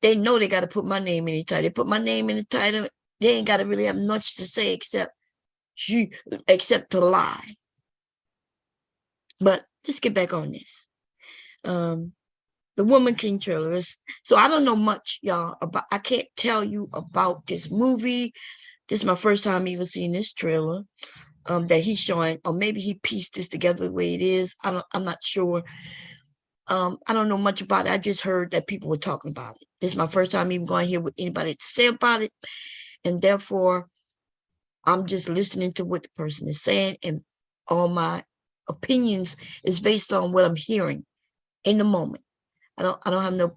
they know they got to put my name in the title. They put my name in the title. They ain't got to really have much to say except to lie. But let's get back on this. The Woman King trailer. So I don't know much, y'all, about. I can't tell you about this movie. This is my first time even seeing this trailer that he's showing, or maybe he pieced this together the way it is. I'm not sure. I don't know much about it. I just heard that people were talking about it. This is my first time even going here with anybody to say about it. And therefore, I'm just listening to what the person is saying, and all my opinions is based on what I'm hearing in the moment. I don't have no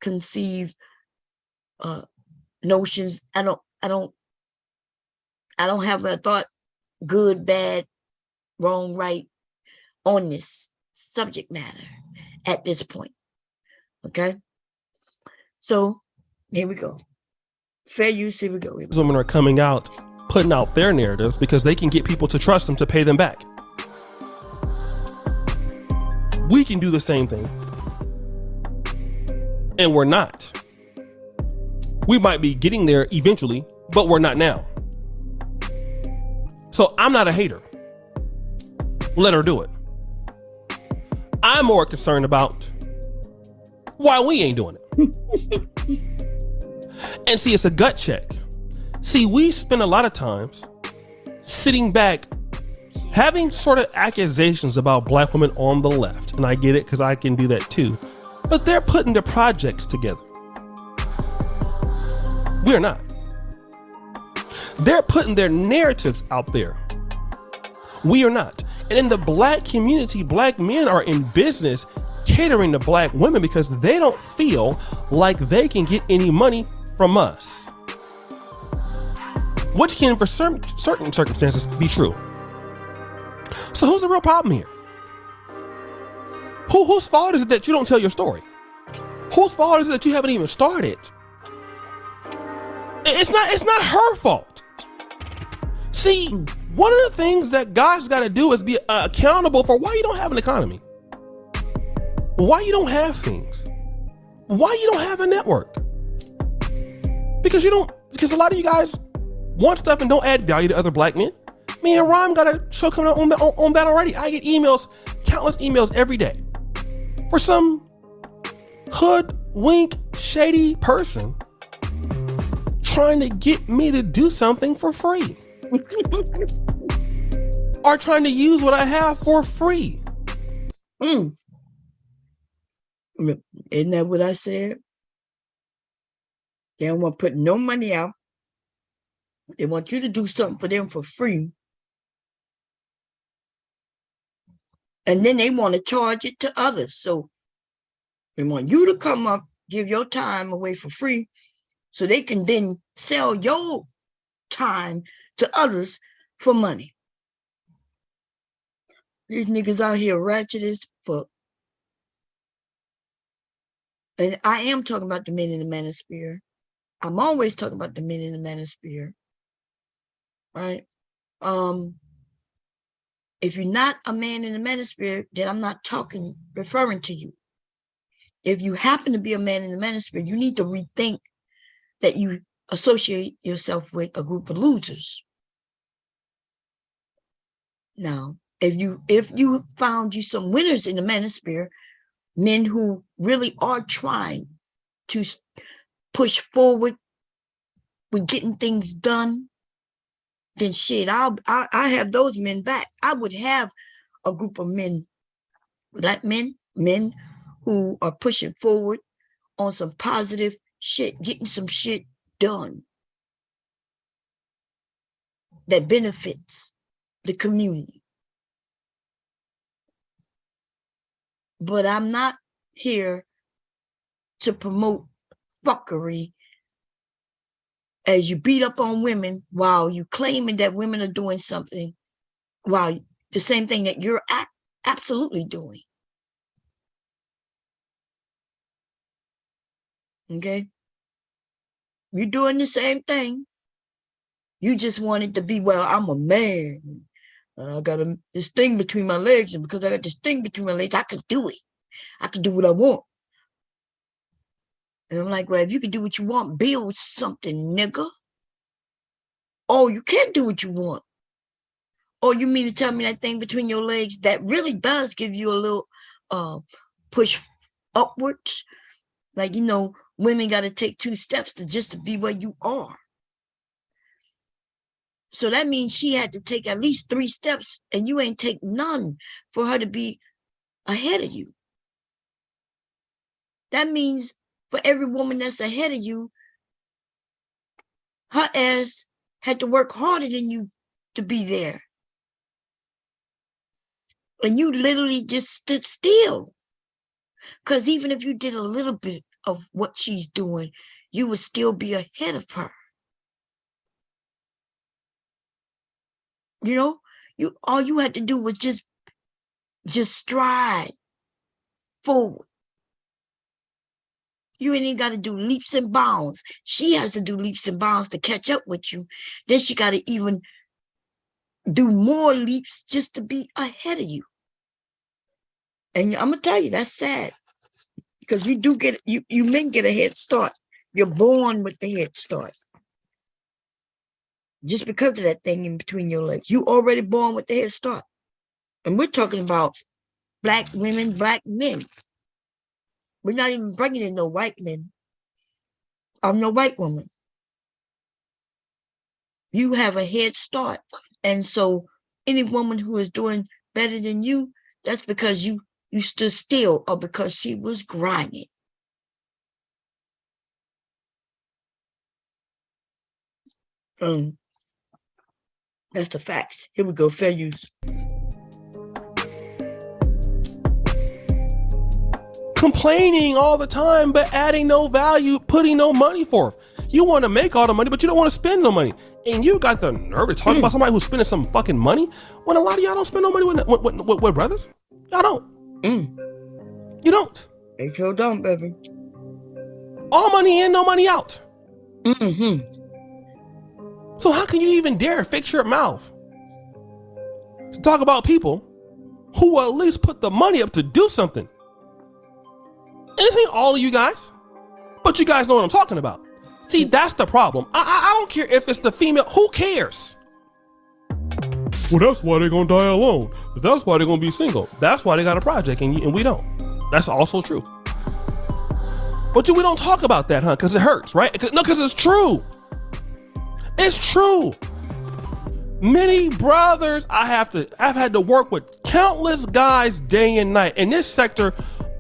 preconceived notions. I don't have a thought, good, bad, wrong, right, on this subject matter. at this point. Okay. So here we go. Fair use, here we go. Women are coming out, putting out their narratives because they can get people to trust them to pay them back. We can do the same thing. And we're not. We might be getting there eventually, but we're not now. So I'm not a hater. Let her do it. I'm more concerned about why we ain't doing it. And see, it's a gut check. See, we spend a lot of times sitting back having sort of accusations about Black women on the left. And I get it because I can do that too. But they're putting their projects together. We're not. They're putting their narratives out there. We are not. And in the Black community, Black men are in business catering to Black women because they don't feel like they can get any money from us. Which can, for certain circumstances, be true. So who's the real problem here? Whose fault is it that you don't tell your story? Whose fault is it that you haven't even started? It's not her fault. See, one of the things that guys got to do is be accountable for why you don't have an economy. Why you don't have things. Why you don't have a network. Because a lot of you guys want stuff and don't add value to other Black men. Me and Rhyme got a show coming out on that already. I get emails, countless emails every day for some hoodwink, shady person trying to get me to do something for free. Or trying to use what I have for free. Isn't that what I said? They don't want to put no money out. They want you to do something for them for free. And then they want to charge it to others. So they want you to come up, give your time away for free, so they can then sell your time to others for money. These niggas out here ratchet as fuck. And I am talking about the men in the manosphere. I'm always talking about the men in the manosphere. Right? If you're not a man in the manosphere, then I'm not referring to you. If you happen to be a man in the manosphere, you need to rethink that you associate yourself with a group of losers. Now, if you found you some winners in the manosphere, men who really are trying to push forward with getting things done, then shit, I have those men back. I would have a group of men, Black men who are pushing forward on some positive shit, getting some shit done that benefits the community. But I'm not here to promote fuckery as you beat up on women while you claiming that women are doing something, while the same thing that you're absolutely doing. Okay? You're doing the same thing. You just want it to be, well, I'm a man. I got this thing between my legs, and because I got this thing between my legs, I can do it. I can do what I want. And I'm like, well, if you can do what you want, build something, nigga. Oh, you can't do what you want. Oh, you mean to tell me that thing between your legs that really does give you a little push upwards? Like, women got to take 2 steps to be where you are. So that means she had to take at least 3 steps, and you ain't take none for her to be ahead of you. That means for every woman that's ahead of you, her ass had to work harder than you to be there. And you literally just stood still. Because even if you did a little bit of what she's doing, you would still be ahead of her. All you had to do was just stride. forward. You ain't even got to do leaps and bounds. She has to do leaps and bounds to catch up with you. Then she got to even do more leaps just to be ahead of you. And I'm gonna tell you, that's sad. Because you do get, you men get a head start. You're born with the head start. Just because of that thing in between your legs. You already born with the head start. And we're talking about Black women, Black men. We're not even bringing in no white men. I'm no white woman. You have a head start. And so any woman who is doing better than you, that's because you stood still or because she was grinding. That's the facts. Here we go, fair use. Complaining all the time, but adding no value, putting no money forth. You want to make all the money, but you don't want to spend no money. And you got the nerve to talk about somebody who's spending some fucking money when a lot of y'all don't spend no money with brothers. Y'all don't. You don't. They sure don't, baby. All money in, no money out. So how can you even dare fix your mouth to talk about people who will at least put the money up to do something? And this ain't all of you guys, but you guys know what I'm talking about. See, that's the problem. I don't care if it's the female. Who cares? Well, that's why they're going to die alone. That's why they're going to be single. That's why they got a project and we don't. That's also true. But we don't talk about that, huh? Because it hurts, right? No, because it's true. It's true. Many brothers, I've had to work with countless guys day and night in this sector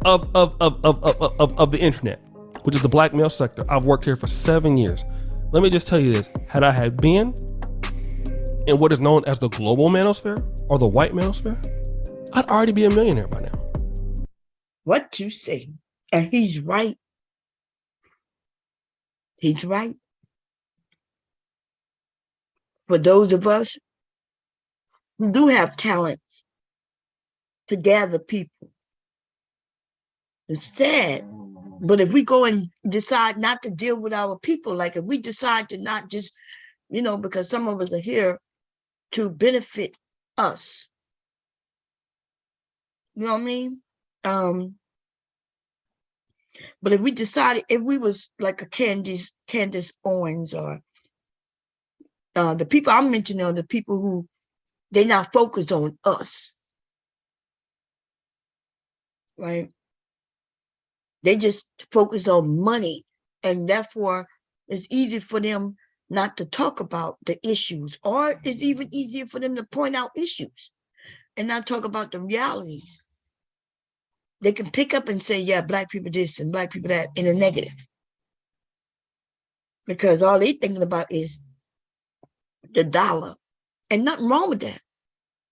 of the internet, which is the Black male sector. I've worked here for 7 years. Let me just tell you this. Had I had been in what is known as the global manosphere or the white manosphere, I'd already be a millionaire by now. What you say? And he's right. He's right. For those of us who do have talent to gather people, it's sad. But if we go and decide not to deal with our people, like if we decide to not just, because some of us are here to benefit us. You know what I mean? But if we decided, if we was like a Candace Owens or the people I'm mentioning are the people who they're not focused on us, right? They just focus on money, and therefore it's easy for them not to talk about the issues, or it's even easier for them to point out issues and not talk about the realities. They can pick up and say, yeah, Black people this and Black people that in a negative, because all they're thinking about is the dollar. And nothing wrong with that.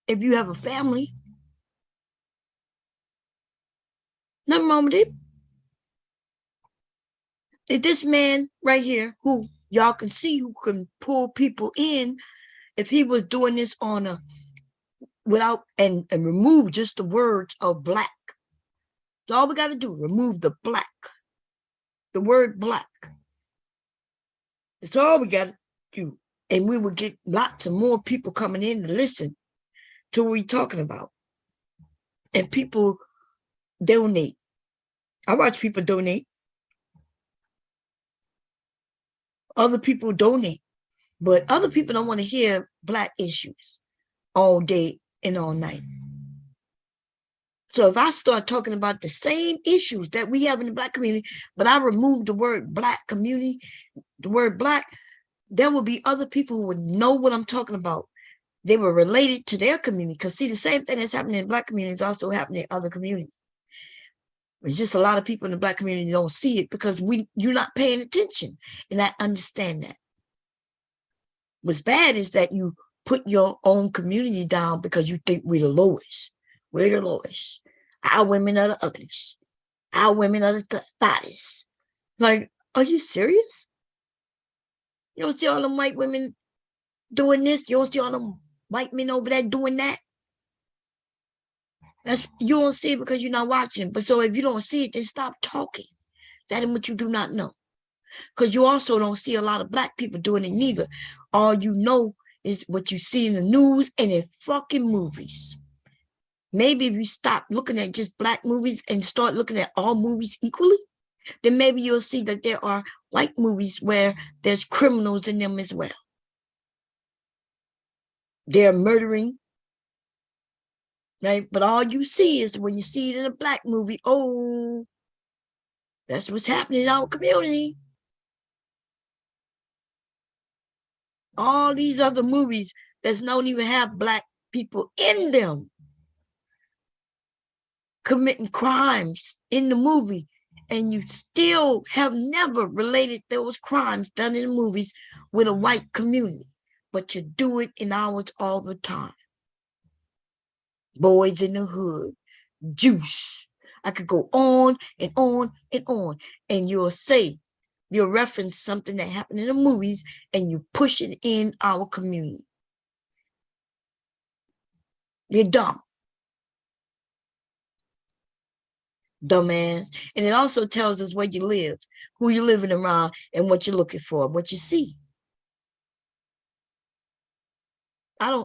If you have a family, nothing wrong with it. If this man right here, who y'all can see, who can pull people in, if he was doing this on a without and remove just the words of Black, that's all we got to do, remove the Black, the word Black. That's all we got to do. And we would get lots of more people coming in to listen to what we're talking about. And people donate. I watch people donate. Other people donate. But other people don't want to hear Black issues all day and all night. So if I start talking about the same issues that we have in the Black community, but I remove the word Black community, the word Black, there will be other people who would know what I'm talking about. They were related to their community. Because see, the same thing that's happening in Black communities also happening in other communities. It's just a lot of people in the Black community don't see it because you're not paying attention. And I understand that. What's bad is that you put your own community down because you think we're the lowest. We're the lowest. Our women are the ugliest. Our women are the fattest. Like, are you serious? You don't see all them white women doing this? You don't see all them white men over there doing that? You don't see it because you're not watching. But so if you don't see it, then stop talking. That is what you do not know. Because you also don't see a lot of black people doing it neither. All you know is what you see in the news and in fucking movies. Maybe if you stop looking at just black movies and start looking at all movies equally, then maybe you'll see that there are white movies where there's criminals in them as well. They're murdering, right? But all you see is when you see it in a black movie, oh, that's what's happening in our community. All these other movies that don't even have black people in them committing crimes in the movie, and you still have never related those crimes done in the movies with a white community, but you do it in ours all the time. Boys in the Hood, Juice. I could go on and on and on, and you'll reference something that happened in the movies and you push it in our community. You're dumb. Dumbass. And it also tells us where you live, who you're living around, and what you're looking for, what you see. I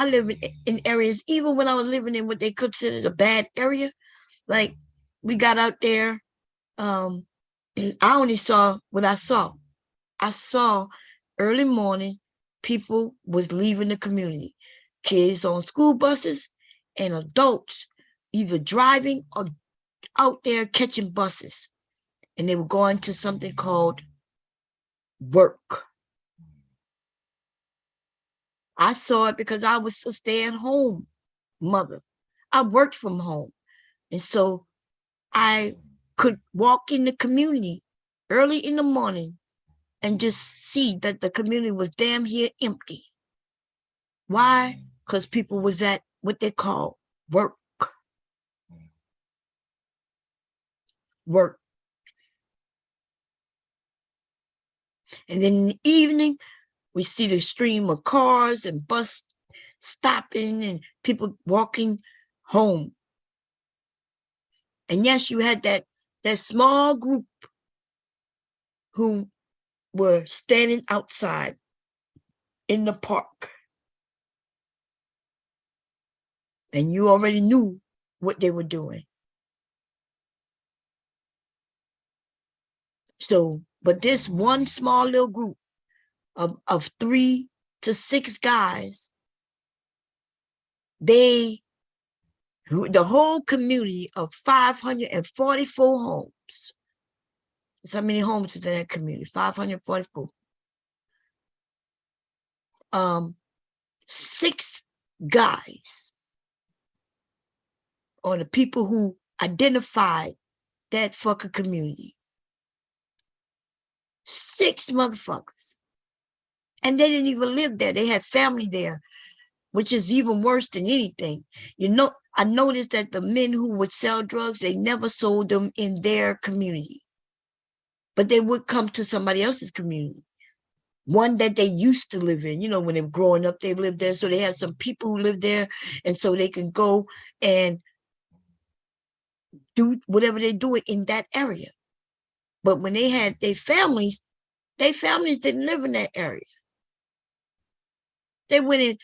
live in areas, even when I was living in what they considered a bad area, like we got out there, I only saw what I saw. I saw early morning, people was leaving the community. Kids on school buses and adults either driving or out there catching buses. And they were going to something called work. I saw it because I was a stay-at-home mother. I worked from home. And so I could walk in the community early in the morning and just see that the community was damn near empty. Why? Because people was at what they call work. Work. And then in the evening, we see the stream of cars and bus stopping and people walking home. And yes, you had that small group who were standing outside in the park. And you already knew what they were doing. So, but this one small little group of 3 to 6 guys, the whole community of 544 homes. That's how many homes is in that community, 544. 6 guys are the people who identified that fucking community. 6 motherfuckers. And they didn't even live there. They had family there, which is even worse than anything. You know, I noticed that the men who would sell drugs, they never sold them in their community. But they would come to somebody else's community. One that they used to live in. You know, when they were growing up, they lived there. So they had some people who lived there. And so they can go and do whatever they do in that area. But when they had their families didn't live in that area. They went and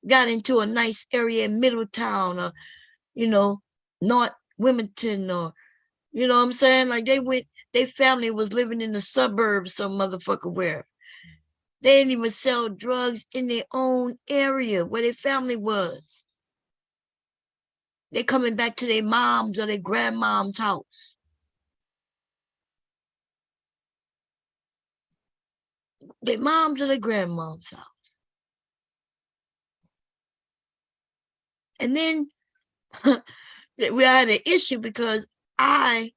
got into a nice area in Middletown or, you know, North Wilmington or, you know what I'm saying? Like their family was living in the suburbs some motherfucker where. They didn't even sell drugs in their own area where their family was. They're coming back to their mom's or their grandmom's house. Their mom's or their grandmom's house. And then we had an issue because I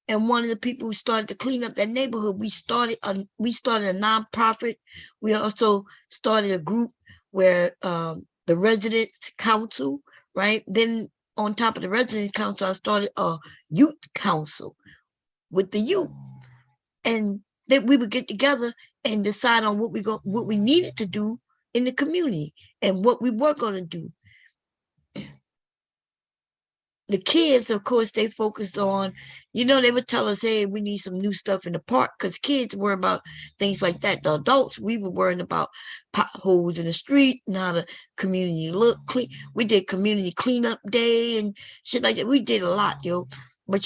am one of the people who started to clean up that neighborhood. We started a nonprofit. We also started a group where the residents council, right? Then on top of the residents council, I started a youth council with the youth. And then we would get together and decide on what we needed to do in the community and what we were going to do. the kids, of course, they focused on, they would tell us, hey, we need some new stuff in the park, because kids worry about things like that. The adults, we were worrying about potholes in the street and how the community look clean. We did community cleanup day and shit like that. We did a lot, yo. But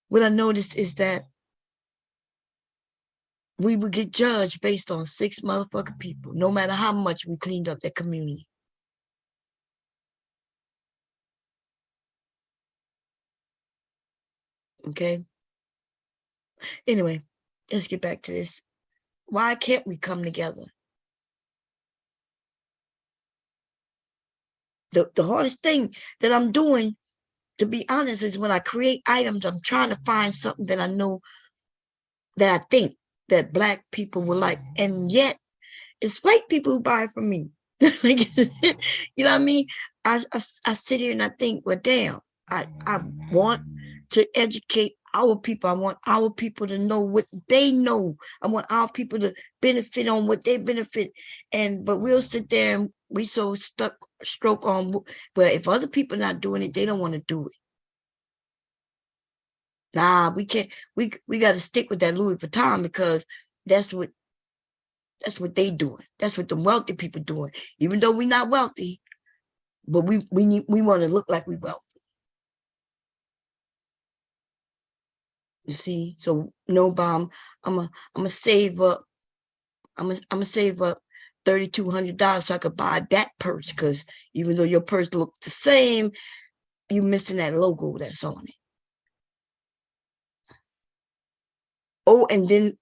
what I noticed is that we would get judged based on 6 motherfucking people, no matter how much we cleaned up that community. Okay. Anyway, let's get back to this. Why can't we come together? The hardest thing that I'm doing, to be honest, is when I create items, I'm trying to find something that I know, that I think that Black people will like. And yet it's white people who buy it from me. You know what I mean? I sit here and I think, well, damn, I want to educate our people. I want our people to know what they know. I want our people to benefit on what they benefit. But we'll sit there and we so stroke on, but if other people not doing it, they don't want to do it. Nah, we can't. We got to stick with that Louis Vuitton, because that's what they doing. That's what the wealthy people doing. Even though we're not wealthy, but we want to look like we wealthy. You see, so no bomb. I'm gonna save up. I'm gonna save up $3,200 so I could buy that purse. Because even though your purse looks the same, you missing that logo that's on it. Oh, and then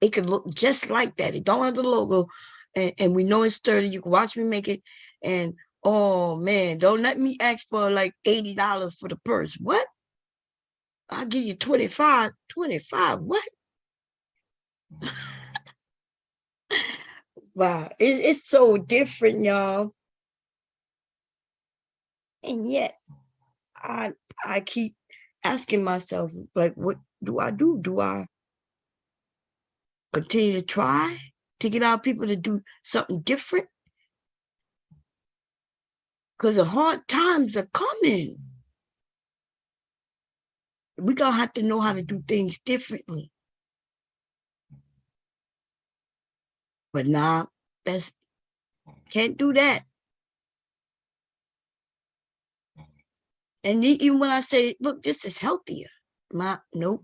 it could look just like that. It don't have the logo, and we know it's sturdy. You can watch me make it. And oh man, don't let me ask for like $80 for the purse. What? I'll give you 25. 25, what? Wow, it's so different, y'all. And yet I keep asking myself, like, what do I do? Do I continue to try to get our people to do something different? Because the hard times are coming. We're going to have to know how to do things differently. But nah, can't do that. And even when I say, look, this is healthier. Nope.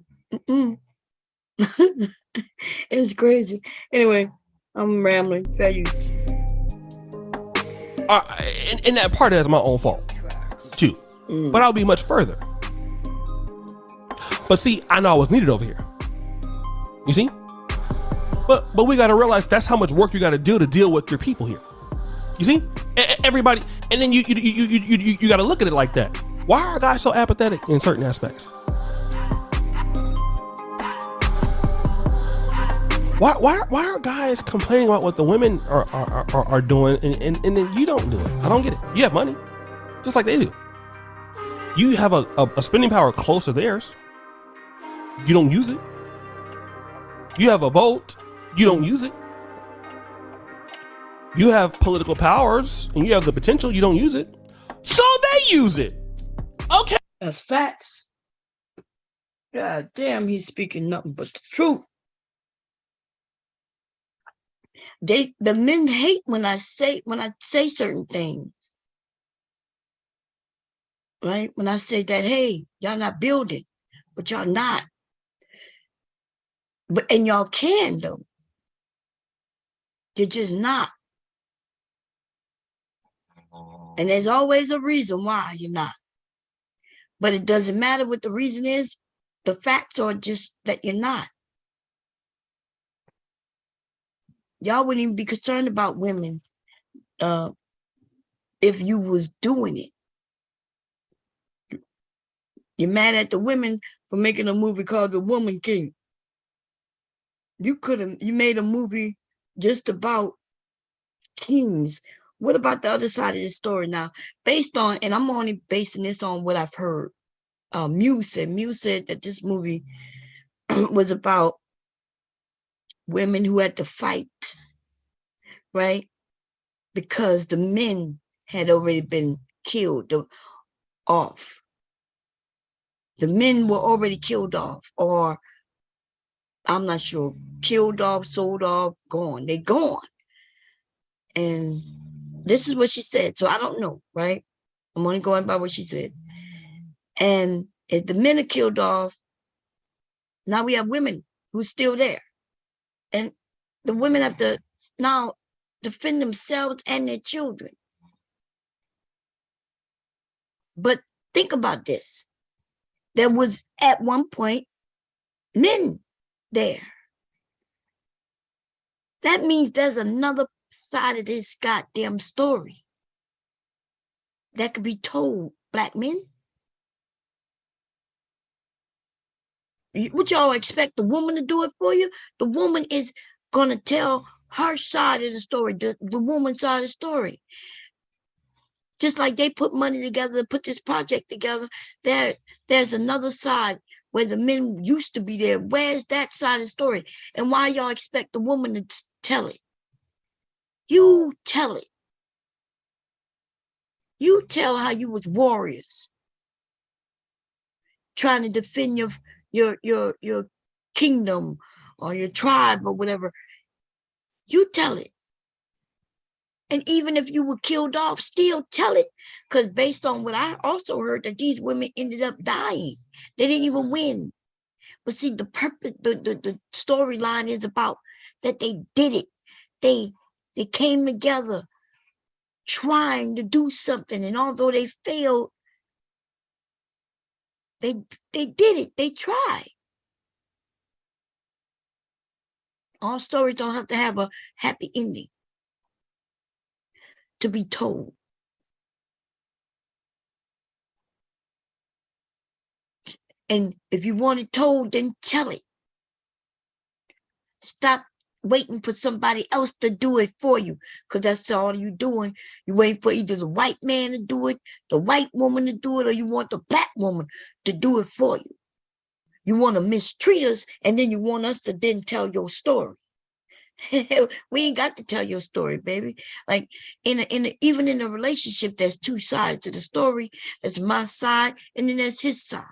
It's crazy. Anyway, I'm rambling. Values. And that part is my own fault, too. But I'll be much further. But see, I know I was needed over here. You see? But we got to realize that's how much work you got to do to deal with your people here. You see? Everybody. And then you got to look at it like that. Why are guys so apathetic in certain aspects? Why are guys complaining about what the women are doing and then you don't do it? I don't get it. You have money, just like they do. You have a spending power close to theirs. You don't use it. You have a vote. You don't use it. You have political powers and you have the potential. You don't use it. So they use it. Okay. That's facts. God damn, he's speaking nothing but the truth. The men hate when I say certain things. Right? When I say that, hey, y'all not building, but y'all not. And y'all can though. You're just not. And there's always a reason why you're not. But it doesn't matter what the reason is. The facts are just that you're not. Y'all wouldn't even be concerned about women if you was doing it. You're mad at the women for making a movie called The Woman King. You made a movie just about kings. What about the other side of the story now? Based on, and I'm only basing this on what I've heard. Muse said that this movie was about women who had to fight, right? Because the men had already been killed off. The men were already killed off, or I'm not sure, killed off, sold off, gone. They gone. And this is what she said. So I don't know, right? I'm only going by what she said. And if the men are killed off, now we have women who's still there. And the women have to now defend themselves and their children. But think about this. There was at one point men there. That means there's another side of this goddamn story that could be told, black men. What y'all expect the woman to do it for you? The woman is going to tell her side of the story, the woman's side of the story. Just like they put money together to put this project together, there's another side where the men used to be there. Where's that side of the story? And why y'all expect the woman to tell it? You tell it. You tell how you was warriors trying to defend your kingdom or your tribe or whatever. You tell it. And even if you were killed off, still tell it. Because based on what I also heard, that these women ended up dying. They didn't even win. But see, the purpose, the storyline is about that they did it. They came together trying to do something. And although they failed, they did it. They tried. All stories don't have to have a happy ending to be told. And if you want it told, then tell it. Stop waiting for somebody else to do it for you, because that's all you doing. You waiting for either the white man to do it, the white woman to do it, or you want the black woman to do it for you. You want to mistreat us, and then you want us to then tell your story. We ain't got to tell your story, baby. Like even in a relationship, there's two sides to the story. There's my side, and then there's his side.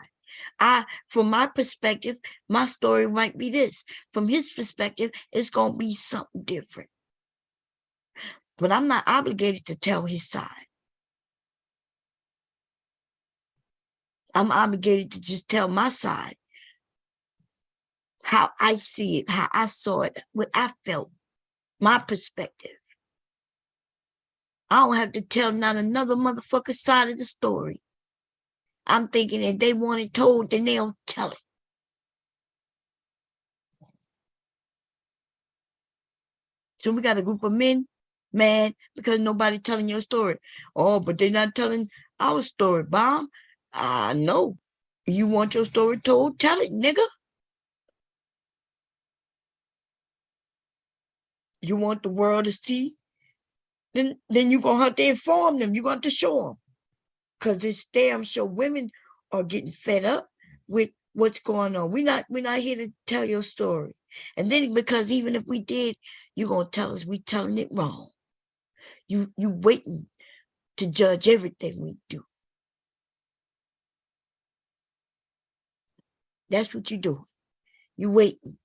From my perspective, my story might be this. From his perspective, it's going to be something different. But I'm not obligated to tell his side. I'm obligated to just tell my side. How I see it, how I saw it, what I felt, my perspective. I don't have to tell not another motherfucker side of the story. I'm thinking if they want it told, then they'll tell it. So we got a group of men mad because nobody telling your story. Oh, but they're not telling our story, Bomb. No. You want your story told, tell it, nigga. You want the world to see, then you're going to have to inform them. You're going to have to show them. Because this damn show, women are getting fed up with what's going on. We're not here to tell your story. And then because even if we did, you're going to tell us we telling it wrong. You waiting to judge everything we do. That's what you do. You waiting.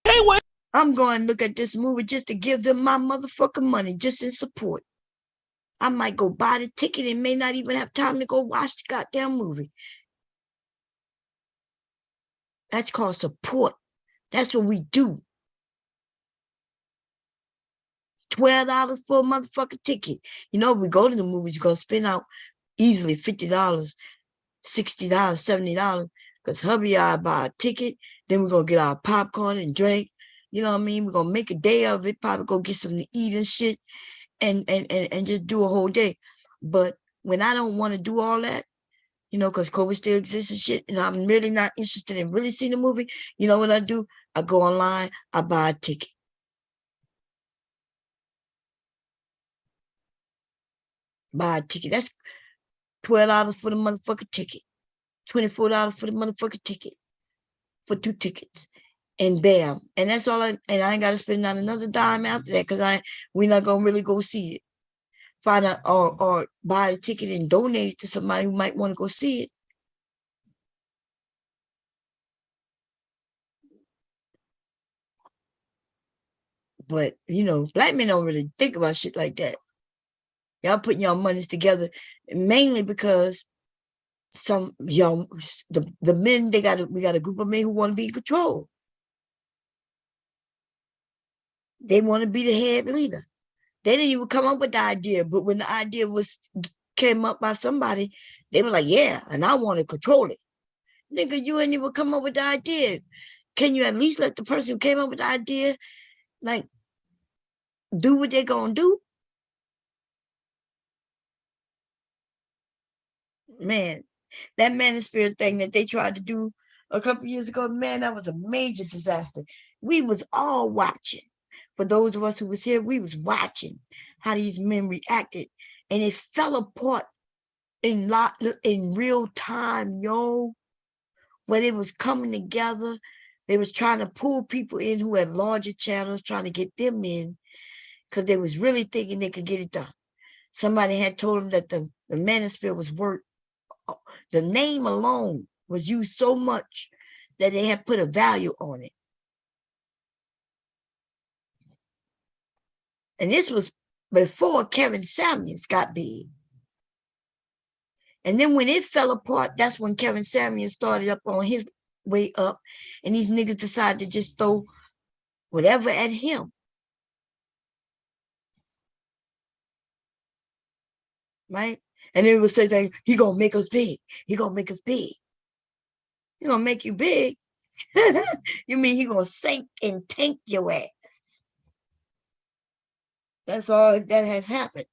Hey, wait. I'm going to look at this movie just to give them my motherfucking money, just in support. I might go buy the ticket and may not even have time to go watch the goddamn movie. That's called support. That's what we do. $12 for a motherfucking ticket. You know, if we go to the movies, you're going to spend out easily $50, $60, $70. Because hubby and I buy a ticket. Then we're going to get our popcorn and drink. You know what I mean? We're going to make a day of it. Probably go get something to eat and shit. And just do a whole day. But when I don't want to do all that, you know, because COVID still exists and shit, and I'm really not interested in really seeing the movie, you know what I do? I go online, I buy a ticket. Buy a ticket. That's $12 for the motherfucking ticket. $24 for the motherfucking ticket. For 2 tickets. and bam. And that's all. And I ain't got to spend not another dime after that because we're not gonna really go see it. Find out or buy the ticket and donate it to somebody who might want to go see it. But you know, black men don't really think about shit like that. Y'all putting y'all monies together mainly because some young the men we got a group of men who want to be in control. They want to be the head leader. They didn't even come up with the idea, but when the idea came up by somebody, they were like, yeah, and I want to control it. Nigga, you ain't even come up with the idea. Can you at least let the person who came up with the idea, like, do what they're gonna do? Man, that manosphere thing that they tried to do a couple years ago, man, that was a major disaster. We was all watching. For those of us who was here, we was watching how these men reacted, and it fell apart in real time, yo. When it was coming together, they was trying to pull people in who had larger channels, trying to get them in, because they was really thinking they could get it done. Somebody had told them that the manosphere was worth, the name alone was used so much that they had put a value on it. And this was before Kevin Samuels got big. And then when it fell apart, that's when Kevin Samuels started up on his way up, and these niggas decided to just throw whatever at him. Right? And they would say that he gonna make us big. He gonna make us big. He gonna make you big. You mean he gonna sink and tank your ass? That's all that has happened.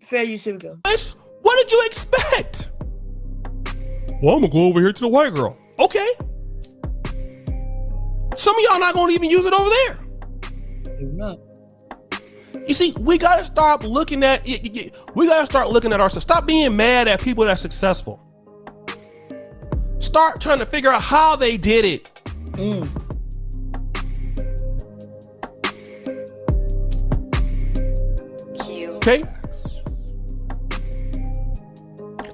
Fair use, here we go. What did you expect? Well, I'm gonna go over here to the white girl. Okay. Some of y'all not gonna even use it over there. You're not. You see, we gotta start looking at it. We gotta start looking at ourselves. Stop being mad at people that are successful. Start trying to figure out how they did it. Okay?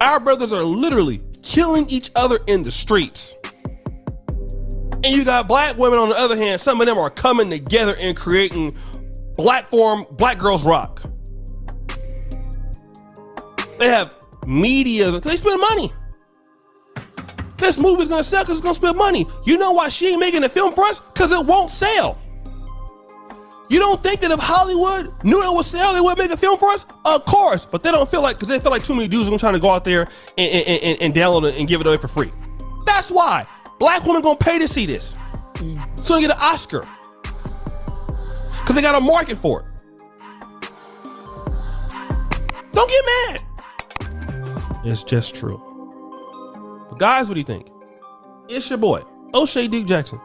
Our brothers are literally killing each other in the streets. And you got black women on the other hand, some of them are coming together and creating platform Black Girls Rock. They have media, they spend money. This movie's gonna sell because it's gonna spend money. You know why she ain't making a film for us? Because it won't sell. You don't think that if Hollywood knew it would sell, they would make a film for us? Of course, but they don't feel like, because they feel like too many dudes are trying to go out there and download it and give it away for free. That's why black women gonna pay to see this, so they get an Oscar, because they got a market for it. Don't get mad. It's just true. But guys, what do you think? It's your boy, O'Shea Duke Jackson.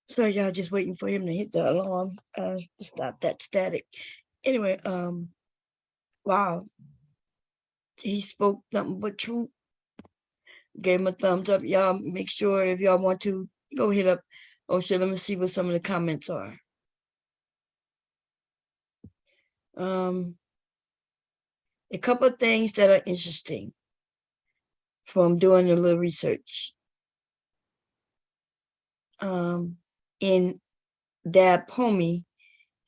So y'all just waiting for him to hit the alarm. Stop that static. Anyway, wow. He spoke nothing but truth. Gave him a thumbs up. Y'all make sure if y'all want to go hit up. Oh shit, let me see what some of the comments are. A couple of things that are interesting from doing a little research. In Daphomi,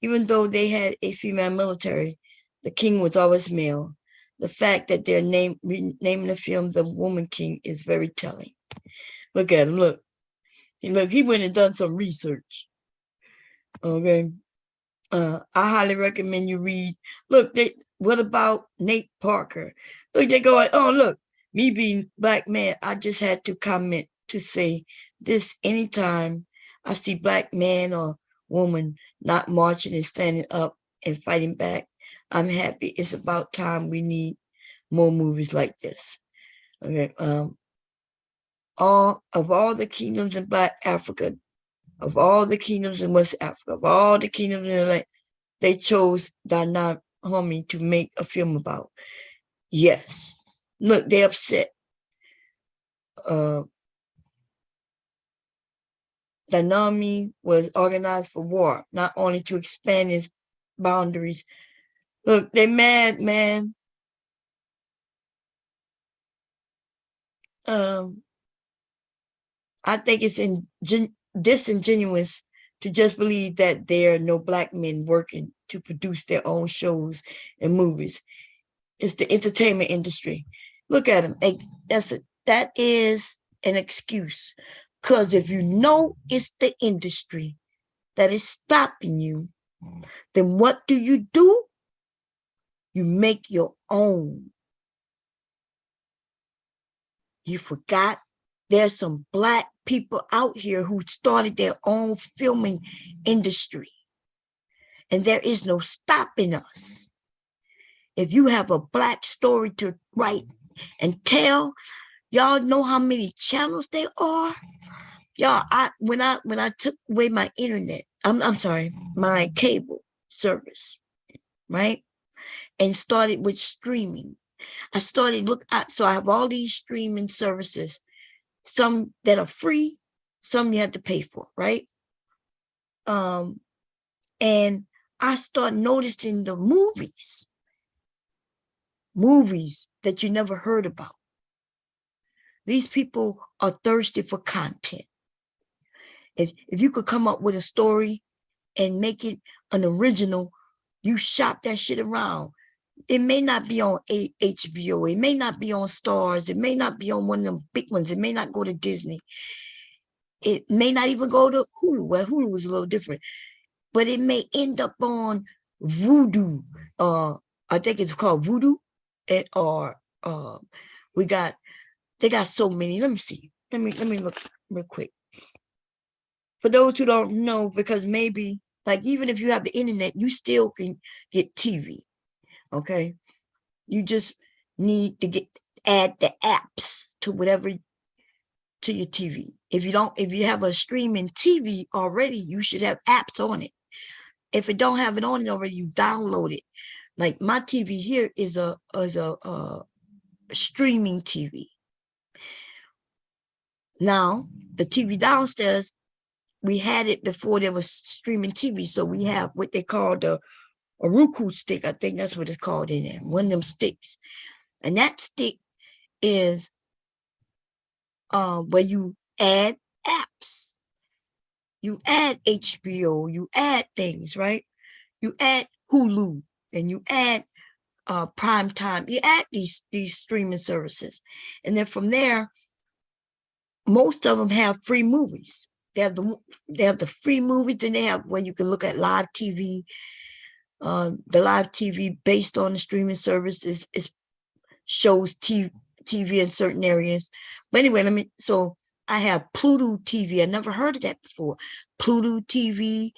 even though they had a female military, the king was always male. The fact that they're naming the film The Woman King is very telling. Look at him, look. He went and done some research. Okay. I highly recommend you read. Look, what about Nate Parker? Look, they going, oh, look, me being black man, I just had to comment to say this anytime I see black man or woman not marching and standing up and fighting back, I'm happy. It's about time we need more movies like this. Okay. of all the kingdoms in Black Africa, of all the kingdoms in West Africa, of all the kingdoms in the land, they chose Dahomey to make a film about. Yes. Look, they upset. Dahomey was organized for war, not only to expand its boundaries. Look, they mad, man. I think it's disingenuous to just believe that there are no Black men working to produce their own shows and movies. It's the entertainment industry. Look at them. That is an excuse. Because if you know it's the industry that is stopping you, then what do? You make your own. You forgot there's some Black people out here who started their own filming industry. And there is no stopping us. If you have a Black story to write and tell, y'all know how many channels there are? Y'all, when I took away my internet, I'm sorry, my cable service, right? And started with streaming. I started so I have all these streaming services, some that are free, some you have to pay for, right? And I start noticing the movies that you never heard about. These people are thirsty for content. If you could come up with a story and make it an original, you shop that shit around. It may not be on HBO. It may not be on Stars. It may not be on one of them big ones. It may not go to Disney. It may not even go to Hulu. Well, Hulu is a little different. But it may end up on Voodoo. I think it's called Voodoo. They got so many. Let me see. Let me look real quick. For those who don't know, because maybe, like, even if you have the internet, you still can get TV. Okay, you just need to add the apps to your TV. If you have a streaming TV already, you should have apps on it. If it don't have it on it already, you download it. Like my TV here is a streaming TV. Now the TV downstairs, we had it before there was streaming TV, so we have what they call a Roku stick. I think that's what it's called in there. One of them sticks. And that stick is where you add apps. You add HBO, you add things, right? You add Hulu and you add Prime Time. You add these streaming services. And then from there, most of them have free movies. They have the free movies, and they have where you can look at live TV. The live TV based on the streaming service is shows TV in certain areas. But anyway, so I have Pluto TV. I never heard of that before. Pluto TV,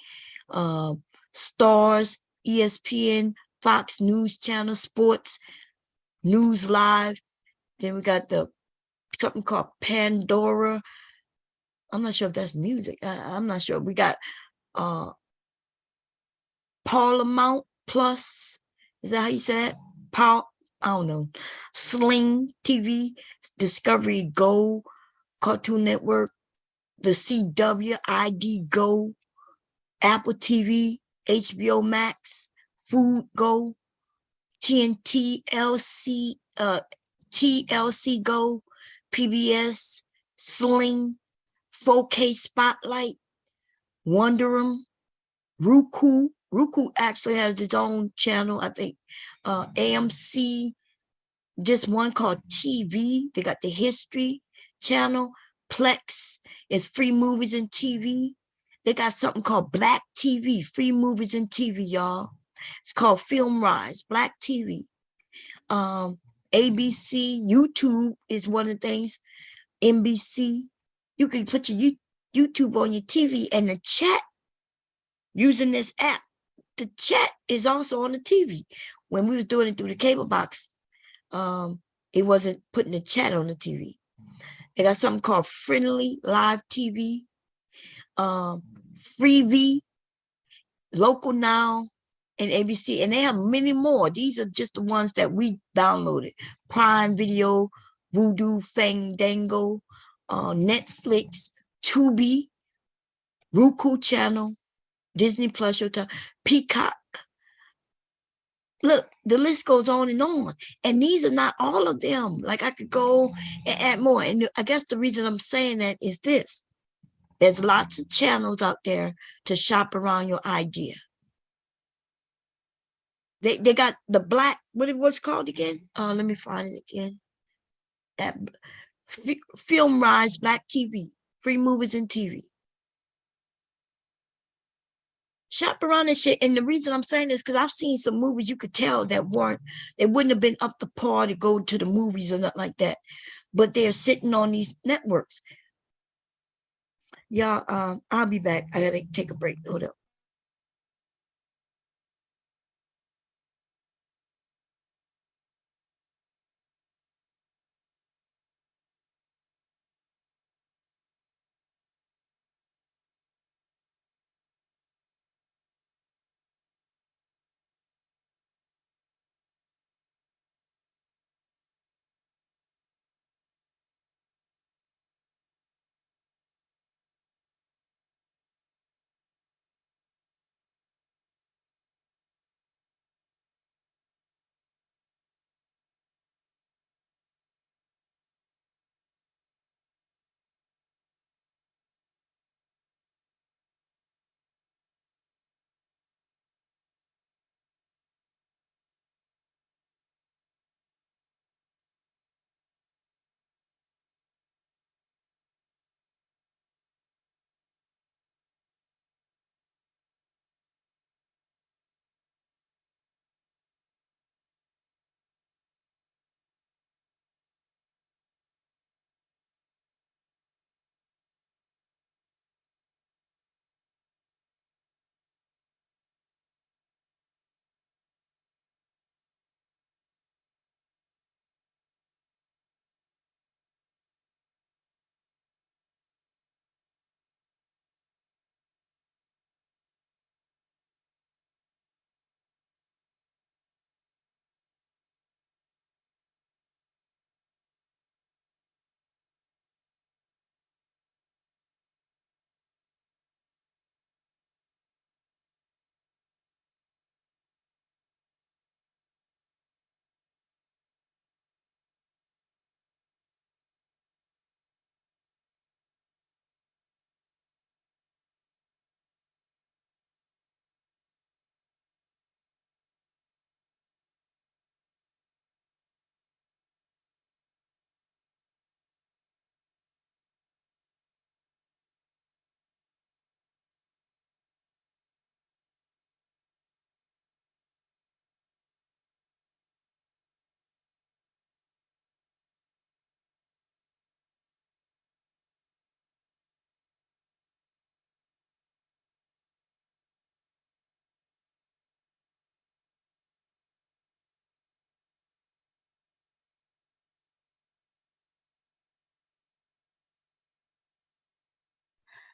Stars, ESPN, Fox News Channel, Sports, News Live. Then we got something called Pandora. I'm not sure if that's music. I'm not sure. We got Paramount Plus. Is that how you say that? I don't know. Sling TV, Discovery Go, Cartoon Network, the CW, ID Go, Apple TV, HBO Max, Food Go, TNT, TLC Go, PBS, Sling, 4K Spotlight, Wonderum, Roku. Roku actually has its own channel, I think. AMC, just one called TV. They got the History channel. Plex is free movies and TV. They got something called Black TV, free movies and TV, y'all. It's called Film Rise, Black TV. ABC, YouTube is one of the things. NBC. You can put your YouTube on your TV, and the chat using this app. The chat is also on the TV. When we was doing it through the cable box, it wasn't putting the chat on the TV. They got something called Friendly Live TV, Freevee, Local Now, and ABC. And they have many more. These are just the ones that we downloaded. Prime Video, Voodoo, Fandango, Netflix, Tubi, Roku Channel, Disney Plus, Showtime, Peacock. Look, the list goes on. And these are not all of them. Like I could go and add more. And I guess the reason I'm saying that is this. There's lots of channels out there to shop around your idea. They got the black, what's called again? Let me find it again. That Film Rise Black TV, free movies and TV. Shop around and shit. And the reason I'm saying this because I've seen some movies you could tell that they wouldn't have been up the par to go to the movies or nothing like that. But they're sitting on these networks. Y'all, I'll be back. I gotta take a break. Hold up.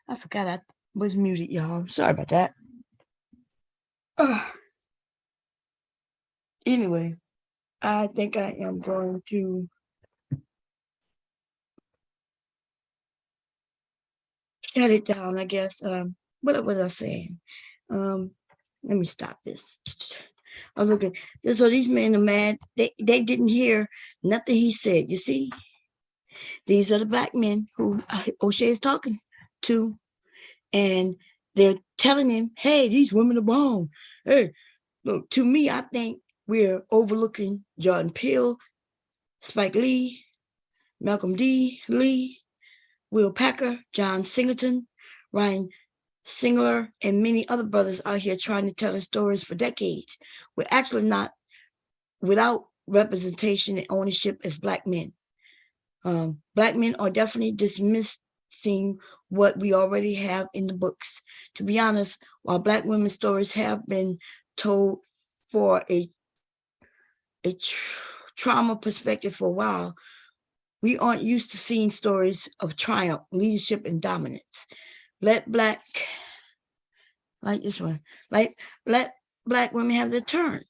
I forgot I was muted, y'all. Sorry about that. Anyway, I think I am going to shut it down, I guess. What was I saying? Let me stop this. I was looking. So these men are mad. They didn't hear nothing he said. You see? These are the black men who O'Shea is talking to. And they're telling him, hey, these women are wrong. Hey, look, to me, I think we're overlooking Jordan Peele, Spike Lee, Malcolm D. Lee, Will Packer, John Singleton, Ryan Singler, and many other brothers out here trying to tell their stories for decades. We're actually not without representation and ownership as black men. Black men are definitely dismissing what we already have in the books. To be honest, while black women's stories have been told for a trauma perspective for a while, We aren't used to seeing stories of triumph, leadership, and dominance. Let black women have their turn.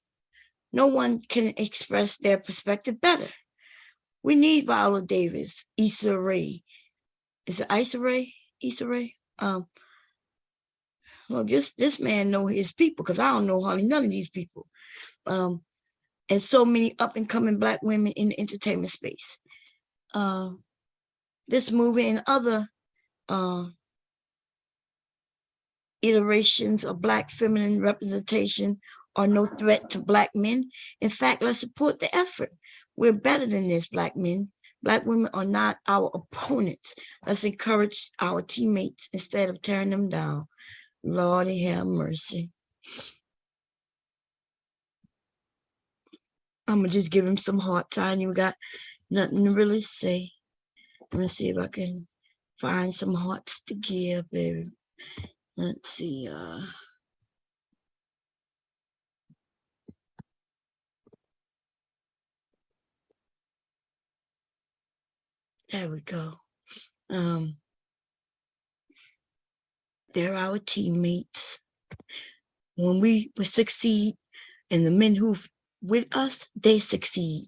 No one can express their perspective better. We need Viola Davis, Issa Rae. Is it Issa Rae? Issa Rae? Well, this man know his people, because I don't know hardly none of these people. And so many up and coming Black women in the entertainment space. This movie and other iterations of Black feminine representation are no threat to Black men. In fact, let's support the effort. We're better than this, Black men. Black women are not our opponents. Let's encourage our teammates instead of tearing them down. Lordy have mercy. I'm gonna just give him some hard time. You got nothing to really say. I'm gonna see if I can find some hearts to give, baby. Let's see. There we go. They're our teammates. When we succeed, and the men who with us, they succeed.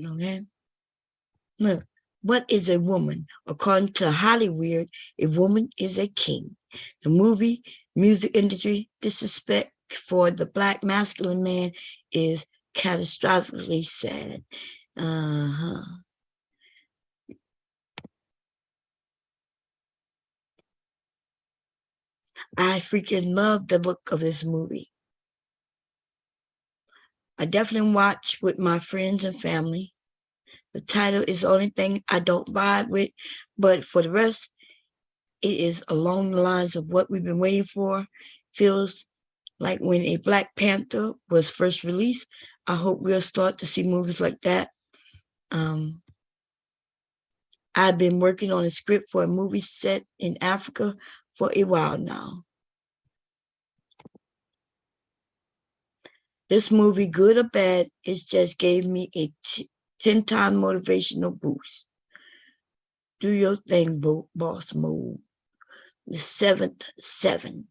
Okay? Look, what is a woman? According to Hollywood, a woman is a king. The movie, music industry, disrespect for the Black masculine man is catastrophically sad. I freaking love the look of this movie. I definitely watch with my friends and family. The title is the only thing I don't vibe with, but for the rest, it is along the lines of what we've been waiting for. Feels like when a Black Panther was first released. I hope we'll start to see movies like that. I've been working on a script for a movie set in Africa for a while now. This movie, good or bad, it just gave me a 10-time motivational boost. Do your thing, boss move. The 7th 7.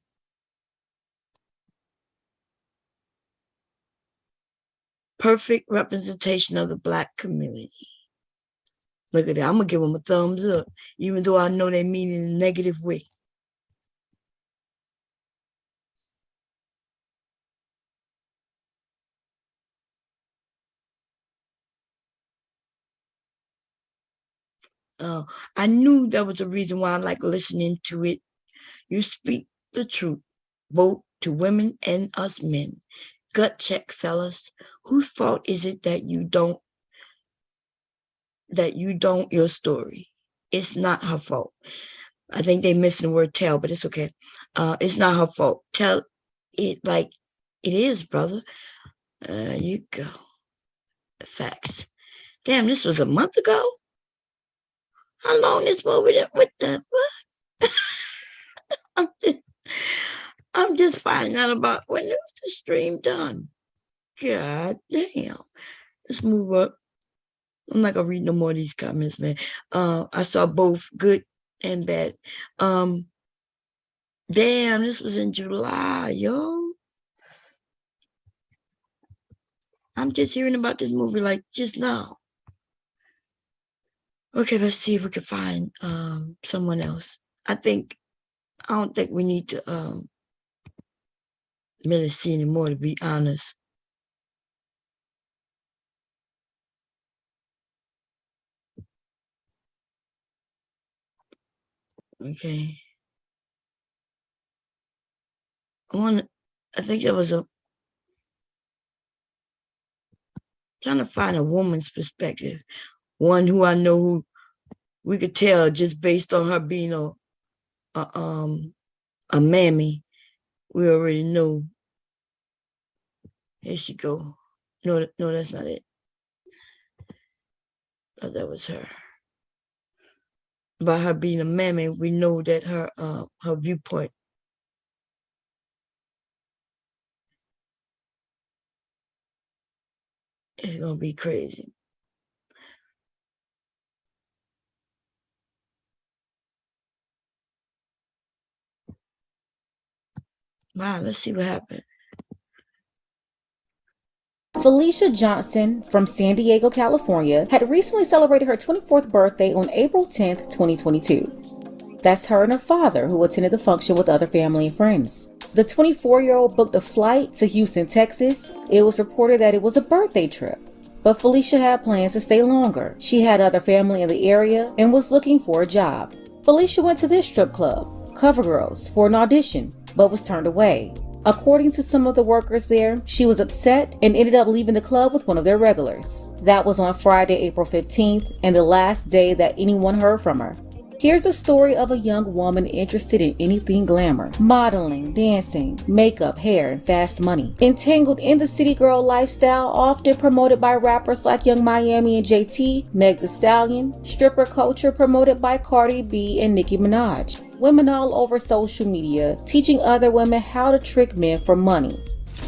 Perfect representation of the Black community. Look at that. I'm going to give them a thumbs up, even though I know they mean it in a negative way. I knew there was a reason why I like listening to it. You speak the truth, both to women and us men. Gut check, fellas. Whose fault is it that you don't your story? It's not her fault. I think they're missing the word tell, but it's okay. It's not her fault. Tell it like it is, brother. You go. Facts. Damn, this was a month ago? How long this movie? What the fuck? I'm just finding out about when was the stream done. God damn. Let's move up. I'm not gonna read no more of these comments, man. I saw both good and bad. Damn, this was in July, yo. I'm just hearing about this movie like just now. Okay, let's see if we can find someone else. I don't think we need to really see anymore, to be honest. Okay. I think there was trying to find a woman's perspective. One who I know who we could tell just based on her being a mammy. We already know. Here she go. No, that's not it. Oh, that was her. By her being a mammy, we know that her viewpoint. It's gonna be crazy. Wow, let's see what happened. Felicia Johnson from San Diego, California, had recently celebrated her 24th birthday on April 10th, 2022. That's her and her father, who attended the function with other family and friends. The 24-year-old booked a flight to Houston, Texas. It was reported that it was a birthday trip, but Felicia had plans to stay longer. She had other family in the area and was looking for a job. Felicia went to this strip club, CoverGirls, for an audition, but was turned away. According to some of the workers there, she was upset and ended up leaving the club with one of their regulars. That was on Friday, April 15th, and the last day that anyone heard from her. Here's a story of a young woman interested in anything glamour: modeling, dancing, makeup, hair, and fast money. Entangled in the city girl lifestyle, often promoted by rappers like Young Miami and JT, Meg Thee Stallion, stripper culture promoted by Cardi B and Nicki Minaj. Women all over social media teaching other women how to trick men for money.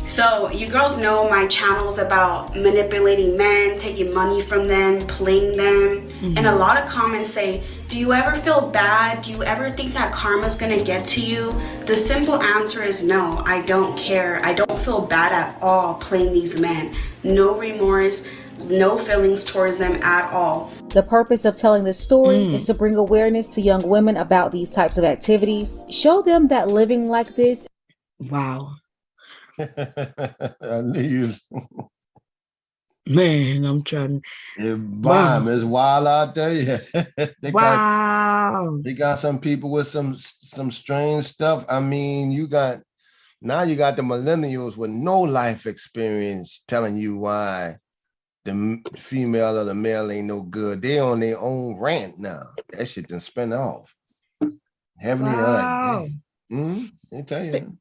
So you girls know my channel's about manipulating men, taking money from them, playing them. And a lot of comments say, do you ever feel bad? Do you ever think that karma's gonna get to you? The simple answer is no, I don't care. I don't feel bad at all playing these men. No remorse, no feelings towards them at all. The purpose of telling this story is to bring awareness to young women about these types of activities, show them that living like this. Wow. I knew you. Man, I'm trying. Wow. It's wild out there. Yeah. They got some people with some strange stuff. I mean, you got the millennials with no life experience telling you why the female or the male ain't no good. They on their own rant now. That shit done spin off. Wow. They tell you.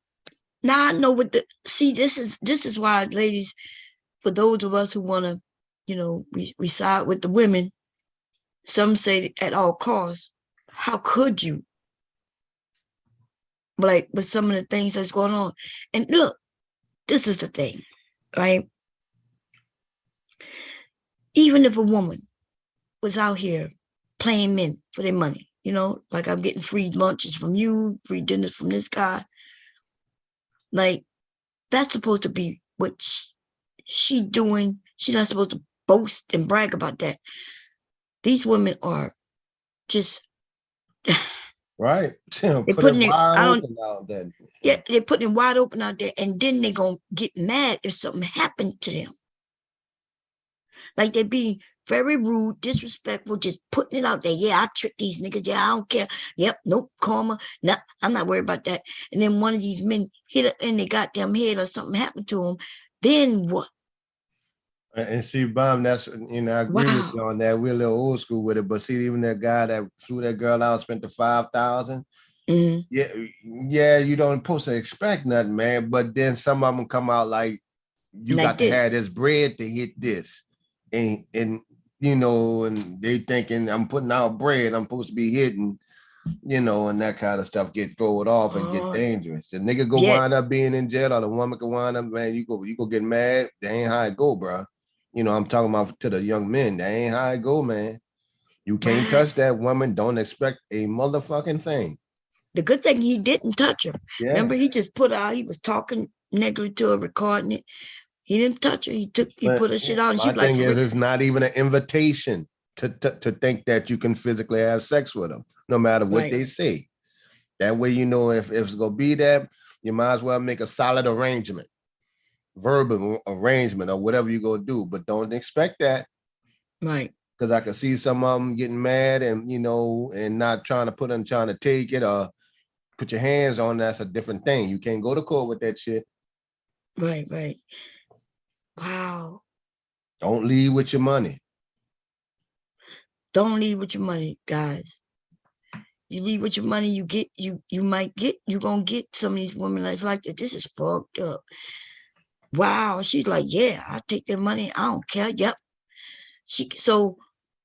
Now I know what this is why, ladies, for those of us who want to, we side with the women. Some say at all costs. How could you? Like with some of the things that's going on. And look, this is the thing, right? Even if a woman was out here playing men for their money, like I'm getting free lunches from you, free dinners from this guy. Like, that's supposed to be what she doing. She's not supposed to boast and brag about that. These women are just right. They're putting it out there. Yeah, they're putting it wide open out there, and then they're gonna get mad if something happened to them. Like they be very rude, disrespectful, just putting it out there. Yeah, I trick these niggas. Yeah, I don't care. Yep, nope, karma. No, I'm not worried about that. And then one of these men hit it in their goddamn head or something happened to them. Then what? And see, Bum, that's, I agree with you on that. We're a little old school with it, but see, even that guy that flew that girl out and spent the $5,000. Yeah, you don't supposed to expect nothing, man. But then some of them come out like, you got to have this bread to hit this. And and they thinking I'm putting out bread, I'm supposed to be hitting, and that kind of stuff get thrown off and get dangerous. The nigga go wind up being in jail, or the woman can wind up, man, you go get mad. That ain't how it go, bro. I'm talking about to the young men. That ain't how it go, man. You can't touch that woman. Don't expect a motherfucking thing. The good thing he didn't touch her. Yeah. Remember, he just put out, he was talking negative to her, recording it. He didn't touch her. He put her shit on. And my thing is, it's not even an invitation to think that you can physically have sex with them, no matter what they say. That way, if it's gonna be that, you might as well make a solid arrangement, verbal arrangement, or whatever you're gonna do. But don't expect that, right? Because I can see some of them getting mad and and not trying to take it or put your hands on. That's a different thing. You can't go to court with that shit. Right. Wow. Don't leave with your money. Don't leave with your money, guys. You leave with your money, you're gonna get some of these women that's like that. This is fucked up. Wow. She's like, yeah, I'll take their money. I don't care. Yep. So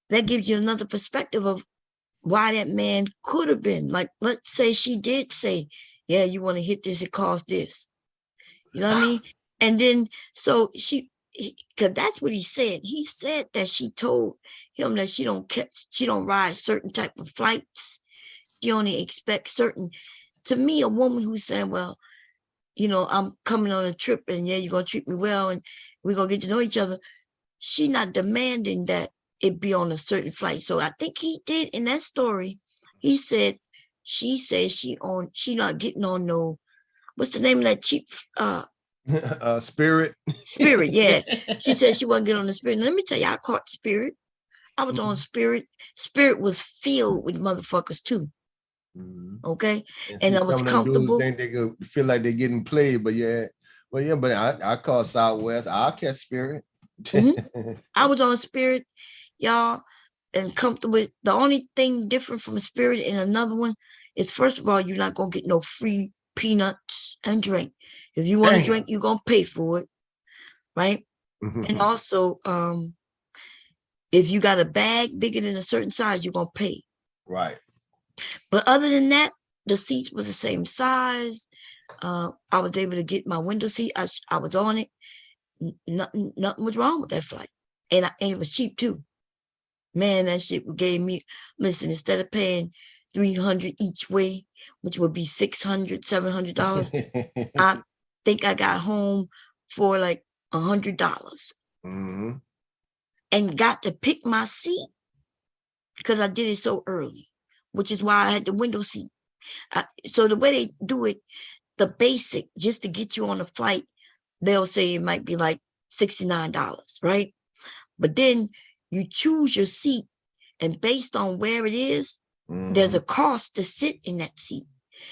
that gives you another perspective of why that man could have been. Like, let's say she did say, yeah, you want to hit this, it costs this. You know what I mean? And then, so because that's what he said. He said that she told him that she don't ride certain type of flights. She only expects certain. To me, a woman who's saying, well, I'm coming on a trip and yeah, you're going to treat me well and we're going to get to know each other. She not demanding that it be on a certain flight. So I think he did in that story. He said, she says she not getting on no, what's the name of that cheap, Spirit. Spirit, yeah. She said she wasn't getting on the Spirit. Let me tell you, I caught Spirit. I was on Spirit. Spirit was filled with motherfuckers too. Okay, and I was comfortable. Think they could feel like they're getting played, but I call Southwest. I'll catch Spirit. I was on Spirit, y'all, and comfortable. The only thing different from a Spirit and another one is, first of all, you're not gonna get no free peanuts and drink. If you want to drink, you're gonna pay for it, right? And also, if you got a bag bigger than a certain size, you're gonna pay. Right. But other than that, the seats were the same size. I was able to get my window seat. I was on it. Nothing was wrong with that flight. And it was cheap too. Man, that shit gave me, listen, instead of paying $300 each way, which would be $600, $700, I think I got home for like $100. And got to pick my seat because I did it so early, which is why I had the window seat. So the way they do it, the basic, just to get you on the flight, they'll say it might be like $69, right? But then you choose your seat, and based on where it is, there's a cost to sit in that seat.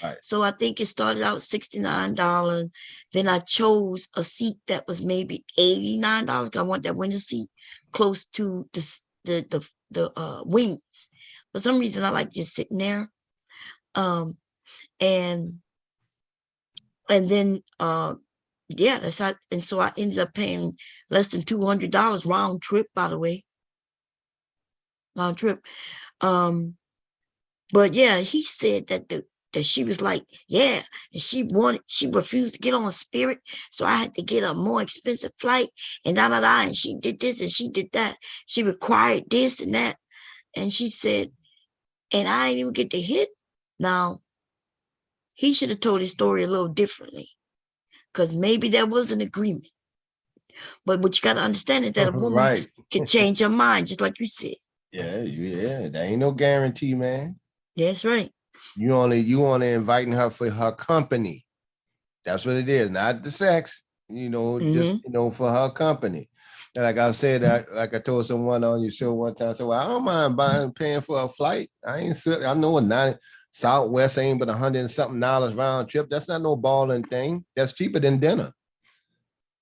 Right. So I think it started out $69. Then I chose a seat that was maybe $89. I want that window seat close to the wings. For some reason, I like just sitting there. And then yeah, that's how. And so I ended up paying less than $200 round trip, by the way. Round trip. But yeah, he said that that she was like, yeah, and she refused to get on Spirit, so I had to get a more expensive flight, and and she did this and she did that. She required this and that, and she said, and I didn't even get to hit. Now, he should have told his story a little differently, because maybe there was an agreement. But what you got to understand is that a woman can change her mind, just like you said. Yeah, there ain't no guarantee, man. That's right. You only inviting her for her company. That's what it is, not the sex. Just for her company. And like I said, like I told someone on your show one time, I said, well, I don't mind paying for a flight. I know a Southwest ain't but $100 and something round trip. That's not no balling thing. That's cheaper than dinner.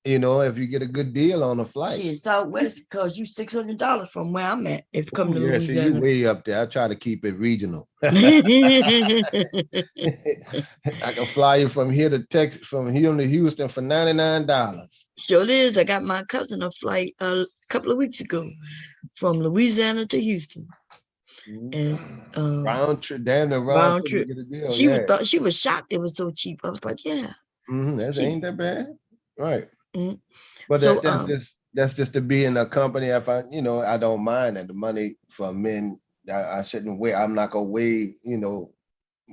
If you get a good deal on a flight. Shit, Southwest costs you $600 from where I'm at. If come to Louisiana. So you way up there. I try to keep it regional. I can fly you from here to Texas, from here to Houston for $99. Sure is. I got my cousin a flight a couple of weeks ago from Louisiana to Houston. And round trip, damn the round trip. She was shocked it was so cheap. I was like, yeah. That ain't that bad. Right. But So, that's just to be in a company. I find, I don't mind that the money for men, I shouldn't weigh. I'm not gonna weigh,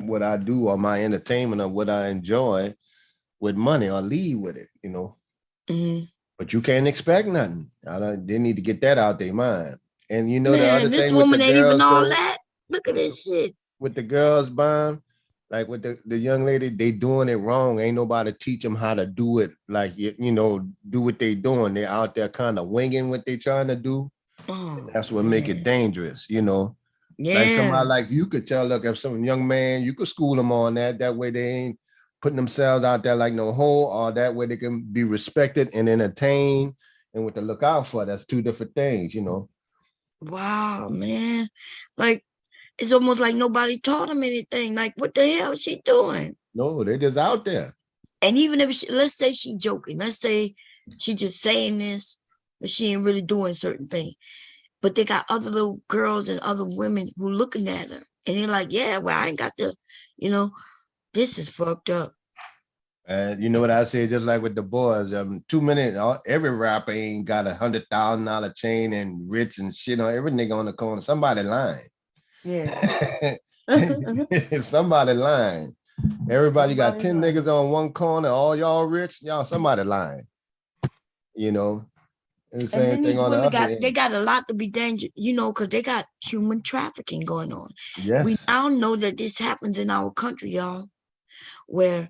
what I do or my entertainment or what I enjoy with money or leave with it, But you can't expect nothing. They need to get that out their mind. And the other thing, this woman ain't even all that. Look at this shit. With the girls, Bomb, like with the young lady, they doing it wrong. Ain't nobody teach them how to do it. Like, do what they doing. They're out there kind of winging what they trying to do. That's what make it dangerous, Yeah. Like somebody like you could tell, look, if some young man, you could school them on that. That way they ain't putting themselves out there like no hole, or that way they can be respected and entertained and what to look out for. That's two different things, Wow, man. Like, it's almost like nobody taught them anything. Like, what the hell is she doing? No, they're just out there. And even if let's say she joking, let's say she just saying this, but she ain't really doing certain things. But they got other little girls and other women who looking at her, and they're like, yeah, well, I ain't got the, this is fucked up. And you know what I say, just like with the boys, 2 minutes, every rapper ain't got $100,000 chain and rich and shit on every nigga on the corner. Somebody lying. Yeah. Somebody lying. Everybody got 10 niggas on one corner, all y'all rich, y'all somebody lying. You know, and the And same then thing these on the women other end. they got a lot to be dangerous, you know, because they got human trafficking going on. Yes. We now know that this happens in our country, y'all, where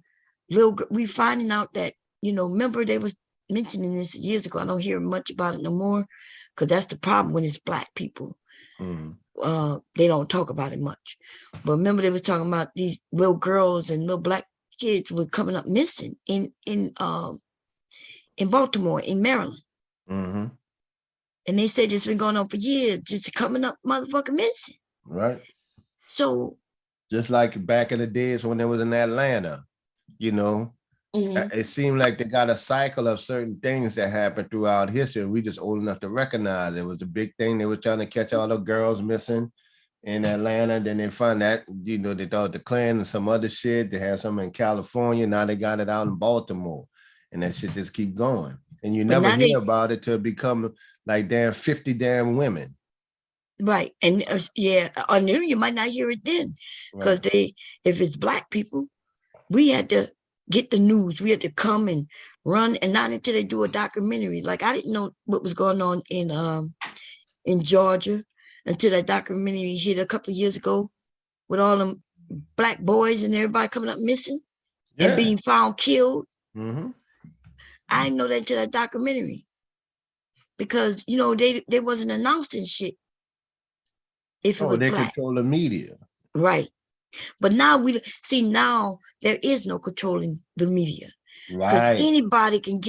we finding out that, you know, remember they was mentioning this years ago. I don't hear much about it no more, because that's the problem when it's Black people. They don't talk about it much. But remember they was talking about these little girls and little Black kids were coming up missing in Baltimore, in Maryland. And they said it's been going on for years, just coming up motherfucking missing. Right. So just like back in the days when they was in Atlanta, you know, it seemed like they got a cycle of certain things that happened throughout history, and we just old enough to recognize it was a big thing. They were trying to catch all the girls missing in Atlanta. Then they found that, you know, they thought the Klan and some other shit. They had some in California. Now they got it out in Baltimore, and that shit just keep going. And you never hear about it till it become like 50 damn women. Right. And yeah, I knew you might not hear it then, because if it's Black people, we had to get the news. We had to come and run, and not until they do a documentary. Like, I didn't know what was going on in Georgia until that documentary hit a couple of years ago with all them Black boys and everybody coming up missing and being found killed. I didn't know that until that documentary, because, you know, they wasn't announcing shit. If it was they Black. control the media. Right. But now now there is no controlling the media. Because anybody can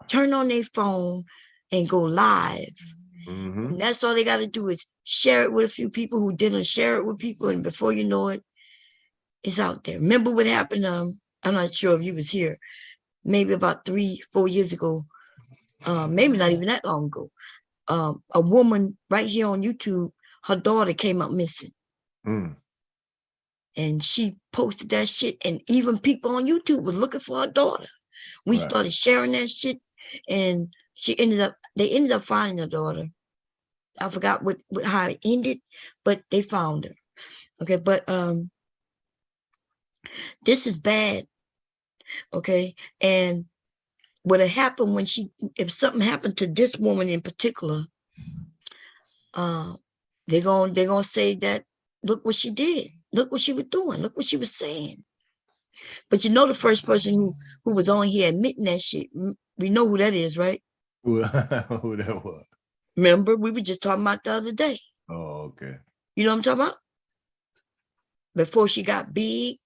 turn on their phone and go live. And that's all they got to do is share it with a few people who didn't share it with people. And before you know it, it's out there. Remember what happened? I'm not sure if you was here, maybe about 3-4 years ago, maybe not even that long ago. A woman right here on YouTube, her daughter came up missing. And she posted that shit, and even people on YouTube was looking for her daughter. We started sharing that shit, and they ended up finding her daughter. I forgot how it ended, but they found her. Okay, but this is bad. Okay, and what had happened if something happened to this woman in particular, they're gonna say that, look what she did, look what she was doing, look what she was saying. But you know, the first person who was on here admitting that shit, we know who that is, right? Who that was? Remember, we were just talking about the other day. Oh, okay. You know what I'm talking about? Before she got big,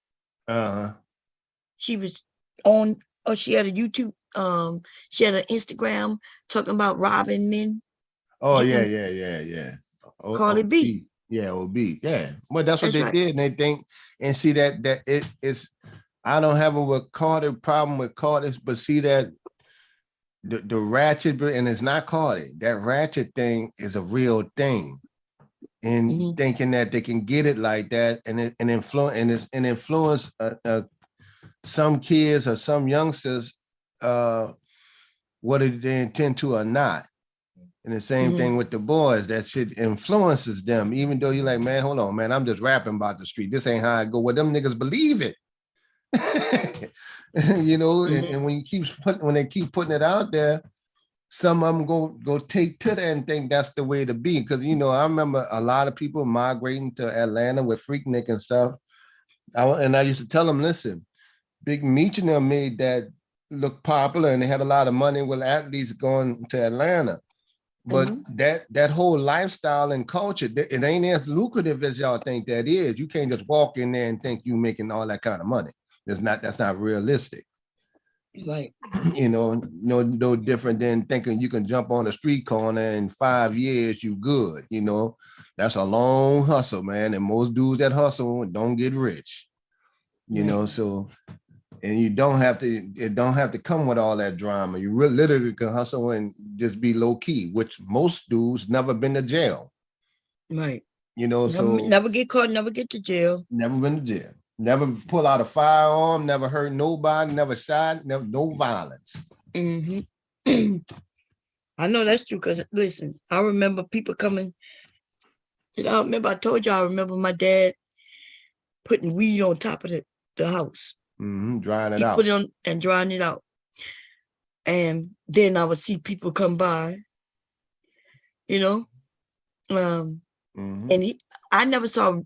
she was on, or she had a YouTube, she had an Instagram talking about robbing men. Oh, yeah. Cardi B. Yeah, OB. Yeah. Well, that's what they did. And they think, and see that it's, I don't have a problem with Cardi, but see that the ratchet, and it's not Cardi, that ratchet thing is a real thing. And thinking that they can get it like that and influence some kids or some youngsters, whether they intend to or not. And the same thing with the boys, that shit influences them, even though you're like, man, hold on, man, I'm just rapping about the street. This ain't how I go. Well, them niggas believe it. You know, and when they keep putting it out there, some of them go take to that and think that's the way to be. Because, you know, I remember a lot of people migrating to Atlanta with Freaknik and stuff. I used to tell them, listen, Big Meech and them made that look popular, and they had a lot of money with athletes going to Atlanta. But that whole lifestyle and culture, it ain't as lucrative as y'all think that is. You can't just walk in there and think you making all that kind of money. That's not realistic. Right. You know, no different than thinking you can jump on a street corner in 5 years, you good. You know, that's a long hustle, man. And most dudes that hustle don't get rich. You know, so, and it don't have to come with all that drama. You literally can hustle and just be low key, which most dudes never been to jail. Right. You know, never get caught, never get to jail. Never been to jail. Never pull out a firearm, never hurt nobody, never shot, never no violence. Mm-hmm. I know that's true because listen, I remember people coming. I told you I remember my dad putting weed on top of the house. Drying it He out. put it on and drying it out. And then I would see people come by, you know. And I never saw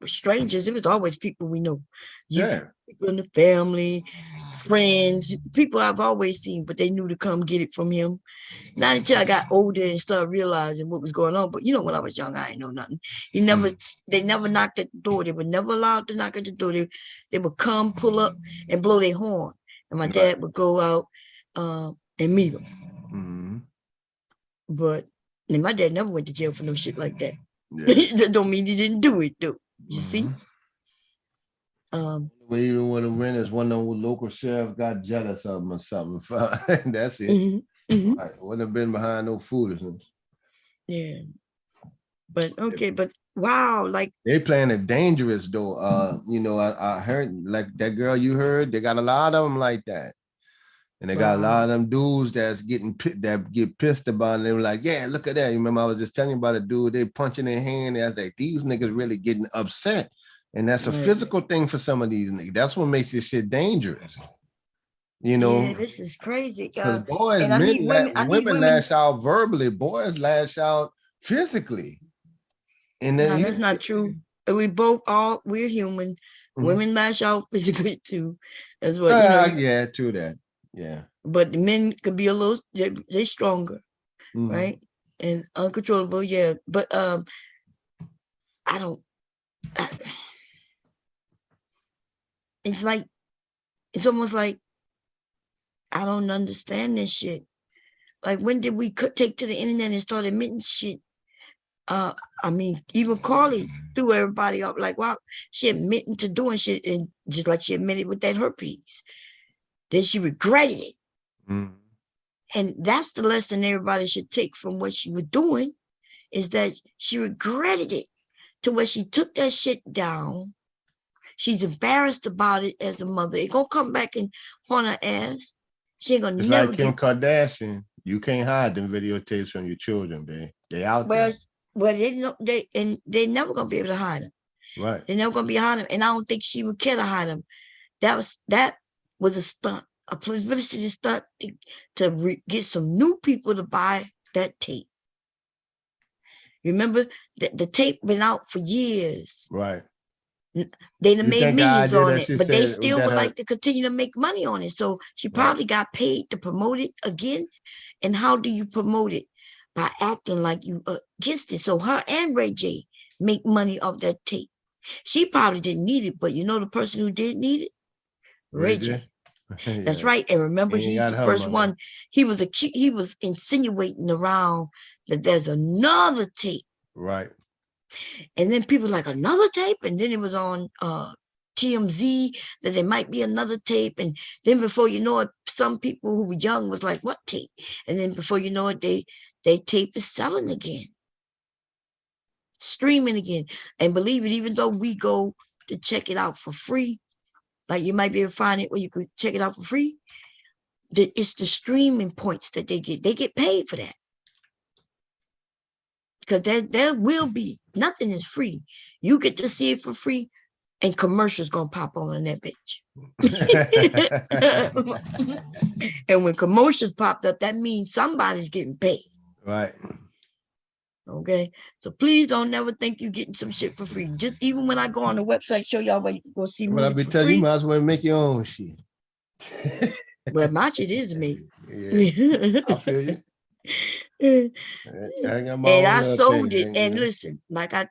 strangers. It was always people we know. People in the family, friends, people I've always seen, but they knew to come get it from him. Not until I got older and started realizing what was going on. But you know, when I was young, I ain't know nothing. They never knocked at the door. They were never allowed to knock at the door. They would come, pull up, and blow their horn. And my dad would go out and meet them. But and my dad never went to jail for no shit like that. That don't mean he didn't do it, though. You see? We even want to win is one of the local sheriff got jealous of him or something. That's it. Right. Wouldn't have been behind no foolishness. Yeah. But okay, but wow, like they playing it dangerous though. You know, I heard like that girl you heard, they got a lot of them like that. And they got a lot of them dudes that get pissed about it. They were like, yeah, look at that. You remember I was just telling you about a dude, they punching their hand. I was like, these niggas really getting upset. And that's a physical thing for some of these niggas. That's what makes this shit dangerous. You know, yeah, this is crazy. Because boys, women lash out verbally, boys lash out physically. And then that's not true. We're human. Women lash out physically too. That's what yeah, true that. Yeah. But the men could be a little, they stronger, right? And uncontrollable, yeah. But it's almost like I don't understand this shit. Like, when did we take to the internet and start admitting shit? I mean, even Carly threw everybody up like, wow, she admitting to doing shit, and just like she admitted with that herpes. Then she regretted it. And that's the lesson everybody should take from what she was doing, is that she regretted it to where she took that shit down. She's embarrassed about it as a mother. It gonna come back and haunt her ass. She ain't gonna never like Kim Kardashian. You can't hide them videotapes from your children, babe. They out there. Well, they never gonna be able to hide them. Right. They're never gonna be hiding them, and I don't think she would care to hide them. That was a stunt, a publicity stunt to get some new people to buy that tape. Remember, the tape been out for years. Right. They done made millions on it, but they still would like to continue to make money on it. So she probably got paid to promote it again. And how do you promote it? By acting like you against it. So her and Ray J make money off that tape. She probably didn't need it, but you know the person who did need it? Ray J. That's right. And remember, he's the first one. He was insinuating around that there's another tape. Right. And then people like, another tape? And then it was on TMZ that there might be another tape. And then before you know it, some people who were young was like, what tape? And then before you know it, they tape is selling again. Streaming again. And believe it, even though we go to check it out for free, like you might be able to find it where you could check it out for free, it's the streaming points that they get. They get paid for that. Because there will be, nothing is free. You get to see it for free, and commercials gonna pop on that bitch. And when commercials popped up, that means somebody's getting paid. Right. Okay. So please don't never think you're getting some shit for free. Just even when I go on the website, show y'all where you can go see movies. Well, I be telling you, might as well make your own shit. Well, my shit is me. Yeah, I feel you. And I sold it. And listen, like I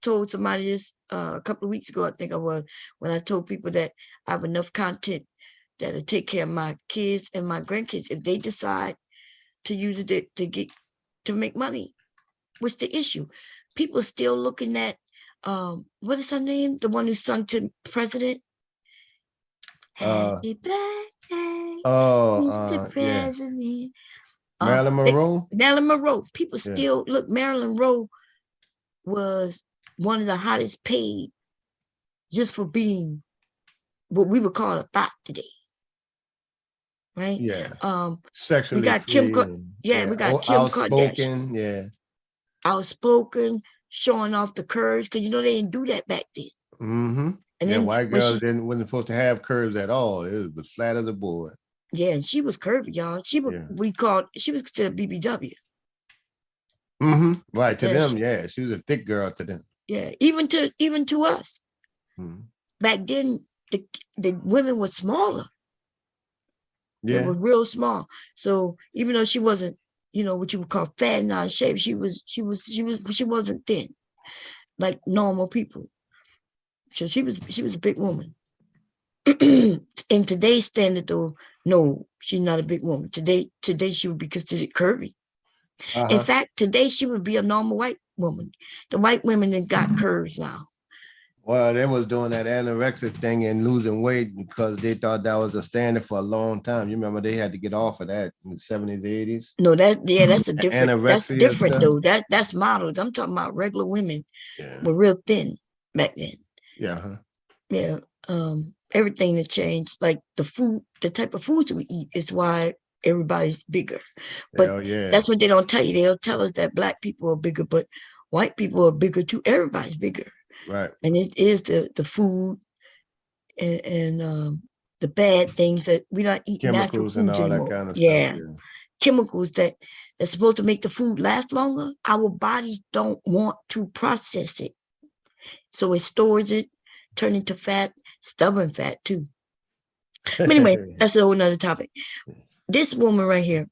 told somebody this a couple of weeks ago, I think I was, when I told people that I have enough content that'll take care of my kids and my grandkids if they decide to use it to make money. What's the issue? People are still looking at what is her name? The one who sung to President. Happy birthday, Mr. President. Yeah. Marilyn Monroe? Marilyn Monroe. People still look, Marilyn Monroe was one of the hottest paid just for being what we would call a thought today. Right? Yeah. We got Kim, we got Kim outspoken, Kardashian. Outspoken, showing off the curves, because they didn't do that back then. Mm-hmm. And then white girls wasn't supposed to have curves at all. It was flat as a board. Yeah, and she was curvy, y'all. She was she was considered BBW. Mm-hmm. Right, to them, she was a thick girl to them. Yeah, even to us. Mm-hmm. Back then, the women were smaller. Yeah, they were real small. So even though she wasn't, what you would call fat and out of shape, she wasn't thin, like normal people. So she was a big woman. In today's standard, though, no, she's not a big woman. Today she would be considered curvy. In fact, today she would be a normal white woman. The white women that got curves now. Well, they was doing that anorexic thing and losing weight because they thought that was a standard for a long time. You remember they had to get off of that in the 70s, 80s? No, that's a different. That's different though. That's models. I'm talking about regular women were real thin back then. Yeah. Yeah. Everything that changed, like the food, the type of foods we eat is why everybody's bigger. But that's what they don't tell you. They'll tell us that black people are bigger, but white people are bigger too. Everybody's bigger. Right. And it is the food and the bad things that we don't eat natural foods and all anymore. That kind of stuff, chemicals that's supposed to make the food last longer. Our bodies don't want to process it. So it stores it, turn into fat, stubborn fat too. But anyway, that's a whole nother topic. This woman right here,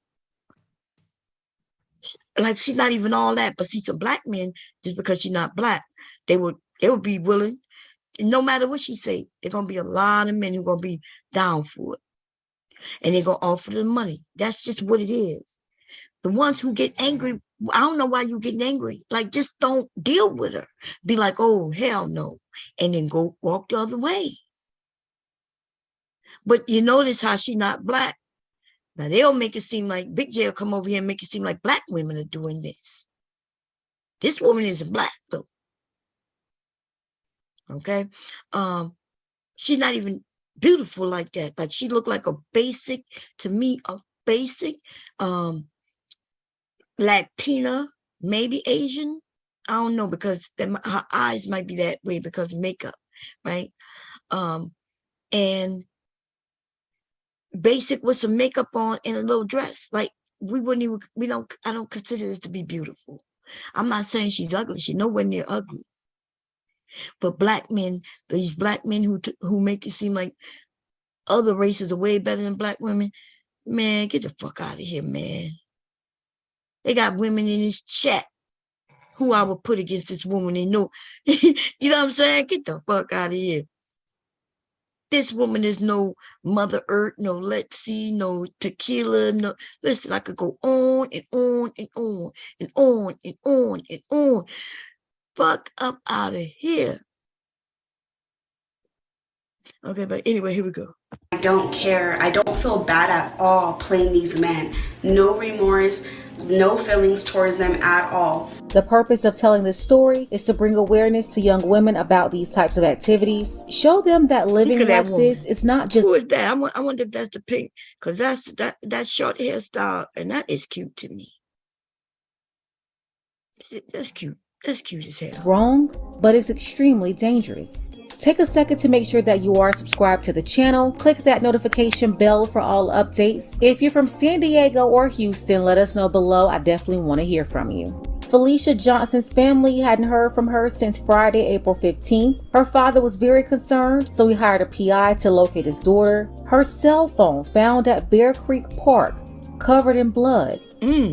like she's not even all that, but see some black men, just because she's not black, they would be willing, no matter what she say, there's gonna be a lot of men who gonna be down for it. And they're gonna offer the money. That's just what it is. The ones who get angry, I don't know why you're getting angry. Like, just don't deal with her. Be like, oh, hell no. And then go walk the other way. But you notice how she not black. Now they'll make it seem like Big J will come over here and make it seem like black women are doing this. This woman isn't black though. Okay. She's not even beautiful like that. Like she looked like a basic Latina, maybe Asian. I don't know, because her eyes might be that way because of makeup, right? And basic with some makeup on and a little dress. Like I don't consider this to be beautiful. I'm not saying she's ugly. She's nowhere near ugly. But black men, these black men who make it seem like other races are way better than black women, man, get the fuck out of here, man. They got women in this chat who I would put against this woman. They know, you know what I'm saying? Get the fuck out of here. This woman is no Mother Earth, no Let's See, no tequila, no. Listen, I could go on and on and on and on and on and on. Fuck up out of here. Okay, but anyway, here we go. I don't care. I don't feel bad at all playing these men. No remorse, no feelings towards them at all. The purpose of telling this story is to bring awareness to young women about these types of activities. Show them that living like this is not just... Who is that? I wonder if that's the pink, because that short hairstyle, and that is cute to me. That's cute. That's cute as hell. It's wrong, but it's extremely dangerous. Take a second to make sure that you are subscribed to the channel. Click that notification bell for all updates. If you're from San Diego or Houston, let us know below. I definitely want to hear from you. Felicia Johnson's family hadn't heard from her since Friday, April 15th. Her father was very concerned, so he hired a PI to locate his daughter. Her cell phone found at Bear Creek Park, covered in blood,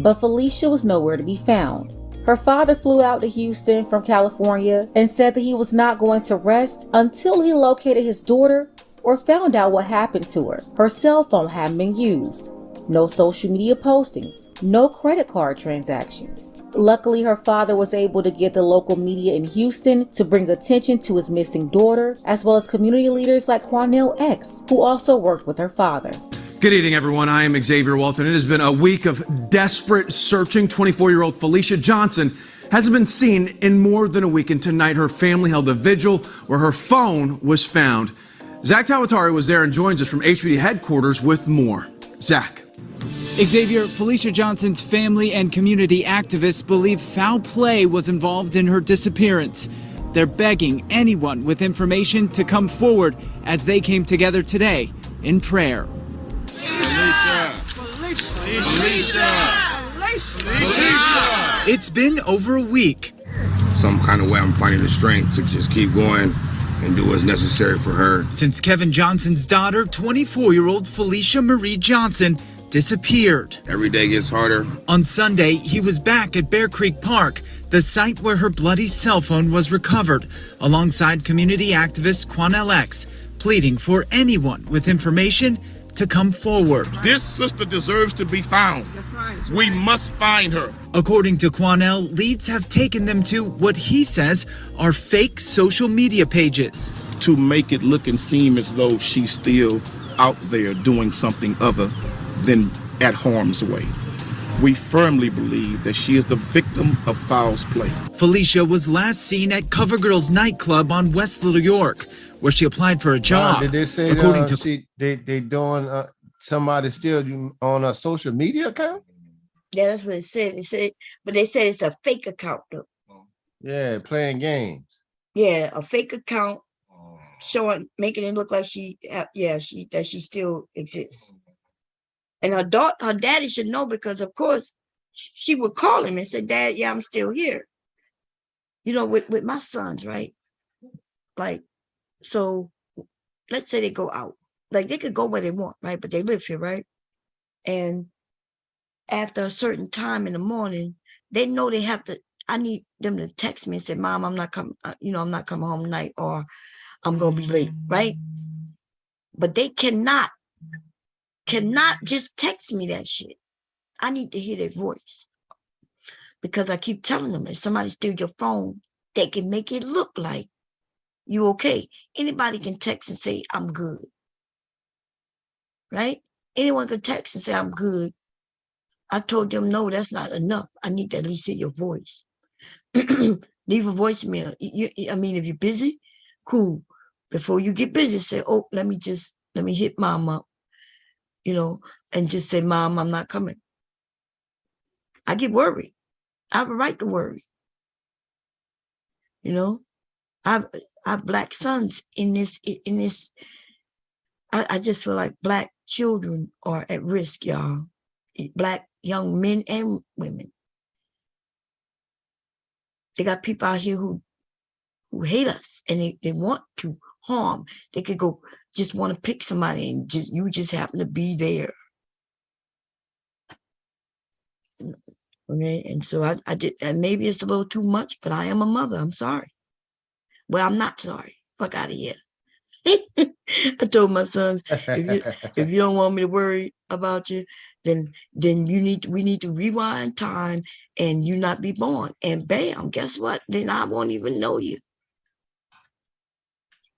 but Felicia was nowhere to be found. Her father flew out to Houston from California and said that he was not going to rest until he located his daughter or found out what happened to her. Her cell phone hadn't been used. No social media postings. No credit card transactions. Luckily, her father was able to get the local media in Houston to bring attention to his missing daughter, as well as community leaders like Quanell X, who also worked with her father. Good evening, everyone. I am Xavier Walton. It has been a week of desperate searching. 24-year-old Felicia Johnson hasn't been seen in more than a week, and tonight her family held a vigil where her phone was found. Zach Tawatari was there and joins us from HPD headquarters with more. Zach. Xavier, Felicia Johnson's family and community activists believe foul play was involved in her disappearance. They're begging anyone with information to come forward as they came together today in prayer. It's been over a week. Some kind of way I'm finding the strength to just keep going and do what's necessary for her. Since Kevin Johnson's daughter, 24-year-old Felicia Marie Johnson, disappeared. Every day gets harder. On Sunday, he was back at Bear Creek Park, the site where her bloody cell phone was recovered, alongside community activist Quanell X, pleading for anyone with information to come forward. This sister deserves to be found. We must find her. According to Quanell, leads have taken them to what he says are fake social media pages. To make it look and seem as though she's still out there doing something other than at harm's way. We firmly believe that she is the victim of foul play. Felicia was last seen at CoverGirl's nightclub on West Little York, where she applied for a job. Did they say according to they doing somebody still on a social media account? Yeah, that's what it said. But they said it's a fake account though. Yeah, playing games. Yeah, a fake account showing, making it look like she still exists. And her daddy should know, because of course she would call him and say, "Dad, yeah, I'm still here." You know, with my sons, right? Like, so let's say they go out, like they could go where they want, right? But they live here, right? And after a certain time in the morning, they know they have to, I need them to text me and say, "Mom, I'm not coming, I'm not coming home tonight, or I'm going to be late," right? But they cannot just text me that shit. I need to hear their voice, because I keep telling them, if somebody steals your phone, they can make it look like you okay. Anybody can text and say, "I'm good," right? Anyone can text and say, "I'm good." I told them, no, that's not enough. I need to at least hear your voice. Leave a voicemail. I mean, if you're busy, cool. Before you get busy, say, "Oh, let me hit Mom up," and just say, "Mom, I'm not coming." I get worried. I have a right to worry. I have Black sons in this. I just feel like Black children are at risk, y'all. Black young men and women. They got people out here who hate us, and they want to harm. They could go just want to pick somebody, and you just happen to be there. Okay, and so I did, and maybe it's a little too much, but I am a mother. I'm sorry. Well, I'm not sorry. Fuck out of here. I told my sons, if you don't want me to worry about you, then we need to rewind time and you not be born. And bam, guess what? Then I won't even know you.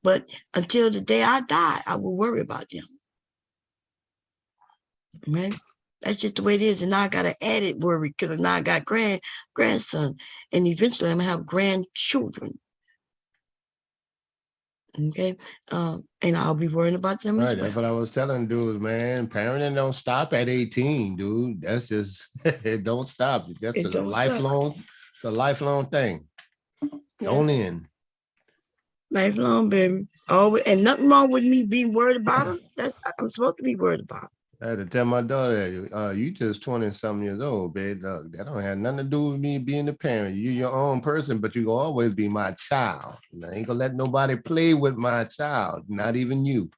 But until the day I die, I will worry about them. Right? That's just the way it is. And now I got an added worry, because now I got grandson, and eventually I'm gonna have grandchildren. Okay, and I'll be worrying about them as well. That's what I was telling dudes, man. Parenting don't stop at 18, dude. That's just it don't stop. That's a lifelong. It's a lifelong thing. Don't end. Lifelong, baby. Always, and nothing wrong with me being worried about them. I'm supposed to be worried about. I had to tell my daughter, you just 20-something years old, babe. Look, that don't have nothing to do with me being a parent. You're your own person, but you will always be my child. And I ain't gonna let nobody play with my child, not even you.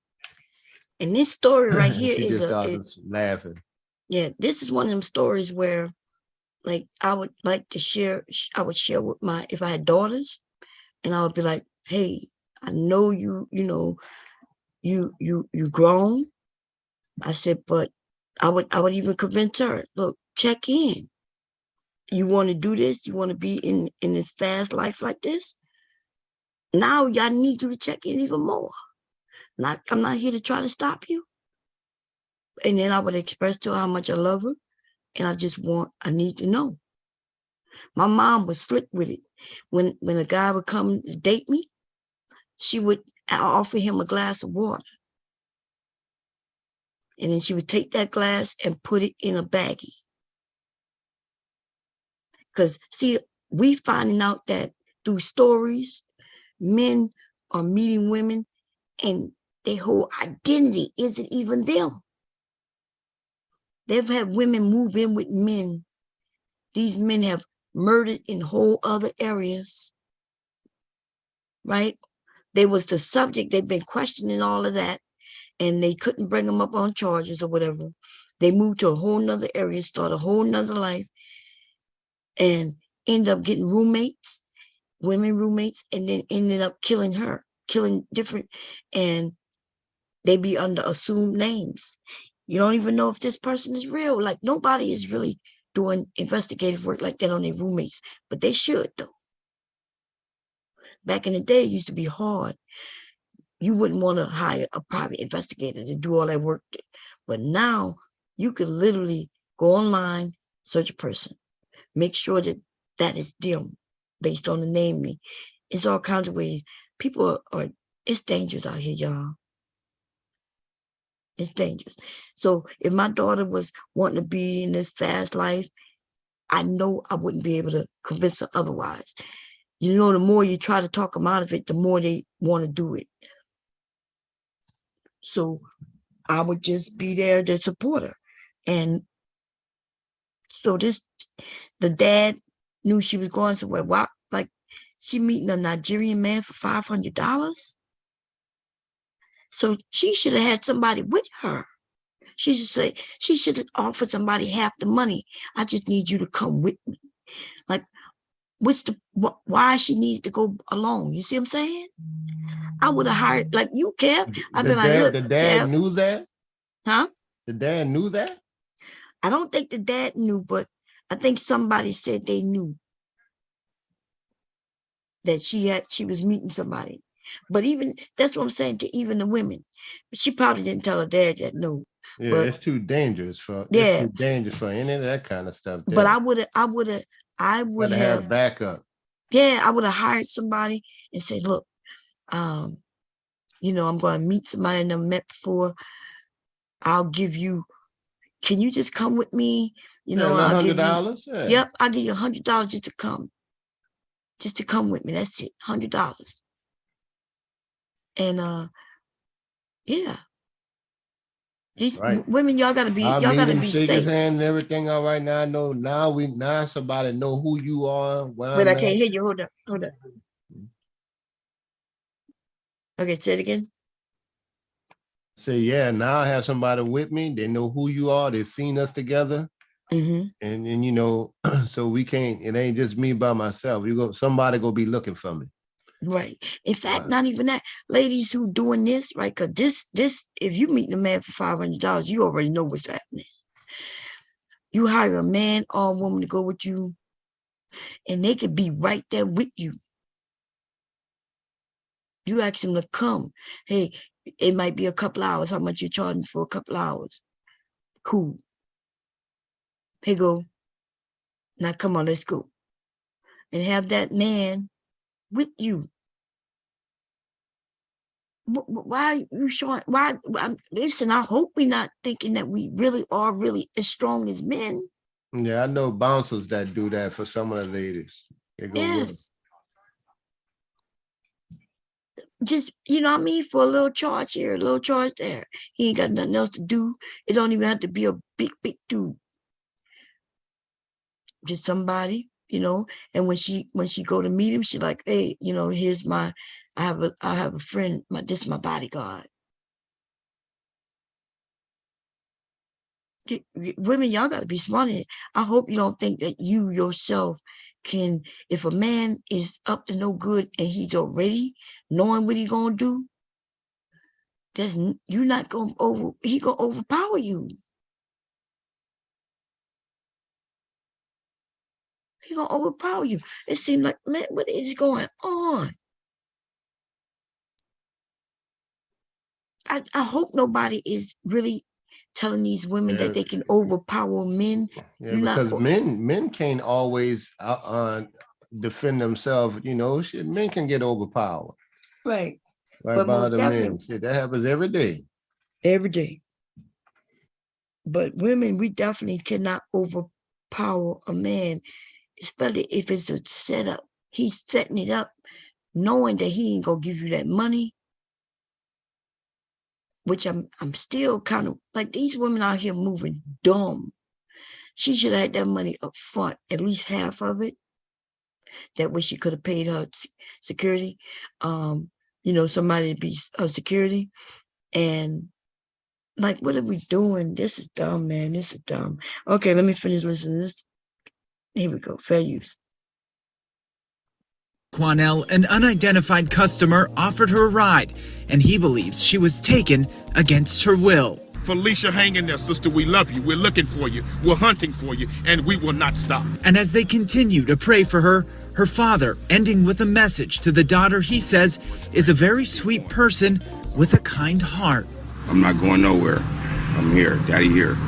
And this story right here she is just started laughing. Yeah, this is one of them stories where, like, I would like to share. I would share with if I had daughters, and I would be like, "Hey, I know you grown." I said, but I would even convince her, look, check in. You want to do this? You want to be in this fast life like this? Now I need you to check in even more. I'm not here to try to stop you. And then I would express to her how much I love her. And I need to know. My mom was slick with it. When a guy would come to date me, she would I offer him a glass of water. And then she would take that glass and put it in a baggie. Because, see, we finding out that through stories, men are meeting women and their whole identity isn't even them. They've had women move in with men. These men have murdered in whole other areas, right? They was the subject. They've been questioning all of that, and they couldn't bring them up on charges or whatever. They moved to a whole nother area, start a whole nother life, and end up getting roommates, women roommates, and then ended up killing her, killing different, and they be under assumed names. You don't even know if this person is real. Like, nobody is really doing investigative work like that on their roommates, but they should, though. Back in the day, it used to be hard. You wouldn't want to hire a private investigator to do all that work. But now you can literally go online, search a person, make sure that that is them based on the name. It's all kinds of ways. People are it's dangerous out here, y'all. It's dangerous. So if my daughter was wanting to be in this fast life, I know I wouldn't be able to convince her otherwise. You know, the more you try to talk them out of it, the more they want to do it. So I would just be there to support her. And so the dad knew she was going somewhere. Why, like, she meeting a Nigerian man for $500? So she should have had somebody with her. She should have offered somebody half the money. I just need you to come with me. Like, why she needed to go alone? You see what I'm saying? I would have hired, like, you, Kev. I've been like, look, the dad Kev. knew that? Huh? The dad knew that? I don't think the dad knew, but I think somebody said they knew that she was meeting somebody. But even, that's what I'm saying, to even the women. She probably didn't tell her dad that, no. Yeah, but it's too dangerous for any of that kind of stuff. There. But I would have backup. Yeah, I would have hired somebody and said, look, you know, I'm going to meet somebody I never met before. I'll give you, can you just come with me? You know, I'll give $100. You, yep, I'll give you $100 just to come. Just to come with me. That's it. $100. And yeah. These women, y'all gotta be shake safe. his hand and everything. All right, now I know. Now somebody know who you are. But I can't hear you. Hold up. Okay, say it again. Say, yeah, now I have somebody with me. They know who you are. They've seen us together. Mm-hmm. And you know, so we can't, it ain't just me by myself. Somebody gonna be looking for me. Right. In fact, not even that. Ladies who doing this, right? Because this, if you meet a man for $500, you already know what's happening. You hire a man or a woman to go with you, and they could be right there with you. You ask them to come. Hey, it might be a couple hours. How much you charging for a couple hours? Cool. Here go. Now come on, let's go. And have that man with you. Why are you showing? Listen, I hope we're not thinking that we really are really as strong as men. Yeah, I know bouncers that do that for some of the ladies. They go yes. Just, you know what I mean? For a little charge here, a little charge there. He ain't got nothing else to do. It don't even have to be a big dude. Just somebody, you know. And when she go to meet him, she like, hey, you know, here's my, I have a friend, this is my bodyguard. Women, y'all gotta be smart. I hope you don't think that you yourself can, if a man is up to no good and he's already knowing what he's gonna do, you're not gonna he gonna overpower you. He gonna overpower you. It seems like, man, what is going on? I hope nobody is really telling these women that they can overpower men. Yeah, because men can't always defend themselves. You know, men can get overpowered. Right. Right But by most the definitely, men. Shit, that happens every day. every day. But women, we definitely cannot overpower a man, especially if it's a setup. He's setting it up, knowing that he ain't gonna give you that money. Which I'm still kind of like, these women out here moving dumb. She should have had that money up front, at least half of it. That way she could have paid her security, somebody to be her security. And like, what are we doing? This is dumb, man. This is dumb. Okay, let me finish listening to this. Here we go. Fair use. Quanell, an unidentified customer, offered her a ride, and he believes she was taken against her will. Felicia, hang in there, sister. We love you. We're looking for you. We're hunting for you, and we will not stop. And as they continue to pray for her, her father ending with a message to the daughter he says is a very sweet person with a kind heart. I'm not going nowhere. I'm here. Daddy here.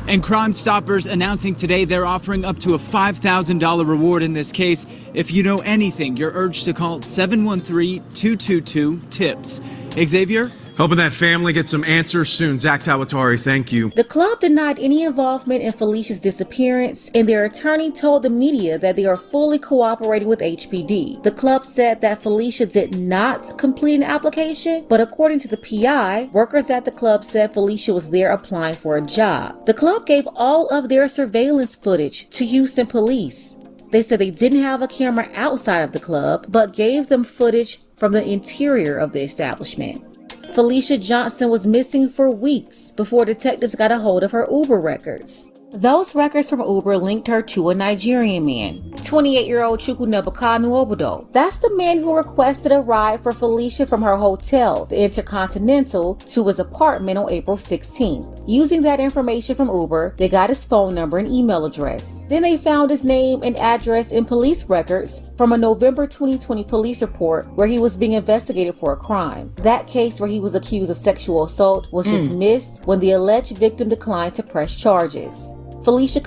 And Crime Stoppers announcing today they're offering up to a $5,000 reward in this case. If you know anything, you're urged to call 713-222-TIPS. Xavier? Hoping that family gets some answers soon. Zach Tawatari, thank you. The club denied any involvement in Felicia's disappearance, and their attorney told the media that they are fully cooperating with HPD. The club said that Felicia did not complete an application, but according to the PI, workers at the club said Felicia was there applying for a job. The club gave all of their surveillance footage to Houston police. They said they didn't have a camera outside of the club, but gave them footage from the interior of the establishment. Felicia Johnson was missing for weeks before detectives got a hold of her Uber records. Those records from Uber linked her to a Nigerian man, 28-year-old Chukwunebukanu Obodo. That's the man who requested a ride for Felicia from her hotel, the Intercontinental, to his apartment on April 16th. Using that information from Uber, they got his phone number and email address. Then they found his name and address in police records from a November 2020 police report where he was being investigated for a crime. That case, where he was accused of sexual assault, was dismissed when the alleged victim declined to press charges. Felicia